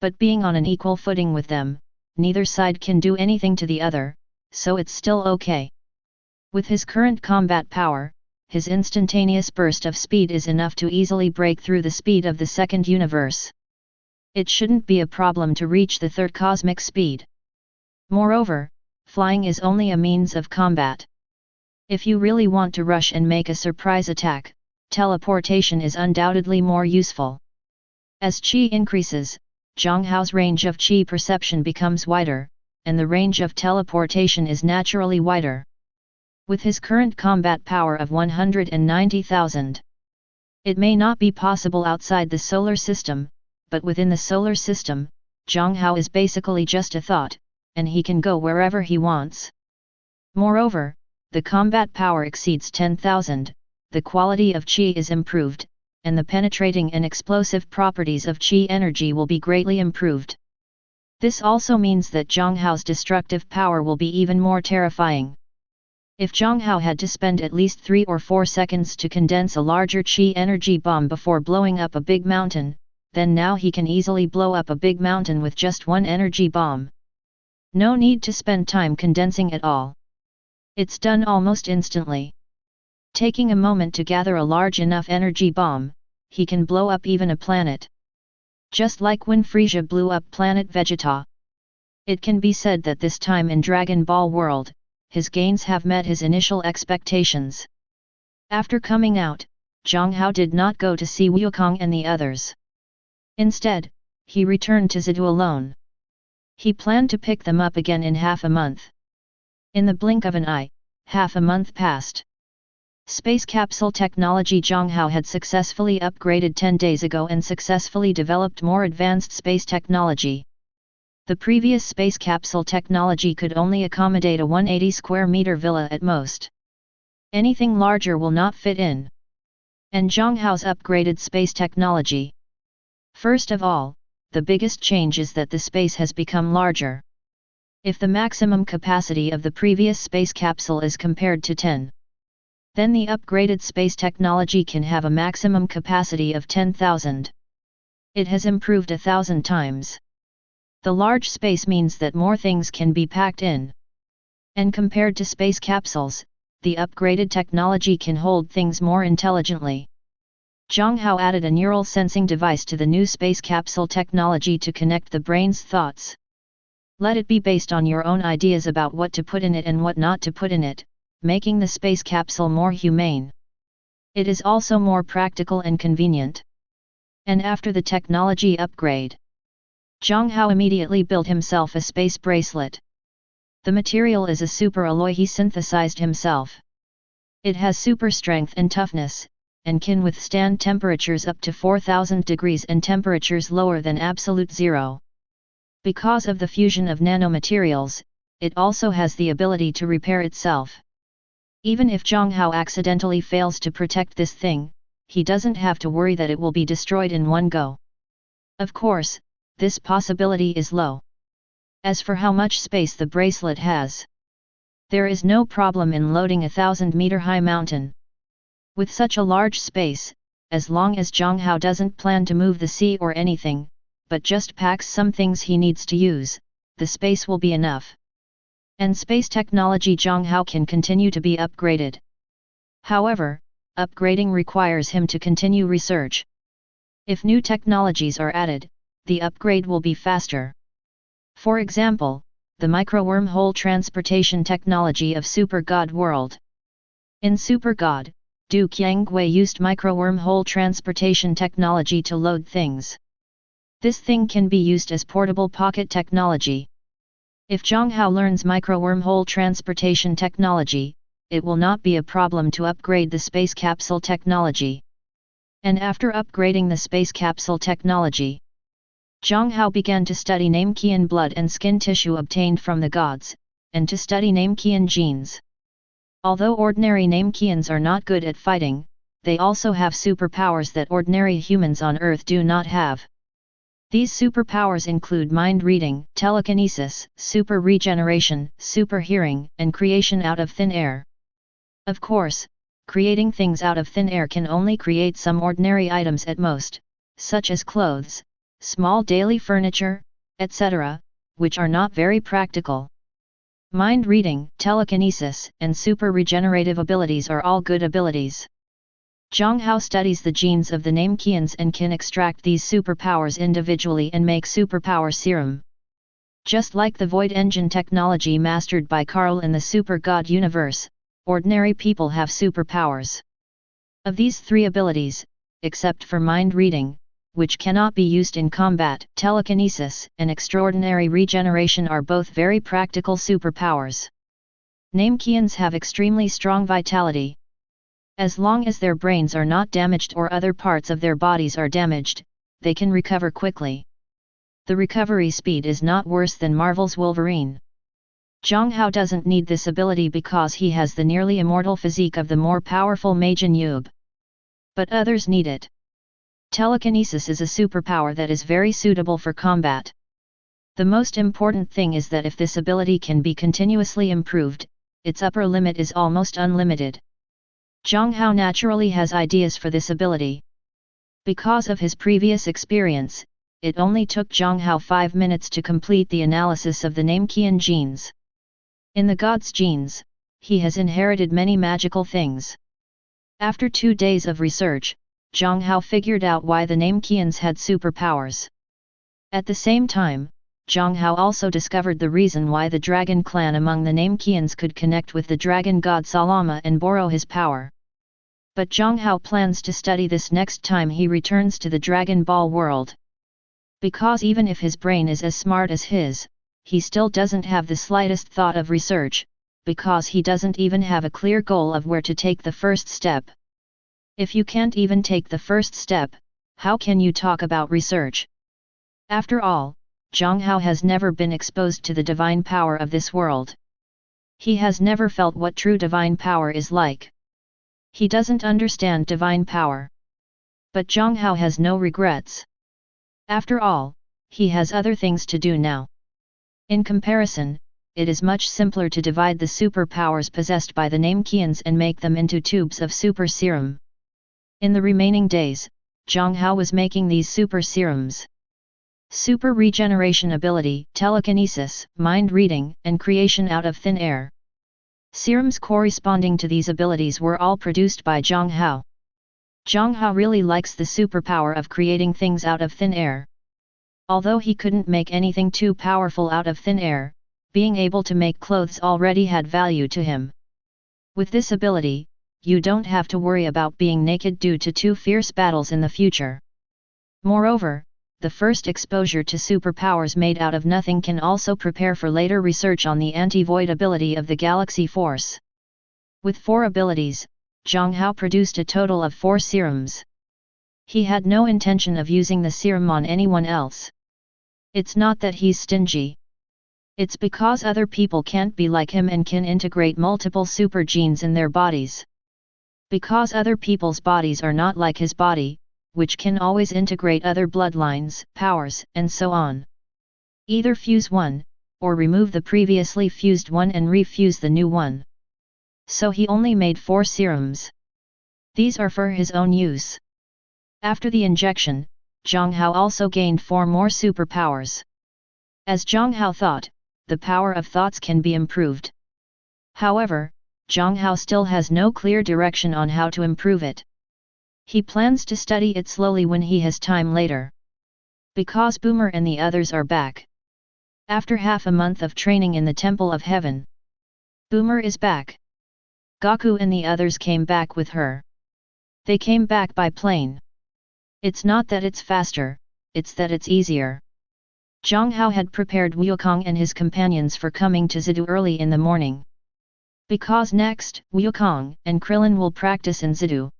Speaker 1: But being on an equal footing with them, neither side can do anything to the other, so it's still okay. With his current combat power, his instantaneous burst of speed is enough to easily break through the speed of the 2nd universe. It shouldn't be a problem to reach the 3rd cosmic speed. Moreover, flying is only a means of combat. If you really want to rush and make a surprise attack, teleportation is undoubtedly more useful. As qi increases, Jiang Hao's range of qi perception becomes wider, and the range of teleportation is naturally wider. With his current combat power of 190,000, it may not be possible outside the solar system, but within the solar system, Jiang Hao is basically just a thought, and he can go wherever he wants. Moreover, the combat power exceeds 10,000, the quality of qi is improved, and the penetrating and explosive properties of qi energy will be greatly improved. This also means that Jiang Hao's destructive power will be even more terrifying. If Jiang Hao had to spend at least 3 or 4 seconds to condense a larger qi energy bomb before blowing up a big mountain, then now he can easily blow up a big mountain with just one energy bomb. No need to spend time condensing at all. It's done almost instantly. Taking a moment to gather a large enough energy bomb, he can blow up even a planet. Just like when Frieza blew up planet Vegeta. It can be said that this time in Dragon Ball world, his gains have met his initial expectations. After coming out, Jiang Hao did not go to see Wukong and the others. Instead, he returned to Zidu alone. He planned to pick them up again in half a month. In the blink of an eye, half a month passed. Space capsule technology. Jiang Hao had successfully upgraded 10 days ago and successfully developed more advanced space technology. The previous space capsule technology could only accommodate a 180 square meter villa at most. Anything larger will not fit in. And Jiang Hao's upgraded space technology. First of all, the biggest change is that the space has become larger. If the maximum capacity of the previous space capsule is compared to 10, then the upgraded space technology can have a maximum capacity of 10,000. It has improved 1,000 times. The large space means that more things can be packed in. And compared to space capsules, the upgraded technology can hold things more intelligently. Jiang Hao added a neural sensing device to the new space capsule technology to connect the brain's thoughts. Let it be based on your own ideas about what to put in it and what not to put in it, making the space capsule more humane. It is also more practical and convenient. And after the technology upgrade, Jiang Hao immediately built himself a space bracelet. The material is a super alloy he synthesized himself. It has super strength and toughness, and can withstand temperatures up to 4,000 degrees and temperatures lower than absolute zero. Because of the fusion of nanomaterials, it also has the ability to repair itself. Even if Jiang Hao accidentally fails to protect this thing, he doesn't have to worry that it will be destroyed in one go. Of course, this possibility is low. As for how much space the bracelet has, there is no problem in loading a 1,000-meter high mountain. With such a large space, as long as Jiang Hao doesn't plan to move the sea or anything, but just packs some things he needs to use, the space will be enough. And space technology Jiang Hao can continue to be upgraded. However, upgrading requires him to continue research. If new technologies are added, the upgrade will be faster. For example, the micro-wormhole transportation technology of Super God World. In Super God, Du Qiangwei used micro-wormhole transportation technology to load things. This thing can be used as portable pocket technology. If Jiang Hao learns micro-wormhole transportation technology, it will not be a problem to upgrade the space capsule technology. And after upgrading the space capsule technology, Jiang Hao began to study Namekian blood and skin tissue obtained from the gods, and to study Namekian genes. Although ordinary Namekians are not good at fighting, they also have superpowers that ordinary humans on Earth do not have. These superpowers include mind reading, telekinesis, super regeneration, super hearing, and creation out of thin air. Of course, creating things out of thin air can only create some ordinary items at most, such as clothes, small daily furniture, etc., which are not very practical. Mind reading, telekinesis, and super regenerative abilities are all good abilities. Jiang Hao studies the genes of the Namekians and can extract these superpowers individually and make superpower serum. Just like the Void Engine technology mastered by Carl in the Super God universe, ordinary people have superpowers. Of these three abilities, except for mind reading, which cannot be used in combat, telekinesis and extraordinary regeneration are both very practical superpowers. Namekians have extremely strong vitality. As long as their brains are not damaged or other parts of their bodies are damaged, they can recover quickly. The recovery speed is not worse than Marvel's Wolverine. Jiang Hao doesn't need this ability because he has the nearly immortal physique of the more powerful Majin Yub. But others need it. Telekinesis is a superpower that is very suitable for combat. The most important thing is that if this ability can be continuously improved, its upper limit is almost unlimited. Jiang Hao naturally has ideas for this ability. Because of his previous experience, it only took Jiang Hao 5 minutes to complete the analysis of the Namekian genes. In the gods' genes, he has inherited many magical things. After 2 days of research, Jiang Hao figured out why the Namekians had superpowers. At the same time, Jiang Hao also discovered the reason why the dragon clan among the Namekians could connect with the dragon god Salama and borrow his power. But Jiang Hao plans to study this next time he returns to the Dragon Ball world. Because even if his brain is as smart as his, he still doesn't have the slightest thought of research, because he doesn't even have a clear goal of where to take the first step. If you can't even take the first step, how can you talk about research? After all, Jiang Hao has never been exposed to the divine power of this world. He has never felt what true divine power is like. He doesn't understand divine power. But Jiang Hao has no regrets. After all, he has other things to do now. In comparison, it is much simpler to divide the superpowers possessed by the Namekians and make them into tubes of super serum. In the remaining days, Jiang Hao was making these super serums. Super regeneration ability, telekinesis, mind reading, and creation out of thin air. Serums corresponding to these abilities were all produced by Jiang Hao. Jiang Hao really likes the superpower of creating things out of thin air. Although he couldn't make anything too powerful out of thin air, being able to make clothes already had value to him. With this ability, you don't have to worry about being naked due to too fierce battles in the future. Moreover, the first exposure to superpowers made out of nothing can also prepare for later research on the anti-void ability of the Galaxy Force. With 4 abilities, Jiang Hao produced a total of 4 serums. He had no intention of using the serum on anyone else. It's not that he's stingy. It's because other people can't be like him and can integrate multiple super genes in their bodies. Because other people's bodies are not like his body, which can always integrate other bloodlines, powers, and so on. Either fuse one, or remove the previously fused one and refuse the new one. So he only made 4 serums. These are for his own use. After the injection, Jiang Hao also gained 4 more superpowers. As Jiang Hao thought, the power of thoughts can be improved. However, Jiang Hao still has no clear direction on how to improve it. He plans to study it slowly when he has time later. Because Boomer and the others are back. After half a month of training in the Temple of Heaven, Boomer is back. Goku and the others came back with her. They came back by plane. It's not that it's faster, it's that it's easier. Jiang Hao had prepared Wukong and his companions for coming to Zidu early in the morning. Because next, Wukong and Krillin will practice in Zidu.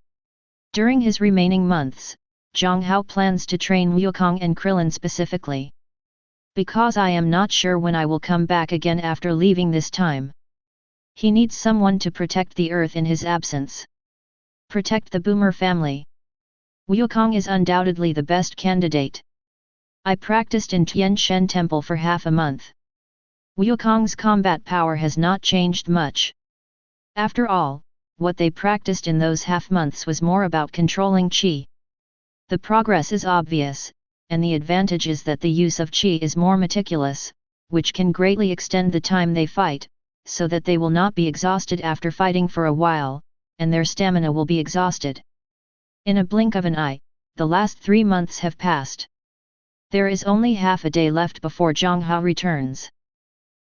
Speaker 1: During his remaining months, Jiang Hao plans to train Wukong and Krillin specifically. Because I am not sure when I will come back again after leaving this time. He needs someone to protect the earth in his absence. Protect the Boomer family. Wukong is undoubtedly the best candidate. I practiced in Tian Shen Temple for half a month. Wukong's combat power has not changed much. After all, what they practiced in those half months was more about controlling Qi. The progress is obvious, and the advantage is that the use of Qi is more meticulous, which can greatly extend the time they fight, so that they will not be exhausted after fighting for a while, and their stamina will be exhausted. In a blink of an eye, the last 3 months have passed. There is only half a day left before Jiang Hao returns.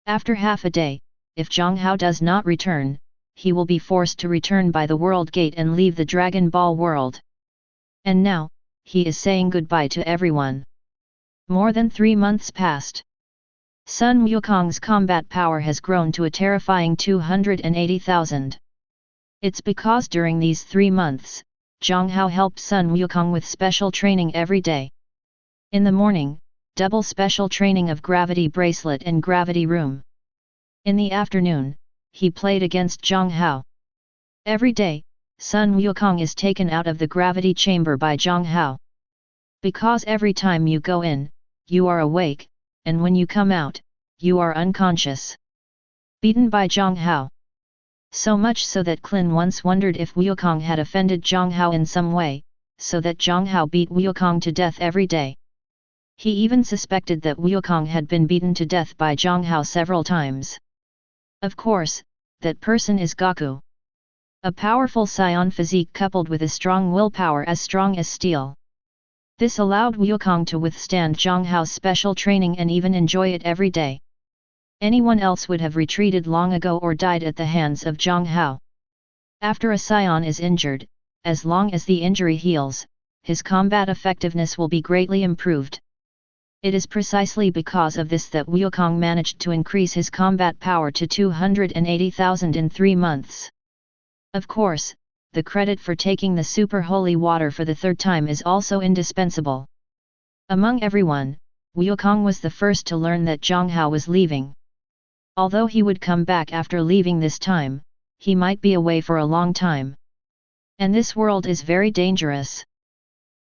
Speaker 1: After half a day, if Jiang Hao does not return, he will be forced to return by the World Gate and leave the Dragon Ball world. And now, he is saying goodbye to everyone. More than 3 months passed. Sun Wukong's combat power has grown to a terrifying 280,000. It's because during these 3 months, Jiang Hao helped Sun Wukong with special training every day. In the morning, double special training of Gravity Bracelet and Gravity Room. In the afternoon, he played against Jiang Hao. Every day, Sun Wukong is taken out of the gravity chamber by Jiang Hao. Because every time you go in, you are awake, and when you come out, you are unconscious. Beaten by Jiang Hao. So much so that Klin once wondered if Wukong had offended Jiang Hao in some way, so that Jiang Hao beat Wukong to death every day. He even suspected that Wukong had been beaten to death by Jiang Hao several times. Of course, that person is Goku. A powerful scion physique coupled with a strong willpower as strong as steel. This allowed Wukong to withstand Jiang Hao's special training and even enjoy it every day. Anyone else would have retreated long ago or died at the hands of Jiang Hao. After a scion is injured, as long as the injury heals, his combat effectiveness will be greatly improved. It is precisely because of this that Wukong managed to increase his combat power to 280,000 in 3 months. Of course, the credit for taking the super holy water for the 3rd time is also indispensable. Among everyone, Wukong was the first to learn that Jiang Hao was leaving. Although he would come back after leaving this time, he might be away for a long time. And this world is very dangerous.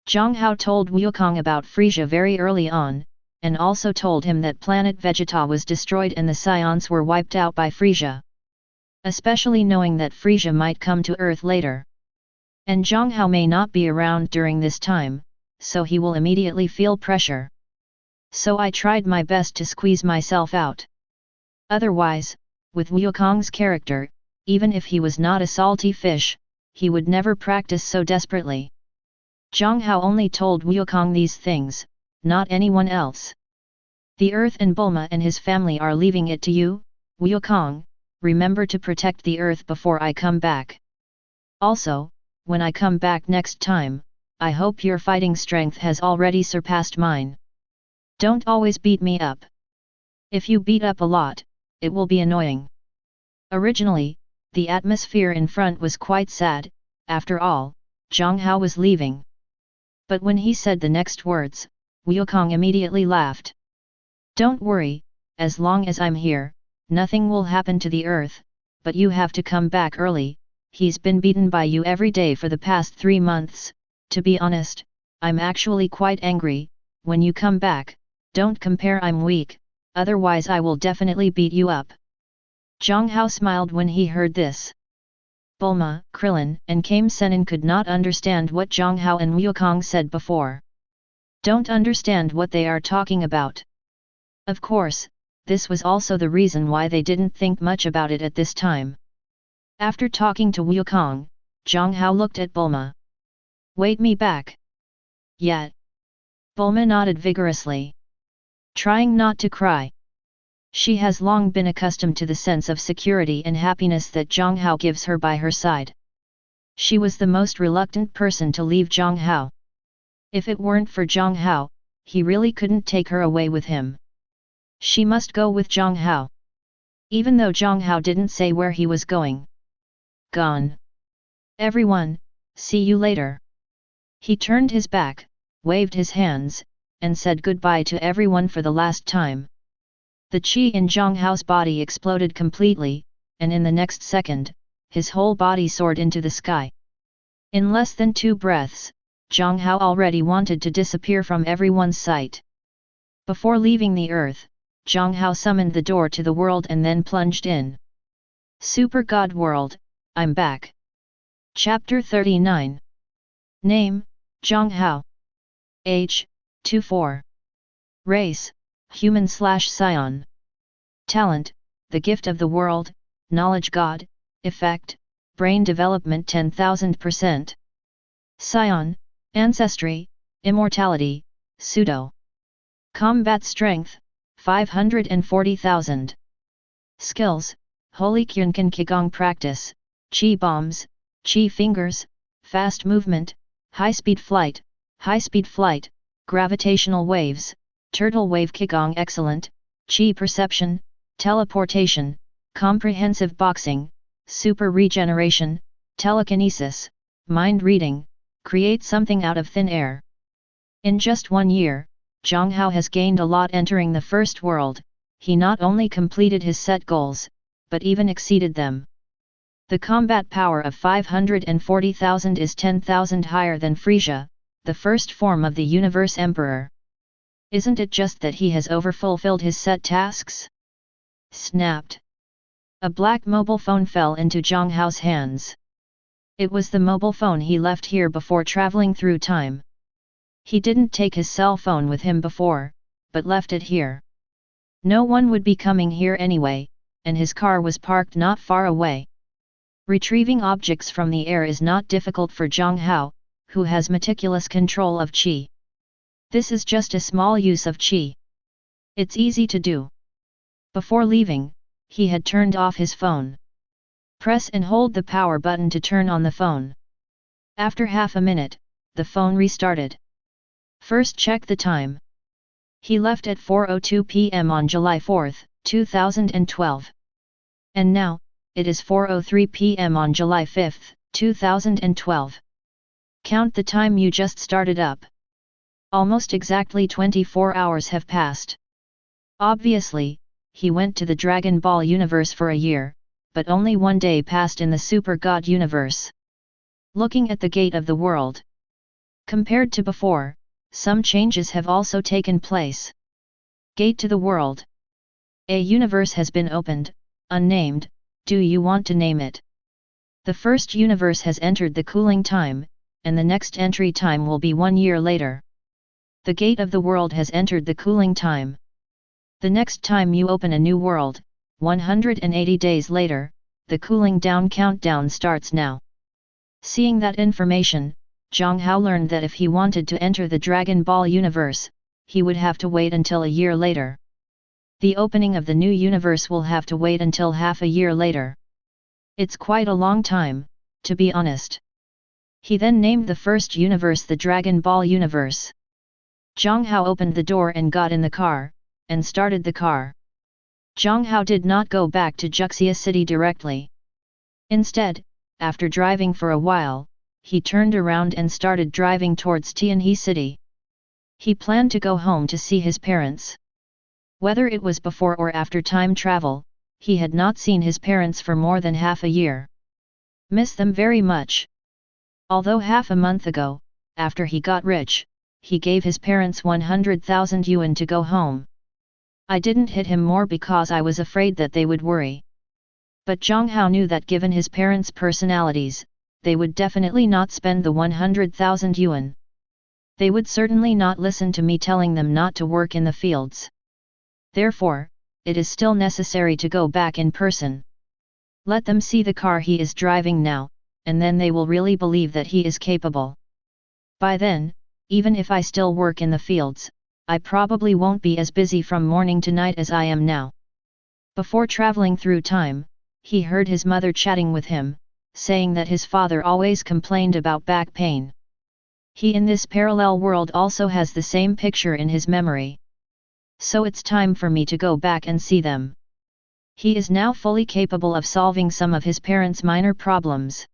Speaker 1: Jiang Hao told Wukong about Frisia very early on, and also told him that planet Vegeta was destroyed and the Scions were wiped out by Frisia. Especially knowing that Frisia might come to Earth later. And Jiang Hao may not be around during this time, so he will immediately feel pressure. So I tried my best to squeeze myself out. Otherwise, with Wukong's character, even if he was not a salty fish, he would never practice so desperately. Jiang Hao only told Wukong these things, not anyone else. The Earth and Bulma and his family are leaving it to you, Wukong. Remember to protect the Earth before I come back. Also, when I come back next time, I hope your fighting strength has already surpassed mine. Don't always beat me up. If you beat up a lot, it will be annoying. Originally, the atmosphere in front was quite sad. After all, Jiang Hao was leaving. But when he said the next words, Wukong immediately laughed. Don't worry, as long as I'm here, nothing will happen to the Earth, but you have to come back early. He's been beaten by you every day for the past 3 months. To be honest, I'm actually quite angry. When you come back, don't compare I'm weak, otherwise I will definitely beat you up. Jiang Hao smiled when he heard this. Bulma, Krillin, and Kame Sennin could not understand what Jiang Hao and Wukong said before. Don't understand what they are talking about. Of course, this was also the reason why they didn't think much about it at this time. After talking to Wukong, Jiang Hao looked at Bulma. Wait me back. Yet. Bulma nodded vigorously. Trying not to cry. She has long been accustomed to the sense of security and happiness that Jiang Hao gives her by her side. She was the most reluctant person to leave Jiang Hao. If it weren't for Jiang Hao, he really couldn't take her away with him. She must go with Jiang Hao. Even though Jiang Hao didn't say where he was going. Gone. Everyone, see you later. He turned his back, waved his hands, and said goodbye to everyone for the last time. The qi in Jiang Hao's body exploded completely, and in the next second, his whole body soared into the sky. In less than 2 breaths, Jiang Hao already wanted to disappear from everyone's sight. Before leaving the Earth, Jiang Hao summoned the door to the world and then plunged in. Super God World, I'm back. Chapter 39. Name, Jiang Hao. Age, 24. Race, Human/Scion. Talent, the gift of the world, knowledge God, effect, brain development 10,000%. Scion, ancestry, immortality, pseudo. Combat strength, 540,000. Skills, Holy Kyunkan Qigong practice, Qi bombs, Qi fingers, fast movement, high-speed flight, gravitational waves, turtle wave Qigong excellent, Qi perception, teleportation, comprehensive boxing, super regeneration, telekinesis, mind reading, create something out of thin air. In just 1 year, Jiang Hao has gained a lot entering the first world. He not only completed his set goals, but even exceeded them. The combat power of 540,000 is 10,000 higher than Frisia, the first form of the Universe Emperor. Isn't it just that he has overfulfilled his set tasks? Snapped. A black mobile phone fell into Jiang Hao's hands. It was the mobile phone he left here before traveling through time. He didn't take his cell phone with him before, but left it here. No one would be coming here anyway, and his car was parked not far away. Retrieving objects from the air is not difficult for Jiang Hao, who has meticulous control of qi. This is just a small use of qi. It's easy to do. Before leaving, he had turned off his phone. Press and hold the power button to turn on the phone. After half a minute, the phone restarted. First check the time. He left at 4:02 p.m. on July 4, 2012. And now, it is 4:03 p.m. on July 5, 2012. Count the time you just started up. Almost exactly 24 hours have passed. Obviously, he went to the Dragon Ball universe for a year, but only one day passed in the Super God universe. Looking at the gate of the world. Compared to before, some changes have also taken place. Gate to the world. A universe has been opened, unnamed. Do you want to name it? The first universe has entered the cooling time, and the next entry time will be 1 year later. The gate of the world has entered the cooling time. The next time you open a new world, 180 days later, the cooling down countdown starts now. Seeing that information, Jiang Hao learned that if he wanted to enter the Dragon Ball universe, he would have to wait until a year later. The opening of the new universe will have to wait until half a year later. It's quite a long time, to be honest. He then named the first universe the Dragon Ball universe. Jiang Hao opened the door and got in the car, and started the car. Jiang Hao did not go back to Juxia city directly. Instead, after driving for a while, he turned around and started driving towards Tianhe city. He planned to go home to see his parents. Whether it was before or after time travel, he had not seen his parents for more than half a year. Miss them very much. Although half a month ago, after he got rich, he gave his parents 100,000 yuan to go home. I didn't hit him more because I was afraid that they would worry. But Jiang Hao knew that given his parents' personalities, they would definitely not spend the 100,000 yuan. They would certainly not listen to me telling them not to work in the fields. Therefore, it is still necessary to go back in person. Let them see the car he is driving now, and then they will really believe that he is capable. By then, even if I still work in the fields, I probably won't be as busy from morning to night as I am now. Before traveling through time, he heard his mother chatting with him, saying that his father always complained about back pain. He in this parallel world also has the same picture in his memory. So it's time for me to go back and see them. He is now fully capable of solving some of his parents' minor problems.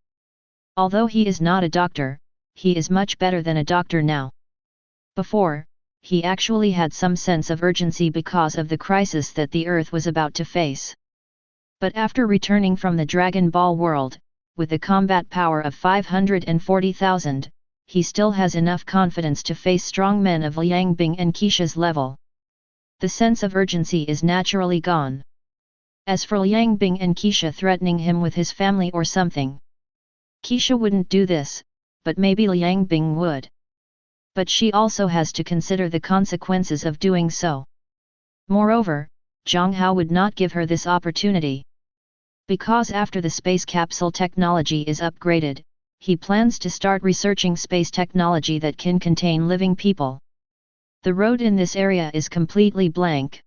Speaker 1: Although he is not a doctor, he is much better than a doctor now. Before, he actually had some sense of urgency because of the crisis that the Earth was about to face. But after returning from the Dragon Ball world, with a combat power of 540,000, he still has enough confidence to face strong men of Liang Bing and Keisha's level. The sense of urgency is naturally gone. As for Liang Bing and Keisha threatening him with his family or something, Keisha wouldn't do this, but maybe Liang Bing would. But she also has to consider the consequences of doing so. Moreover, Jiang Hao would not give her this opportunity. Because after the space capsule technology is upgraded, he plans to start researching space technology that can contain living people. The road in this area is completely blank.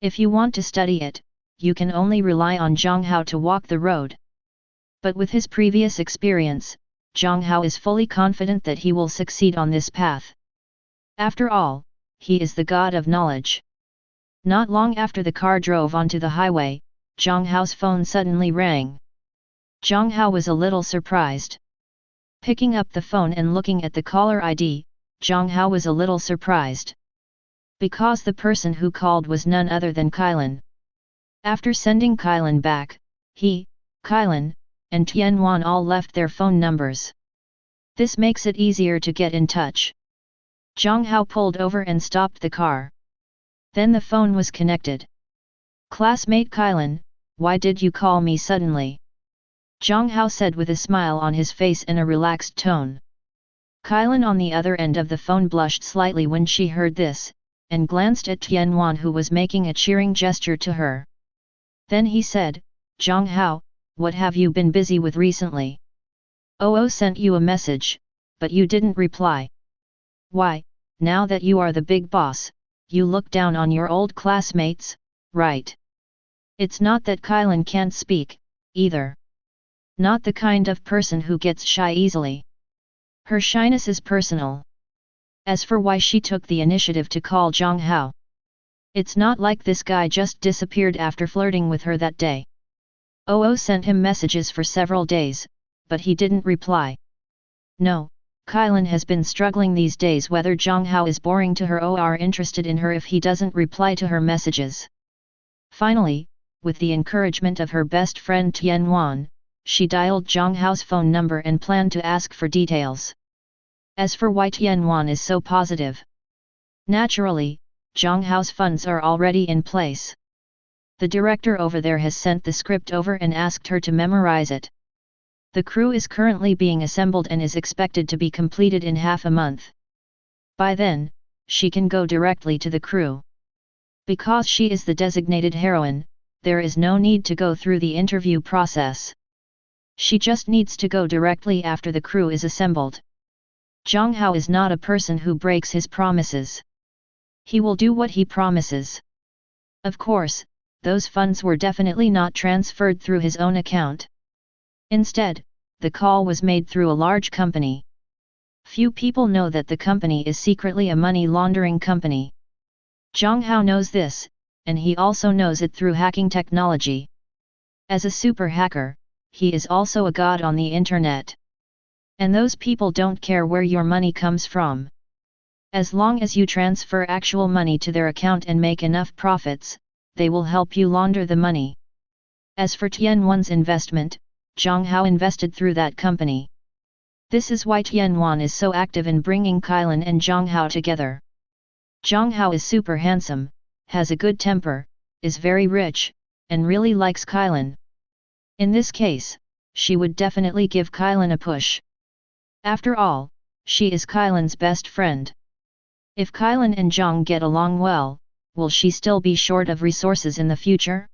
Speaker 1: If you want to study it, you can only rely on Jiang Hao to walk the road. But with his previous experience, Jiang Hao is fully confident that he will succeed on this path. After all, he is the god of knowledge. Not long after the car drove onto the highway, Jiang Hao's phone suddenly rang. Jiang Hao was a little surprised. Picking up the phone and looking at the caller ID, Jiang Hao was a little surprised. Because the person who called was none other than Kailan. After sending Kailan back, he, Kailan, and Tianwan all left their phone numbers. This makes it easier to get in touch. Jiang Hao pulled over and stopped the car. Then the phone was connected. Classmate Kailan, why did you call me suddenly? Jiang Hao said with a smile on his face in a relaxed tone. Kailan on the other end of the phone blushed slightly when she heard this, and glanced at Tianwan who was making a cheering gesture to her. Then he said, Jiang Hao, what have you been busy with recently? Oo sent you a message, but you didn't reply. Why, now that you are the big boss, you look down on your old classmates, right? It's not that Kylan can't speak, either. Not the kind of person who gets shy easily. Her shyness is personal. As for why she took the initiative to call Jiang Hao, it's not like this guy just disappeared after flirting with her that day. Oo sent him messages for several days, but he didn't reply. No, Kylan has been struggling these days whether Jiang Hao is boring to her or interested in her if he doesn't reply to her messages. Finally, with the encouragement of her best friend Tian Wan, she dialed Jiang Hao's phone number and planned to ask for details. As for why Tian Wan is so positive, naturally, Jiang Hao's funds are already in place. The director over there has sent the script over and asked her to memorize it. The crew is currently being assembled and is expected to be completed in half a month. By then, she can go directly to the crew. Because she is the designated heroine, there is no need to go through the interview process. She just needs to go directly after the crew is assembled. Jiang Hao is not a person who breaks his promises. He will do what he promises. Of course, those funds were definitely not transferred through his own account. Instead, the call was made through a large company. Few people know that the company is secretly a money laundering company. Jiang Hao knows this, and he also knows it through hacking technology. As a super hacker, he is also a god on the internet. And those people don't care where your money comes from. As long as you transfer actual money to their account and make enough profits, they will help you launder the money. As for Tian Wan's investment, Jiang Hao invested through that company. This is why Tian Wan is so active in bringing Kylan and Jiang Hao together. Jiang Hao is super handsome, has a good temper, is very rich, and really likes Kylan. In this case, she would definitely give Kylan a push. After all, she is Kylan's best friend. If Kylan and Jiang get along well, will she still be short of resources in the future?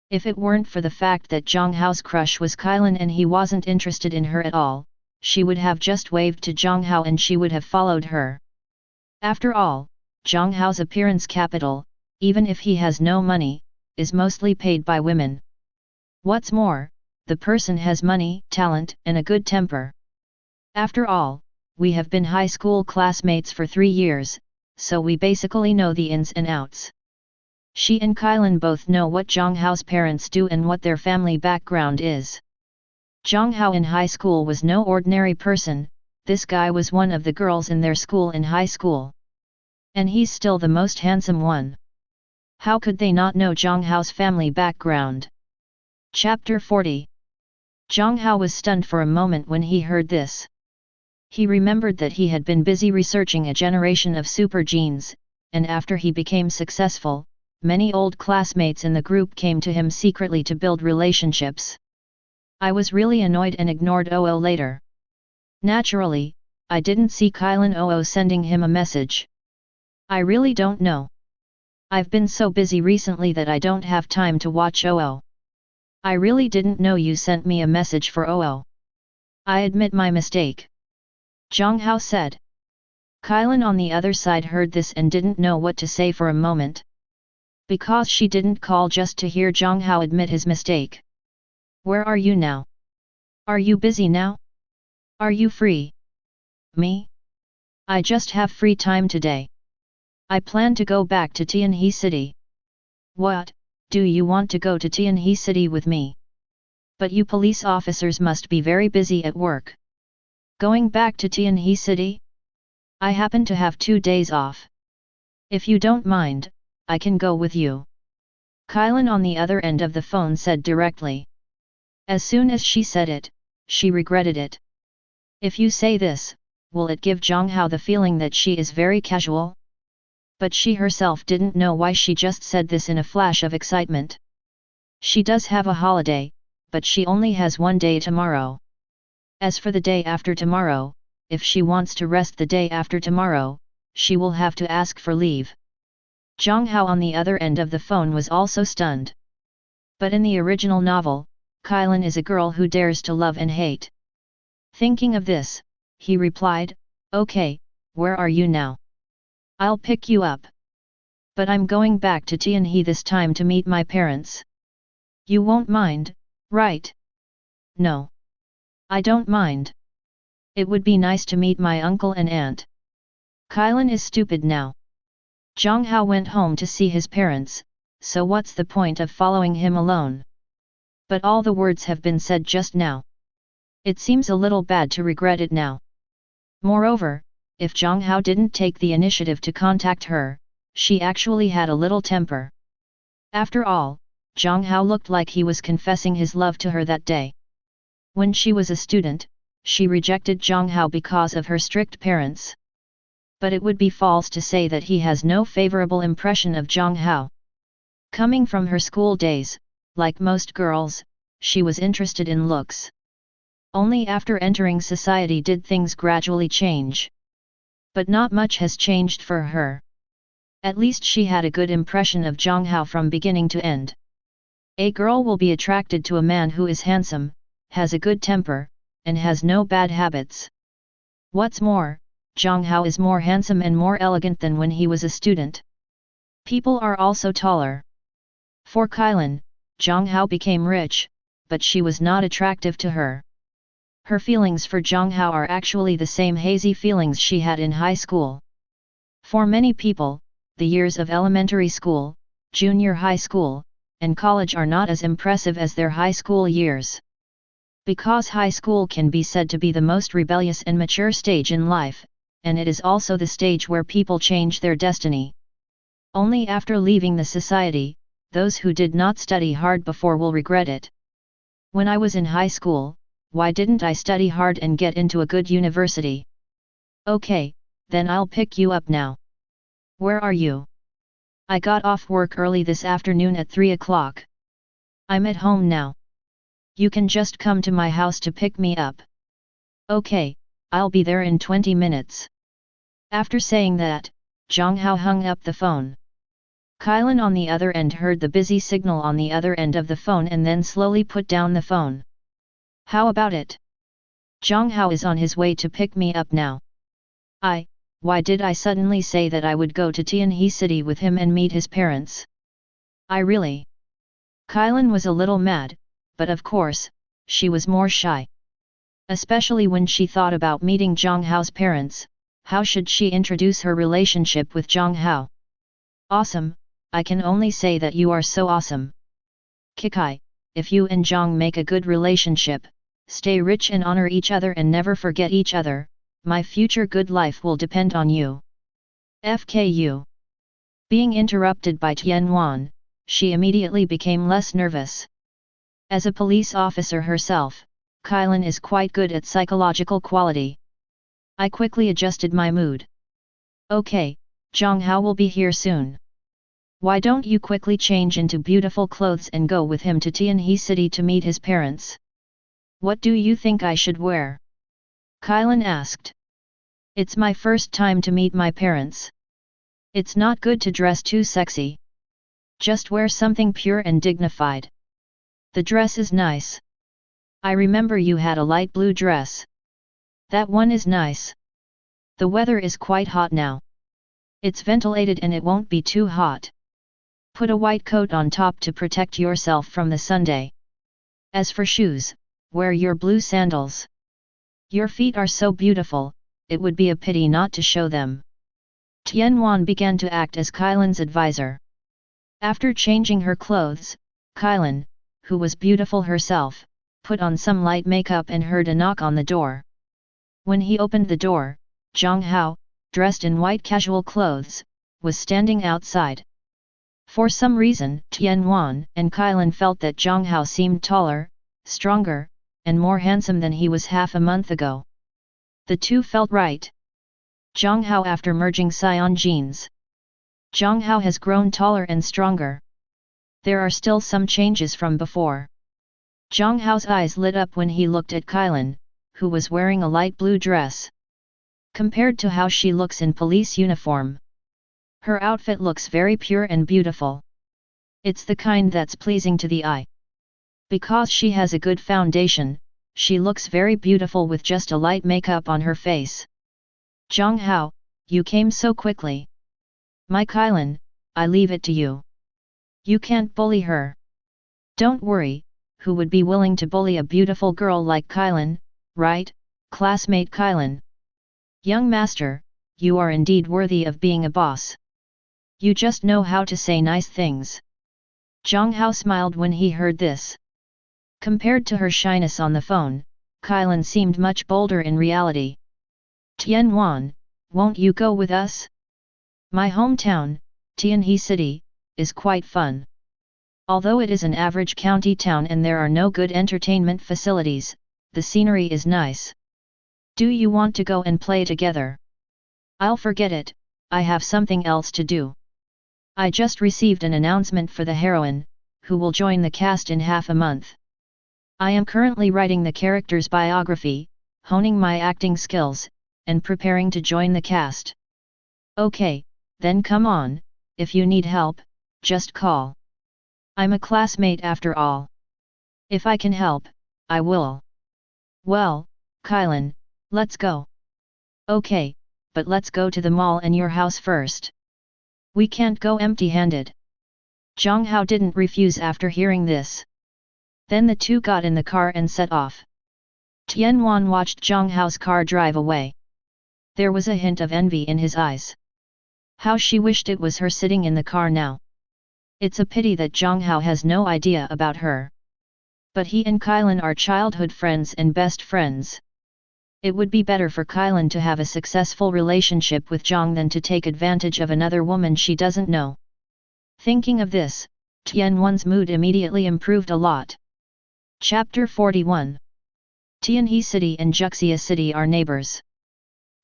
Speaker 1: If it weren't for the fact that Jiang Hao's crush was Kylan and he wasn't interested in her at all, she would have just waved to Jiang Hao and she would have followed her. After all, Jiang Hao's appearance capital, even if he has no money, is mostly paid by women. What's more, the person has money, talent, and a good temper. After all, we have been high school classmates for 3 years, so we basically know the ins and outs. She and Kylan both know what Jiang Hao's parents do and what their family background is. Jiang Hao in high school was no ordinary person, this guy was one of the girls in their school in high school. And he's still the most handsome one. How could they not know Jiang Hao's family background? Chapter 40. Jiang Hao was stunned for a moment when he heard this. He remembered that he had been busy researching a generation of super genes, and after he became successful, many old classmates in the group came to him secretly to build relationships. I was really annoyed and ignored Oo later. Naturally, I didn't see Kylan Oo sending him a message. I really don't know. I've been so busy recently that I don't have time to watch Oo. I really didn't know you sent me a message for Oo. I admit my mistake. Jiang Hao said. Kylan on the other side heard this and didn't know what to say for a moment. Because she didn't call just to hear Jiang Hao admit his mistake. Where are you now? Are you busy now? Are you free? Me? I just have free time today. I plan to go back to Tianhe City. What, do you want to go to Tianhe City with me? But you police officers must be very busy at work. Going back to Tianhe City? I happen to have 2 days off. If you don't mind, I can go with you. Kylan on the other end of the phone said directly. As soon as she said it, she regretted it. If you say this, will it give Jiang Hao the feeling that she is very casual? But she herself didn't know why she just said this in a flash of excitement. She does have a holiday, but she only has 1 day tomorrow. As for the day after tomorrow, if she wants to rest the day after tomorrow, she will have to ask for leave. Jiang Hao on the other end of the phone was also stunned. But in the original novel, Kylan is a girl who dares to love and hate. Thinking of this, he replied, Okay, where are you now? I'll pick you up. But I'm going back to Tianhe this time to meet my parents. You won't mind, right? No. I don't mind. It would be nice to meet my uncle and aunt. Kylan is stupid now. Jiang Hao went home to see his parents, so what's the point of following him alone? But all the words have been said just now. It seems a little bad to regret it now. Moreover, if Jiang Hao didn't take the initiative to contact her, she actually had a little temper. After all, Jiang Hao looked like he was confessing his love to her that day. When she was a student, she rejected Jiang Hao because of her strict parents. But it would be false to say that he has no favorable impression of Jiang Hao. Coming from her school days, like most girls, she was interested in looks. Only after entering society did things gradually change. But not much has changed for her. At least she had a good impression of Jiang Hao from beginning to end. A girl will be attracted to a man who is handsome, has a good temper, and has no bad habits. What's more, Jiang Hao is more handsome and more elegant than when he was a student. People are also taller. For Kylan, Jiang Hao became rich, but she was not attractive to her. Her feelings for Jiang Hao are actually the same hazy feelings she had in high school. For many people, the years of elementary school, junior high school, and college are not as impressive as their high school years. Because high school can be said to be the most rebellious and mature stage in life, and it is also the stage where people change their destiny. Only after leaving the society, those who did not study hard before will regret it. When I was in high school, why didn't I study hard and get into a good university? Okay, then I'll pick you up now. Where are you? I got off work early this afternoon at 3 o'clock. I'm at home now. You can just come to my house to pick me up. Okay, I'll be there in 20 minutes. After saying that, Jiang Hao hung up the phone. Kylan on the other end heard the busy signal on the other end of the phone and then slowly put down the phone. How about it? Jiang Hao is on his way to pick me up now. Why did I suddenly say that I would go to Tianhe City with him and meet his parents? I really... Kylan was a little mad, but of course, she was more shy. Especially when she thought about meeting Jiang Hao's parents, how should she introduce her relationship with Jiang Hao? Awesome, I can only say that you are so awesome. Kikai, if you and Jiang make a good relationship, stay rich and honor each other and never forget each other, my future good life will depend on you. FKU. Being interrupted by Tianwan, she immediately became less nervous. As a police officer herself, Kylan is quite good at psychological quality. I quickly adjusted my mood. Okay, Jiang Hao will be here soon. Why don't you quickly change into beautiful clothes and go with him to Tianhe City to meet his parents? What do you think I should wear? Kylan asked. It's my first time to meet my parents. It's not good to dress too sexy. Just wear something pure and dignified. The dress is nice. I remember you had a light blue dress. That one is nice. The weather is quite hot now. It's ventilated and it won't be too hot. Put a white coat on top to protect yourself from the Sunday. As for shoes, wear your blue sandals. Your feet are so beautiful, it would be a pity not to show them. Tianwan began to act as Kylan's advisor. After changing her clothes, Kylan, who was beautiful herself, put on some light makeup and heard a knock on the door. When he opened the door, Jiang Hao, dressed in white casual clothes, was standing outside. For some reason, Tianwan and Kylan felt that Jiang Hao seemed taller, stronger, and more handsome than he was half a month ago. The two felt right. Jiang Hao after merging Sion genes. Jiang Hao has grown taller and stronger. There are still some changes from before. Jiang Hao's eyes lit up when he looked at Kylan, who was wearing a light blue dress. Compared to how she looks in police uniform, her outfit looks very pure and beautiful. It's the kind that's pleasing to the eye. Because she has a good foundation, she looks very beautiful with just a light makeup on her face. Jiang Hao, you came so quickly. My Kylan, I leave it to you. You can't bully her. Don't worry, who would be willing to bully a beautiful girl like Kylan, right, classmate Kylan? Young master, you are indeed worthy of being a boss. You just know how to say nice things. Jiang Hao smiled when he heard this. Compared to her shyness on the phone, Kylan seemed much bolder in reality. Tianwan, won't you go with us? My hometown, Tianhe City, is quite fun. Although it is an average county town and there are no good entertainment facilities, the scenery is nice. Do you want to go and play together? I'll forget it, I have something else to do. I just received an announcement for the heroine, who will join the cast in half a month. I am currently writing the character's biography, honing my acting skills, and preparing to join the cast. Okay, then come on, if you need help, just call. I'm a classmate after all. If I can help, I will. Well, Kylan, let's go. Okay, but let's go to the mall and your house first. We can't go empty-handed. Jiang Hao didn't refuse after hearing this. Then the two got in the car and set off. Tianwan watched Jiang Hao's car drive away. There was a hint of envy in his eyes. How she wished it was her sitting in the car now. It's a pity that Jiang Hao has no idea about her. But he and Kylan are childhood friends and best friends. It would be better for Kylan to have a successful relationship with Jiang than to take advantage of another woman she doesn't know. Thinking of this, Tianwan's mood immediately improved a lot. Chapter 41. Tianhe City and Juxia City are neighbors.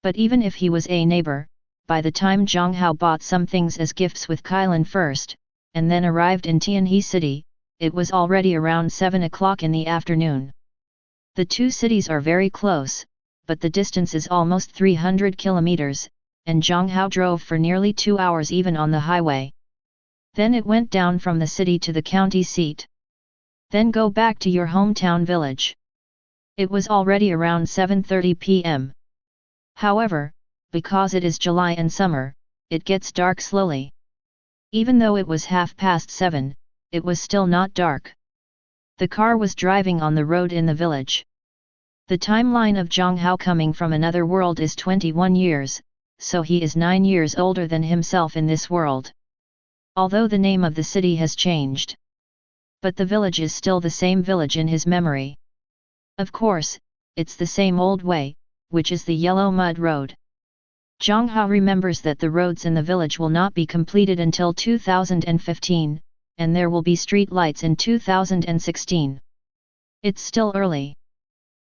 Speaker 1: But even if he was a neighbor, by the time Jiang Hao bought some things as gifts with Kylan first, and then arrived in Tianhe City, it was already around 7 o'clock in the afternoon. The two cities are very close, but the distance is almost 300 kilometers, and Jiang Hao drove for nearly 2 hours even on the highway. Then it went down from the city to the county seat. Then go back to your hometown village. It was already around 7:30 p.m. However, because it is July and summer, it gets dark slowly. Even though it was 7:30, it was still not dark. The car was driving on the road in the village. The timeline of Jiang Hao coming from another world is 21 years, so he is 9 years older than himself in this world. Although the name of the city has changed. But the village is still the same village in his memory. Of course, it's the same old way, which is the yellow mud road. Jiang Hao remembers that the roads in the village will not be completed until 2015, and there will be street lights in 2016. It's still early.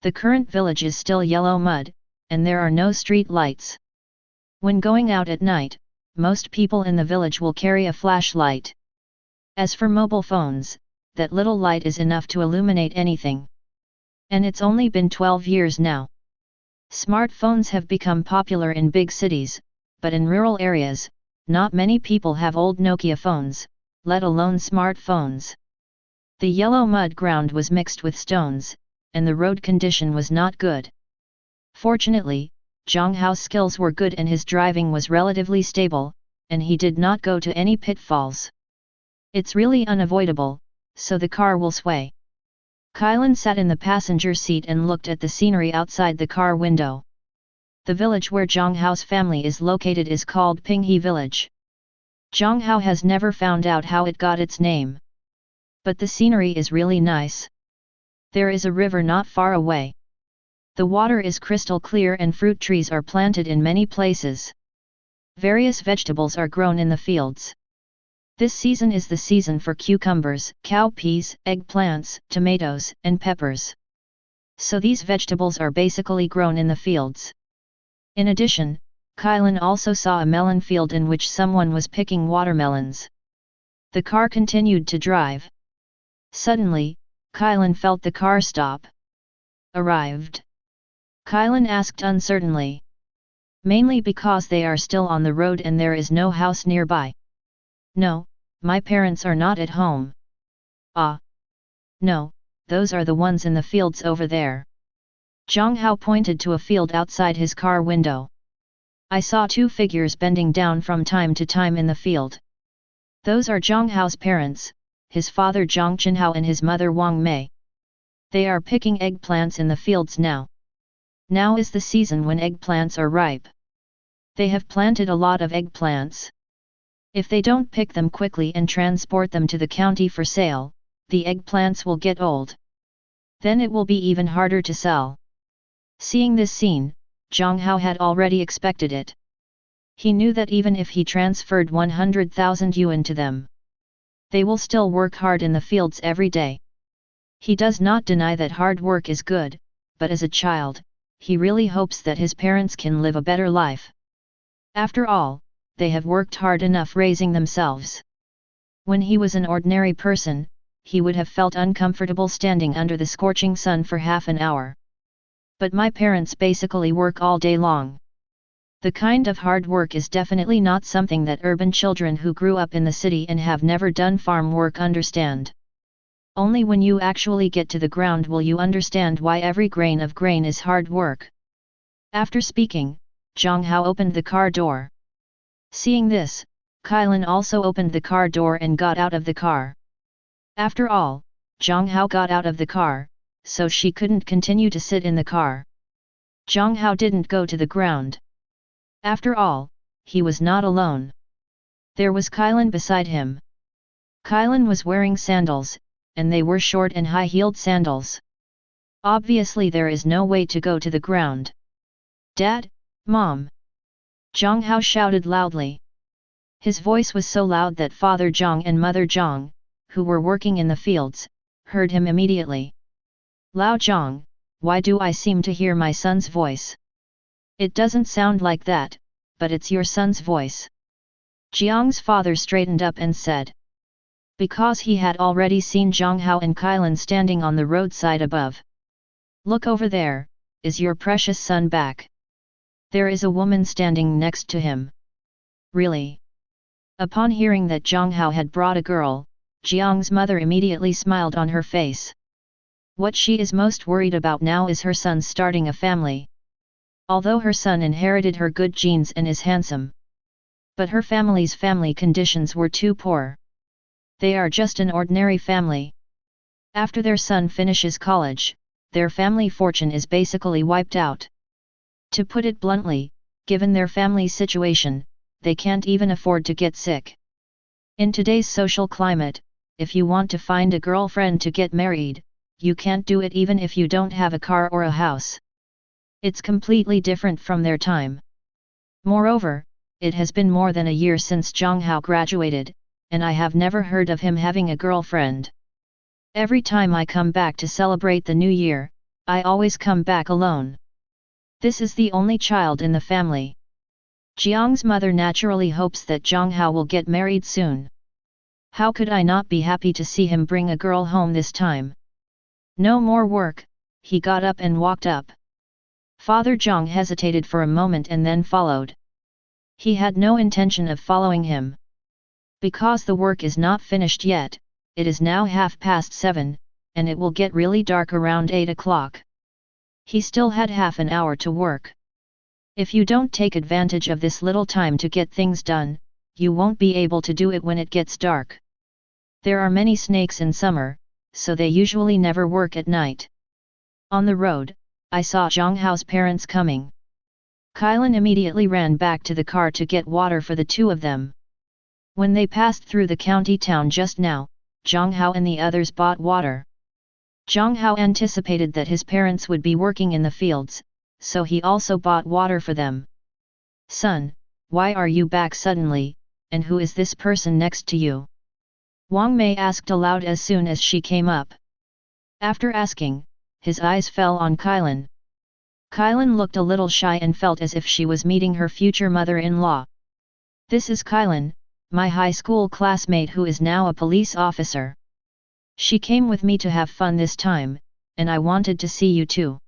Speaker 1: The current village is still yellow mud, and there are no street lights. When going out at night, most people in the village will carry a flashlight. As for mobile phones, that little light is enough to illuminate anything. And it's only been 12 years now. Smartphones have become popular in big cities, but in rural areas, not many people have old Nokia phones, let alone smartphones. The yellow mud ground was mixed with stones, and the road condition was not good. Fortunately, Jiang Hao's skills were good and his driving was relatively stable, and he did not go to any pitfalls. It's really unavoidable, so the car will sway. Kylan sat in the passenger seat and looked at the scenery outside the car window. The village where Jiang Hao's family is located is called Pinghe Village. Jiang Hao has never found out how it got its name. But the scenery is really nice. There is a river not far away. The water is crystal clear and fruit trees are planted in many places. Various vegetables are grown in the fields. This season is the season for cucumbers, cowpeas, eggplants, tomatoes, and peppers. So these vegetables are basically grown in the fields. In addition, Kylan also saw a melon field in which someone was picking watermelons. The car continued to drive. Suddenly, Kylan felt the car stop. Arrived? Kylan asked uncertainly. Mainly because they are still on the road and there is no house nearby. No, my parents are not at home. Ah. No, those are the ones in the fields over there. Jiang Hao pointed to a field outside his car window. I saw two figures bending down from time to time in the field. Those are Jiang Hao's parents, his father Jiang Hao and his mother Wang Mei. They are picking eggplants in the fields now. Now is the season when eggplants are ripe. They have planted a lot of eggplants. If they don't pick them quickly and transport them to the county for sale, the eggplants will get old. Then it will be even harder to sell. Seeing this scene, Jiang Hao had already expected it. He knew that even if he transferred 100,000 yuan to them, they will still work hard in the fields every day. He does not deny that hard work is good, but as a child, he really hopes that his parents can live a better life. After all, they have worked hard enough raising themselves. When he was an ordinary person, he would have felt uncomfortable standing under the scorching sun for half an hour. But my parents basically work all day long. The kind of hard work is definitely not something that urban children who grew up in the city and have never done farm work understand. Only when you actually get to the ground will you understand why every grain of grain is hard work. After speaking, Jiang Hao opened the car door. Seeing this, Kailan also opened the car door and got out of the car. After all, Jiang Hao got out of the car, so she couldn't continue to sit in the car. Jiang Hao didn't go to the ground. After all, he was not alone. There was Kailan beside him. Kailan was wearing sandals, and they were short and high-heeled sandals. Obviously there is no way to go to the ground. Dad, Mom! Jiang Hao shouted loudly. His voice was so loud that Father Jiang and Mother Jiang, who were working in the fields, heard him immediately. Lao Jiang, why do I seem to hear my son's voice? It doesn't sound like that, but it's your son's voice. Jiang's father straightened up and said. Because he had already seen Jiang Hao and Kailan standing on the roadside above. Look over there, is your precious son back? There is a woman standing next to him. Really? Upon hearing that Jiang Hao had brought a girl, Jiang's mother immediately smiled on her face. What she is most worried about now is her son starting a family. Although her son inherited her good genes and is handsome, but her family's family conditions were too poor. They are just an ordinary family. After their son finishes college, their family fortune is basically wiped out. To put it bluntly, given their family's situation, they can't even afford to get sick. In today's social climate, if you want to find a girlfriend to get married, you can't do it even if you don't have a car or a house. It's completely different from their time. Moreover, it has been more than a year since Jiang Hao graduated, and I have never heard of him having a girlfriend. Every time I come back to celebrate the new year, I always come back alone. This is the only child in the family. Jiang's mother naturally hopes that Jiang Hao will get married soon. How could I not be happy to see him bring a girl home this time? No more work, he got up and walked up. Father Jiang hesitated for a moment and then followed. He had no intention of following him. Because the work is not finished yet, it is now 7:30, and it will get really dark around 8 o'clock. He still had half an hour to work. If you don't take advantage of this little time to get things done, you won't be able to do it when it gets dark. There are many snakes in summer, so they usually never work at night. On the road, I saw Jiang Hao's parents coming. Kailan immediately ran back to the car to get water for the two of them. When they passed through the county town just now, Jiang Hao and the others bought water. Jiang Hao anticipated that his parents would be working in the fields, so he also bought water for them. Son, why are you back suddenly, and who is this person next to you? Wang Mei asked aloud as soon as she came up. After asking, his eyes fell on Kailan. Kailan looked a little shy and felt as if she was meeting her future mother-in-law. This is Kailan, my high school classmate who is now a police officer. She came with me to have fun this time, and I wanted to see you too.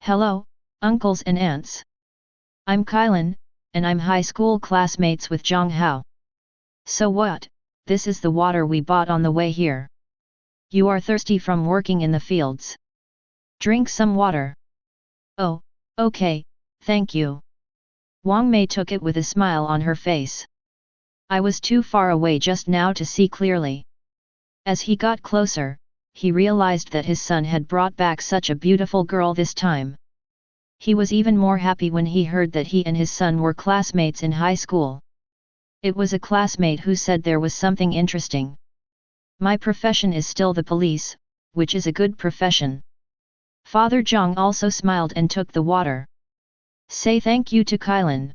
Speaker 1: Hello, uncles and aunts. I'm Kailan, and I'm high school classmates with Jiang Hao. So what, this is the water we bought on the way here. You are thirsty from working in the fields. Drink some water. Oh, okay, thank you. Wang Mei took it with a smile on her face. I was too far away just now to see clearly. As he got closer, he realized that his son had brought back such a beautiful girl this time. He was even more happy when he heard that he and his son were classmates in high school. It was a classmate who said there was something interesting. My profession is still the police, which is a good profession. Father Jiang also smiled and took the water. Say thank you to Kailan.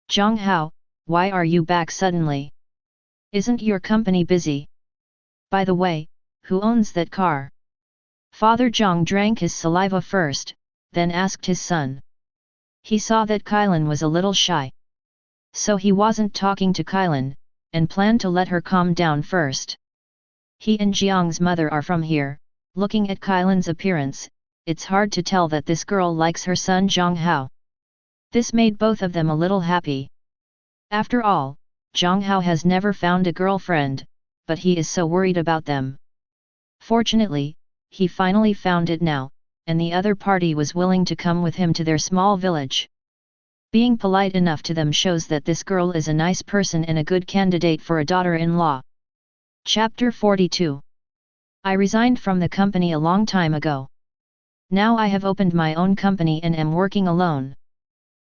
Speaker 1: Jiang Hao, why are you back suddenly? Isn't your company busy? By the way, who owns that car? Father Jiang drank his saliva first, then asked his son. He saw that Kailan was a little shy. So he wasn't talking to Kailan, and planned to let her calm down first. He and Jiang's mother are from here. Looking at Kailan's appearance, it's hard to tell that this girl likes her son Jiang Hao. This made both of them a little happy. After all, Jiang Hao has never found a girlfriend, but he is so worried about them. Fortunately, he finally found it now, and the other party was willing to come with him to their small village. Being polite enough to them shows that this girl is a nice person and a good candidate for a daughter-in-law. Chapter 42. I resigned from the company a long time ago. Now I have opened my own company and am working alone.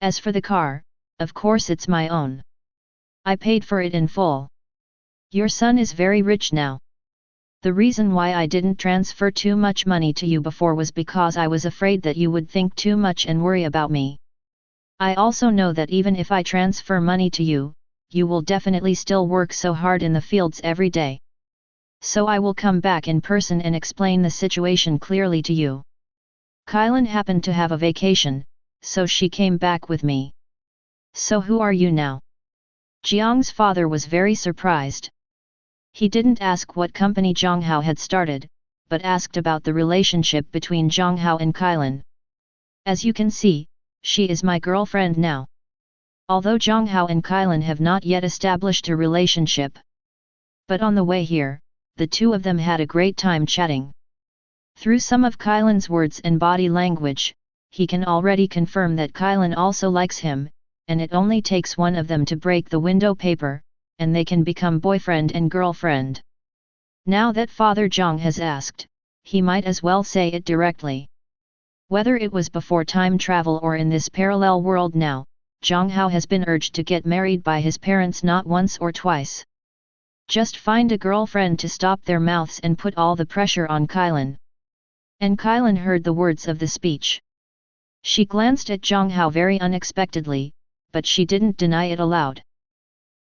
Speaker 1: As for the car, of course it's my own. I paid for it in full. Your son is very rich now. The reason why I didn't transfer too much money to you before was because I was afraid that you would think too much and worry about me. I also know that even if I transfer money to you, you will definitely still work so hard in the fields every day. So I will come back in person and explain the situation clearly to you. Kailan happened to have a vacation, so she came back with me. So who are you now? Jiang's father was very surprised. He didn't ask what company Jiang Hao had started, but asked about the relationship between Jiang Hao and Kailan. As you can see, she is my girlfriend now. Although Jiang Hao and Kailan have not yet established a relationship. But on the way here, the two of them had a great time chatting. Through some of Kailan's words and body language, he can already confirm that Kailan also likes him, and it only takes one of them to break the window paper, and they can become boyfriend and girlfriend. Now that Father Jiang has asked, he might as well say it directly. Whether it was before time travel or in this parallel world now, Jiang Hao has been urged to get married by his parents not once or twice. Just find a girlfriend to stop their mouths and put all the pressure on Kailan. And Kailan heard the words of the speech. She glanced at Jiang Hao very unexpectedly, but she didn't deny it aloud.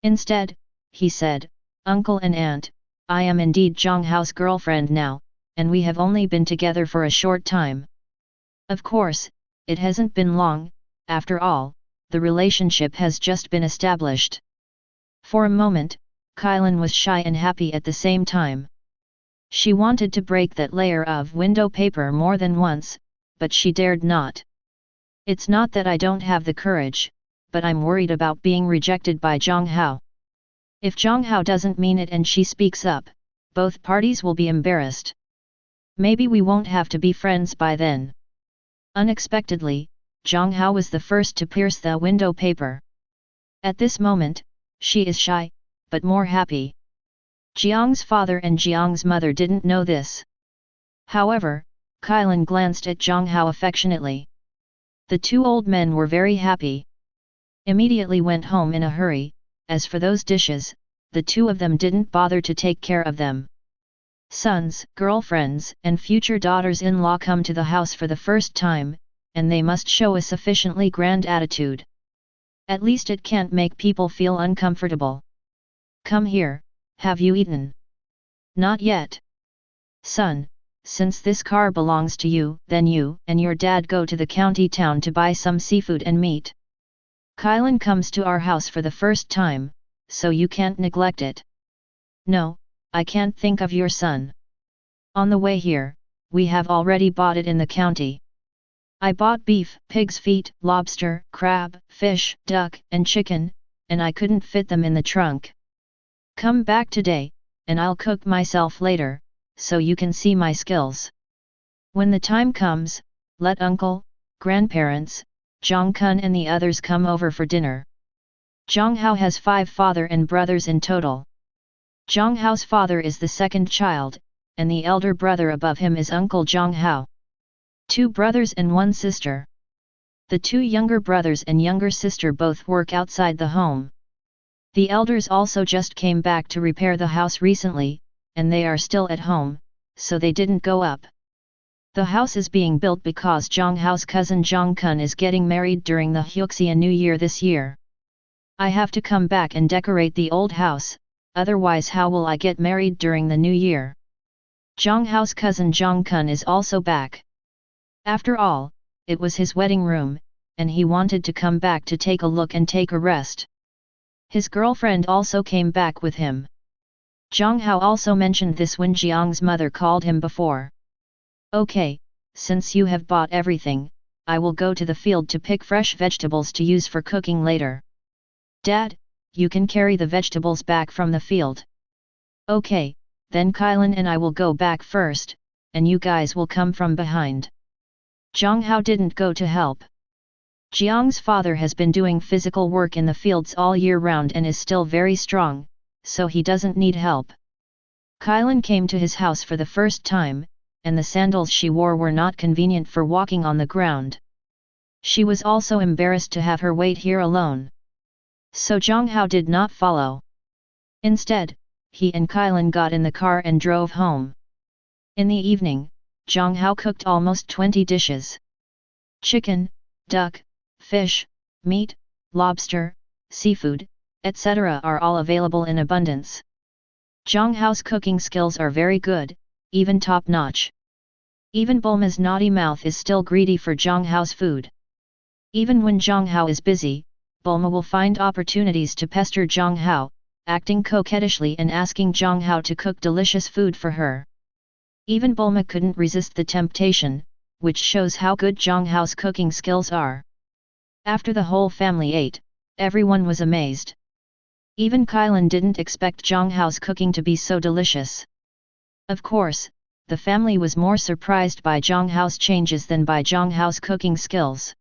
Speaker 1: Instead, he said, "Uncle and Aunt, I am indeed Jiang Hao's girlfriend now, and we have only been together for a short time. Of course, it hasn't been long, after all, the relationship has just been established." For a moment, Kailan was shy and happy at the same time. She wanted to break that layer of window paper more than once, but she dared not. It's not that I don't have the courage, but I'm worried about being rejected by Jiang Hao. If Jiang Hao doesn't mean it and she speaks up, both parties will be embarrassed. Maybe we won't have to be friends by then. Unexpectedly, Jiang Hao was the first to pierce the window paper. At this moment, she is shy, but more happy. Jiang's father and Jiang's mother didn't know this. However, Kailan glanced at Jiang Hao affectionately. The two old men were very happy. Immediately went home in a hurry. As for those dishes, the two of them didn't bother to take care of them. Sons, girlfriends, and future daughters-in-law come to the house for the first time, and they must show a sufficiently grand attitude. At least it can't make people feel uncomfortable. Come here, have you eaten? Not yet. Son, since this car belongs to you, then you and your dad go to the county town to buy some seafood and meat. Kailan comes to our house for the first time, so you can't neglect it. No, I can't think of your son. On the way here, we have already bought it in the county. I bought beef, pig's feet, lobster, crab, fish, duck, and chicken, and I couldn't fit them in the trunk. Come back today, and I'll cook myself later, so you can see my skills. When the time comes, let uncle, grandparents, Jiang Kun and the others come over for dinner. Jiang Hao has 5 father and brothers in total. Jiang Hao's father is the second child, and the elder brother above him is Uncle Jiang Hao. 2 brothers and 1 sister. The 2 younger brothers and younger sister both work outside the home. The elders also just came back to repair the house recently, and they are still at home, so they didn't go up. The house is being built because Jiang Hao's cousin Jiang Kun is getting married during the Huxia New Year this year. I have to come back and decorate the old house, otherwise how will I get married during the new year? Jiang Hao's cousin Jiang Kun is also back. After all, it was his wedding room, and he wanted to come back to take a look and take a rest. His girlfriend also came back with him. Jiang Hao also mentioned this when Jiang's mother called him before. Okay, since you have bought everything, I will go to the field to pick fresh vegetables to use for cooking later. Dad, you can carry the vegetables back from the field. Okay, then Kylan and I will go back first, and you guys will come from behind. Jiang Hao didn't go to help. Jiang's father has been doing physical work in the fields all year round and is still very strong, so he doesn't need help. Kylan came to his house for the first time, and the sandals she wore were not convenient for walking on the ground. She was also embarrassed to have her wait here alone. So Jiang Hao did not follow. Instead, he and Kylan got in the car and drove home. In the evening, Jiang Hao cooked almost 20 dishes. Chicken, duck, fish, meat, lobster, seafood, etc. are all available in abundance. Jiang Hao's cooking skills are very good, even top-notch. Even Bulma's naughty mouth is still greedy for Jiang Hao's food. Even when Jiang Hao is busy, Bulma will find opportunities to pester Jiang Hao, acting coquettishly and asking Jiang Hao to cook delicious food for her. Even Bulma couldn't resist the temptation, which shows how good Jiang Hao's cooking skills are. After the whole family ate, everyone was amazed. Even Kylan didn't expect Jiang Hao's cooking to be so delicious. Of course, the family was more surprised by Jiang Hao's changes than by Jiang Hao's cooking skills.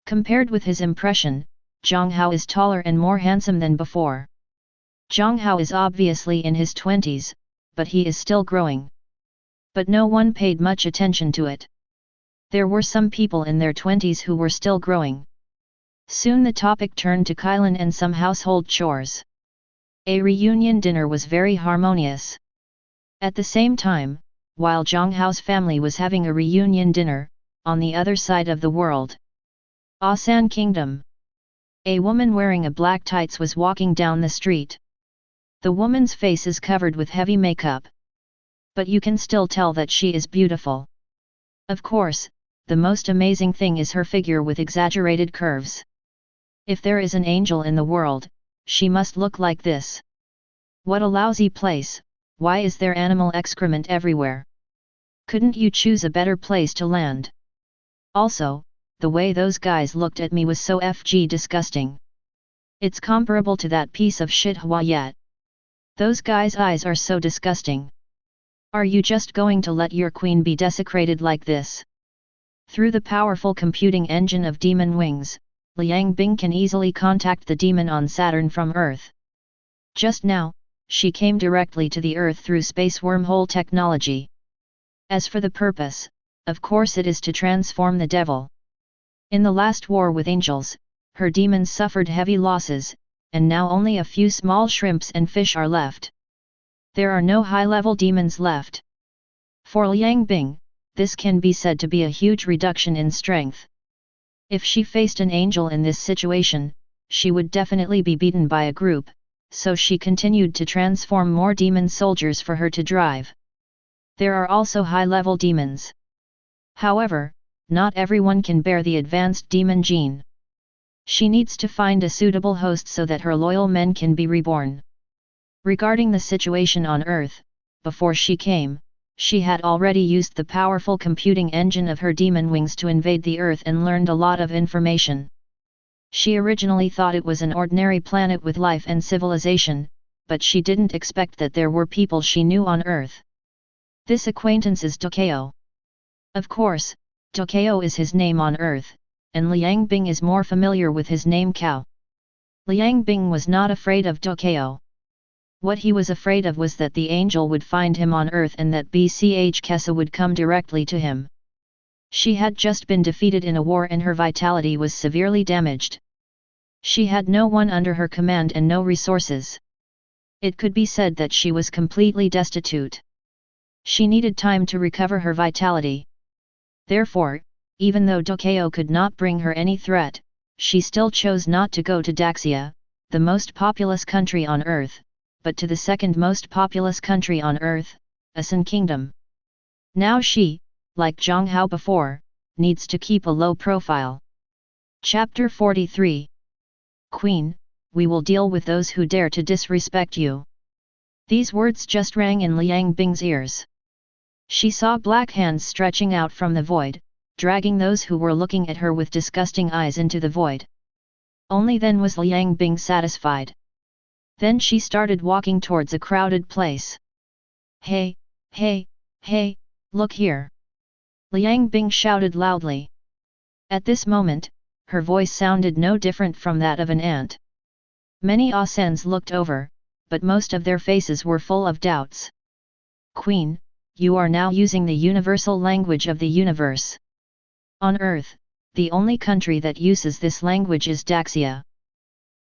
Speaker 1: Compared with his impression, Jiang Hao is taller and more handsome than before. Jiang Hao is obviously in his 20s, but he is still growing. But no one paid much attention to it. There were some people in their 20s who were still growing. Soon the topic turned to Kylan and some household chores. A reunion dinner was very harmonious. At the same time, while Jiang Hao's family was having a reunion dinner, on the other side of the world, Asan Kingdom, a woman wearing a black tights was walking down the street. The woman's face is covered with heavy makeup. But you can still tell that she is beautiful. Of course, the most amazing thing is her figure with exaggerated curves. If there is an angel in the world, she must look like this. What a lousy place, why is there animal excrement everywhere? Couldn't you choose a better place to land? Also, the way those guys looked at me was so FG disgusting. It's comparable to that piece of shit Huayat. Those guys' eyes are so disgusting. Are you just going to let your queen be desecrated like this? Through the powerful computing engine of demon wings, Liang Bing can easily contact the demon on Saturn from Earth. Just now, she came directly to the Earth through space wormhole technology. As for the purpose, of course it is to transform the devil. In the last war with angels, her demons suffered heavy losses, and now only a few small shrimps and fish are left. There are no high-level demons left. For Liang Bing, this can be said to be a huge reduction in strength. If she faced an angel in this situation, she would definitely be beaten by a group, so she continued to transform more demon soldiers for her to drive. There are also high-level demons. However, not everyone can bear the advanced demon gene. She needs to find a suitable host so that her loyal men can be reborn. Regarding the situation on Earth, before she came, she had already used the powerful computing engine of her demon wings to invade the Earth and learned a lot of information. She originally thought it was an ordinary planet with life and civilization, but she didn't expect that there were people she knew on Earth. This acquaintance is Tokyo. Of course, Tokyo is his name on Earth, and Liang Bing is more familiar with his name Cao. Liang Bing was not afraid of Dokao. What he was afraid of was that the angel would find him on earth and that Bch Kesa would come directly to him. She had just been defeated in a war and her vitality was severely damaged. She had no one under her command and no resources. It could be said that she was completely destitute. She needed time to recover her vitality. Therefore, even though Dokao could not bring her any threat, she still chose not to go to Daxia, the most populous country on earth, but to the second most populous country on earth, Usse Kingdom. Now she, like Jiang Hao before, needs to keep a low profile. Chapter 43. Queen, we will deal with those who dare to disrespect you. These words just rang in Liang Bing's ears. She saw black hands stretching out from the void, dragging those who were looking at her with disgusting eyes into the void. Only then was Liang Bing satisfied. Then she started walking towards a crowded place. Hey, hey, hey, look here! Liang Bing shouted loudly. At this moment, her voice sounded no different from that of an ant. Many Asens looked over, but most of their faces were full of doubts. Queen, you are now using the universal language of the universe. On Earth, the only country that uses this language is Daxia.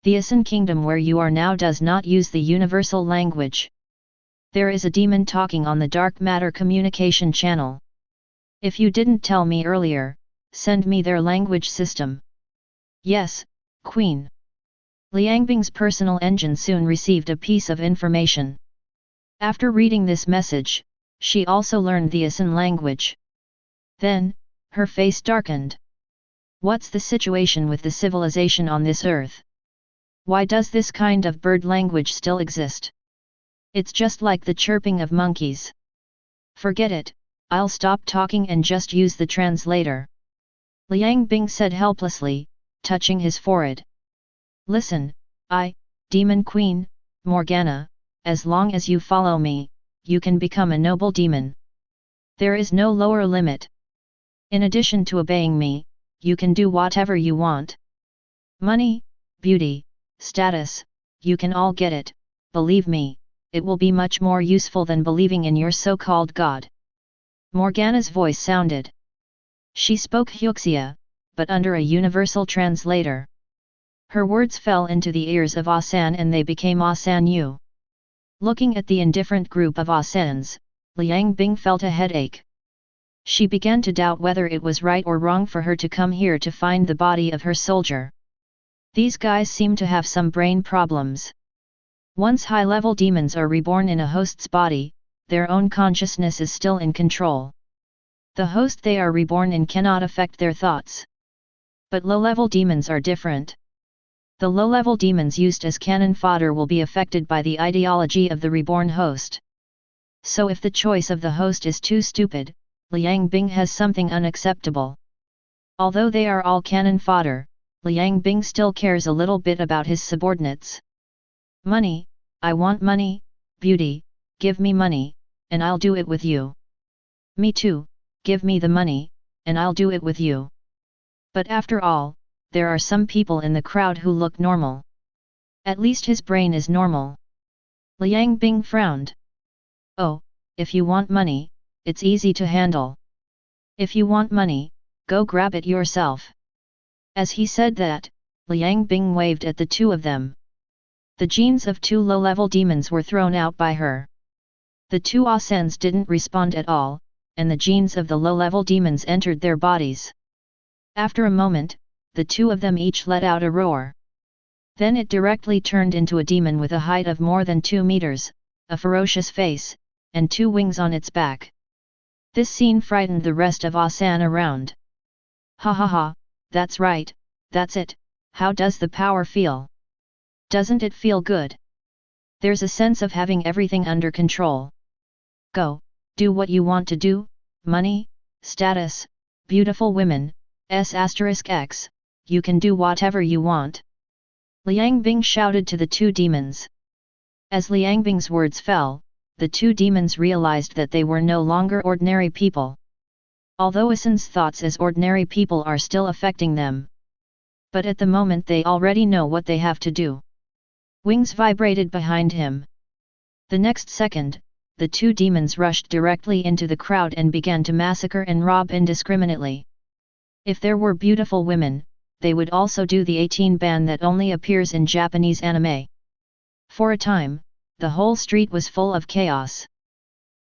Speaker 1: The Usse Kingdom where you are now does not use the universal language. There is a demon talking on the dark matter communication channel. If you didn't tell me earlier, send me their language system. Yes, Queen. Liang Bing's personal engine soon received a piece of information. After reading this message, she also learned the Usse language. Then, her face darkened. What's the situation with the civilization on this earth? Why does this kind of bird language still exist? It's just like the chirping of monkeys. Forget it, I'll stop talking and just use the translator. Liang Bing said helplessly, touching his forehead. Listen, Demon Queen, Morgana, as long as you follow me, you can become a noble demon. There is no lower limit. In addition to obeying me, you can do whatever you want. Money, beauty, status, you can all get it, believe me, it will be much more useful than believing in your so-called god. Morgana's voice sounded. She spoke Huxia, but under a universal translator. Her words fell into the ears of Asan and they became Asan Yu. Looking at the indifferent group of Asans, Liang Bing felt a headache. She began to doubt whether it was right or wrong for her to come here to find the body of her soldier. These guys seem to have some brain problems. Once high-level demons are reborn in a host's body, their own consciousness is still in control. The host they are reborn in cannot affect their thoughts. But low-level demons are different. The low-level demons used as cannon fodder will be affected by the ideology of the reborn host. So if the choice of the host is too stupid, Liang Bing has something unacceptable. Although they are all cannon fodder, Liang Bing still cares a little bit about his subordinates. Money, I want money, beauty, give me money, and I'll do it with you. Me too, give me the money, and I'll do it with you. But after all, there are some people in the crowd who look normal. At least his brain is normal. Liang Bing frowned. Oh, if you want money, it's easy to handle. If you want money, go grab it yourself. As he said that, Liang Bing waved at the two of them. The genes of two low-level demons were thrown out by her. The two Asens didn't respond at all, and the genes of the low-level demons entered their bodies. After a moment, the two of them each let out a roar. Then it directly turned into a demon with a height of more than 2 meters, a ferocious face, and 2 wings on its back. This scene frightened the rest of Asan around. Ha ha ha, that's right, that's it, how does the power feel? Doesn't it feel good? There's a sense of having everything under control. Go, do what you want to do, money, status, beautiful women, *x, you can do whatever you want. Liang Bing shouted to the two demons. As Liang Bing's words fell, the two demons realized that they were no longer ordinary people. Although Asin's thoughts as ordinary people are still affecting them. But at the moment they already know what they have to do. Wings vibrated behind him. The next second, the two demons rushed directly into the crowd and began to massacre and rob indiscriminately. If there were beautiful women, they would also do the 18 ban that only appears in Japanese anime. For a time, the whole street was full of chaos.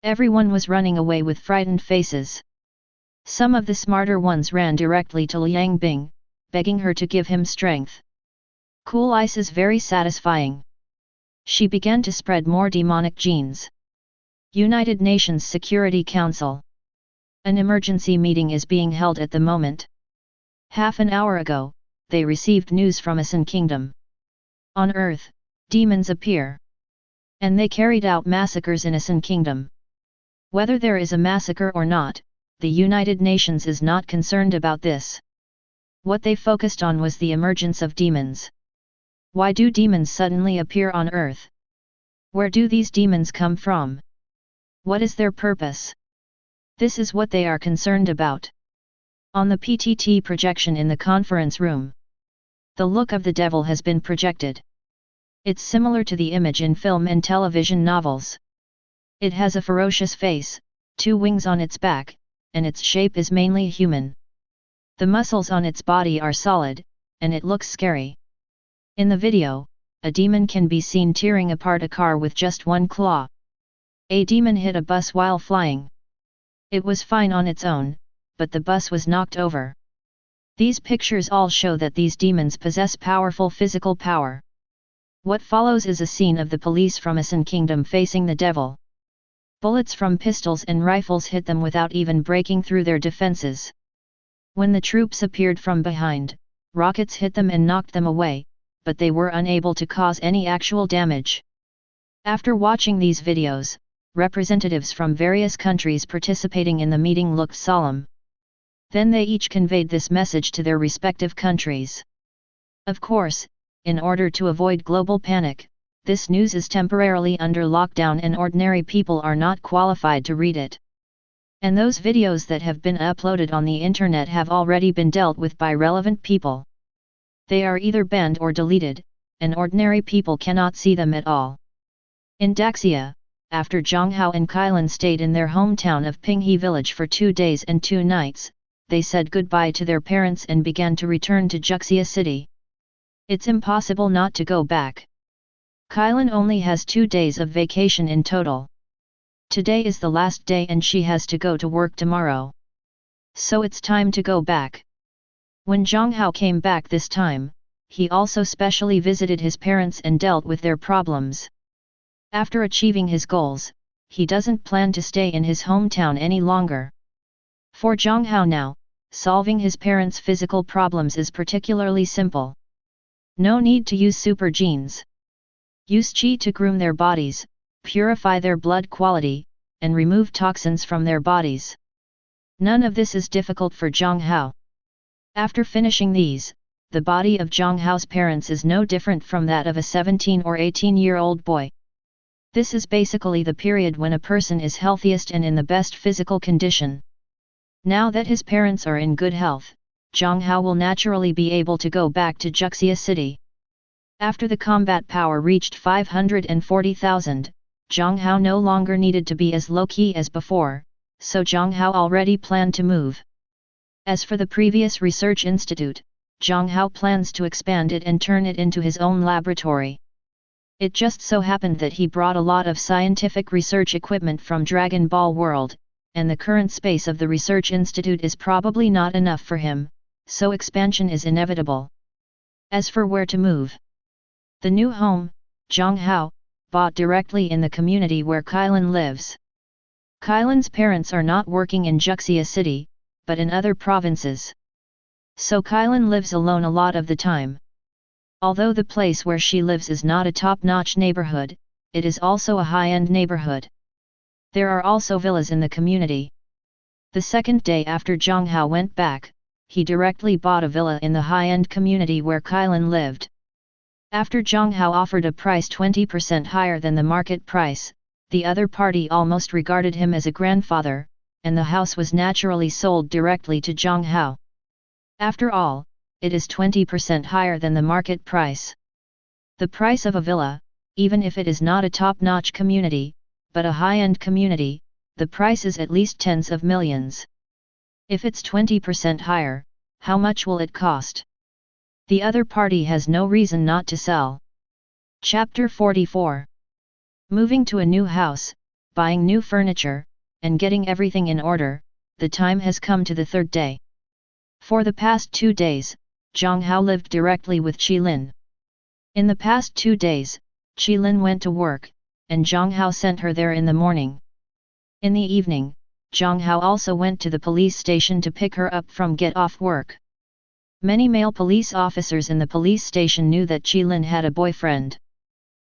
Speaker 1: Everyone was running away with frightened faces. Some of the smarter ones ran directly to Liang Bing, begging her to give him strength. Cool ice is very satisfying. She began to spread more demonic genes. United Nations Security Council. An emergency meeting is being held at the moment. Half an hour ago, they received news from Asin Kingdom. On Earth, demons appear. And they carried out massacres in Asin Kingdom. Whether there is a massacre or not, the United Nations is not concerned about this. What they focused on was the emergence of demons. Why do demons suddenly appear on Earth? Where do these demons come from? What is their purpose? This is what they are concerned about. On the PTT projection in the conference room, the look of the devil has been projected. It's similar to the image in film and television novels. It has a ferocious face, 2 wings on its back, and its shape is mainly human. The muscles on its body are solid, and it looks scary. In the video, a demon can be seen tearing apart a car with just 1 claw. A demon hit a bus while flying. It was fine on its own, but the bus was knocked over. These pictures all show that these demons possess powerful physical power. What follows is a scene of the police from Asin Kingdom facing the devil. Bullets from pistols and rifles hit them without even breaking through their defenses. When the troops appeared from behind, rockets hit them and knocked them away, but they were unable to cause any actual damage. After watching these videos, representatives from various countries participating in the meeting looked solemn. Then they each conveyed this message to their respective countries. Of course, in order to avoid global panic, this news is temporarily under lockdown and ordinary people are not qualified to read it. And those videos that have been uploaded on the internet have already been dealt with by relevant people. They are either banned or deleted, and ordinary people cannot see them at all. In Daxia, after Jiang Hao and Kailan stayed in their hometown of Pinghe village for 2 days and 2 nights, they said goodbye to their parents and began to return to Juxia city. It's impossible not to go back. Kailan only has 2 days of vacation in total. Today is the last day and she has to go to work tomorrow. So it's time to go back. When Jiang Hao came back this time, he also specially visited his parents and dealt with their problems. After achieving his goals, he doesn't plan to stay in his hometown any longer. For Jiang Hao now, solving his parents' physical problems is particularly simple. No need to use super genes. Use qi to groom their bodies, purify their blood quality, and remove toxins from their bodies. None of this is difficult for Jiang Hao. After finishing these, the body of Jiang Hao's parents is no different from that of a 17 or 18-year-old boy. This is basically the period when a person is healthiest and in the best physical condition. Now that his parents are in good health, Jiang Hao will naturally be able to go back to Juxia city. After the combat power reached 540,000, Jiang Hao no longer needed to be as low-key as before, so Jiang Hao already planned to move. As for the previous research institute, Jiang Hao plans to expand it and turn it into his own laboratory. It just so happened that he brought a lot of scientific research equipment from Dragon Ball World, and the current space of the research institute is probably not enough for him, so expansion is inevitable. As for where to move, the new home, Jiang Hao, bought directly in the community where Kailan lives. Kailan's parents are not working in Juxia city, but in other provinces. So Kailan lives alone a lot of the time. Although the place where she lives is not a top-notch neighborhood, it is also a high-end neighborhood. There are also villas in the community. The second day after Jiang Hao went back, he directly bought a villa in the high-end community where Kailan lived. After Jiang Hao offered a price 20% higher than the market price, the other party almost regarded him as a grandfather, and the house was naturally sold directly to Jiang Hao. After all, it is 20% higher than the market price. The price of a villa, even if it is not a top-notch community, but a high-end community, the price is at least tens of millions. If it's 20% higher, how much will it cost? The other party has no reason not to sell. Chapter 44. Moving to a new house, buying new furniture, and getting everything in order, the time has come to the third day. For the past 2 days, Jiang Hao lived directly with Qilin. In the past 2 days, Qilin went to work, and Jiang Hao sent her there in the morning. In the evening, Jiang Hao also went to the police station to pick her up from get off work. Many male police officers in the police station knew that Qilin had a boyfriend.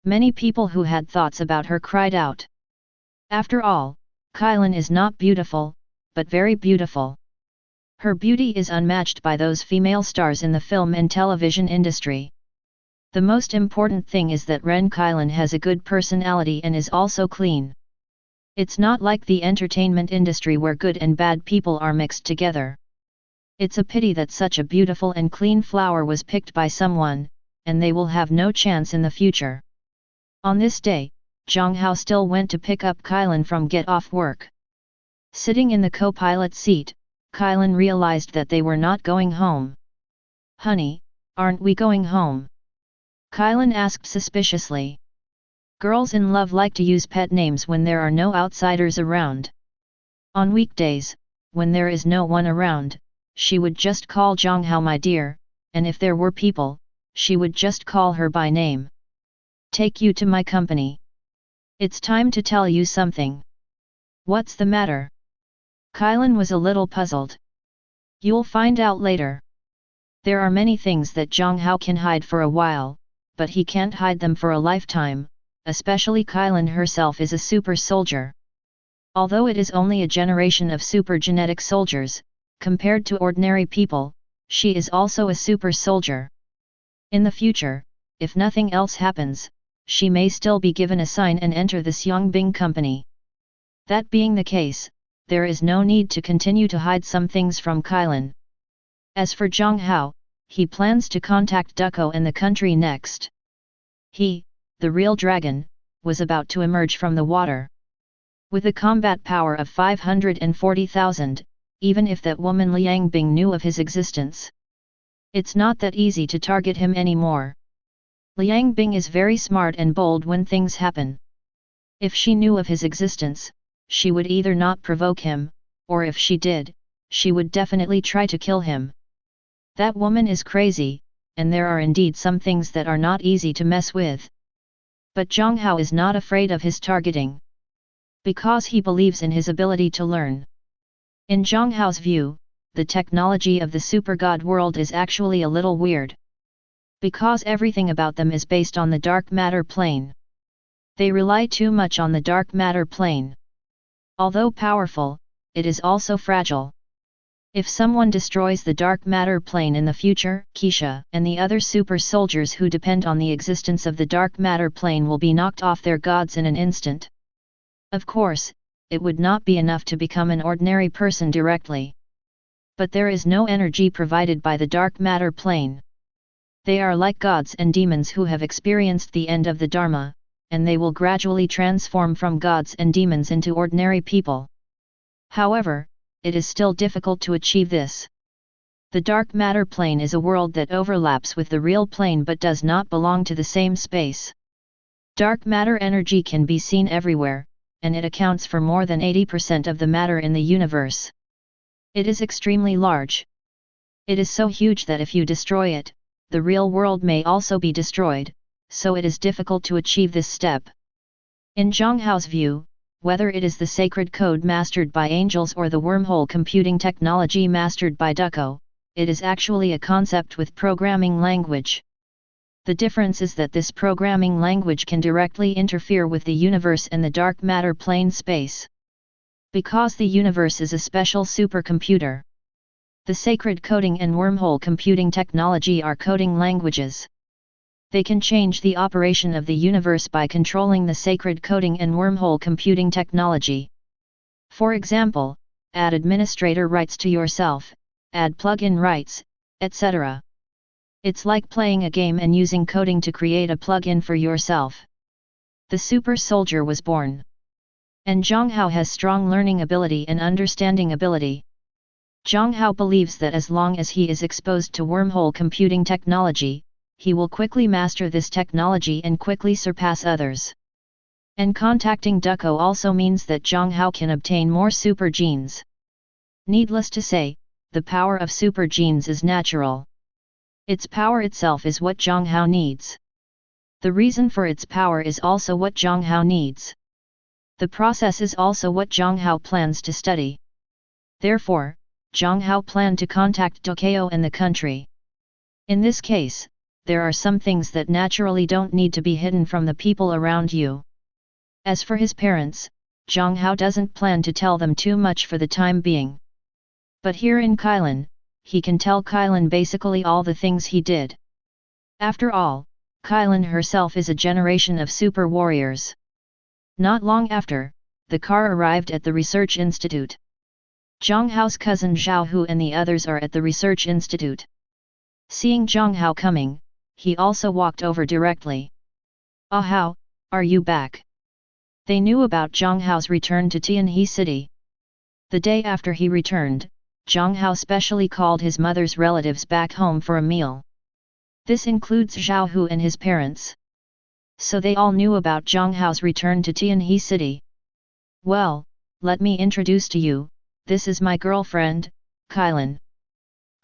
Speaker 1: Many people who had thoughts about her cried out. After all, Qilin is not beautiful, but very beautiful. Her beauty is unmatched by those female stars in the film and television industry. The most important thing is that Ren Qilin has a good personality and is also clean. It's not like the entertainment industry where good and bad people are mixed together. It's a pity that such a beautiful and clean flower was picked by someone, and they will have no chance in the future. On this day, Jiang Hao still went to pick up Qilin from get off work. Sitting in the co-pilot seat, Qilin realized that they were not going home. "Honey, aren't we going home?" Qilin asked suspiciously. Girls in love like to use pet names when there are no outsiders around. On weekdays, when there is no one around, she would just call Jiang Hao my dear, and if there were people, she would just call her by name. "Take you to my company. It's time to tell you something." "What's the matter?" Qilin was a little puzzled. "You'll find out later." There are many things that Jiang Hao can hide for a while, but he can't hide them for a lifetime, especially Qilin herself is a super soldier. Although it is only a generation of super genetic soldiers, compared to ordinary people, she is also a super soldier. In the future, if nothing else happens, she may still be given a sign and enter the Xiangbing company. That being the case, there is no need to continue to hide some things from Qilin. As for Jiang Hao, he plans to contact Duco and the country next. He, the real dragon, was about to emerge from the water. With a combat power of 540,000, even if that woman Liang Bing knew of his existence, it's not that easy to target him anymore. Liang Bing is very smart and bold when things happen. If she knew of his existence, she would either not provoke him, or if she did, she would definitely try to kill him. That woman is crazy, and there are indeed some things that are not easy to mess with. But Jiang Hao is not afraid of his targeting. Because he believes in his ability to learn. In Jiang Hao's view, the technology of the super god world is actually a little weird. Because everything about them is based on the dark matter plane. They rely too much on the dark matter plane. Although powerful, it is also fragile. If someone destroys the dark matter plane in the future, Keisha and the other super soldiers who depend on the existence of the dark matter plane will be knocked off their gods in an instant. Of course, it would not be enough to become an ordinary person directly. But there is no energy provided by the dark matter plane. They are like gods and demons who have experienced the end of the Dharma, and they will gradually transform from gods and demons into ordinary people. However, it is still difficult to achieve this. The dark matter plane is a world that overlaps with the real plane but does not belong to the same space. Dark matter energy can be seen everywhere, and it accounts for more than 80% of the matter in the universe. It is extremely large. It is so huge that if you destroy it, the real world may also be destroyed, so it is difficult to achieve this step. In Jiang Hao's view, whether it is the sacred code mastered by angels or the wormhole computing technology mastered by Duco, it is actually a concept with programming language. The difference is that this programming language can directly interfere with the universe and the dark matter plane space. Because the universe is a special supercomputer. The sacred coding and wormhole computing technology are coding languages. They can change the operation of the universe by controlling the sacred coding and wormhole computing technology. For example, add administrator rights to yourself, add plugin rights, etc. It's like playing a game and using coding to create a plugin for yourself. The super soldier was born. And Jiang Hao has strong learning ability and understanding ability. Jiang Hao believes that as long as he is exposed to wormhole computing technology, he will quickly master this technology and quickly surpass others. And contacting Ducko also means that Jiang Hao can obtain more super genes. Needless to say, the power of super genes is natural. Its power itself is what Jiang Hao needs. The reason for its power is also what Jiang Hao needs. The process is also what Jiang Hao plans to study. Therefore, Jiang Hao planned to contact Ducko and the country. In this case, there are some things that naturally don't need to be hidden from the people around you. As for his parents, Jiang Hao doesn't plan to tell them too much for the time being. But here in Kylin, he can tell Kylin basically all the things he did. After all, Kylin herself is a generation of super warriors. Not long after, the car arrived at the research institute. Jiang Hao's cousin Zhao Hu and the others are at the research institute. Seeing Jiang Hao coming, he also walked over directly. "Ah Hao, are you back?" They knew about Jiang Hao's return to Tianhe City. The day after he returned, Jiang Hao specially called his mother's relatives back home for a meal. This includes Zhao Hu and his parents. So they all knew about Jiang Hao's return to Tianhe City. "Well, let me introduce to you, this is my girlfriend, Kylin.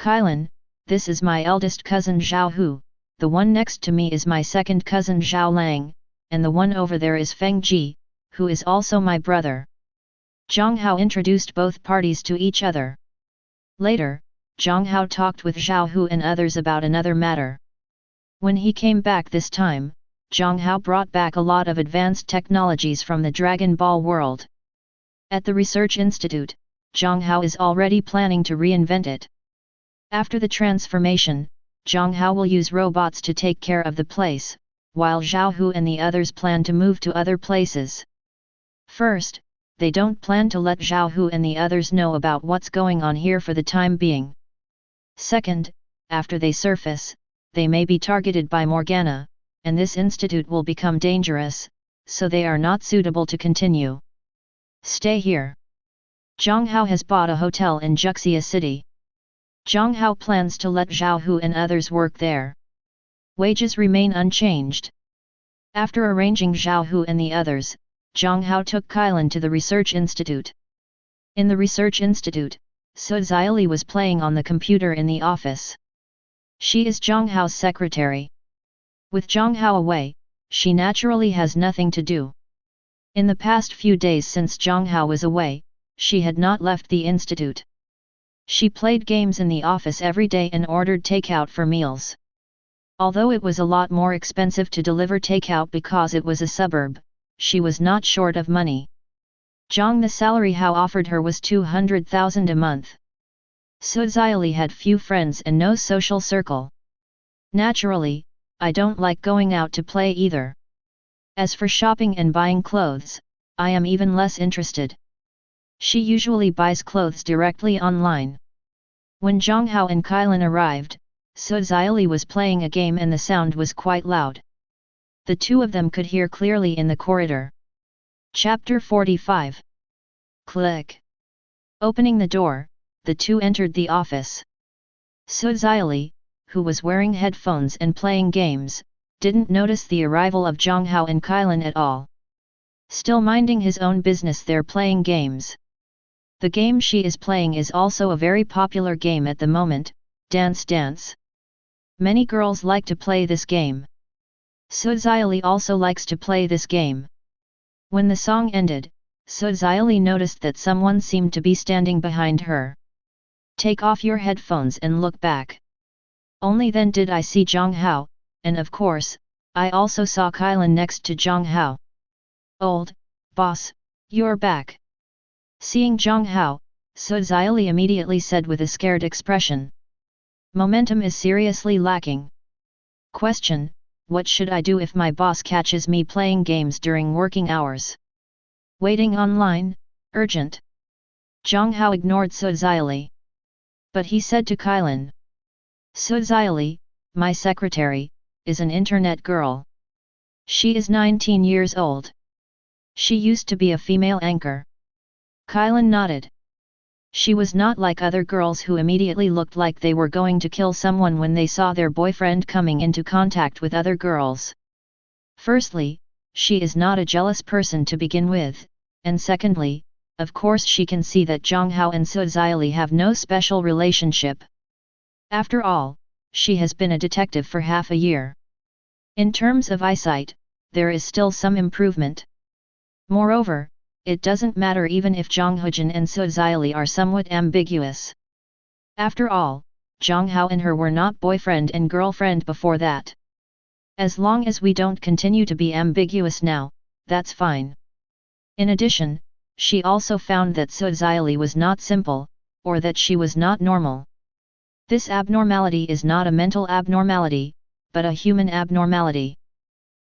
Speaker 1: Kylin, this is my eldest cousin Zhao Hu, the one next to me is my second cousin Zhao Lang, and the one over there is Feng Ji, who is also my brother." Jiang Hao introduced both parties to each other. Later, Jiang Hao talked with Zhao Hu and others about another matter. When he came back this time, Jiang Hao brought back a lot of advanced technologies from the Dragon Ball world. At the research institute, Jiang Hao is already planning to reinvent it. After the transformation, Jiang Hao will use robots to take care of the place, while Zhao Hu and the others plan to move to other places. First, they don't plan to let Zhao Hu and the others know about what's going on here for the time being. Second, after they surface, they may be targeted by Morgana, and this institute will become dangerous, so they are not suitable to continue. Stay here. Jiang Hao has bought a hotel in Juxia City. Jiang Hao plans to let Zhao Hu and others work there. Wages remain unchanged. After arranging Zhao Hu and the others, Jiang Hao took Kylin to the research institute. In the research institute, Su Xiaoli was playing on the computer in the office. She is Jiang Hao's secretary. With Jiang Hao away, she naturally has nothing to do. In the past few days since Jiang Hao was away, she had not left the institute. She played games in the office every day and ordered takeout for meals. Although it was a lot more expensive to deliver takeout because it was a suburb, she was not short of money. The salary Hao offered her was 200,000 a month. Su Xiaoli had few friends and no social circle. Naturally, I don't like going out to play either. As for shopping and buying clothes, I am even less interested. She usually buys clothes directly online. When Jiang Hao and Kylin arrived, Su Xiaoli was playing a game and the sound was quite loud. The two of them could hear clearly in the corridor. Chapter 45. Click. Opening the door, the two entered the office. Su Xiaoli, who was wearing headphones and playing games, didn't notice the arrival of Jiang Hao and Kylin at all. Still minding his own business there playing games. The game she is playing is also a very popular game at the moment, Dance Dance. Many girls like to play this game. Su Xiaoli also likes to play this game. When the song ended, Su Xiaoli noticed that someone seemed to be standing behind her. "Take off your headphones and look back." Only then did I see Jiang Hao, and of course, I also saw Kylin next to Jiang Hao. "Old boss, you're back." Seeing Jiang Hao, Su Xiaoli immediately said with a scared expression. Momentum is seriously lacking. Question: what should I do if my boss catches me playing games during working hours? Waiting online, urgent. Jiang Hao ignored Suziali. But he said to Kylan. Suziali, my secretary, is an internet girl. She is 19 years old. She used to be a female anchor. Kylan nodded. She was not like other girls who immediately looked like they were going to kill someone when they saw their boyfriend coming into contact with other girls. Firstly, she is not a jealous person to begin with, and secondly, of course she can see that Jiang Hao and Suziali have no special relationship. After all, she has been a detective for half a year. In terms of eyesight, there is still some improvement. Moreover, it doesn't matter even if Jiang Hojin and Suziali are somewhat ambiguous. After all, Jiang Hao and her were not boyfriend and girlfriend before that. As long as we don't continue to be ambiguous now, that's fine. In addition, she also found that Suziali was not simple, or that she was not normal. This abnormality is not a mental abnormality, but a human abnormality.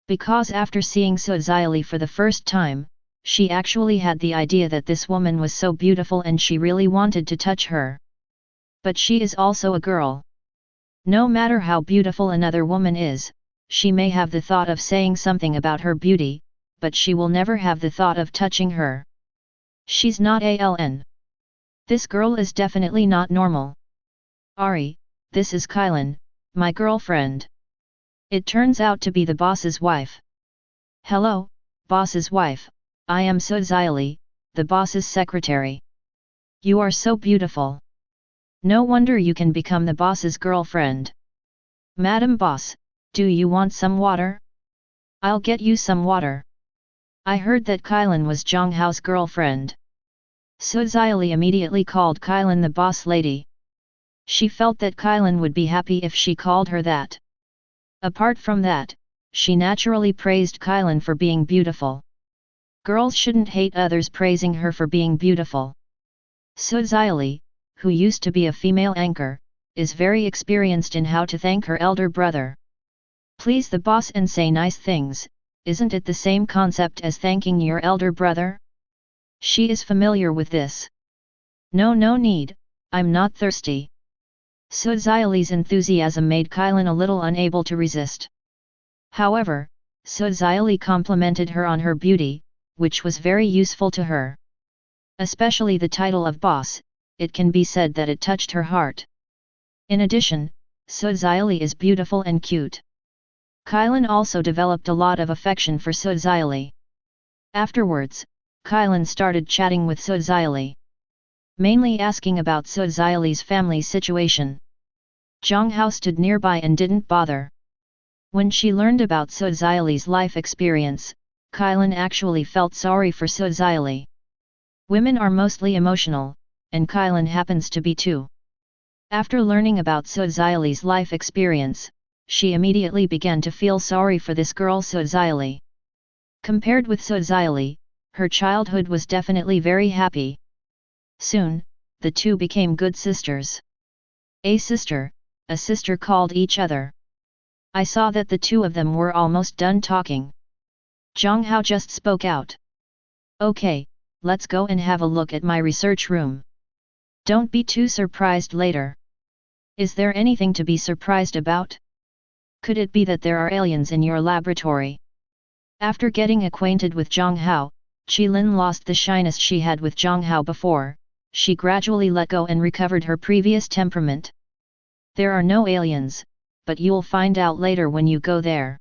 Speaker 1: Because after seeing Suziali for the first time, she actually had the idea that this woman was so beautiful and she really wanted to touch her. But she is also a girl. No matter how beautiful another woman is, she may have the thought of saying something about her beauty, but she will never have the thought of touching her. She's not aln. This girl is definitely not normal. Ari, this is Kylan, my girlfriend. It turns out to be the boss's wife. Hello, boss's wife, I am Suziali, the boss's secretary. You are so beautiful. No wonder you can become the boss's girlfriend. Madam Boss, do you want some water? I'll get you some water. I heard that Kylan was Jiang Hao's girlfriend. Suziali immediately called Kylan the boss lady. She felt that Kylan would be happy if she called her that. Apart from that, she naturally praised Kylan for being beautiful. Girls shouldn't hate others praising her for being beautiful. Suziali, who used to be a female anchor, is very experienced in how to thank her elder brother. Please the boss and say nice things, isn't it the same concept as thanking your elder brother? She is familiar with this. No need, I'm not thirsty. Suziali's enthusiasm made Kylan a little unable to resist. However, Suziali complimented her on her beauty, which was very useful to her. Especially the title of boss, it can be said that it touched her heart. In addition, Suziali is beautiful and cute. Kylan also developed a lot of affection for Suziali. Afterwards, Kylan started chatting with Suziali. Mainly asking about Suziali's family situation. Jiang Hao stood nearby and didn't bother. When she learned about Suziali's life experience, Kylan actually felt sorry for Suziali. Women are mostly emotional, and Kylan happens to be too. After learning about Suziali's life experience, she immediately began to feel sorry for this girl Suziali. Compared with Suziali, her childhood was definitely very happy. Soon, the two became good sisters. A sister called each other. I saw that the two of them were almost done talking. Jiang Hao just spoke out. Okay, let's go and have a look at my research room. Don't be too surprised later. Is there anything to be surprised about? Could it be that there are aliens in your laboratory? After getting acquainted with Jiang Hao, Qilin lost the shyness she had with Jiang Hao before. She gradually let go and recovered her previous temperament. There are no aliens, but you'll find out later when you go there.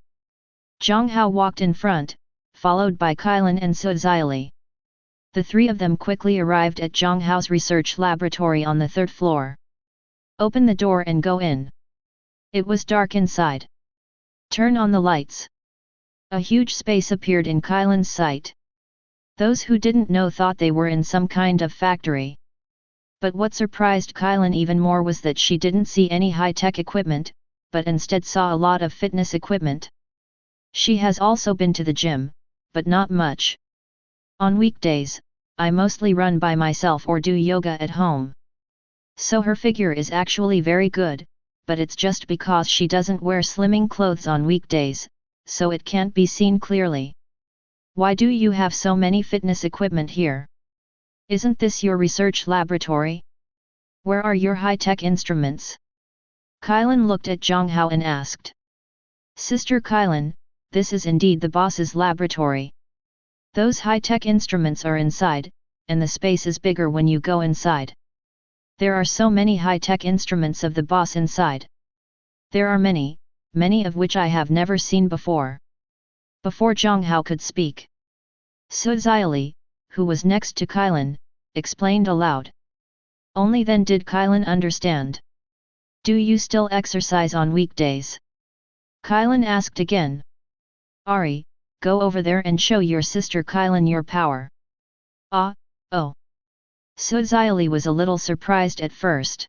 Speaker 1: Jiang Hao walked in front, followed by Kylan and Suziali. The three of them quickly arrived at Jiang Hao's research laboratory on the third floor. Open the door and go in. It was dark inside. Turn on the lights. A huge space appeared in Kylan's sight. Those who didn't know thought they were in some kind of factory. But what surprised Kylan even more was that she didn't see any high-tech equipment, but instead saw a lot of fitness equipment. She has also been to the gym, but not much. On weekdays, I mostly run by myself or do yoga at home. So her figure is actually very good, but it's just because she doesn't wear slimming clothes on weekdays, so it can't be seen clearly. Why do you have so many fitness equipment here? Isn't this your research laboratory? Where are your high-tech instruments? Kylan looked at Jiang Hao and asked. Sister Kylan, this is indeed the boss's laboratory. Those high-tech instruments are inside, and the space is bigger when you go inside. There are so many high-tech instruments of the boss inside. There are many, many of which I have never seen before. Before Jiang Hao could speak, Su Xiaoli, who was next to Kylan, explained aloud. Only then did Kylan understand. Do you still exercise on weekdays? Kylan asked again. Ari, go over there and show your sister Kylan your power. Oh. Su Xiaoli was a little surprised at first.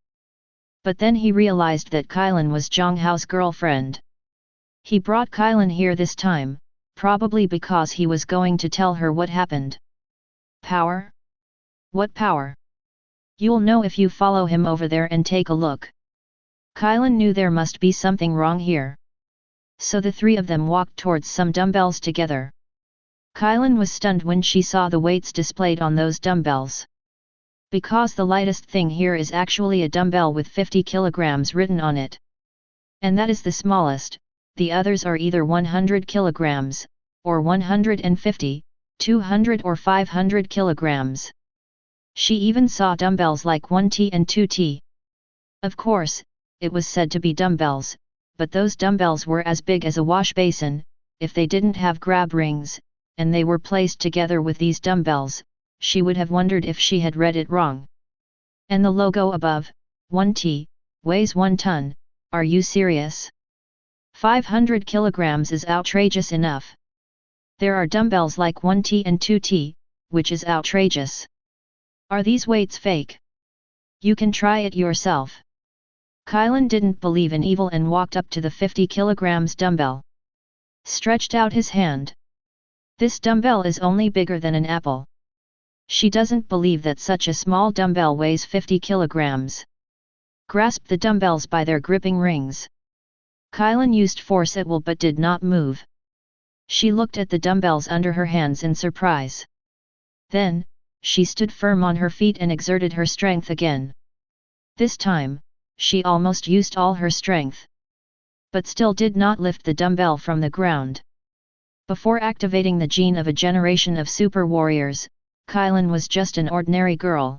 Speaker 1: But then he realized that Kylan was Jiang Hao's girlfriend. He brought Kylan here this time, probably because he was going to tell her what happened. Power? What power? You'll know if you follow him over there and take a look. Kylan knew there must be something wrong here. So the three of them walked towards some dumbbells together. Kylan was stunned when she saw the weights displayed on those dumbbells. Because the lightest thing here is actually a dumbbell with 50 kilograms written on it. And that is the smallest, the others are either 100 kilograms, or 150, 200 or 500 kilograms. She even saw dumbbells like 1T and 2T. Of course, it was said to be dumbbells, but those dumbbells were as big as a wash basin, if they didn't have grab rings, and they were placed together with these dumbbells, she would have wondered if she had read it wrong. And the logo above, 1T, weighs 1 ton, are you serious? 500 kilograms is outrageous enough. There are dumbbells like 1T and 2T, which is outrageous. Are these weights fake? You can try it yourself. Kylan didn't believe in evil and walked up to the 50 kilograms dumbbell. Stretched out his hand. This dumbbell is only bigger than an apple. She doesn't believe that such a small dumbbell weighs 50 kilograms. Grasped the dumbbells by their gripping rings. Kylan used force at will but did not move. She looked at the dumbbells under her hands in surprise. Then, she stood firm on her feet and exerted her strength again. This time, she almost used all her strength. But still did not lift the dumbbell from the ground. Before activating the gene of a generation of super warriors, Kylan was just an ordinary girl.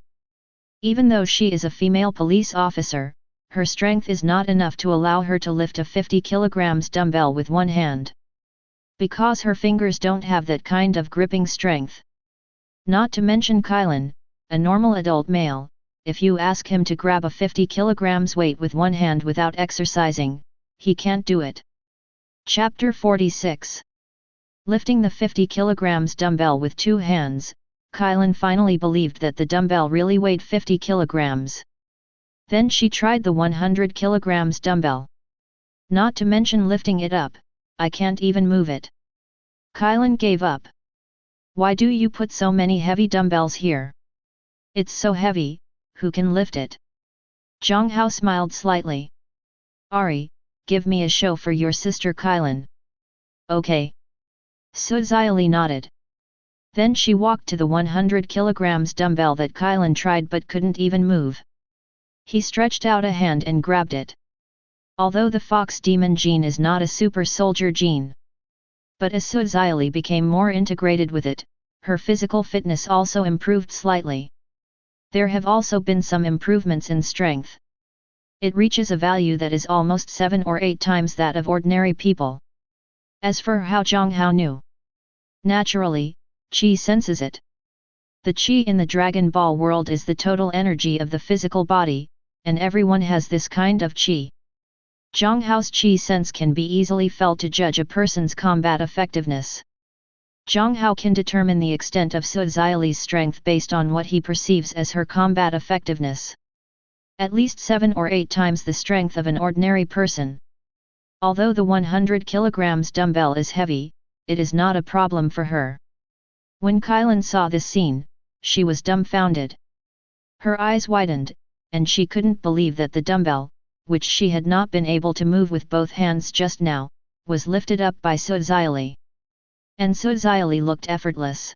Speaker 1: Even though she is a female police officer, her strength is not enough to allow her to lift a 50 kilograms dumbbell with one hand. Because her fingers don't have that kind of gripping strength. Not to mention Kylan, a normal adult male, if you ask him to grab a 50 kilograms weight with one hand without exercising, he can't do it. Chapter 46. Lifting the 50 kilograms dumbbell with two hands, Kylan finally believed that the dumbbell really weighed 50 kilograms. Then she tried the 100 kilograms dumbbell. Not to mention lifting it up, I can't even move it. Kylan gave up. Why do you put so many heavy dumbbells here? It's so heavy, who can lift it? Jiang Hao smiled slightly. Ari, give me a show for your sister Kylan. Okay. Su Xiaoli nodded. Then she walked to the 100 kilograms dumbbell that Kylan tried but couldn't even move. He stretched out a hand and grabbed it. Although the fox demon gene is not a super soldier gene. But as Su Xiaoli became more integrated with it, her physical fitness also improved slightly. There have also been some improvements in strength. It reaches a value that is almost 7 or 8 times that of ordinary people. As for how Jiang Hao knew. Naturally, Qi senses it. The Qi in the Dragon Ball world is the total energy of the physical body, and everyone has this kind of Qi. Jiang Hao's Qi sense can be easily felt to judge a person's combat effectiveness. Jiang Hao can determine the extent of Su Xiaoli's strength based on what he perceives as her combat effectiveness. At least 7 or 8 times the strength of an ordinary person. Although the 100 kilograms dumbbell is heavy, it is not a problem for her. When Kylan saw this scene, she was dumbfounded. Her eyes widened, and she couldn't believe that the dumbbell, which she had not been able to move with both hands just now, was lifted up by Su Xiaoli. And Su Xiaoli looked effortless.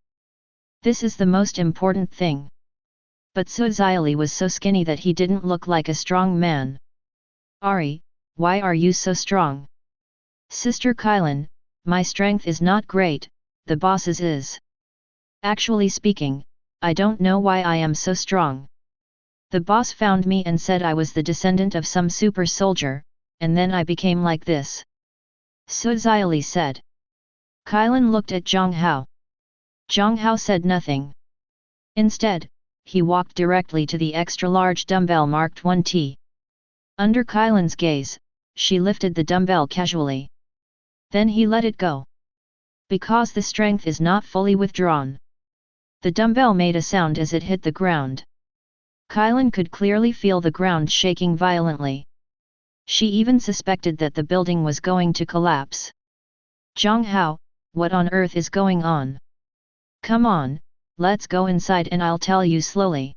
Speaker 1: This is the most important thing. But Suzaili was so skinny that he didn't look like a strong man. Ari, why are you so strong? Sister Kylan, my strength is not great, the boss's is. Actually speaking, I don't know why I am so strong. The boss found me and said I was the descendant of some super soldier, and then I became like this. Suzaili said. Kylan looked at Jiang Hao. Jiang Hao said nothing. Instead, he walked directly to the extra-large dumbbell marked 1T. Under Kylan's gaze, she lifted the dumbbell casually. Then he let it go. Because the strength is not fully withdrawn. The dumbbell made a sound as it hit the ground. Kylan could clearly feel the ground shaking violently. She even suspected that the building was going to collapse. Jiang Hao, what on earth is going on? Come on, let's go inside and I'll tell you slowly.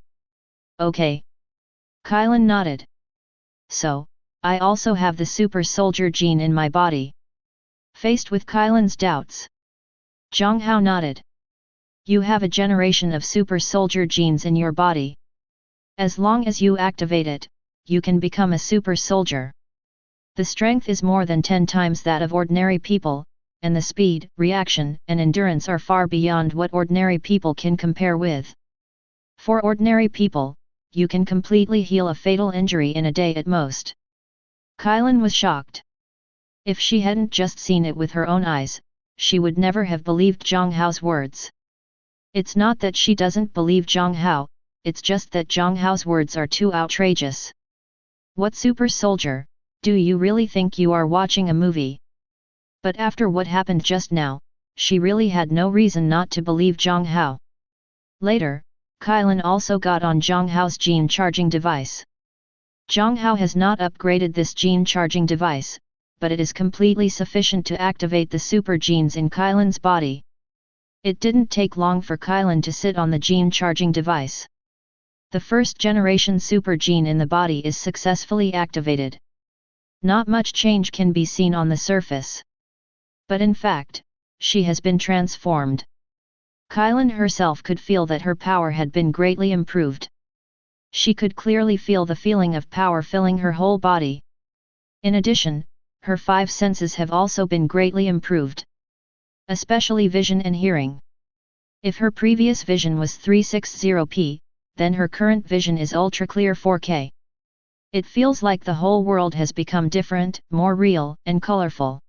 Speaker 1: Okay. Kylan nodded. So, I also have the super soldier gene in my body. Faced with Kylan's doubts, Jiang Hao nodded. You have a generation of super soldier genes in your body. As long as you activate it, you can become a super soldier. The strength is more than 10 times that of ordinary people, and the speed, reaction, and endurance are far beyond what ordinary people can compare with. For ordinary people, you can completely heal a fatal injury in a day at most. Kylan was shocked. If she hadn't just seen it with her own eyes, she would never have believed Jiang Hao's words. It's not that she doesn't believe Jiang Hao, it's just that Jiang Hao's words are too outrageous. What super soldier, do you really think you are watching a movie? But after what happened just now, she really had no reason not to believe Jiang Hao. Later, Kylan also got on Jiang Hao's gene charging device. Jiang Hao has not upgraded this gene charging device, but it is completely sufficient to activate the super genes in Kylan's body. It didn't take long for Kylan to sit on the gene charging device. The first generation super gene in the body is successfully activated. Not much change can be seen on the surface. But in fact, she has been transformed. Kylan herself could feel that her power had been greatly improved. She could clearly feel the feeling of power filling her whole body. In addition, her 5 senses have also been greatly improved. Especially vision and hearing. If her previous vision was 360p, then her current vision is ultra-clear 4K. It feels like the whole world has become different, more real, and colorful.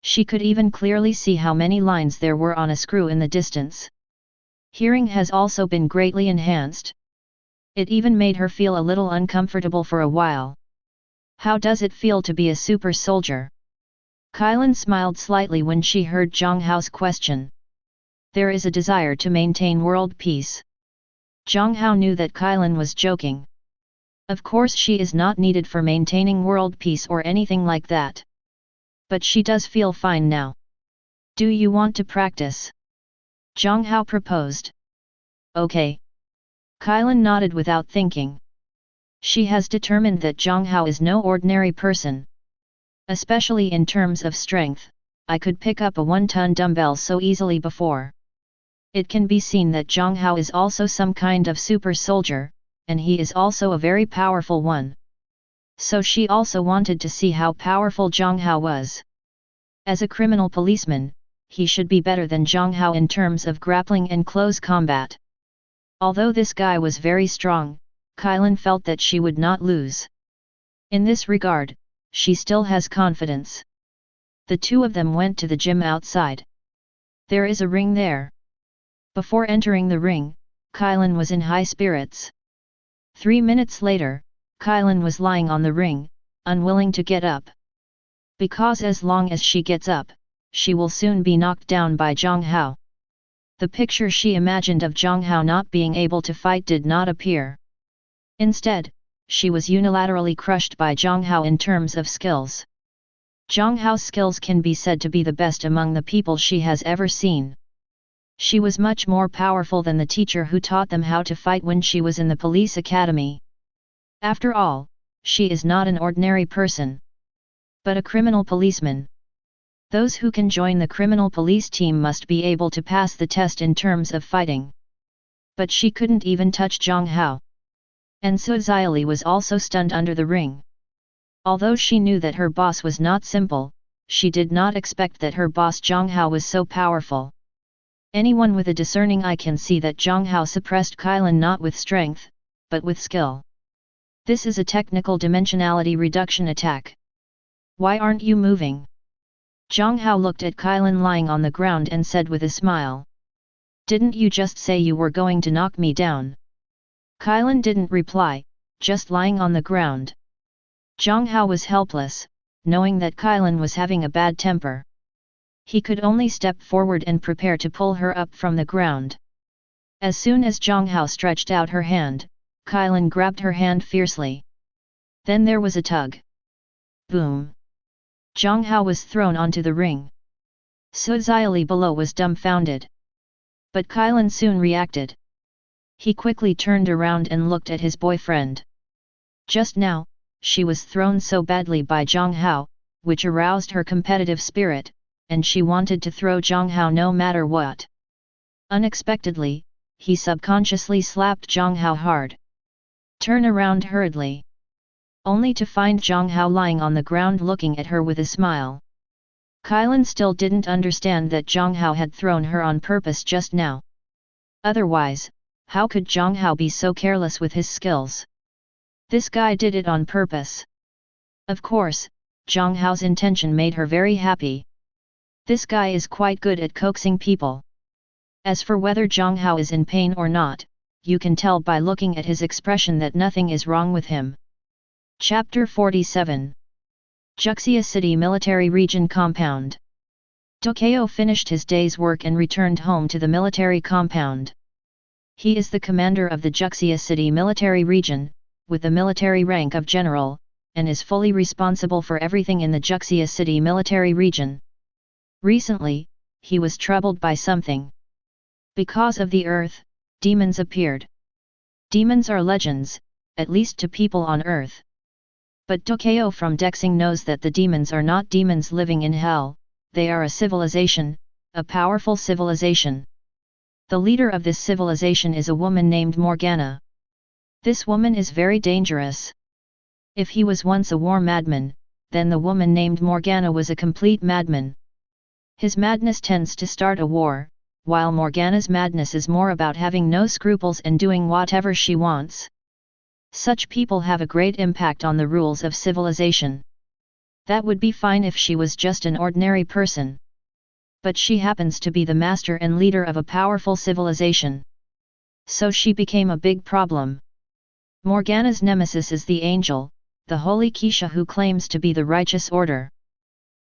Speaker 1: She could even clearly see how many lines there were on a screw in the distance. Hearing has also been greatly enhanced. It even made her feel a little uncomfortable for a while. How does it feel to be a super soldier? Kylan smiled slightly when she heard Jiang Hao's question. There is a desire to maintain world peace. Jiang Hao knew that Kylan was joking. Of course she is not needed for maintaining world peace or anything like that. But she does feel fine now. Do you want to practice? Jiang Hao proposed. Okay. Kylan nodded without thinking. She has determined that Jiang Hao is no ordinary person. Especially in terms of strength, I could pick up a 1-ton dumbbell so easily before. It can be seen that Jiang Hao is also some kind of super soldier, and he is also a very powerful one. So she also wanted to see how powerful Jiang Hao was. As a criminal policeman, he should be better than Jiang Hao in terms of grappling and close combat. Although this guy was very strong, Kylan felt that she would not lose. In this regard, she still has confidence. The two of them went to the gym outside. There is a ring there. Before entering the ring, Kylan was in high spirits. 3 minutes later, Kylan was lying on the ring, unwilling to get up. Because as long as she gets up, she will soon be knocked down by Jiang Hao. The picture she imagined of Jiang Hao not being able to fight did not appear. Instead, she was unilaterally crushed by Jiang Hao in terms of skills. Jiang Hao's skills can be said to be the best among the people she has ever seen. She was much more powerful than the teacher who taught them how to fight when she was in the police academy. After all, she is not an ordinary person, but a criminal policeman. Those who can join the criminal police team must be able to pass the test in terms of fighting. But she couldn't even touch Jiang Hao. And Su Xiaoli was also stunned under the ring. Although she knew that her boss was not simple, she did not expect that her boss Jiang Hao was so powerful. Anyone with a discerning eye can see that Jiang Hao suppressed Kailan not with strength, but with skill. This is a technical dimensionality reduction attack. Why aren't you moving? Jiang Hao looked at Kailan lying on the ground and said with a smile. Didn't you just say you were going to knock me down? Kailan didn't reply, just lying on the ground. Jiang Hao was helpless, knowing that Kailan was having a bad temper. He could only step forward and prepare to pull her up from the ground. As soon as Jiang Hao stretched out her hand, Kailan grabbed her hand fiercely. Then there was a tug. Boom! Jiang Hao was thrown onto the ring. Su Xiaoli below was dumbfounded. But Kailan soon reacted. He quickly turned around and looked at his boyfriend. Just now, she was thrown so badly by Jiang Hao, which aroused her competitive spirit, and she wanted to throw Jiang Hao no matter what. Unexpectedly, he subconsciously slapped Jiang Hao hard. Turn around hurriedly. Only to find Jiang Hao lying on the ground looking at her with a smile. Kailan still didn't understand that Jiang Hao had thrown her on purpose just now. Otherwise, how could Jiang Hao be so careless with his skills? This guy did it on purpose. Of course, Jiang Hao's intention made her very happy. This guy is quite good at coaxing people. As for whether Jiang Hao is in pain or not, you can tell by looking at his expression that nothing is wrong with him. Chapter 47. Juxia City Military Region Compound. Tokyo finished his day's work and returned home to the military compound. He is the commander of the Juxia City Military Region, with the military rank of general, and is fully responsible for everything in the Juxia City Military Region. Recently, he was troubled by something. Because of the earth, demons appeared. Demons are legends, at least to people on earth. But Tokyo from Dexing knows that the demons are not demons living in hell, they are a civilization, a powerful civilization. The leader of this civilization is a woman named Morgana. This woman is very dangerous. If he was once a war madman, then the woman named Morgana was a complete madman. His madness tends to start a war, while Morgana's madness is more about having no scruples and doing whatever she wants. Such people have a great impact on the rules of civilization. That would be fine if she was just an ordinary person. But she happens to be the master and leader of a powerful civilization. So she became a big problem. Morgana's nemesis is the angel, the holy Keisha, who claims to be the righteous order.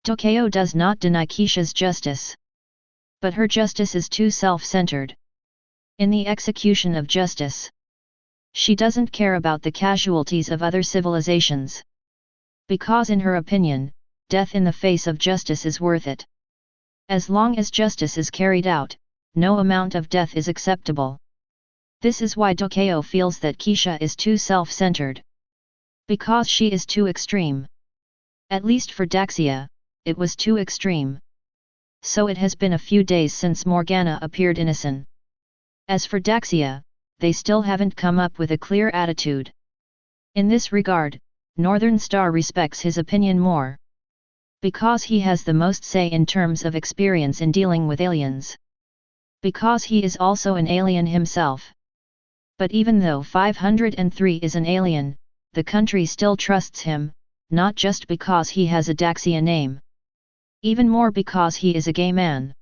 Speaker 1: Tokyo does not deny Keisha's justice. But her justice is too self-centered. In the execution of justice, she doesn't care about the casualties of other civilizations. Because in her opinion, death in the face of justice is worth it. As long as justice is carried out, no amount of death is acceptable. This is why Tokyo feels that Keisha is too self-centered. Because she is too extreme. At least for Daxia, it was too extreme. So it has been a few days since Morgana appeared innocent. As for Daxia, they still haven't come up with a clear attitude. In this regard, Northern Star respects his opinion more. Because he has the most say in terms of experience in dealing with aliens. Because he is also an alien himself. But even though 503 is an alien, the country still trusts him, not just because he has a Daxia name. Even more because he is a gay man.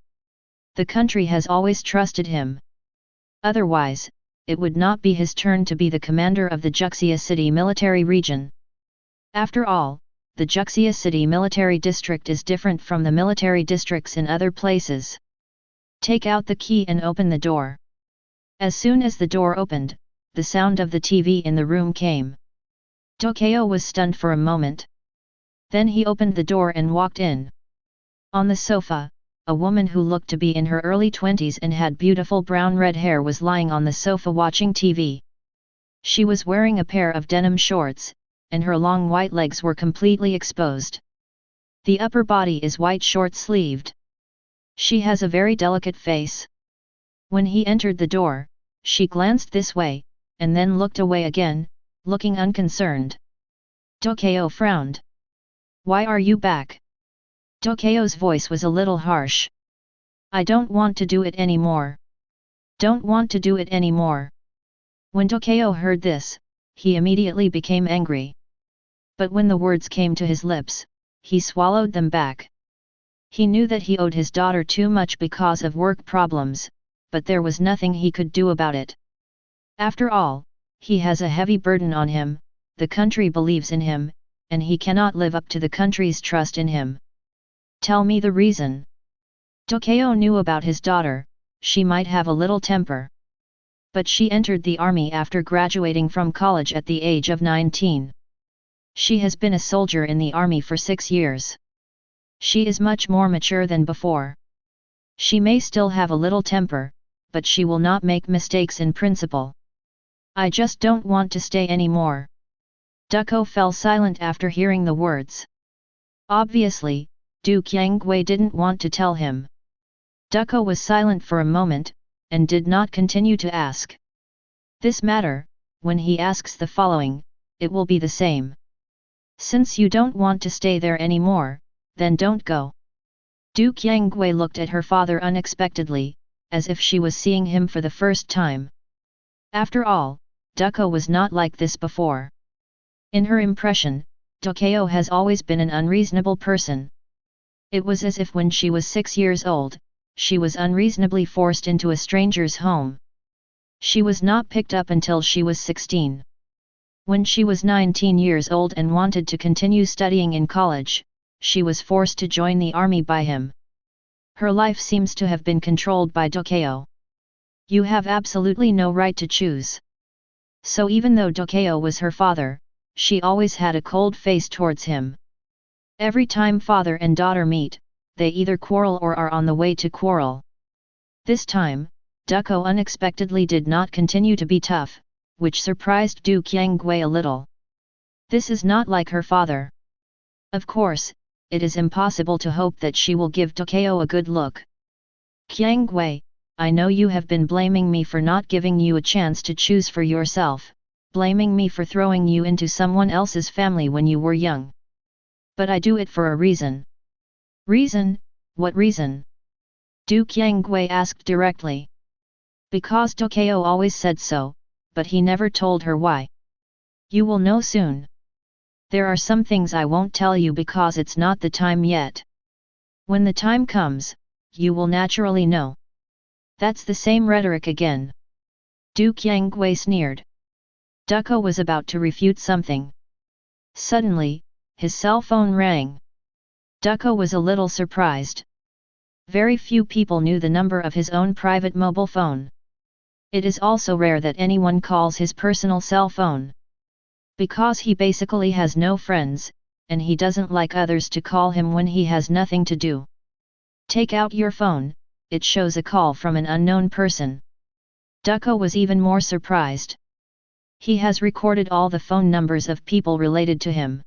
Speaker 1: The country has always trusted him. Otherwise, it would not be his turn to be the commander of the Juxia City Military Region. After all, the Juxia City Military District is different from the military districts in other places. Take out the key and open the door. As soon as the door opened, the sound of the TV in the room came. Tokyo was stunned for a moment. Then he opened the door and walked in. On the sofa, a woman who looked to be in her early 20s and had beautiful brown-red hair was lying on the sofa watching TV. She was wearing a pair of denim shorts, and her long white legs were completely exposed. The upper body is white short-sleeved. She has a very delicate face. When he entered the door, She glanced this way, and then looked away again, looking unconcerned. Tokyo frowned. Why are you back? Tokyo's voice was a little harsh. I don't want to do it anymore. Don't want to do it anymore. When Tokyo heard this, he immediately became angry. But when the words came to his lips, he swallowed them back. He knew that he owed his daughter too much because of work problems, but there was nothing he could do about it. After all, he has a heavy burden on him, the country believes in him, and he cannot live up to the country's trust in him. Tell me the reason. Tokyo knew about his daughter, she might have a little temper. But she entered the army after graduating from college at the age of 19. She has been a soldier in the army for 6 years. She is much more mature than before. She may still have a little temper, but she will not make mistakes in principle. I just don't want to stay anymore. Ducko fell silent after hearing the words. Obviously, Du Qiangwei didn't want to tell him. Ducko was silent for a moment, and did not continue to ask. This matter, when he asks the following, it will be the same. Since you don't want to stay there anymore, then don't go. Du Qiangwei looked at her father unexpectedly, as if she was seeing him for the first time. After all, Ducko was not like this before. In her impression, Tokyo has always been an unreasonable person. It was as if when she was 6 years old, she was unreasonably forced into a stranger's home. She was not picked up until she was 16. When she was 19 years old and wanted to continue studying in college, she was forced to join the army by him. Her life seems to have been controlled by Tokyo. You have absolutely no right to choose. So even though Tokyo was her father, she always had a cold face towards him. Every time father and daughter meet, they either quarrel or are on the way to quarrel. This time, Ducko unexpectedly did not continue to be tough, which surprised Du Qiangwei a little. This is not like her father. Of course, it is impossible to hope that she will give Tokyo a good look. Qiangwei, I know you have been blaming me for not giving you a chance to choose for yourself, blaming me for throwing you into someone else's family when you were young. But I do it for a reason. Reason? What reason? Du Qiangwei asked directly. Because Tokyo always said so, but he never told her why. You will know soon. There are some things I won't tell you because it's not the time yet. When the time comes, you will naturally know. That's the same rhetoric again. Du Qiangwei sneered. Ducko was about to refute something. Suddenly, his cell phone rang. Ducko was a little surprised. Very few people knew the number of his own private mobile phone. It is also rare that anyone calls his personal cell phone. Because he basically has no friends, and he doesn't like others to call him when he has nothing to do. Take out your phone, it shows a call from an unknown person. Ducko was even more surprised. He has recorded all the phone numbers of people related to him.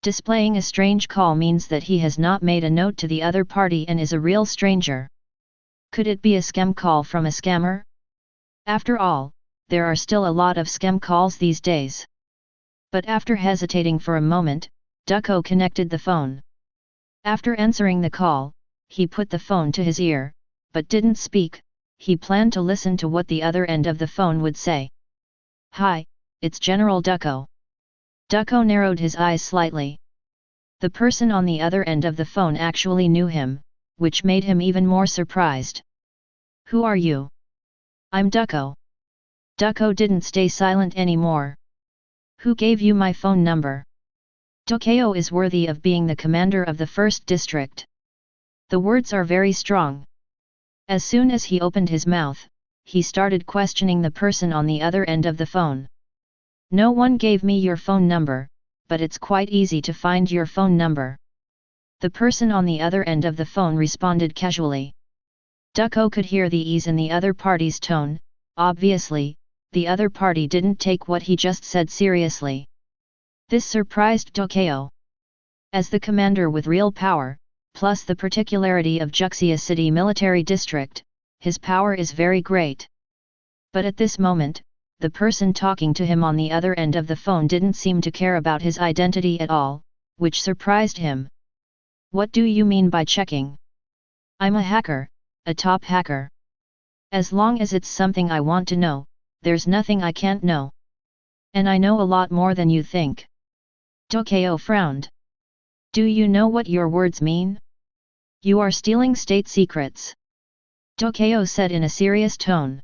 Speaker 1: Displaying a strange call means that he has not made a note to the other party and is a real stranger. Could it be a scam call from a scammer? After all, there are still a lot of scam calls these days. But after hesitating for a moment, Ducko connected the phone. After answering the call, he put the phone to his ear, but didn't speak. He planned to listen to what the other end of the phone would say. Hi, it's General Ducko. Ducko narrowed his eyes slightly. The person on the other end of the phone actually knew him, which made him even more surprised. Who are you? I'm Ducko. Ducko didn't stay silent anymore. Who gave you my phone number? Tokyo is worthy of being the commander of the 1st district. The words are very strong. As soon as he opened his mouth, he started questioning the person on the other end of the phone. No one gave me your phone number, but it's quite easy to find your phone number. The person on the other end of the phone responded casually. Ducko could hear the ease in the other party's tone. Obviously, the other party didn't take what he just said seriously. This surprised Tokyo. As the commander with real power, plus the particularity of Juxia City Military District, his power is very great. But at this moment, the person talking to him on the other end of the phone didn't seem to care about his identity at all, which surprised him. What do you mean by checking? I'm a hacker, a top hacker. As long as it's something I want to know, there's nothing I can't know. And I know a lot more than you think. Tokyo frowned. Do you know what your words mean? You are stealing state secrets. Tokyo said in a serious tone.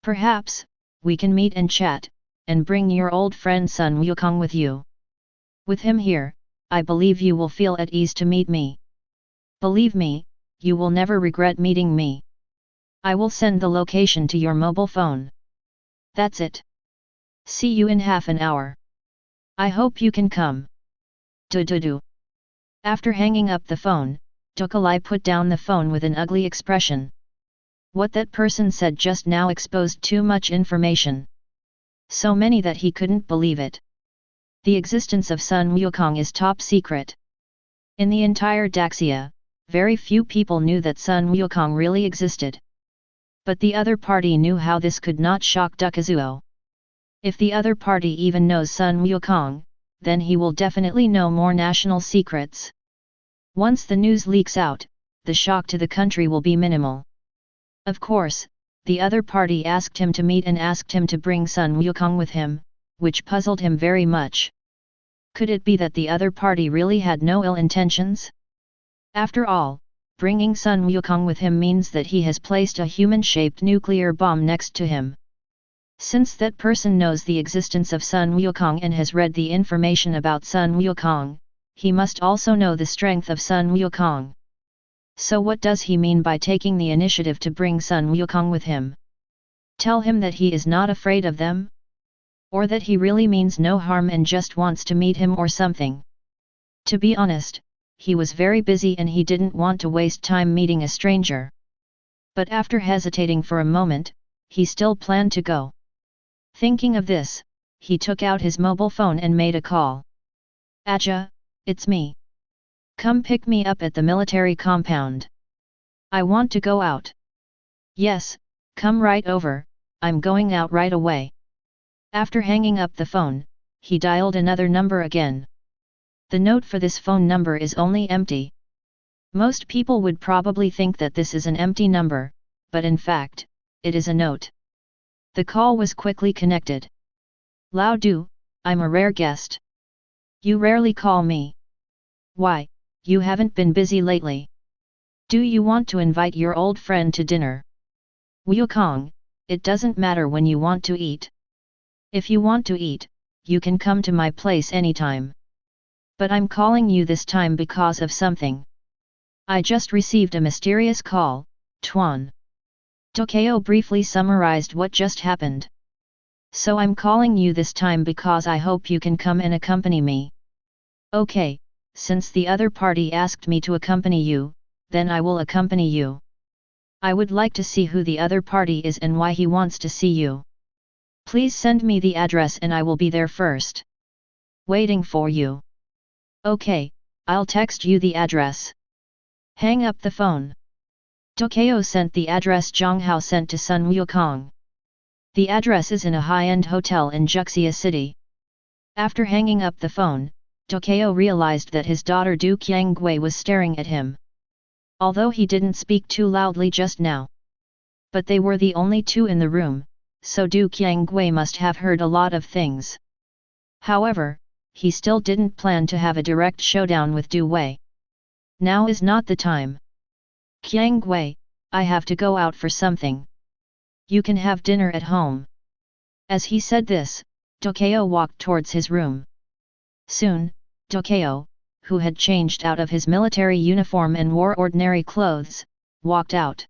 Speaker 1: Perhaps, we can meet and chat, and bring your old friend Sun Wukong with you. With him here, I believe you will feel at ease to meet me. Believe me, you will never regret meeting me. I will send the location to your mobile phone. That's it. See you in half an hour. I hope you can come. Do. After hanging up the phone, Tokalai put down the phone with an ugly expression. What that person said just now exposed too much information. So many that he couldn't believe it. The existence of Sun Wukong is top secret. In the entire Daxia, very few people knew that Sun Wukong really existed. But the other party knew how this could not shock Dukazuo. If the other party even knows Sun Wukong, then he will definitely know more national secrets. Once the news leaks out, the shock to the country will be minimal. Of course, the other party asked him to meet and asked him to bring Sun Wukong with him, which puzzled him very much. Could it be that the other party really had no ill intentions? After all, bringing Sun Wukong with him means that he has placed a human-shaped nuclear bomb next to him. Since that person knows the existence of Sun Wukong and has read the information about Sun Wukong, he must also know the strength of Sun Wukong. So what does he mean by taking the initiative to bring Sun Wukong with him? Tell him that he is not afraid of them? Or that he really means no harm and just wants to meet him or something? To be honest, he was very busy and he didn't want to waste time meeting a stranger. But after hesitating for a moment, he still planned to go. Thinking of this, he took out his mobile phone and made a call. Aja, it's me. Come pick me up at the military compound. I want to go out. Yes, come right over, I'm going out right away. After hanging up the phone, he dialed another number again. The note for this phone number is only empty. Most people would probably think that this is an empty number, but in fact, it is a note. The call was quickly connected. Lao Du, I'm a rare guest. You rarely call me. Why, you haven't been busy lately. Do you want to invite your old friend to dinner? Wukong, it doesn't matter when you want to eat. If you want to eat, you can come to my place anytime. But I'm calling you this time because of something. I just received a mysterious call, Tuan. Tokyo briefly summarized what just happened. So I'm calling you this time because I hope you can come and accompany me. Okay, since the other party asked me to accompany you, then I will accompany you. I would like to see who the other party is and why he wants to see you. Please send me the address and I will be there first. Waiting for you. Okay, I'll text you the address. Hang up the phone. Tokyo sent the address Jiang Hao sent to Sun Wukong. The address is in a high-end hotel in Juxia City. After hanging up the phone, Tokyo realized that his daughter Du Qiangwei was staring at him. Although he didn't speak too loudly just now. But they were the only two in the room, so Du Qiangwei must have heard a lot of things. However, he still didn't plan to have a direct showdown with Du Wei. Now is not the time. Qiangwei, I have to go out for something. You can have dinner at home. As he said this, Tokyo walked towards his room. Soon, Tokyo, who had changed out of his military uniform and wore ordinary clothes, walked out.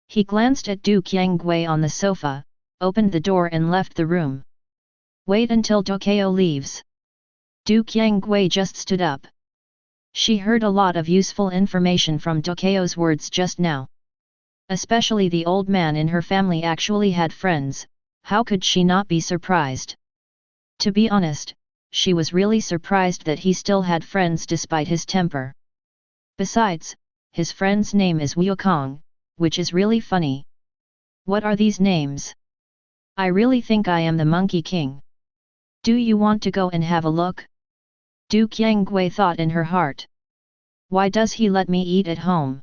Speaker 1: He glanced at Du Qiangwei on the sofa, opened the door and left the room. Wait until Tokyo leaves. Du Qiangwei just stood up. She heard a lot of useful information from Tokyo's words just now. Especially the old man in her family actually had friends, how could she not be surprised? To be honest, she was really surprised that he still had friends despite his temper. Besides, his friend's name is Wukong, which is really funny. What are these names? I really think I am the Monkey King. Do you want to go and have a look? Du Qianggui thought in her heart. Why does he let me eat at home?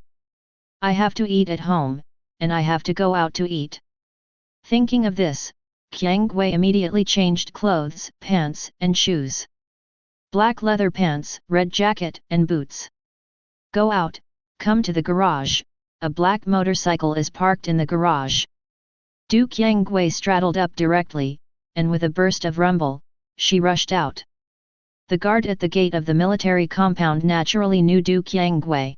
Speaker 1: I have to eat at home, and I have to go out to eat. Thinking of this, Qianggui immediately changed clothes, pants, and shoes. Black leather pants, red jacket, and boots. Go out, come to the garage, a black motorcycle is parked in the garage. Du Qianggui straddled up directly, and with a burst of rumble, she rushed out. The guard at the gate of the military compound naturally knew Du Qianggui.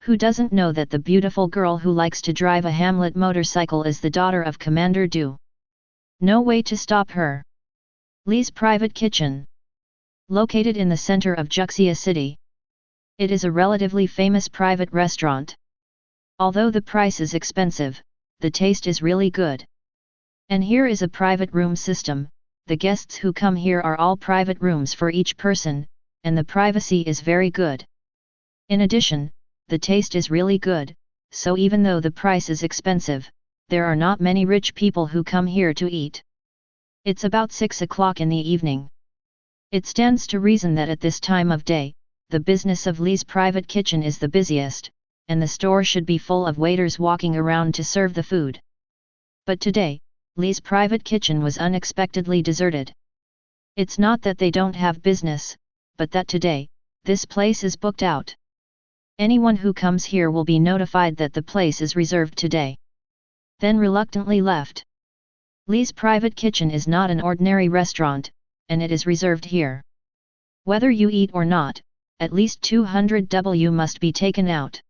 Speaker 1: Who doesn't know that the beautiful girl who likes to drive a Hamlet motorcycle is the daughter of Commander Du? No way to stop her. Li's private kitchen. Located in the center of Jiangxia City. It is a relatively famous private restaurant. Although the price is expensive, the taste is really good. And here is a private room system. The guests who come here are all private rooms for each person, and the privacy is very good. In addition, the taste is really good, so even though the price is expensive, there are not many rich people who come here to eat. It's about 6 o'clock in the evening. It stands to reason that at this time of day, the business of Li's private kitchen is the busiest, and the store should be full of waiters walking around to serve the food. But today, Li's private kitchen was unexpectedly deserted. It's not that they don't have business, but that today, this place is booked out. Anyone who comes here will be notified that the place is reserved today. Then reluctantly left. Li's private kitchen is not an ordinary restaurant, and it is reserved here. Whether you eat or not, at least 200W must be taken out.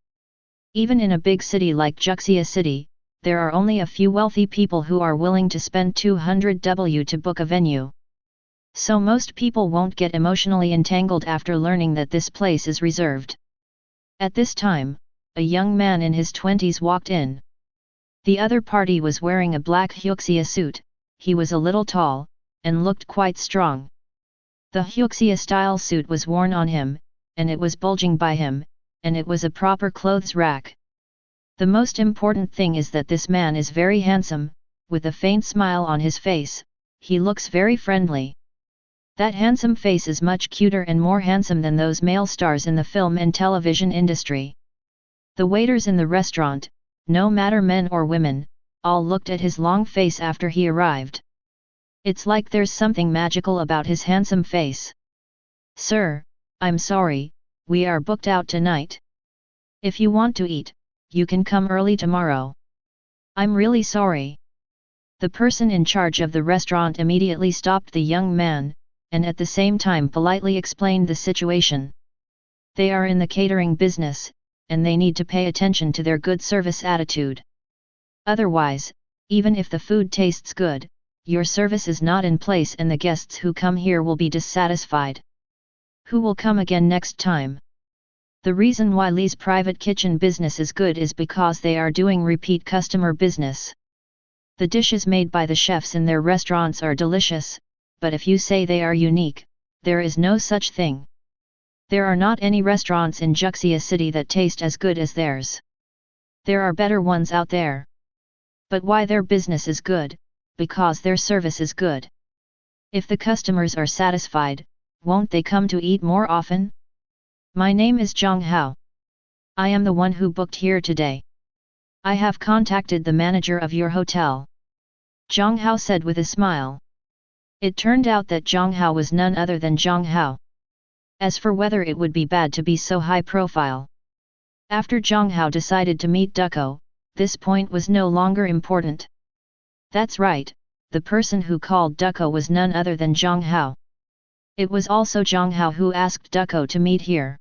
Speaker 1: Even in a big city like Jiangxia City, there are only a few wealthy people who are willing to spend 200W to book a venue. So most people won't get emotionally entangled after learning that this place is reserved. At this time, a young man in his 20s walked in. The other party was wearing a black fuchsia suit. He was a little tall, and looked quite strong. The fuchsia-style suit was worn on him, and it was bulging by him, and it was a proper clothes rack. The most important thing is that this man is very handsome, with a faint smile on his face. He looks very friendly. That handsome face is much cuter and more handsome than those male stars in the film and television industry. The waiters in the restaurant, no matter men or women, all looked at his long face after he arrived. It's like there's something magical about his handsome face. Sir, I'm sorry, we are booked out tonight. If you want to eat, you can come early tomorrow. I'm really sorry. The person in charge of the restaurant immediately stopped the young man, and at the same time politely explained the situation. They are in the catering business, and they need to pay attention to their good service attitude. Otherwise, even if the food tastes good, your service is not in place and the guests who come here will be dissatisfied. Who will come again next time? The reason why Li's private kitchen business is good is because they are doing repeat customer business. The dishes made by the chefs in their restaurants are delicious, but if you say they are unique, there is no such thing. There are not any restaurants in Jiangxia City that taste as good as theirs. There are better ones out there. But why their business is good? Because their service is good. If the customers are satisfied, won't they come to eat more often? My name is Jiang Hao. I am the one who booked here today. I have contacted the manager of your hotel. Jiang Hao said with a smile. It turned out that Jiang Hao was none other than Jiang Hao. As for whether it would be bad to be so high profile. After Jiang Hao decided to meet Ducko, this point was no longer important. That's right, the person who called Ducko was none other than Jiang Hao. It was also Jiang Hao who asked Ducko to meet here.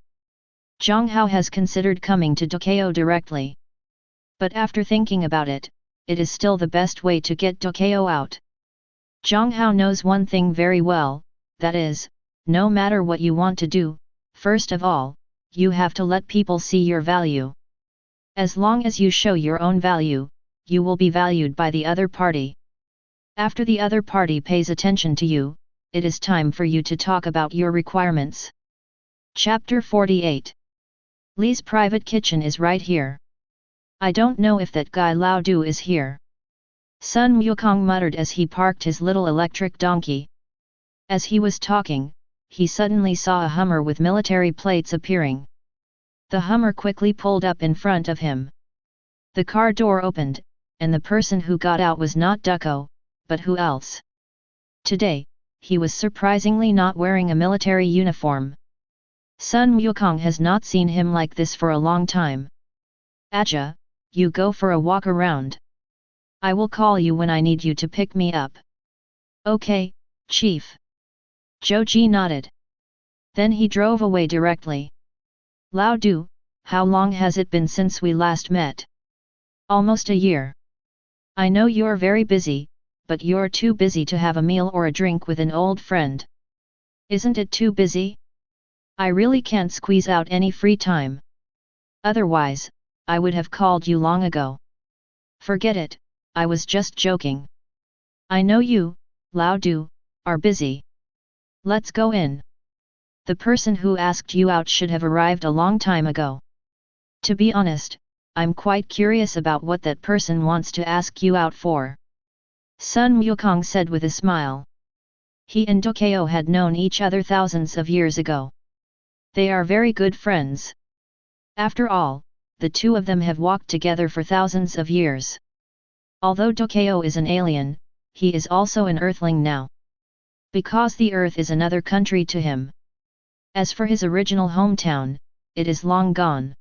Speaker 1: Jiang Hao has considered coming to Ducko directly. But after thinking about it, it is still the best way to get Ducko out. Jiang Hao knows one thing very well, that is, no matter what you want to do, first of all, you have to let people see your value. As long as you show your own value, you will be valued by the other party. After the other party pays attention to you, it is time for you to talk about your requirements. Chapter 48. Li's private kitchen is right here. I don't know if that guy Lao Du is here. Sun Wukong muttered as he parked his little electric donkey. As he was talking, he suddenly saw a Hummer with military plates appearing. The Hummer quickly pulled up in front of him. The car door opened, and the person who got out was not Ducko, but who else? Today, he was surprisingly not wearing a military uniform. Sun Wukong has not seen him like this for a long time. Aja, you go for a walk around. I will call you when I need you to pick me up. Okay, Chief. Zhou nodded. Then he drove away directly. Lao Du, how long has it been since we last met? Almost a year. I know you're very busy, but you're too busy to have a meal or a drink with an old friend. Isn't it too busy? I really can't squeeze out any free time. Otherwise, I would have called you long ago. Forget it, I was just joking. I know you, Lao Du, are busy. Let's go in. The person who asked you out should have arrived a long time ago. To be honest, I'm quite curious about what that person wants to ask you out for. Sun Wukong said with a smile. He and Ducko had known each other thousands of years ago. They are very good friends. After all, the two of them have walked together for thousands of years. Although Ducko is an alien, he is also an Earthling now. Because the Earth is another country to him. As for his original hometown, it is long gone.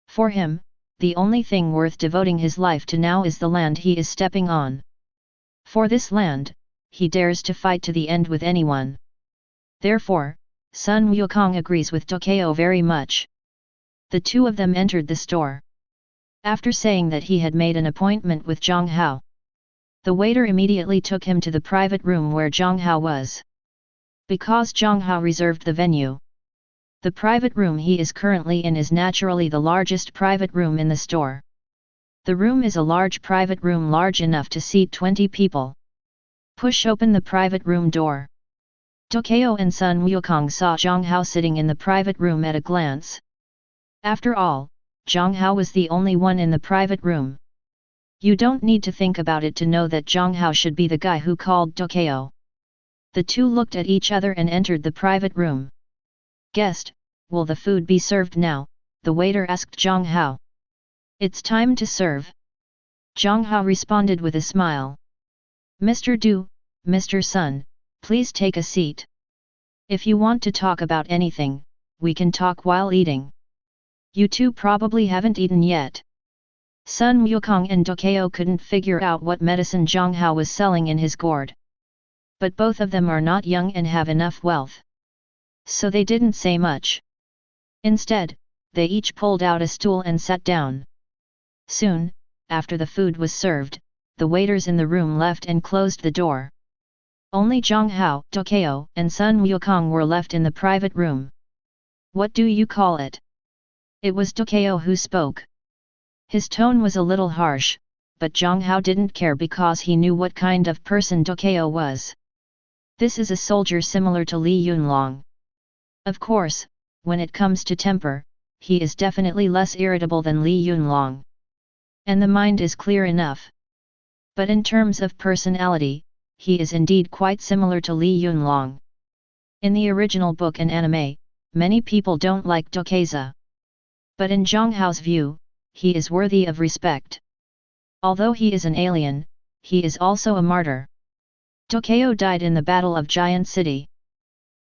Speaker 1: For him, the only thing worth devoting his life to now is the land he is stepping on. For this land, he dares to fight to the end with anyone. Therefore, Sun Wukong agrees with Ducko very much. The two of them entered the store. After saying that he had made an appointment with Jiang Hao, the waiter immediately took him to the private room where Jiang Hao was. Because Jiang Hao reserved the venue. The private room he is currently in is naturally the largest private room in the store. The room is a large private room large enough to seat 20 people. Push open the private room door. Ducko and Sun Wukong saw Jiang Hao sitting in the private room at a glance. After all, Jiang Hao was the only one in the private room. You don't need to think about it to know that Jiang Hao should be the guy who called Ducko. The two looked at each other and entered the private room. Guest, will the food be served now? The waiter asked Jiang Hao. It's time to serve. Jiang Hao responded with a smile. Mr. Du, Mr. Sun, please take a seat. If you want to talk about anything, we can talk while eating. You two probably haven't eaten yet. Sun Wukong and Ducko couldn't figure out what medicine Jiang Hao was selling in his gourd. But both of them are not young and have enough wealth. So they didn't say much. Instead, they each pulled out a stool and sat down. Soon, after the food was served, the waiters in the room left and closed the door. Only Jiang Hao, Ducko, and Sun Wukong were left in the private room. What do you call it? It was Ducko who spoke. His tone was a little harsh, but Jiang Hao didn't care because he knew what kind of person Ducko was. This is a soldier similar to Li Yunlong. Of course, when it comes to temper, he is definitely less irritable than Li Yunlong. And the mind is clear enough. But in terms of personality, he is indeed quite similar to Li Yunlong. In the original book and anime, many people don't like Ducko. But in Jiang Hao's view, he is worthy of respect. Although he is an alien, he is also a martyr. Ducko died in the Battle of Giant City.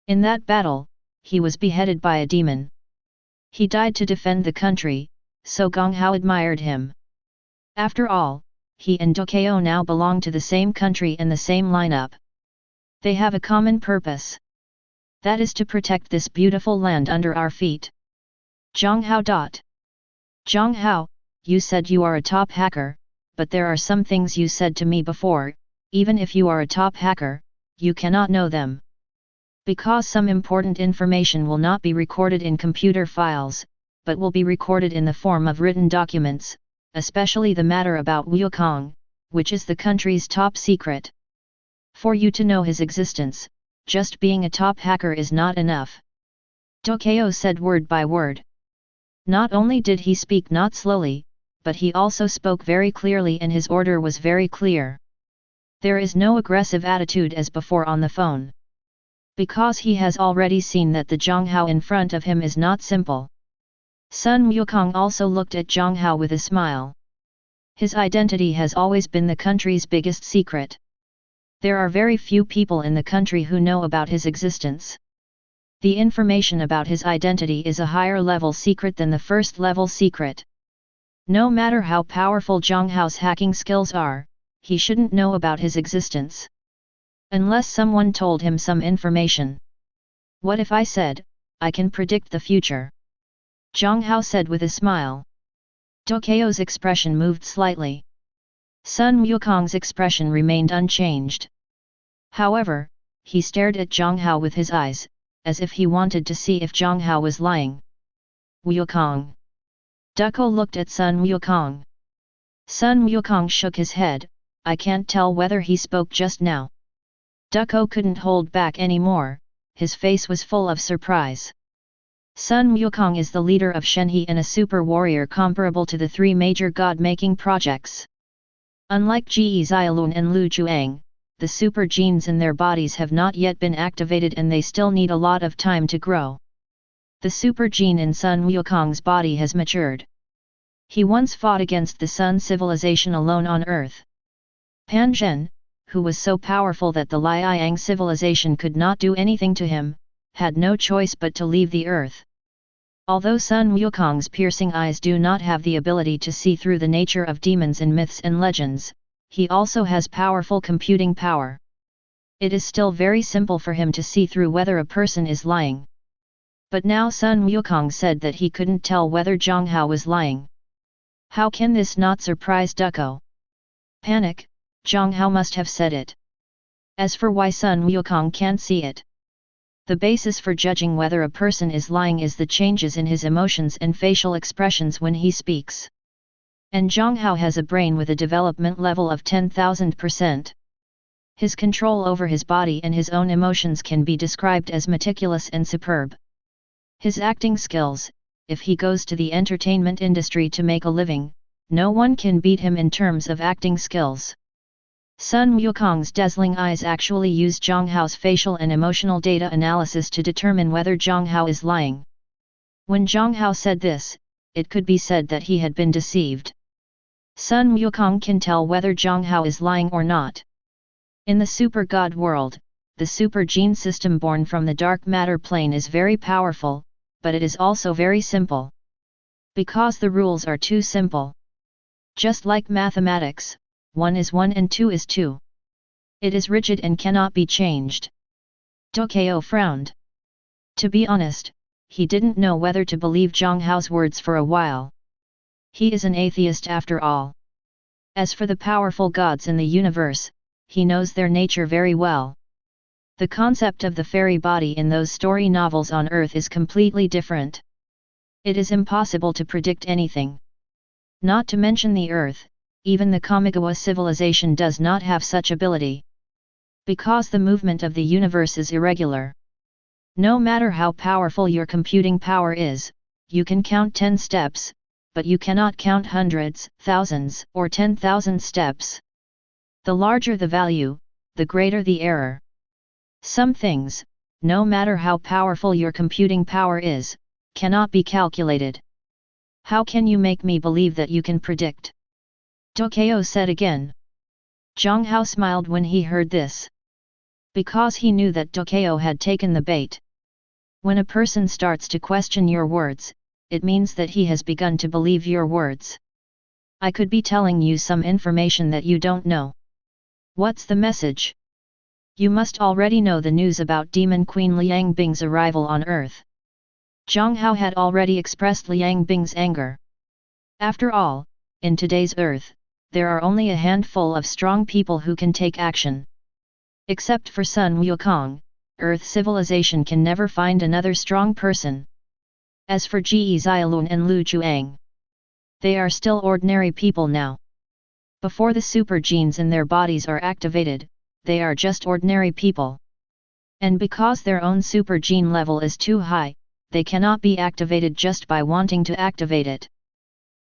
Speaker 1: In that battle, he was beheaded by a demon. He died to defend the country, so Gong Hao admired him. After all, he and Ducko now belong to the same country and the same lineup. They have a common purpose. That is to protect this beautiful land under our feet. Jiang Hao. Jiang Hao, you said you are a top hacker, but there are some things you said to me before. Even if you are a top hacker, you cannot know them. Because some important information will not be recorded in computer files, but will be recorded in the form of written documents, especially the matter about Wukong, which is the country's top secret. For you to know his existence, just being a top hacker is not enough. Ducko said word by word. Not only did he speak not slowly, but he also spoke very clearly and his order was very clear. There is no aggressive attitude as before on the phone. Because he has already seen that the Jiang Hao in front of him is not simple. Sun Wukong also looked at Jiang Hao with a smile. His identity has always been the country's biggest secret. There are very few people in the country who know about his existence. The information about his identity is a higher level secret than the first level secret. No matter how powerful Jiang Hao's hacking skills are, he shouldn't know about his existence. Unless someone told him some information. What if I said, I can predict the future? Jiang Hao said with a smile. Tokeo's expression moved slightly. Sun Wukong's expression remained unchanged. However, he stared at Jiang Hao with his eyes, as if he wanted to see if Jiang Hao was lying. Wukong. Duko looked at Sun Wukong. Sun Wukong shook his head, I can't tell whether he spoke just now. Duko couldn't hold back anymore, his face was full of surprise. Sun Wukong is the leader of Shenhe and a super warrior comparable to the three major god-making projects. Unlike Ji Xiaolun and Lu Juang, the super genes in their bodies have not yet been activated and they still need a lot of time to grow. The super gene in Sun Wukong's body has matured. He once fought against the Sun civilization alone on Earth. Pan Zhen, who was so powerful that the Liang civilization could not do anything to him, had no choice but to leave the Earth. Although Sun Wukong's piercing eyes do not have the ability to see through the nature of demons in myths and legends, he also has powerful computing power. It is still very simple for him to see through whether a person is lying. But now Sun Wukong said that he couldn't tell whether Jiang Hao was lying. How can this not surprise Duko? Panic, Jiang Hao must have said it. As for why Sun Wukong can't see it. The basis for judging whether a person is lying is the changes in his emotions and facial expressions when he speaks. And Jiang Hao has a brain with a development level of 10,000%. His control over his body and his own emotions can be described as meticulous and superb. His acting skills, if he goes to the entertainment industry to make a living, no one can beat him in terms of acting skills. Sun Wukong's dazzling eyes actually use Jiang Hao's facial and emotional data analysis to determine whether Jiang Hao is lying. When Jiang Hao said this, it could be said that he had been deceived. Sun Wukong can tell whether Jiang Hao is lying or not. In the super god world, the super gene system born from the dark matter plane is very powerful, but it is also very simple. Because the rules are too simple. Just like mathematics, 1 is 1 and 2 is 2. It is rigid and cannot be changed. Tokyo frowned. To be honest, he didn't know whether to believe Jiang Hao's words for a while. He is an atheist after all. As for the powerful gods in the universe, he knows their nature very well. The concept of the fairy body in those story novels on Earth is completely different. It is impossible to predict anything. Not to mention the Earth, even the Kamigawa civilization does not have such ability. Because the movement of the universe is irregular. No matter how powerful your computing power is, you can count 10 steps, but you cannot count hundreds, thousands, or 10,000 steps. The larger the value, the greater the error. Some things, no matter how powerful your computing power is, cannot be calculated. How can you make me believe that you can predict? Tokyo said again. Jiang Hao smiled when he heard this. Because he knew that Tokyo had taken the bait. When a person starts to question your words, it means that he has begun to believe your words. I could be telling you some information that you don't know. What's the message? You must already know the news about Demon Queen Liang Bing's arrival on Earth. Jiang Hao had already expressed Liang Bing's anger. After all, in today's Earth, there are only a handful of strong people who can take action. Except for Sun Wukong, Earth civilization can never find another strong person. As for Ji Xiaolun and Lu Juang, they are still ordinary people now. Before the super genes in their bodies are activated, they are just ordinary people. And because their own super gene level is too high, they cannot be activated just by wanting to activate it.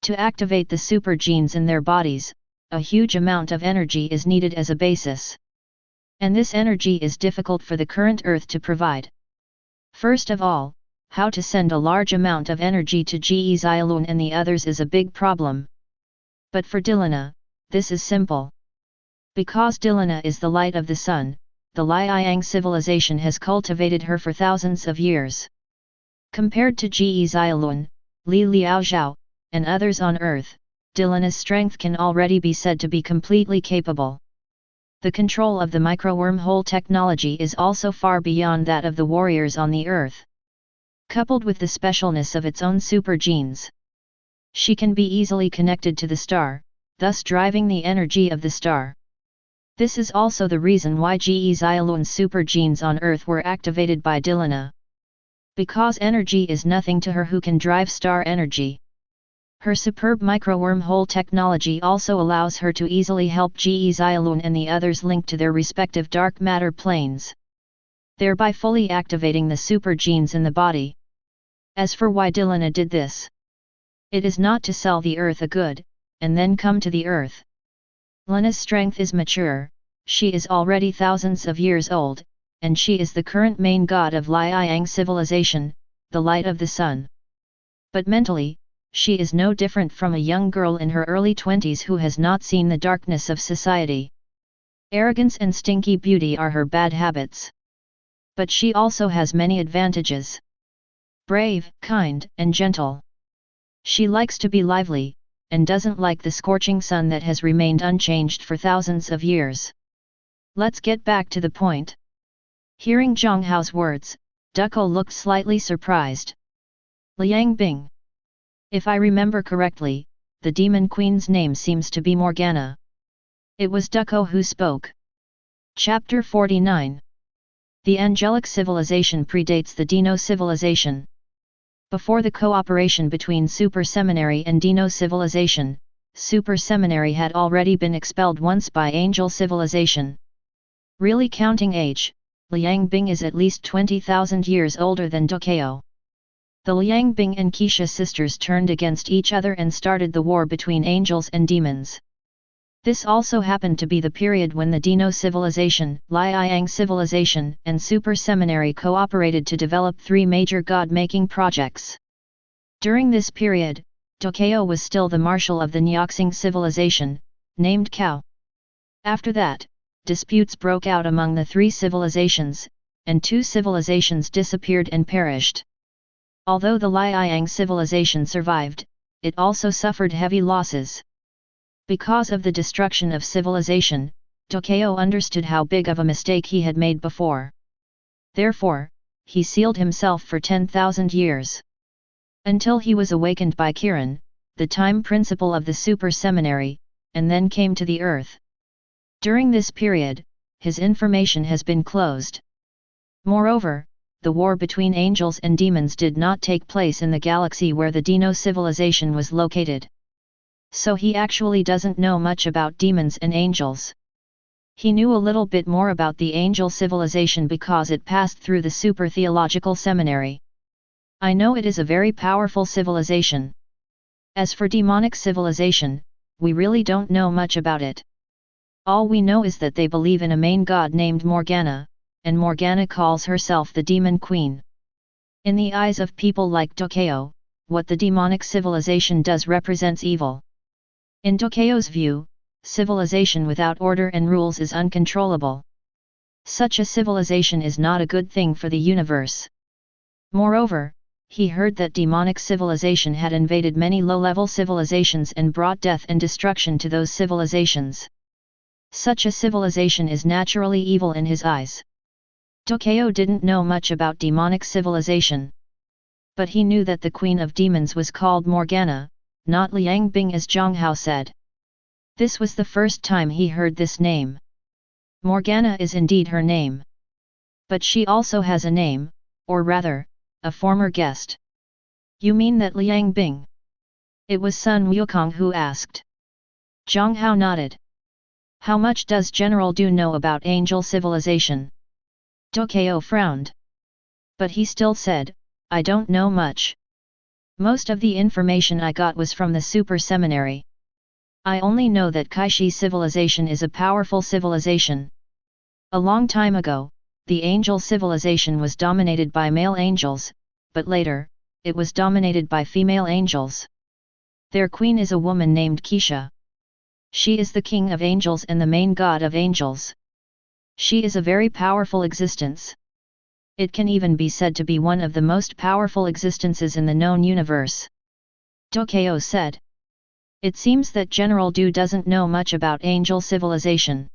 Speaker 1: To activate the super genes in their bodies, a huge amount of energy is needed as a basis. And this energy is difficult for the current Earth to provide. First of all, how to send a large amount of energy to Ge Xiaolun and the others is a big problem. But for Dilana, this is simple. Because Dilana is the light of the sun, the Liang civilization has cultivated her for thousands of years. Compared to Ge Xiaolun, Li Liaozhao, and others on Earth, Dilana's strength can already be said to be completely capable. The control of the micro-wormhole technology is also far beyond that of the warriors on the Earth. Coupled with the specialness of its own super genes, she can be easily connected to the star, thus driving the energy of the star. This is also the reason why Ge Xiaolun's super genes on Earth were activated by Dilana. Because energy is nothing to her who can drive star energy. Her superb micro-wormhole technology also allows her to easily help Ge Xiaolun and the others link to their respective dark matter planes, thereby fully activating the super genes in the body. As for why Dilana did this, it is not to sell the Earth a good, and then come to the Earth. Lana's strength is mature, she is already thousands of years old, and she is the current main god of Liang civilization, the light of the sun. But mentally, she is no different from a young girl in her early 20s who has not seen the darkness of society. Arrogance and stinky beauty are her bad habits. But she also has many advantages. Brave, kind, and gentle. She likes to be lively, and doesn't like the scorching sun that has remained unchanged for thousands of years. Let's get back to the point. Hearing Jiang Hao's words, Ducko looked slightly surprised. Liang Bing. If I remember correctly, the demon queen's name seems to be Morgana. It was Ducko who spoke. Chapter 49. The angelic civilization predates the Dino civilization. Before the cooperation between Super Seminary and Dino civilization, Super Seminary had already been expelled once by Angel civilization. Really counting age, Liang Bing is at least 20,000 years older than Ducko. The Liang Bing and Keisha sisters turned against each other and started the war between angels and demons. This also happened to be the period when the Dino civilization, Liang civilization, and Super Seminary cooperated to develop three major god-making projects. During this period, Ducko was still the marshal of the Nyoxing civilization, named Cao. After that, disputes broke out among the three civilizations, and two civilizations disappeared and perished. Although the Liang civilization survived, it also suffered heavy losses. Because of the destruction of civilization, Ducko understood how big of a mistake he had made before. Therefore, he sealed himself for 10,000 years. Until he was awakened by Kiran, the time principle of the Super Seminary, and then came to the Earth. During this period, his information has been closed. Moreover, the war between angels and demons did not take place in the galaxy where the Dino civilization was located. So he actually doesn't know much about demons and angels. He knew a little bit more about the angel civilization because it passed through the Super Theological Seminary. I know it is a very powerful civilization. As for demonic civilization, we really don't know much about it. All we know is that they believe in a main god named Morgana, and Morgana calls herself the Demon Queen. In the eyes of people like Ducko, what the demonic civilization does represents evil. In Ducko's view, civilization without order and rules is uncontrollable. Such a civilization is not a good thing for the universe. Moreover, he heard that demonic civilization had invaded many low-level civilizations and brought death and destruction to those civilizations. Such a civilization is naturally evil in his eyes. Ducko didn't know much about demonic civilization. But he knew that the queen of demons was called Morgana, not Liang Bing as Jiang Hao said. This was the first time he heard this name. Morgana is indeed her name. But she also has a name, or rather, a former guest. You mean that Liang Bing? It was Sun Wukong who asked. Jiang Hao nodded. How much does General Du know about angel civilization? Ducko frowned. But he still said, I don't know much. Most of the information I got was from the super seminary. I only know that Kaishi civilization is a powerful civilization. A long time ago, the angel civilization was dominated by male angels, but later, it was dominated by female angels. Their queen is a woman named Keisha. She is the king of angels and the main god of angels. She is a very powerful existence. It can even be said to be one of the most powerful existences in the known universe. Tokyo said. It seems that General Du doesn't know much about angel civilization.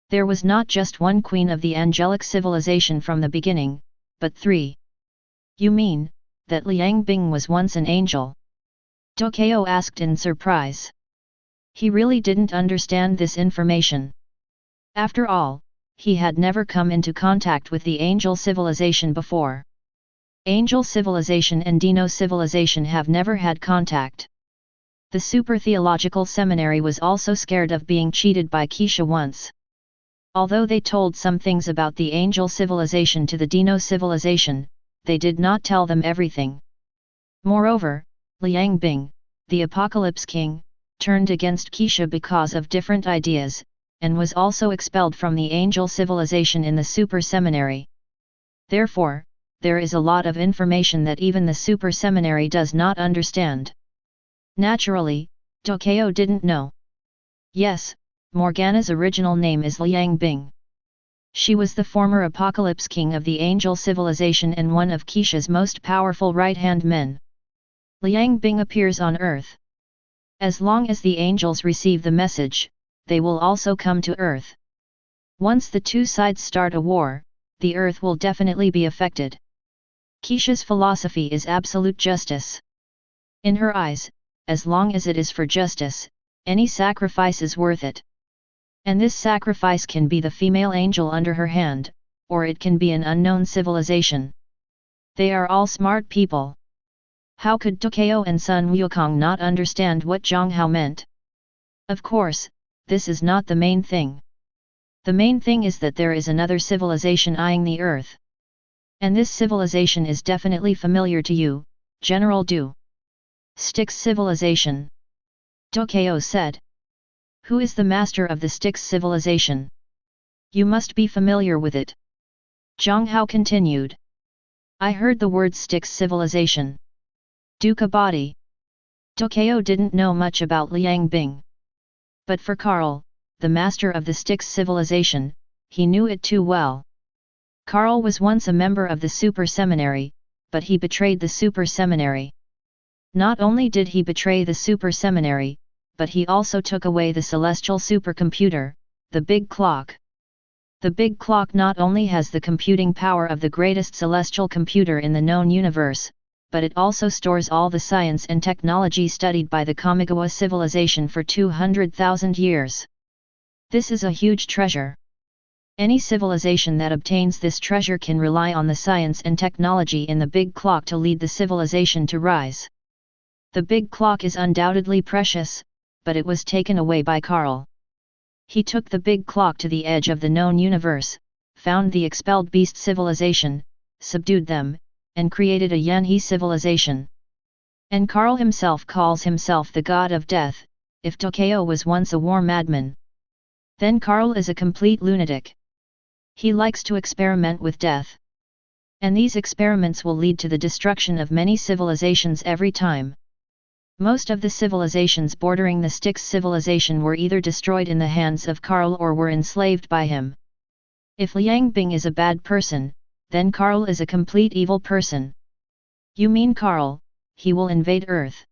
Speaker 1: There was not just one queen of the angelic civilization from the beginning, but 3. You mean, that Liang Bing was once an angel? Tokyo asked in surprise. He really didn't understand this information. After all, he had never come into contact with the angel civilization before. Angel civilization and Dino civilization have never had contact. The super theological seminary was also scared of being cheated by Keisha once. Although they told some things about the angel civilization to the Dino civilization, they did not tell them everything. Moreover, Liang Bing, the Apocalypse King, turned against Keisha because of different ideas, and was also expelled from the angel civilization in the super seminary. Therefore, there is a lot of information that even the super seminary does not understand. Naturally, Tokyo didn't know. Yes, Morgana's original name is Liang Bing. She was the former Apocalypse King of the angel civilization and one of Keisha's most powerful right-hand men. Liang Bing appears on Earth. As long as the angels receive the message, they will also come to Earth. Once the two sides start a war, the Earth will definitely be affected. Keisha's philosophy is absolute justice. In her eyes, as long as it is for justice, any sacrifice is worth it. And this sacrifice can be the female angel under her hand, or it can be an unknown civilization. They are all smart people. How could Tokyo and Sun Wukong not understand what Jiang Hao meant? Of course, this is not the main thing. The main thing is that there is another civilization eyeing the Earth. And this civilization is definitely familiar to you, General Du. Styx civilization. Tokyo said. Who is the master of the Styx civilization? You must be familiar with it. Jiang Hao continued. I heard the word Styx civilization. Dukkha body. Tokyo didn't know much about Liang Bing. But for Karl, the master of the Styx civilization, he knew it too well. Karl was once a member of the super seminary, but he betrayed the super seminary. Not only did he betray the super seminary, but he also took away the celestial supercomputer, the big clock. The big clock not only has the computing power of the greatest celestial computer in the known universe, but it also stores all the science and technology studied by the Kamigawa civilization for 200,000 years. This is a huge treasure. Any civilization that obtains this treasure can rely on the science and technology in the big clock to lead the civilization to rise. The big clock is undoubtedly precious, but it was taken away by Karl. He took the big clock to the edge of the known universe, found the expelled beast civilization, subdued them, and created a Yanhe civilization. And Karl himself calls himself the god of death. If Tokyo was once a war madman, then Karl is a complete lunatic. He likes to experiment with death. And these experiments will lead to the destruction of many civilizations every time. Most of the civilizations bordering the Styx civilization were either destroyed in the hands of Karl or were enslaved by him. If Liang Bing is a bad person, then Karl is a complete evil person. You mean Karl, he will invade Earth?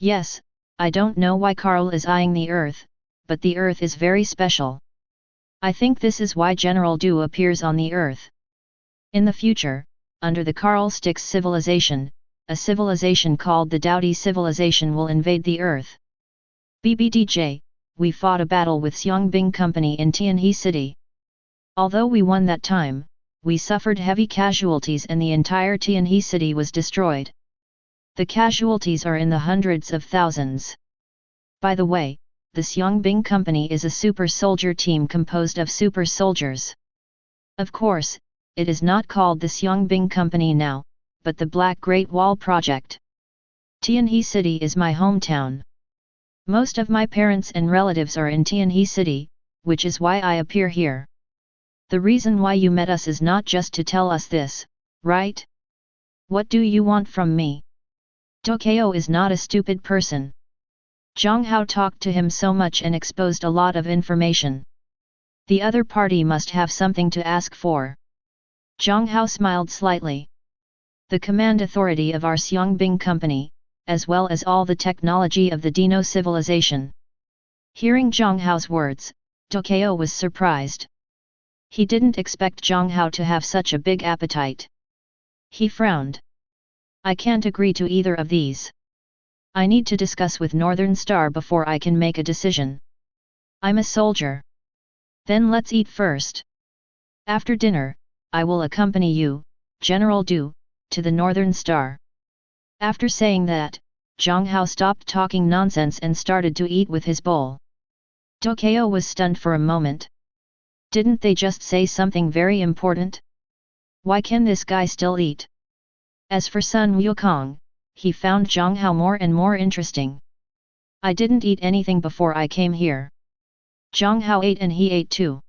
Speaker 1: Yes, I don't know why Karl is eyeing the Earth, but the Earth is very special. I think this is why General Du appears on the Earth. In the future, under the Karl Styx civilization, a civilization called the Dowdy civilization will invade the Earth. BBDJ, we fought a battle with Xiangbing Company in Tianhe City. Although we won that time, we suffered heavy casualties and the entire Tianhe City was destroyed. The casualties are in the hundreds of thousands. By the way, the Xiangbing Company is a super soldier team composed of super soldiers. Of course, it is not called the Xiangbing Company now, but the Black Great Wall Project. Tianhe City is my hometown. Most of my parents and relatives are in Tianhe City, which is why I appear here. The reason why you met us is not just to tell us this, right? What do you want from me? Tokyo is not a stupid person. Jiang Hao talked to him so much and exposed a lot of information. The other party must have something to ask for. Jiang Hao smiled slightly. The command authority of our Xiangbing company, as well as all the technology of the Dino civilization. Hearing Jiang Hao's words, Tokyo was surprised. He didn't expect Jiang Hao to have such a big appetite. He frowned. I can't agree to either of these. I need to discuss with Northern Star before I can make a decision. I'm a soldier. Then let's eat first. After dinner, I will accompany you, General Du, to the Northern Star. After saying that, Jiang Hao stopped talking nonsense and started to eat with his bowl. Tokyo was stunned for a moment. Didn't they just say something very important? Why can this guy still eat? As for Sun Wukong, he found Jiang Hao more and more interesting. I didn't eat anything before I came here. Jiang Hao ate and he ate too.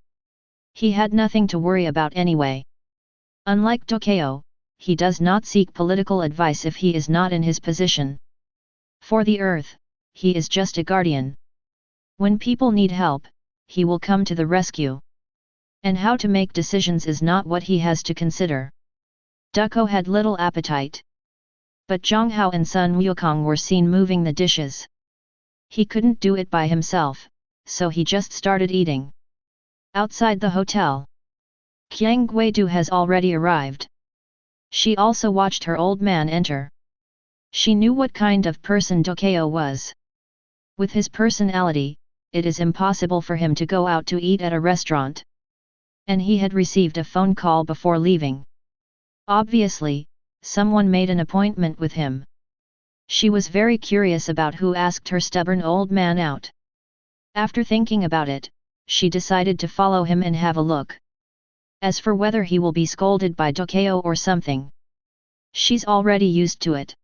Speaker 1: He had nothing to worry about anyway. Unlike Tokyo, he does not seek political advice if he is not in his position. For the earth, he is just a guardian. When people need help, he will come to the rescue. And how to make decisions is not what he has to consider. Ducko had little appetite. But Jiang Hao and Sun Wukong were seen moving the dishes. He couldn't do it by himself, so he just started eating. Outside the hotel, Qiang Guidu has already arrived. She also watched her old man enter. She knew what kind of person Tokyo was. With his personality, it is impossible for him to go out to eat at a restaurant. And he had received a phone call before leaving. Obviously, someone made an appointment with him. She was very curious about who asked her stubborn old man out. After thinking about it, she decided to follow him and have a look. As for whether he will be scolded by Tokyo or something, she's already used to it.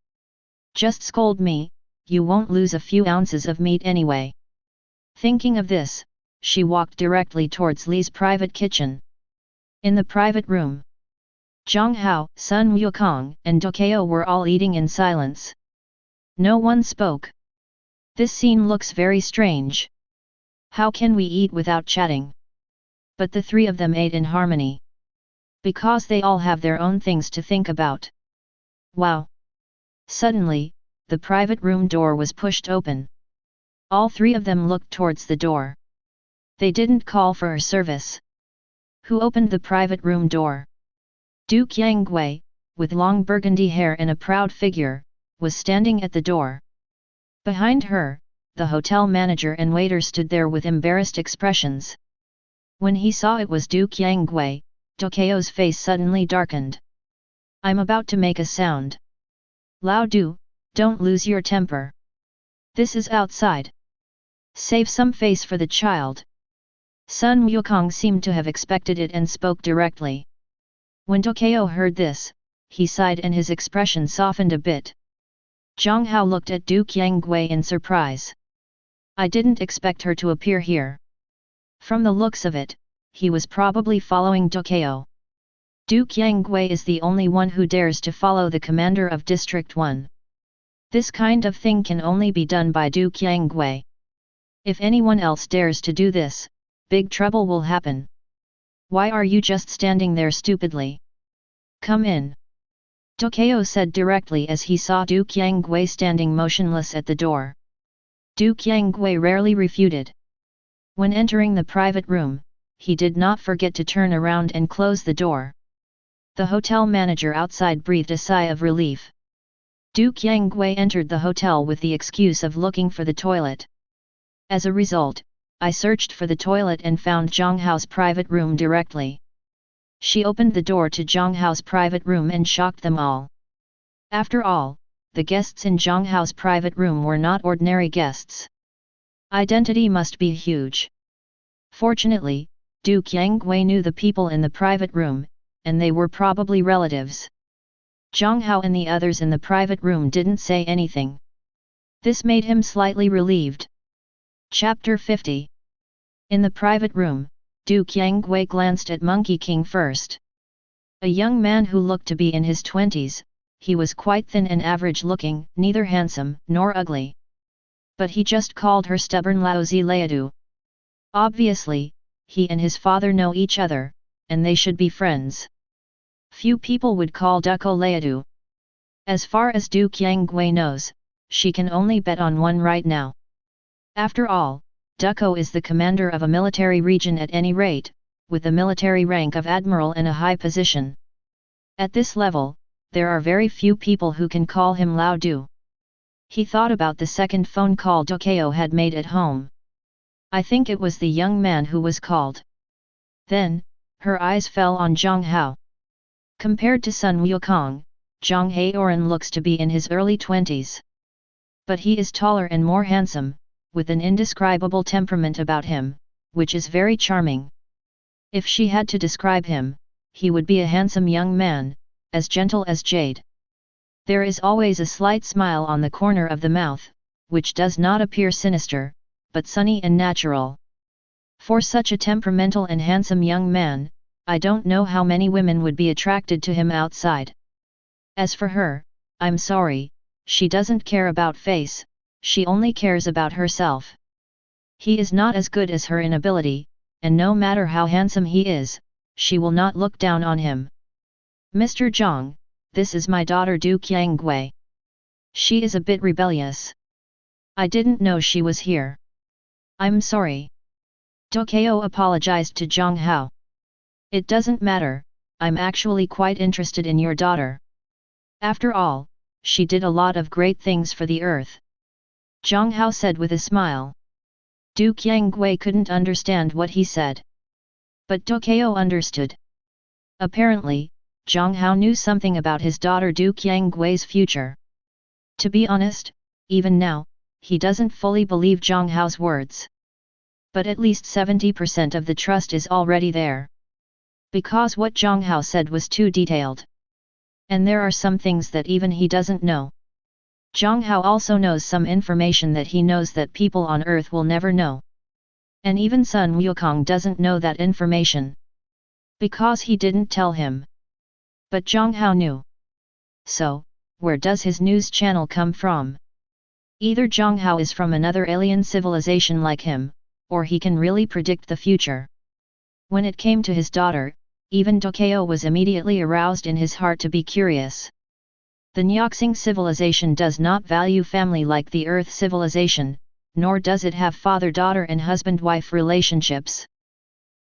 Speaker 1: Just scold me, you won't lose a few ounces of meat anyway. Thinking of this, she walked directly towards Li's private kitchen. In the private room, Jiang Hao, Sun Wukong, and Tokyo were all eating in silence. No one spoke. This scene looks very strange. How can we eat without chatting? But the three of them ate in harmony. Because they all have their own things to think about. Wow! Suddenly, the private room door was pushed open. All three of them looked towards the door. They didn't call for a service. Who opened the private room door? Du Qianggui, with long burgundy hair and a proud figure, was standing at the door. Behind her, the hotel manager and waiter stood there with embarrassed expressions. When he saw it was Du Qianggui, Tokyo's face suddenly darkened. I'm about to make a sound. Lao Du, don't lose your temper. This is outside. Save some face for the child. Sun Wukong seemed to have expected it and spoke directly. When Tokyo heard this, he sighed and his expression softened a bit. Jiang Hao looked at Du Qianggui in surprise. I didn't expect her to appear here. From the looks of it, he was probably following Tokyo. Du Qianggui is the only one who dares to follow the commander of District 1. This kind of thing can only be done by Du Qianggui. If anyone else dares to do this, big trouble will happen. Why are you just standing there stupidly? Come in. Tokyo said directly as he saw Du Qianggui standing motionless at the door. Du Qianggui rarely refuted. When entering the private room, he did not forget to turn around and close the door. The hotel manager outside breathed a sigh of relief. Du Qianggui entered the hotel with the excuse of looking for the toilet. As a result, I searched for the toilet and found Jiang Hao's private room directly. She opened the door to Jiang Hao's private room and shocked them all. After all, the guests in Jiang Hao's private room were not ordinary guests. Identity must be huge. Fortunately, Du Qianggui knew the people in the private room, and they were probably relatives. Jiang Hao and the others in the private room didn't say anything. This made him slightly relieved. Chapter 50. In the private room, Du Qiangwei glanced at Monkey King first. A young man who looked to be in his 20s, he was quite thin and average-looking, neither handsome nor ugly. But he just called her stubborn Laozi Leadu. Obviously, he and his father know each other, and they should be friends. Few people would call Duko Leadu. As far as Du Qiangwei knows, she can only bet on one right now. After all, Duko is the commander of a military region at any rate, with the military rank of admiral and a high position. At this level, there are very few people who can call him Lao Du. He thought about the second phone call Dokeo had made at home. I think it was the young man who was called. Then, her eyes fell on Jiang Hao. Compared to Sun Wukong, Jiang Hao looks to be in his early 20s. But he is taller and more handsome, with an indescribable temperament about him, which is very charming. If she had to describe him, he would be a handsome young man, as gentle as jade. There is always a slight smile on the corner of the mouth, which does not appear sinister, but sunny and natural. For such a temperamental and handsome young man, I don't know how many women would be attracted to him outside. As for her, I'm sorry, she doesn't care about face, she only cares about herself. He is not as good as her in ability, and no matter how handsome he is, she will not look down on him. Mr. Jiang, this is my daughter Du Qiangwei. She is a bit rebellious. I didn't know she was here. I'm sorry. Dokeo apologized to Jiang Hao. It doesn't matter, I'm actually quite interested in your daughter. After all, she did a lot of great things for the earth. Jiang Hao said with a smile. Du Qiangwei couldn't understand what he said. But Dokeo understood. Apparently, Jiang Hao knew something about his daughter Du Qiangwei's future. To be honest, even now, he doesn't fully believe Jiang Hao's words. But at least 70% of the trust is already there. Because what Jiang Hao said was too detailed. And there are some things that even he doesn't know. Jiang Hao also knows some information that he knows that people on Earth will never know. And even Sun Wukong doesn't know that information. Because he didn't tell him. But Jiang Hao knew. So, where does his news channel come from? Either Jiang Hao is from another alien civilization like him, or he can really predict the future. When it came to his daughter, even Dokeo was immediately aroused in his heart to be curious. The Nyoxing civilization does not value family like the Earth civilization, nor does it have father-daughter and husband-wife relationships.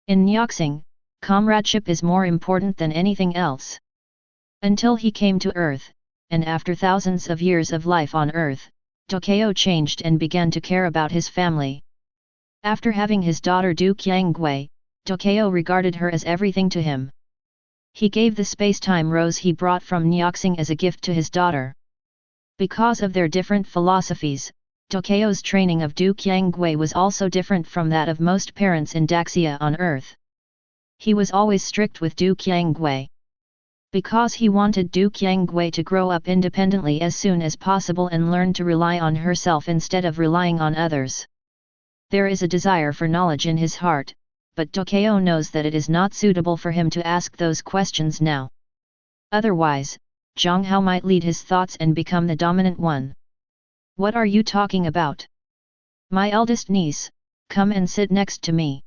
Speaker 1: In Nyoxing, comradeship is more important than anything else. Until he came to Earth, and after thousands of years of life on Earth, Dokeo changed and began to care about his family. After having his daughter Du Qiangwei, Dokeo regarded her as everything to him. He gave the space-time rose he brought from Nyoxing as a gift to his daughter. Because of their different philosophies, Dokeo's training of Du Qiangwei was also different from that of most parents in Daxia on Earth. He was always strict with Du Qiangwei. Because he wanted Du Qiangwei to grow up independently as soon as possible and learn to rely on herself instead of relying on others. There is a desire for knowledge in his heart, but Dokeo knows that it is not suitable for him to ask those questions now. Otherwise, Jiang Hao might lead his thoughts and become the dominant one. What are you talking about? My eldest niece, come and sit next to me.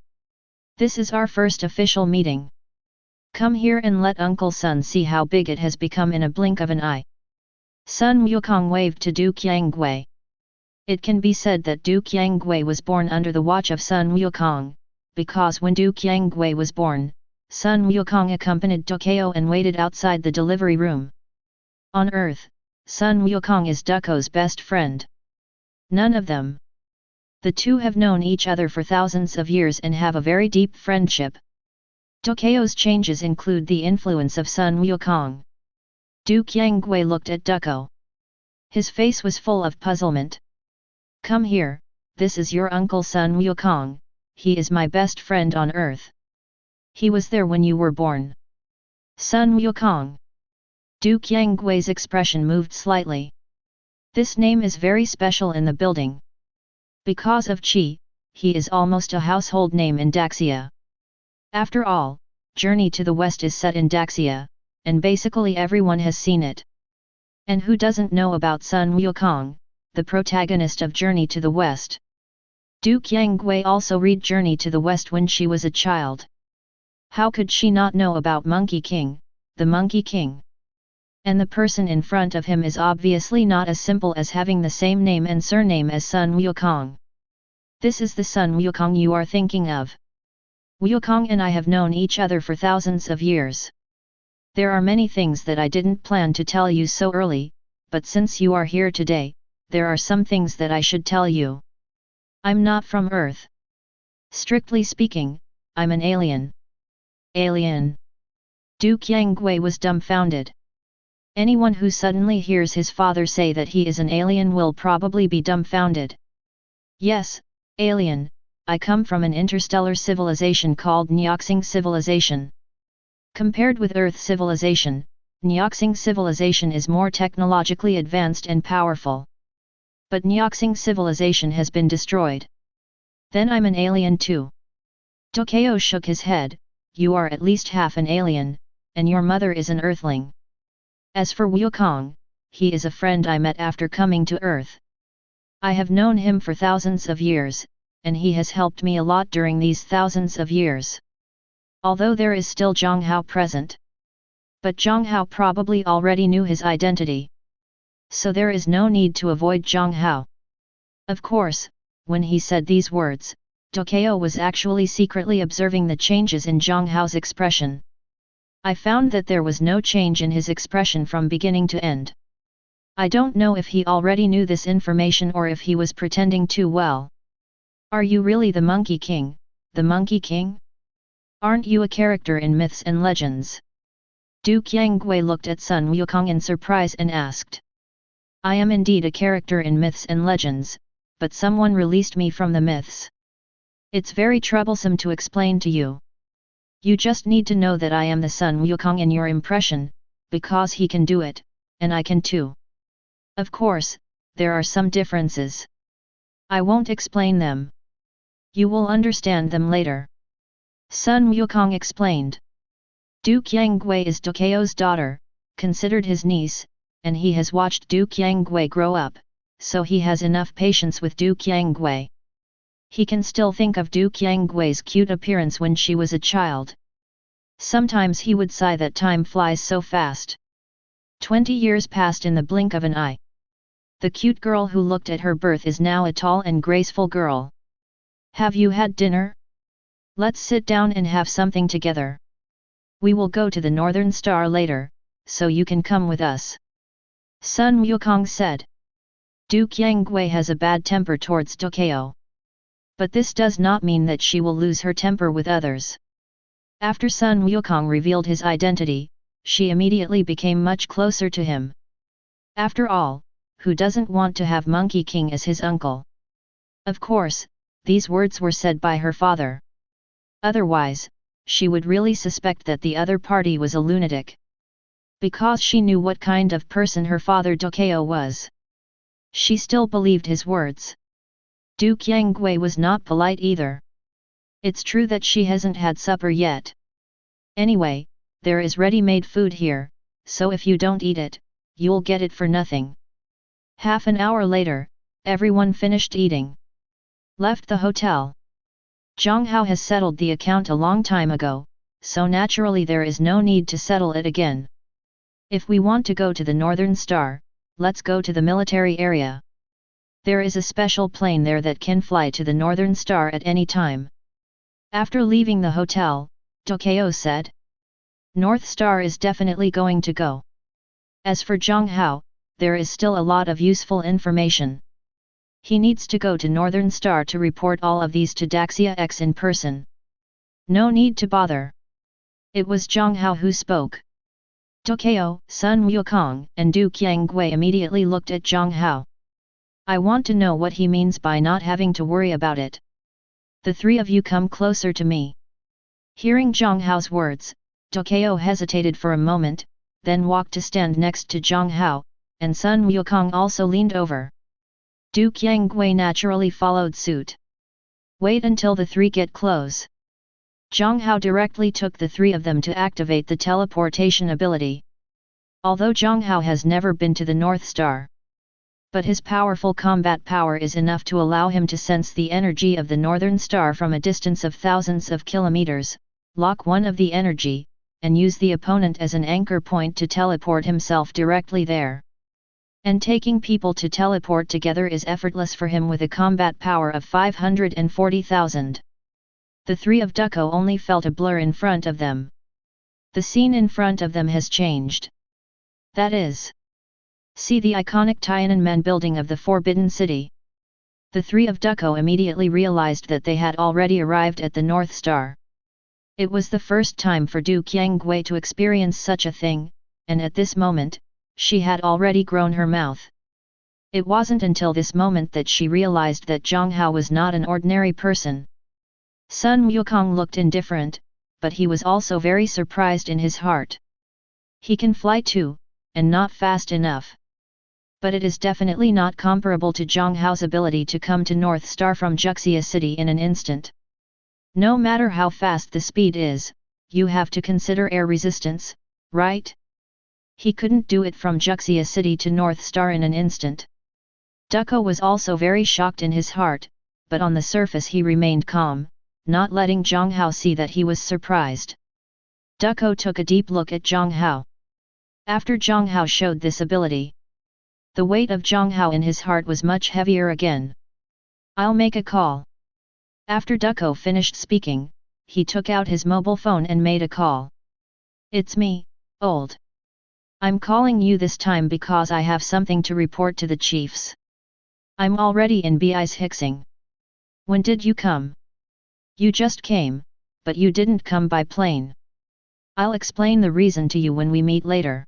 Speaker 1: This is our first official meeting. Come here and let Uncle Sun see how big it has become in a blink of an eye. Sun Wukong waved to Du Qiangwei. It can be said that Du Qiangwei was born under the watch of Sun Wukong, because when Du Qiangwei was born, Sun Wukong accompanied Dokeo and waited outside the delivery room. On Earth, Sun Wukong is Duko's best friend. None of them. The two have known each other for thousands of years and have a very deep friendship. Dokeo's changes include the influence of Sun Wukong. Du Qiangwei looked at Duko. His face was full of puzzlement. Come here, this is your uncle Sun Wukong, he is my best friend on Earth. He was there when you were born. Sun Wukong. Du Qiangwei's expression moved slightly. This name is very special in the building. Because of Qi, he is almost a household name in Daxia. After all, Journey to the West is set in Daxia, and basically everyone has seen it. And who doesn't know about Sun Wukong, the protagonist of Journey to the West? Du Qiangwei also read Journey to the West when she was a child. How could she not know about Monkey King, the Monkey King? And the person in front of him is obviously not as simple as having the same name and surname as Sun Wukong. This is the Sun Wukong you are thinking of. Wukong and I have known each other for thousands of years. There are many things that I didn't plan to tell you so early, but since you are here today, there are some things that I should tell you. I'm not from Earth. Strictly speaking, I'm an alien. Alien? Du Qiangwei was dumbfounded. Anyone who suddenly hears his father say that he is an alien will probably be dumbfounded. Yes, alien, I come from an interstellar civilization called Nyoxing civilization. Compared with Earth civilization, Nyoxing civilization is more technologically advanced and powerful. But Nyoxing civilization has been destroyed. Then I'm an alien too. Tokyo shook his head. You are at least half an alien, and your mother is an Earthling. As for Wukong, he is a friend I met after coming to Earth. I have known him for thousands of years, and he has helped me a lot during these thousands of years. Although there is still Jiang Hao present. But Jiang Hao probably already knew his identity. So there is no need to avoid Jiang Hao. Of course, when he said these words, Tokyo was actually secretly observing the changes in Jiang Hao's expression. I found that there was no change in his expression from beginning to end. I don't know if he already knew this information or if he was pretending too well. Are you really the Monkey King, the Monkey King? Aren't you a character in myths and legends? Du Qiangwei looked at Sun Wukong in surprise and asked. I am indeed a character in myths and legends, but someone released me from the myths. It's very troublesome to explain to you. You just need to know that I am the Sun Wukong in your impression, because he can do it, and I can too. Of course, there are some differences. I won't explain them. You will understand them later. Sun Wukong explained. Du Qiangwei is Tokyo's daughter, considered his niece, and he has watched Du Qiangwei grow up, so he has enough patience with Du Qiangwei. He can still think of Du Qiangwei's cute appearance when she was a child. Sometimes he would sigh that time flies so fast. 20 years passed in the blink of an eye. The cute girl who looked at her birth is now a tall and graceful girl. Have you had dinner? Let's sit down and have something together. We will go to the Northern Star later, so you can come with us. Sun Wukong said. Du Qiangwei has a bad temper towards Tokyo. But this does not mean that she will lose her temper with others. After Sun Wukong revealed his identity, she immediately became much closer to him. After all, who doesn't want to have Monkey King as his uncle? Of course, these words were said by her father. Otherwise, she would really suspect that the other party was a lunatic. Because she knew what kind of person her father Tokyo was. She still believed his words. Du Qiangwei was not polite either. It's true that she hasn't had supper yet. Anyway, there is ready-made food here, so if you don't eat it, you'll get it for nothing. Half an hour later, everyone finished eating. Left the hotel. Jiang Hao has settled the account a long time ago, so naturally there is no need to settle it again. If we want to go to the Northern Star, let's go to the military area. There is a special plane there that can fly to the Northern Star at any time. After leaving the hotel, Tokyo said. North Star is definitely going to go. As for Jiang Hao, there is still a lot of useful information. He needs to go to Northern Star to report all of these to Daxia X in person. No need to bother. It was Jiang Hao who spoke. Tokyo, Sun Wukong, and Du Qiangwei immediately looked at Jiang Hao. I want to know what he means by not having to worry about it. The three of you come closer to me. Hearing Jiang Hao's words, Tokyo hesitated for a moment, then walked to stand next to Jiang Hao, and Sun Wukong also leaned over. Du Qiangwei naturally followed suit. Wait until the three get close. Jiang Hao directly took the three of them to activate the teleportation ability. Although Jiang Hao has never been to the North Star, but his powerful combat power is enough to allow him to sense the energy of the Northern Star from a distance of thousands of kilometers, lock one of the energy, and use the opponent as an anchor point to teleport himself directly there. And taking people to teleport together is effortless for him with a combat power of 540,000. The three of Ducko only felt a blur in front of them. The scene in front of them has changed. That is, see the iconic Tiananmen building of the Forbidden City. The three of Ducko immediately realized that they had already arrived at the North Star. It was the first time for Du Qiangwei to experience such a thing, and at this moment, she had already grown her mouth. It wasn't until this moment that she realized that Jiang Hao was not an ordinary person. Sun Wukong looked indifferent, but he was also very surprised in his heart. He can fly too, and not fast enough. But it is definitely not comparable to Jiang Hao's ability to come to North Star from Juxia City in an instant. No matter how fast the speed is, you have to consider air resistance, right? He couldn't do it from Juxia City to North Star in an instant. Ducko was also very shocked in his heart, but on the surface he remained calm, not letting Jiang Hao see that he was surprised. Ducko took a deep look at Jiang Hao. After Jiang Hao showed this ability, the weight of Jiang Hao in his heart was much heavier again. I'll make a call. After Ducko finished speaking, he took out his mobile phone and made a call. It's me, old. I'm calling you this time because I have something to report to the chiefs. I'm already in Bi's Hixing. When did you come? You just came, but you didn't come by plane. I'll explain the reason to you when we meet later.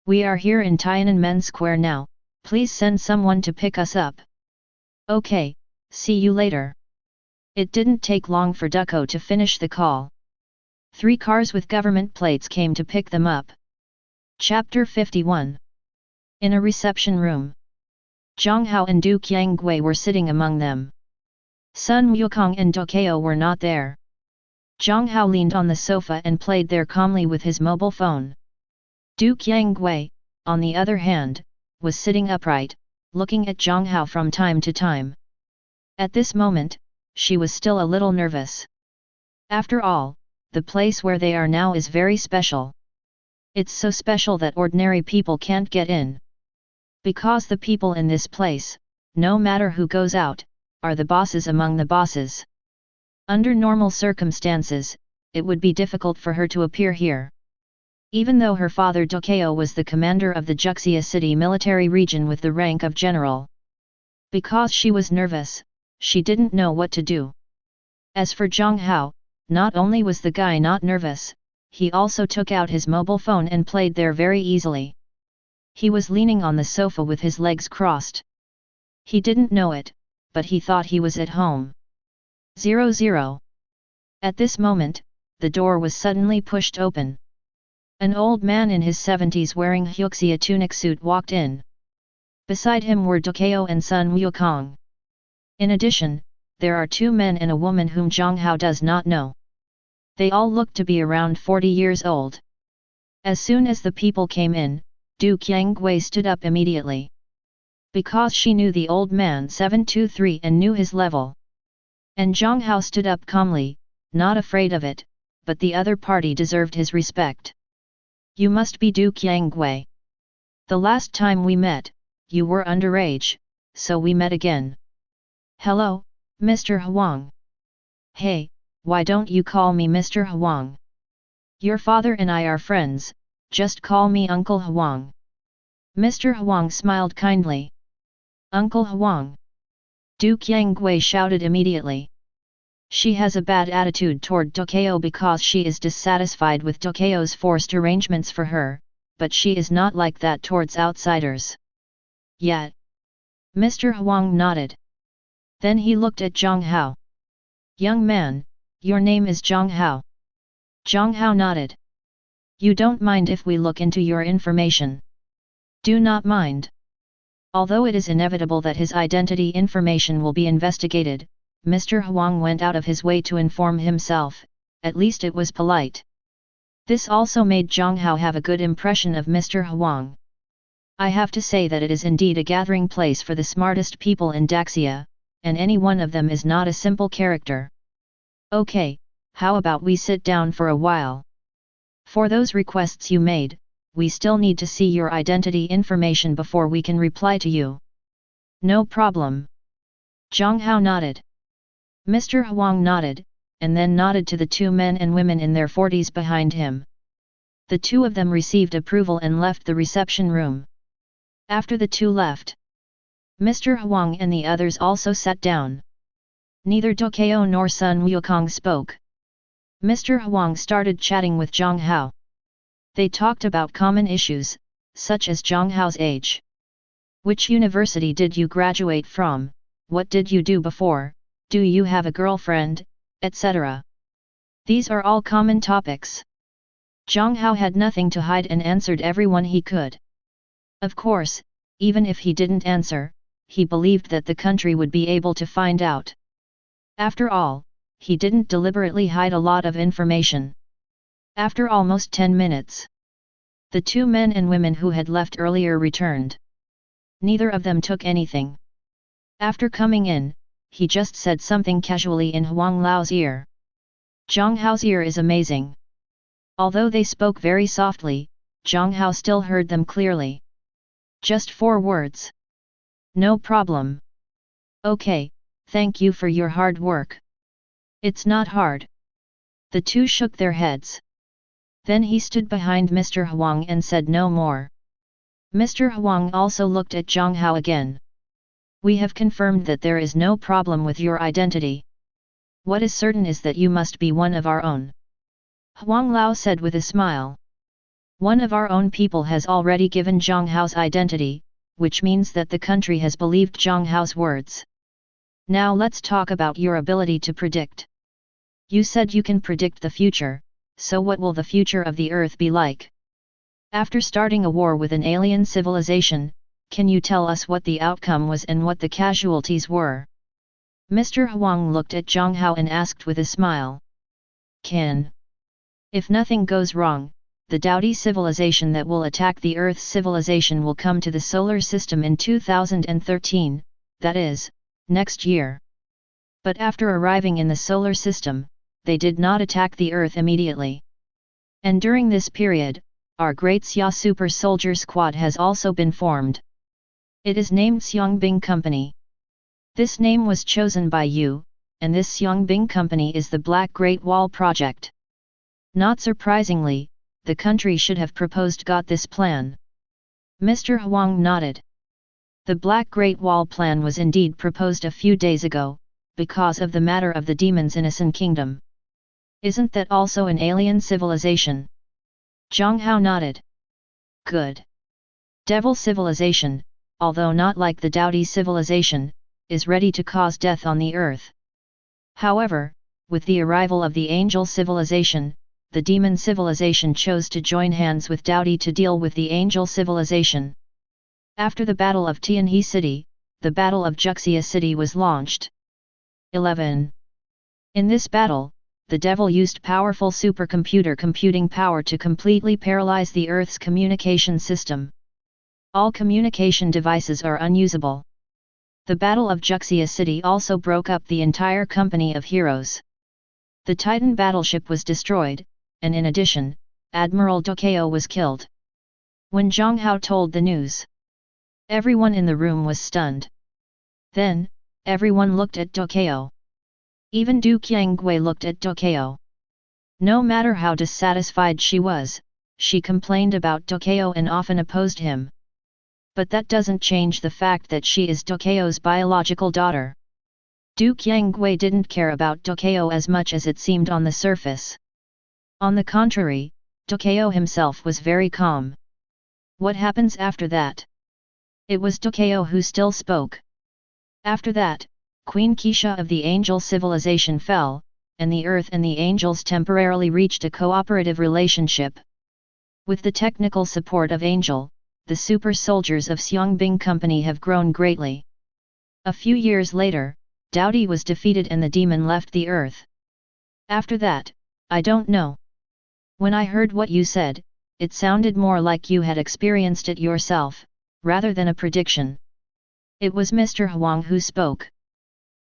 Speaker 1: We are here in Tiananmen Square now, please send someone to pick us up. Okay, see you later. It didn't take long for Ducko to finish the call. 3 cars with government plates came to pick them up. Chapter 51. In a reception room, Jiang Hao and Du Qiangwei were sitting among them. Sun Wukong and Ducko were not there. Jiang Hao leaned on the sofa and played there calmly with his mobile phone. Du Qiangwei, on the other hand, was sitting upright, looking at Jiang Hao from time to time. At this moment, she was still a little nervous. After all, the place where they are now is very special. It's so special that ordinary people can't get in. Because the people in this place, no matter who goes out, are the bosses among the bosses. Under normal circumstances, it would be difficult for her to appear here. Even though her father Ducko was the commander of the Juxia City military region with the rank of general. Because she was nervous, she didn't know what to do. As for Jiang Hao, not only was the guy not nervous, he also took out his mobile phone and played there very easily. He was leaning on the sofa with his legs crossed. He didn't know it, but he thought he was at home. 00. At this moment, the door was suddenly pushed open. An old man in his 70s wearing Huxia tunic suit walked in. Beside him were Ducko and Sun Wukong. In addition, there are 2 men and a woman whom Jiang Hao does not know. They all looked to be around 40 years old. As soon as the people came in, Du Qiangwei stood up immediately. Because she knew the old man 723 and knew his level. And Jiang Hao stood up calmly, not afraid of it, but the other party deserved his respect. You must be Du Qiangwei. The last time we met, you were underage, so we met again. Hello, Mr. Huang. Hey, why don't you call me Mr. Huang? Your father and I are friends, just call me Uncle Huang. Mr. Huang smiled kindly. Uncle Huang. Du Qiangwei shouted immediately. She has a bad attitude toward Ducko because she is dissatisfied with Ducko's forced arrangements for her, but she is not like that towards outsiders. Yet. Mr. Huang nodded. Then he looked at Jiang Hao. Young man, your name is Jiang Hao. Jiang Hao nodded. You don't mind if we look into your information? Do not mind. Although it is inevitable that his identity information will be investigated, Mr. Huang went out of his way to inform himself, at least it was polite. This also made Jiang Hao have a good impression of Mr. Huang. I have to say that it is indeed a gathering place for the smartest people in Daxia, and any one of them is not a simple character. Okay, how about we sit down for a while? For those requests you made, we still need to see your identity information before we can reply to you. No problem. Jiang Hao nodded. Mr. Huang nodded, and then nodded to the two men and women in their 40s behind him. The two of them received approval and left the reception room. After the two left, Mr. Huang and the others also sat down. Neither Tokyo nor Sun Wukong spoke. Mr. Huang started chatting with Jiang Hao. They talked about common issues, such as Jiang Hao's age. Which university did you graduate from, what did you do before, do you have a girlfriend, etc. These are all common topics. Jiang Hao had nothing to hide and answered everyone he could. Of course, even if he didn't answer, he believed that the country would be able to find out. After all, he didn't deliberately hide a lot of information. After almost 10 minutes, the two men and women who had left earlier returned. Neither of them took anything. After coming in, he just said something casually in Huang Lao's ear. Jiang Hao's ear is amazing. Although they spoke very softly, Jiang Hao still heard them clearly. Just 4 words. No problem. Okay, thank you for your hard work. It's not hard. The two shook their heads. Then he stood behind Mr. Huang and said no more. Mr. Huang also looked at Jiang Hao again. We have confirmed that there is no problem with your identity. What is certain is that you must be one of our own. Huang Lao said with a smile. One of our own people has already given Jiang Hao's identity, which means that the country has believed Jiang Hao's words. Now let's talk about your ability to predict. You said you can predict the future, so what will the future of the Earth be like? After starting a war with an alien civilization, can you tell us what the outcome was and what the casualties were? Mr. Huang looked at Jiang Hao and asked with a smile. Can. If nothing goes wrong, the Dowdy civilization that will attack the Earth's civilization will come to the solar system in 2013, that is, next year. But after arriving in the solar system, they did not attack the Earth immediately. And during this period, our Great Xia Super Soldier Squad has also been formed. It is named Xiangbing Company. This name was chosen by you, and this Xiangbing Company is the Black Great Wall Project. Not surprisingly, the country should have got this plan. Mr. Huang nodded. The Black Great Wall plan was indeed proposed a few days ago, because of the matter of the demons in Asan Kingdom. Isn't that also an alien civilization? Jiang Hao nodded. Good. Devil civilization, although not like the Dowdy civilization, is ready to cause death on the earth. However, with the arrival of the angel civilization, the demon civilization chose to join hands with Dowdy to deal with the angel civilization. After the Battle of Tianhe City, the Battle of Juxia City was launched. 11. In this battle, the devil used powerful supercomputer computing power to completely paralyze the Earth's communication system. All communication devices are unusable. The Battle of Juxia City also broke up the entire company of heroes. The Titan battleship was destroyed, and in addition, Admiral Tokyo was killed. When Jiang Hao told the news, everyone in the room was stunned. Then, everyone looked at Tokyo. Even Du Qiangwei looked at Tokyo. No matter how dissatisfied she was, she complained about Tokyo and often opposed him. But that doesn't change the fact that she is Tokyo's biological daughter. Du Qiangwei didn't care about Tokyo as much as it seemed on the surface. On the contrary, Tokyo himself was very calm. What happens after that? It was Tokyo who still spoke. After that, Queen Keisha of the Angel civilization fell, and the Earth and the Angels temporarily reached a cooperative relationship. With the technical support of Angel, the super soldiers of Xiangbing Company have grown greatly. A few years later, Dowdy was defeated and the demon left the earth. After that, I don't know. When I heard what you said, it sounded more like you had experienced it yourself, rather than a prediction. It was Mr. Huang who spoke.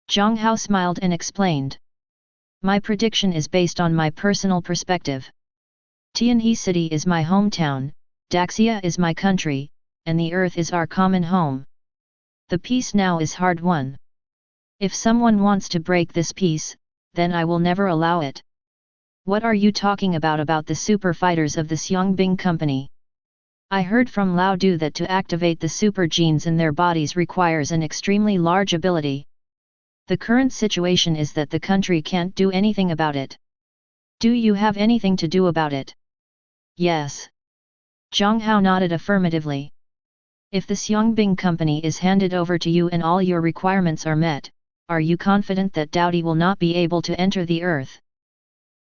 Speaker 1: Jiang Hao smiled and explained. My prediction is based on my personal perspective. Tianhe City is my hometown, Daxia is my country, and the earth is our common home. The peace now is hard won. If someone wants to break this peace, then I will never allow it. What are you talking about the super fighters of the Xiangbing Company? I heard from Lao Du that to activate the super genes in their bodies requires an extremely large ability. The current situation is that the country can't do anything about it. Do you have anything to do about it? Yes. Jiang Hao nodded affirmatively. If the Xiangbing Company is handed over to you and all your requirements are met, are you confident that Dowdy will not be able to enter the earth?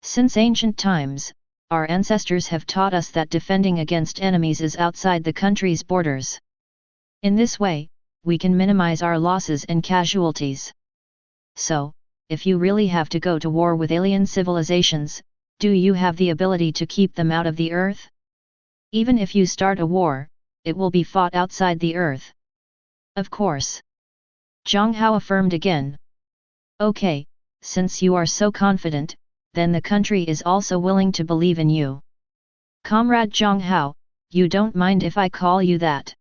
Speaker 1: Since ancient times, our ancestors have taught us that defending against enemies is outside the country's borders. In this way, we can minimize our losses and casualties. So, if you really have to go to war with alien civilizations, do you have the ability to keep them out of the earth? Even if you start a war, it will be fought outside the earth. Of course. Jiang Hao affirmed again. Okay, since you are so confident, then the country is also willing to believe in you. Comrade Jiang Hao, you don't mind if I call you that?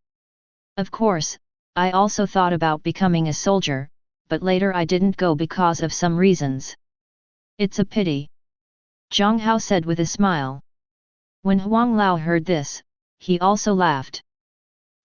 Speaker 1: Of course, I also thought about becoming a soldier, but later I didn't go because of some reasons. It's a pity. Jiang Hao said with a smile. When Huang Lao heard this, he also laughed.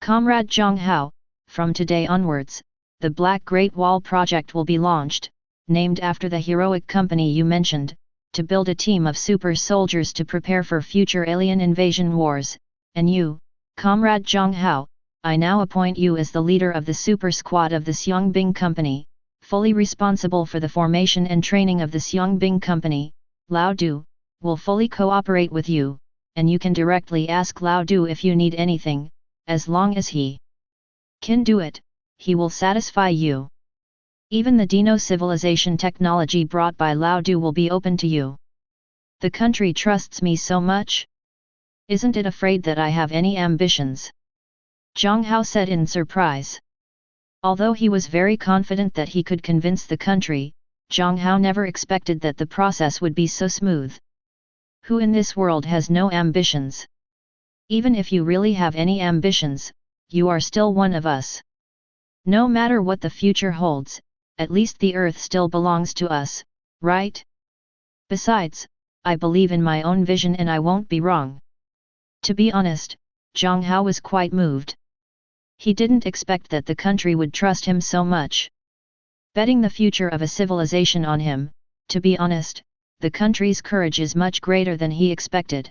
Speaker 1: Comrade Jiang Hao, from today onwards, the Black Great Wall project will be launched, named after the heroic company you mentioned, to build a team of super soldiers to prepare for future alien invasion wars, and you, Comrade Jiang Hao, I now appoint you as the leader of the super squad of the Xiangbing Company, fully responsible for the formation and training of the Xiangbing Company. Lao Du will fully cooperate with you, and you can directly ask Lao Du if you need anything, as long as he can do it, he will satisfy you. Even the Dino civilization technology brought by Lao Du will be open to you. The country trusts me so much? Isn't it afraid that I have any ambitions? Jiang Hao said in surprise. Although he was very confident that he could convince the country, Jiang Hao never expected that the process would be so smooth. Who in this world has no ambitions? Even if you really have any ambitions, you are still one of us. No matter what the future holds, at least the earth still belongs to us, right? Besides, I believe in my own vision and I won't be wrong. To be honest, Jiang Hao was quite moved. He didn't expect that the country would trust him so much. Betting the future of a civilization on him, to be honest, the country's courage is much greater than he expected.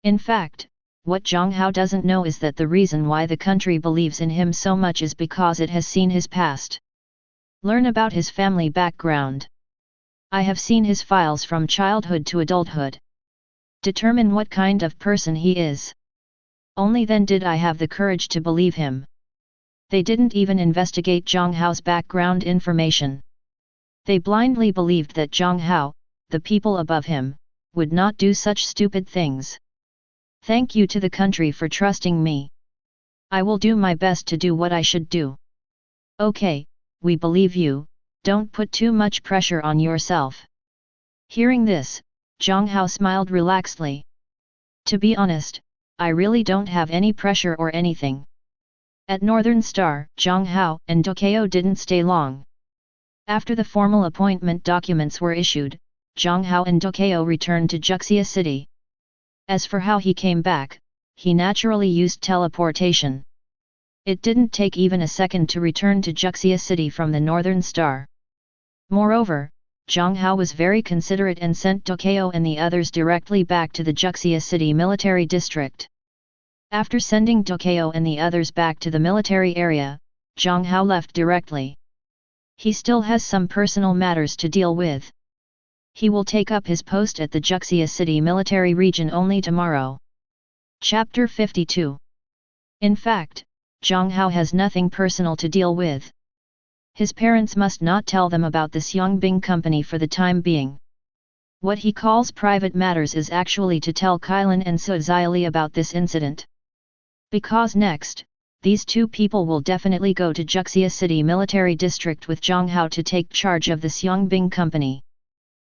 Speaker 1: In fact, what Jiang Hao doesn't know is that the reason why the country believes in him so much is because it has seen his past. Learn about his family background. I have seen his files from childhood to adulthood. Determine what kind of person he is. Only then did I have the courage to believe him. They didn't even investigate Jiang Hao's background information. They blindly believed that Jiang Hao, the people above him, would not do such stupid things. Thank you to the country for trusting me. I will do my best to do what I should do. Okay, we believe you, don't put too much pressure on yourself. Hearing this, Jiang Hao smiled relaxedly. To be honest, I really don't have any pressure or anything. At Northern Star, Jiang Hao and Dokeo didn't stay long. After the formal appointment documents were issued, Jiang Hao and Dokeo returned to Juxia City. As for how he came back, he naturally used teleportation. It didn't take even a second to return to Juxia City from the Northern Star. Moreover, Jiang Hao was very considerate and sent Dokeo and the others directly back to the Juxia City military district. After sending Dokeo and the others back to the military area, Jiang Hao left directly. He still has some personal matters to deal with. He will take up his post at the Juxia City military region only tomorrow. Chapter 52 In fact, Jiang Hao has nothing personal to deal with. His parents must not tell them about this Yongbing company for the time being. What he calls private matters is actually to tell Kailan and Su Xiali about this incident. Because next, these two people will definitely go to Juxia City Military District with Jiang Hao to take charge of this Yongbing company.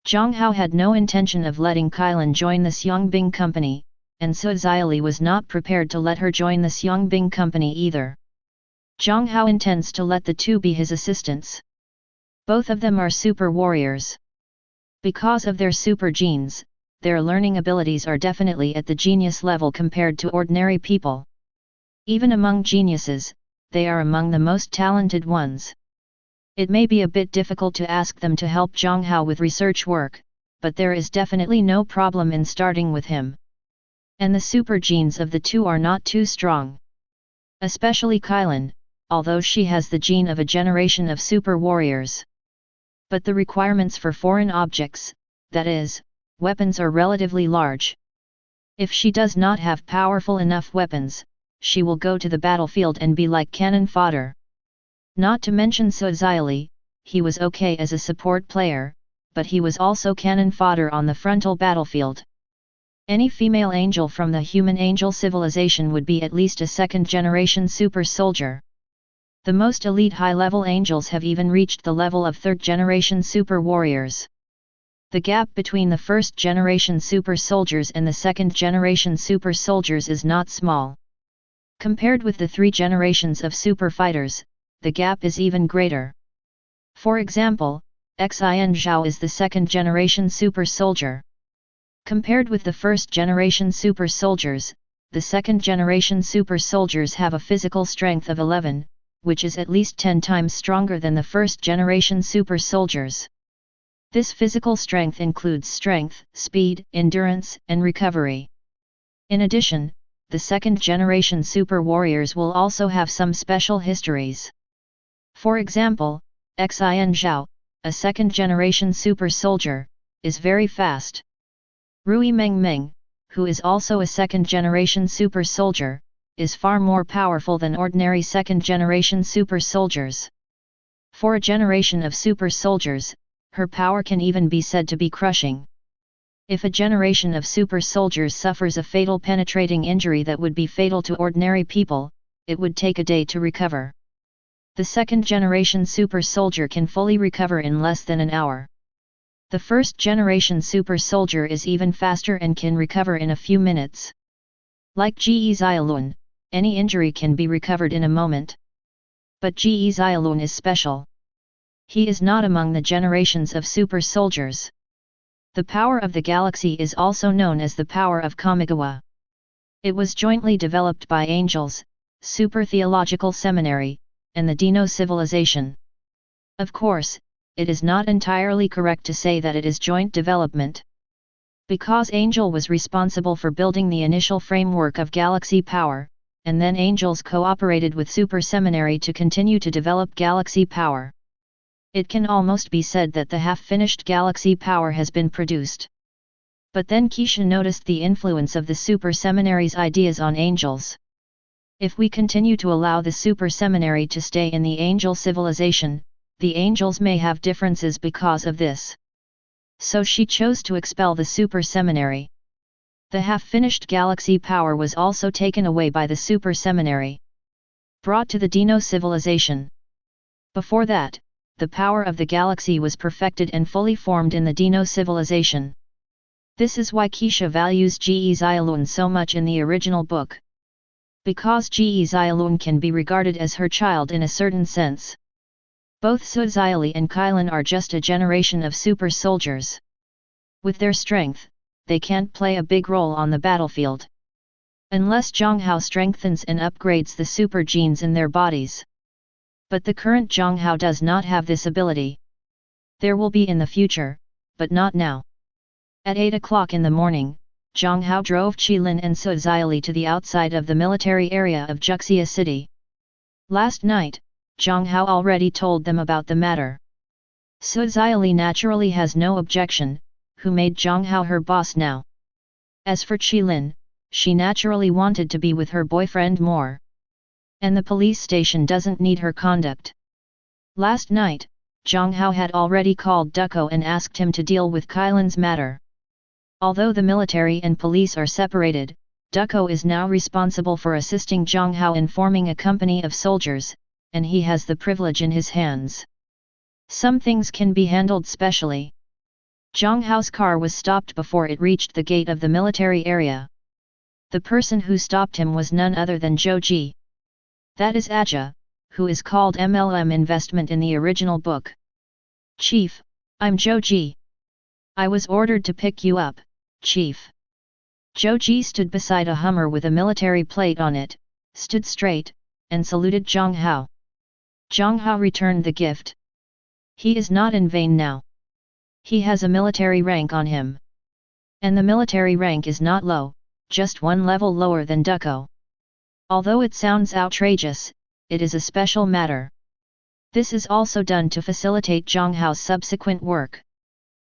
Speaker 1: Jiang Hao had no intention of letting Kailan join this Yongbing company, and Su Xiali was not prepared to let her join this Yongbing company either. Jiang Hao intends to let the two be his assistants. Both of them are super warriors. Because of their super genes, their learning abilities are definitely at the genius level compared to ordinary people. Even among geniuses, they are among the most talented ones. It may be a bit difficult to ask them to help Jiang Hao with research work, but there is definitely no problem in starting with him. And the super genes of the two are not too strong. Especially Kailan, although she has the gene of a generation of super warriors. But the requirements for foreign objects, that is, weapons, are relatively large. If she does not have powerful enough weapons, she will go to the battlefield and be like cannon fodder. Not to mention Su Xiali, he was okay as a support player, but he was also cannon fodder on the frontal battlefield. Any female angel from the human angel civilization would be at least a second-generation super soldier. The most elite high-level angels have even reached the level of third-generation super warriors. The gap between the first-generation super soldiers and the second-generation super soldiers is not small. Compared with the 3 generations of super fighters, the gap is even greater. For example, Xin Zhao is the second-generation super soldier. Compared with the first-generation super soldiers, the second-generation super soldiers have a physical strength of 11, which is at least 10 times stronger than the first-generation super soldiers. This physical strength includes strength, speed, endurance, and recovery. In addition, the second-generation super warriors will also have some special histories. For example, Xin Zhao, a second-generation super soldier, is very fast. Rui Mengmeng, who is also a second-generation super soldier, is far more powerful than ordinary second-generation super soldiers. For a generation of super soldiers, her power can even be said to be crushing. If a generation of super soldiers suffers a fatal penetrating injury that would be fatal to ordinary people, it would take a day to recover. The second-generation super soldier can fully recover in less than an hour. The first-generation super soldier is even faster and can recover in a few minutes. Like Ge Xiaolun, any injury can be recovered in a moment. But Ge Xiaolun is special. He is not among the generations of super soldiers. The power of the galaxy is also known as the power of Kamigawa. It was jointly developed by angels, Super Theological Seminary, and the Dino civilization. Of course, it is not entirely correct to say that it is joint development. Because Angel was responsible for building the initial framework of galaxy power, and then angels cooperated with Super Seminary to continue to develop galaxy power. It can almost be said that the half-finished galaxy power has been produced. But then Keisha noticed the influence of the Super Seminary's ideas on angels. If we continue to allow the Super Seminary to stay in the angel civilization, the angels may have differences because of this. So she chose to expel the Super Seminary. The half-finished galaxy power was also taken away by the Super Seminary, brought to the Dino civilization. Before that, the power of the galaxy was perfected and fully formed in the Dino civilization. This is why Keisha values Ge Xiaolun so much in the original book. Because Ge Xiaolun can be regarded as her child in a certain sense. Both Su Xiali and Kailan are just a generation of super soldiers. With their strength, they can't play a big role on the battlefield. Unless Jiang Hao strengthens and upgrades the super genes in their bodies. But the current Jiang Hao does not have this ability. There will be in the future, but not now. At 8 o'clock in the morning, Jiang Hao drove Qilin and Su Xiali to the outside of the military area of Juxia City. Last night, Jiang Hao already told them about the matter. Su Xiali naturally has no objection, who made Jiang Hao her boss now. As for Qilin, she naturally wanted to be with her boyfriend more. And the police station doesn't need her conduct. Last night, Jiang Hao had already called Ducko and asked him to deal with Kylan's matter. Although the military and police are separated, Ducko is now responsible for assisting Jiang Hao in forming a company of soldiers, and he has the privilege in his hands. Some things can be handled specially. Jiang Hao's car was stopped before it reached the gate of the military area. The person who stopped him was none other than Zhou Ji. That is Aja, who is called MLM investment in the original book. Chief, I'm Zhou Ji. I was ordered to pick you up, Chief. Zhou Ji stood beside a Hummer with a military plate on it, stood straight, and saluted Jiang Hao. Jiang Hao returned the gift. He is not in vain now. He has a military rank on him. And the military rank is not low, just one level lower than Ducko. Although it sounds outrageous, it is a special matter. This is also done to facilitate Jiang Hao's subsequent work.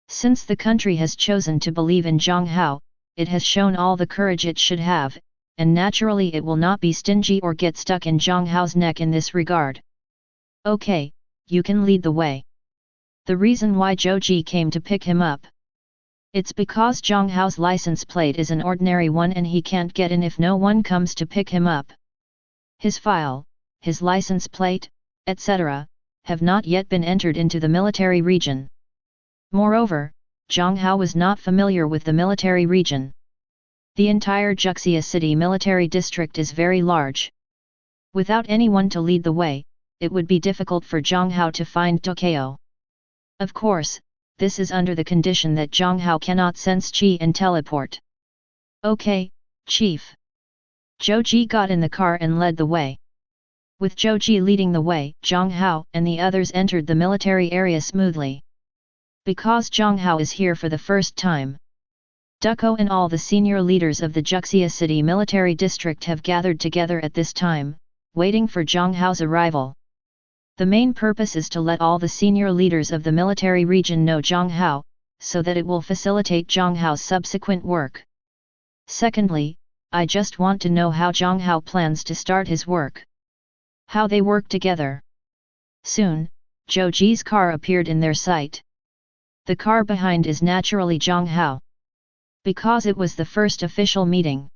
Speaker 1: Since the country has chosen to believe in Jiang Hao, it has shown all the courage it should have, and naturally it will not be stingy or get stuck in Jiang Hao's neck in this regard. Okay, you can lead the way. The reason why Zhou Ji came to pick him up. It's because Jiang Hao's license plate is an ordinary one and he can't get in if no one comes to pick him up. His file, his license plate, etc., have not yet been entered into the military region. Moreover, Jiang Hao was not familiar with the military region. The entire Jiangxia City military district is very large. Without anyone to lead the way, it would be difficult for Jiang Hao to find Ducko. Of course, this is under the condition that Jiang Hao cannot sense qi and teleport. Okay, Chief. Zhou Ji got in the car and led the way. With Zhou Ji leading the way, Jiang Hao and the others entered the military area smoothly. Because Jiang Hao is here for the first time, Ducko and all the senior leaders of the Jiangxia City military district have gathered together at this time, waiting for Jiang Hao's arrival. The main purpose is to let all the senior leaders of the military region know Jiang Hao, so that it will facilitate Jiang Hao's subsequent work. Secondly, I just want to know how Jiang Hao plans to start his work. How they work together. Soon, Zhou Ji's car appeared in their sight. The car behind is naturally Jiang Hao. Because it was the first official meeting.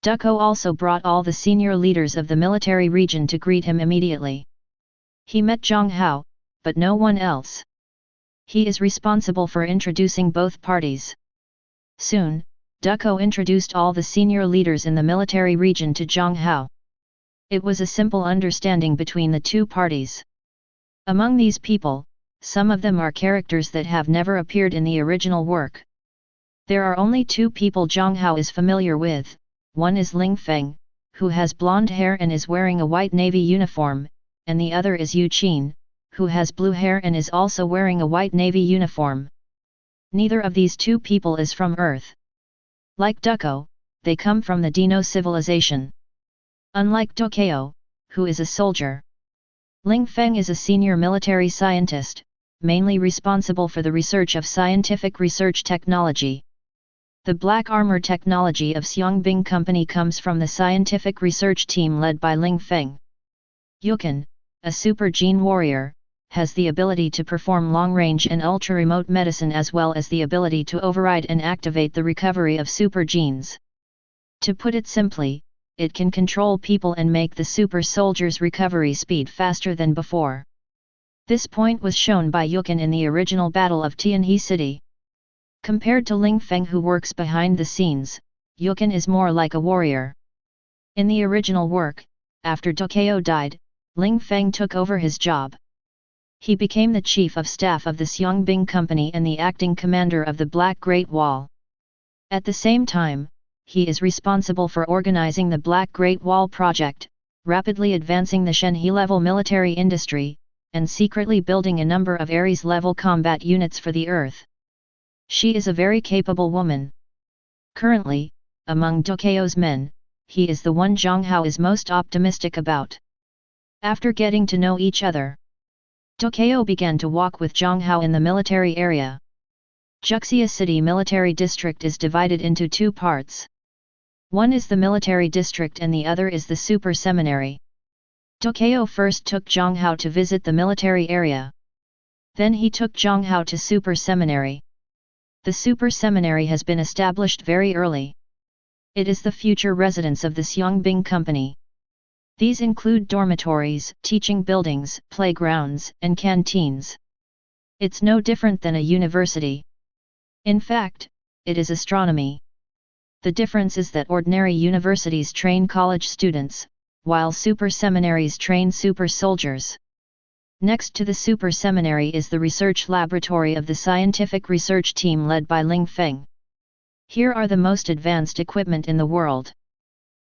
Speaker 1: Ducko also brought all the senior leaders of the military region to greet him immediately. He met Jiang Hao, but no one else. He is responsible for introducing both parties. Soon, Ducko introduced all the senior leaders in the military region to Jiang Hao. It was a simple understanding between the two parties. Among these people, some of them are characters that have never appeared in the original work. There are only two people Jiang Hao is familiar with. One is Ling Feng, who has blonde hair and is wearing a white navy uniform, and the other is Yu Qin, who has blue hair and is also wearing a white navy uniform. Neither of these two people is from Earth. Like Ducko, they come from the Dino civilization. Unlike Ducko, who is a soldier. Ling Feng is a senior military scientist, mainly responsible for the research of scientific research technology. The black armor technology of Xiangbing Company comes from the scientific research team led by Ling Feng. Yukin, a super gene warrior, has the ability to perform long-range and ultra-remote medicine as well as the ability to override and activate the recovery of super genes. To put it simply, it can control people and make the super soldier's recovery speed faster than before. This point was shown by Yukin in the original Battle of Tianhe City. Compared to Ling Feng who works behind the scenes, Yukin is more like a warrior. In the original work, after Ducko died, Ling Feng took over his job. He became the chief of staff of the Xiangbing Company and the acting commander of the Black Great Wall. At the same time, he is responsible for organizing the Black Great Wall project, rapidly advancing the Shenhe-level military industry, and secretly building a number of Ares-level combat units for the Earth. She is a very capable woman. Currently, among Ducko's men, he is the one Jiang Hao is most optimistic about. After getting to know each other, Ducko began to walk with Jiang Hao in the military area. Jiangxia City military district is divided into two parts. One is the military district and the other is the super seminary. Jiang first took Jiang Hao to visit the military area. Then he took Jiang Hao to Super Seminary. The Super Seminary has been established very early. It is the future residence of the Xiangbing Company. These include dormitories, teaching buildings, playgrounds, and canteens. It's no different than a university. In fact, it is astronomy. The difference is that ordinary universities train college students, while super seminaries train super soldiers. Next to the super seminary is the research laboratory of the scientific research team led by Ling Feng. Here are the most advanced equipment in the world.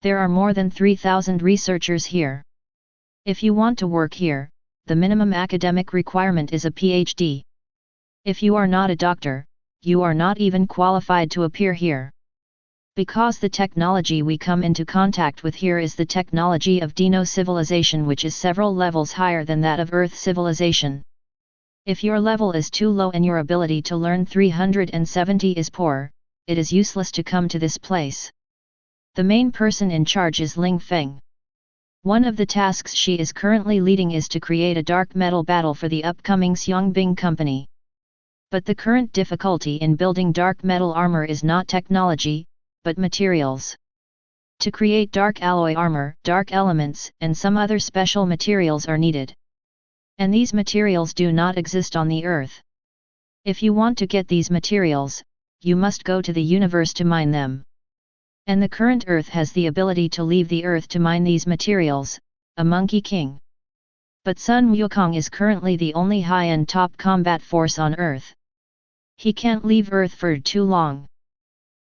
Speaker 1: There are more than 3,000 researchers here. If you want to work here, the minimum academic requirement is a PhD. If you are not a doctor, you are not even qualified to appear here. Because the technology we come into contact with here is the technology of Dino civilization, which is several levels higher than that of Earth civilization. If your level is too low and your ability to learn 370 is poor, it is useless to come to this place. The main person in charge is Ling Feng. One of the tasks she is currently leading is to create a dark metal battle for the upcoming Xiangbing Company. But the current difficulty in building dark metal armor is not technology, but materials. To create dark alloy armor, dark elements, and some other special materials are needed. And these materials do not exist on the Earth. If you want to get these materials, you must go to the universe to mine them. And the current Earth has the ability to leave the Earth to mine these materials, a Monkey King. But Sun Wukong is currently the only high-end top combat force on Earth. He can't leave Earth for too long.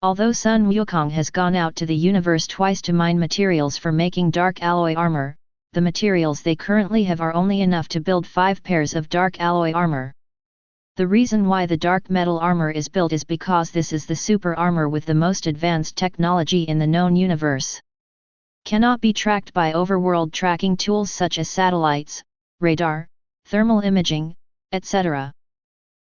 Speaker 1: Although Sun Wukong has gone out to the universe twice to mine materials for making dark alloy armor, the materials they currently have are only enough to build 5 pairs of dark alloy armor. The reason why the dark metal armor is built is because this is the super armor with the most advanced technology in the known universe. Cannot be tracked by overworld tracking tools such as satellites, radar, thermal imaging, etc.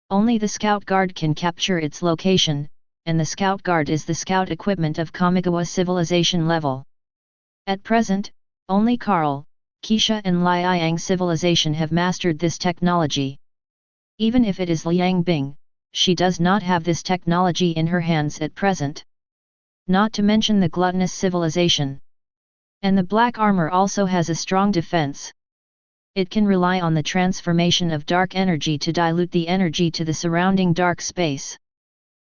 Speaker 1: Only the Scout Guard can capture its location, and the Scout Guard is the scout equipment of Kamigawa civilization level. At present, only Carl, Keisha and Liang civilization have mastered this technology. Even if it is Liang Bing, she does not have this technology in her hands at present. Not to mention the gluttonous civilization. And the black armor also has a strong defense. It can rely on the transformation of dark energy to dilute the energy to the surrounding dark space.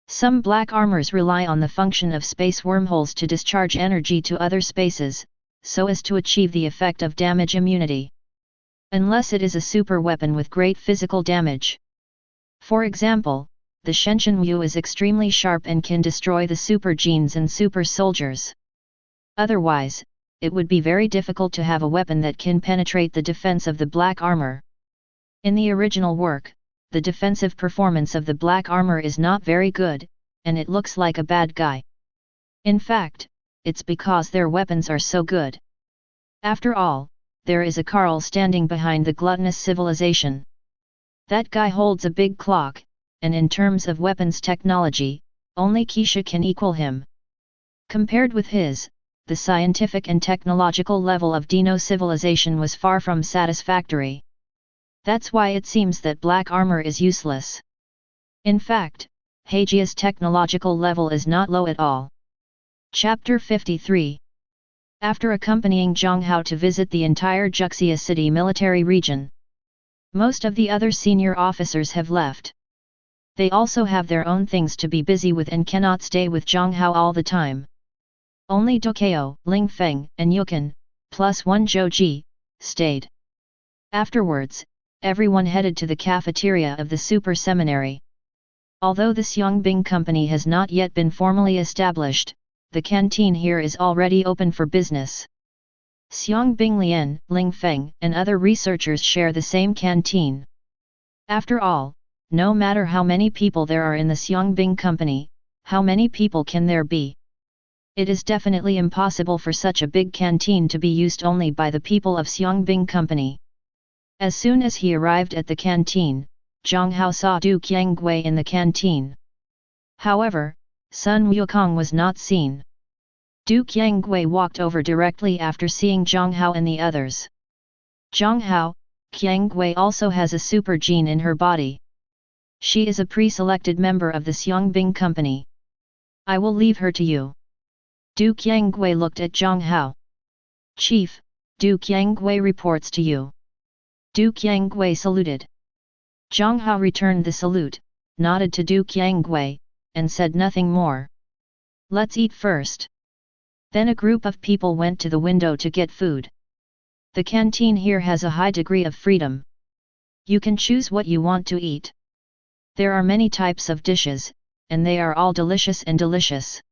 Speaker 1: Some black armors rely on the function of space wormholes to discharge energy to other spaces, so as to achieve the effect of damage immunity. Unless it is a super weapon with great physical damage. For example, the Shenshin Wu is extremely sharp and can destroy the super genes and super soldiers. Otherwise, it would be very difficult to have a weapon that can penetrate the defense of the black armor. In the original work, the defensive performance of the black armor is not very good, and it looks like a bad guy. In fact, it's because their weapons are so good. After all, there is a Carl standing behind the gluttonous civilization. That guy holds a big clock, and in terms of weapons technology, only Keisha can equal him. Compared with his, the scientific and technological level of Dino civilization was far from satisfactory. That's why it seems that black armor is useless. In fact, Heijia's technological level is not low at all. Chapter 53. After accompanying Jiang Hao to visit the entire Juxia city military region, most of the other senior officers have left. They also have their own things to be busy with and cannot stay with Jiang Hao all the time. Only Dokeo, Ling Feng, and Yukan, plus one Zhou Ji, stayed. Afterwards, everyone headed to the cafeteria of the Super Seminary. Although the Xiangbing Company has not yet been formally established, the canteen here is already open for business. Xiangbing Lian, Ling Feng, and other researchers share the same canteen. After all, no matter how many people there are in the Xiangbing Company, how many people can there be? It is definitely impossible for such a big canteen to be used only by the people of Xiangbing Company. As soon as he arrived at the canteen, Jiang Hao saw Du Qianggui in the canteen. However, Sun Wukong was not seen. Du Qianggui walked over directly after seeing Jiang Hao and the others. Jiang Hao, Qiang Gui also has a super gene in her body. She is a pre-selected member of the Xiangbing company. I will leave her to you. Du Qianggui looked at Jiang Hao. Chief, Du Qianggui reports to you. Du Qianggui saluted. Jiang Hao returned the salute, nodded to Du Qianggui, and said nothing more. Let's eat first. Then a group of people went to the window to get food. The canteen here has a high degree of freedom. You can choose what you want to eat. There are many types of dishes, and they are all delicious and delicious.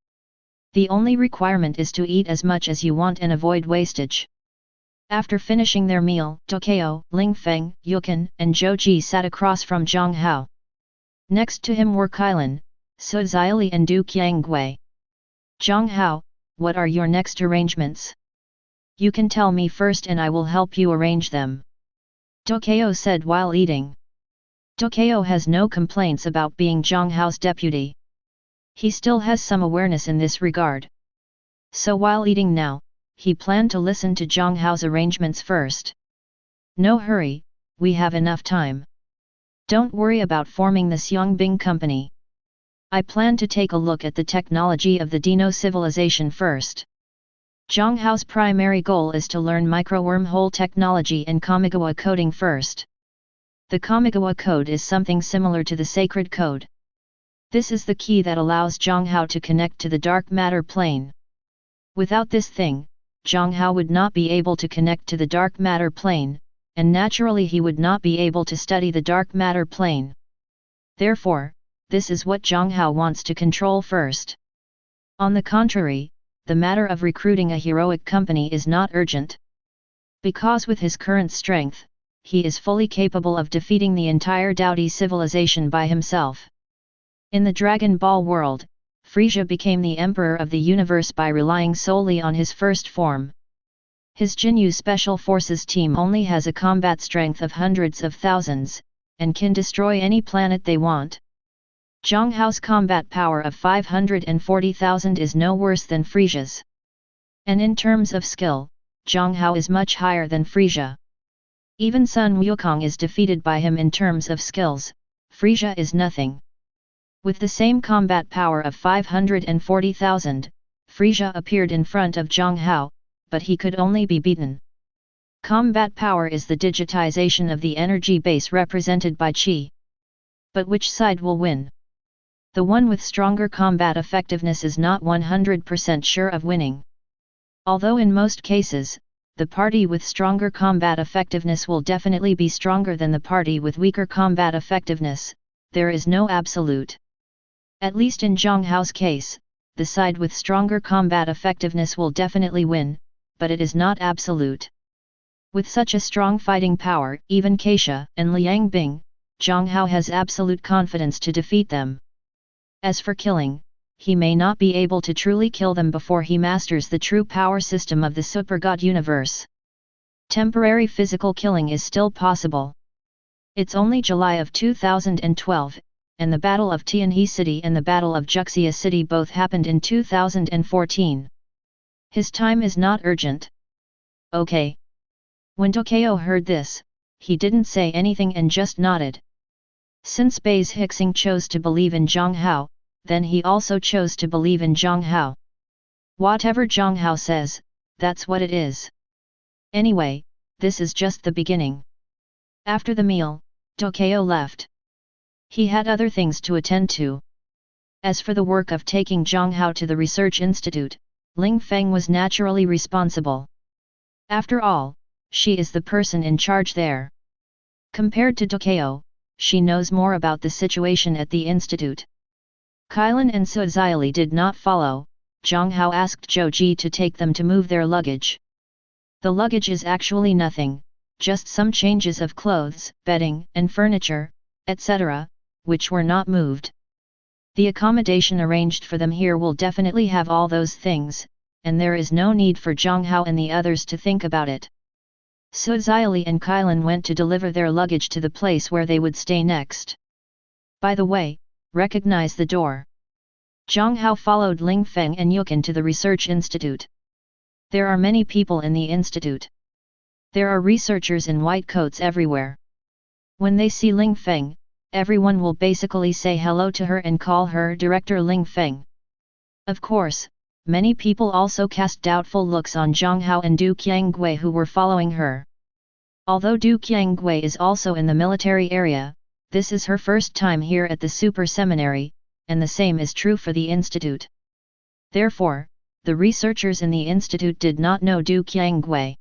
Speaker 1: The only requirement is to eat as much as you want and avoid wastage. After finishing their meal, Tokyo, Lingfeng, Yukin, and Zhou Ji sat across from Jiang Hao. Next to him were Kailan, Su Xiali and Du Qianggui. Jiang Hao, what are your next arrangements? You can tell me first and I will help you arrange them. Tokyo said while eating. Tokyo has no complaints about being Jiang Hao's deputy. He still has some awareness in this regard. So while eating now, he planned to listen to Jiang Hao's arrangements first. No hurry, we have enough time. Don't worry about forming the Xiangbing company. I plan to take a look at the technology of the Dino civilization first. Jiang Hao's primary goal is to learn micro-wormhole technology and Kamigawa coding first. The Kamigawa code is something similar to the sacred code. This is the key that allows Jiang Hao to connect to the dark matter plane. Without this thing, Jiang Hao would not be able to connect to the dark matter plane, and naturally he would not be able to study the dark matter plane. Therefore, this is what Jiang Hao wants to control first. On the contrary, the matter of recruiting a heroic company is not urgent. Because with his current strength, he is fully capable of defeating the entire Daodi civilization by himself. In the Dragon Ball world, Frieza became the emperor of the universe by relying solely on his first form. His Jinyu Special Forces team only has a combat strength of hundreds of thousands, and can destroy any planet they want. Jiang Hao's combat power of 540,000 is no worse than Frieza's. And in terms of skill, Jiang Hao is much higher than Frieza. Even Sun Wukong is defeated by him in terms of skills. Frieza is nothing. With the same combat power of 540,000, Frieza appeared in front of Jiang Hao, but he could only be beaten. Combat power is the digitization of the energy base represented by Qi. But which side will win? The one with stronger combat effectiveness is not 100% sure of winning. Although in most cases, the party with stronger combat effectiveness will definitely be stronger than the party with weaker combat effectiveness, there is no absolute. At least in Jiang Hao's case, the side with stronger combat effectiveness will definitely win, but it is not absolute. With such a strong fighting power, even Keisha and Liang Bing, Jiang Hao has absolute confidence to defeat them. As for killing, he may not be able to truly kill them before he masters the true power system of the Super God universe. Temporary physical killing is still possible. It's only July of 2012, and the Battle of Tianhe City and the Battle of Juxia City both happened in 2014. His time is not urgent. Okay. When Tokyo heard this, he didn't say anything and just nodded. Since Base Hixing chose to believe in Jiang Hao, then he also chose to believe in Jiang Hao. Whatever Jiang Hao says, that's what it is. Anyway, this is just the beginning. After the meal, Tokyo left. He had other things to attend to. As for the work of taking Jiang Hao to the research institute, Ling Feng was naturally responsible. After all, she is the person in charge there. Compared to Tokyo, she knows more about the situation at the institute. Kailan and Su Xiali did not follow. Jiang Hao asked Zhou Ji to take them to move their luggage. The luggage is actually nothing, just some changes of clothes, bedding, and furniture, etc., which were not moved. The accommodation arranged for them here will definitely have all those things, and there is no need for Jiang Hao and the others to think about it. Su Xiali and Kailan went to deliver their luggage to the place where they would stay next. By the way, recognize the door. Jiang Hao followed Ling Feng and Yukin to the research institute. There are many people in the institute. There are researchers in white coats everywhere. When they see Ling Feng, everyone will basically say hello to her and call her Director Ling Feng. Of course, many people also cast doubtful looks on Jiang Hao and Du Qianggui who were following her. Although Du Qianggui is also in the military area, this is her first time here at the Super Seminary, and the same is true for the institute. Therefore, the researchers in the institute did not know Du Qianggui.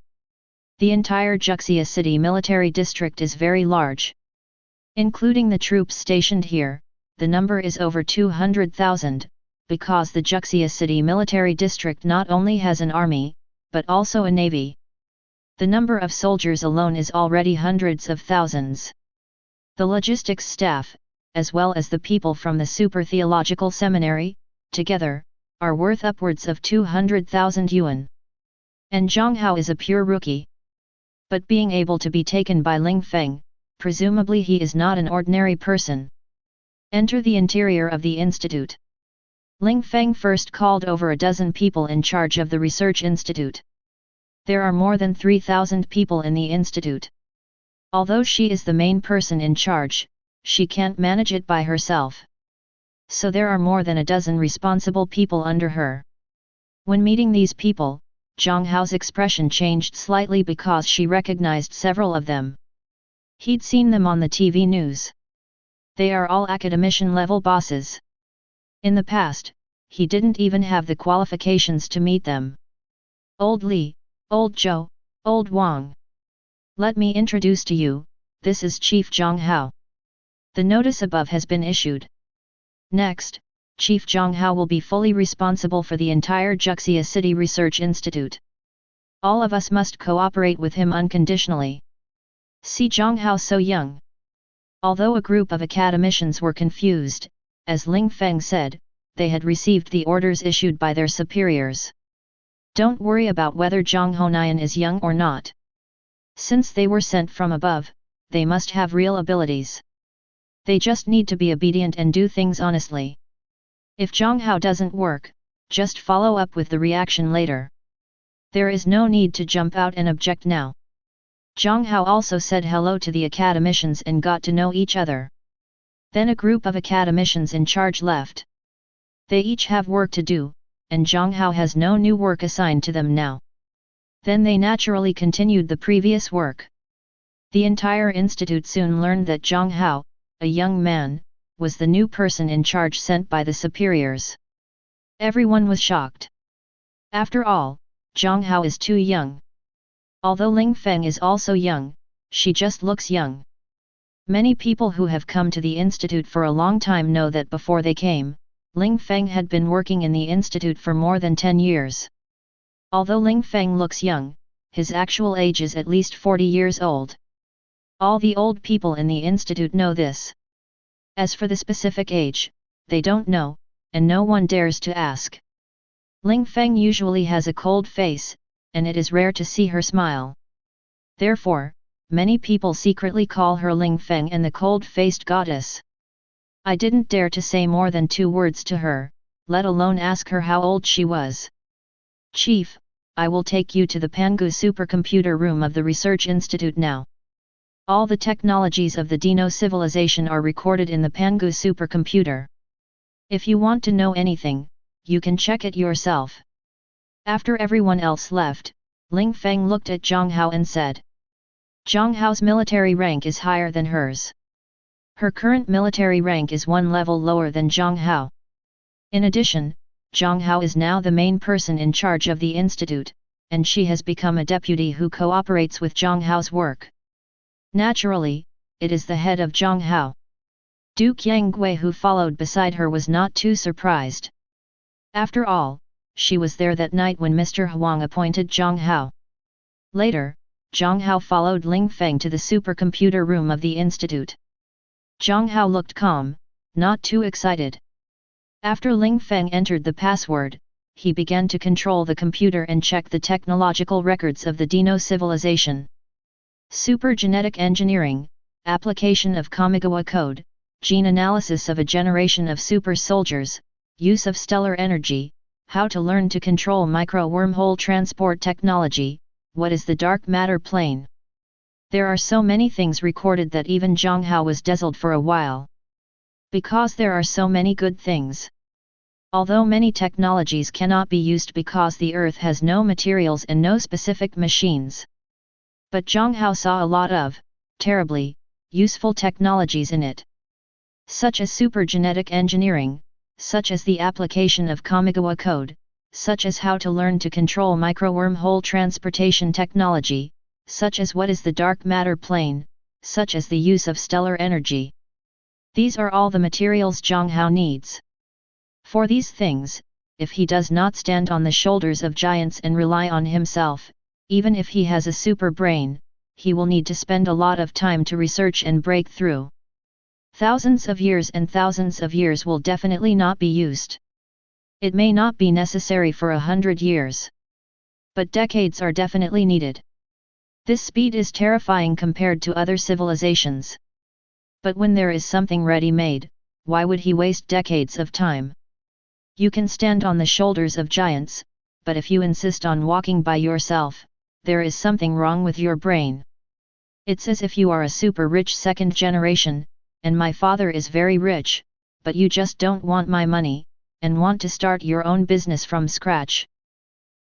Speaker 1: The entire Juxia City military district is very large. Including the troops stationed here, the number is over 200,000, because the Juxia City military district not only has an army, but also a navy. The number of soldiers alone is already hundreds of thousands. The logistics staff, as well as the people from the Super Theological Seminary, together, are worth upwards of 200,000 yuan. And Jiang Hao is a pure rookie. But being able to be taken by Ling Feng, presumably he is not an ordinary person. Enter the interior of the institute. Ling Feng first called over a dozen people in charge of the research institute. There are more than 3,000 people in the institute. Although she is the main person in charge, she can't manage it by herself. So there are more than a dozen responsible people under her. When meeting these people, Jiang Hao's expression changed slightly because she recognized several of them. He'd seen them on the TV news. They are all academician-level bosses. In the past, he didn't even have the qualifications to meet them. Old Li, Old Zhou, Old Wang. Let me introduce to you, this is Chief Jiang Hao. The notice above has been issued. Next, Chief Jiang Hao will be fully responsible for the entire Juxia City Research Institute. All of us must cooperate with him unconditionally. See Jiang Hao so young. Although a group of academicians were confused, as Ling Feng said, they had received the orders issued by their superiors. Don't worry about whether Jiang Honian is young or not. Since they were sent from above, they must have real abilities. They just need to be obedient and do things honestly. If Jiang Hao doesn't work, just follow up with the reaction later. There is no need to jump out and object now. Jiang Hao also said hello to the academicians and got to know each other. Then a group of academicians in charge left. They each have work to do, and Jiang Hao has no new work assigned to them now. Then they naturally continued the previous work. The entire institute soon learned that Jiang Hao, a young man, was the new person in charge sent by the superiors. Everyone was shocked. After all, Jiang Hao is too young. Although Ling Feng is also young, she just looks young. Many people who have come to the institute for a long time know that before they came, Ling Feng had been working in the institute for more than 10 years. Although Ling Feng looks young, his actual age is at least 40 years old. All the old people in the institute know this. As for the specific age, they don't know, and no one dares to ask. Ling Feng usually has a cold face, and it is rare to see her smile. Therefore, many people secretly call her Ling Feng and the cold-faced goddess. I didn't dare to say more than 2 words to her, let alone ask her how old she was. Chief, I will take you to the Pangu supercomputer room of the Research Institute now. All the technologies of the Dino civilization are recorded in the Pangu supercomputer. If you want to know anything, you can check it yourself. After everyone else left, Ling Feng looked at Jiang Hao and said. Jiang Hao's military rank is higher than hers. Her current military rank is 1 level lower than Jiang Hao. In addition, Jiang Hao is now the main person in charge of the institute, and she has become a deputy who cooperates with Jiang Hao's work. Naturally, it is the head of Jiang Hao. Du Qianggui who followed beside her was not too surprised. After all, she was there that night when Mr. Huang appointed Jiang Hao. Later, Jiang Hao followed Ling Feng to the supercomputer room of the institute. Jiang Hao looked calm, not too excited. After Ling Feng entered the password, he began to control the computer and check the technological records of the Dino civilization. Super genetic engineering, application of Kamigawa code, gene analysis of a generation of super soldiers, use of stellar energy, how to learn to control micro-wormhole transport technology, what is the dark matter plane? There are so many things recorded that even Jiang Hao was dazzled for a while. Because there are so many good things. Although many technologies cannot be used because the earth has no materials and no specific machines. But Jiang Hao saw a lot of, terribly, useful technologies in it. Such as supergenetic engineering, such as the application of Kamigawa code, such as how to learn to control micro-wormhole transportation technology, such as what is the dark matter plane, such as the use of stellar energy. These are all the materials Jiang Hao needs. For these things, if he does not stand on the shoulders of giants and rely on himself, even if he has a super brain, he will need to spend a lot of time to research and break through. Thousands of years and thousands of years will definitely not be used. It may not be necessary for 100 years. But decades are definitely needed. This speed is terrifying compared to other civilizations. But when there is something ready-made, why would he waste decades of time? You can stand on the shoulders of giants, but if you insist on walking by yourself, there is something wrong with your brain. It's as if you are a super rich second generation, and my father is very rich, but you just don't want my money, and want to start your own business from scratch.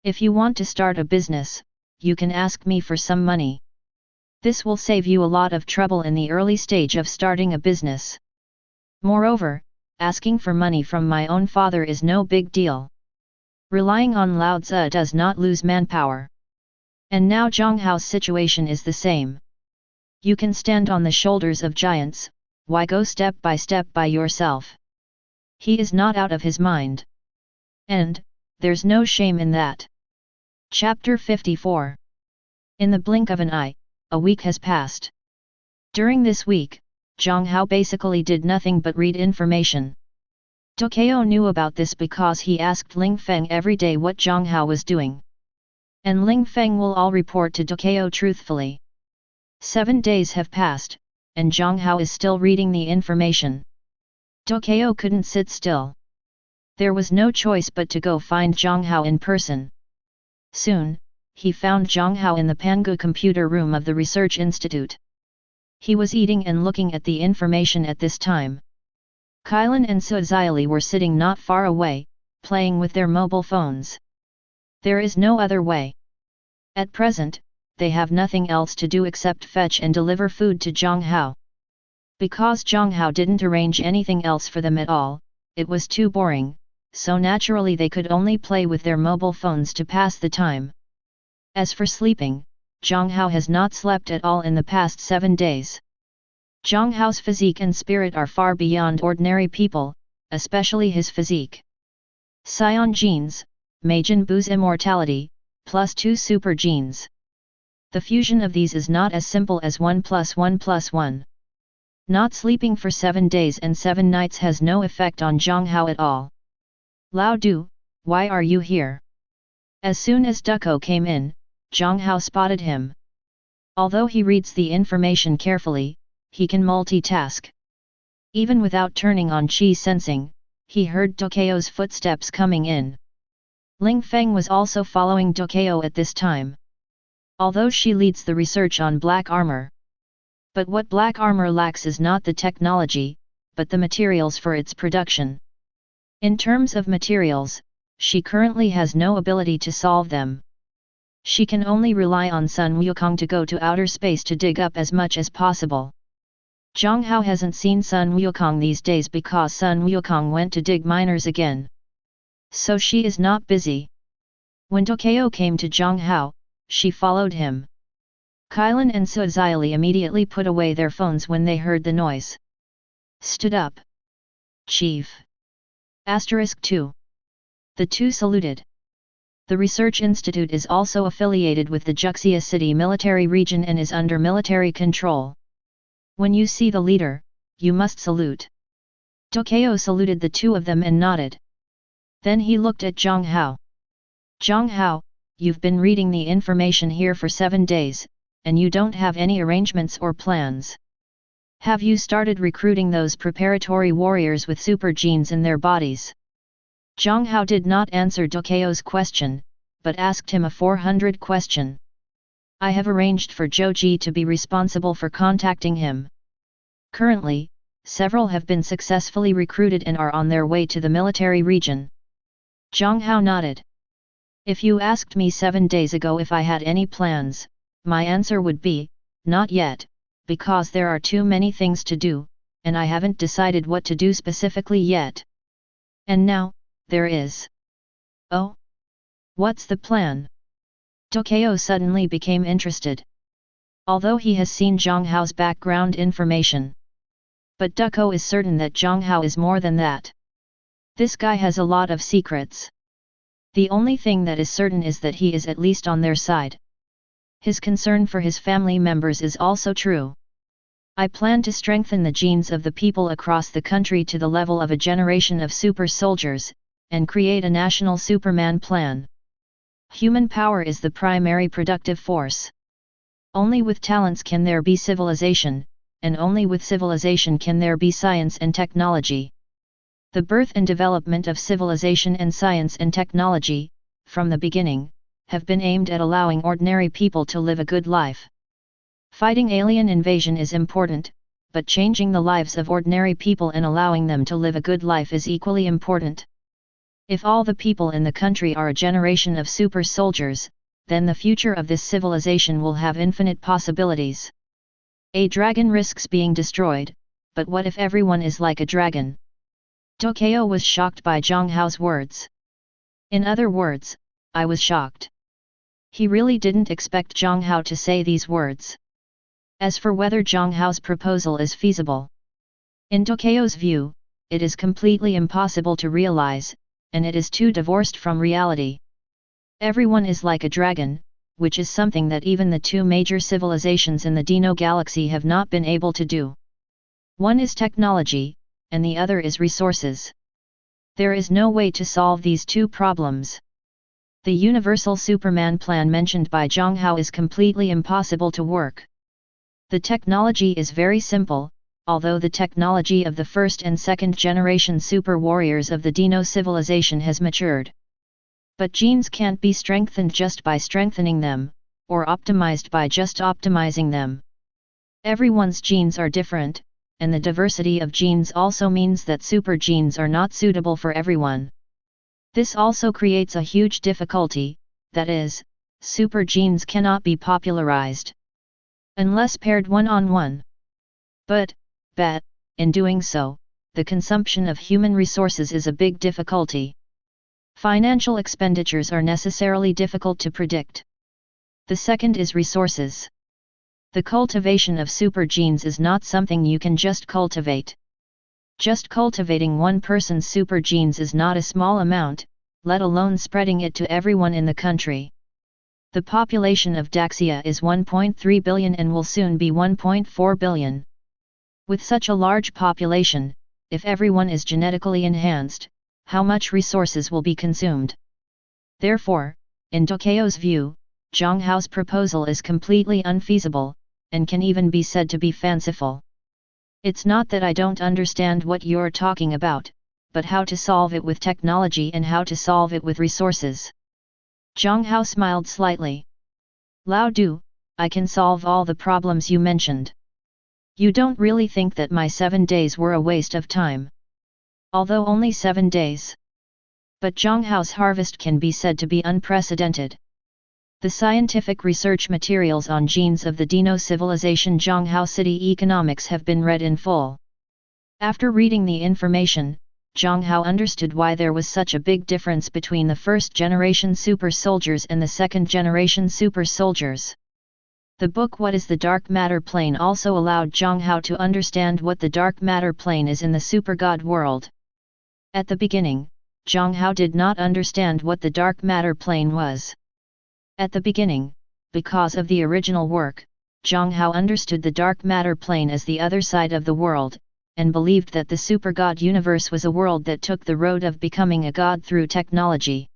Speaker 1: If you want to start a business, you can ask me for some money. This will save you a lot of trouble in the early stage of starting a business. Moreover, asking for money from my own father is no big deal. Relying on Lao Tzu does not lose manpower. And now Jiang Hao's situation is the same. You can stand on the shoulders of giants, why go step by yourself? He is not out of his mind. And, there's no shame in that. Chapter 54. In the blink of an eye, a week has passed. During this week, Jiang Hao basically did nothing but read information. Tokyo knew about this because he asked Ling Feng every day what Jiang Hao was doing. And Ling Feng will all report to Tokyo truthfully. 7 days have passed, and Jiang Hao is still reading the information. Tokyo couldn't sit still. There was no choice but to go find Jiang Hao in person. Soon, he found Jiang Hao in the Pangu computer room of the research institute. He was eating and looking at the information at this time. Kylan and Suzaili were sitting not far away, playing with their mobile phones. There is no other way. At present, they have nothing else to do except fetch and deliver food to Jiang Hao. Because Jiang Hao didn't arrange anything else for them at all, it was too boring, so naturally they could only play with their mobile phones to pass the time. As for sleeping, Jiang Hao has not slept at all in the past 7 days. Jiang Hao's physique and spirit are far beyond ordinary people, especially his physique. Scion genes, Majin Bu's immortality, plus 2 super genes. The fusion of these is not as simple as 1 + 1 + 1. Not sleeping for 7 days and 7 nights has no effect on Jiang Hao at all. Lao Du, why are you here? As soon as Ducko came in, Jiang Hao spotted him. Although he reads the information carefully, he can multitask. Even without turning on chi sensing, he heard Tokyo's footsteps coming in. Ling Feng was also following Tokyo at this time. Although she leads the research on black armor. But what black armor lacks is not the technology, but the materials for its production. In terms of materials, she currently has no ability to solve them. She can only rely on Sun Wukong to go to outer space to dig up as much as possible. Jiang Hao hasn't seen Sun Wukong these days because Sun Wukong went to dig miners again. So she is not busy. When Tokyo came to Jiang Hao, she followed him. Kylan and Suzaili immediately put away their phones when they heard the noise. Stood up. Chief. *2. The two saluted. The research institute is also affiliated with the Juxia City military region and is under military control. When you see the leader, you must salute. Tokyo saluted the two of them and nodded. Then he looked at Jiang Hao. Jiang Hao, you've been reading the information here for 7 days, and you don't have any arrangements or plans. Have you started recruiting those preparatory warriors with super genes in their bodies? Jiang Hao did not answer Tokyo's question, but asked him a 400 question. I have arranged for Zhou to be responsible for contacting him. Currently, several have been successfully recruited and are on their way to the military region. Jiang Hao nodded. If you asked me 7 days ago if I had any plans, my answer would be, not yet, because there are too many things to do, and I haven't decided what to do specifically yet. And now, there is. Oh? What's the plan? Tokyo suddenly became interested. Although he has seen Jiang Hao's background information. But Duko is certain that Jiang Hao is more than that. This guy has a lot of secrets. The only thing that is certain is that he is at least on their side. His concern for his family members is also true. I plan to strengthen the genes of the people across the country to the level of a generation of super soldiers, and create a national Superman plan. Human power is the primary productive force. Only with talents can there be civilization, and only with civilization can there be science and technology. The birth and development of civilization and science and technology, from the beginning, have been aimed at allowing ordinary people to live a good life. Fighting alien invasion is important, but changing the lives of ordinary people and allowing them to live a good life is equally important. If all the people in the country are a generation of super soldiers, then the future of this civilization will have infinite possibilities. A dragon risks being destroyed, but what if everyone is like a dragon? Tokyo was shocked by Jiang Hao's words. In other words, I was shocked. He really didn't expect Jiang Hao to say these words. As for whether Jiang Hao's proposal is feasible, in Tokyo's view, it is completely impossible to realize, and it is too divorced from reality. Everyone is like a dragon, which is something that even the two major civilizations in the Dino galaxy have not been able to do. One is technology, and the other is resources. There is no way to solve these two problems. The universal Superman plan mentioned by Jiang Hao is completely impossible to work. The technology is very simple, although the technology of the first and second generation super warriors of the Dino civilization has matured. But genes can't be strengthened just by strengthening them, or optimized by just optimizing them. Everyone's genes are different, and the diversity of genes also means that super genes are not suitable for everyone. This also creates a huge difficulty, that is, super genes cannot be popularized unless paired one-on-one. But, in doing so, the consumption of human resources is a big difficulty. Financial expenditures are necessarily difficult to predict. The second is resources. The cultivation of super genes is not something you can just cultivate. Just cultivating one person's super genes is not a small amount, let alone spreading it to everyone in the country. The population of Daxia is 1.3 billion and will soon be 1.4 billion. With such a large population, if everyone is genetically enhanced, how much resources will be consumed? Therefore, in Tokyo's view, Jiang Hao's proposal is completely unfeasible, and can even be said to be fanciful. It's not that I don't understand what you're talking about, but how to solve it with technology and how to solve it with resources. Jiang Hao smiled slightly. Lao Du, I can solve all the problems you mentioned. You don't really think that my 7 days were a waste of time? Although only 7 days. But Jiang Hao's harvest can be said to be unprecedented. The scientific research materials on genes of the Dino civilization Jiang Hao City economics have been read in full. After reading the information, Jiang Hao understood why there was such a big difference between the first-generation super soldiers and the second-generation super soldiers. The book What is the Dark Matter Plane also allowed Jiang Hao to understand what the dark matter plane is in the super god world. At the beginning, Jiang Hao did not understand what the dark matter plane was. At the beginning, because of the original work, Jiang Hao understood the dark matter plane as the other side of the world, and believed that the super god universe was a world that took the road of becoming a god through technology.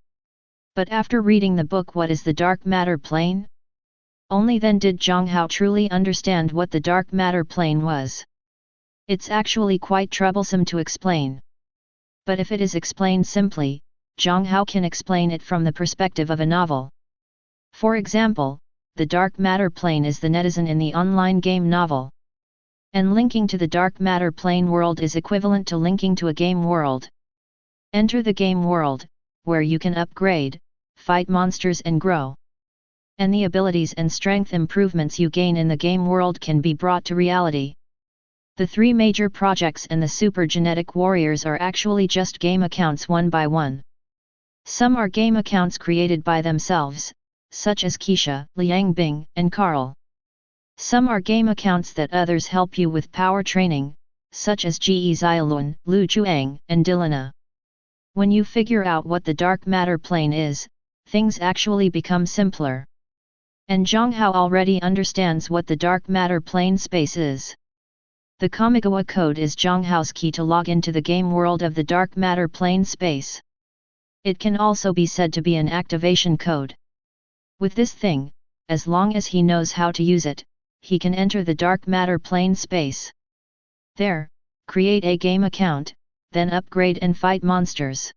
Speaker 1: But after reading the book What is the Dark Matter Plane? Only then did Jiang Hao truly understand what the dark matter plane was. It's actually quite troublesome to explain. But if it is explained simply, Jiang Hao can explain it from the perspective of a novel. For example, the dark matter plane is the netizen in the online game novel. And linking to the dark matter plane world is equivalent to linking to a game world. Enter the game world, where you can upgrade, fight monsters and grow. And the abilities and strength improvements you gain in the game world can be brought to reality. The three major projects and the super genetic warriors are actually just game accounts one by one. Some are game accounts created by themselves, such as Keisha, Liang Bing, and Carl. Some are game accounts that others help you with power training, such as Ge Xiaolun, Lu Juang, and Dilana. When you figure out what the dark matter plane is, things actually become simpler. And Jiang Hao already understands what the dark matter plane space is. The Kamigawa code is Jiang Hao's key to log into the game world of the dark matter plane space. It can also be said to be an activation code. With this thing, as long as he knows how to use it, he can enter the dark matter plane space. There, create a game account, then upgrade and fight monsters.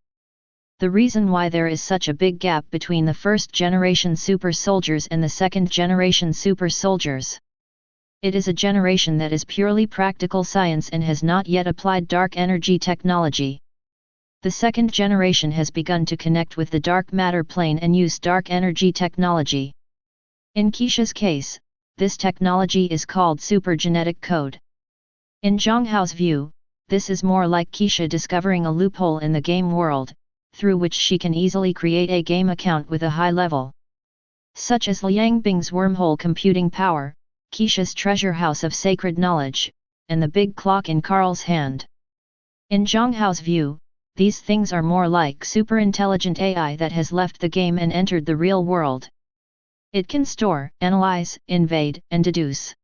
Speaker 1: The reason why there is such a big gap between the first generation super soldiers and the second generation super soldiers. It is a generation that is purely practical science and has not yet applied dark energy technology. The second generation has begun to connect with the dark matter plane and use dark energy technology. In Keisha's case, this technology is called super genetic code. In Jiang Hao's view, this is more like Keisha discovering a loophole in the game world, through which she can easily create a game account with a high level. Such as Liang Bing's wormhole computing power, Keisha's treasure house of sacred knowledge, and the big clock in Carl's hand. In Jiang Hao's view, these things are more like super intelligent AI that has left the game and entered the real world. It can store, analyze, invade, and deduce.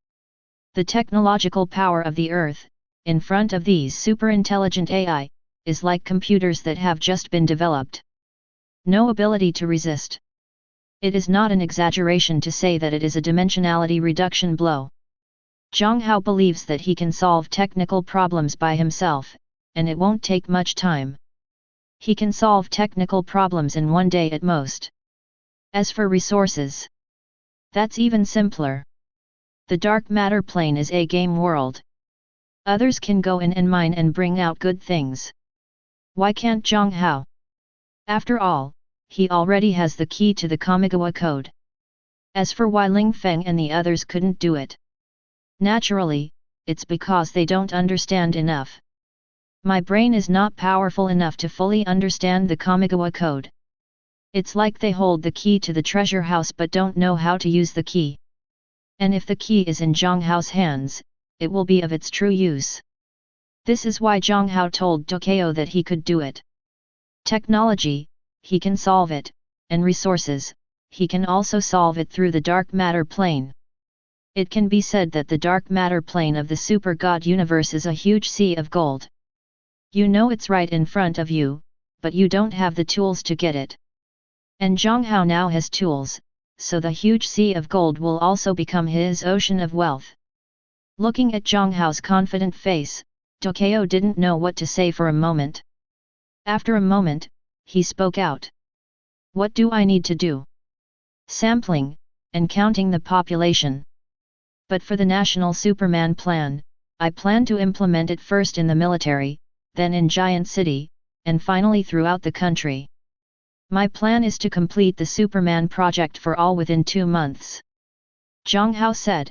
Speaker 1: The technological power of the Earth, in front of these super intelligent AI, is like computers that have just been developed. No ability to resist. It is not an exaggeration to say that it is a dimensionality reduction blow. Jiang Hao believes that he can solve technical problems by himself, and it won't take much time. He can solve technical problems in one day at most. As for resources, that's even simpler. The dark matter plane is a game world. Others can go in and mine and bring out good things. Why can't Jiang Hao? After all, he already has the key to the Kamigawa code. As for why Ling Feng and the others couldn't do it, naturally, it's because they don't understand enough. My brain is not powerful enough to fully understand the Kamigawa code. It's like they hold the key to the treasure house but don't know how to use the key. And if the key is in Jiang Hao's hands, it will be of its true use. This is why Jiang Hao told Tokyo that he could do it. Technology, he can solve it, and resources, he can also solve it through the dark matter plane. It can be said that the dark matter plane of the super god universe is a huge sea of gold. You know it's right in front of you, but you don't have the tools to get it. And Jiang Hao now has tools, so the huge sea of gold will also become his ocean of wealth. Looking at Jiang Hao's confident face, Tokyo didn't know what to say for a moment. After a moment, he spoke out. What do I need to do? Sampling, and counting the population. But for the National Superman plan, I plan to implement it first in the military, then in Giant City, and finally throughout the country. My plan is to complete the Superman project for all within 2 months. Jiang Hao said.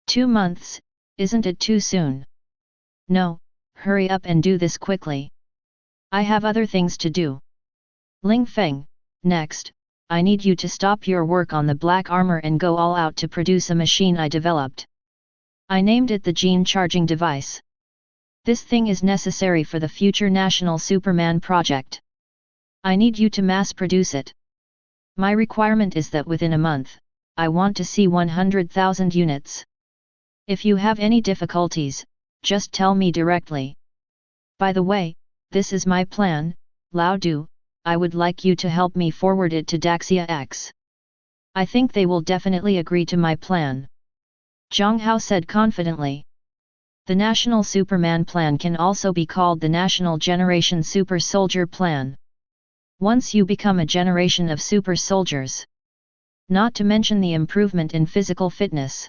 Speaker 1: 2 months, isn't it too soon? No, hurry up and do this quickly. I have other things to do. Ling Feng, next, I need you to stop your work on the black armor and go all out to produce a machine I developed. I named it the gene charging device. This thing is necessary for the future National Superman project. I need you to mass produce it. My requirement is that within a month, I want to see 100,000 units. If you have any difficulties, just tell me directly. By the way, this is my plan, Lao Du, I would like you to help me forward it to Daxia X. I think they will definitely agree to my plan. Jiang Hao said confidently. The National Superman Plan can also be called the National Generation Super Soldier Plan. Once you become a generation of super soldiers, Not to mention the improvement in physical fitness.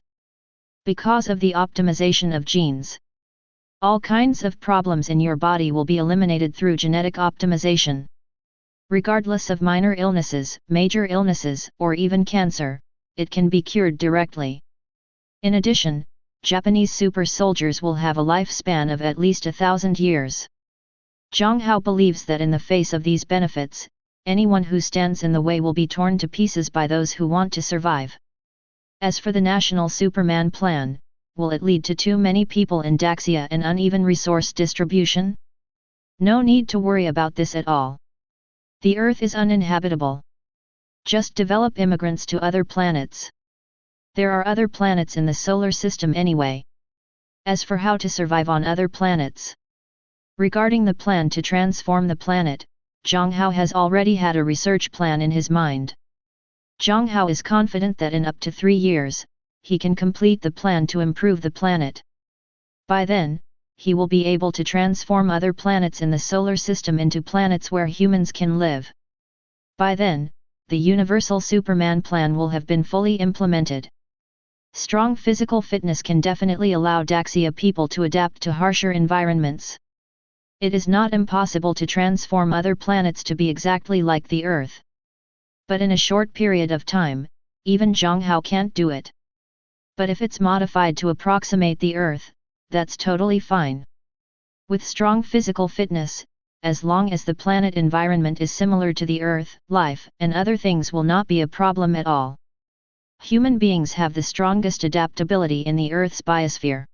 Speaker 1: Because of the optimization of genes, all kinds of problems in your body will be eliminated through genetic optimization. Regardless of minor illnesses, major illnesses, or even cancer, it can be cured directly. In addition, Japanese super soldiers will have a lifespan of at least 1,000 years. Jiang Hao believes that in the face of these benefits, anyone who stands in the way will be torn to pieces by those who want to survive. As for the National Superman plan, will it lead to too many people in Daxia and uneven resource distribution? No need to worry about this at all. The Earth is uninhabitable. Just develop immigrants to other planets. There are other planets in the solar system anyway. As for how to survive on other planets, regarding the plan to transform the planet, Jiang Hao has already had a research plan in his mind. Jiang Hao is confident that in up to 3 years, he can complete the plan to improve the planet. By then, he will be able to transform other planets in the solar system into planets where humans can live. By then, the Universal Superman plan will have been fully implemented. Strong physical fitness can definitely allow Daxia people to adapt to harsher environments. It is not impossible to transform other planets to be exactly like the Earth. But in a short period of time, even Jiang Hao can't do it. But if it's modified to approximate the Earth, that's totally fine. With strong physical fitness, as long as the planet environment is similar to the Earth, life and other things will not be a problem at all. Human beings have the strongest adaptability in the Earth's biosphere.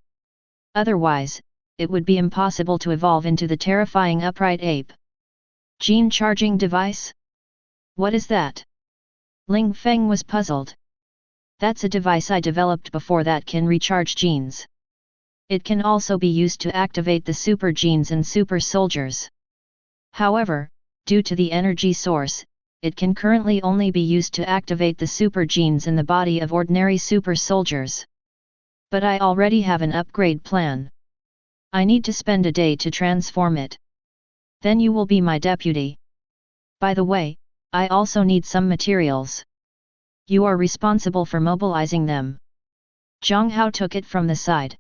Speaker 1: Otherwise, it would be impossible to evolve into the terrifying upright ape. Gene charging device? What is that? Ling Feng was puzzled. That's a device I developed before that can recharge genes. It can also be used to activate the super genes in super soldiers. However, due to the energy source, it can currently only be used to activate the super genes in the body of ordinary super soldiers. But I already have an upgrade plan. I need to spend a day to transform it. Then you will be my deputy. By the way, I also need some materials. You are responsible for mobilizing them. Jiang Hao took it from the side.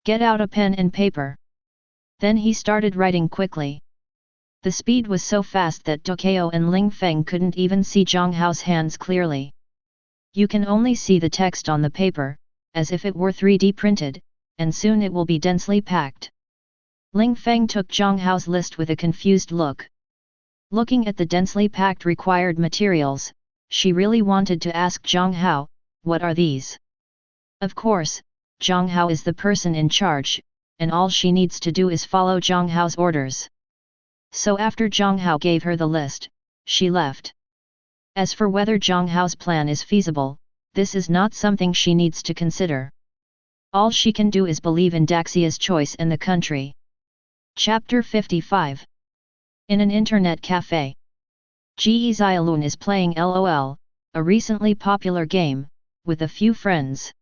Speaker 1: Get out a pen and paper. Then he started writing quickly. The speed was so fast that Dokeo and Ling Feng couldn't even see Jiang Hao's hands clearly. You can only see the text on the paper, as if it were 3D printed, and soon it will be densely packed. Ling Feng took Jiang Hao's list with a confused look. Looking at the densely packed required materials, she really wanted to ask Jiang Hao, what are these? Of course, Jiang Hao is the person in charge, and all she needs to do is follow Jiang Hao's orders. So after Jiang Hao gave her the list, she left. As for whether Jiang Hao's plan is feasible, this is not something she needs to consider. All she can do is believe in Daxia's choice and the country. Chapter 55. In an internet cafe, Ji Xiaolun is playing LOL, a recently popular game, with a few friends.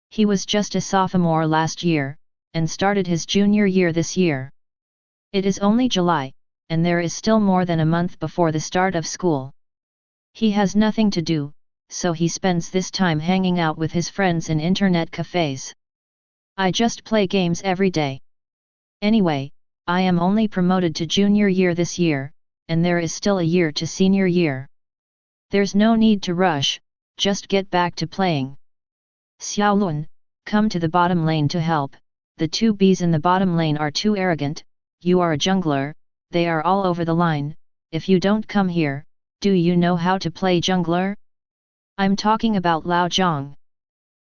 Speaker 1: He was just a sophomore last year, and started his junior year this year. It is only July, and there is still more than a month before the start of school. He has nothing to do, so he spends this time hanging out with his friends in internet cafes. I just play games every day. Anyway, I am only promoted to junior year this year, and there is still a year to senior year. There's no need to rush, just get back to playing. Xiaolun, come to the bottom lane to help. The 2 Bs in the bottom lane are too arrogant. You are a jungler, they are all over the line. If you don't come here, do you know how to play jungler? I'm talking about Lao Zhang.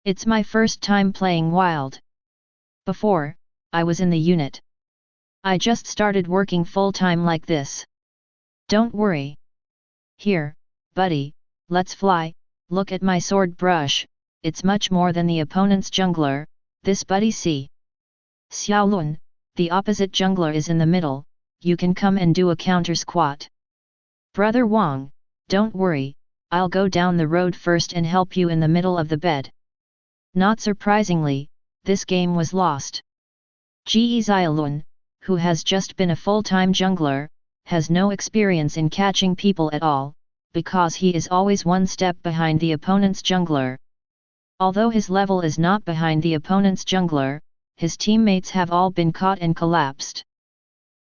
Speaker 1: It's my first time playing wild. Before, I was in the unit. I just started working full-time like this. Don't worry. Here, buddy, let's fly. Look at my sword brush, it's much more than the opponent's jungler, this buddy see. Xiaolun, the opposite jungler is in the middle, you can come and do a counter squat. Brother Wang, don't worry, I'll go down the road first and help you in the middle of the bed. Not surprisingly, this game was lost. Ji Xiaolun, who has just been a full-time jungler, has no experience in catching people at all, because he is always one step behind the opponent's jungler. Although his level is not behind the opponent's jungler, his teammates have all been caught and collapsed.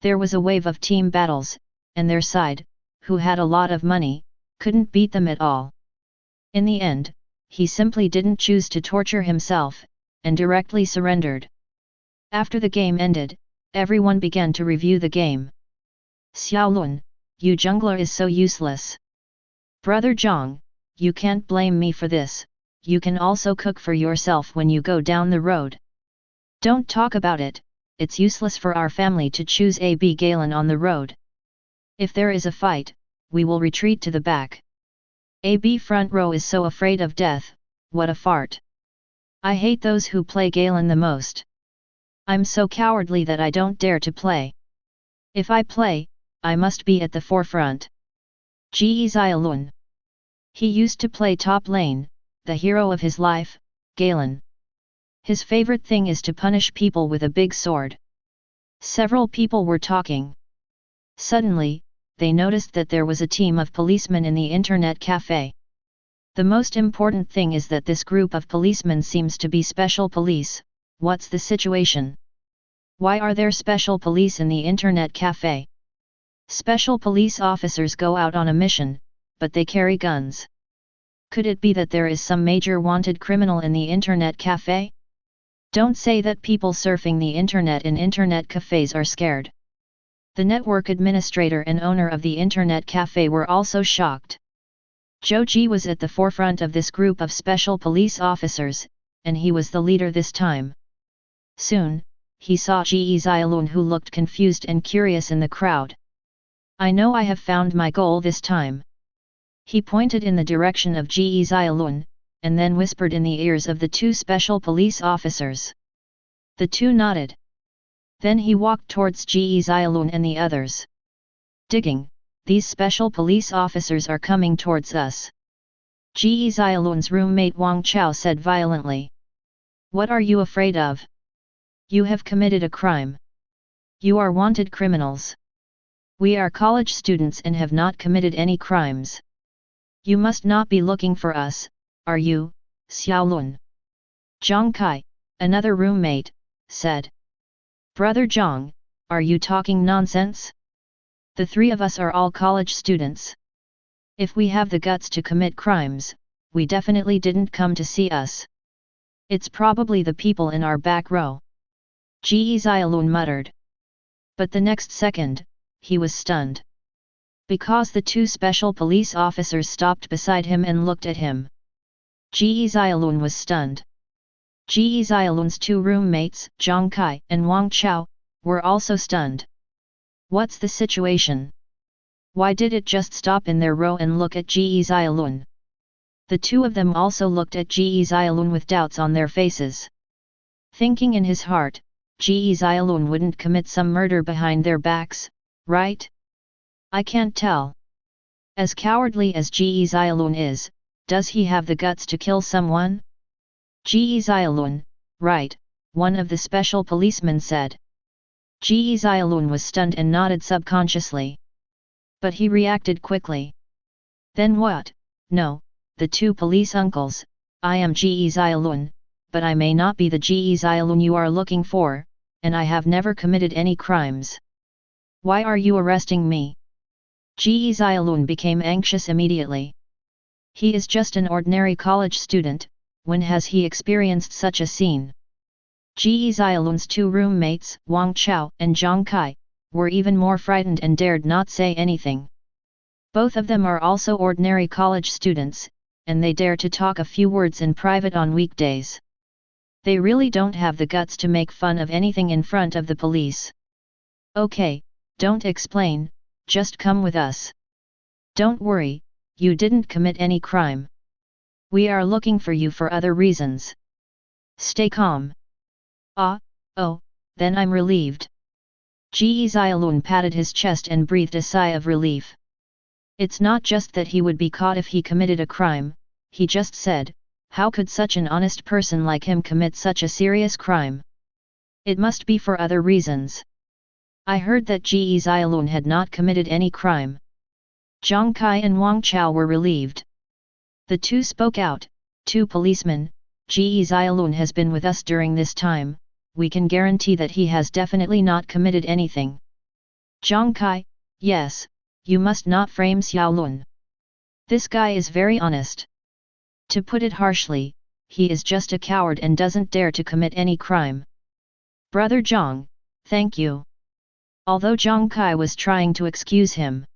Speaker 1: There was a wave of team battles, and their side, who had a lot of money, couldn't beat them at all. In the end, he simply didn't choose to torture himself, and directly surrendered. After the game ended, everyone began to review the game. Xiaolun, you jungler is so useless. Brother Jiang, you can't blame me for this, you can also cook for yourself when you go down the road. Don't talk about it, it's useless for our family to choose AB Galen on the road. If there is a fight, we will retreat to the back. AB front row is so afraid of death, what a fart. I hate those who play Galen the most. I'm so cowardly that I don't dare to play. If I play, I must be at the forefront. Ge Xiaolun. He used to play top lane, the hero of his life, Galen. His favorite thing is to punish people with a big sword. Several people were talking. Suddenly, they noticed that there was a team of policemen in the internet cafe. The most important thing is that this group of policemen seems to be special police. What's the situation? Why are there special police in the internet cafe? Special police officers go out on a mission, but they carry guns. Could it be that there is some major wanted criminal in the internet cafe? Don't say that people surfing the internet in internet cafes are scared. The network administrator and owner of the internet cafe were also shocked. Zhou Ji was at the forefront of this group of special police officers, and he was the leader this time. Soon, he saw Ge Xiaolun, who looked confused and curious in the crowd. I know I have found my goal this time. He pointed in the direction of Ge Xiaolun, and then whispered in the ears of the two special police officers. The two nodded. Then he walked towards Ge Xiaolun and the others. Digging, these special police officers are coming towards us. Ge Xiaolun's roommate Wang Chao said violently. What are you afraid of? You have committed a crime. You are wanted criminals. We are college students and have not committed any crimes. You must not be looking for us, are you, Xiaolun? Zhang Kai, another roommate, said. Brother Zhang, are you talking nonsense? The three of us are all college students. If we have the guts to commit crimes, we definitely didn't come to see us. It's probably the people in our back row. Ge Xiaolun muttered. But the next second, he was stunned. Because the two special police officers stopped beside him and looked at him. Ge Xiaolun was stunned. Ge Xiaolun's two roommates, Zhang Kai and Wang Chao, were also stunned. What's the situation? Why did it just stop in their row and look at Ge Xiaolun? The two of them also looked at Ge Xiaolun with doubts on their faces. Thinking in his heart, Ge Xiaolun wouldn't commit some murder behind their backs, right? I can't tell. As cowardly as Ge Xiaolun is, does he have the guts to kill someone? Ge Xiaolun, right, one of the special policemen said. Ge Xiaolun was stunned and nodded subconsciously. But he reacted quickly. Then what? No, the two police uncles, I am Ge Xiaolun, but I may not be the Ge Xiaolun you are looking for, and I have never committed any crimes. Why are you arresting me? Ge Xiaolun became anxious immediately. He is just an ordinary college student, when has he experienced such a scene? Ge Xiaolun's two roommates, Wang Chao and Zhang Kai, were even more frightened and dared not say anything. Both of them are also ordinary college students, and they dare to talk a few words in private on weekdays. They really don't have the guts to make fun of anything in front of the police. Okay, don't explain, just come with us. Don't worry, you didn't commit any crime. We are looking for you for other reasons. Stay calm. Oh, then I'm relieved. Ge Xiaolun patted his chest and breathed a sigh of relief. It's not just that he would be caught if he committed a crime, he just said, how could such an honest person like him commit such a serious crime? It must be for other reasons. I heard that Ge Xiaolun had not committed any crime. Zhang Kai and Wang Chao were relieved. The two spoke out, "Two policemen, Ge Xiaolun has been with us during this time, we can guarantee that he has definitely not committed anything." Zhang Kai, "Yes, you must not frame Xiaolun. This guy is very honest. To put it harshly, he is just a coward and doesn't dare to commit any crime." "Brother Zhang, thank you." Although Zhang Kai was trying to excuse him.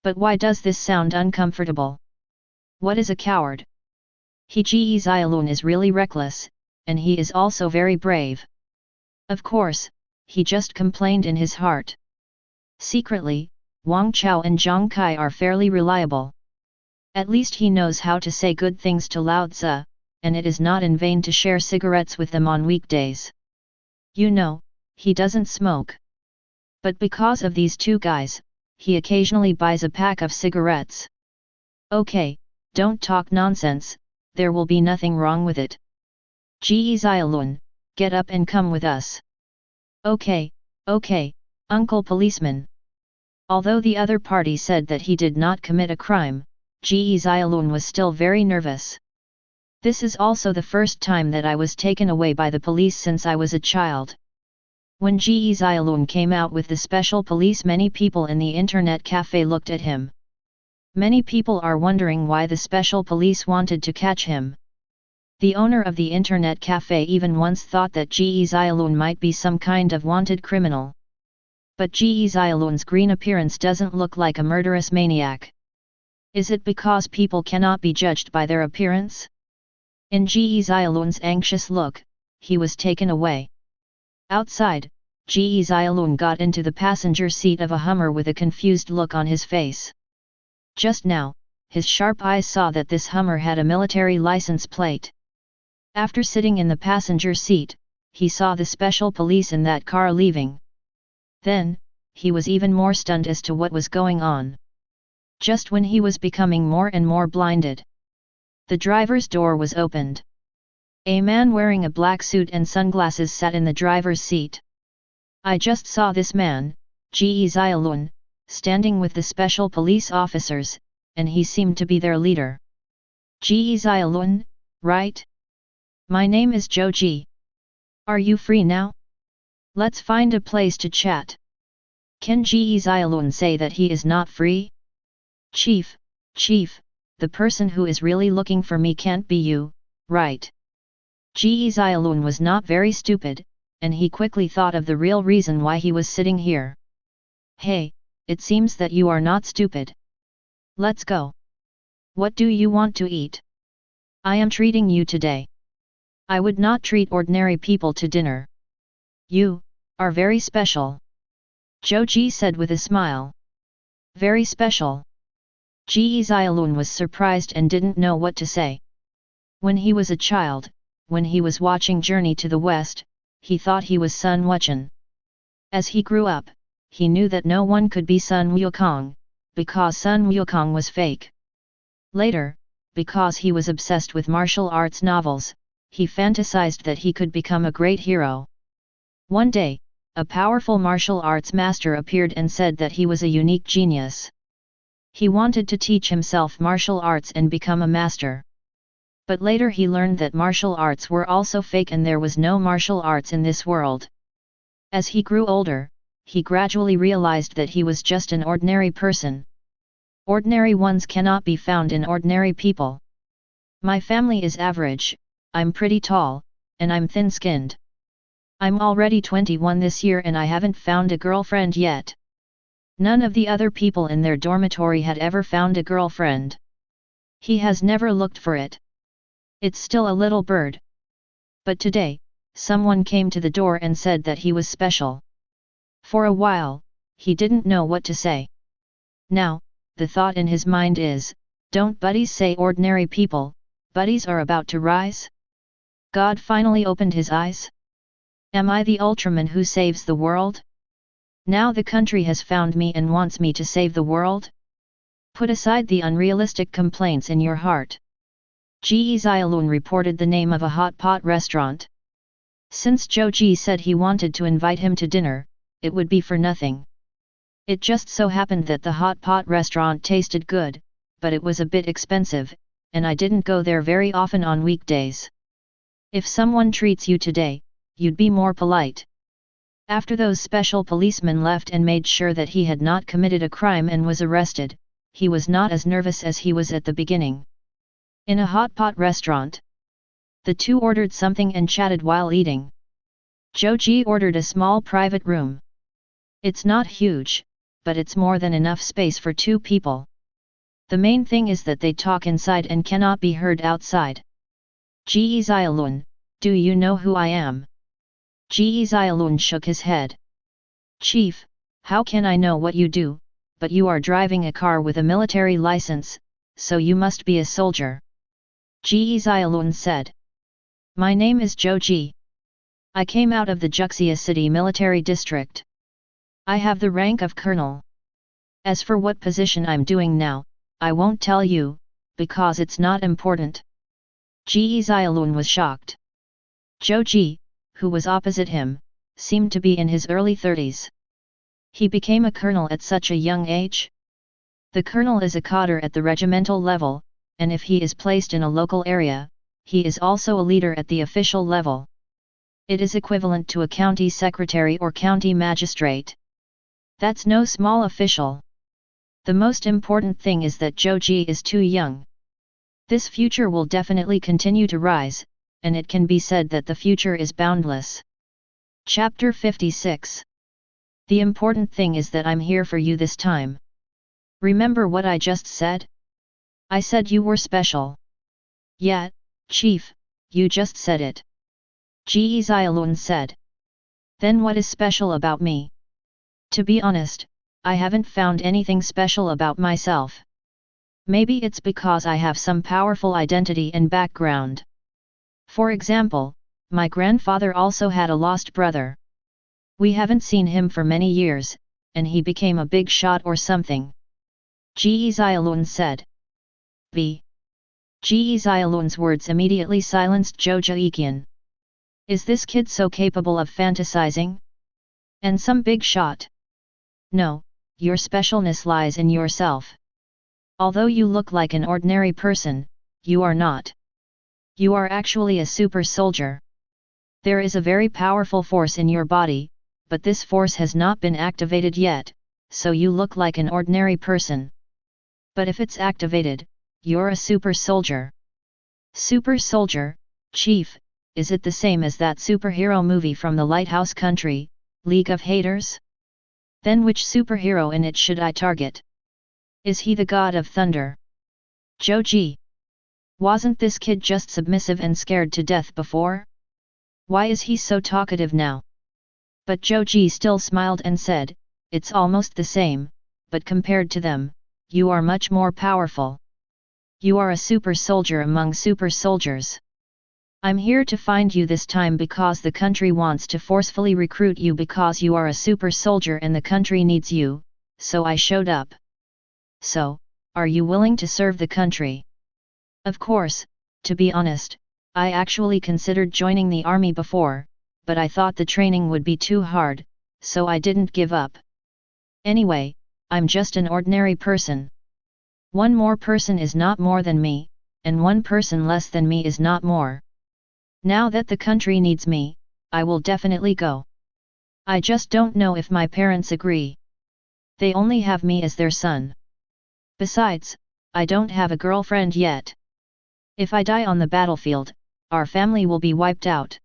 Speaker 1: "But why does this sound uncomfortable? What is a coward? He Ge Xiaolun is really reckless, and he is also very brave. Of course, he just complained in his heart." Secretly, Wang Chao and Zhang Kai are fairly reliable. At least he knows how to say good things to Lao Tzu, and it is not in vain to share cigarettes with them on weekdays. You know, he doesn't smoke. But because of these two guys, he occasionally buys a pack of cigarettes. "Okay, don't talk nonsense, there will be nothing wrong with it. Ge Xiaolun, get up and come with us." "Okay, okay, Uncle Policeman." Although the other party said that he did not commit a crime, Ge Xiaolun was still very nervous. "This is also the first time that I was taken away by the police since I was a child." When Ge Xiaolun came out with the special police, many people in the internet cafe looked at him. Many people are wondering why the special police wanted to catch him. The owner of the internet cafe even once thought that Ge Xiaolun might be some kind of wanted criminal. But Ge Xiaolun's green appearance doesn't look like a murderous maniac. Is it because people cannot be judged by their appearance? In Ge Xiaolun's anxious look, he was taken away. Outside, Ge Xiaolun got into the passenger seat of a Hummer with a confused look on his face. Just now, his sharp eyes saw that this Hummer had a military license plate. After sitting in the passenger seat, he saw the special police in that car leaving. Then, he was even more stunned as to what was going on. Just when he was becoming more and more blinded, the driver's door was opened. A man wearing a black suit and sunglasses sat in the driver's seat. "I just saw this man, Ge Xiaolun, standing with the special police officers, and he seemed to be their leader." "Ge Xiaolun, right? My name is Zhou Ji. Are you free now? Let's find a place to chat." Can Ge Xiaolun say that he is not free? Chief, the person who is really looking for me can't be you, right?" Ge Xiaolun was not very stupid, and he quickly thought of the real reason why he was sitting here. "Hey, it seems that you are not stupid. Let's go. What do you want to eat? I am treating you today. I would not treat ordinary people to dinner. You are very special," Zhou Ji said with a smile. "Very special?" Ge Xiaolun was surprised and didn't know what to say. When he was a child, when he was watching Journey to the West, he thought he was Sun Wuchen. As he grew up, he knew that no one could be Sun Wukong, because Sun Wukong was fake. Later, because he was obsessed with martial arts novels, he fantasized that he could become a great hero. One day, a powerful martial arts master appeared and said that he was a unique genius. He wanted to teach himself martial arts and become a master. But later he learned that martial arts were also fake and there was no martial arts in this world. As he grew older, he gradually realized that he was just an ordinary person. Ordinary ones cannot be found in ordinary people. My family is average, I'm pretty tall, and I'm thin-skinned. I'm already 21 this year and I haven't found a girlfriend yet. None of the other people in their dormitory had ever found a girlfriend. He has never looked for it. It's still a little bird. But today, someone came to the door and said that he was special. For a while, he didn't know what to say. Now, the thought in his mind is, don't buddies say ordinary people, buddies are about to rise? God finally opened his eyes. Am I the Ultraman who saves the world? Now the country has found me and wants me to save the world? Put aside the unrealistic complaints in your heart. Ge Xiaolun reported the name of a hot pot restaurant. Since Zhou Ji said he wanted to invite him to dinner, it would be for nothing. It just so happened that the hot pot restaurant tasted good, but it was a bit expensive, and I didn't go there very often on weekdays. If someone treats you today, you'd be more polite. After those special policemen left and made sure that he had not committed a crime and was arrested, he was not as nervous as he was at the beginning. In a hot pot restaurant, the two ordered something and chatted while eating. Joji ordered a small private room. It's not huge, but it's more than enough space for two people. The main thing is that they talk inside and cannot be heard outside. Ji Xiaolun, do you know who I am? Ji Xiaolun shook his head. Chief, how can I know what you do, but you are driving a car with a military license, so you must be a soldier. Ji Xiaolun said. My name is Zhou Ji. I came out of the Juxia City military district. I have the rank of colonel. As for what position I'm doing now, I won't tell you, because it's not important. Ji Xiaolun was shocked. Zhou Ji, who was opposite him, seemed to be in his early 30s. He became a colonel at such a young age? The colonel is a cadre at the regimental level, and if he is placed in a local area, he is also a leader at the official level. It is equivalent to a county secretary or county magistrate. That's no small official. The most important thing is that Zhou Ji is too young. This future will definitely continue to rise, and it can be said that the future is boundless. Chapter 56. The important thing is that I'm here for you this time. Remember what I just said? I said you were special. Yeah, Chief, you just said it. Ji Xiaolun said. Then what is special about me? To be honest, I haven't found anything special about myself. Maybe it's because I have some powerful identity and background. For example, my grandfather also had a lost brother. We haven't seen him for many years, and he became a big shot or something. Ji Xiaolun said. B. Ji Xiaolun's words immediately silenced Zhou Jiiqian. Is this kid so capable of fantasizing? And some big shot? No, your specialness lies in yourself. Although you look like an ordinary person, you are not. You are actually a super soldier. There is a very powerful force in your body, but this force has not been activated yet, so you look like an ordinary person. But if it's activated, you're a super soldier. Super soldier, Chief, is it the same as that superhero movie from the Lighthouse Country, League of Haters? Then which superhero in it should I target? Is he the god of thunder? Zhou Ji. Wasn't this kid just submissive and scared to death before? Why is he so talkative now? But Zhou Ji still smiled and said, it's almost the same, but compared to them, you are much more powerful. You are a super soldier among super soldiers. I'm here to find you this time because the country wants to forcefully recruit you because you are a super soldier and the country needs you, so I showed up. So, are you willing to serve the country? Of course, to be honest, I actually considered joining the army before, but I thought the training would be too hard, so I didn't give up. Anyway, I'm just an ordinary person. One more person is not more than me, and one person less than me is not more. Now that the country needs me, I will definitely go. I just don't know if my parents agree. They only have me as their son. Besides, I don't have a girlfriend yet. If I die on the battlefield, our family will be wiped out.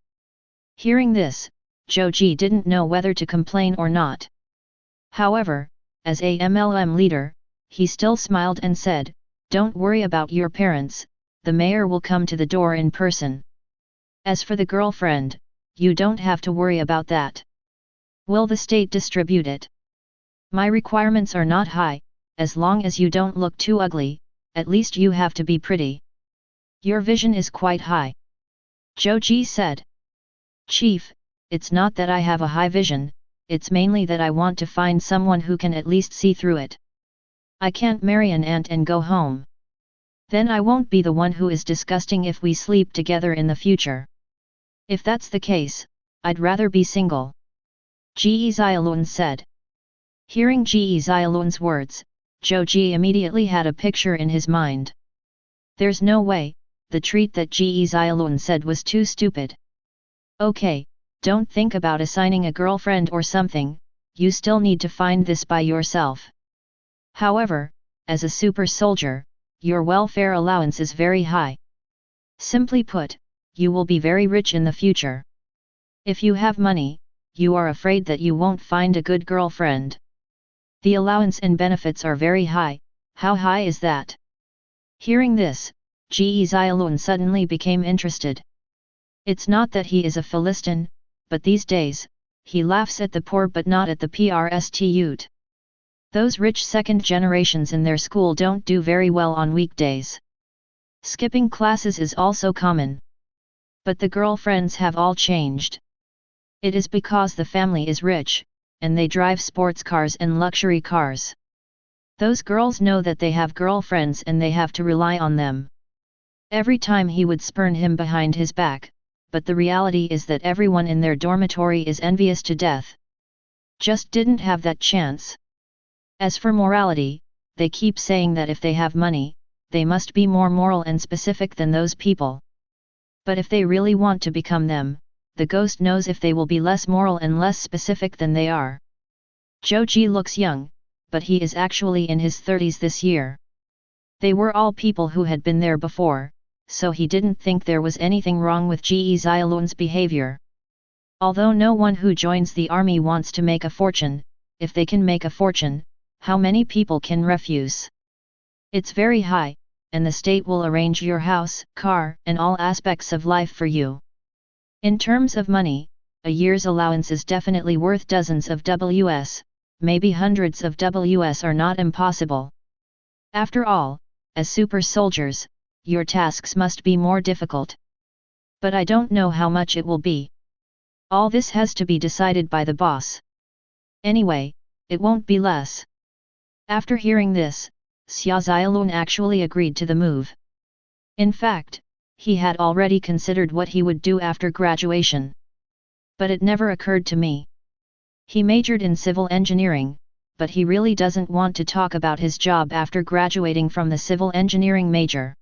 Speaker 1: Hearing this, Zhou Ji didn't know whether to complain or not. However, as a MLM leader, he still smiled and said, don't worry about your parents, the mayor will come to the door in person. As for the girlfriend, you don't have to worry about that. Will the state distribute it? My requirements are not high, as long as you don't look too ugly, at least you have to be pretty. Your vision is quite high. Zhou Ji said. Chief, it's not that I have a high vision, it's mainly that I want to find someone who can at least see through it. I can't marry an aunt and go home. Then I won't be the one who is disgusting if we sleep together in the future. If that's the case, I'd rather be single. Ji Xiaolun said. Hearing Ji Xiaolun's words, Zhou Ji immediately had a picture in his mind. There's no way, the treat that Ji Xiaolun said was too stupid. Okay, don't think about assigning a girlfriend or something, you still need to find this by yourself. However, as a super soldier, your welfare allowance is very high. Simply put, you will be very rich in the future. If you have money, you are afraid that you won't find a good girlfriend. The allowance and benefits are very high. How high is that? Hearing this, Ji Xiaolun suddenly became interested. It's not that he is a Philistine, but these days, he laughs at the poor but not at the prostitute. Those rich second generations in their school don't do very well on weekdays. Skipping classes is also common. But the girlfriends have all changed. It is because the family is rich, and they drive sports cars and luxury cars. Those girls know that they have girlfriends and they have to rely on them. Every time he would spurn him behind his back, but the reality is that everyone in their dormitory is envious to death. Just didn't have that chance. As for morality, they keep saying that if they have money, they must be more moral and specific than those people. But if they really want to become them, the ghost knows if they will be less moral and less specific than they are. Zhou Ji looks young, but he is actually in his 30s this year. They were all people who had been there before, so he didn't think there was anything wrong with Ji Xiaolun's behavior. Although no one who joins the army wants to make a fortune, if they can make a fortune, how many people can refuse? It's very high, and the state will arrange your house, car, and all aspects of life for you. In terms of money, a year's allowance is definitely worth dozens of Ws, maybe hundreds of Ws are not impossible. After all, as super soldiers, your tasks must be more difficult. But I don't know how much it will be. All this has to be decided by the boss. Anyway, it won't be less. After hearing this, Xia Xiaolun actually agreed to the move. In fact, he had already considered what he would do after graduation. But it never occurred to me. He majored in civil engineering, but he really doesn't want to talk about his job after graduating from the civil engineering major.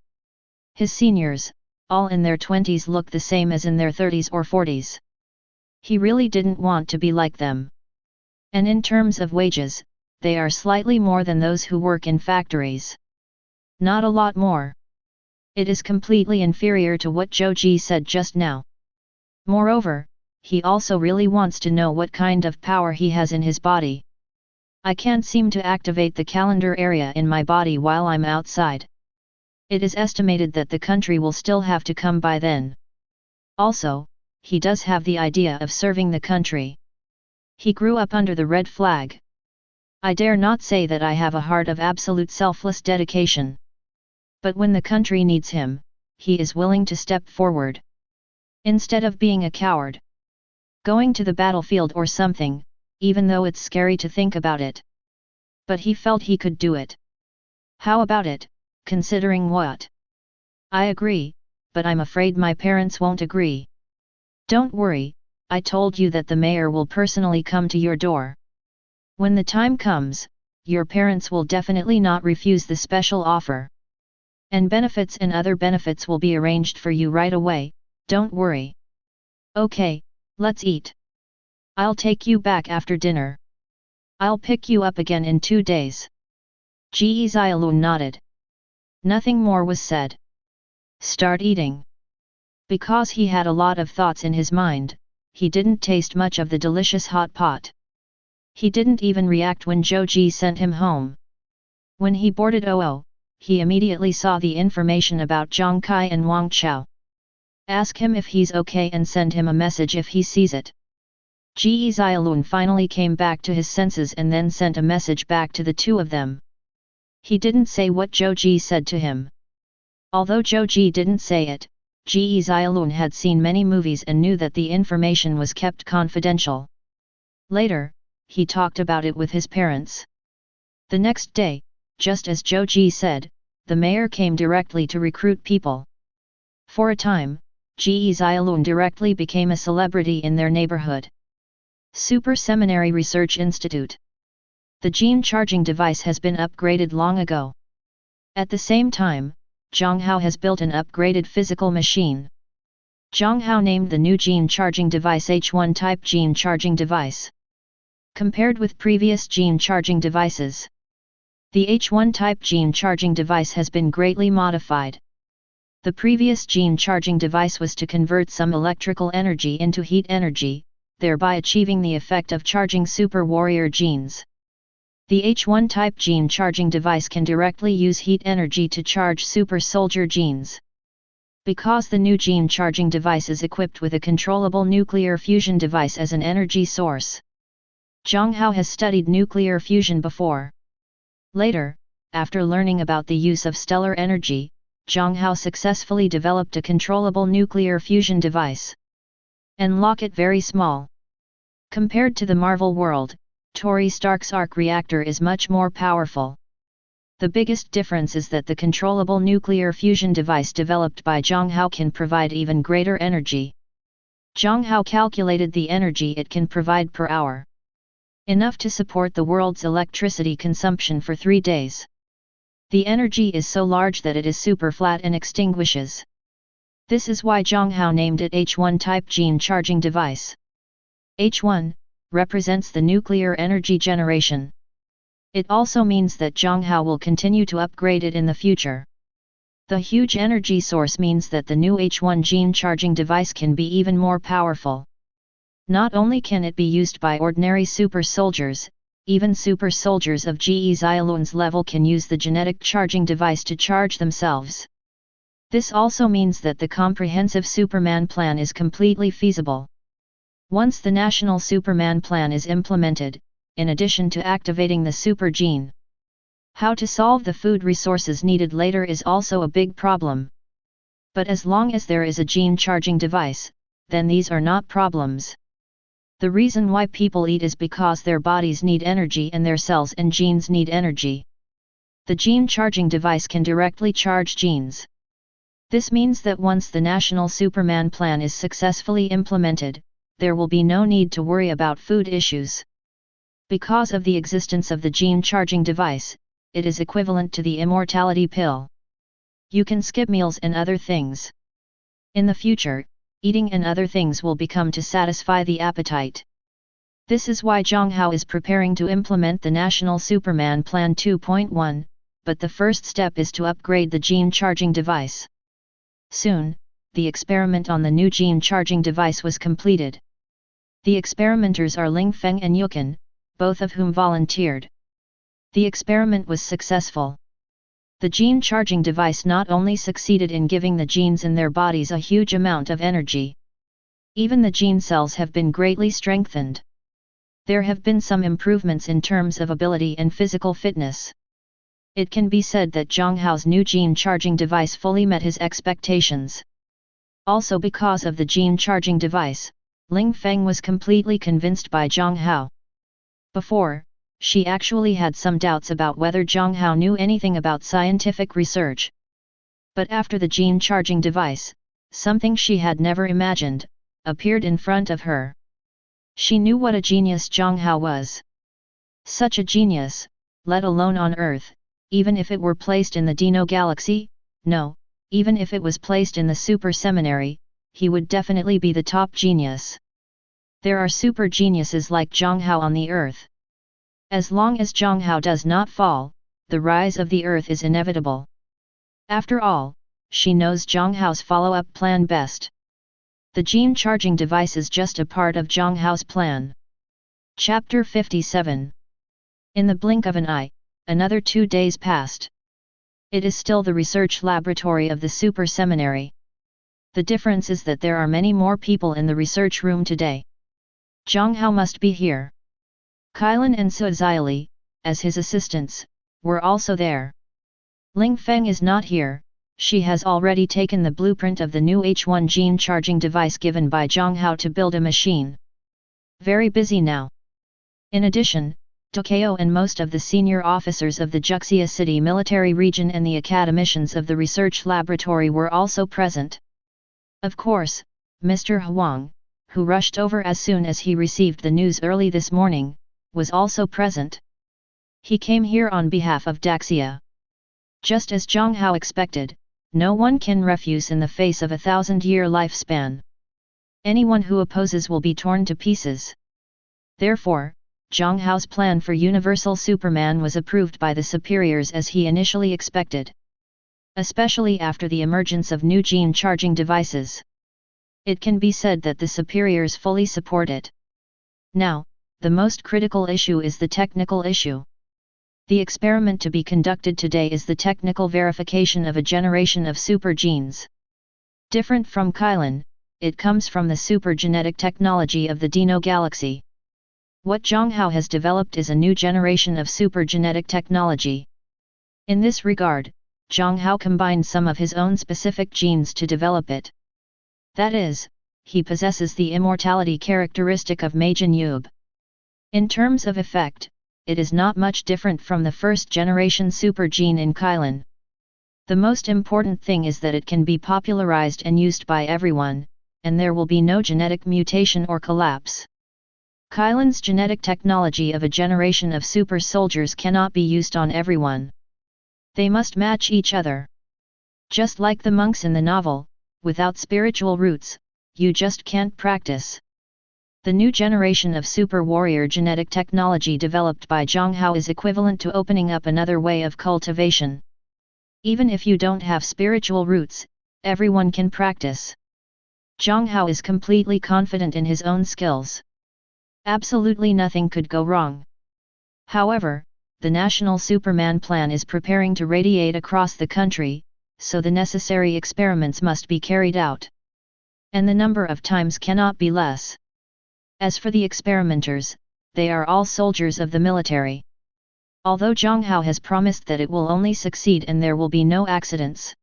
Speaker 1: His seniors, all in their 20s, look the same as in their 30s or 40s. He really didn't want to be like them. And in terms of wages, they are slightly more than those who work in factories. Not a lot more. It is completely inferior to what Zhou Ji said just now. Moreover, he also really wants to know what kind of power he has in his body. I can't seem to activate the calendar area in my body while I'm outside. It is estimated that the country will still have to come by then. Also, he does have the idea of serving the country. He grew up under the red flag. I dare not say that I have a heart of absolute selfless dedication. But when the country needs him, he is willing to step forward. Instead of being a coward. Going to the battlefield or something, even though it's scary to think about it. But he felt he could do it. How about it, considering what? I agree, but I'm afraid my parents won't agree. Don't worry, I told you that the mayor will personally come to your door. When the time comes, your parents will definitely not refuse the special offer. And benefits and other benefits will be arranged for you right away, don't worry. Okay, let's eat. I'll take you back after dinner. I'll pick you up again in 2 days. Ji Xiaolun nodded. Nothing more was said. Start eating. Because he had a lot of thoughts in his mind, he didn't taste much of the delicious hot pot. He didn't even react when Zhou Ji sent him home. When he boarded Oo, he immediately saw the information about Zhang Kai and Wang Chao. Ask him if he's okay and send him a message if he sees it. Ji Xiaolun finally came back to his senses and then sent a message back to the two of them. He didn't say what Zhou Ji said to him. Although Zhou Ji didn't say it, Ji Xiaolun had seen many movies and knew that the information was kept confidential. Later, he talked about it with his parents. The next day, just as Zhou Ji said, the mayor came directly to recruit people. For a time, Ji Xiaolun directly became a celebrity in their neighborhood. Super Seminary Research Institute. The gene charging device has been upgraded long ago. At the same time, Jiang Hao has built an upgraded physical machine. Jiang Hao named the new gene charging device H1 type gene charging device. Compared with previous gene charging devices, the H1 type gene charging device has been greatly modified. The previous gene charging device was to convert some electrical energy into heat energy, thereby achieving the effect of charging super warrior genes. The H1 type gene charging device can directly use heat energy to charge super soldier genes. Because the new gene charging device is equipped with a controllable nuclear fusion device as an energy source. Jiang Hao has studied nuclear fusion before. Later, after learning about the use of stellar energy, Jiang Hao successfully developed a controllable nuclear fusion device. And lock it very small. Compared to the Marvel world, Tony Stark's arc reactor is much more powerful. The biggest difference is that the controllable nuclear fusion device developed by Jiang Hao can provide even greater energy. Jiang Hao calculated the energy it can provide per hour. Enough to support the world's electricity consumption for 3 days. The energy is so large that it is super flat and extinguishes. This is why Jiang Hao named it H1 type gene charging device. H1 represents the nuclear energy generation. It also means that Jiang Hao will continue to upgrade it in the future. The huge energy source means that the new H1 gene charging device can be even more powerful. Not only can it be used by ordinary super soldiers, even super soldiers of GE Xiaolun's level can use the genetic charging device to charge themselves. This also means that the comprehensive Superman plan is completely feasible. Once the National Superman plan is implemented, in addition to activating the super gene, how to solve the food resources needed later is also a big problem. But as long as there is a gene charging device, then these are not problems. The reason why people eat is because their bodies need energy and their cells and genes need energy. The gene charging device can directly charge genes. This means that once the National Superman plan is successfully implemented, there will be no need to worry about food issues. Because of the existence of the gene charging device, it is equivalent to the immortality pill. You can skip meals and other things. In the future, eating and other things will become to satisfy the appetite. This is why Jiang Hao is preparing to implement the National Superman Plan 2.1, but the first step is to upgrade the gene charging device. Soon, the experiment on the new gene charging device was completed. The experimenters are Ling Feng and Yukin, both of whom volunteered. The experiment was successful. The gene charging device not only succeeded in giving the genes in their bodies a huge amount of energy. Even the gene cells have been greatly strengthened. There have been some improvements in terms of ability and physical fitness. It can be said that Jiang Hao's new gene charging device fully met his expectations. Also because of the gene charging device, Ling Feng was completely convinced by Jiang Hao. Before, she actually had some doubts about whether Jiang Hao knew anything about scientific research. But after the gene charging device, something she had never imagined, appeared in front of her. She knew what a genius Jiang Hao was. Such a genius, let alone on Earth, even if it were placed in the Dino Galaxy, no, even if it was placed in the Super Seminary, he would definitely be the top genius. There are super geniuses like Jiang Hao on the Earth. As long as Jiang Hao does not fall, the rise of the Earth is inevitable. After all, she knows Jiang Hao's follow-up plan best. The gene charging device is just a part of Jiang Hao's plan. Chapter 57. In the blink of an eye, another 2 days passed. It is still the research laboratory of the Super Seminary. The difference is that there are many more people in the research room today. Jiang Hao must be here. Kailan and Su Xiaoli, as his assistants, were also there. Ling Feng is not here, she has already taken the blueprint of the new H1 gene charging device given by Jiang Hao to build a machine. Very busy now. In addition, Takeo and most of the senior officers of the Juxia City military region and the academicians of the research laboratory were also present. Of course, Mr. Huang, who rushed over as soon as he received the news early this morning, was also present. He came here on behalf of Daxia. Just as Jiang Hao expected, no one can refuse in the face of 1,000-year lifespan. Anyone who opposes will be torn to pieces. Therefore, Jiang Hao's plan for Universal Superman was approved by the superiors as he initially expected. Especially after the emergence of new gene charging devices. It can be said that the superiors fully support it. Now, the most critical issue is the technical issue. The experiment to be conducted today is the technical verification of a generation of super genes. Different from Kylan, it comes from the super genetic technology of the Dino galaxy. What Jiang Hao has developed is a new generation of super genetic technology. In this regard, Jiang Hao combined some of his own specific genes to develop it. That is, he possesses the immortality characteristic of Majin Yub. In terms of effect, it is not much different from the first-generation super gene in Kylan. The most important thing is that it can be popularized and used by everyone, and there will be no genetic mutation or collapse. Kylan's genetic technology of a generation of super soldiers cannot be used on everyone. They must match each other. Just like the monks in the novel, without spiritual roots, you just can't practice. The new generation of super warrior genetic technology developed by Jiang Hao is equivalent to opening up another way of cultivation. Even if you don't have spiritual roots, everyone can practice. Jiang Hao is completely confident in his own skills. Absolutely nothing could go wrong. However, the National Superman Plan is preparing to radiate across the country, so the necessary experiments must be carried out. And the number of times cannot be less. As for the experimenters, they are all soldiers of the military. Although Jiang Hao has promised that it will only succeed and there will be no accidents.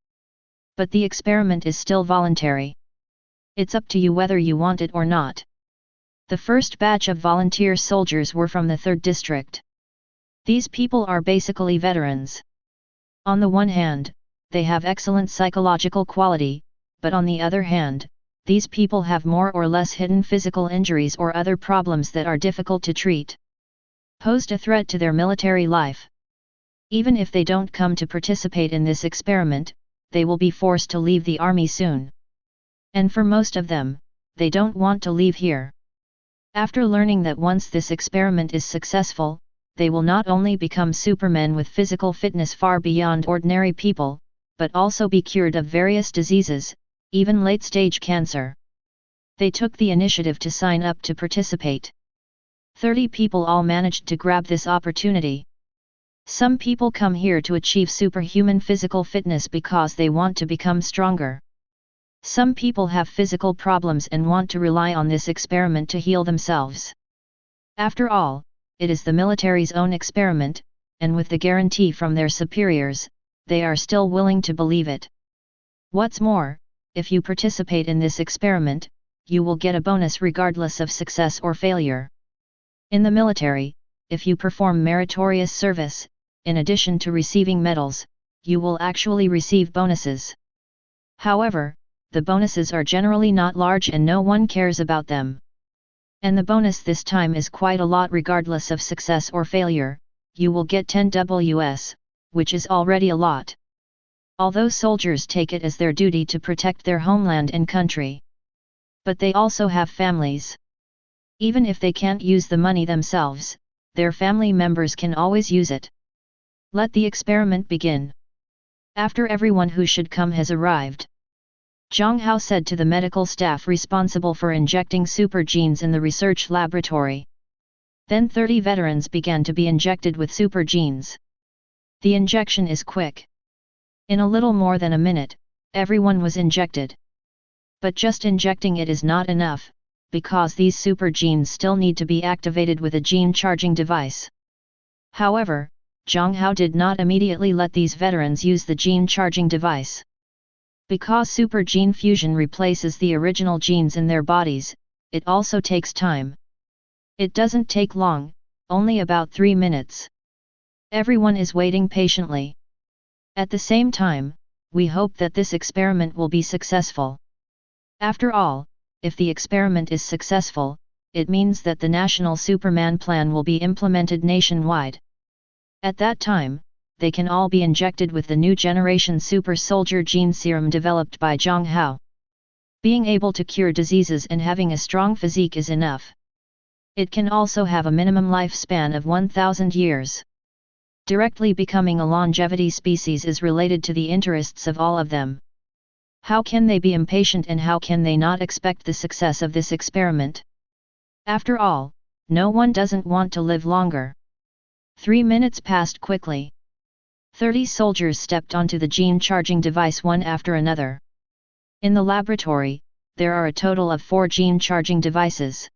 Speaker 1: But the experiment is still voluntary. It's up to you whether you want it or not. The first batch of volunteer soldiers were from the 3rd District. These people are basically veterans. On the one hand, they have excellent psychological quality, but on the other hand, these people have more or less hidden physical injuries or other problems that are difficult to treat. Posed a threat to their military life. Even if they don't come to participate in this experiment, they will be forced to leave the army soon. And for most of them, they don't want to leave here. After learning that once this experiment is successful, they will not only become supermen with physical fitness far beyond ordinary people, but also be cured of various diseases, even late-stage cancer. They took the initiative to sign up to participate. 30 people all managed to grab this opportunity. Some people come here to achieve superhuman physical fitness because they want to become stronger. Some people have physical problems and want to rely on this experiment to heal themselves. After all, it is the military's own experiment, and with the guarantee from their superiors, they are still willing to believe it. What's more, if you participate in this experiment, you will get a bonus regardless of success or failure. In the military, if you perform meritorious service, in addition to receiving medals, you will actually receive bonuses. However, the bonuses are generally not large and no one cares about them. And the bonus this time is quite a lot regardless of success or failure. You will get 10 Ws, which is already a lot. Although soldiers take it as their duty to protect their homeland and country. But they also have families. Even if they can't use the money themselves, their family members can always use it. Let the experiment begin. After everyone who should come has arrived, Jiang Hao said to the medical staff responsible for injecting super genes in the research laboratory. Then 30 veterans began to be injected with super genes. The injection is quick. In a little more than a minute, everyone was injected. But just injecting it is not enough, because these super genes still need to be activated with a gene charging device. However, Jiang Hao did not immediately let these veterans use the gene charging device. Because super gene fusion replaces the original genes in their bodies, it also takes time. It doesn't take long, only about 3 minutes. Everyone is waiting patiently. At the same time, we hope that this experiment will be successful. After all, if the experiment is successful, it means that the National Superman Plan will be implemented nationwide. At that time, they can all be injected with the new generation super soldier gene serum developed by Jiang Hao. Being able to cure diseases and having a strong physique is enough. It can also have a minimum lifespan of 1000 years. Directly becoming a longevity species is related to the interests of all of them. How can they be impatient and how can they not expect the success of this experiment? After all, no one doesn't want to live longer. 3 minutes passed quickly. 30 soldiers stepped onto the gene charging device one after another. In the laboratory, there are a total of 4 gene charging devices.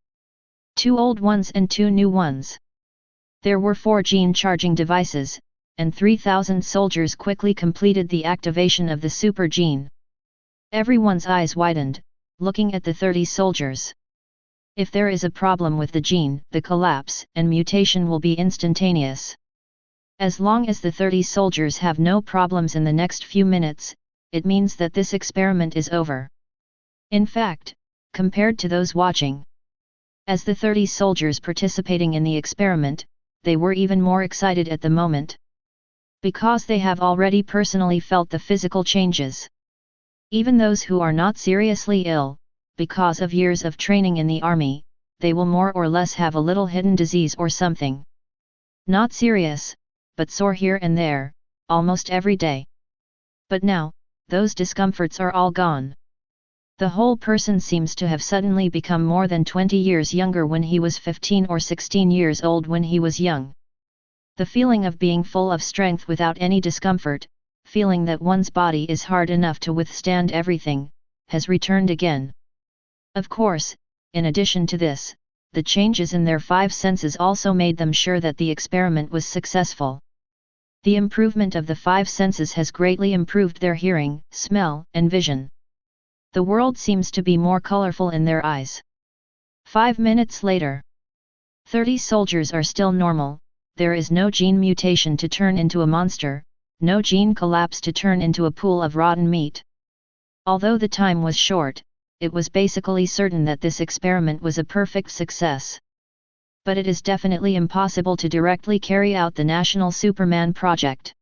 Speaker 1: 2 old ones and 2 new ones. There were 4 gene charging devices, and 3,000 soldiers quickly completed the activation of the super gene. Everyone's eyes widened, looking at the 30 soldiers. If there is a problem with the gene, the collapse and mutation will be instantaneous. As long as the 30 soldiers have no problems in the next few minutes, it means that this experiment is over. In fact, compared to those watching, as the 30 soldiers participating in the experiment, they were even more excited at the moment. Because they have already personally felt the physical changes. Even those who are not seriously ill, because of years of training in the army, they will more or less have a little hidden disease or something. Not serious, but sore here and there, almost every day. But now, those discomforts are all gone. The whole person seems to have suddenly become more than 20 years younger when he was 15 or 16 years old when he was young. The feeling of being full of strength without any discomfort, feeling that one's body is hard enough to withstand everything, has returned again. Of course, in addition to this, the changes in their 5 senses also made them sure that the experiment was successful. The improvement of the 5 senses has greatly improved their hearing, smell, and vision. The world seems to be more colorful in their eyes. 5 minutes later. 30 soldiers are still normal, there is no gene mutation to turn into a monster, no gene collapse to turn into a pool of rotten meat. Although the time was short, it was basically certain that this experiment was a perfect success. But it is definitely impossible to directly carry out the National Superman project.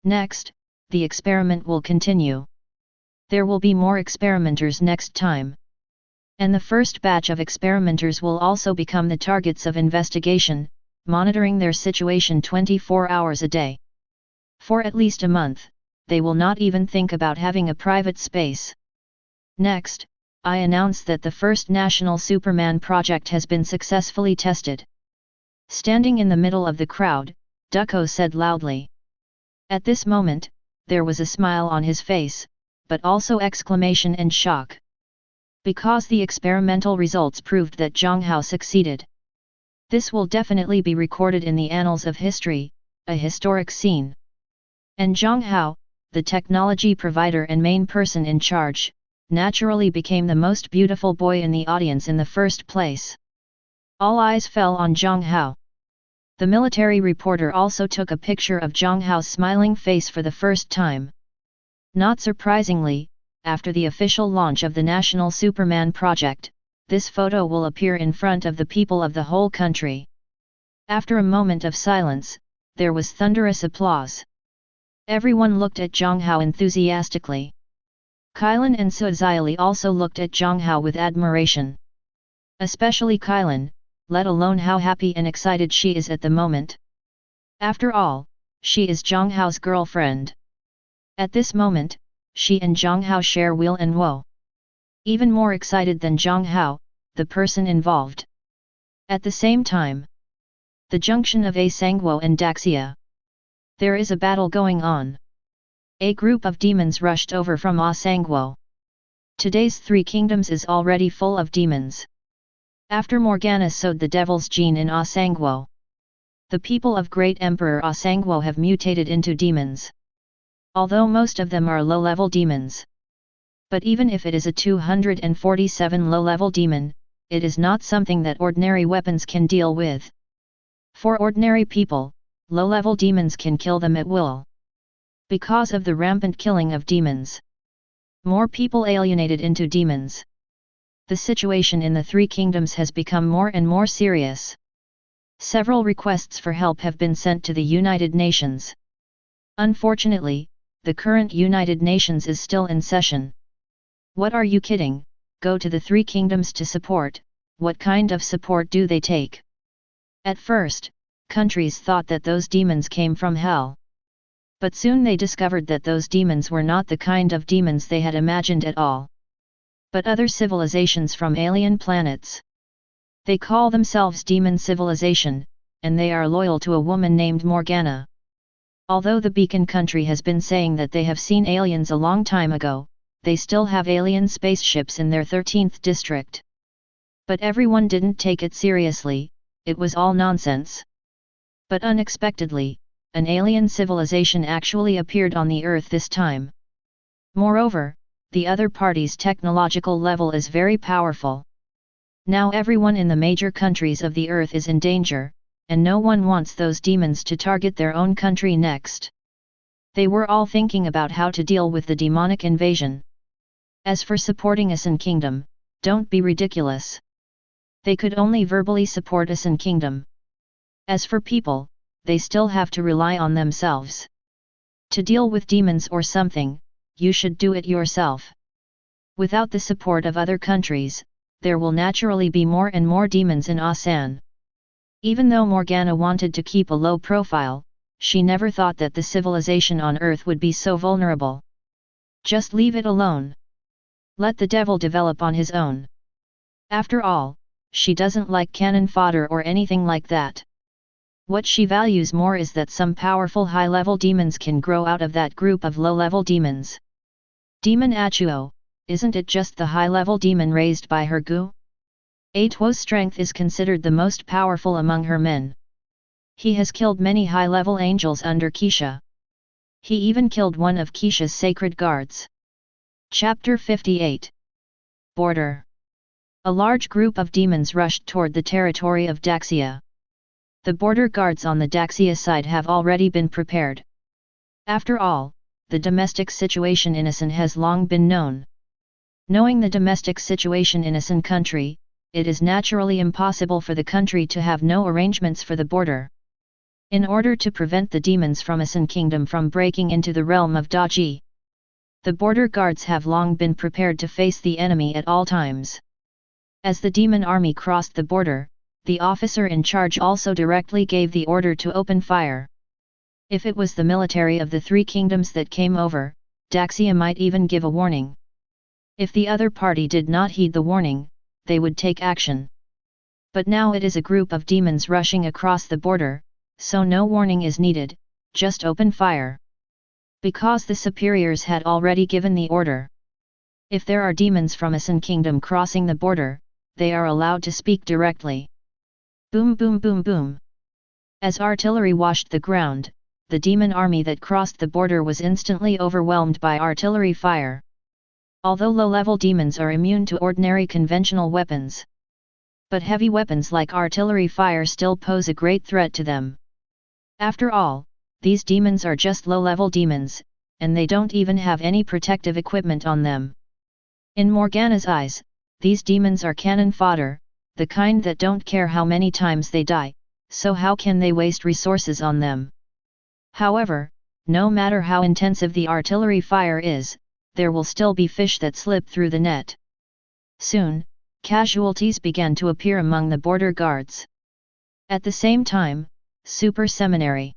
Speaker 1: Next, the experiment will continue. There will be more experimenters next time. And the first batch of experimenters will also become the targets of investigation, monitoring their situation 24 hours a day. For at least a month, they will not even think about having a private space. Next, I announce that the first National Superman project has been successfully tested. Standing in the middle of the crowd, Ducko said loudly. At this moment, there was a smile on his face, but also exclamation and shock. Because the experimental results proved that Jiang Hao succeeded. This will definitely be recorded in the annals of history, a historic scene. And Jiang Hao, the technology provider and main person in charge, naturally became the most beautiful boy in the audience in the first place. All eyes fell on Jiang Hao. The military reporter also took a picture of Jiang Hao's smiling face for the first time. Not surprisingly, after the official launch of the National Superman project, this photo will appear in front of the people of the whole country. After a moment of silence, there was thunderous applause. Everyone looked at Jiang Hao enthusiastically. Kailan and Suzaili also looked at Jiang Hao with admiration. Especially Kailan, let alone how happy and excited she is at the moment. After all, she is Jiang Hao's girlfriend. At this moment, she and Jiang Hao share weal and woe. Even more excited than Jiang Hao, the person involved. At the same time, the junction of Asangwo and Daxia. There is a battle going on. A group of demons rushed over from Asangwo. Today's 3 kingdoms is already full of demons. After Morgana sowed the devil's gene in Asangwo, the people of Great Emperor Asangwo have mutated into demons. Although most of them are low-level demons. But even if it is a 247 low-level demon, it is not something that ordinary weapons can deal with. For ordinary people, low-level demons can kill them at will. Because of the rampant killing of demons. More people alienated into demons. The situation in the 3 kingdoms has become more and more serious. Several requests for help have been sent to the United Nations. Unfortunately, the current United Nations is still in session. What are you kidding? Go to the Three Kingdoms to support. What kind of support do they take? At first, countries thought that those demons came from hell. But soon they discovered that those demons were not the kind of demons they had imagined at all, but other civilizations from alien planets. They call themselves Demon Civilization, and they are loyal to a woman named Morgana. Although the Beacon country has been saying that they have seen aliens a long time ago, they still have alien spaceships in their 13th district. But everyone didn't take it seriously, it was all nonsense. But unexpectedly, an alien civilization actually appeared on the Earth this time. Moreover, the other party's technological level is very powerful. Now everyone in the major countries of the Earth is in danger, and no one wants those demons to target their own country next. They were all thinking about how to deal with the demonic invasion. As for supporting Usse Kingdom, don't be ridiculous. They could only verbally support Usse Kingdom. As for people, they still have to rely on themselves. To deal with demons or something, you should do it yourself. Without the support of other countries, there will naturally be more and more demons in Usse. Even though Morgana wanted to keep a low profile, she never thought that the civilization on Earth would be so vulnerable. Just leave it alone. Let the devil develop on his own. After all, she doesn't like cannon fodder or anything like that. What she values more is that some powerful high-level demons can grow out of that group of low-level demons. Demon Achuo, isn't it just the high-level demon raised by her gu? Atuo's strength is considered the most powerful among her men. He has killed many high-level angels under Keisha. He even killed one of Keisha's sacred guards. Chapter 58. Border. A large group of demons rushed toward the territory of Daxia. The border guards on the Daxia side have already been prepared. After all, the domestic situation in Usse has long been known. Knowing the domestic situation in Usse country, it is naturally impossible for the country to have no arrangements for the border. In order to prevent the demons from Usse Kingdom from breaking into the realm of Daji, the border guards have long been prepared to face the enemy at all times. As the demon army crossed the border, the officer in charge also directly gave the order to open fire. If it was the military of the Three Kingdoms that came over, Daxia might even give a warning. If the other party did not heed the warning, they would take action. But now it is a group of demons rushing across the border, so no warning is needed, just open fire. Because the superiors had already given the order. If there are demons from Usse Kingdom crossing the border, they are allowed to speak directly. Boom boom boom boom. As artillery washed the ground, the demon army that crossed the border was instantly overwhelmed by artillery fire. Although low-level demons are immune to ordinary conventional weapons, but heavy weapons like artillery fire still pose a great threat to them. After all, these demons are just low-level demons, and they don't even have any protective equipment on them. In Morgana's eyes, these demons are cannon fodder, the kind that don't care how many times they die, so how can they waste resources on them? However, no matter how intensive the artillery fire is, there will still be fish that slip through the net. Soon, casualties began to appear among the border guards. At the same time, Super Seminary.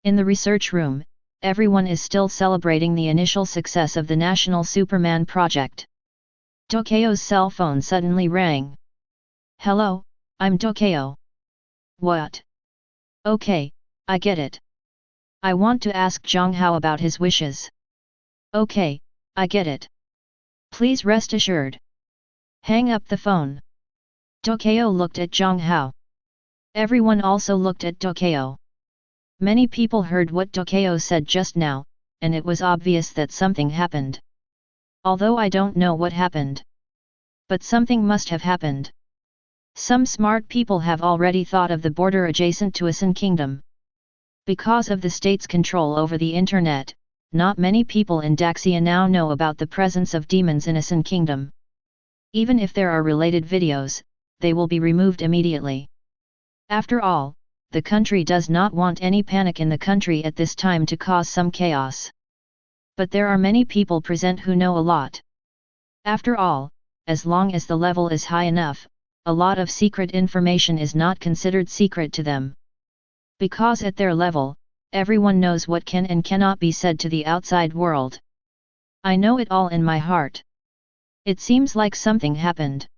Speaker 1: In the research room, everyone is still celebrating the initial success of the National Superman project. Tokeo's cell phone suddenly rang. Hello, I'm Tokeo. What? Okay, I get it. I want to ask Jiang Hao about his wishes. Okay, I get it. Please rest assured. Hang up the phone. Tokeo looked at Jiang Hao. Everyone also looked at Tokeo. Many people heard what Tokeo said just now, and it was obvious that something happened. Although I don't know what happened. But something must have happened. Some smart people have already thought of the border adjacent to Usse Kingdom. Because of the state's control over the internet, not many people in Daxia now know about the presence of demons in Usse Kingdom. Even if there are related videos, they will be removed immediately. After all, the country does not want any panic in the country at this time to cause some chaos. But there are many people present who know a lot. After all, as long as the level is high enough, a lot of secret information is not considered secret to them. Because at their level, everyone knows what can and cannot be said to the outside world. I know it all in my heart. It seems like something happened.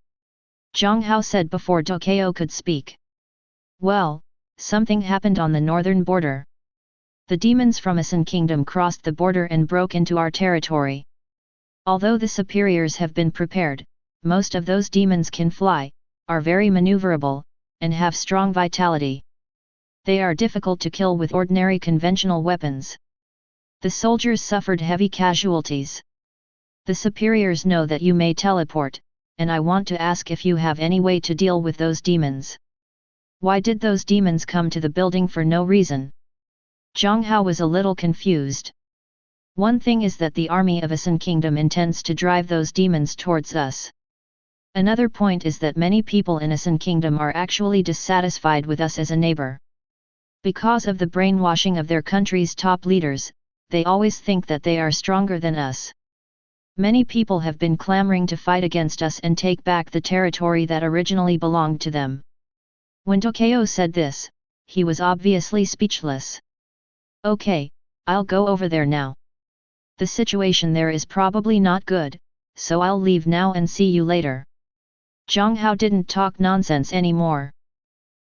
Speaker 1: Jiang Hao said before Tokyo could speak. Well, something happened on the northern border. The demons from Usse Kingdom crossed the border and broke into our territory. Although the superiors have been prepared, most of those demons can fly, are very maneuverable, and have strong vitality. They are difficult to kill with ordinary conventional weapons. The soldiers suffered heavy casualties. The superiors know that you may teleport, and I want to ask if you have any way to deal with those demons. Why did those demons come to the building for no reason? Jiang Hao was a little confused. One thing is that the army of Usse Kingdom intends to drive those demons towards us. Another point is that many people in Usse Kingdom are actually dissatisfied with us as a neighbor. Because of the brainwashing of their country's top leaders, they always think that they are stronger than us. Many people have been clamoring to fight against us and take back the territory that originally belonged to them. When Tokyo said this, he was obviously speechless. Okay, I'll go over there now. The situation there is probably not good, so I'll leave now and see you later. Jiang Hao didn't talk nonsense anymore.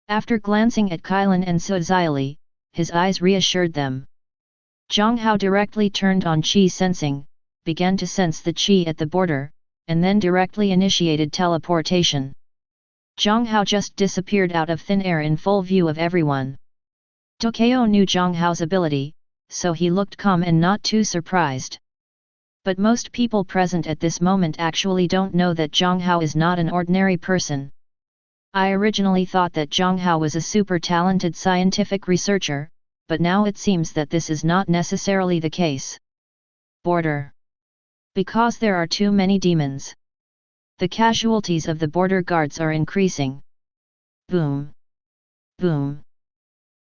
Speaker 1: After glancing at Kylan and Suziali, his eyes reassured them. Jiang Hao directly turned on Qi sensing, began to sense the Qi at the border, and then directly initiated teleportation. Jiang Hao just disappeared out of thin air in full view of everyone. Tokyo knew Jiang Hao's ability, so he looked calm and not too surprised. But most people present at this moment actually don't know that Jiang Hao is not an ordinary person. I originally thought that Jiang Hao was a super talented scientific researcher, but now it seems that this is not necessarily the case. Border. Because there are too many demons. The casualties of the border guards are increasing. Boom. Boom.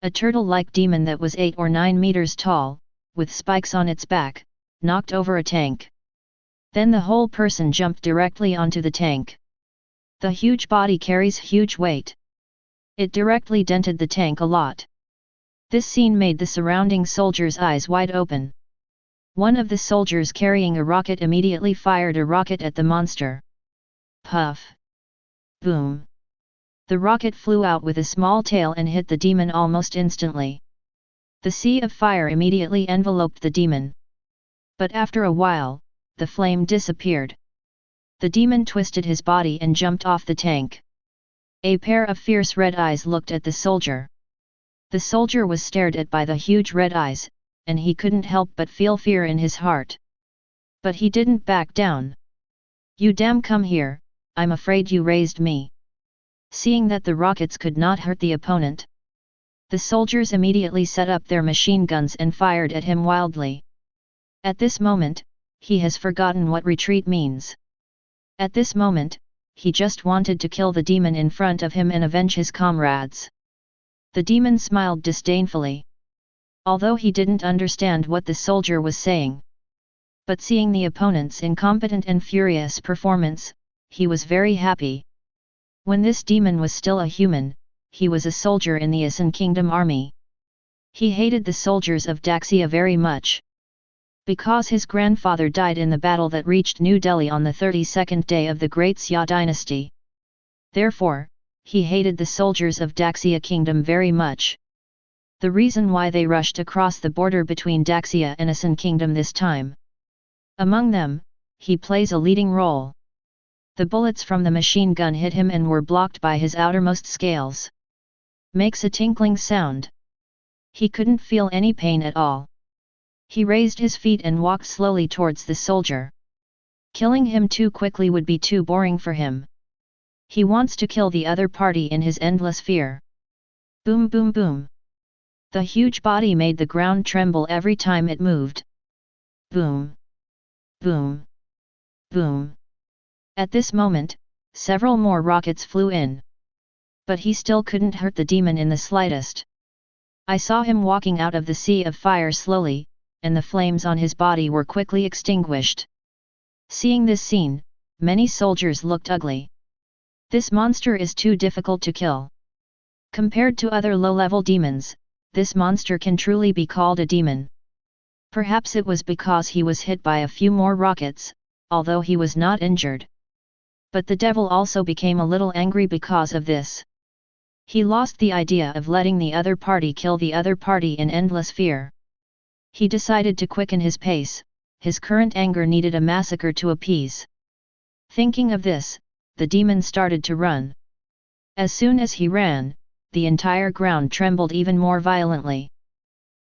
Speaker 1: A turtle-like demon that was 8 or 9 meters tall, with spikes on its back, knocked over a tank. Then the whole person jumped directly onto the tank. The huge body carries huge weight. It directly dented the tank a lot. This scene made the surrounding soldiers' eyes wide open. One of the soldiers carrying a rocket immediately fired a rocket at the monster. Puff! Boom! The rocket flew out with a small tail and hit the demon almost instantly. The sea of fire immediately enveloped the demon. But after a while, the flame disappeared. The demon twisted his body and jumped off the tank. A pair of fierce red eyes looked at the soldier. The soldier was stared at by the huge red eyes, and he couldn't help but feel fear in his heart. But he didn't back down. You damn come here, I'm afraid you raised me. Seeing that the rockets could not hurt the opponent, the soldiers immediately set up their machine guns and fired at him wildly. At this moment, he has forgotten what retreat means. At this moment, he just wanted to kill the demon in front of him and avenge his comrades. The demon smiled disdainfully. Although he didn't understand what the soldier was saying. But seeing the opponent's incompetent and furious performance, he was very happy. When this demon was still a human, he was a soldier in the Usse Kingdom army. He hated the soldiers of Daxia very much. Because his grandfather died in the battle that reached New Delhi on the 32nd day of the Great Xia dynasty. Therefore, he hated the soldiers of Daxia Kingdom very much. The reason why they rushed across the border between Daxia and Usse Kingdom this time. Among them, he plays a leading role. The bullets from the machine gun hit him and were blocked by his outermost scales. Makes a tinkling sound. He couldn't feel any pain at all. He raised his feet and walked slowly towards the soldier. Killing him too quickly would be too boring for him. He wants to kill the other party in his endless fear. Boom boom boom. The huge body made the ground tremble every time it moved. Boom. Boom. Boom. At this moment, several more rockets flew in. But he still couldn't hurt the demon in the slightest. I saw him walking out of the sea of fire slowly, and the flames on his body were quickly extinguished. Seeing this scene, many soldiers looked ugly. This monster is too difficult to kill. Compared to other low-level demons, this monster can truly be called a demon. Perhaps it was because he was hit by a few more rockets, although he was not injured. But the devil also became a little angry because of this. He lost the idea of letting the other party kill the other party in endless fear. He decided to quicken his pace. His current anger needed a massacre to appease. Thinking of this, the demon started to run. As soon as he ran, the entire ground trembled even more violently.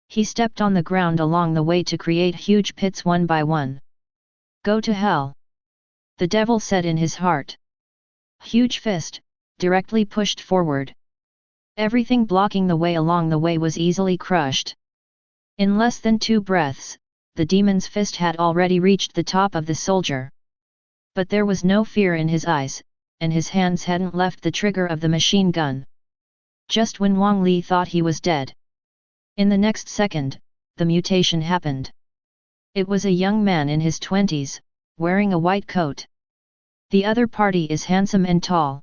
Speaker 1: He stepped on the ground along the way to create huge pits one by one. "Go to hell!" the devil said in his heart. Huge fist, directly pushed forward. Everything blocking the way along the way was easily crushed. In less than 2 breaths, the demon's fist had already reached the top of the soldier. But there was no fear in his eyes, and his hands hadn't left the trigger of the machine gun. Just when Wang Li thought he was dead, in the next second, the mutation happened. It was a young man in his 20s, wearing a white coat. The other party is handsome and tall.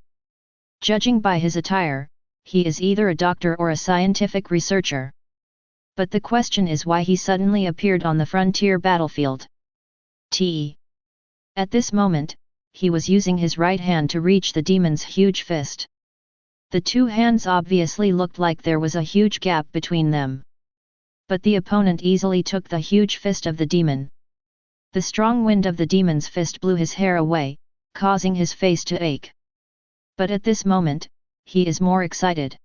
Speaker 1: Judging by his attire, he is either a doctor or a scientific researcher. But the question is why he suddenly appeared on the frontier battlefield. At this moment, he was using his right hand to reach the demon's huge fist. The two hands obviously looked like there was a huge gap between them. But the opponent easily took the huge fist of the demon. The strong wind of the demon's fist blew his hair away, causing his face to ache. But at this moment, he is more excited.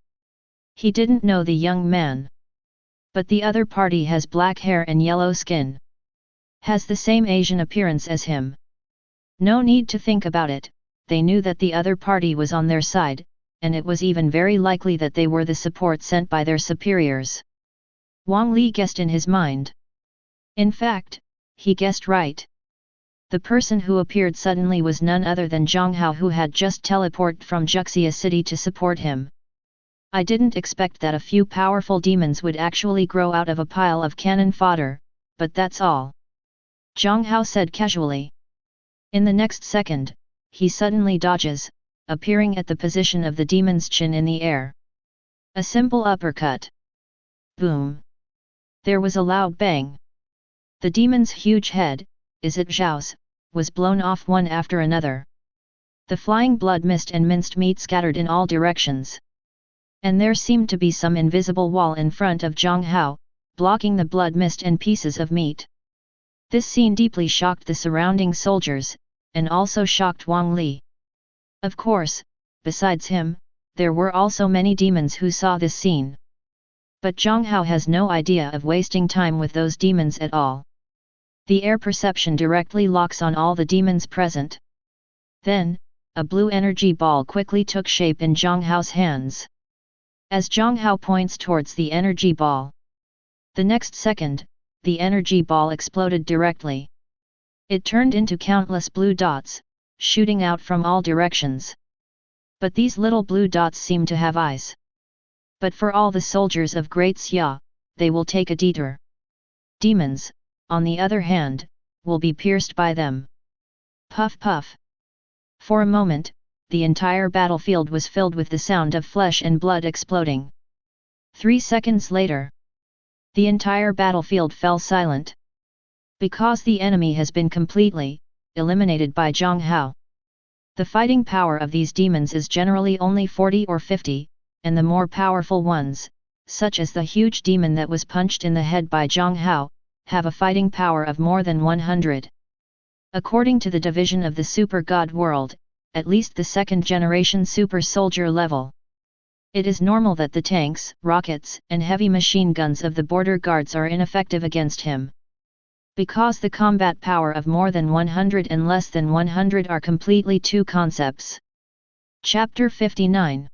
Speaker 1: He didn't know the young man. But the other party has black hair and yellow skin. Has the same Asian appearance as him. No need to think about it, they knew that the other party was on their side, and it was even very likely that they were the support sent by their superiors. Wang Li guessed in his mind. In fact, he guessed right. The person who appeared suddenly was none other than Jiang Hao, who had just teleported from Juxia city to support him. I didn't expect that a few powerful demons would actually grow out of a pile of cannon fodder, but that's all. Jiang Hao said casually. In the next second, he suddenly dodges, appearing at the position of the demon's chin in the air. A simple uppercut. Boom! There was a loud bang. The demon's huge head, is it Zhao's, was blown off one after another. The flying blood mist and minced meat scattered in all directions. And there seemed to be some invisible wall in front of Jiang Hao, blocking the blood mist and pieces of meat. This scene deeply shocked the surrounding soldiers, and also shocked Wang Li. Of course, besides him, there were also many demons who saw this scene. But Jiang Hao has no idea of wasting time with those demons at all. The air perception directly locks on all the demons present. Then, a blue energy ball quickly took shape in Jiang Hao's hands. As Jiang Hao points towards the energy ball, the next second, the energy ball exploded directly. It turned into countless blue dots, shooting out from all directions. But these little blue dots seem to have eyes. But for all the soldiers of Great Xia, they will take a detour. Demons, on the other hand, will be pierced by them. Puff puff. For a moment, the entire battlefield was filled with the sound of flesh and blood exploding. 3 seconds later, the entire battlefield fell silent. Because the enemy has been completely eliminated by Jiang Hao. The fighting power of these demons is generally only 40 or 50, and the more powerful ones, such as the huge demon that was punched in the head by Jiang Hao, have a fighting power of more than 100. According to the division of the Super God world, at least the second-generation super soldier level. It is normal that the tanks, rockets, and heavy machine guns of the border guards are ineffective against him. Because the combat power of more than 100 and less than 100 are completely two concepts. Chapter 59.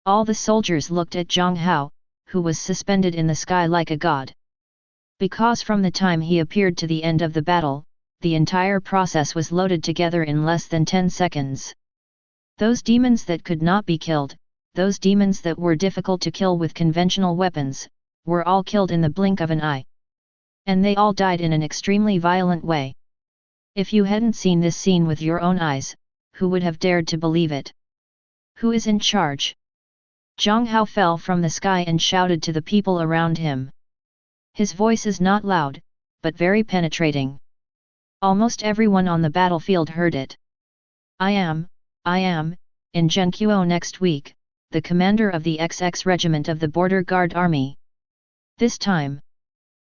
Speaker 1: All the soldiers looked at Jiang Hao, who was suspended in the sky like a god. Because from the time he appeared to the end of the battle, the entire process was loaded together in less than 10 seconds. Those demons that could not be killed, those demons that were difficult to kill with conventional weapons, were all killed in the blink of an eye. And they all died in an extremely violent way. If you hadn't seen this scene with your own eyes, who would have dared to believe it? Who is in charge? Jiang Hao fell from the sky and shouted to the people around him. His voice is not loud, but very penetrating. Almost everyone on the battlefield heard it. I am, in Zhenqiu next week, the commander of the XX Regiment of the Border Guard Army. This time.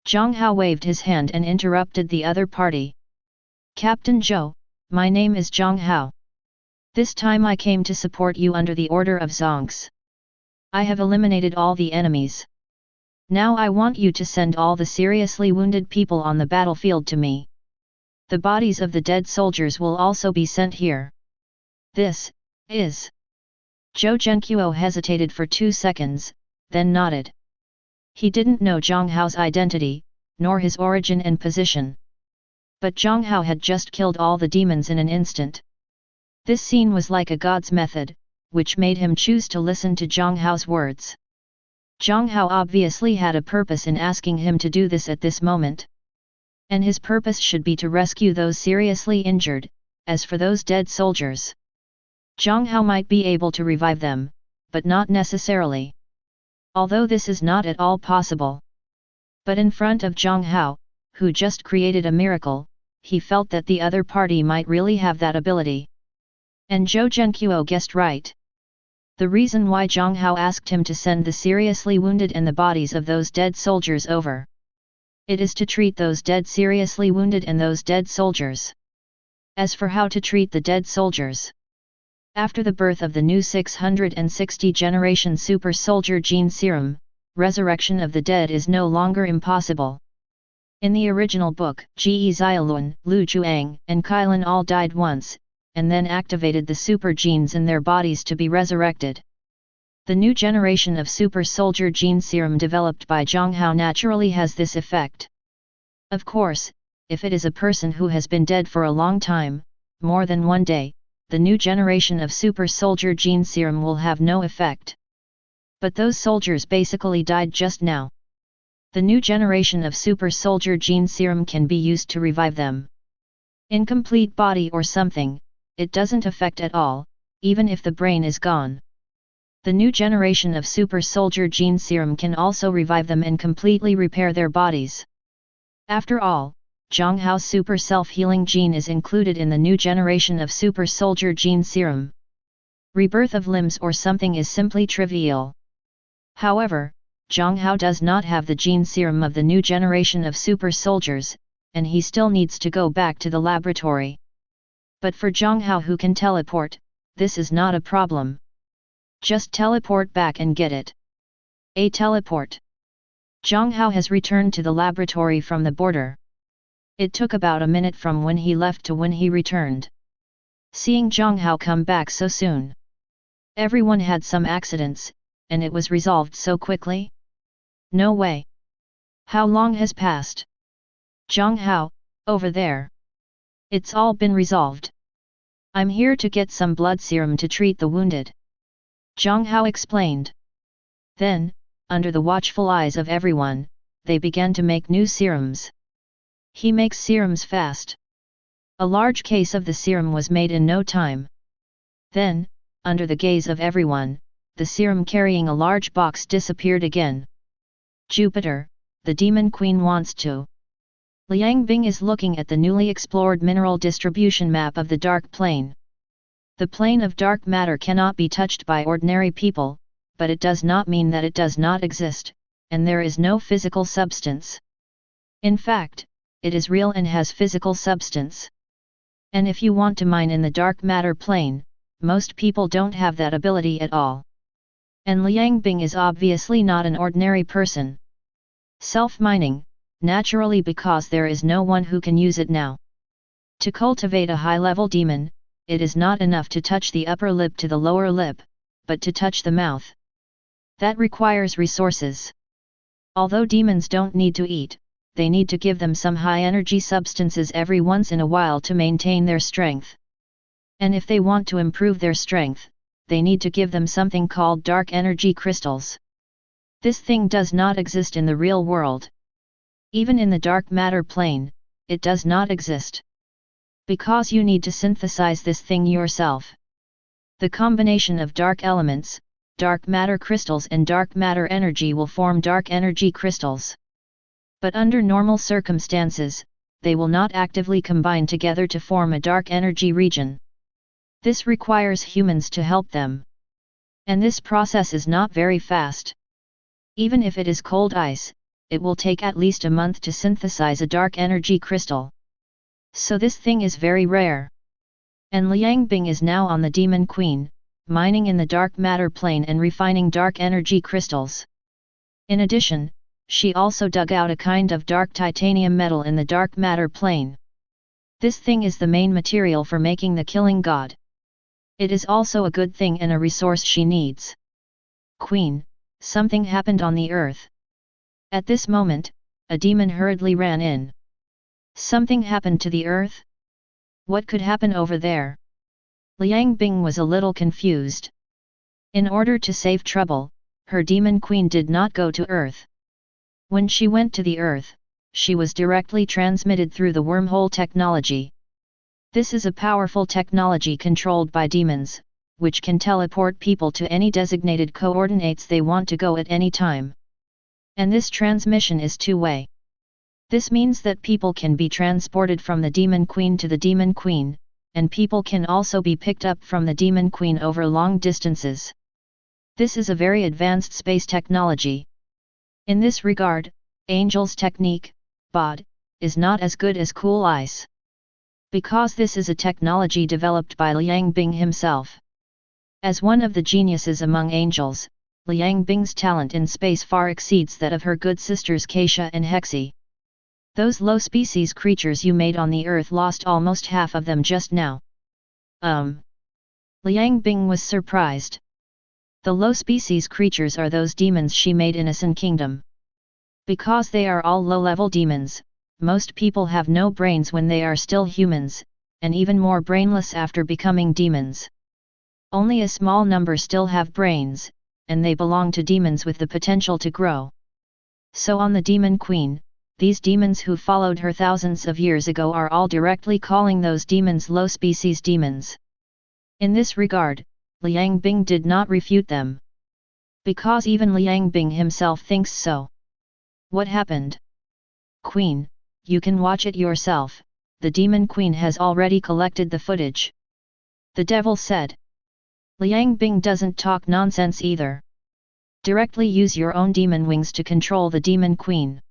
Speaker 1: Jiang Hao waved his hand and interrupted the other party. Captain Zhou, my name is Jiang Hao. This time I came to support you under the order of Zongs. I have eliminated all the enemies. Now I want you to send all the seriously wounded people on the battlefield to me. The bodies of the dead soldiers will also be sent here. This is... Zhou Zhenqiu hesitated for 2 seconds, then nodded. He didn't know Jiang Hao's identity, nor his origin and position. But Jiang Hao had just killed all the demons in an instant. This scene was like a god's method, which made him choose to listen to Jiang Hao's words. Jiang Hao obviously had a purpose in asking him to do this at this moment. And his purpose should be to rescue those seriously injured. As for those dead soldiers, Jiang Hao might be able to revive them, but not necessarily. Although this is not at all possible. But in front of Jiang Hao, who just created a miracle, he felt that the other party might really have that ability. And Zhou Zhenqiu guessed right. The reason why Jiang Hao asked him to send the seriously wounded and the bodies of those dead soldiers over. It is to treat those dead seriously wounded and those dead soldiers. As for how to treat the dead soldiers. After the birth of the new 660 generation super soldier gene serum, resurrection of the dead is no longer impossible. In the original book, Ge Xiaolun, Lu Juang, and Kailan all died once, and then activated the super genes in their bodies to be resurrected. The new generation of super soldier gene serum developed by Jiang Hao naturally has this effect. Of course, if it is a person who has been dead for a long time, more than one day, the new generation of super soldier gene serum will have no effect. But those soldiers basically died just now. The new generation of super soldier gene serum can be used to revive them. Incomplete body or something, it doesn't affect at all, even if the brain is gone. The new generation of super soldier gene serum can also revive them and completely repair their bodies. After all, Jiang Hao's super self-healing gene is included in the new generation of super soldier gene serum. Rebirth of limbs or something is simply trivial. However, Jiang Hao does not have the gene serum of the new generation of super soldiers, and he still needs to go back to the laboratory. But for Jiang Hao who can teleport, this is not a problem. Just teleport back and get it. A teleport. Jiang Hao has returned to the laboratory from the border. It took about a minute from when he left to when he returned. Seeing Jiang Hao come back so soon. Everyone had some accidents, and it was resolved so quickly? No way. How long has passed? Jiang Hao, over there. It's all been resolved. I'm here to get some blood serum to treat the wounded. Jiang Hao explained. Then, under the watchful eyes of everyone, they began to make new serums. He makes serums fast. A large case of the serum was made in no time. Then, under the gaze of everyone, the serum carrying a large box disappeared again. Jupiter, the Demon Queen wants to. Liang Bing is looking at the newly explored mineral distribution map of the dark plane. The plane of dark matter cannot be touched by ordinary people, but it does not mean that it does not exist, and there is no physical substance. In fact, it is real and has physical substance. And if you want to mine in the dark matter plane, most people don't have that ability at all. And Liang Bing is obviously not an ordinary person. Self-mining, naturally because there is no one who can use it now. To cultivate a high-level demon, it is not enough to touch the upper lip to the lower lip, but to touch the mouth. That requires resources. Although demons don't need to eat, they need to give them some high-energy substances every once in a while to maintain their strength. And if they want to improve their strength, they need to give them something called dark energy crystals. This thing does not exist in the real world. Even in the dark matter plane, it does not exist. Because you need to synthesize this thing yourself. The combination of dark elements, dark matter crystals and dark matter energy will form dark energy crystals. But under normal circumstances, they will not actively combine together to form a dark energy region. This requires humans to help them. And this process is not very fast. Even if it is cold ice, it will take at least a month to synthesize a dark energy crystal. So this thing is very rare. And Liang Bing is now on the Demon Queen, mining in the dark matter plane and refining dark energy crystals. In addition, she also dug out a kind of dark titanium metal in the dark matter plane. This thing is the main material for making the killing god. It is also a good thing and a resource she needs. Queen, something happened on the earth. At this moment, a demon hurriedly ran in. Something happened to the earth? What could happen over there? Liang Bing was a little confused. In order to save trouble, her demon queen did not go to earth. When she went to the earth, she was directly transmitted through the wormhole technology. This is a powerful technology controlled by demons, which can teleport people to any designated coordinates they want to go at any time. And this transmission is two-way. This means that people can be transported from the Demon Queen to the Demon Queen, and people can also be picked up from the Demon Queen over long distances. This is a very advanced space technology. In this regard, Angel's technique, BOD, is not as good as cool ice. Because this is a technology developed by Liang Bing himself. As one of the geniuses among angels, Liang Bing's talent in space far exceeds that of her good sisters Keisha and Hexi. Those low-species creatures you made on the earth lost almost half of them just now. Liang Bing was surprised. The low-species creatures are those demons she made in Sun Kingdom. Because they are all low-level demons, most people have no brains when they are still humans, and even more brainless after becoming demons. Only a small number still have brains, and they belong to demons with the potential to grow. So on the Demon Queen, these demons who followed her thousands of years ago are all directly calling those demons low-species demons. In this regard, Liang Bing did not refute them. Because even Liang Bing himself thinks so. What happened? Queen, you can watch it yourself, the Demon Queen has already collected the footage. The devil said. Liang Bing doesn't talk nonsense either. Directly use your own demon wings to control the Demon Queen.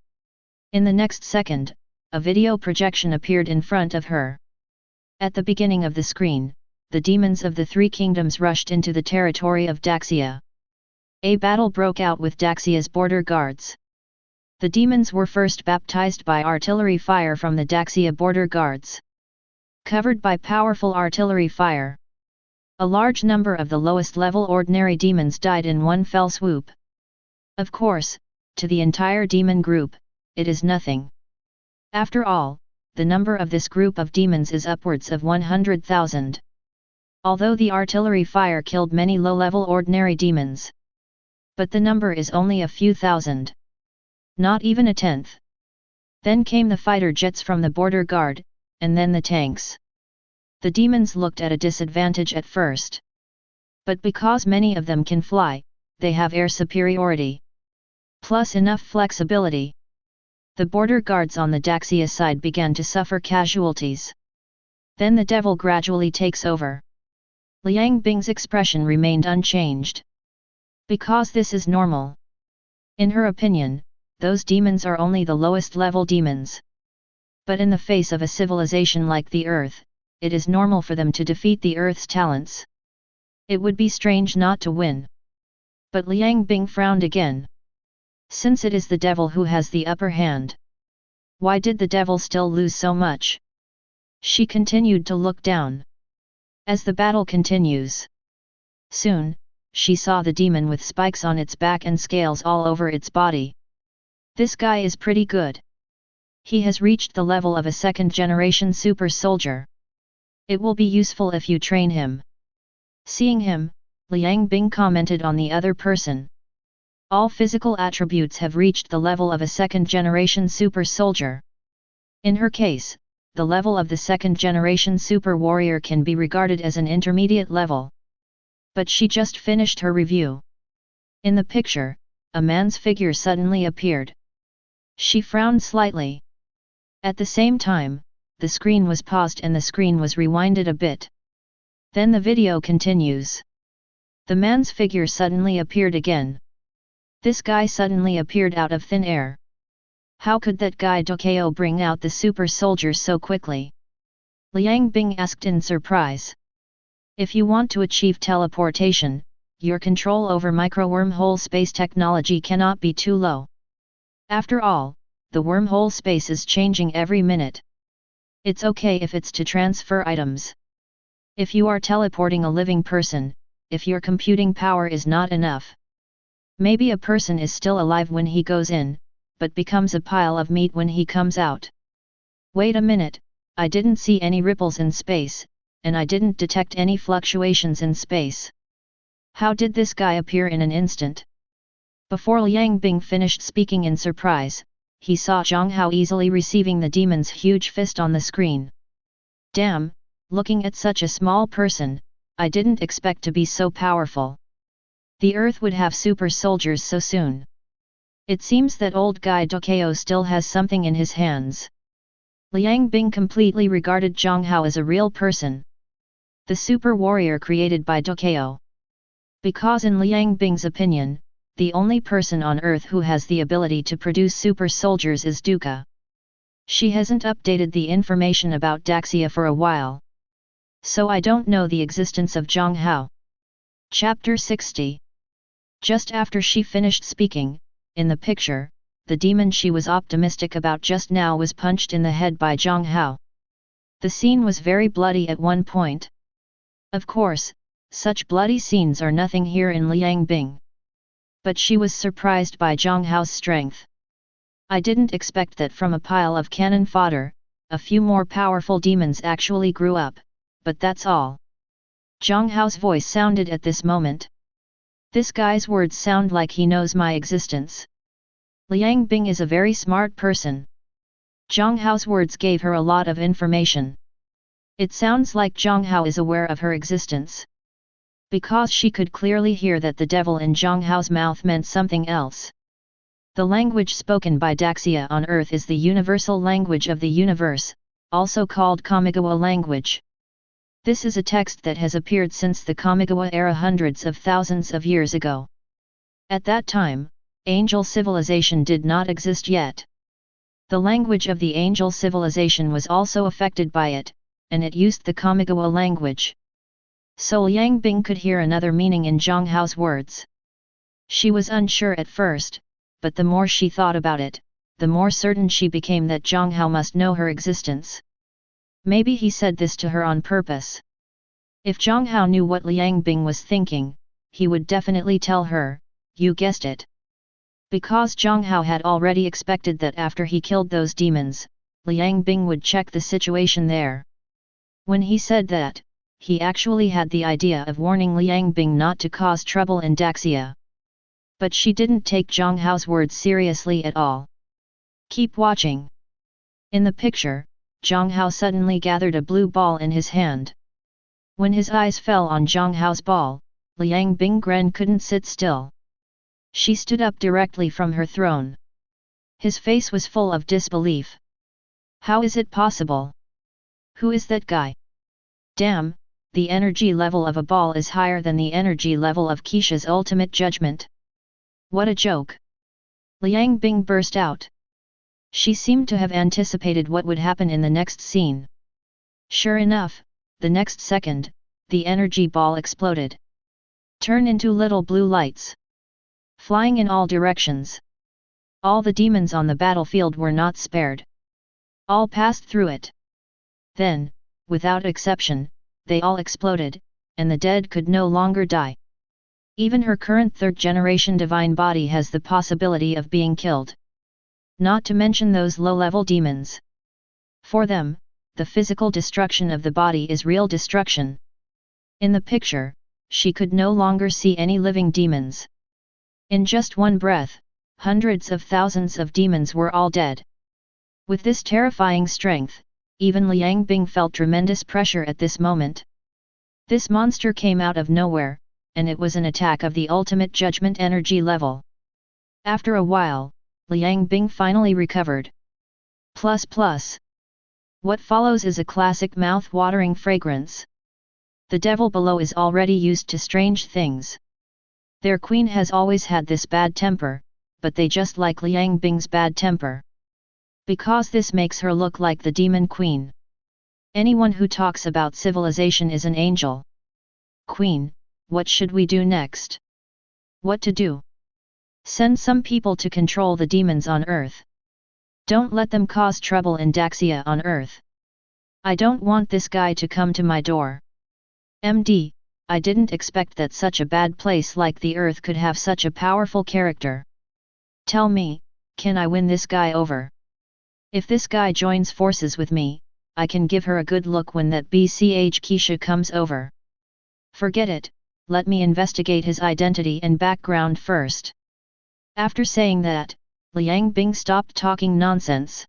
Speaker 1: In the next second, a video projection appeared in front of her. At the beginning of the screen, the demons of the three kingdoms rushed into the territory of Daxia. A battle broke out with Daxia's border guards. The demons were first baptized by artillery fire from the Daxia border guards. Covered by powerful artillery fire, a large number of the lowest-level ordinary demons died in one fell swoop. Of course, to the entire demon group, it is nothing. After all, the number of this group of demons is upwards of 100,000. Although the artillery fire killed many low-level ordinary demons. But the number is only a few thousand. Not even a tenth. Then came the fighter jets from the border guard, and then the tanks. The demons looked at a disadvantage at first. But because many of them can fly, they have air superiority. Plus enough flexibility. The border guards on the Daxia side began to suffer casualties. Then the devil gradually takes over. Liang Bing's expression remained unchanged. Because this is normal. In her opinion, those demons are only the lowest level demons. But in the face of a civilization like the Earth, it is normal for them to defeat the Earth's talents. It would be strange not to win. But Liang Bing frowned again. Since it is the devil who has the upper hand. Why did the devil still lose so much? She continued to look down. As the battle continues. Soon, she saw the demon with spikes on its back and scales all over its body. This guy is pretty good. He has reached the level of a second-generation super soldier. It will be useful if you train him. Seeing him, Liang Bing commented on the other person. All physical attributes have reached the level of a second-generation super soldier. In her case, the level of the second-generation super warrior can be regarded as an intermediate level. But she just finished her review. In the picture, a man's figure suddenly appeared. She frowned slightly. At the same time, the screen was paused and the screen was rewinded a bit. Then the video continues. The man's figure suddenly appeared again. This guy suddenly appeared out of thin air. How could that guy Dokeo bring out the super soldiers so quickly? Liang Bing asked in surprise. If you want to achieve teleportation, your control over micro-wormhole space technology cannot be too low. After all, the wormhole space is changing every minute. It's okay if it's to transfer items. If you are teleporting a living person, if your computing power is not enough. Maybe a person is still alive when he goes in, but becomes a pile of meat when he comes out. Wait a minute, I didn't see any ripples in space, and I didn't detect any fluctuations in space. How did this guy appear in an instant? Before Liang Bing finished speaking in surprise, he saw Jiang Hao easily receiving the demon's huge fist on the screen. Damn, looking at such a small person, I didn't expect to be so powerful. The Earth would have super soldiers so soon. It seems that old guy Dokeo still has something in his hands. Liang Bing completely regarded Jiang Hao as a real person. The super warrior created by Dokeo. Because in Liang Bing's opinion, the only person on Earth who has the ability to produce super soldiers is Duca. She hasn't updated the information about Daxia for a while. So I don't know the existence of Jiang Hao. Chapter 60. Just after she finished speaking, in the picture, the demon she was optimistic about just now was punched in the head by Jiang Hao. The scene was very bloody at one point. Of course, such bloody scenes are nothing here in Liang Bing. But she was surprised by Jiang Hao's strength. I didn't expect that from a pile of cannon fodder, a few more powerful demons actually grew up, but that's all. Jiang Hao's voice sounded at this moment. This guy's words sound like he knows my existence. Liang Bing is a very smart person. Jiang Hao's words gave her a lot of information. It sounds like Jiang Hao is aware of her existence. Because she could clearly hear that the devil in Jiang Hao's mouth meant something else. The language spoken by Daxia on Earth is the universal language of the universe, also called Kamigawa language. This is a text that has appeared since the Kamigawa era hundreds of thousands of years ago. At that time, angel civilization did not exist yet. The language of the angel civilization was also affected by it, and it used the Kamigawa language. So Liang Bing could hear another meaning in Jiang Hao's words. She was unsure at first, but the more she thought about it, the more certain she became that Jiang Hao must know her existence. Maybe he said this to her on purpose. If Jiang Hao knew what Liang Bing was thinking, he would definitely tell her, you guessed it. Because Jiang Hao had already expected that after he killed those demons, Liang Bing would check the situation there. When he said that, he actually had the idea of warning Liang Bing not to cause trouble in Daxia. But she didn't take Jiang Hao's words seriously at all. Keep watching. In the picture, Jiang Hao suddenly gathered a blue ball in his hand. When his eyes fell on Jiang Hao's ball, Liang Bing couldn't sit still. She stood up directly from her throne. His face was full of disbelief. How is it possible? Who is that guy? Damn, the energy level of a ball is higher than the energy level of Keisha's ultimate judgment. What a joke! Liang Bing burst out. She seemed to have anticipated what would happen in the next scene. Sure enough, the next second, the energy ball exploded. Turned into little blue lights. Flying in all directions. All the demons on the battlefield were not spared. All passed through it. Then, without exception, they all exploded, and the dead could no longer die. Even her current third-generation divine body has the possibility of being killed. Not to mention those low-level demons. For them, the physical destruction of the body is real destruction. In the picture, she could no longer see any living demons. In just one breath, hundreds of thousands of demons were all dead. With this terrifying strength, even Liang Bing felt tremendous pressure at this moment. This monster came out of nowhere, and it was an attack of the ultimate judgment energy level. After a while, Liang Bing finally recovered. What follows is a classic mouth-watering fragrance. The devil below is already used to strange things. Their queen has always had this bad temper, but they just like Liang Bing's bad temper. Because this makes her look like the demon queen. Anyone who talks about civilization is an angel. Queen, what should we do next? What to do? Send some people to control the demons on Earth. Don't let them cause trouble in Daxia on Earth. I don't want this guy to come to my door. MD, I didn't expect that such a bad place like the Earth could have such a powerful character. Tell me, can I win this guy over? If this guy joins forces with me, I can give her a good look when that BCH Keisha comes over. Forget it, let me investigate his identity and background first. After saying that, Liang Bing stopped talking nonsense.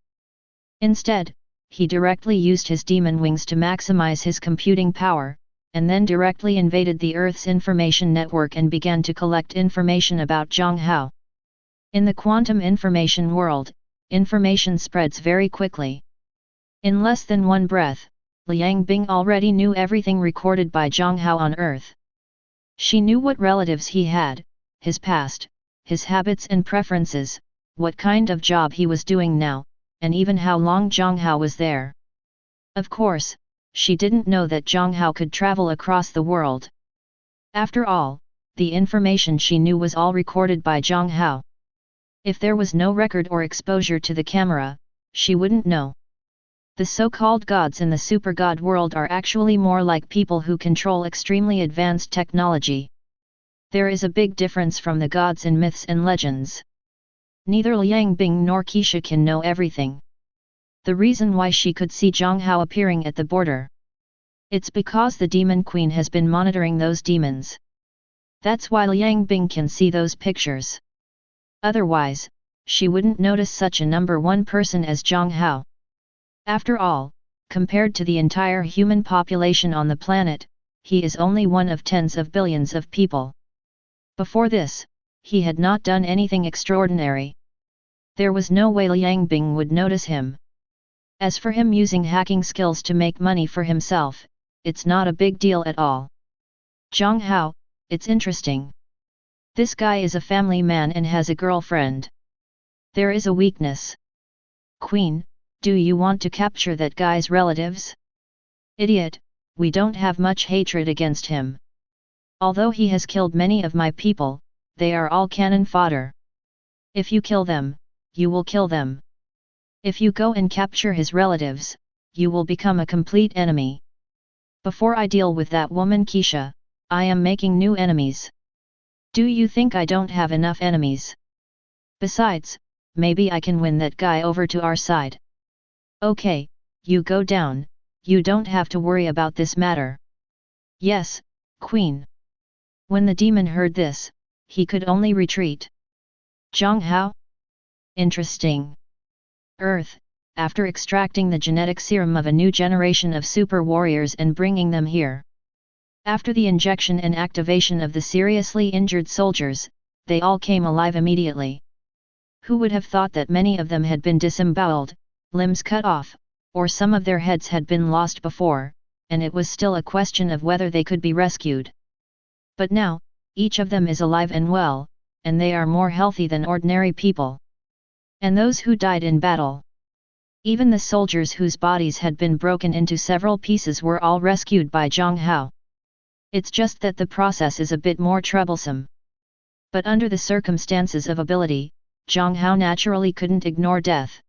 Speaker 1: Instead, he directly used his demon wings to maximize his computing power, and then directly invaded the Earth's information network and began to collect information about Jiang Hao. In the quantum information world, information spreads very quickly. In less than one breath, Liang Bing already knew everything recorded by Jiang Hao on Earth. She knew what relatives he had, his past, his habits and preferences, what kind of job he was doing now, and even how long Jiang Hao was there. Of course, she didn't know that Jiang Hao could travel across the world. After all, the information she knew was all recorded by Jiang Hao. If there was no record or exposure to the camera, she wouldn't know. The so-called gods in the super god world are actually more like people who control extremely advanced technology. There is a big difference from the gods in myths and legends. Neither Liang Bing nor Keisha can know everything. The reason why she could see Jiang Hao appearing at the border. It's because the demon queen has been monitoring those demons. That's why Liang Bing can see those pictures. Otherwise, she wouldn't notice such a number one person as Jiang Hao. After all, compared to the entire human population on the planet, he is only one of tens of billions of people. Before this, he had not done anything extraordinary. There was no way Liang Bing would notice him. As for him using hacking skills to make money for himself, it's not a big deal at all. Jiang Hao, it's interesting. This guy is a family man and has a girlfriend. There is a weakness. Queen, do you want to capture that guy's relatives? Idiot, we don't have much hatred against him. Although he has killed many of my people, they are all cannon fodder. If you kill them, you will kill them. If you go and capture his relatives, you will become a complete enemy. Before I deal with that woman Keisha, I am making new enemies. Do you think I don't have enough enemies? Besides, maybe I can win that guy over to our side. Okay, you go down, you don't have to worry about this matter. Yes, Queen. When the demon heard this, he could only retreat. Jiang Hao? Interesting. Earth, after extracting the genetic serum of a new generation of super warriors and bringing them here. After the injection and activation of the seriously injured soldiers, they all came alive immediately. Who would have thought that many of them had been disemboweled, limbs cut off, or some of their heads had been lost before, and it was still a question of whether they could be rescued. But now, each of them is alive and well, and they are more healthy than ordinary people. And those who died in battle. Even the soldiers whose bodies had been broken into several pieces were all rescued by Jiang Hao. It's just that the process is a bit more troublesome. But under the circumstances of ability, Jiang Hao naturally couldn't ignore death.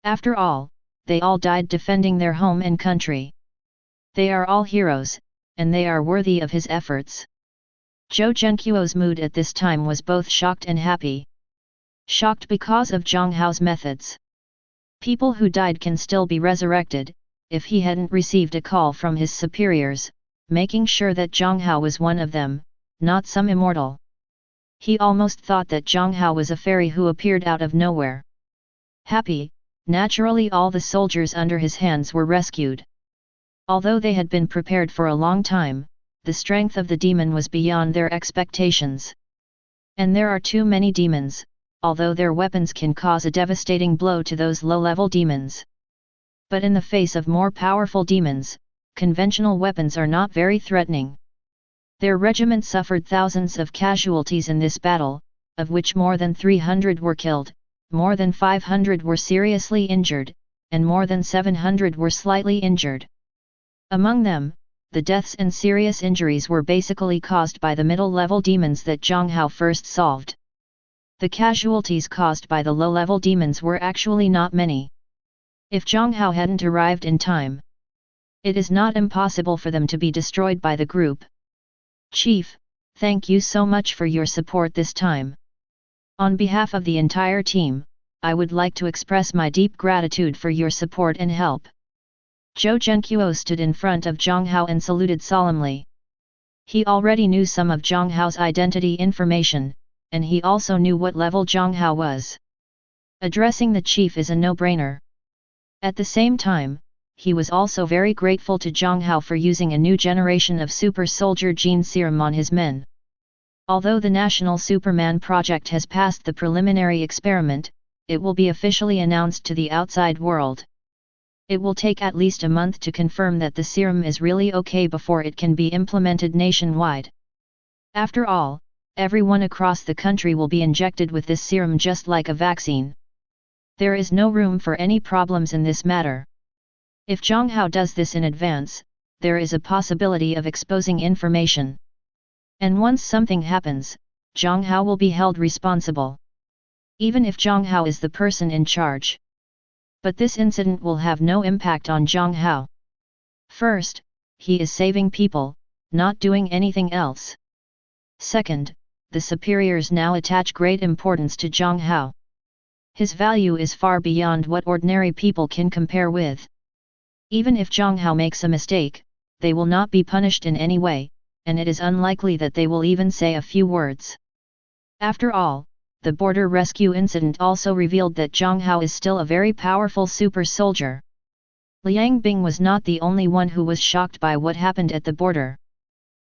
Speaker 1: After all, they all died defending their home and country. They are all heroes, and they are worthy of his efforts. Zhou Zhenqiuo's mood at this time was both shocked and happy. Shocked because of Jiang Hao's methods. People who died can still be resurrected. If he hadn't received a call from his superiors, making sure that Jiang Hao was one of them, not some immortal. He almost thought that Jiang Hao was a fairy who appeared out of nowhere. Happy, naturally all the soldiers under his hands were rescued. Although they had been prepared for a long time, the strength of the demon was beyond their expectations. And there are too many demons, although their weapons can cause a devastating blow to those low-level demons. But in the face of more powerful demons, conventional weapons are not very threatening. Their regiment suffered thousands of casualties in this battle, of which more than 300 were killed, more than 500 were seriously injured, and more than 700 were slightly injured. Among them, the deaths and serious injuries were basically caused by the middle-level demons that Jiang Hao first solved. The casualties caused by the low-level demons were actually not many. If Jiang Hao hadn't arrived in time, it is not impossible for them to be destroyed by the group. Chief, thank you so much for your support this time. On behalf of the entire team, I would like to express my deep gratitude for your support and help. Zhou Zhenqiu stood in front of Jiang Hao and saluted solemnly. He already knew some of Jiang Hao's identity information, and he also knew what level Jiang Hao was. Addressing the chief is a no-brainer. At the same time, he was also very grateful to Jiang Hao for using a new generation of super soldier gene serum on his men. Although the National Superman project has passed the preliminary experiment, it will be officially announced to the outside world. It will take at least a month to confirm that the serum is really okay before it can be implemented nationwide. After all, everyone across the country will be injected with this serum just like a vaccine. There is no room for any problems in this matter. If Jiang Hao does this in advance, there is a possibility of exposing information. And once something happens, Jiang Hao will be held responsible. Even if Jiang Hao is the person in charge. But this incident will have no impact on Jiang Hao. First, he is saving people, not doing anything else. Second, the superiors now attach great importance to Jiang Hao. His value is far beyond what ordinary people can compare with. Even if Jiang Hao makes a mistake, they will not be punished in any way, and it is unlikely that they will even say a few words. After all, the border rescue incident also revealed that Jiang Hao is still a very powerful super soldier. Liang Bing was not the only one who was shocked by what happened at the border.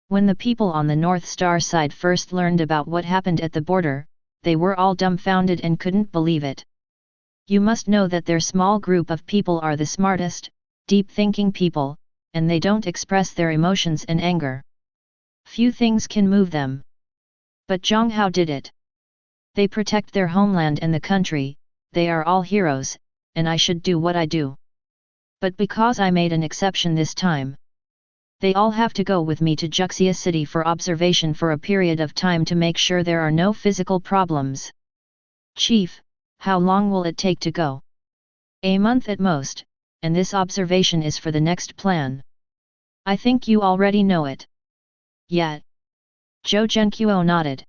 Speaker 1: When the people on the North Star side first learned about what happened at the border, they were all dumbfounded and couldn't believe it. You must know that their small group of people are the smartest, deep-thinking people, and they don't express their emotions and anger. Few things can move them. But Jiang Hao did it. They protect their homeland and the country, they are all heroes, and I should do what I do. But because I made an exception this time, they all have to go with me to Juxia City for observation for a period of time to make sure there are no physical problems. Chief, how long will it take to go? A month at most, and this observation is for the next plan. I think you already know it. Yet. Zhou Zhenqiu nodded.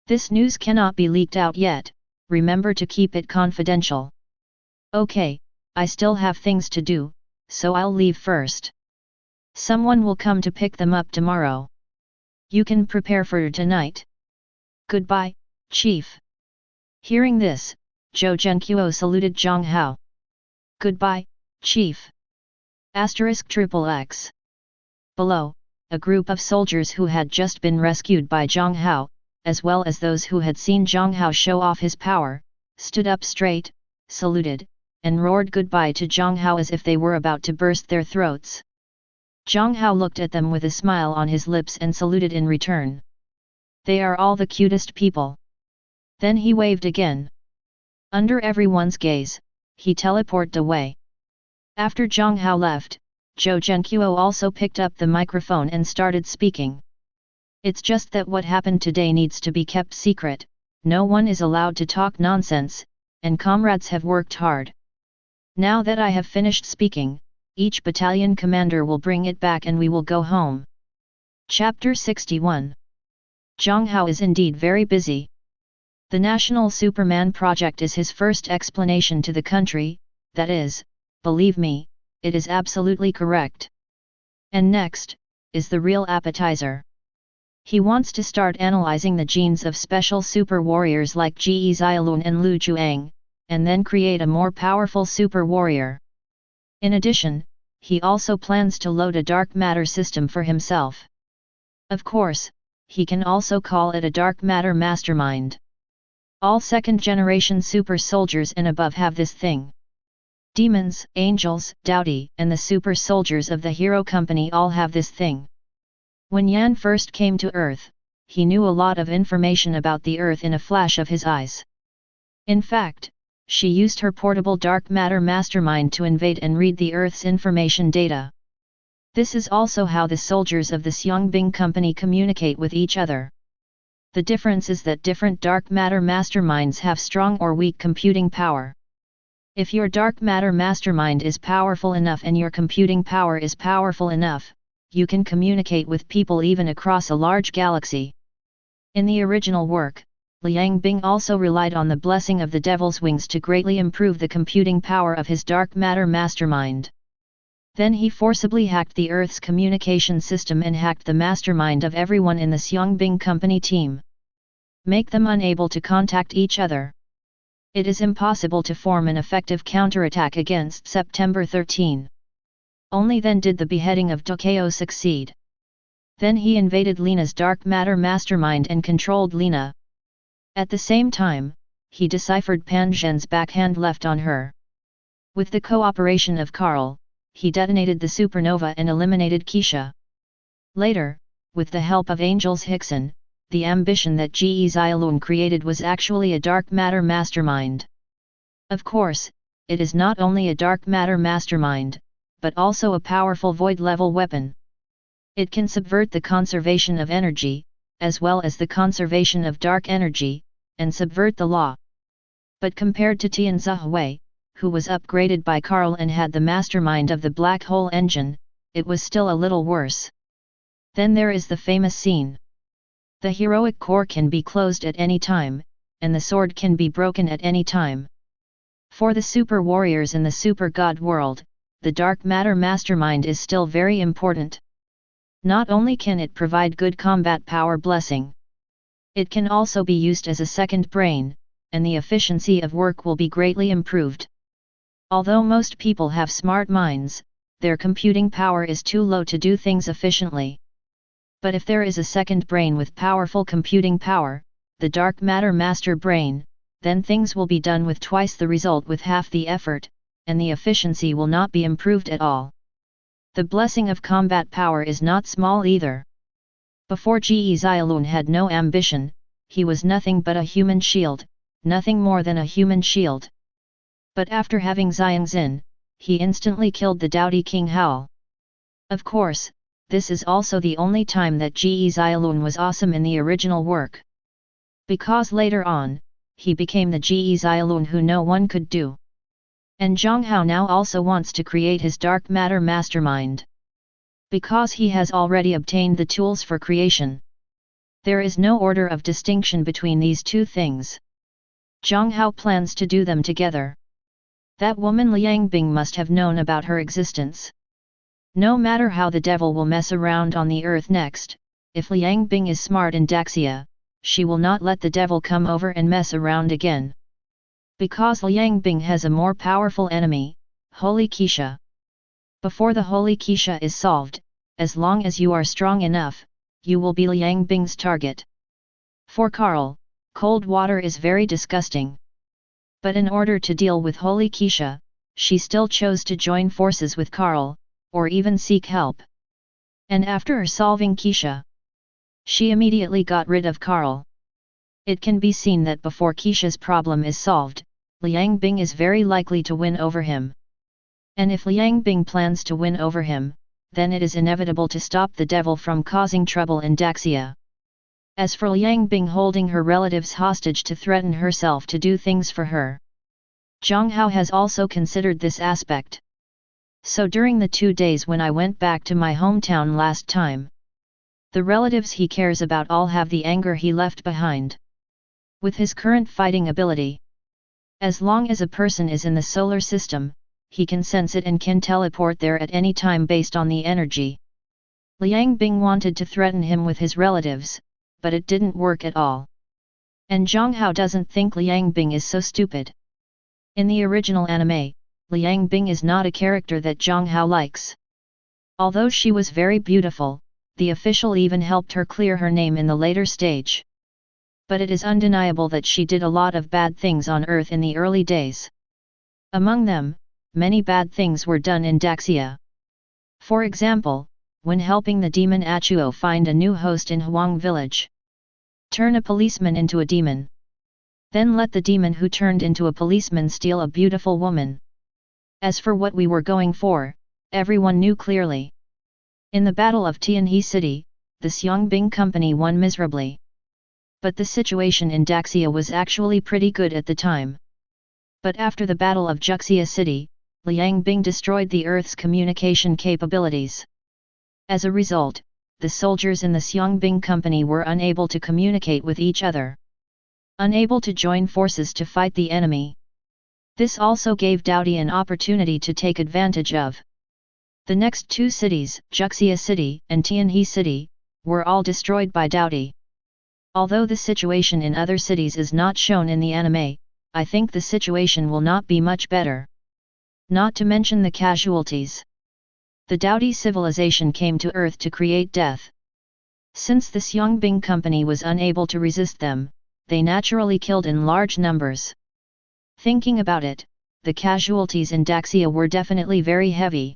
Speaker 1: This news cannot be leaked out yet, remember to keep it confidential. Okay, I still have things to do, so I'll leave first. Someone will come to pick them up tomorrow. You can prepare for tonight. Goodbye, Chief. Hearing this, Zhou Zhenqiu saluted Jiang Hao. Goodbye, Chief. *XXX. Below, a group of soldiers who had just been rescued by Jiang Hao, as well as those who had seen Jiang Hao show off his power, stood up straight, saluted, and roared goodbye to Jiang Hao as if they were about to burst their throats. Jiang Hao looked at them with a smile on his lips and saluted in return. They are all the cutest people. Then he waved again. Under everyone's gaze, he teleported away. After Jiang Hao left, Zhou Zhenqiu also picked up the microphone and started speaking. It's just that what happened today needs to be kept secret, no one is allowed to talk nonsense, and comrades have worked hard. Now that I have finished speaking, each battalion commander will bring it back and we will go home. Chapter 61. Jiang Hao is indeed very busy. The National Superman project is his first explanation to the country, that is, believe me, it is absolutely correct. And next, is the real appetizer. He wants to start analyzing the genes of special super warriors like Ji Xiaolun and Lu Juang, and then create a more powerful super warrior. In addition, he also plans to load a dark matter system for himself. Of course, he can also call it a dark matter mastermind. All second-generation super soldiers and above have this thing. Demons, angels, Dowdy, and the super soldiers of the Hero Company all have this thing. When Yan first came to Earth, he knew a lot of information about the Earth in a flash of his eyes. In fact, she used her portable dark matter mastermind to invade and read the Earth's information data. This is also how the soldiers of the Xiangbing Company communicate with each other. The difference is that different dark matter masterminds have strong or weak computing power. If your dark matter mastermind is powerful enough and your computing power is powerful enough, you can communicate with people even across a large galaxy. In the original work, Liang Bing also relied on the blessing of the Devil's Wings to greatly improve the computing power of his dark matter mastermind. Then he forcibly hacked the Earth's communication system and hacked the mastermind of everyone in the Xiangbing Company team. Make them unable to contact each other. It is impossible to form an effective counterattack against September 13. Only then did the beheading of Dokeo succeed. Then he invaded Lena's dark matter mastermind and controlled Lena. At the same time, he deciphered Pan Zhen's backhand left on her. With the cooperation of Carl, he detonated the supernova and eliminated Keisha. Later, with the help of Angels Hickson, the ambition that Ji Xiaolun created was actually a dark matter mastermind. Of course, it is not only a dark matter mastermind, but also a powerful void-level weapon. It can subvert the conservation of energy, as well as the conservation of dark energy, and subvert the law. But compared to Tian Zihui, who was upgraded by Carl and had the mastermind of the black hole engine, it was still a little worse. Then there is the famous scene. The heroic core can be closed at any time, and the sword can be broken at any time. For the super warriors in the super god world, the dark matter mastermind is still very important. Not only can it provide good combat power blessing, it can also be used as a second brain, and the efficiency of work will be greatly improved. Although most people have smart minds, their computing power is too low to do things efficiently. But if there is a second brain with powerful computing power, the dark matter master brain, then things will be done with twice the result with half the effort, and the efficiency will not be improved at all. The blessing of combat power is not small either. Before Ji Xiaolun had no ambition, he was nothing but a human shield, nothing more than a human shield. But after having Xiangxin, he instantly killed the Dowdy King Hao. Of course, this is also the only time that Ji Xiaolun was awesome in the original work. Because later on, he became the Ji Xiaolun who no one could do. And Jiang Hao now also wants to create his dark matter mastermind. Because he has already obtained the tools for creation. There is no order of distinction between these two things. Jiang Hao plans to do them together. That woman Liang Bing must have known about her existence. No matter how the devil will mess around on the earth next, if Liang Bing is smart in Daxia, she will not let the devil come over and mess around again. Because Liang Bing has a more powerful enemy, Holy Keisha. Before the Holy Keisha is solved, as long as you are strong enough, you will be Liang Bing's target. For Carl, cold water is very disgusting. But in order to deal with Holy Keisha, she still chose to join forces with Carl, or even seek help. And after solving Keisha, she immediately got rid of Carl. It can be seen that before Keisha's problem is solved, Liang Bing is very likely to win over him. And if Liang Bing plans to win over him, then it is inevitable to stop the devil from causing trouble in Daxia. As for Liang Bing holding her relatives hostage to threaten herself to do things for her, Jiang Hao has also considered this aspect. So during the 2 days when I went back to my hometown last time, the relatives he cares about all have the anger he left behind. With his current fighting ability, as long as a person is in the solar system, he can sense it and can teleport there at any time based on the energy. Liang Bing wanted to threaten him with his relatives, but it didn't work at all. And Jiang Hao doesn't think Liang Bing is so stupid. In the original anime, Liang Bing is not a character that Jiang Hao likes. Although she was very beautiful, the official even helped her clear her name in the later stage. But it is undeniable that she did a lot of bad things on Earth in the early days. Among them, many bad things were done in Daxia. For example, when helping the demon Achuo find a new host in Huang village. Turn a policeman into a demon. Then let the demon who turned into a policeman steal a beautiful woman. As for what we were going for, everyone knew clearly. In the Battle of Tianhe City, the Xiangbing company won miserably. But the situation in Daxia was actually pretty good at the time. But after the Battle of Juxia City, Liang Bing destroyed the Earth's communication capabilities. As a result, the soldiers in the Xiangbing company were unable to communicate with each other. Unable to join forces to fight the enemy. This also gave Daodi an opportunity to take advantage of. The next two cities, Juxia City and Tianhe City, were all destroyed by Daodi. Although the situation in other cities is not shown in the anime, I think the situation will not be much better. Not to mention the casualties. The Daodi civilization came to Earth to create death. Since the Xiangbing company was unable to resist them, they naturally killed in large numbers. Thinking about it, the casualties in Daxia were definitely very heavy.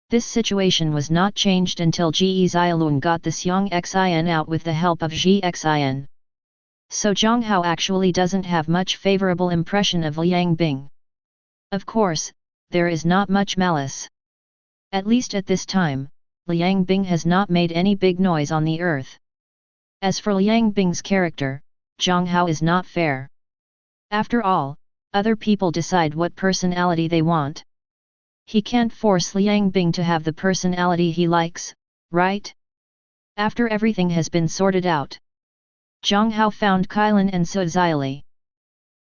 Speaker 1: This situation was not changed until Ge Xiaolun got the Xiang Xin out with the help of Ge Xin. So Jiang Hao actually doesn't have much favorable impression of Liang Bing. Of course, there is not much malice. At least at this time, Liang Bing has not made any big noise on the earth. As for Liang Bing's character, Jiang Hao is not fair. After all, other people decide what personality they want. He can't force Liang Bing to have the personality he likes, right? After everything has been sorted out, Jiang Hao found Kailan and Suziali.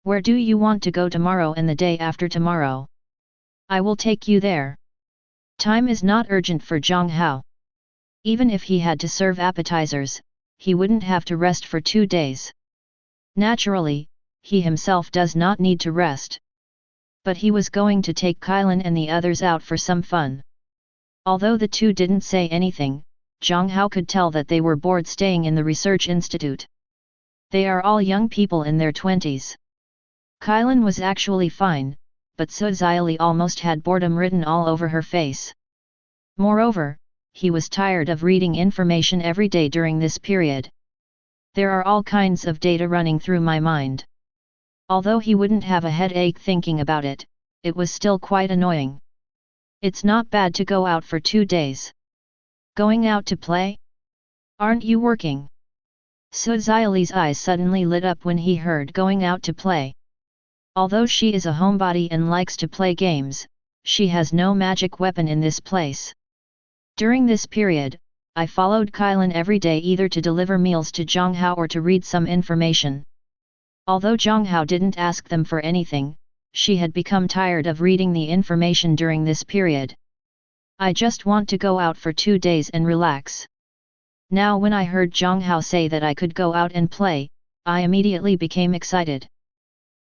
Speaker 1: Where do you want to go tomorrow and the day after tomorrow? I will take you there. Time is not urgent for Jiang Hao. Even if he had to serve appetizers, he wouldn't have to rest for 2 days. Naturally, he himself does not need to rest. But he was going to take Kailan and the others out for some fun. Although the two didn't say anything, Jiang Hao could tell that they were bored staying in the research institute. They are all young people in their 20s. Kailan was actually fine, but Suziali almost had boredom written all over her face. Moreover, he was tired of reading information every day during this period. There are all kinds of data running through my mind. Although he wouldn't have a headache thinking about it, it was still quite annoying. It's not bad to go out for 2 days. Going out to play? Aren't you working? Suziali's eyes suddenly lit up when he heard going out to play. Although she is a homebody and likes to play games, she has no magic weapon in this place. During this period, I followed Kailan every day either to deliver meals to Jiang Hao or to read some information. Although Jiang Hao didn't ask them for anything, she had become tired of reading the information during this period. I just want to go out for 2 days and relax. Now when I heard Jiang Hao say that I could go out and play, I immediately became excited.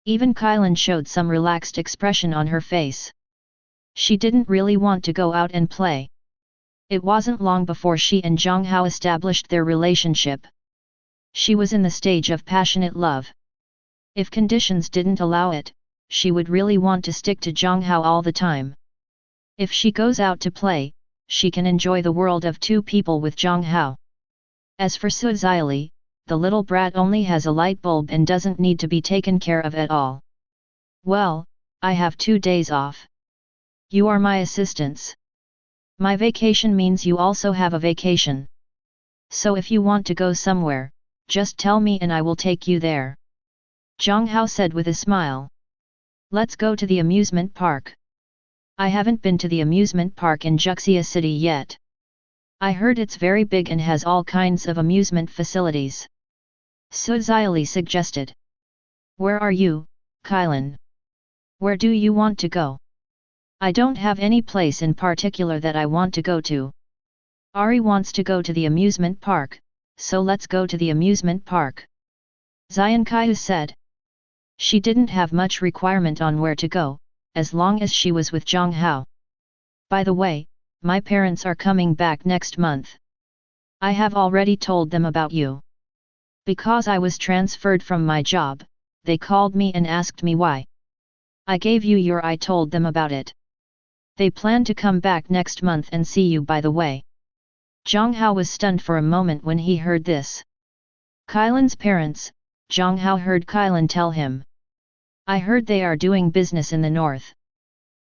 Speaker 1: Even Kailan showed some relaxed expression on her face. She didn't really want to go out and play. It wasn't long before she and Jiang Hao established their relationship. She was in the stage of passionate love. If conditions didn't allow it, she would really want to stick to Jiang Hao all the time. If she goes out to play, she can enjoy the world of 2 people with Jiang Hao. As for Suziali, the little brat only has a light bulb and doesn't need to be taken care of at all. Well, I have 2 days off. You are my assistants. My vacation means you also have a vacation. So if you want to go somewhere, just tell me and I will take you there. Jiang Hao said with a smile. Let's go to the amusement park. I haven't been to the amusement park in Juxia City yet. I heard it's very big and has all kinds of amusement facilities. Suziali suggested. Where are you, Kailan? Where do you want to go? I don't have any place in particular that I want to go to. Ari wants to go to the amusement park, so let's go to the amusement park. Jiang Hao said. She didn't have much requirement on where to go, as long as she was with Jiang Hao. By the way, my parents are coming back next month. I have already told them about you. Because I was transferred from my job, they called me and asked me why. I gave you your I told them about it. They plan to come back next month and see you by the way. Jiang Hao was stunned for a moment when he heard this. Kailan's parents, Jiang Hao heard Kailan tell him. I heard they are doing business in the north.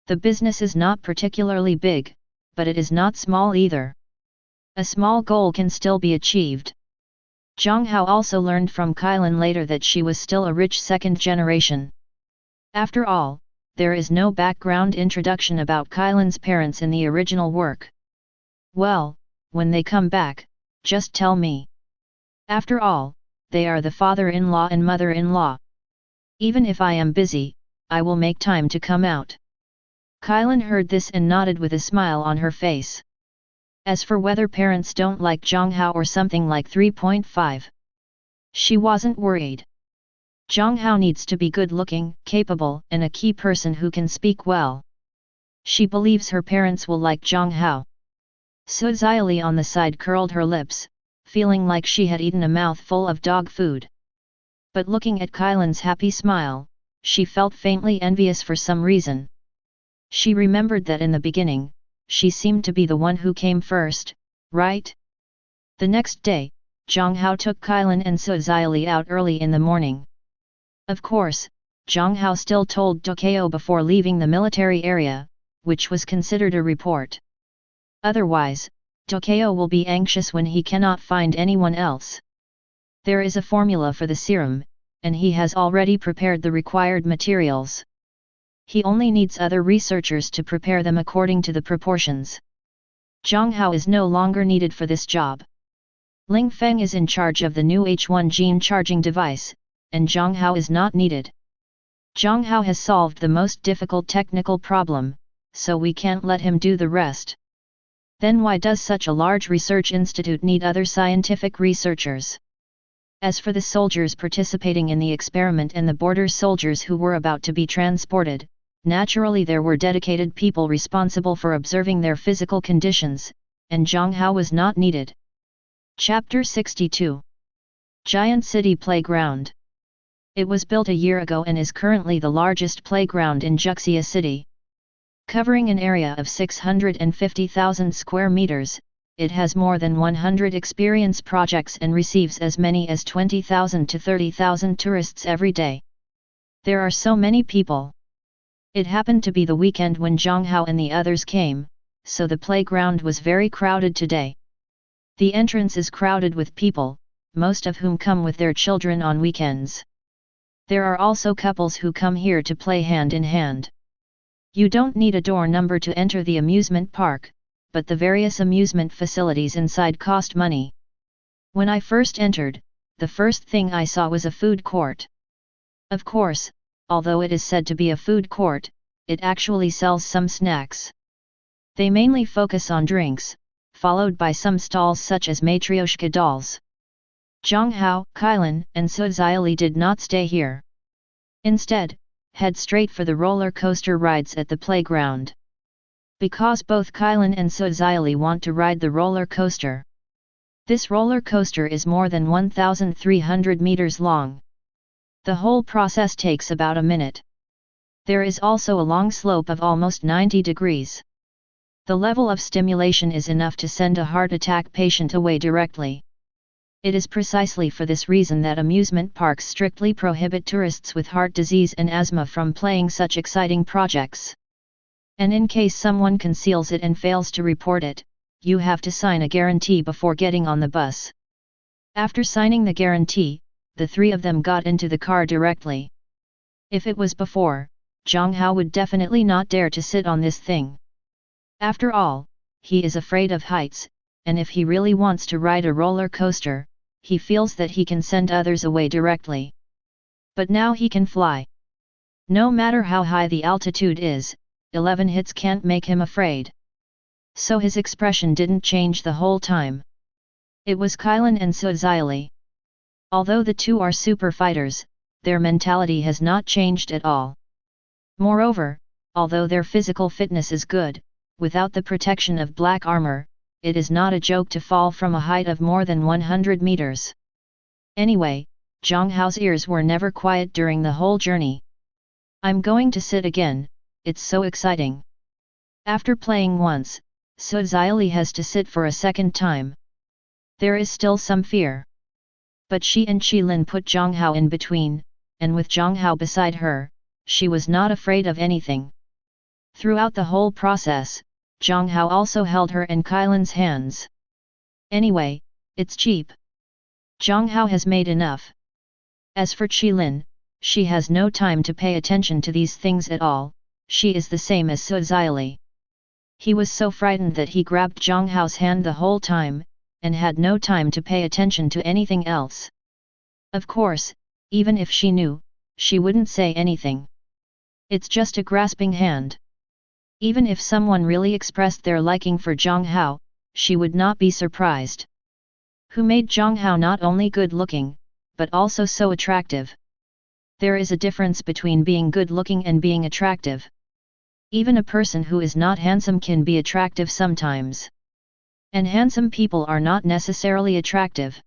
Speaker 1: The business is not particularly big, but it is not small either. A small goal can still be achieved. Jiang Hao also learned from Kailan later that she was still a rich second generation. After all, there is no background introduction about Kailan's parents in the original work. Well, when they come back, just tell me. After all, they are the father-in-law and mother-in-law. Even if I am busy, I will make time to come out. Kailan heard this and nodded with a smile on her face. As for whether parents don't like Jiang Hao or something like 3.5. She wasn't worried. Jiang Hao needs to be good-looking, capable, and a key person who can speak well. She believes her parents will like Jiang Hao. Su Xiaoli on the side curled her lips, feeling like she had eaten a mouthful of dog food. But looking at Kailan's happy smile, she felt faintly envious for some reason. She remembered that in the beginning, she seemed to be the one who came first, right? The next day, Jiang Hao took Kailan and Su Xiaoli out early in the morning. Of course, Jiang Hao still told Tokyo before leaving the military area, which was considered a report. Otherwise, Tokyo will be anxious when he cannot find anyone else. There is a formula for the serum, and he has already prepared the required materials. He only needs other researchers to prepare them according to the proportions. Jiang Hao is no longer needed for this job. Ling Feng is in charge of the new H1 gene charging device, and Jiang Hao is not needed. Jiang Hao has solved the most difficult technical problem, so we can't let him do the rest. Then why does such a large research institute need other scientific researchers? As for the soldiers participating in the experiment and the border soldiers who were about to be transported, naturally there were dedicated people responsible for observing their physical conditions, and Jiang Hao was not needed. Chapter 62. Giant City Playground. It was built a year ago and is currently the largest playground in Juxia City. Covering an area of 650,000 square meters, it has more than 100 experience projects and receives as many as 20,000 to 30,000 tourists every day. There are so many people. It happened to be the weekend when Jiang Hao and the others came, so the playground was very crowded today. The entrance is crowded with people, most of whom come with their children on weekends. There are also couples who come here to play hand in hand. You don't need a door number to enter the amusement park, but the various amusement facilities inside cost money. When I first entered, the first thing I saw was a food court. Of course, although it is said to be a food court, it actually sells some snacks. They mainly focus on drinks, followed by some stalls such as Matryoshka dolls. Jiang Hao, Kailan, and Su Xiaoli did not stay here. Instead, head straight for the roller coaster rides at the playground. Because both Kailan and Su Xiaoli want to ride the roller coaster. This roller coaster is more than 1,300 meters long. The whole process takes about a minute. There is also a long slope of almost 90 degrees. The level of stimulation is enough to send a heart attack patient away directly. It is precisely for this reason that amusement parks strictly prohibit tourists with heart disease and asthma from playing such exciting projects. And in case someone conceals it and fails to report it, you have to sign a guarantee before getting on the bus. After signing the guarantee, the three of them got into the car directly. If it was before, Jiang Hao would definitely not dare to sit on this thing. After all, he is afraid of heights, and if he really wants to ride a roller coaster, he feels that he can send others away directly. But now he can fly. No matter how high the altitude is, 11 hits can't make him afraid. so his expression didn't change the whole time. It was Kylan and Suzaili. Although the two are super fighters, their mentality has not changed at all. Moreover, although their physical fitness is good, without the protection of black armor, it is not a joke to fall from a height of more than 100 meters. Anyway, Jiang Hao's ears were never quiet during the whole journey. I'm going to sit again, it's so exciting. After playing once, Suzaili has to sit for a second time. There is still some fear. But she and Qilin put Jiang Hao in between, and with Jiang Hao beside her, she was not afraid of anything. Throughout the whole process, Jiang Hao also held her and Kylan's hands. Anyway, it's cheap. Jiang Hao has made enough. As for Qilin, she has no time to pay attention to these things at all, she is the same as Suzaili. He was so frightened that he grabbed Jiang Hao's hand the whole time, and had no time to pay attention to anything else. Of course, even if she knew, she wouldn't say anything. It's just a grasping hand. Even if someone really expressed their liking for Jiang Hao, she would not be surprised. Who made Jiang Hao not only good-looking, but also so attractive? There is a difference between being good-looking and being attractive. Even a person who is not handsome can be attractive sometimes. And handsome people are not necessarily attractive.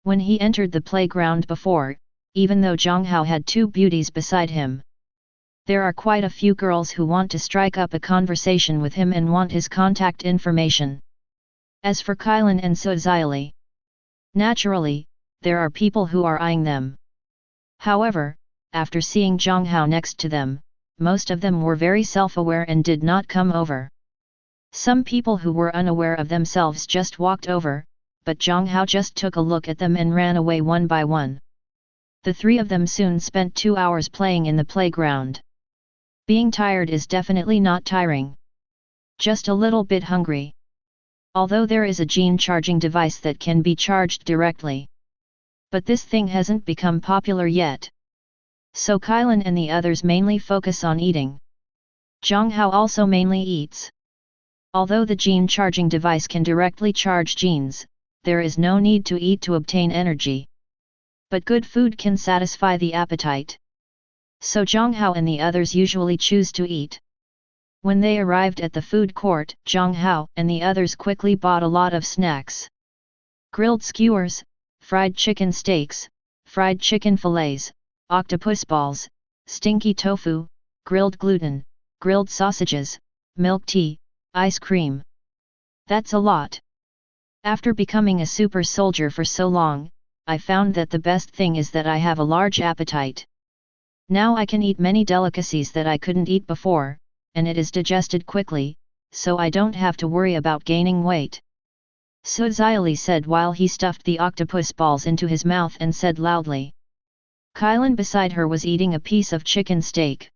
Speaker 1: When he entered the playground before, even though Jiang Hao had two beauties beside him, there are quite a few girls who want to strike up a conversation with him and want his contact information. As for Kylan and Suzaili, naturally, there are people who are eyeing them. However, after seeing Jiang Hao next to them, most of them were very self-aware and did not come over. Some people who were unaware of themselves just walked over, but Jiang Hao just took a look at them and ran away one by one. The three of them soon spent 2 hours playing in the playground. Being tired is definitely not tiring. Just a little bit hungry. Although there is a gene charging device that can be charged directly. But this thing hasn't become popular yet. So Kylan and the others mainly focus on eating. Jiang Hao also mainly eats. Although the gene charging device can directly charge genes, there is no need to eat to obtain energy. But good food can satisfy the appetite. So Jiang Hao and the others usually choose to eat. When they arrived at the food court, Jiang Hao and the others quickly bought a lot of snacks. Grilled skewers, fried chicken steaks, fried chicken fillets, octopus balls, stinky tofu, grilled gluten, grilled sausages, milk tea, ice cream. That's a lot. After becoming a super soldier for so long, I found that the best thing is that I have a large appetite. Now I can eat many delicacies that I couldn't eat before, and it is digested quickly, so I don't have to worry about gaining weight. Suzaili said while he stuffed the octopus balls into his mouth and said loudly. Kylan beside her was eating a piece of chicken steak.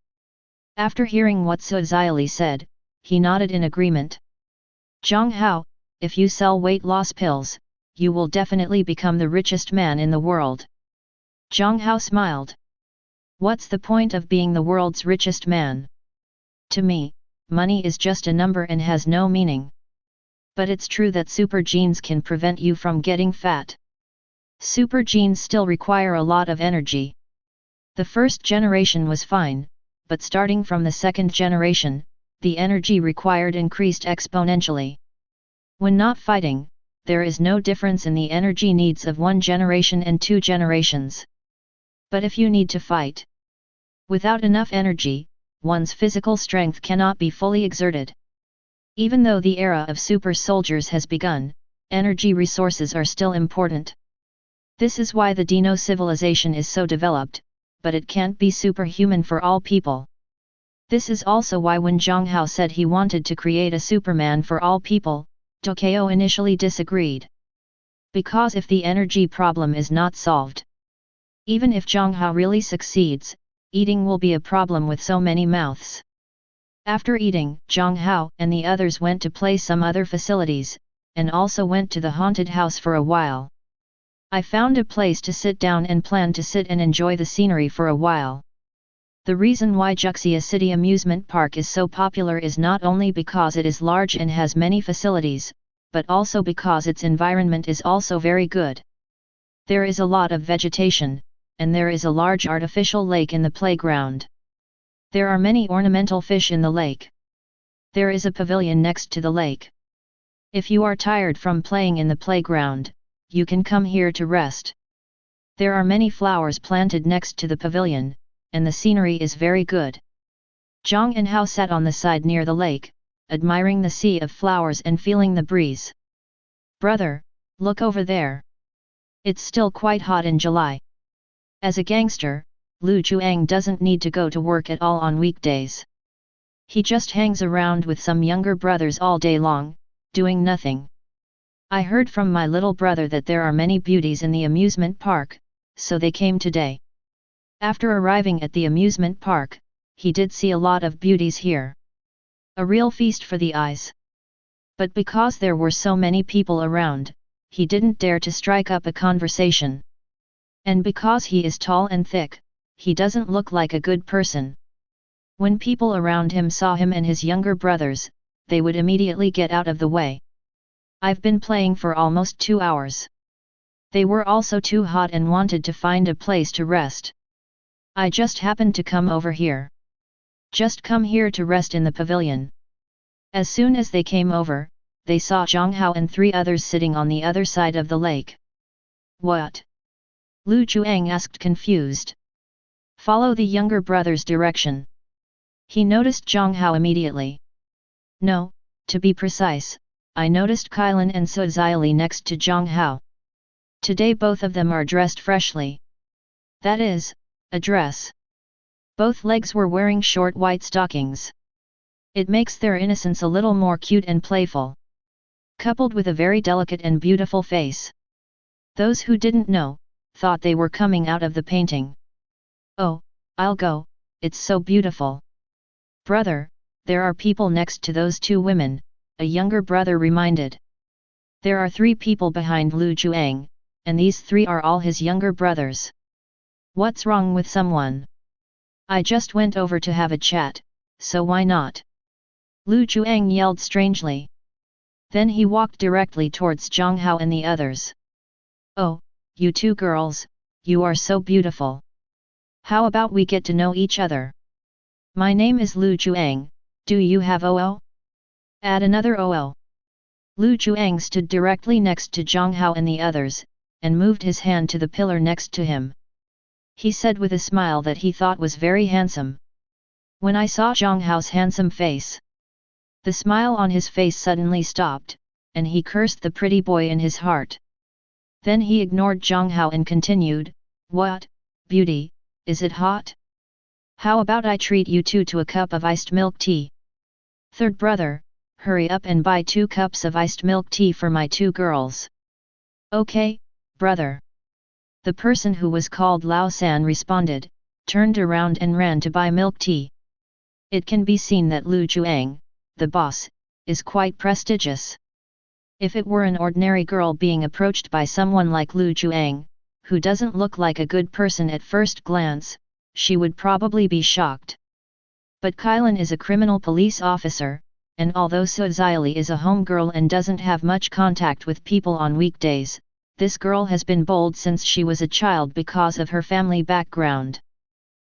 Speaker 1: After hearing what Suzaili said, he nodded in agreement. Jiang Hao, if you sell weight loss pills, you will definitely become the richest man in the world. Jiang Hao smiled. What's the point of being the world's richest man? To me, money is just a number and has no meaning. But it's true that super genes can prevent you from getting fat. Super genes still require a lot of energy. The first generation was fine, but starting from the second generation, the energy required increased exponentially. When not fighting, there is no difference in the energy needs of 1 generation and 2 generations. But if you need to fight without enough energy, one's physical strength cannot be fully exerted. Even though the era of super soldiers has begun, energy resources are still important. This is why the Dino civilization is so developed, but it can't be superhuman for all people. This is also why when Jiang Hao said he wanted to create a Superman for all people, Tokyo initially disagreed. Because if the energy problem is not solved, even if Jiang Hao really succeeds, eating will be a problem with so many mouths. After eating, Jiang Hao and the others went to play some other facilities, and also went to the haunted house for a while. I found a place to sit down and planned to sit and enjoy the scenery for a while. The reason why Juxia City Amusement Park is so popular is not only because it is large and has many facilities, but also because its environment is also very good. There is a lot of vegetation, and there is a large artificial lake in the playground. There are many ornamental fish in the lake. There is a pavilion next to the lake. If you are tired from playing in the playground, you can come here to rest. There are many flowers planted next to the pavilion, and the scenery is very good. Jiang Hao sat on the side near the lake, admiring the sea of flowers and feeling the breeze. Brother, look over there. It's still quite hot in July. As a gangster, Lu Juang doesn't need to go to work at all on weekdays. He just hangs around with some younger brothers all day long, doing nothing. I heard from my little brother that there are many beauties in the amusement park, so they came today. After arriving at the amusement park, he did see a lot of beauties here. A real feast for the eyes. But because there were so many people around, he didn't dare to strike up a conversation. And because he is tall and thick, he doesn't look like a good person. When people around him saw him and his younger brothers, they would immediately get out of the way. I've been playing for almost 2 hours. They were also too hot and wanted to find a place to rest. I just happened to come over here. Just come here to rest in the pavilion. As soon as they came over, they saw Jiang Hao and 3 others sitting on the other side of the lake. What? Lu Juang asked confused. Follow the younger brother's direction. He noticed Jiang Hao immediately. No, to be precise, I noticed Kylan and Suzaili next to Jiang Hao. Today both of them are dressed freshly. That is, a dress. Both legs were wearing short white stockings. It makes their innocence a little more cute and playful. Coupled with a very delicate and beautiful face. Those who didn't know, thought they were coming out of the painting. Oh, I'll go, it's so beautiful. Brother, there are people next to those 2 women, a younger brother reminded. There are 3 people behind Lu Juang, and these 3 are all his younger brothers. What's wrong with someone? I just went over to have a chat, so why not? Lu Juang yelled strangely. Then he walked directly towards Jiang Hao and the others. Oh, you 2 girls, you are so beautiful. How about we get to know each other? My name is Lu Juang, do you have OO? Add another OO. Lu Juang stood directly next to Jiang Hao and the others, and moved his hand to the pillar next to him. He said with a smile that he thought was very handsome. When I saw Jiang Hao's handsome face, the smile on his face suddenly stopped, and he cursed the pretty boy in his heart. Then he ignored Jiang Hao and continued, What, beauty, is it hot? How about I treat you 2 to a cup of iced milk tea? Third brother, hurry up and buy 2 cups of iced milk tea for my 2 girls. Okay, brother. The person who was called Lao San responded, turned around and ran to buy milk tea. It can be seen that Lu Juang, the boss, is quite prestigious. If it were an ordinary girl being approached by someone like Lu Juang, who doesn't look like a good person at first glance, she would probably be shocked. But Kylan is a criminal police officer, and although Suzaili is a homegirl and doesn't have much contact with people on weekdays, this girl has been bold since she was a child because of her family background.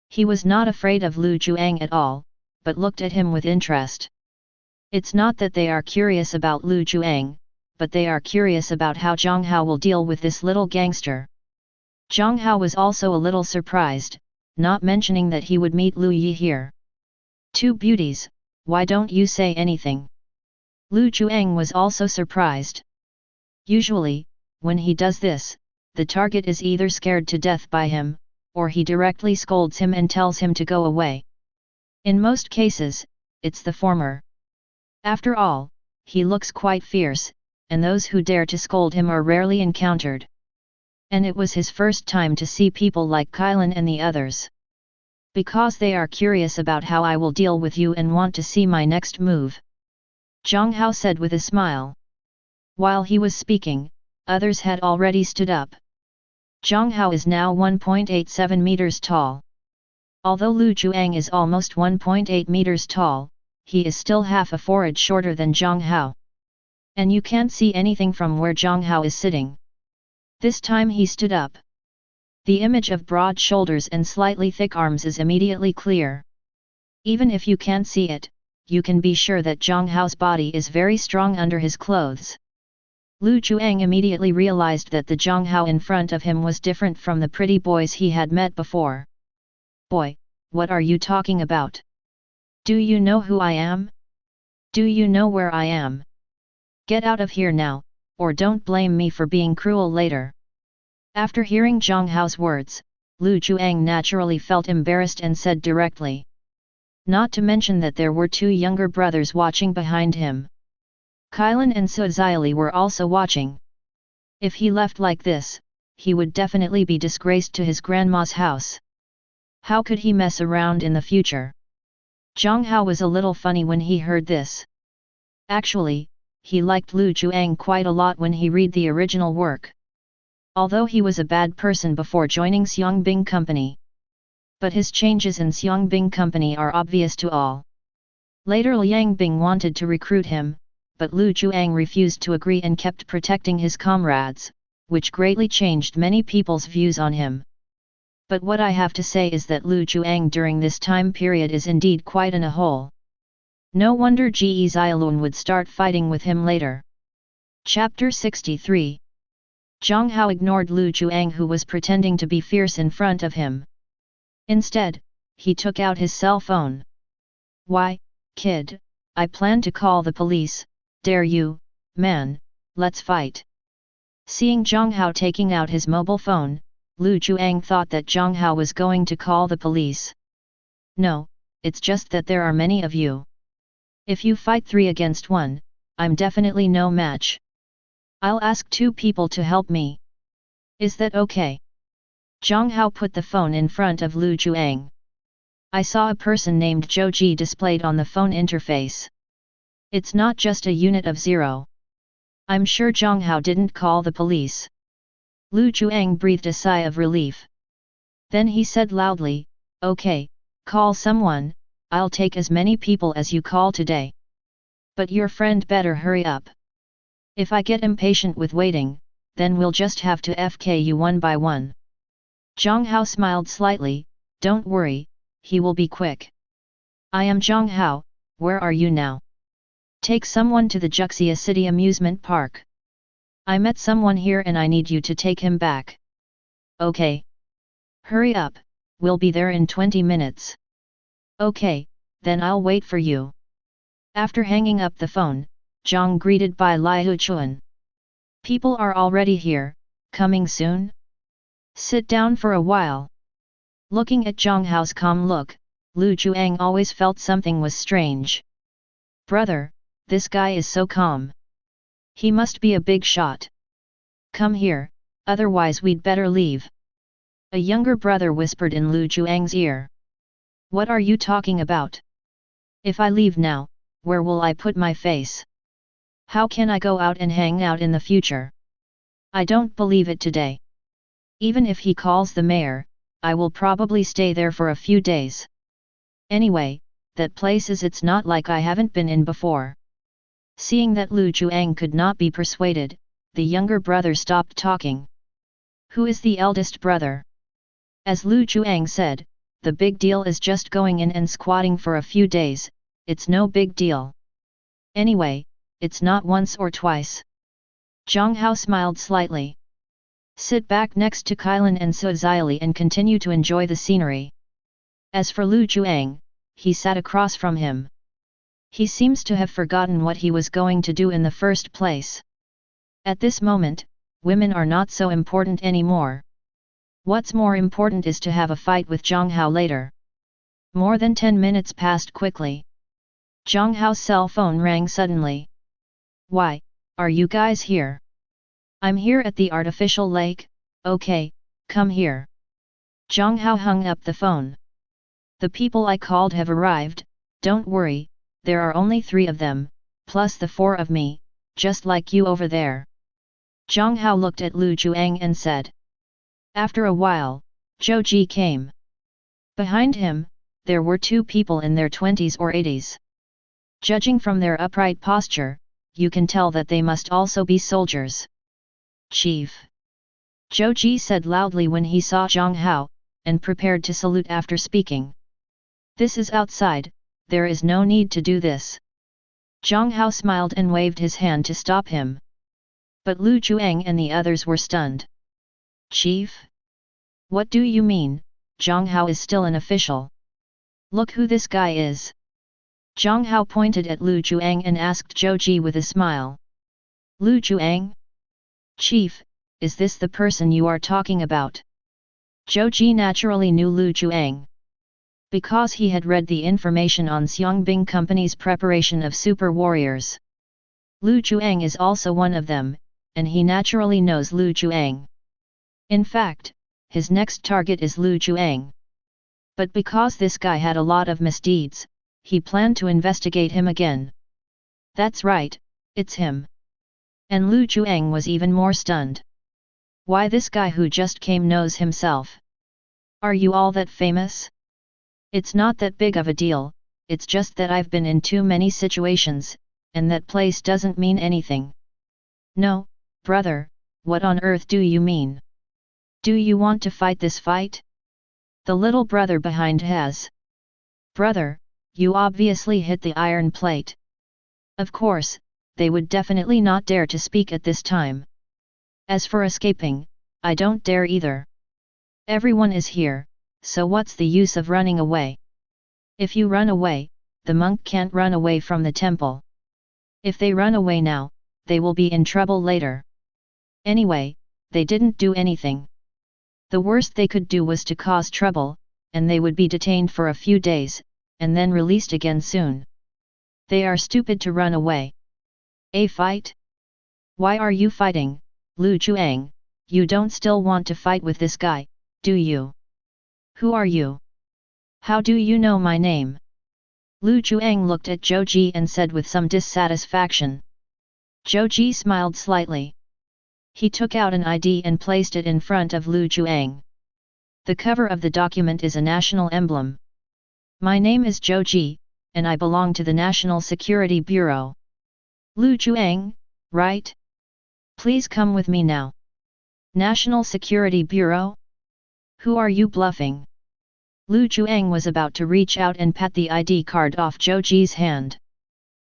Speaker 1: He was not afraid of Lu Juang at all, but looked at him with interest. It's not that they are curious about Lu Juang, but they are curious about how Jiang Hao will deal with this little gangster. Jiang Hao was also a little surprised, not mentioning that he would meet Lu Yi here. 2 beauties, why don't you say anything? Lu Juang was also surprised. Usually, when he does this, the target is either scared to death by him, or he directly scolds him and tells him to go away. In most cases, it's the former. After all, he looks quite fierce, and those who dare to scold him are rarely encountered. And it was his first time to see people like Kylan and the others. Because they are curious about how I will deal with you and want to see my next move. Jiang Hao said with a smile. While he was speaking, others had already stood up. Jiang Hao is now 1.87 meters tall. Although Lu Juang is almost 1.8 meters tall, he is still half a forehead shorter than Jiang Hao. And you can't see anything from where Jiang Hao is sitting. This time he stood up. The image of broad shoulders and slightly thick arms is immediately clear. Even if you can't see it, you can be sure that Jiang Hao's body is very strong under his clothes. Lu Juang immediately realized that the Jiang Hao in front of him was different from the pretty boys he had met before. Boy, what are you talking about? Do you know who I am? Do you know where I am? Get out of here now, or don't blame me for being cruel later. After hearing Jiang Hao's words, Lu Juang naturally felt embarrassed and said directly. Not to mention that there were two younger brothers watching behind him. Kylan and Suzaili were also watching. If he left like this, he would definitely be disgraced to his grandma's house. How could he mess around in the future? Jiang Hao was a little funny when he heard this. Actually, he liked Lu Juang quite a lot when he read the original work. Although he was a bad person before joining Xiangbing Company. But his changes in Xiangbing Company are obvious to all. Later Liang Bing wanted to recruit him, but Lu Juang refused to agree and kept protecting his comrades, which greatly changed many people's views on him. But what I have to say is that Lu Juang during this time period is indeed quite in a hole. No wonder Ge Xiaolun would start fighting with him later. Chapter 63. Jiang Hao ignored Lu Juang, who was pretending to be fierce in front of him. Instead, he took out his cell phone. Why, kid, I plan to call the police, dare you, man, let's fight. Seeing Jiang Hao taking out his mobile phone, Lu Juang thought that Jiang Hao was going to call the police. No, it's just that there are many of you. If you fight 3 against 1, I'm definitely no match. I'll ask 2 people to help me. Is that okay? Jiang Hao put the phone in front of Lu Juang. I saw a person named Zhou Ji displayed on the phone interface. It's not just a unit of 0. I'm sure Jiang Hao didn't call the police. Lu Juang breathed a sigh of relief. Then he said loudly, okay, call someone, I'll take as many people as you call today. But your friend better hurry up. If I get impatient with waiting, then we'll just have to FK you one by one. Jiang Hao smiled slightly, don't worry, he will be quick. I am Jiang Hao, where are you now? Take someone to the Juxia City Amusement Park. I met someone here and I need you to take him back. Okay. Hurry up, we'll be there in 20 minutes. Okay, then I'll wait for you. After hanging up the phone, Jiang greeted by Lai Huchuan. People are already here, coming soon? Sit down for a while. Looking at Jiang Hao's calm look, Lu Juang always felt something was strange. Brother, this guy is so calm. He must be a big shot. Come here, otherwise we'd better leave. A younger brother whispered in Lu Juang's ear. What are you talking about? If I leave now, where will I put my face? How can I go out and hang out in the future? I don't believe it today. Even if he calls the mayor, I will probably stay there for a few days. Anyway, that place it's not like I haven't been in before. Seeing that Lu Juang could not be persuaded, the younger brother stopped talking. Who is the eldest brother? As Lu Juang said, the big deal is just going in and squatting for a few days, it's no big deal. Anyway, it's not once or twice. Jiang Hao smiled slightly. Sit back next to Kylan and Suzaili and continue to enjoy the scenery. As for Lu Juang, he sat across from him. He seems to have forgotten what he was going to do in the first place. At this moment, women are not so important anymore. What's more important is to have a fight with Jiang Hao later. More than 10 minutes passed quickly. Jiang Hao's cell phone rang suddenly. Why, are you guys here? I'm here at the artificial lake, okay, come here. Jiang Hao hung up the phone. The people I called have arrived, don't worry, there are only 3 of them, plus the 4 of me, just like you over there. Jiang Hao looked at Lu Juang and said. After a while, Zhou Ji came. Behind him, there were two people in their 20s or 80s. Judging from their upright posture, you can tell that they must also be soldiers. Chief. Zhou Ji said loudly when he saw Jiang Hao, and prepared to salute after speaking. This is outside, there is no need to do this. Jiang Hao smiled and waved his hand to stop him. But Lu Juang and the others were stunned. Chief? What do you mean? Jiang Hao is still an official. Look who this guy is. Jiang Hao pointed at Lu Juang and asked Zhou Ji with a smile. Lu Juang? Chief, is this the person you are talking about? Zhou Ji naturally knew Lu Juang. Because he had read the information on Xiangbing Company's preparation of super warriors. Lu Juang is also one of them, and he naturally knows Lu Juang. In fact, his next target is Lu Juang. But because this guy had a lot of misdeeds, he planned to investigate him again. That's right, it's him. And Lu Juang was even more stunned. Why, this guy who just came knows himself. Are you all that famous? It's not that big of a deal, it's just that I've been in too many situations, and that place doesn't mean anything. No, brother, what on earth do you mean? Do you want to fight this fight? The little brother behind has. Brother, you obviously hit the iron plate. Of course, they would definitely not dare to speak at this time. As for escaping, I don't dare either. Everyone is here, so what's the use of running away? If you run away, the monk can't run away from the temple. If they run away now, they will be in trouble later. Anyway, they didn't do anything. The worst they could do was to cause trouble, and they would be detained for a few days, and then released again soon. They are stupid to run away. A fight? Why are you fighting, Lu Juang? You don't still want to fight with this guy, do you? Who are you? How do you know my name? Lu Juang looked at Zhou Ji and said with some dissatisfaction. Zhou Ji smiled slightly. He took out an ID and placed it in front of Lu Juang. The cover of the document is a national emblem. My name is Zhou Ji, and I belong to the National Security Bureau. Lu Juang, right? Please come with me now. National Security Bureau? Who are you bluffing? Lu Juang was about to reach out and pat the ID card off Zhou Ji's hand.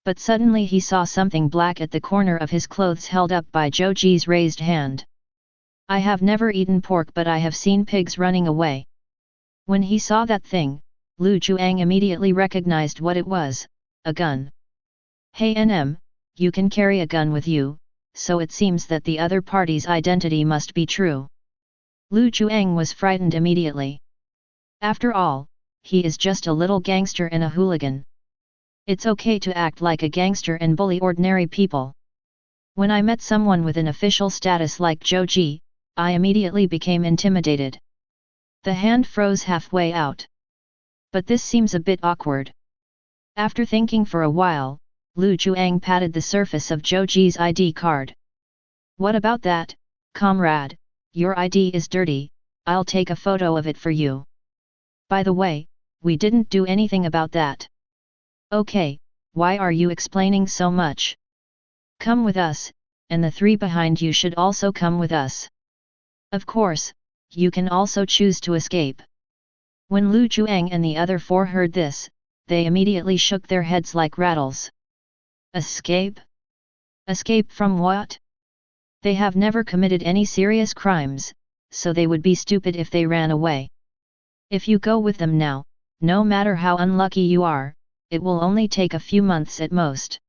Speaker 1: But suddenly he saw something black at the corner of his clothes held up by Zhou Ji's raised hand. I have never eaten pork, but I have seen pigs running away. When he saw that thing, Lu Juang immediately recognized what it was, a gun. Hey NM, you can carry a gun with you, so it seems that the other party's identity must be true. Lu Juang was frightened immediately. After all, he is just a little gangster and a hooligan. It's okay to act like a gangster and bully ordinary people. When I met someone with an official status like Zhou Ji, I immediately became intimidated. The hand froze halfway out. But this seems a bit awkward. After thinking for a while, Lu Juang patted the surface of Zhou Ji's ID card. What about that, comrade? Your ID is dirty, I'll take a photo of it for you. By the way, we didn't do anything about that. Okay, why are you explaining so much? Come with us, and the three behind you should also come with us. Of course, you can also choose to escape. When Lu Juang and the other four heard this, they immediately shook their heads like rattles. Escape? Escape from what? They have never committed any serious crimes, so they would be stupid if they ran away. If you go with them now, no matter how unlucky you are, it will only take a few months at most.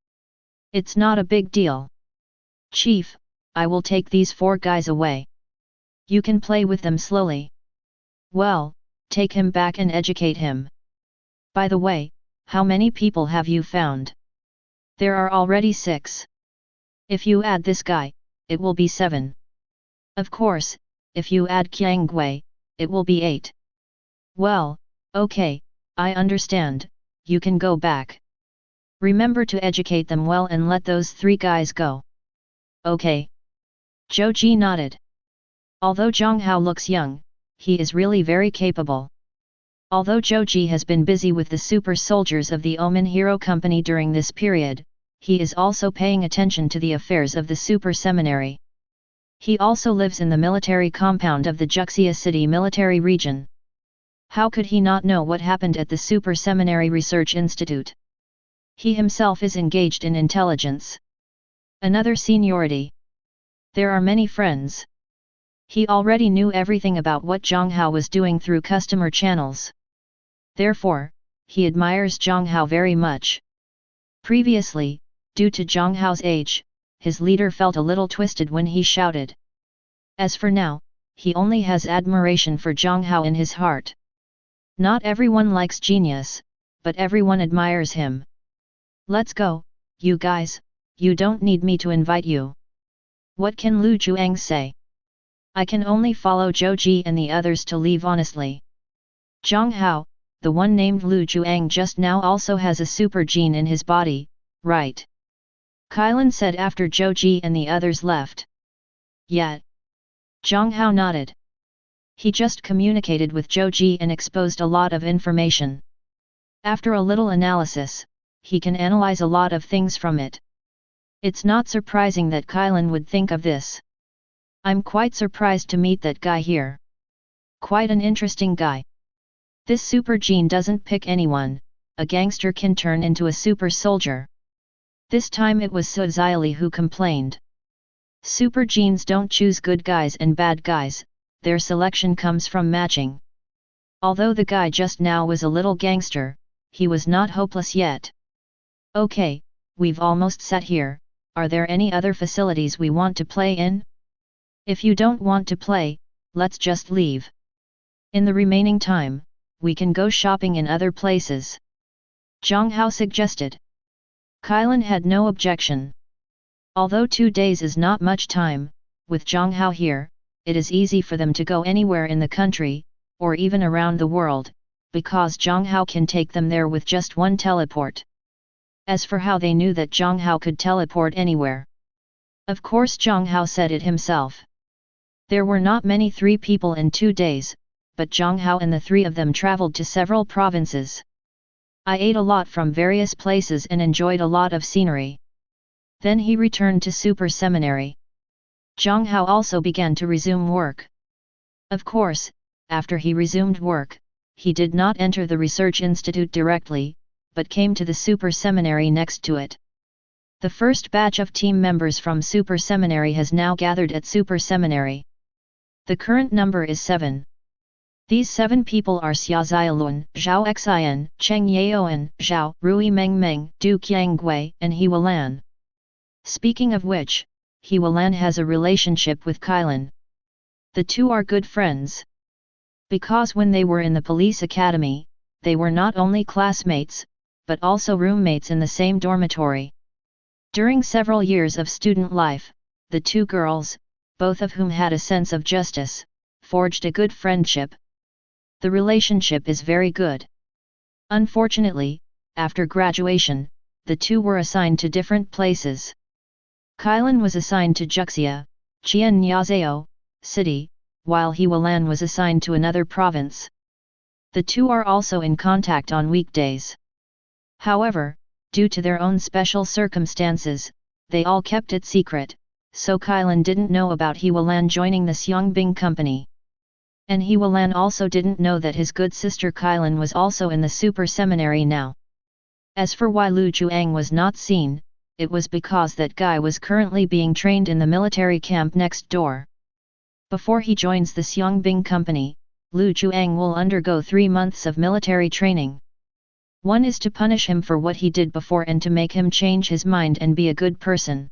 Speaker 1: It's not a big deal. Chief, I will take these four guys away. You can play with them slowly. Well, take him back and educate him. By the way, how many people have you found? There are already 6. If you add this guy, it will be 7. Of course, if you add Qiang Gui, it will be 8. Well, okay, I understand, you can go back. Remember to educate them well and let those 3 guys go. Okay. Zhou Ji nodded. Although Jiang Hao looks young, he is really very capable. Although Zhou Ji has been busy with the super soldiers of the Omen Hero Company during this period, he is also paying attention to the affairs of the super seminary. He also lives in the military compound of the Juxia City military region. How could he not know what happened at the Super Seminary Research Institute? He himself is engaged in intelligence. Another seniority. There are many friends. He already knew everything about what Jiang Hao was doing through customer channels. Therefore, he admires Jiang Hao very much. Previously, due to Jiang Hao's age, his leader felt a little twisted when he shouted. As for now, he only has admiration for Jiang Hao in his heart. Not everyone likes genius, but everyone admires him. Let's go, you guys, you don't need me to invite you. What can Lu Juang say? I can only follow Zhou Ji and the others to leave honestly. Jiang Hao, the one named Lu Juang just now also has a super gene in his body, right? Kailan said after Zhou Ji and the others left. Yet. Jiang Hao nodded. He just communicated with Zhou Ji and exposed a lot of information. After a little analysis, he can analyze a lot of things from it. It's not surprising that Kailan would think of this. I'm quite surprised to meet that guy here. Quite an interesting guy. This super gene doesn't pick anyone, a gangster can turn into a super soldier. This time it was Su Xiaoli who complained. Super genes don't choose good guys and bad guys, their selection comes from matching. Although the guy just now was a little gangster, he was not hopeless yet. Okay, we've almost sat here, are there any other facilities we want to play in? If you don't want to play, let's just leave. In the remaining time, we can go shopping in other places. Jiang Hao suggested. Kailan had no objection. Although 2 days is not much time, with Jiang Hao here, it is easy for them to go anywhere in the country, or even around the world, because Jiang Hao can take them there with just one teleport. As for how they knew that Jiang Hao could teleport anywhere. Of course Jiang Hao said it himself. There were not many 3 people in 2 days, but Jiang Hao and the 3 of them traveled to several provinces. I ate a lot from various places and enjoyed a lot of scenery. Then he returned to Super Seminary. Jiang Hao also began to resume work. Of course, after he resumed work, he did not enter the research institute directly, but came to the Super Seminary next to it. The first batch of team members from Super Seminary has now gathered at Super Seminary. The current number is 7. These 7 people are Xia Xiaolun, Zhao Xian, Cheng Yaoan, Zhao, Rui Mengmeng, Du Qianggui, and He Wulan. Speaking of which, He Wulan has a relationship with Kailan. The 2 are good friends. Because when they were in the police academy, they were not only classmates, but also roommates in the same dormitory. During several years of student life, the 2 girls, both of whom had a sense of justice, forged a good friendship. The relationship is very good. Unfortunately, after graduation, the 2 were assigned to different places. Kailan was assigned to Juxia, Qianyazao, city, while He Wulan was assigned to another province. The 2 are also in contact on weekdays. However, due to their own special circumstances, they all kept it secret, so Kailan didn't know about He Wulan joining the Xiangbing company. And He Wulan also didn't know that his good sister Kailan was also in the Super Seminary now. As for why Lu Juang was not seen, it was because that guy was currently being trained in the military camp next door. Before he joins the Xiangbing company, Lu Juang will undergo 3 months of military training. One is to punish him for what he did before and to make him change his mind and be a good person.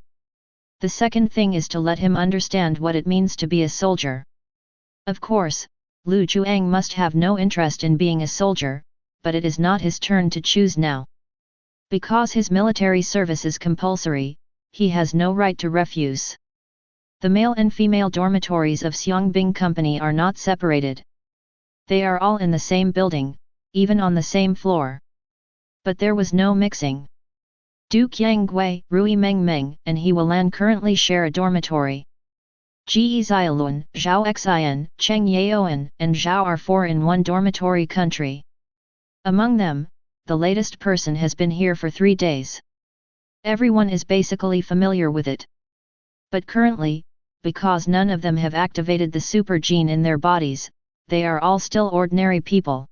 Speaker 1: The second thing is to let him understand what it means to be a soldier. Of course, Lu Juang must have no interest in being a soldier, but it is not his turn to choose now. Because his military service is compulsory, he has no right to refuse. The male and female dormitories of Xiangbing Company are not separated. They are all in the same building, even on the same floor. But there was no mixing. Du Qianggui, Rui Mengmeng, and He Wulan currently share a dormitory. Ji Xiaolun, Zhao Xian, Cheng Yaoan, and Zhao are 4 in one dormitory country. Among them, the latest person has been here for 3 days. Everyone is basically familiar with it. But currently, because none of them have activated the super gene in their bodies, they are all still ordinary people.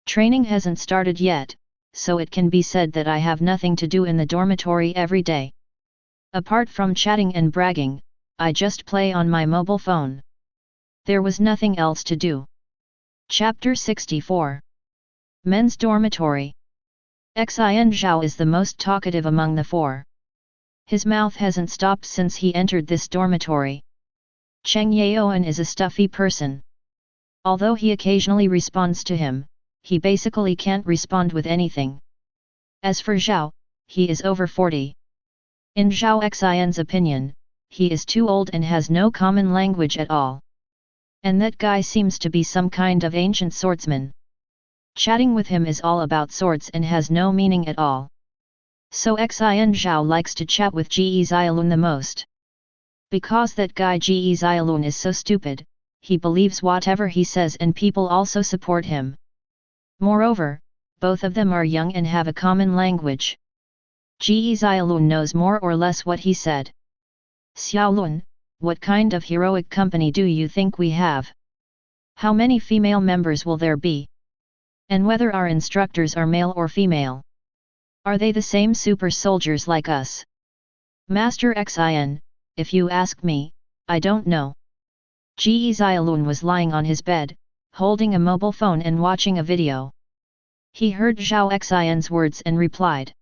Speaker 1: Training hasn't started yet, so it can be said that I have nothing to do in the dormitory every day. Apart from chatting and bragging, I just play on my mobile phone. There was nothing else to do. Chapter 64. Men's Dormitory. Jiang Hao is the most talkative among the four. His mouth hasn't stopped since he entered this dormitory. Cheng Yaoan is a stuffy person. Although he occasionally responds to him, he basically can't respond with anything. As for Zhao, he is over 40. In Zhao Xian's opinion, he is too old and has no common language at all. And that guy seems to be some kind of ancient swordsman. Chatting with him is all about swords and has no meaning at all. So Jiang Hao likes to chat with Ge Xiaolun the most. Because that guy Ge Xiaolun is so stupid, he believes whatever he says and people also support him. Moreover, both of them are young and have a common language. Ge Xiaolun knows more or less what he said. Xiaolun, what kind of heroic company do you think we have? How many female members will there be? And whether our instructors are male or female? Are they the same super soldiers like us? Master Xian, if you ask me, I don't know. Ge Xiaolun was lying on his bed, holding a mobile phone and watching a video. He heard Zhao Xian's words and replied.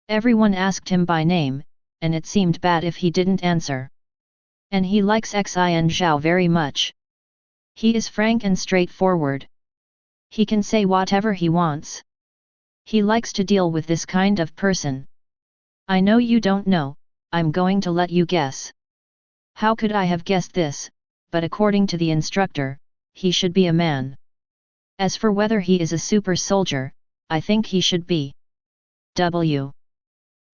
Speaker 1: Everyone asked him by name, and it seemed bad if he didn't answer. And he likes Jiang Hao very much. He is frank and straightforward. He can say whatever he wants. He likes to deal with this kind of person. I know you don't know, I'm going to let you guess. How could I have guessed this, but according to the instructor, he should be a man. As for whether he is a super soldier, I think he should be. W.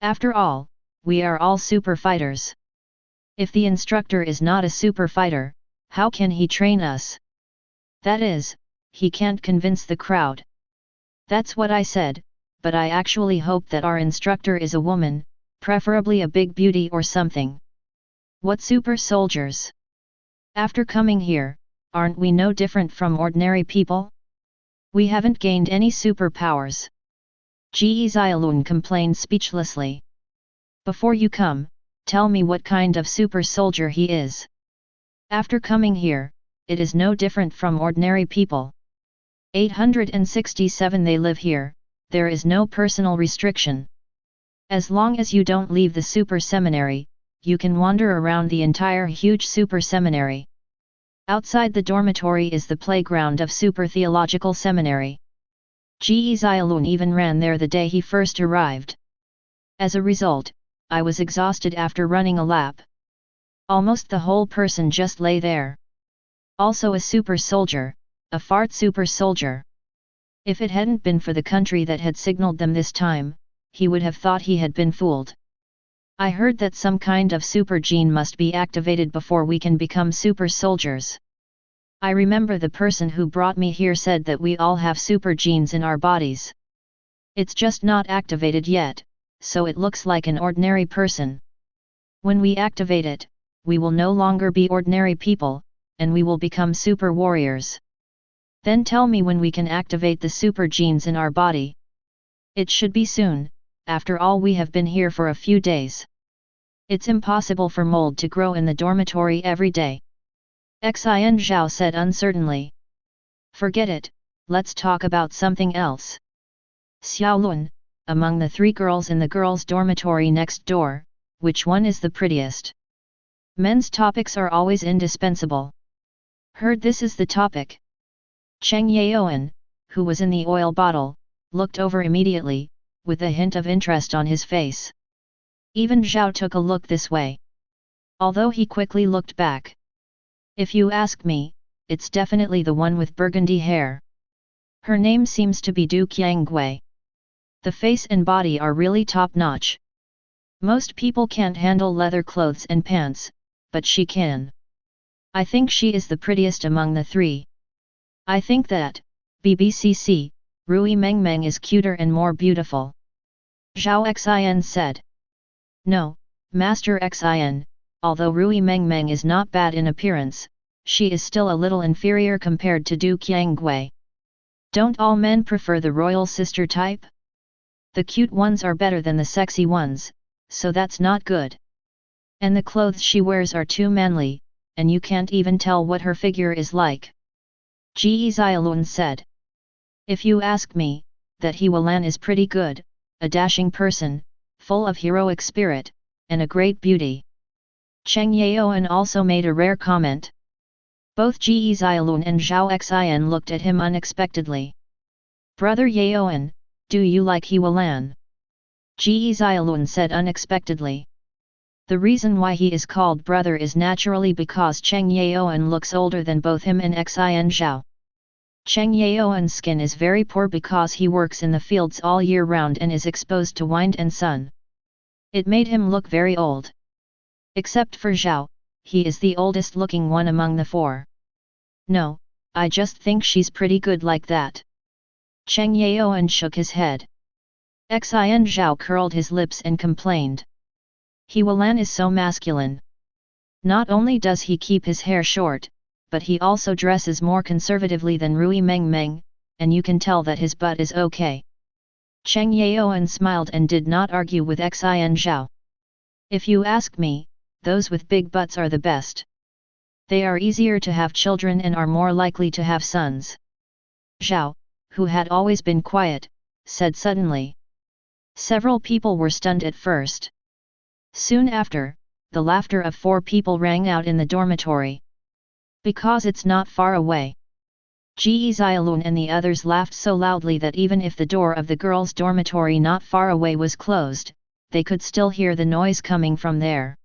Speaker 1: After all, we are all super fighters. If the instructor is not a super fighter, how can he train us? That is, he can't convince the crowd. That's what I said, but I actually hope that our instructor is a woman, preferably a big beauty or something. What super soldiers? After coming here, aren't we no different from ordinary people? We haven't gained any superpowers. Ge Xiaolun complained speechlessly. Before you come, tell me what kind of super soldier he is. After coming here, it is no different from ordinary people. 867 They live here, there is no personal restriction. As long as you don't leave the super seminary, you can wander around the entire huge super seminary. Outside the dormitory is the playground of Super Theological Seminary. Ge Xiaolun even ran there the day he first arrived. As a result, I was exhausted after running a lap. Almost the whole person just lay there. Also a super soldier, a fart super soldier. If it hadn't been for the country that had signaled them this time, he would have thought he had been fooled. I heard that some kind of super gene must be activated before we can become super soldiers. I remember the person who brought me here said that we all have super genes in our bodies. It's just not activated yet, so it looks like an ordinary person. When we activate it, we will no longer be ordinary people, and we will become super warriors. Then tell me when we can activate the super genes in our body. It should be soon, after all we have been here for a few days. It's impossible for mold to grow in the dormitory every day. Jiang Hao said uncertainly. Forget it, let's talk about something else. Xiaolun, among the 3 girls in the girls' dormitory next door, which one is the prettiest? Men's topics are always indispensable. Heard this is the topic. Cheng Yaoan, who was in the oil bottle, looked over immediately, with a hint of interest on his face. Even Zhao took a look this way. Although he quickly looked back. If you ask me, it's definitely the one with burgundy hair. Her name seems to be Du Qianggui. The face and body are really top-notch. Most people can't handle leather clothes and pants, but she can. I think she is the prettiest among the 3. I think that, BBCC, Rui Mengmeng is cuter and more beautiful. Zhao Xin said. No, Master Xin, although Rui Mengmeng is not bad in appearance, she is still a little inferior compared to Du Qiangwei. Don't all men prefer the royal sister type? The cute ones are better than the sexy ones, so that's not good. And the clothes she wears are too manly, and you can't even tell what her figure is like. Ji Xiaolun said. If you ask me, that He Walan is pretty good, a dashing person, full of heroic spirit, and a great beauty. Cheng Yaoan also made a rare comment. Both Ji Xiaolun and Zhao Xian looked at him unexpectedly. Brother Yaoan, do you like He Walan? Ji Xiaolun said unexpectedly. The reason why he is called brother is naturally because Cheng Yaoan looks older than both him and Xian Zhao. Cheng Yaoan's skin is very poor because he works in the fields all year round and is exposed to wind and sun. It made him look very old. Except for Zhao, he is the oldest looking one among the four. No, I just think she's pretty good like that. Cheng Yaoan shook his head. Xian Zhao curled his lips and complained. He Walan is so masculine. Not only does he keep his hair short, but he also dresses more conservatively than Rui Mengmeng, and you can tell that his butt is okay. Cheng Yaoan smiled and did not argue with Xian Zhao. If you ask me, those with big butts are the best. They are easier to have children and are more likely to have sons. Zhao, who had always been quiet, said suddenly. Several people were stunned at first. Soon after, the laughter of 4 people rang out in the dormitory. Because it's not far away. Ji Xiaolun and the others laughed so loudly that even if the door of the girls' dormitory not far away was closed, they could still hear the noise coming from there.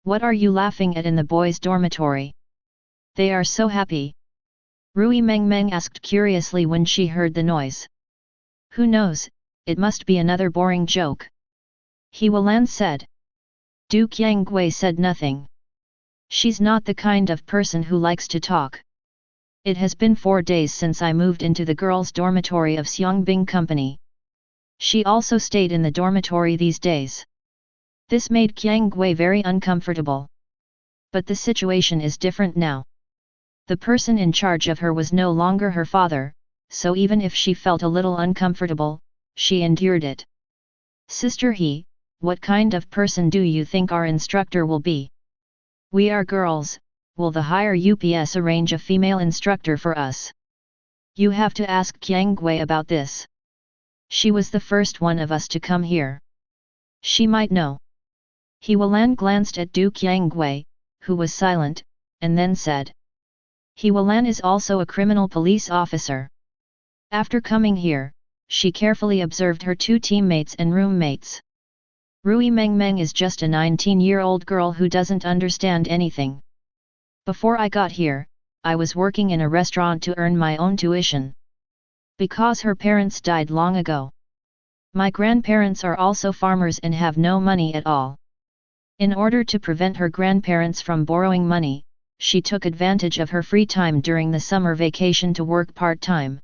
Speaker 1: What are you laughing at in the boys' dormitory? They are so happy. Rui Mengmeng asked curiously when she heard the noise. Who knows, it must be another boring joke. He Walan said. Du Qiangwei said nothing. She's not the kind of person who likes to talk. It has been 4 days since I moved into the girls' dormitory of Xiangbing Company. She also stayed in the dormitory these days. This made Qiangwei very uncomfortable. But the situation is different now. The person in charge of her was no longer her father, so even if she felt a little uncomfortable, she endured it. Sister He, what kind of person do you think our instructor will be? We are girls, will the higher UPS arrange a female instructor for us? You have to ask Qiangwei about this. She was the first one of us to come here. She might know. He Walan glanced at Du Qiangwei, who was silent, and then said. He Walan is also a criminal police officer. After coming here, she carefully observed her 2 teammates and roommates. Rui Mengmeng is just a 19-year-old girl who doesn't understand anything. Before I got here, I was working in a restaurant to earn my own tuition. Because her parents died long ago. My grandparents are also farmers and have no money at all. In order to prevent her grandparents from borrowing money, she took advantage of her free time during the summer vacation to work part-time.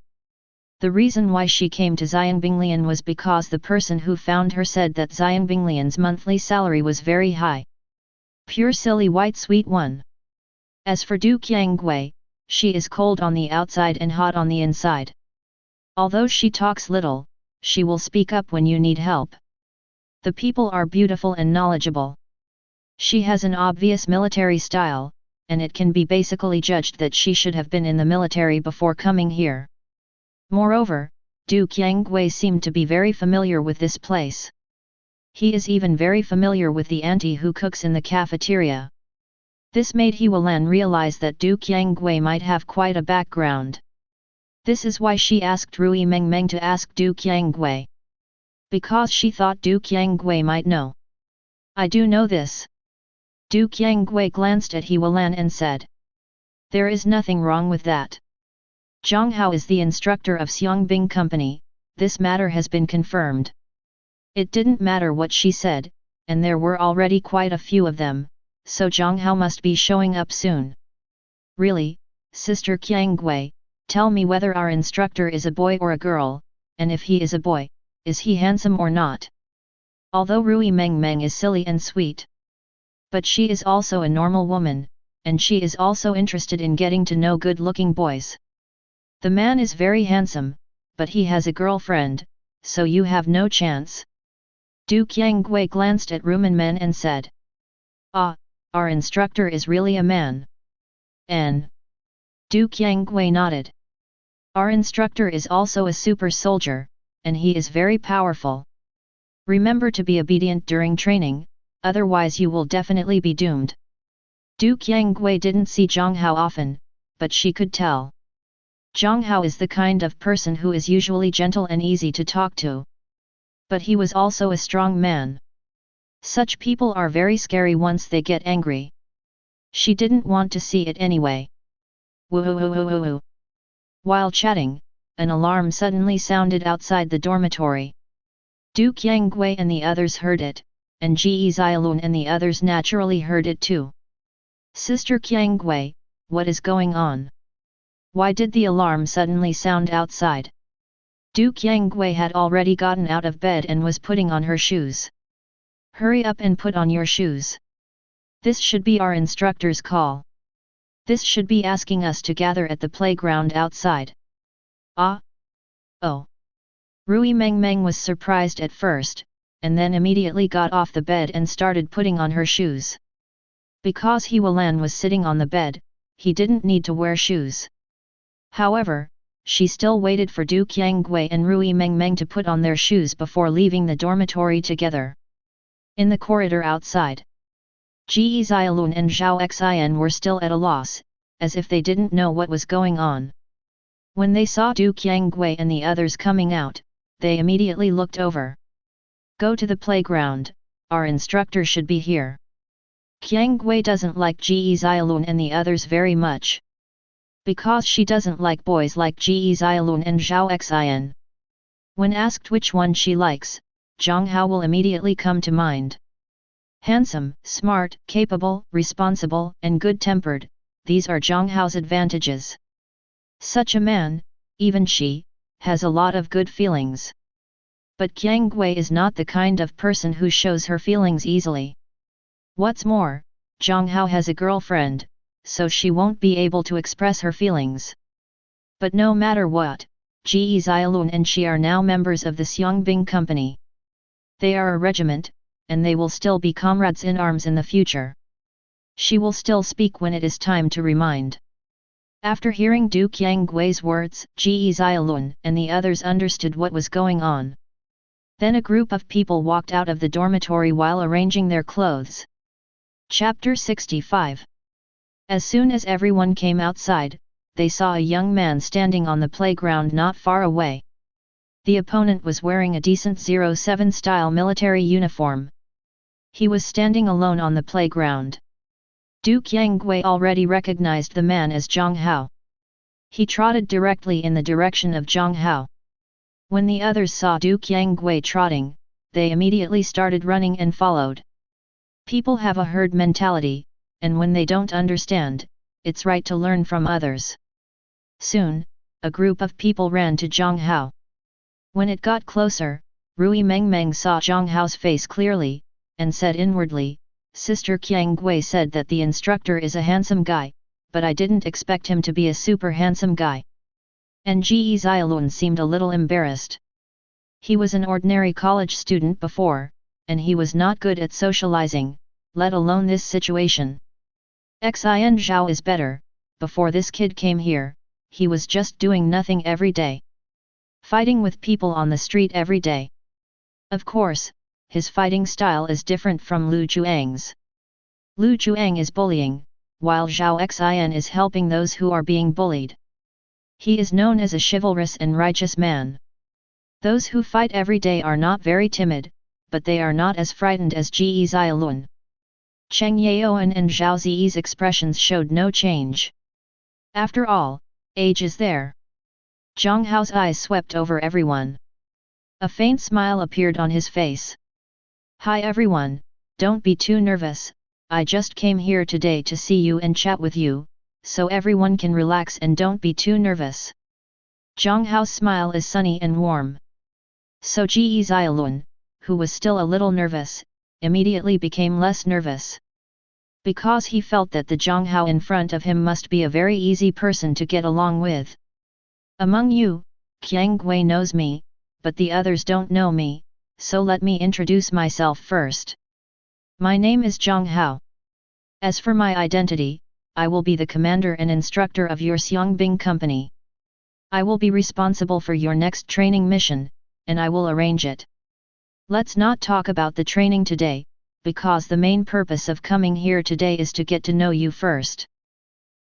Speaker 1: The reason why she came to Xiangbinglian was because the person who found her said that Xiangbinglian's monthly salary was very high. Pure silly white sweet one. As for Du Qiangwei, she is cold on the outside and hot on the inside. Although she talks little, she will speak up when you need help. The people are beautiful and knowledgeable. She has an obvious military style, and it can be basically judged that she should have been in the military before coming here. Moreover, Du Qiangwei seemed to be very familiar with this place. He is even very familiar with the auntie who cooks in the cafeteria. This made He Walan realize that Du Qiangwei might have quite a background. This is why she asked Rui Mengmeng to ask Du Qiangwei. Because she thought Du Qiangwei might know. I do know this. Du Qiangwei glanced at He Walan and said. There is nothing wrong with that. Jiang Hao is the instructor of Xiangbing Company, this matter has been confirmed. It didn't matter what she said, and there were already quite a few of them, so Jiang Hao must be showing up soon. Really, Sister Qiangwei, Tell me whether our instructor is a boy or a girl, and if he is a boy, is he handsome or not? Although Rui Meng Meng is silly and sweet, but she is also a normal woman, and she is also interested in getting to know good-looking boys. The man is very handsome, but he has a girlfriend, so you have no chance. Du Qiangwei glanced at Rumen Men and said, "Ah, our instructor is really a man." N. Du Qiangwei nodded. Our instructor is also a super soldier, and he is very powerful. Remember to be obedient during training, otherwise you will definitely be doomed. Du Qiangwei didn't see Jiang Hao often, but she could tell. Jiang Hao is the kind of person who is usually gentle and easy to talk to. But he was also a strong man. Such people are very scary once they get angry. She didn't want to see it anyway. Woo-hoo-hoo-hoo-hoo. While chatting, an alarm suddenly sounded outside the dormitory. Du Qiangwei and the others heard it, and Ji Xiaolun and the others naturally heard it too. Sister Qiangwei, what is going on? Why did the alarm suddenly sound outside? Du Qiangwei had already gotten out of bed and was putting on her shoes. Hurry up and put on your shoes. This should be our instructor's call. This should be asking us to gather at the playground outside. Ah? Oh. Rui Meng Meng was surprised at first, and then immediately got off the bed and started putting on her shoes. Because He Wulan was sitting on the bed, he didn't need to wear shoes. However, she still waited for Du Qiangwei and Rui Meng Meng to put on their shoes before leaving the dormitory together. In the corridor outside, Ji Xiaolun and Zhao Xin were still at a loss, as if they didn't know what was going on. When they saw Du Qiangwei and the others coming out, they immediately looked over. Go to the playground, our instructor should be here. Qiangwei doesn't like Ji Xiaolun and the others very much. Because she doesn't like boys like Ji Xiaolun and Zhao Xin. When asked which one she likes, Jiang Hao will immediately come to mind. Handsome, smart, capable, responsible, and good-tempered, these are Jiang Hao's advantages. Such a man, even she, has a lot of good feelings. But Qiangwei is not the kind of person who shows her feelings easily. What's more, Jiang Hao has a girlfriend, so she won't be able to express her feelings. But no matter what, Ji Xiaolun and she are now members of the Xiangbing company. They are a regiment, and they will still be comrades in arms in the future. She will still speak when it is time to remind. After hearing Du Qiangwei's words, Ji Xiaolun and the others understood what was going on. Then a group of people walked out of the dormitory while arranging their clothes. Chapter 65. As soon as everyone came outside, they saw a young man standing on the playground not far away. The opponent was wearing a decent 07 style military uniform. He was standing alone on the playground. Du Qiangwei already recognized the man as Jiang Hao. He trotted directly in the direction of Jiang Hao. When the others saw Du Qiangwei trotting, they immediately started running and followed. People have a herd mentality, and when they don't understand, it's right to learn from others. Soon, a group of people ran to Jiang Hao. When it got closer, Rui Meng Meng saw Jiang Hao's face clearly, and said inwardly, Sister Qiangwei said that the instructor is a handsome guy, but I didn't expect him to be a super handsome guy. And Ji Xiaolun seemed a little embarrassed. He was an ordinary college student before, and he was not good at socializing, let alone this situation. Xin Zhao is better. Before this kid came here, he was just doing nothing every day. Fighting with people on the street every day. Of course, his fighting style is different from Lu Juang's. Lu Juang is bullying, while Zhao Xin is helping those who are being bullied. He is known as a chivalrous and righteous man. Those who fight every day are not very timid, but they are not as frightened as Ji Xiaolun. Cheng Yaoan and Zhao Ziyi's expressions showed no change. After all, age is there. Jiang Hao's eyes swept over everyone. A faint smile appeared on his face. Hi everyone, don't be too nervous, I just came here today to see you and chat with you, so everyone can relax and don't be too nervous. Jiang Hao's smile is sunny and warm. So Ji Xiaolun, who was still a little nervous, immediately became less nervous. Because he felt that the Jiang Hao in front of him must be a very easy person to get along with. Among you, Qiang Gui knows me, but the others don't know me, so let me introduce myself first. My name is Jiang Hao. As for my identity, I will be the commander and instructor of your Xiangbing company. I will be responsible for your next training mission, and I will arrange it. Let's not talk about the training today, because the main purpose of coming here today is to get to know you first.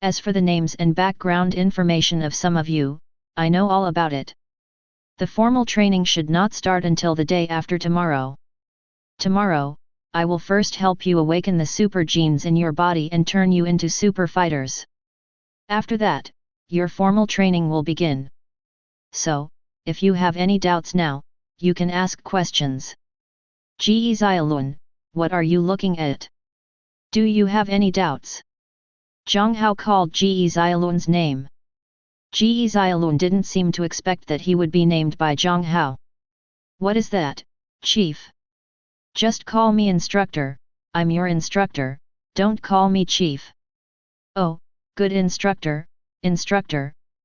Speaker 1: As for the names and background information of some of you, I know all about it. The formal training should not start until the day after tomorrow. Tomorrow, I will first help you awaken the super genes in your body and turn you into super fighters. After that, your formal training will begin. So, if you have any doubts now, you can ask questions. Ji Xiaolun, what are you looking at? Do you have any doubts? Jiang Hao called Ji Xiaolun's name. Ji Xiaolun didn't seem to expect that he would be named by Jiang Hao. What is that, chief? Just call me instructor, I'm your instructor, don't call me chief. Oh, good instructor,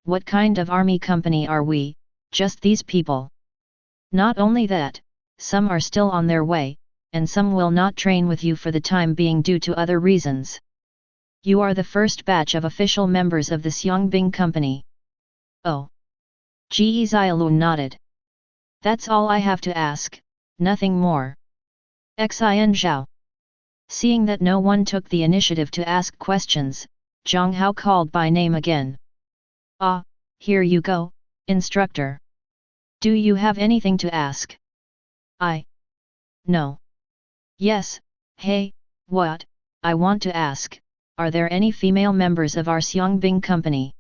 Speaker 1: what kind of army company are we, just these people? Not only that, some are still on their way, and some will not train with you for the time being due to other reasons. You are the first batch of official members of the Xiangbing company. Oh. Ji Xiaolun nodded. That's all I have to ask, nothing more. Xin Zhao. Seeing that no one took the initiative to ask questions, Jiang Hao called by name again. Ah, here you go, instructor. Do you have anything to ask? No. Yes, hey, what, I want to ask, are there any female members of our Xiangbing company?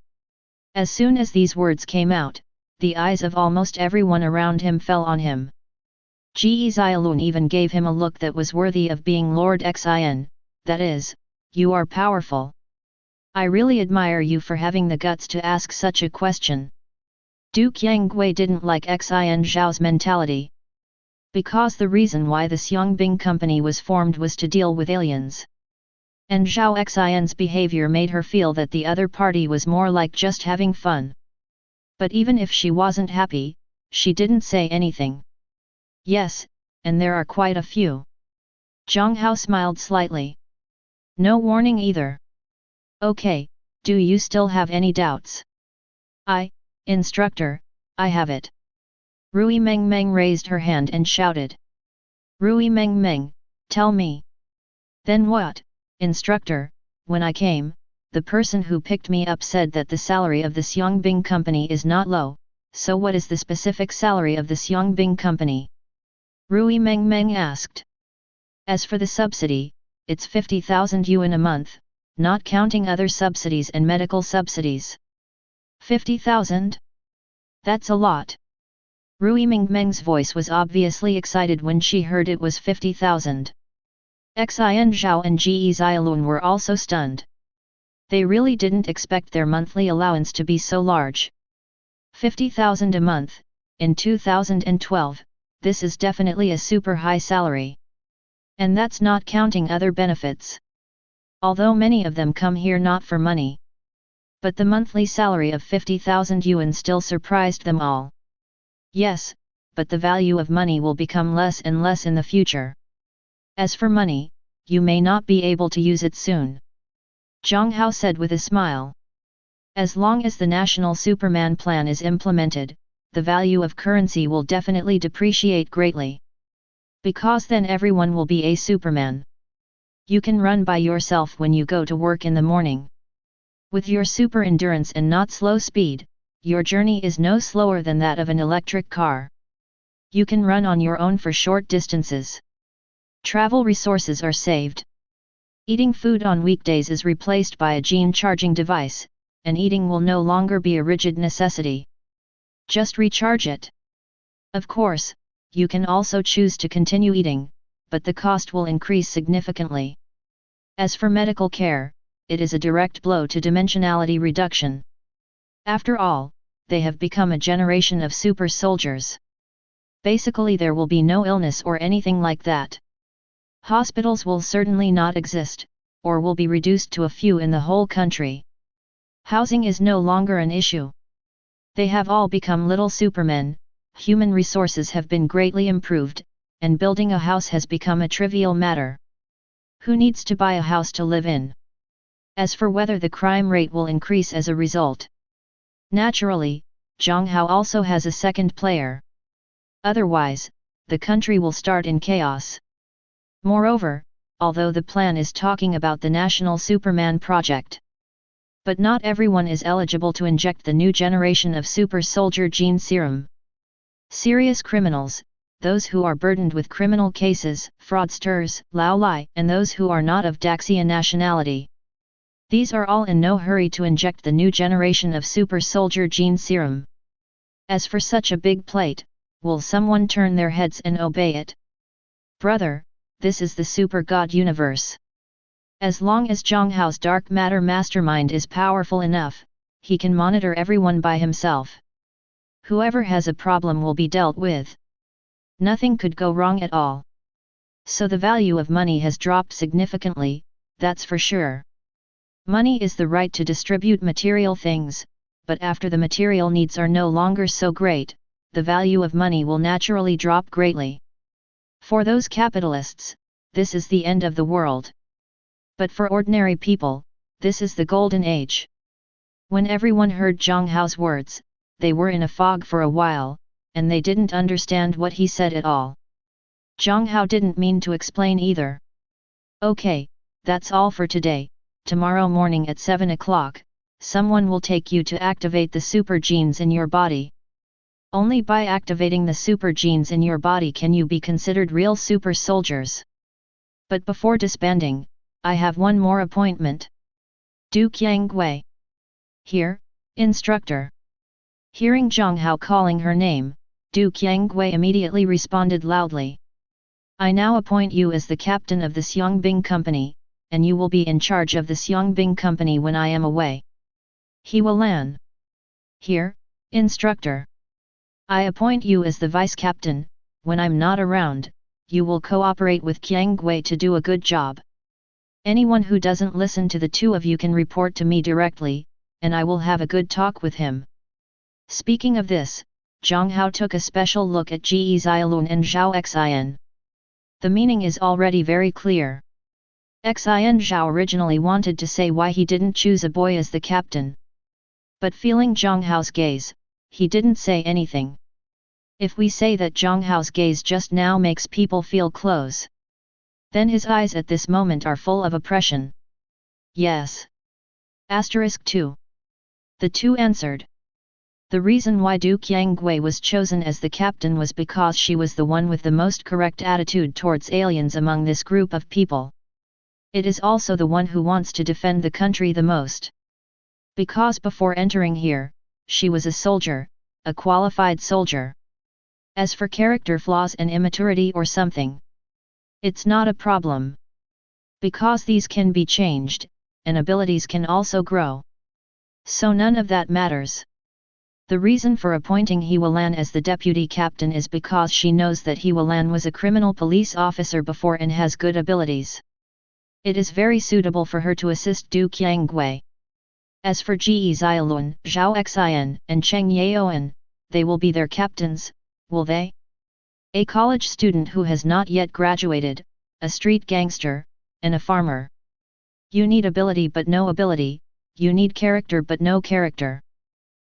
Speaker 1: As soon as these words came out, the eyes of almost everyone around him fell on him. Ji Xiaolun even gave him a look that was worthy of being Lord Xin, that is, you are powerful. I really admire you for having the guts to ask such a question. Du Qiangui didn't like Xin Zhao's mentality. Because the reason why the Xiangbing company was formed was to deal with aliens. And Zhao Xin's behavior made her feel that the other party was more like just having fun. But even if she wasn't happy, she didn't say anything. Yes, and there are quite a few. Jiang Hao smiled slightly. No warning either. Okay, do you still have any doubts? Instructor, I have it. Rui Meng Meng raised her hand and shouted. Rui Meng Meng, tell me. Then what, instructor, when I came, the person who picked me up said that the salary of the Xiangbing company is not low, so what is the specific salary of the Xiangbing company? Rui Meng Meng asked. As for the subsidy, it's 50,000 yuan a month, not counting other subsidies and medical subsidies. 50,000? That's a lot. Rui Meng Meng's voice was obviously excited when she heard it was 50,000. Xin Zhao and Ji Xiaolun were also stunned. They really didn't expect their monthly allowance to be so large. 50,000 a month, in 2012, this is definitely a super high salary. And that's not counting other benefits. Although many of them come here not for money. But the monthly salary of 50,000 yuan still surprised them all. Yes, but the value of money will become less and less in the future. As for money, you may not be able to use it soon. Jiang Hao said with a smile. As long as the National Superman plan is implemented, the value of currency will definitely depreciate greatly. Because then everyone will be a Superman. You can run by yourself when you go to work in the morning. With your super endurance and not slow speed, your journey is no slower than that of an electric car. You can run on your own for short distances. Travel resources are saved. Eating food on weekdays is replaced by a gene charging device, and eating will no longer be a rigid necessity. Just recharge it. Of course, you can also choose to continue eating, but the cost will increase significantly. As for medical care, it is a direct blow to dimensionality reduction. After all, they have become a generation of super soldiers. Basically there will be no illness or anything like that. Hospitals will certainly not exist, or will be reduced to a few in the whole country. Housing is no longer an issue. They have all become little supermen, human resources have been greatly improved, and building a house has become a trivial matter. Who needs to buy a house to live in? As for whether the crime rate will increase as a result, naturally, Jiang Hao also has a second player. Otherwise, the country will start in chaos. Moreover, although the plan is talking about the National Superman project, but not everyone is eligible to inject the new generation of super soldier gene serum. Serious criminals, those who are burdened with criminal cases, fraudsters, Lao Lai, and those who are not of Daxia nationality. These are all in no hurry to inject the new generation of super soldier gene serum. As for such a big plate, will someone turn their heads and obey it? Brother, this is the super god universe. As long as Jiang Hao's dark matter mastermind is powerful enough, he can monitor everyone by himself. Whoever has a problem will be dealt with. Nothing could go wrong at all. So the value of money has dropped significantly, that's for sure. Money is the right to distribute material things, but after the material needs are no longer so great, the value of money will naturally drop greatly. For those capitalists, this is the end of the world. But for ordinary people, this is the golden age. When everyone heard Jiang Hao's words, they were in a fog for a while, and they didn't understand what he said at all. Jiang Hao didn't mean to explain either. Okay, that's all for today. Tomorrow morning at 7 o'clock, someone will take you to activate the super genes in your body. Only by activating the super genes in your body can you be considered real super soldiers. But before disbanding, I have one more appointment. Du Qiangwei. Here, instructor. Hearing Jiang Hao calling her name, Du Qiangwei immediately responded loudly. I now appoint you as the captain of the Xiangbing Company, and you will be in charge of the Xiangbing Company when I am away. He Lan. Here, instructor. I appoint you as the vice captain, when I'm not around, you will cooperate with Qiangwei to do a good job. Anyone who doesn't listen to the two of you can report to me directly, and I will have a good talk with him. Speaking of this, Jiang Hao took a special look at Ge Xiaolun and Zhao Xin. The meaning is already very clear. Xin Zhao originally wanted to say why he didn't choose a boy as the captain. But feeling Jiang Hao's gaze, he didn't say anything. If we say that Jiang Hao's gaze just now makes people feel close, then his eyes at this moment are full of oppression. Yes. Asterisk 2. The two answered. The reason why Du Qiangwei was chosen as the captain was because she was the one with the most correct attitude towards aliens among this group of people. It is also the one who wants to defend the country the most. Because before entering here, she was a soldier, a qualified soldier. As for character flaws and immaturity or something, it's not a problem. Because these can be changed, and abilities can also grow. So none of that matters. The reason for appointing He Lan as the deputy captain is because she knows that He Lan was a criminal police officer before and has good abilities. It is very suitable for her to assist Du Qiangwei. As for Ge Xiaolun, Zhao Xin, and Cheng Yaoan, they will be their captains, will they? A college student who has not yet graduated, a street gangster, and a farmer. You need ability but no ability, you need character but no character.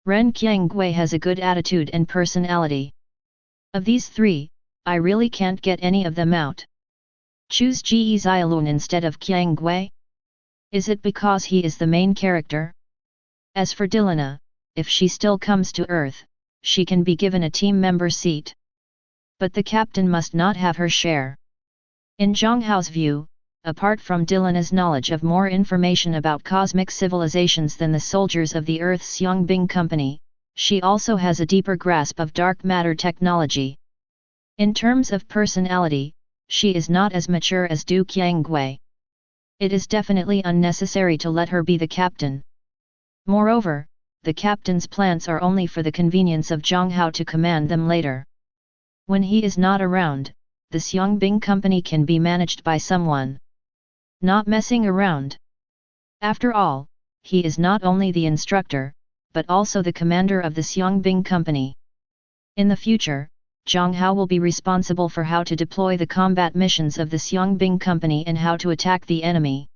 Speaker 1: Ren Qiangwei has a good attitude and personality. Of these three, I really can't get any of them out. Choose Ge Xiaolun instead of Qiangwei? Is it because he is the main character? As for Dilana, if she still comes to Earth, she can be given a team member seat. But the captain must not have her share. In Jiang Hao's view, apart from Dilana's knowledge of more information about cosmic civilizations than the soldiers of the Earth's Xiangbing Company, she also has a deeper grasp of dark matter technology. In terms of personality, she is not as mature as Du Qiangwei. It is definitely unnecessary to let her be the captain. Moreover, the captain's plans are only for the convenience of Jiang Hao to command them later. When he is not around, the Xiangbing company can be managed by someone. Not messing around. After all, he is not only the instructor, but also the commander of the Xiangbing company. In the future, Jiang Hao will be responsible for how to deploy the combat missions of the Xiangbing company and how to attack the enemy.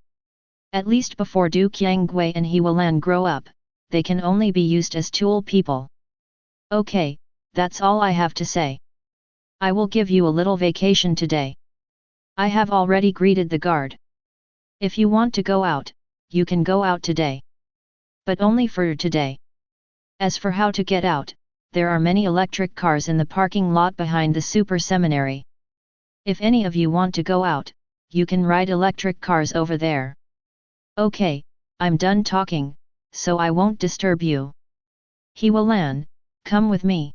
Speaker 1: At least before Du Qianggui and He Wulan grow up, they can only be used as tool people. Okay, that's all I have to say. I will give you a little vacation today. I have already greeted the guard. If you want to go out, you can go out today. But only for today. As for how to get out, there are many electric cars in the parking lot behind the super seminary. If any of you want to go out, you can ride electric cars over there. Okay, I'm done talking, so I won't disturb you. He Wulan, come with me.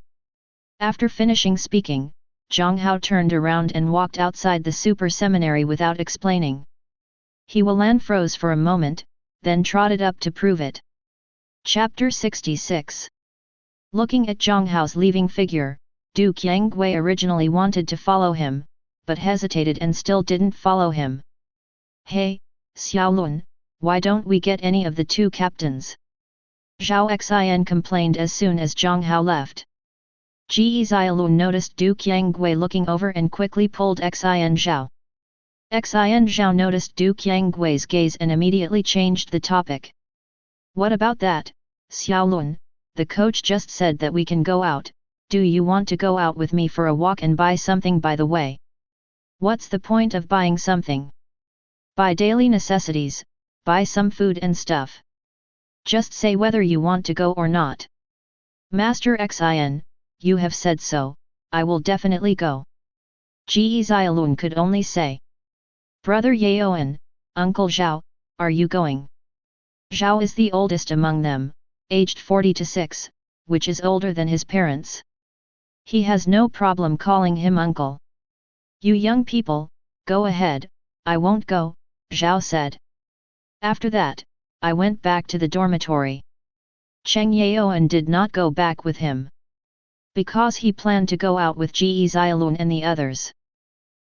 Speaker 1: After finishing speaking, Jiang Hao turned around and walked outside the super seminary without explaining. He Wulan froze for a moment, then trotted up to prove it. Chapter 66. Looking at Jiang Hao's leaving figure, Du Qianggui originally wanted to follow him, but hesitated and still didn't follow him. Hey, Xiaolun, why don't we get any of the two captains? Zhao Xin complained as soon as Jiang Hao left. Ji Xiaolun noticed Du Qianggui looking over and quickly pulled Xin Zhao. Xin Zhao noticed Du Qianggui's gaze and immediately changed the topic. What about that, Xiaolun? The coach just said that we can go out. Do you want to go out with me for a walk and buy something by the way? What's the point of buying something? Buy daily necessities, buy some food and stuff. Just say whether you want to go or not. Master Xin, you have said so, I will definitely go. Ji Xiaolun could only say. Brother Yaoan, Uncle Zhao, are you going? Zhao is the oldest among them, aged 46, which is older than his parents. He has no problem calling him uncle. You young people, go ahead, I won't go, Zhao said. After that, I went back to the dormitory. Cheng Yaoan did not go back with him. Because he planned to go out with Ji Xiaolun and the others.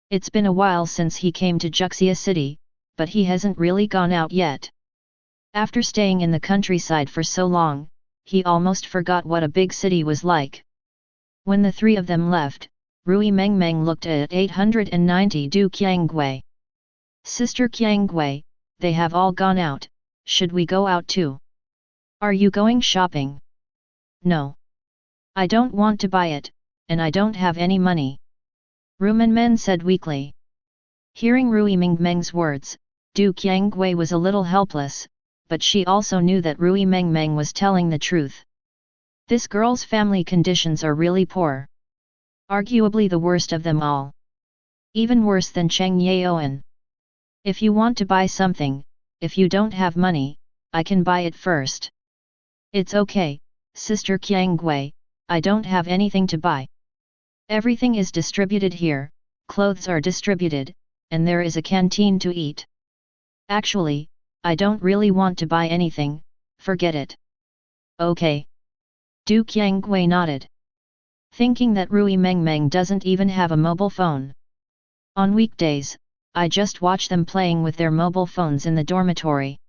Speaker 1: It's been a while since he came to Juxia City, but he hasn't really gone out yet. After staying in the countryside for so long, he almost forgot what a big city was like. When the three of them left, Rui Mengmeng looked at 890 Du Qianggui. Sister Qianggui, they have all gone out, should we go out too? Are you going shopping? No. I don't want to buy it, and I don't have any money. Ru Menmen said weakly. Hearing Rui Mengmeng's words, Du Qianggui was a little helpless, but she also knew that Rui Mengmeng was telling the truth. This girl's family conditions are really poor. Arguably the worst of them all. Even worse than Cheng Yaoan. If you want to buy something, if you don't have money, I can buy it first. It's okay, Sister Qianggui, I don't have anything to buy. Everything is distributed here, clothes are distributed, and there is a canteen to eat. Actually, I don't really want to buy anything, forget it. Okay. Du Qianggui nodded. Thinking that Rui Mengmeng doesn't even have a mobile phone. On weekdays, I just watch them playing with their mobile phones in the dormitory.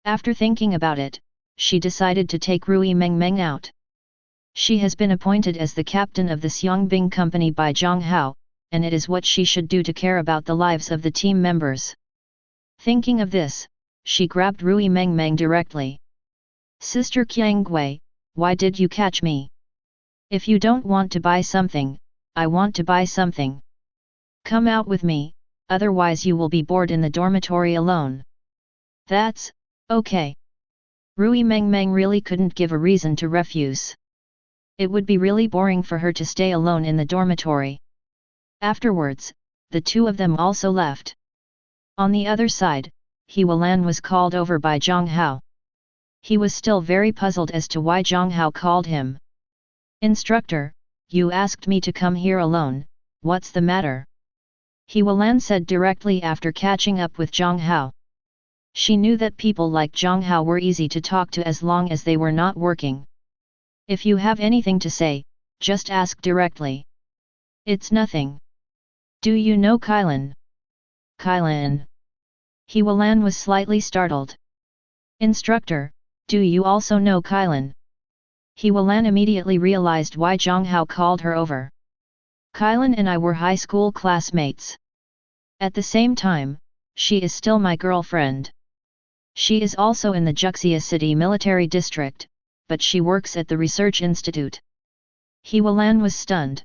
Speaker 1: After thinking about it, she decided to take Rui Mengmeng out. She has been appointed as the captain of the Xiangbing company by Jiang Hao, and it is what she should do to care about the lives of the team members. Thinking of this, she grabbed Rui Mengmeng directly. Sister Qianggui, why did you catch me? If you don't want to buy something, I want to buy something. Come out with me, otherwise you will be bored in the dormitory alone. That's okay. Rui Mengmeng really couldn't give a reason to refuse. It would be really boring for her to stay alone in the dormitory. Afterwards, the two of them also left. On the other side, He Wulan was called over by Jiang Hao. He was still very puzzled as to why Jiang Hao called him. Instructor, you asked me to come here alone, what's the matter? He Wulan said directly after catching up with Jiang Hao. She knew that people like Jiang Hao were easy to talk to as long as they were not working. If you have anything to say, just ask directly. It's nothing. Do you know Kylan? Kylan. He Walan was slightly startled. Instructor, do you also know Kylan? He Walan immediately realized why Jiang Hao called her over. Kylan and I were high school classmates. At the same time, she is still my girlfriend. She is also in the Juxia City Military District, but she works at the Research Institute. He Walan was stunned.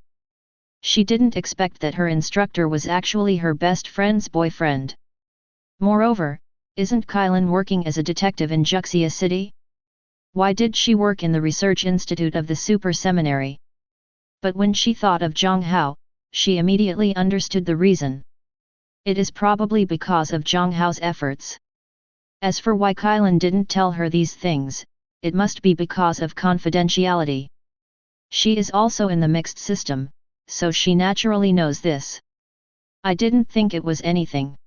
Speaker 1: She didn't expect that her instructor was actually her best friend's boyfriend. Moreover, isn't Kylan working as a detective in Juxia City? Why did she work in the Research Institute of the Super Seminary? But when she thought of Jiang Hao, she immediately understood the reason. It is probably because of Jiang Hao's efforts. As for why Kylan didn't tell her these things, it must be because of confidentiality. She is also in the mixed system, so she naturally knows this. I didn't think it was anything.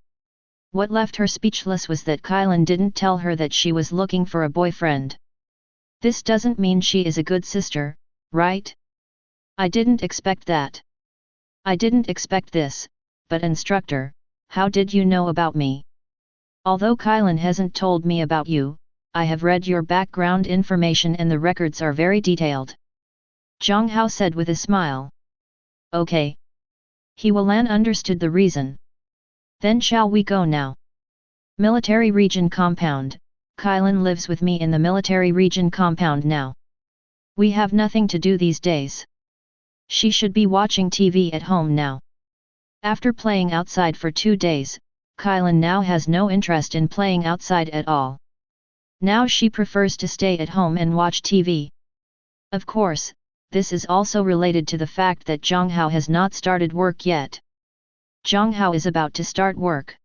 Speaker 1: What left her speechless was that Kylan didn't tell her that she was looking for a boyfriend. This doesn't mean she is a good sister, right? I didn't expect that. I didn't expect this, but instructor, how did you know about me? Although Kylan hasn't told me about you, I have read your background information and the records are very detailed. Jiang Hao said with a smile. Okay. He Walan understood the reason. Then shall we go now? Military Region Compound, Kylan lives with me in the Military Region Compound now. We have nothing to do these days. She should be watching TV at home now. After playing outside for 2 days, Kylan now has no interest in playing outside at all. Now she prefers to stay at home and watch TV. Of course, this is also related to the fact that Jiang Hao has not started work yet. Jiang Hao is about to start work.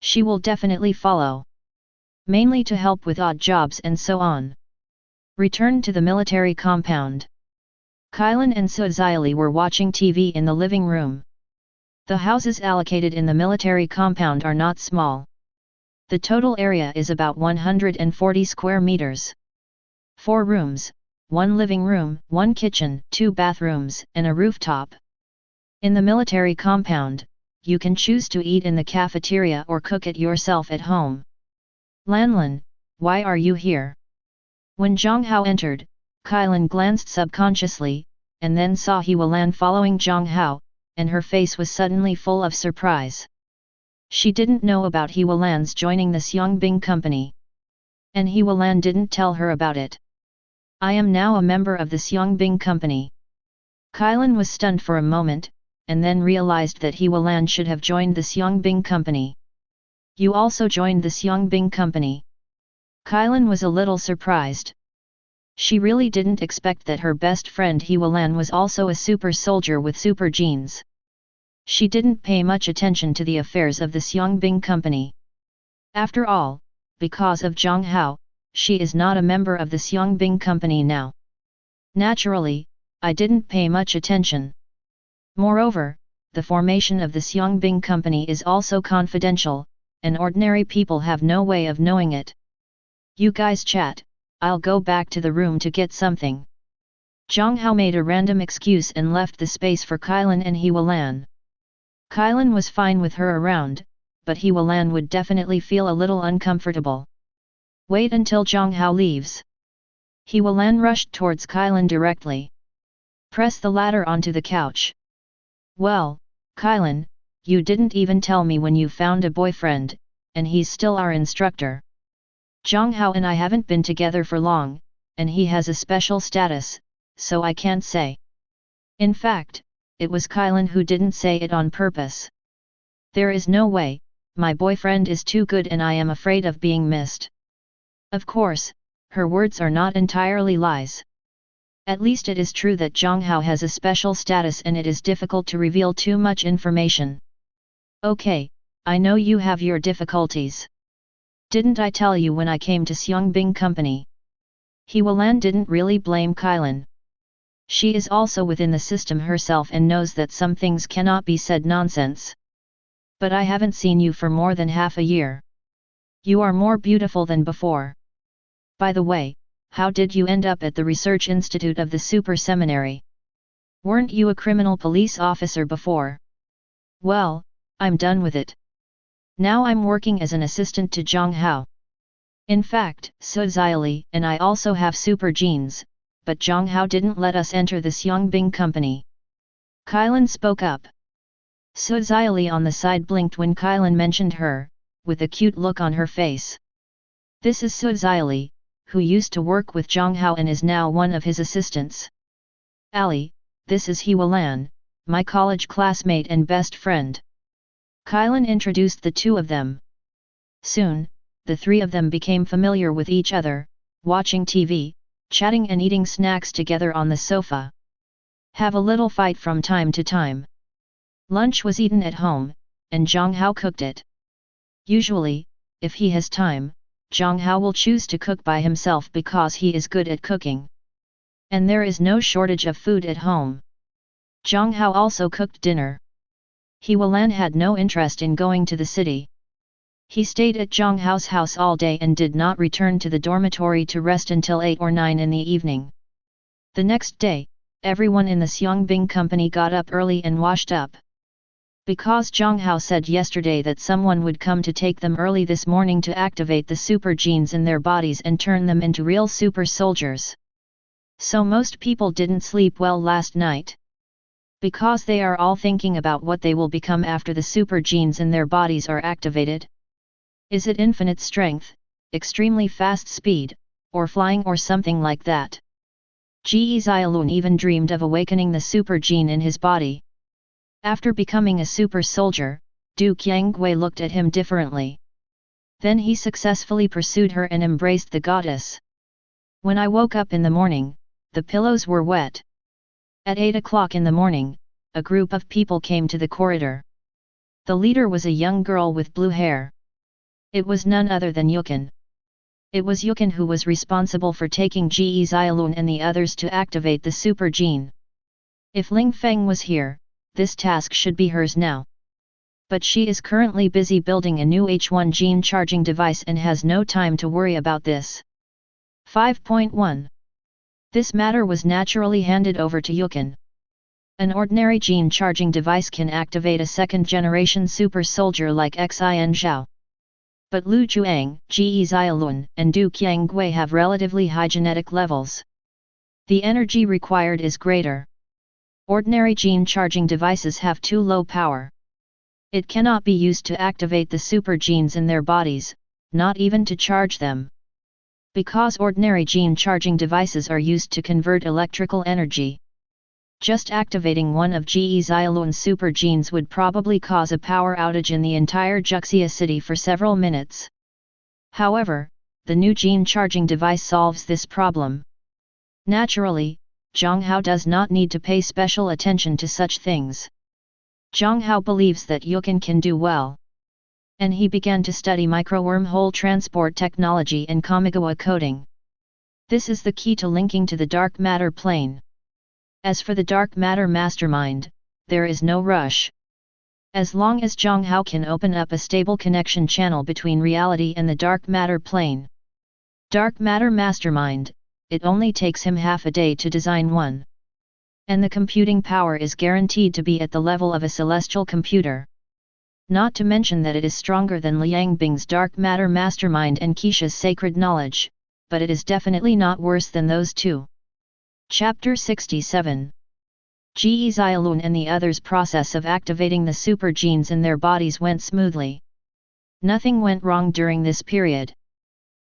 Speaker 1: She will definitely follow. Mainly to help with odd jobs and so on. Return to the military compound. Kylan and Su Xiaoli were watching TV in the living room. The houses allocated in the military compound are not small. The total area is about 140 square meters. 4 rooms, 1 living room, 1 kitchen, 2 bathrooms, and a rooftop. In the military compound, you can choose to eat in the cafeteria or cook it yourself at home. Lanlan, why are you here? When Jiang Hao entered, Kylan glanced subconsciously, and then saw He Walan following Jiang Hao, and her face was suddenly full of surprise. She didn't know about He Walan's joining the Xiangbing company. And He Walan didn't tell her about it. I am now a member of the Xiangbing company. Kylan was stunned for a moment, and then realized that He Walan should have joined the Xiangbing company. You also joined the Xiangbing company. Kylan was a little surprised. She really didn't expect that her best friend He Walan was also a super soldier with super genes. She didn't pay much attention to the affairs of the Xiangbing company. After all, because of Jiang Hao, she is not a member of the Xiangbing company now. Naturally, I didn't pay much attention. Moreover, the formation of the Xiangbing company is also confidential, and ordinary people have no way of knowing it. You guys chat, I'll go back to the room to get something. Jiang Hao made a random excuse and left the space for Kylan and He Walan. Kylan was fine with her around, but He Walan would definitely feel a little uncomfortable. Wait until Jiang Hao leaves. He Walan rushed towards Kylan directly. Press the ladder onto the couch. Well, Kylan, you didn't even tell me when you found a boyfriend, and he's still our instructor. Jiang Hao and I haven't been together for long, and he has a special status, so I can't say. In fact, it was Kylan who didn't say it on purpose. There is no way, my boyfriend is too good and I am afraid of being missed. Of course, her words are not entirely lies. At least it is true that Jiang Hao has a special status and it is difficult to reveal too much information. Okay, I know you have your difficulties. Didn't I tell you when I came to Xiangbing company? He Walan didn't really blame Kylan. She is also within the system herself and knows that some things cannot be said nonsense. But I haven't seen you for more than half a year. You are more beautiful than before. By the way, how did you end up at the research institute of the super seminary? Weren't you a criminal police officer before? Well, I'm done with it. Now I'm working as an assistant to Jiang Hao. In fact, Su Xiali and I also have super genes, but Jiang Hao didn't let us enter the Xiangbing company. Kailan spoke up. Su Xiali on the side blinked when Kailan mentioned her, with a cute look on her face. This is Su Xiali, who used to work with Jiang Hao and is now one of his assistants. Ali, this is He Walan, my college classmate and best friend. Kailan introduced the two of them. Soon, the three of them became familiar with each other, watching TV, chatting and eating snacks together on the sofa. Have a little fight from time to time. Lunch was eaten at home, and Jiang Hao cooked it. Usually, if he has time, Jiang Hao will choose to cook by himself because he is good at cooking. And there is no shortage of food at home. Jiang Hao also cooked dinner. He Walan had no interest in going to the city. He stayed at Jiang Hao's house all day and did not return to the dormitory to rest until 8 or 9 in the evening. The next day, everyone in the Xiangbing company got up early and washed up. Because Jiang Hao said yesterday that someone would come to take them early this morning to activate the super genes in their bodies and turn them into real super soldiers. So most people didn't sleep well last night. Because they are all thinking about what they will become after the super genes in their bodies are activated. Is it infinite strength, extremely fast speed, or flying or something like that? Ji Xiaolun even dreamed of awakening the super gene in his body. After becoming a super soldier, Du Qiangwei looked at him differently. Then he successfully pursued her and embraced the goddess. When I woke up in the morning, the pillows were wet. At 8 o'clock in the morning, a group of people came to the corridor. The leader was a young girl with blue hair. It was none other than Yukin. It was Yukin who was responsible for taking Ji Xiaolun and the others to activate the super gene. If Ling Feng was here, this task should be hers now. But she is currently busy building a new H1 gene charging device and has no time to worry about this. 5.1. This matter was naturally handed over to Yukin. An ordinary gene charging device can activate a second-generation super soldier like Xin Zhao. But Lu Juang, Ji Xiaolun, and Du Qiangwei have relatively high genetic levels. The energy required is greater. Ordinary gene charging devices have too low power. It cannot be used to activate the super genes in their bodies, not even to charge them. Because ordinary gene charging devices are used to convert electrical energy. Just activating one of Ji Xiaolun's super genes would probably cause a power outage in the entire Juxia city for several minutes. However, the new gene charging device solves this problem. Naturally, Jiang Hao does not need to pay special attention to such things. Jiang Hao believes that Yukin can do well. And he began to study microwormhole transport technology and Kamigawa coding. This is the key to linking to the dark matter plane. As for the dark matter mastermind, there is no rush. As long as Jiang Hao can open up a stable connection channel between reality and the dark matter plane. Dark matter mastermind, it only takes him half a day to design one. And the computing power is guaranteed to be at the level of a celestial computer. Not to mention that it is stronger than Liang Bing's dark matter mastermind and Keisha's sacred knowledge, but it is definitely not worse than those two. Chapter 67. Ji Xiaolun and the others' process of activating the super genes in their bodies went smoothly. Nothing went wrong during this period.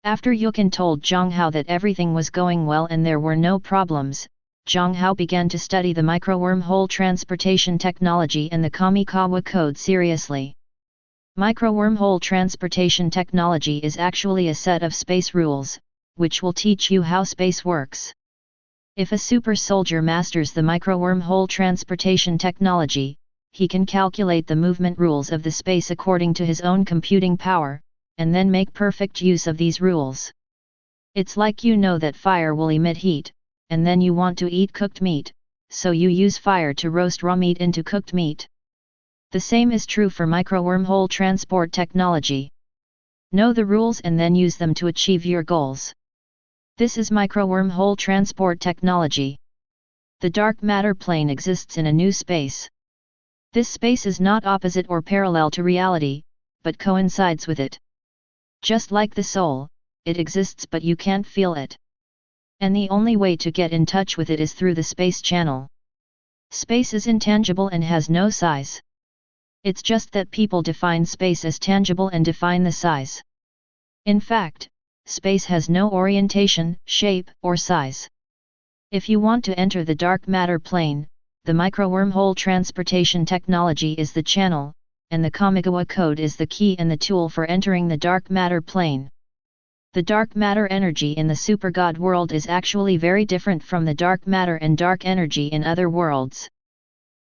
Speaker 1: After Yukin told Jiang Hao that everything was going well and there were no problems, Jiang Hao began to study the microwormhole transportation technology and the Kamikawa code seriously. Microwormhole transportation technology is actually a set of space rules, which will teach you how space works. If a super soldier masters the microwormhole transportation technology, he can calculate the movement rules of the space according to his own computing power, and then make perfect use of these rules. It's like you know that fire will emit heat, and then you want to eat cooked meat, so you use fire to roast raw meat into cooked meat. The same is true for microwormhole transport technology. Know the rules and then use them to achieve your goals. This is microwormhole transport technology. The dark matter plane exists in a new space. This space is not opposite or parallel to reality, but coincides with it. Just like the soul, it exists but you can't feel it. And the only way to get in touch with it is through the space channel. Space is intangible and has no size. It's just that people define space as tangible and define the size. In fact, space has no orientation, shape, or size. If you want to enter the dark matter plane, the microwormhole transportation technology is the channel, and the Kamigawa code is the key and the tool for entering the dark matter plane. The dark matter energy in the super god world is actually very different from the dark matter and dark energy in other worlds.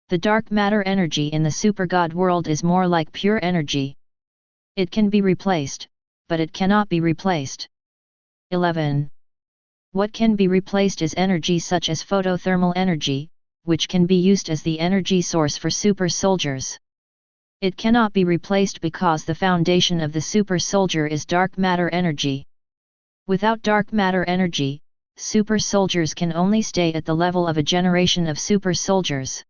Speaker 1: The dark matter energy in the super god world is more like pure energy. It can be replaced, but it cannot be replaced. 11. What can be replaced is energy such as photothermal energy, which can be used as the energy source for super soldiers. It cannot be replaced because the foundation of the super soldier is dark matter energy. Without dark matter energy, super soldiers can only stay at the level of a generation of super soldiers.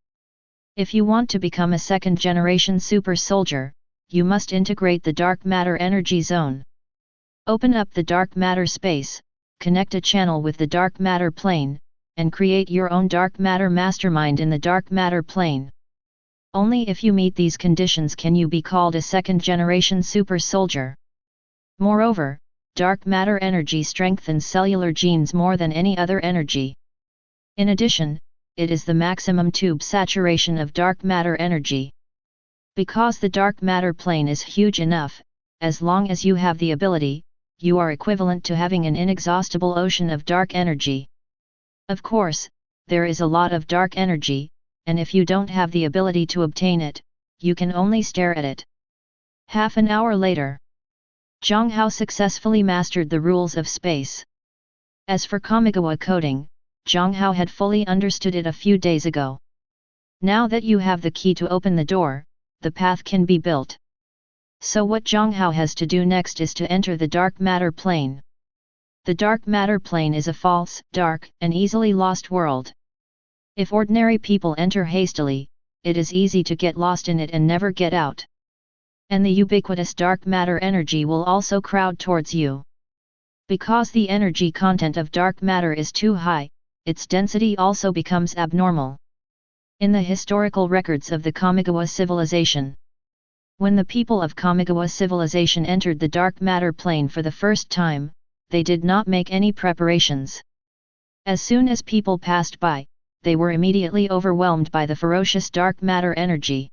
Speaker 1: If you want to become a second generation super soldier, you must integrate the dark matter energy zone. Open up the dark matter space, connect a channel with the dark matter plane, and create your own dark matter mastermind in the dark matter plane. Only if you meet these conditions can you be called a second generation super soldier. Moreover, dark matter energy strengthens cellular genes more than any other energy. In addition, it is the maximum tube saturation of dark matter energy. Because the dark matter plane is huge enough, as long as you have the ability, you are equivalent to having an inexhaustible ocean of dark energy. Of course, there is a lot of dark energy, and if you don't have the ability to obtain it, you can only stare at it. Half an hour later, Jiang Hao successfully mastered the rules of space. As for Kamigawa coding, Jiang Hao had fully understood it a few days ago. Now that you have the key to open the door, the path can be built. So what Jiang Hao has to do next is to enter the dark matter plane. The dark matter plane is a false, dark, and easily lost world. If ordinary people enter hastily, it is easy to get lost in it and never get out. And the ubiquitous dark matter energy will also crowd towards you. Because the energy content of dark matter is too high, its density also becomes abnormal. In the historical records of the Kamigawa civilization, when the people of Kamigawa civilization entered the dark matter plane for the first time, they did not make any preparations. As soon as people passed by, they were immediately overwhelmed by the ferocious dark matter energy.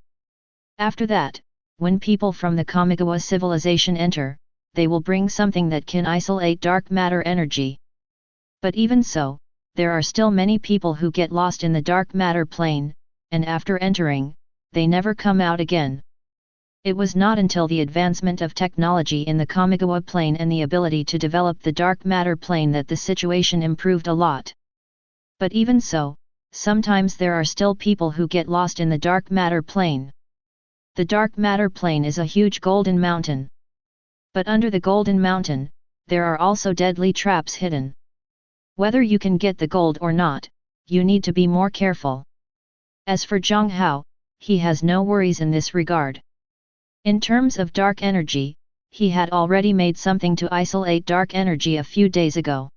Speaker 1: After that, when people from the Kamigawa civilization enter, they will bring something that can isolate dark matter energy. But even so, there are still many people who get lost in the dark matter plane, and after entering, they never come out again. It was not until the advancement of technology in the Kamigawa plane and the ability to develop the dark matter plane that the situation improved a lot. But even so, sometimes there are still people who get lost in the dark matter plane. The dark matter plane is a huge golden mountain. But under the golden mountain, there are also deadly traps hidden. Whether you can get the gold or not, you need to be more careful. As for Jiang Hao, he has no worries in this regard. In terms of dark energy, he had already made something to isolate dark energy a few days ago.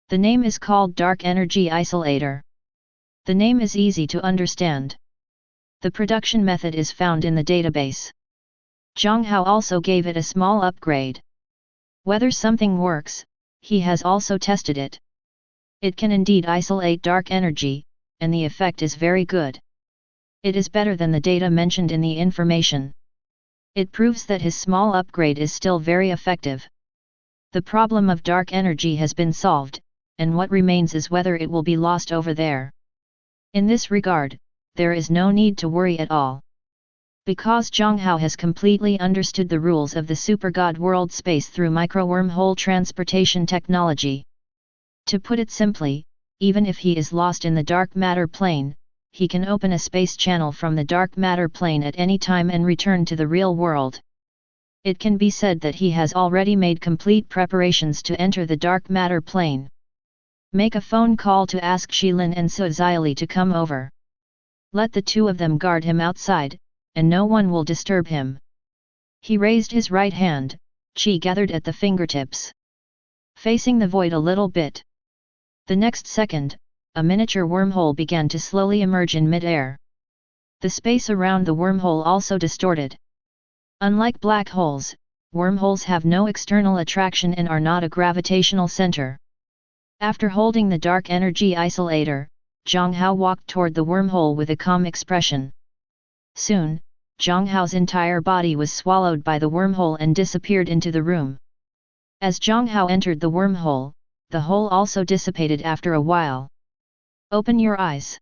Speaker 1: The name is called Dark Energy Isolator. The name is easy to understand. The production method is found in the database. Jiang Hao also gave it a small upgrade. Whether something works, he has also tested it. It can indeed isolate dark energy, and the effect is very good. It is better than the data mentioned in the information. It proves that his small upgrade is still very effective. The problem of dark energy has been solved, and what remains is whether it will be lost over there. In this regard, there is no need to worry at all. Because Jiang Hao has completely understood the rules of the super god world space through microwormhole transportation technology. To put it simply, even if he is lost in the dark matter plane, he can open a space channel from the dark matter plane at any time and return to the real world. It can be said that he has already made complete preparations to enter the dark matter plane. Make a phone call to ask Shilin and Su Xiali to come over. Let the two of them guard him outside, and no one will disturb him. He raised his right hand, chi gathered at the fingertips, facing the void a little bit. The next second, a miniature wormhole began to slowly emerge in mid-air. The space around the wormhole also distorted. Unlike black holes, wormholes have no external attraction and are not a gravitational center. After holding the dark energy isolator, Jiang Hao walked toward the wormhole with a calm expression. Soon, Jiang Hao's entire body was swallowed by the wormhole and disappeared into the room. As Jiang Hao entered the wormhole, the hole also dissipated after a while. Open your eyes.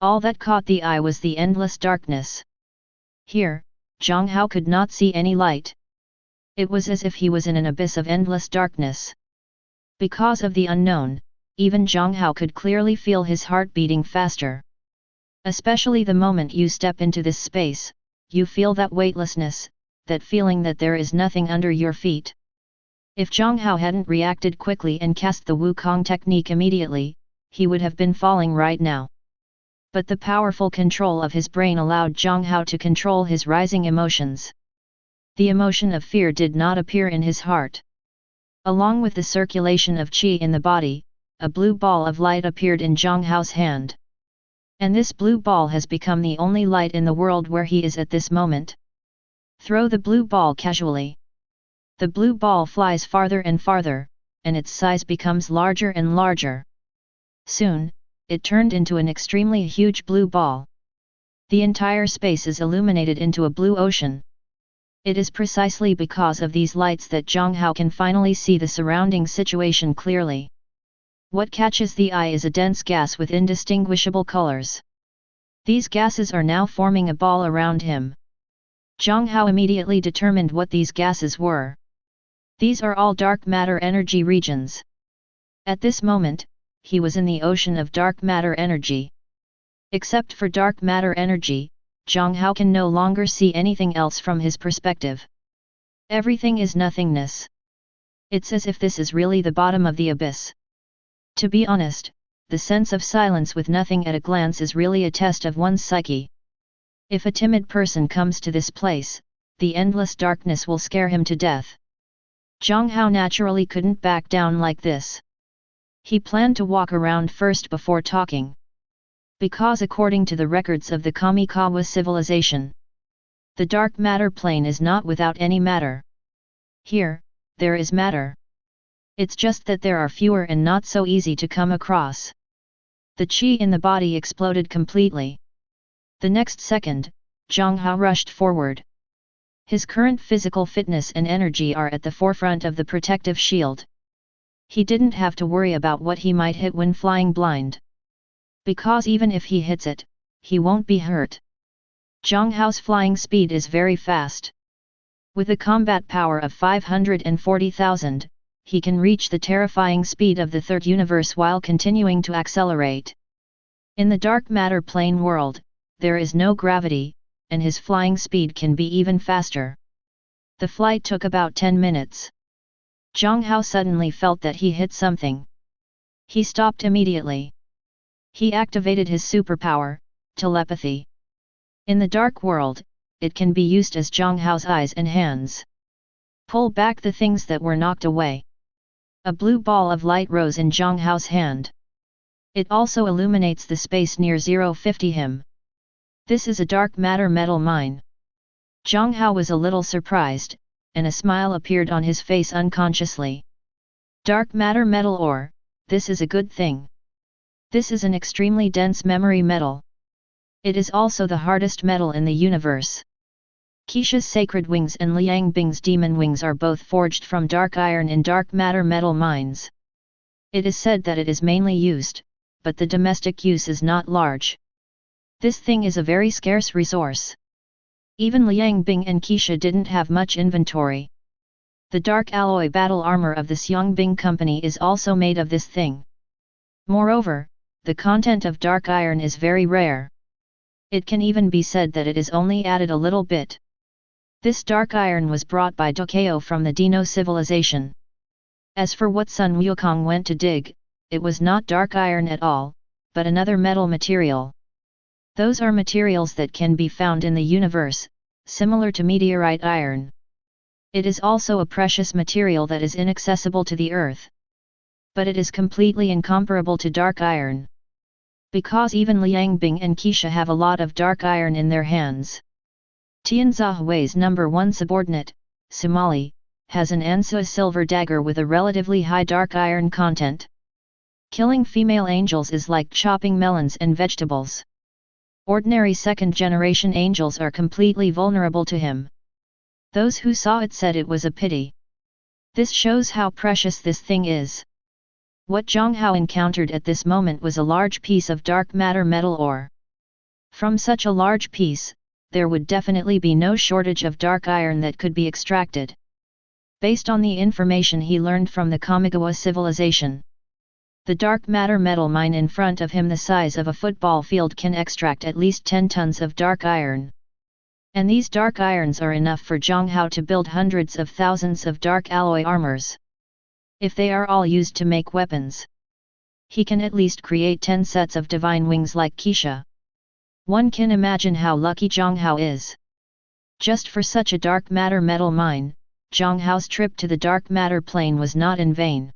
Speaker 1: All that caught the eye was the endless darkness. Here, Jiang Hao could not see any light. It was as if he was in an abyss of endless darkness. Because of the unknown, even Jiang Hao could clearly feel his heart beating faster. Especially the moment you step into this space, you feel that weightlessness, that feeling that there is nothing under your feet. If Jiang Hao hadn't reacted quickly and cast the Wukong technique immediately, he would have been falling right now. But the powerful control of his brain allowed Jiang Hao to control his rising emotions. The emotion of fear did not appear in his heart. Along with the circulation of qi in the body, a blue ball of light appeared in Jiang Hao's hand. And this blue ball has become the only light in the world where he is at this moment. Throw the blue ball casually. The blue ball flies farther and farther, and its size becomes larger and larger. Soon, it turned into an extremely huge blue ball. The entire space is illuminated into a blue ocean. It is precisely because of these lights that Jiang Hao can finally see the surrounding situation clearly. What catches the eye is a dense gas with indistinguishable colors. These gases are now forming a ball around him. Jiang Hao immediately determined what these gases were. These are all dark matter energy regions. At this moment, he was in the ocean of dark matter energy. Except for dark matter energy, Jiang Hao can no longer see anything else from his perspective. Everything is nothingness. It's as if this is really the bottom of the abyss. To be honest, the sense of silence with nothing at a glance is really a test of one's psyche. If a timid person comes to this place, the endless darkness will scare him to death. Jiang Hao naturally couldn't back down like this. He planned to walk around first before talking. Because according to the records of the Kamikawa civilization, the dark matter plane is not without any matter. Here, there is matter. It's just that there are fewer and not so easy to come across. The qi in the body exploded completely. The next second, Jiang Hao rushed forward. His current physical fitness and energy are at the forefront of the protective shield. He didn't have to worry about what he might hit when flying blind. Because even if he hits it, he won't be hurt. Jiang Hao's flying speed is very fast. With a combat power of 540,000, he can reach the terrifying speed of the third universe while continuing to accelerate. In the dark matter plane world, there is no gravity, and his flying speed can be even faster. The flight took about 10 minutes. Jiang Hao suddenly felt that he hit something. He stopped immediately. He activated his superpower, telepathy. In the dark world, it can be used as Jiang Hao's eyes and hands. Pull back the things that were knocked away. A blue ball of light rose in Jiang Hao's hand. It also illuminates the space near 050 him. This is a dark matter metal mine. Jiang Hao was a little surprised, and a smile appeared on his face unconsciously. Dark matter metal ore, this is a good thing. This is an extremely dense memory metal. It is also the hardest metal in the universe. Qisha's sacred wings and Liang Bing's demon wings are both forged from dark iron in dark matter metal mines. It is said that it is mainly used, but the domestic use is not large. This thing is a very scarce resource. Even Liang Bing and Qisha didn't have much inventory. The dark alloy battle armor of the Xiang Bing company is also made of this thing. Moreover, the content of dark iron is very rare. It can even be said that it is only added a little bit. This dark iron was brought by Dokeo from the Dino civilization. As for what Sun Wukong went to dig, it was not dark iron at all, but another metal material. Those are materials that can be found in the universe, similar to meteorite iron. It is also a precious material that is inaccessible to the earth. But it is completely incomparable to dark iron. Because even Liang Bing and Keisha have a lot of dark iron in their hands. Tianzihui's number 1 subordinate, Sumali, has an Ansua silver dagger with a relatively high dark iron content. Killing female angels is like chopping melons and vegetables. Ordinary second-generation angels are completely vulnerable to him. Those who saw it said it was a pity. This shows how precious this thing is. What Jiang Hao encountered at this moment was a large piece of dark matter metal ore. From such a large piece, there would definitely be no shortage of dark iron that could be extracted. Based on the information he learned from the Kamigawa civilization, the dark matter metal mine in front of him the size of a football field can extract at least 10 tons of dark iron. And these dark irons are enough for Jiang Hao to build hundreds of thousands of dark alloy armors. If they are all used to make weapons, he can at least create 10 sets of divine wings like Keisha. One can imagine how lucky Jiang Hao is. Just for such a dark matter metal mine, Jiang Hao's trip to the dark matter plane was not in vain.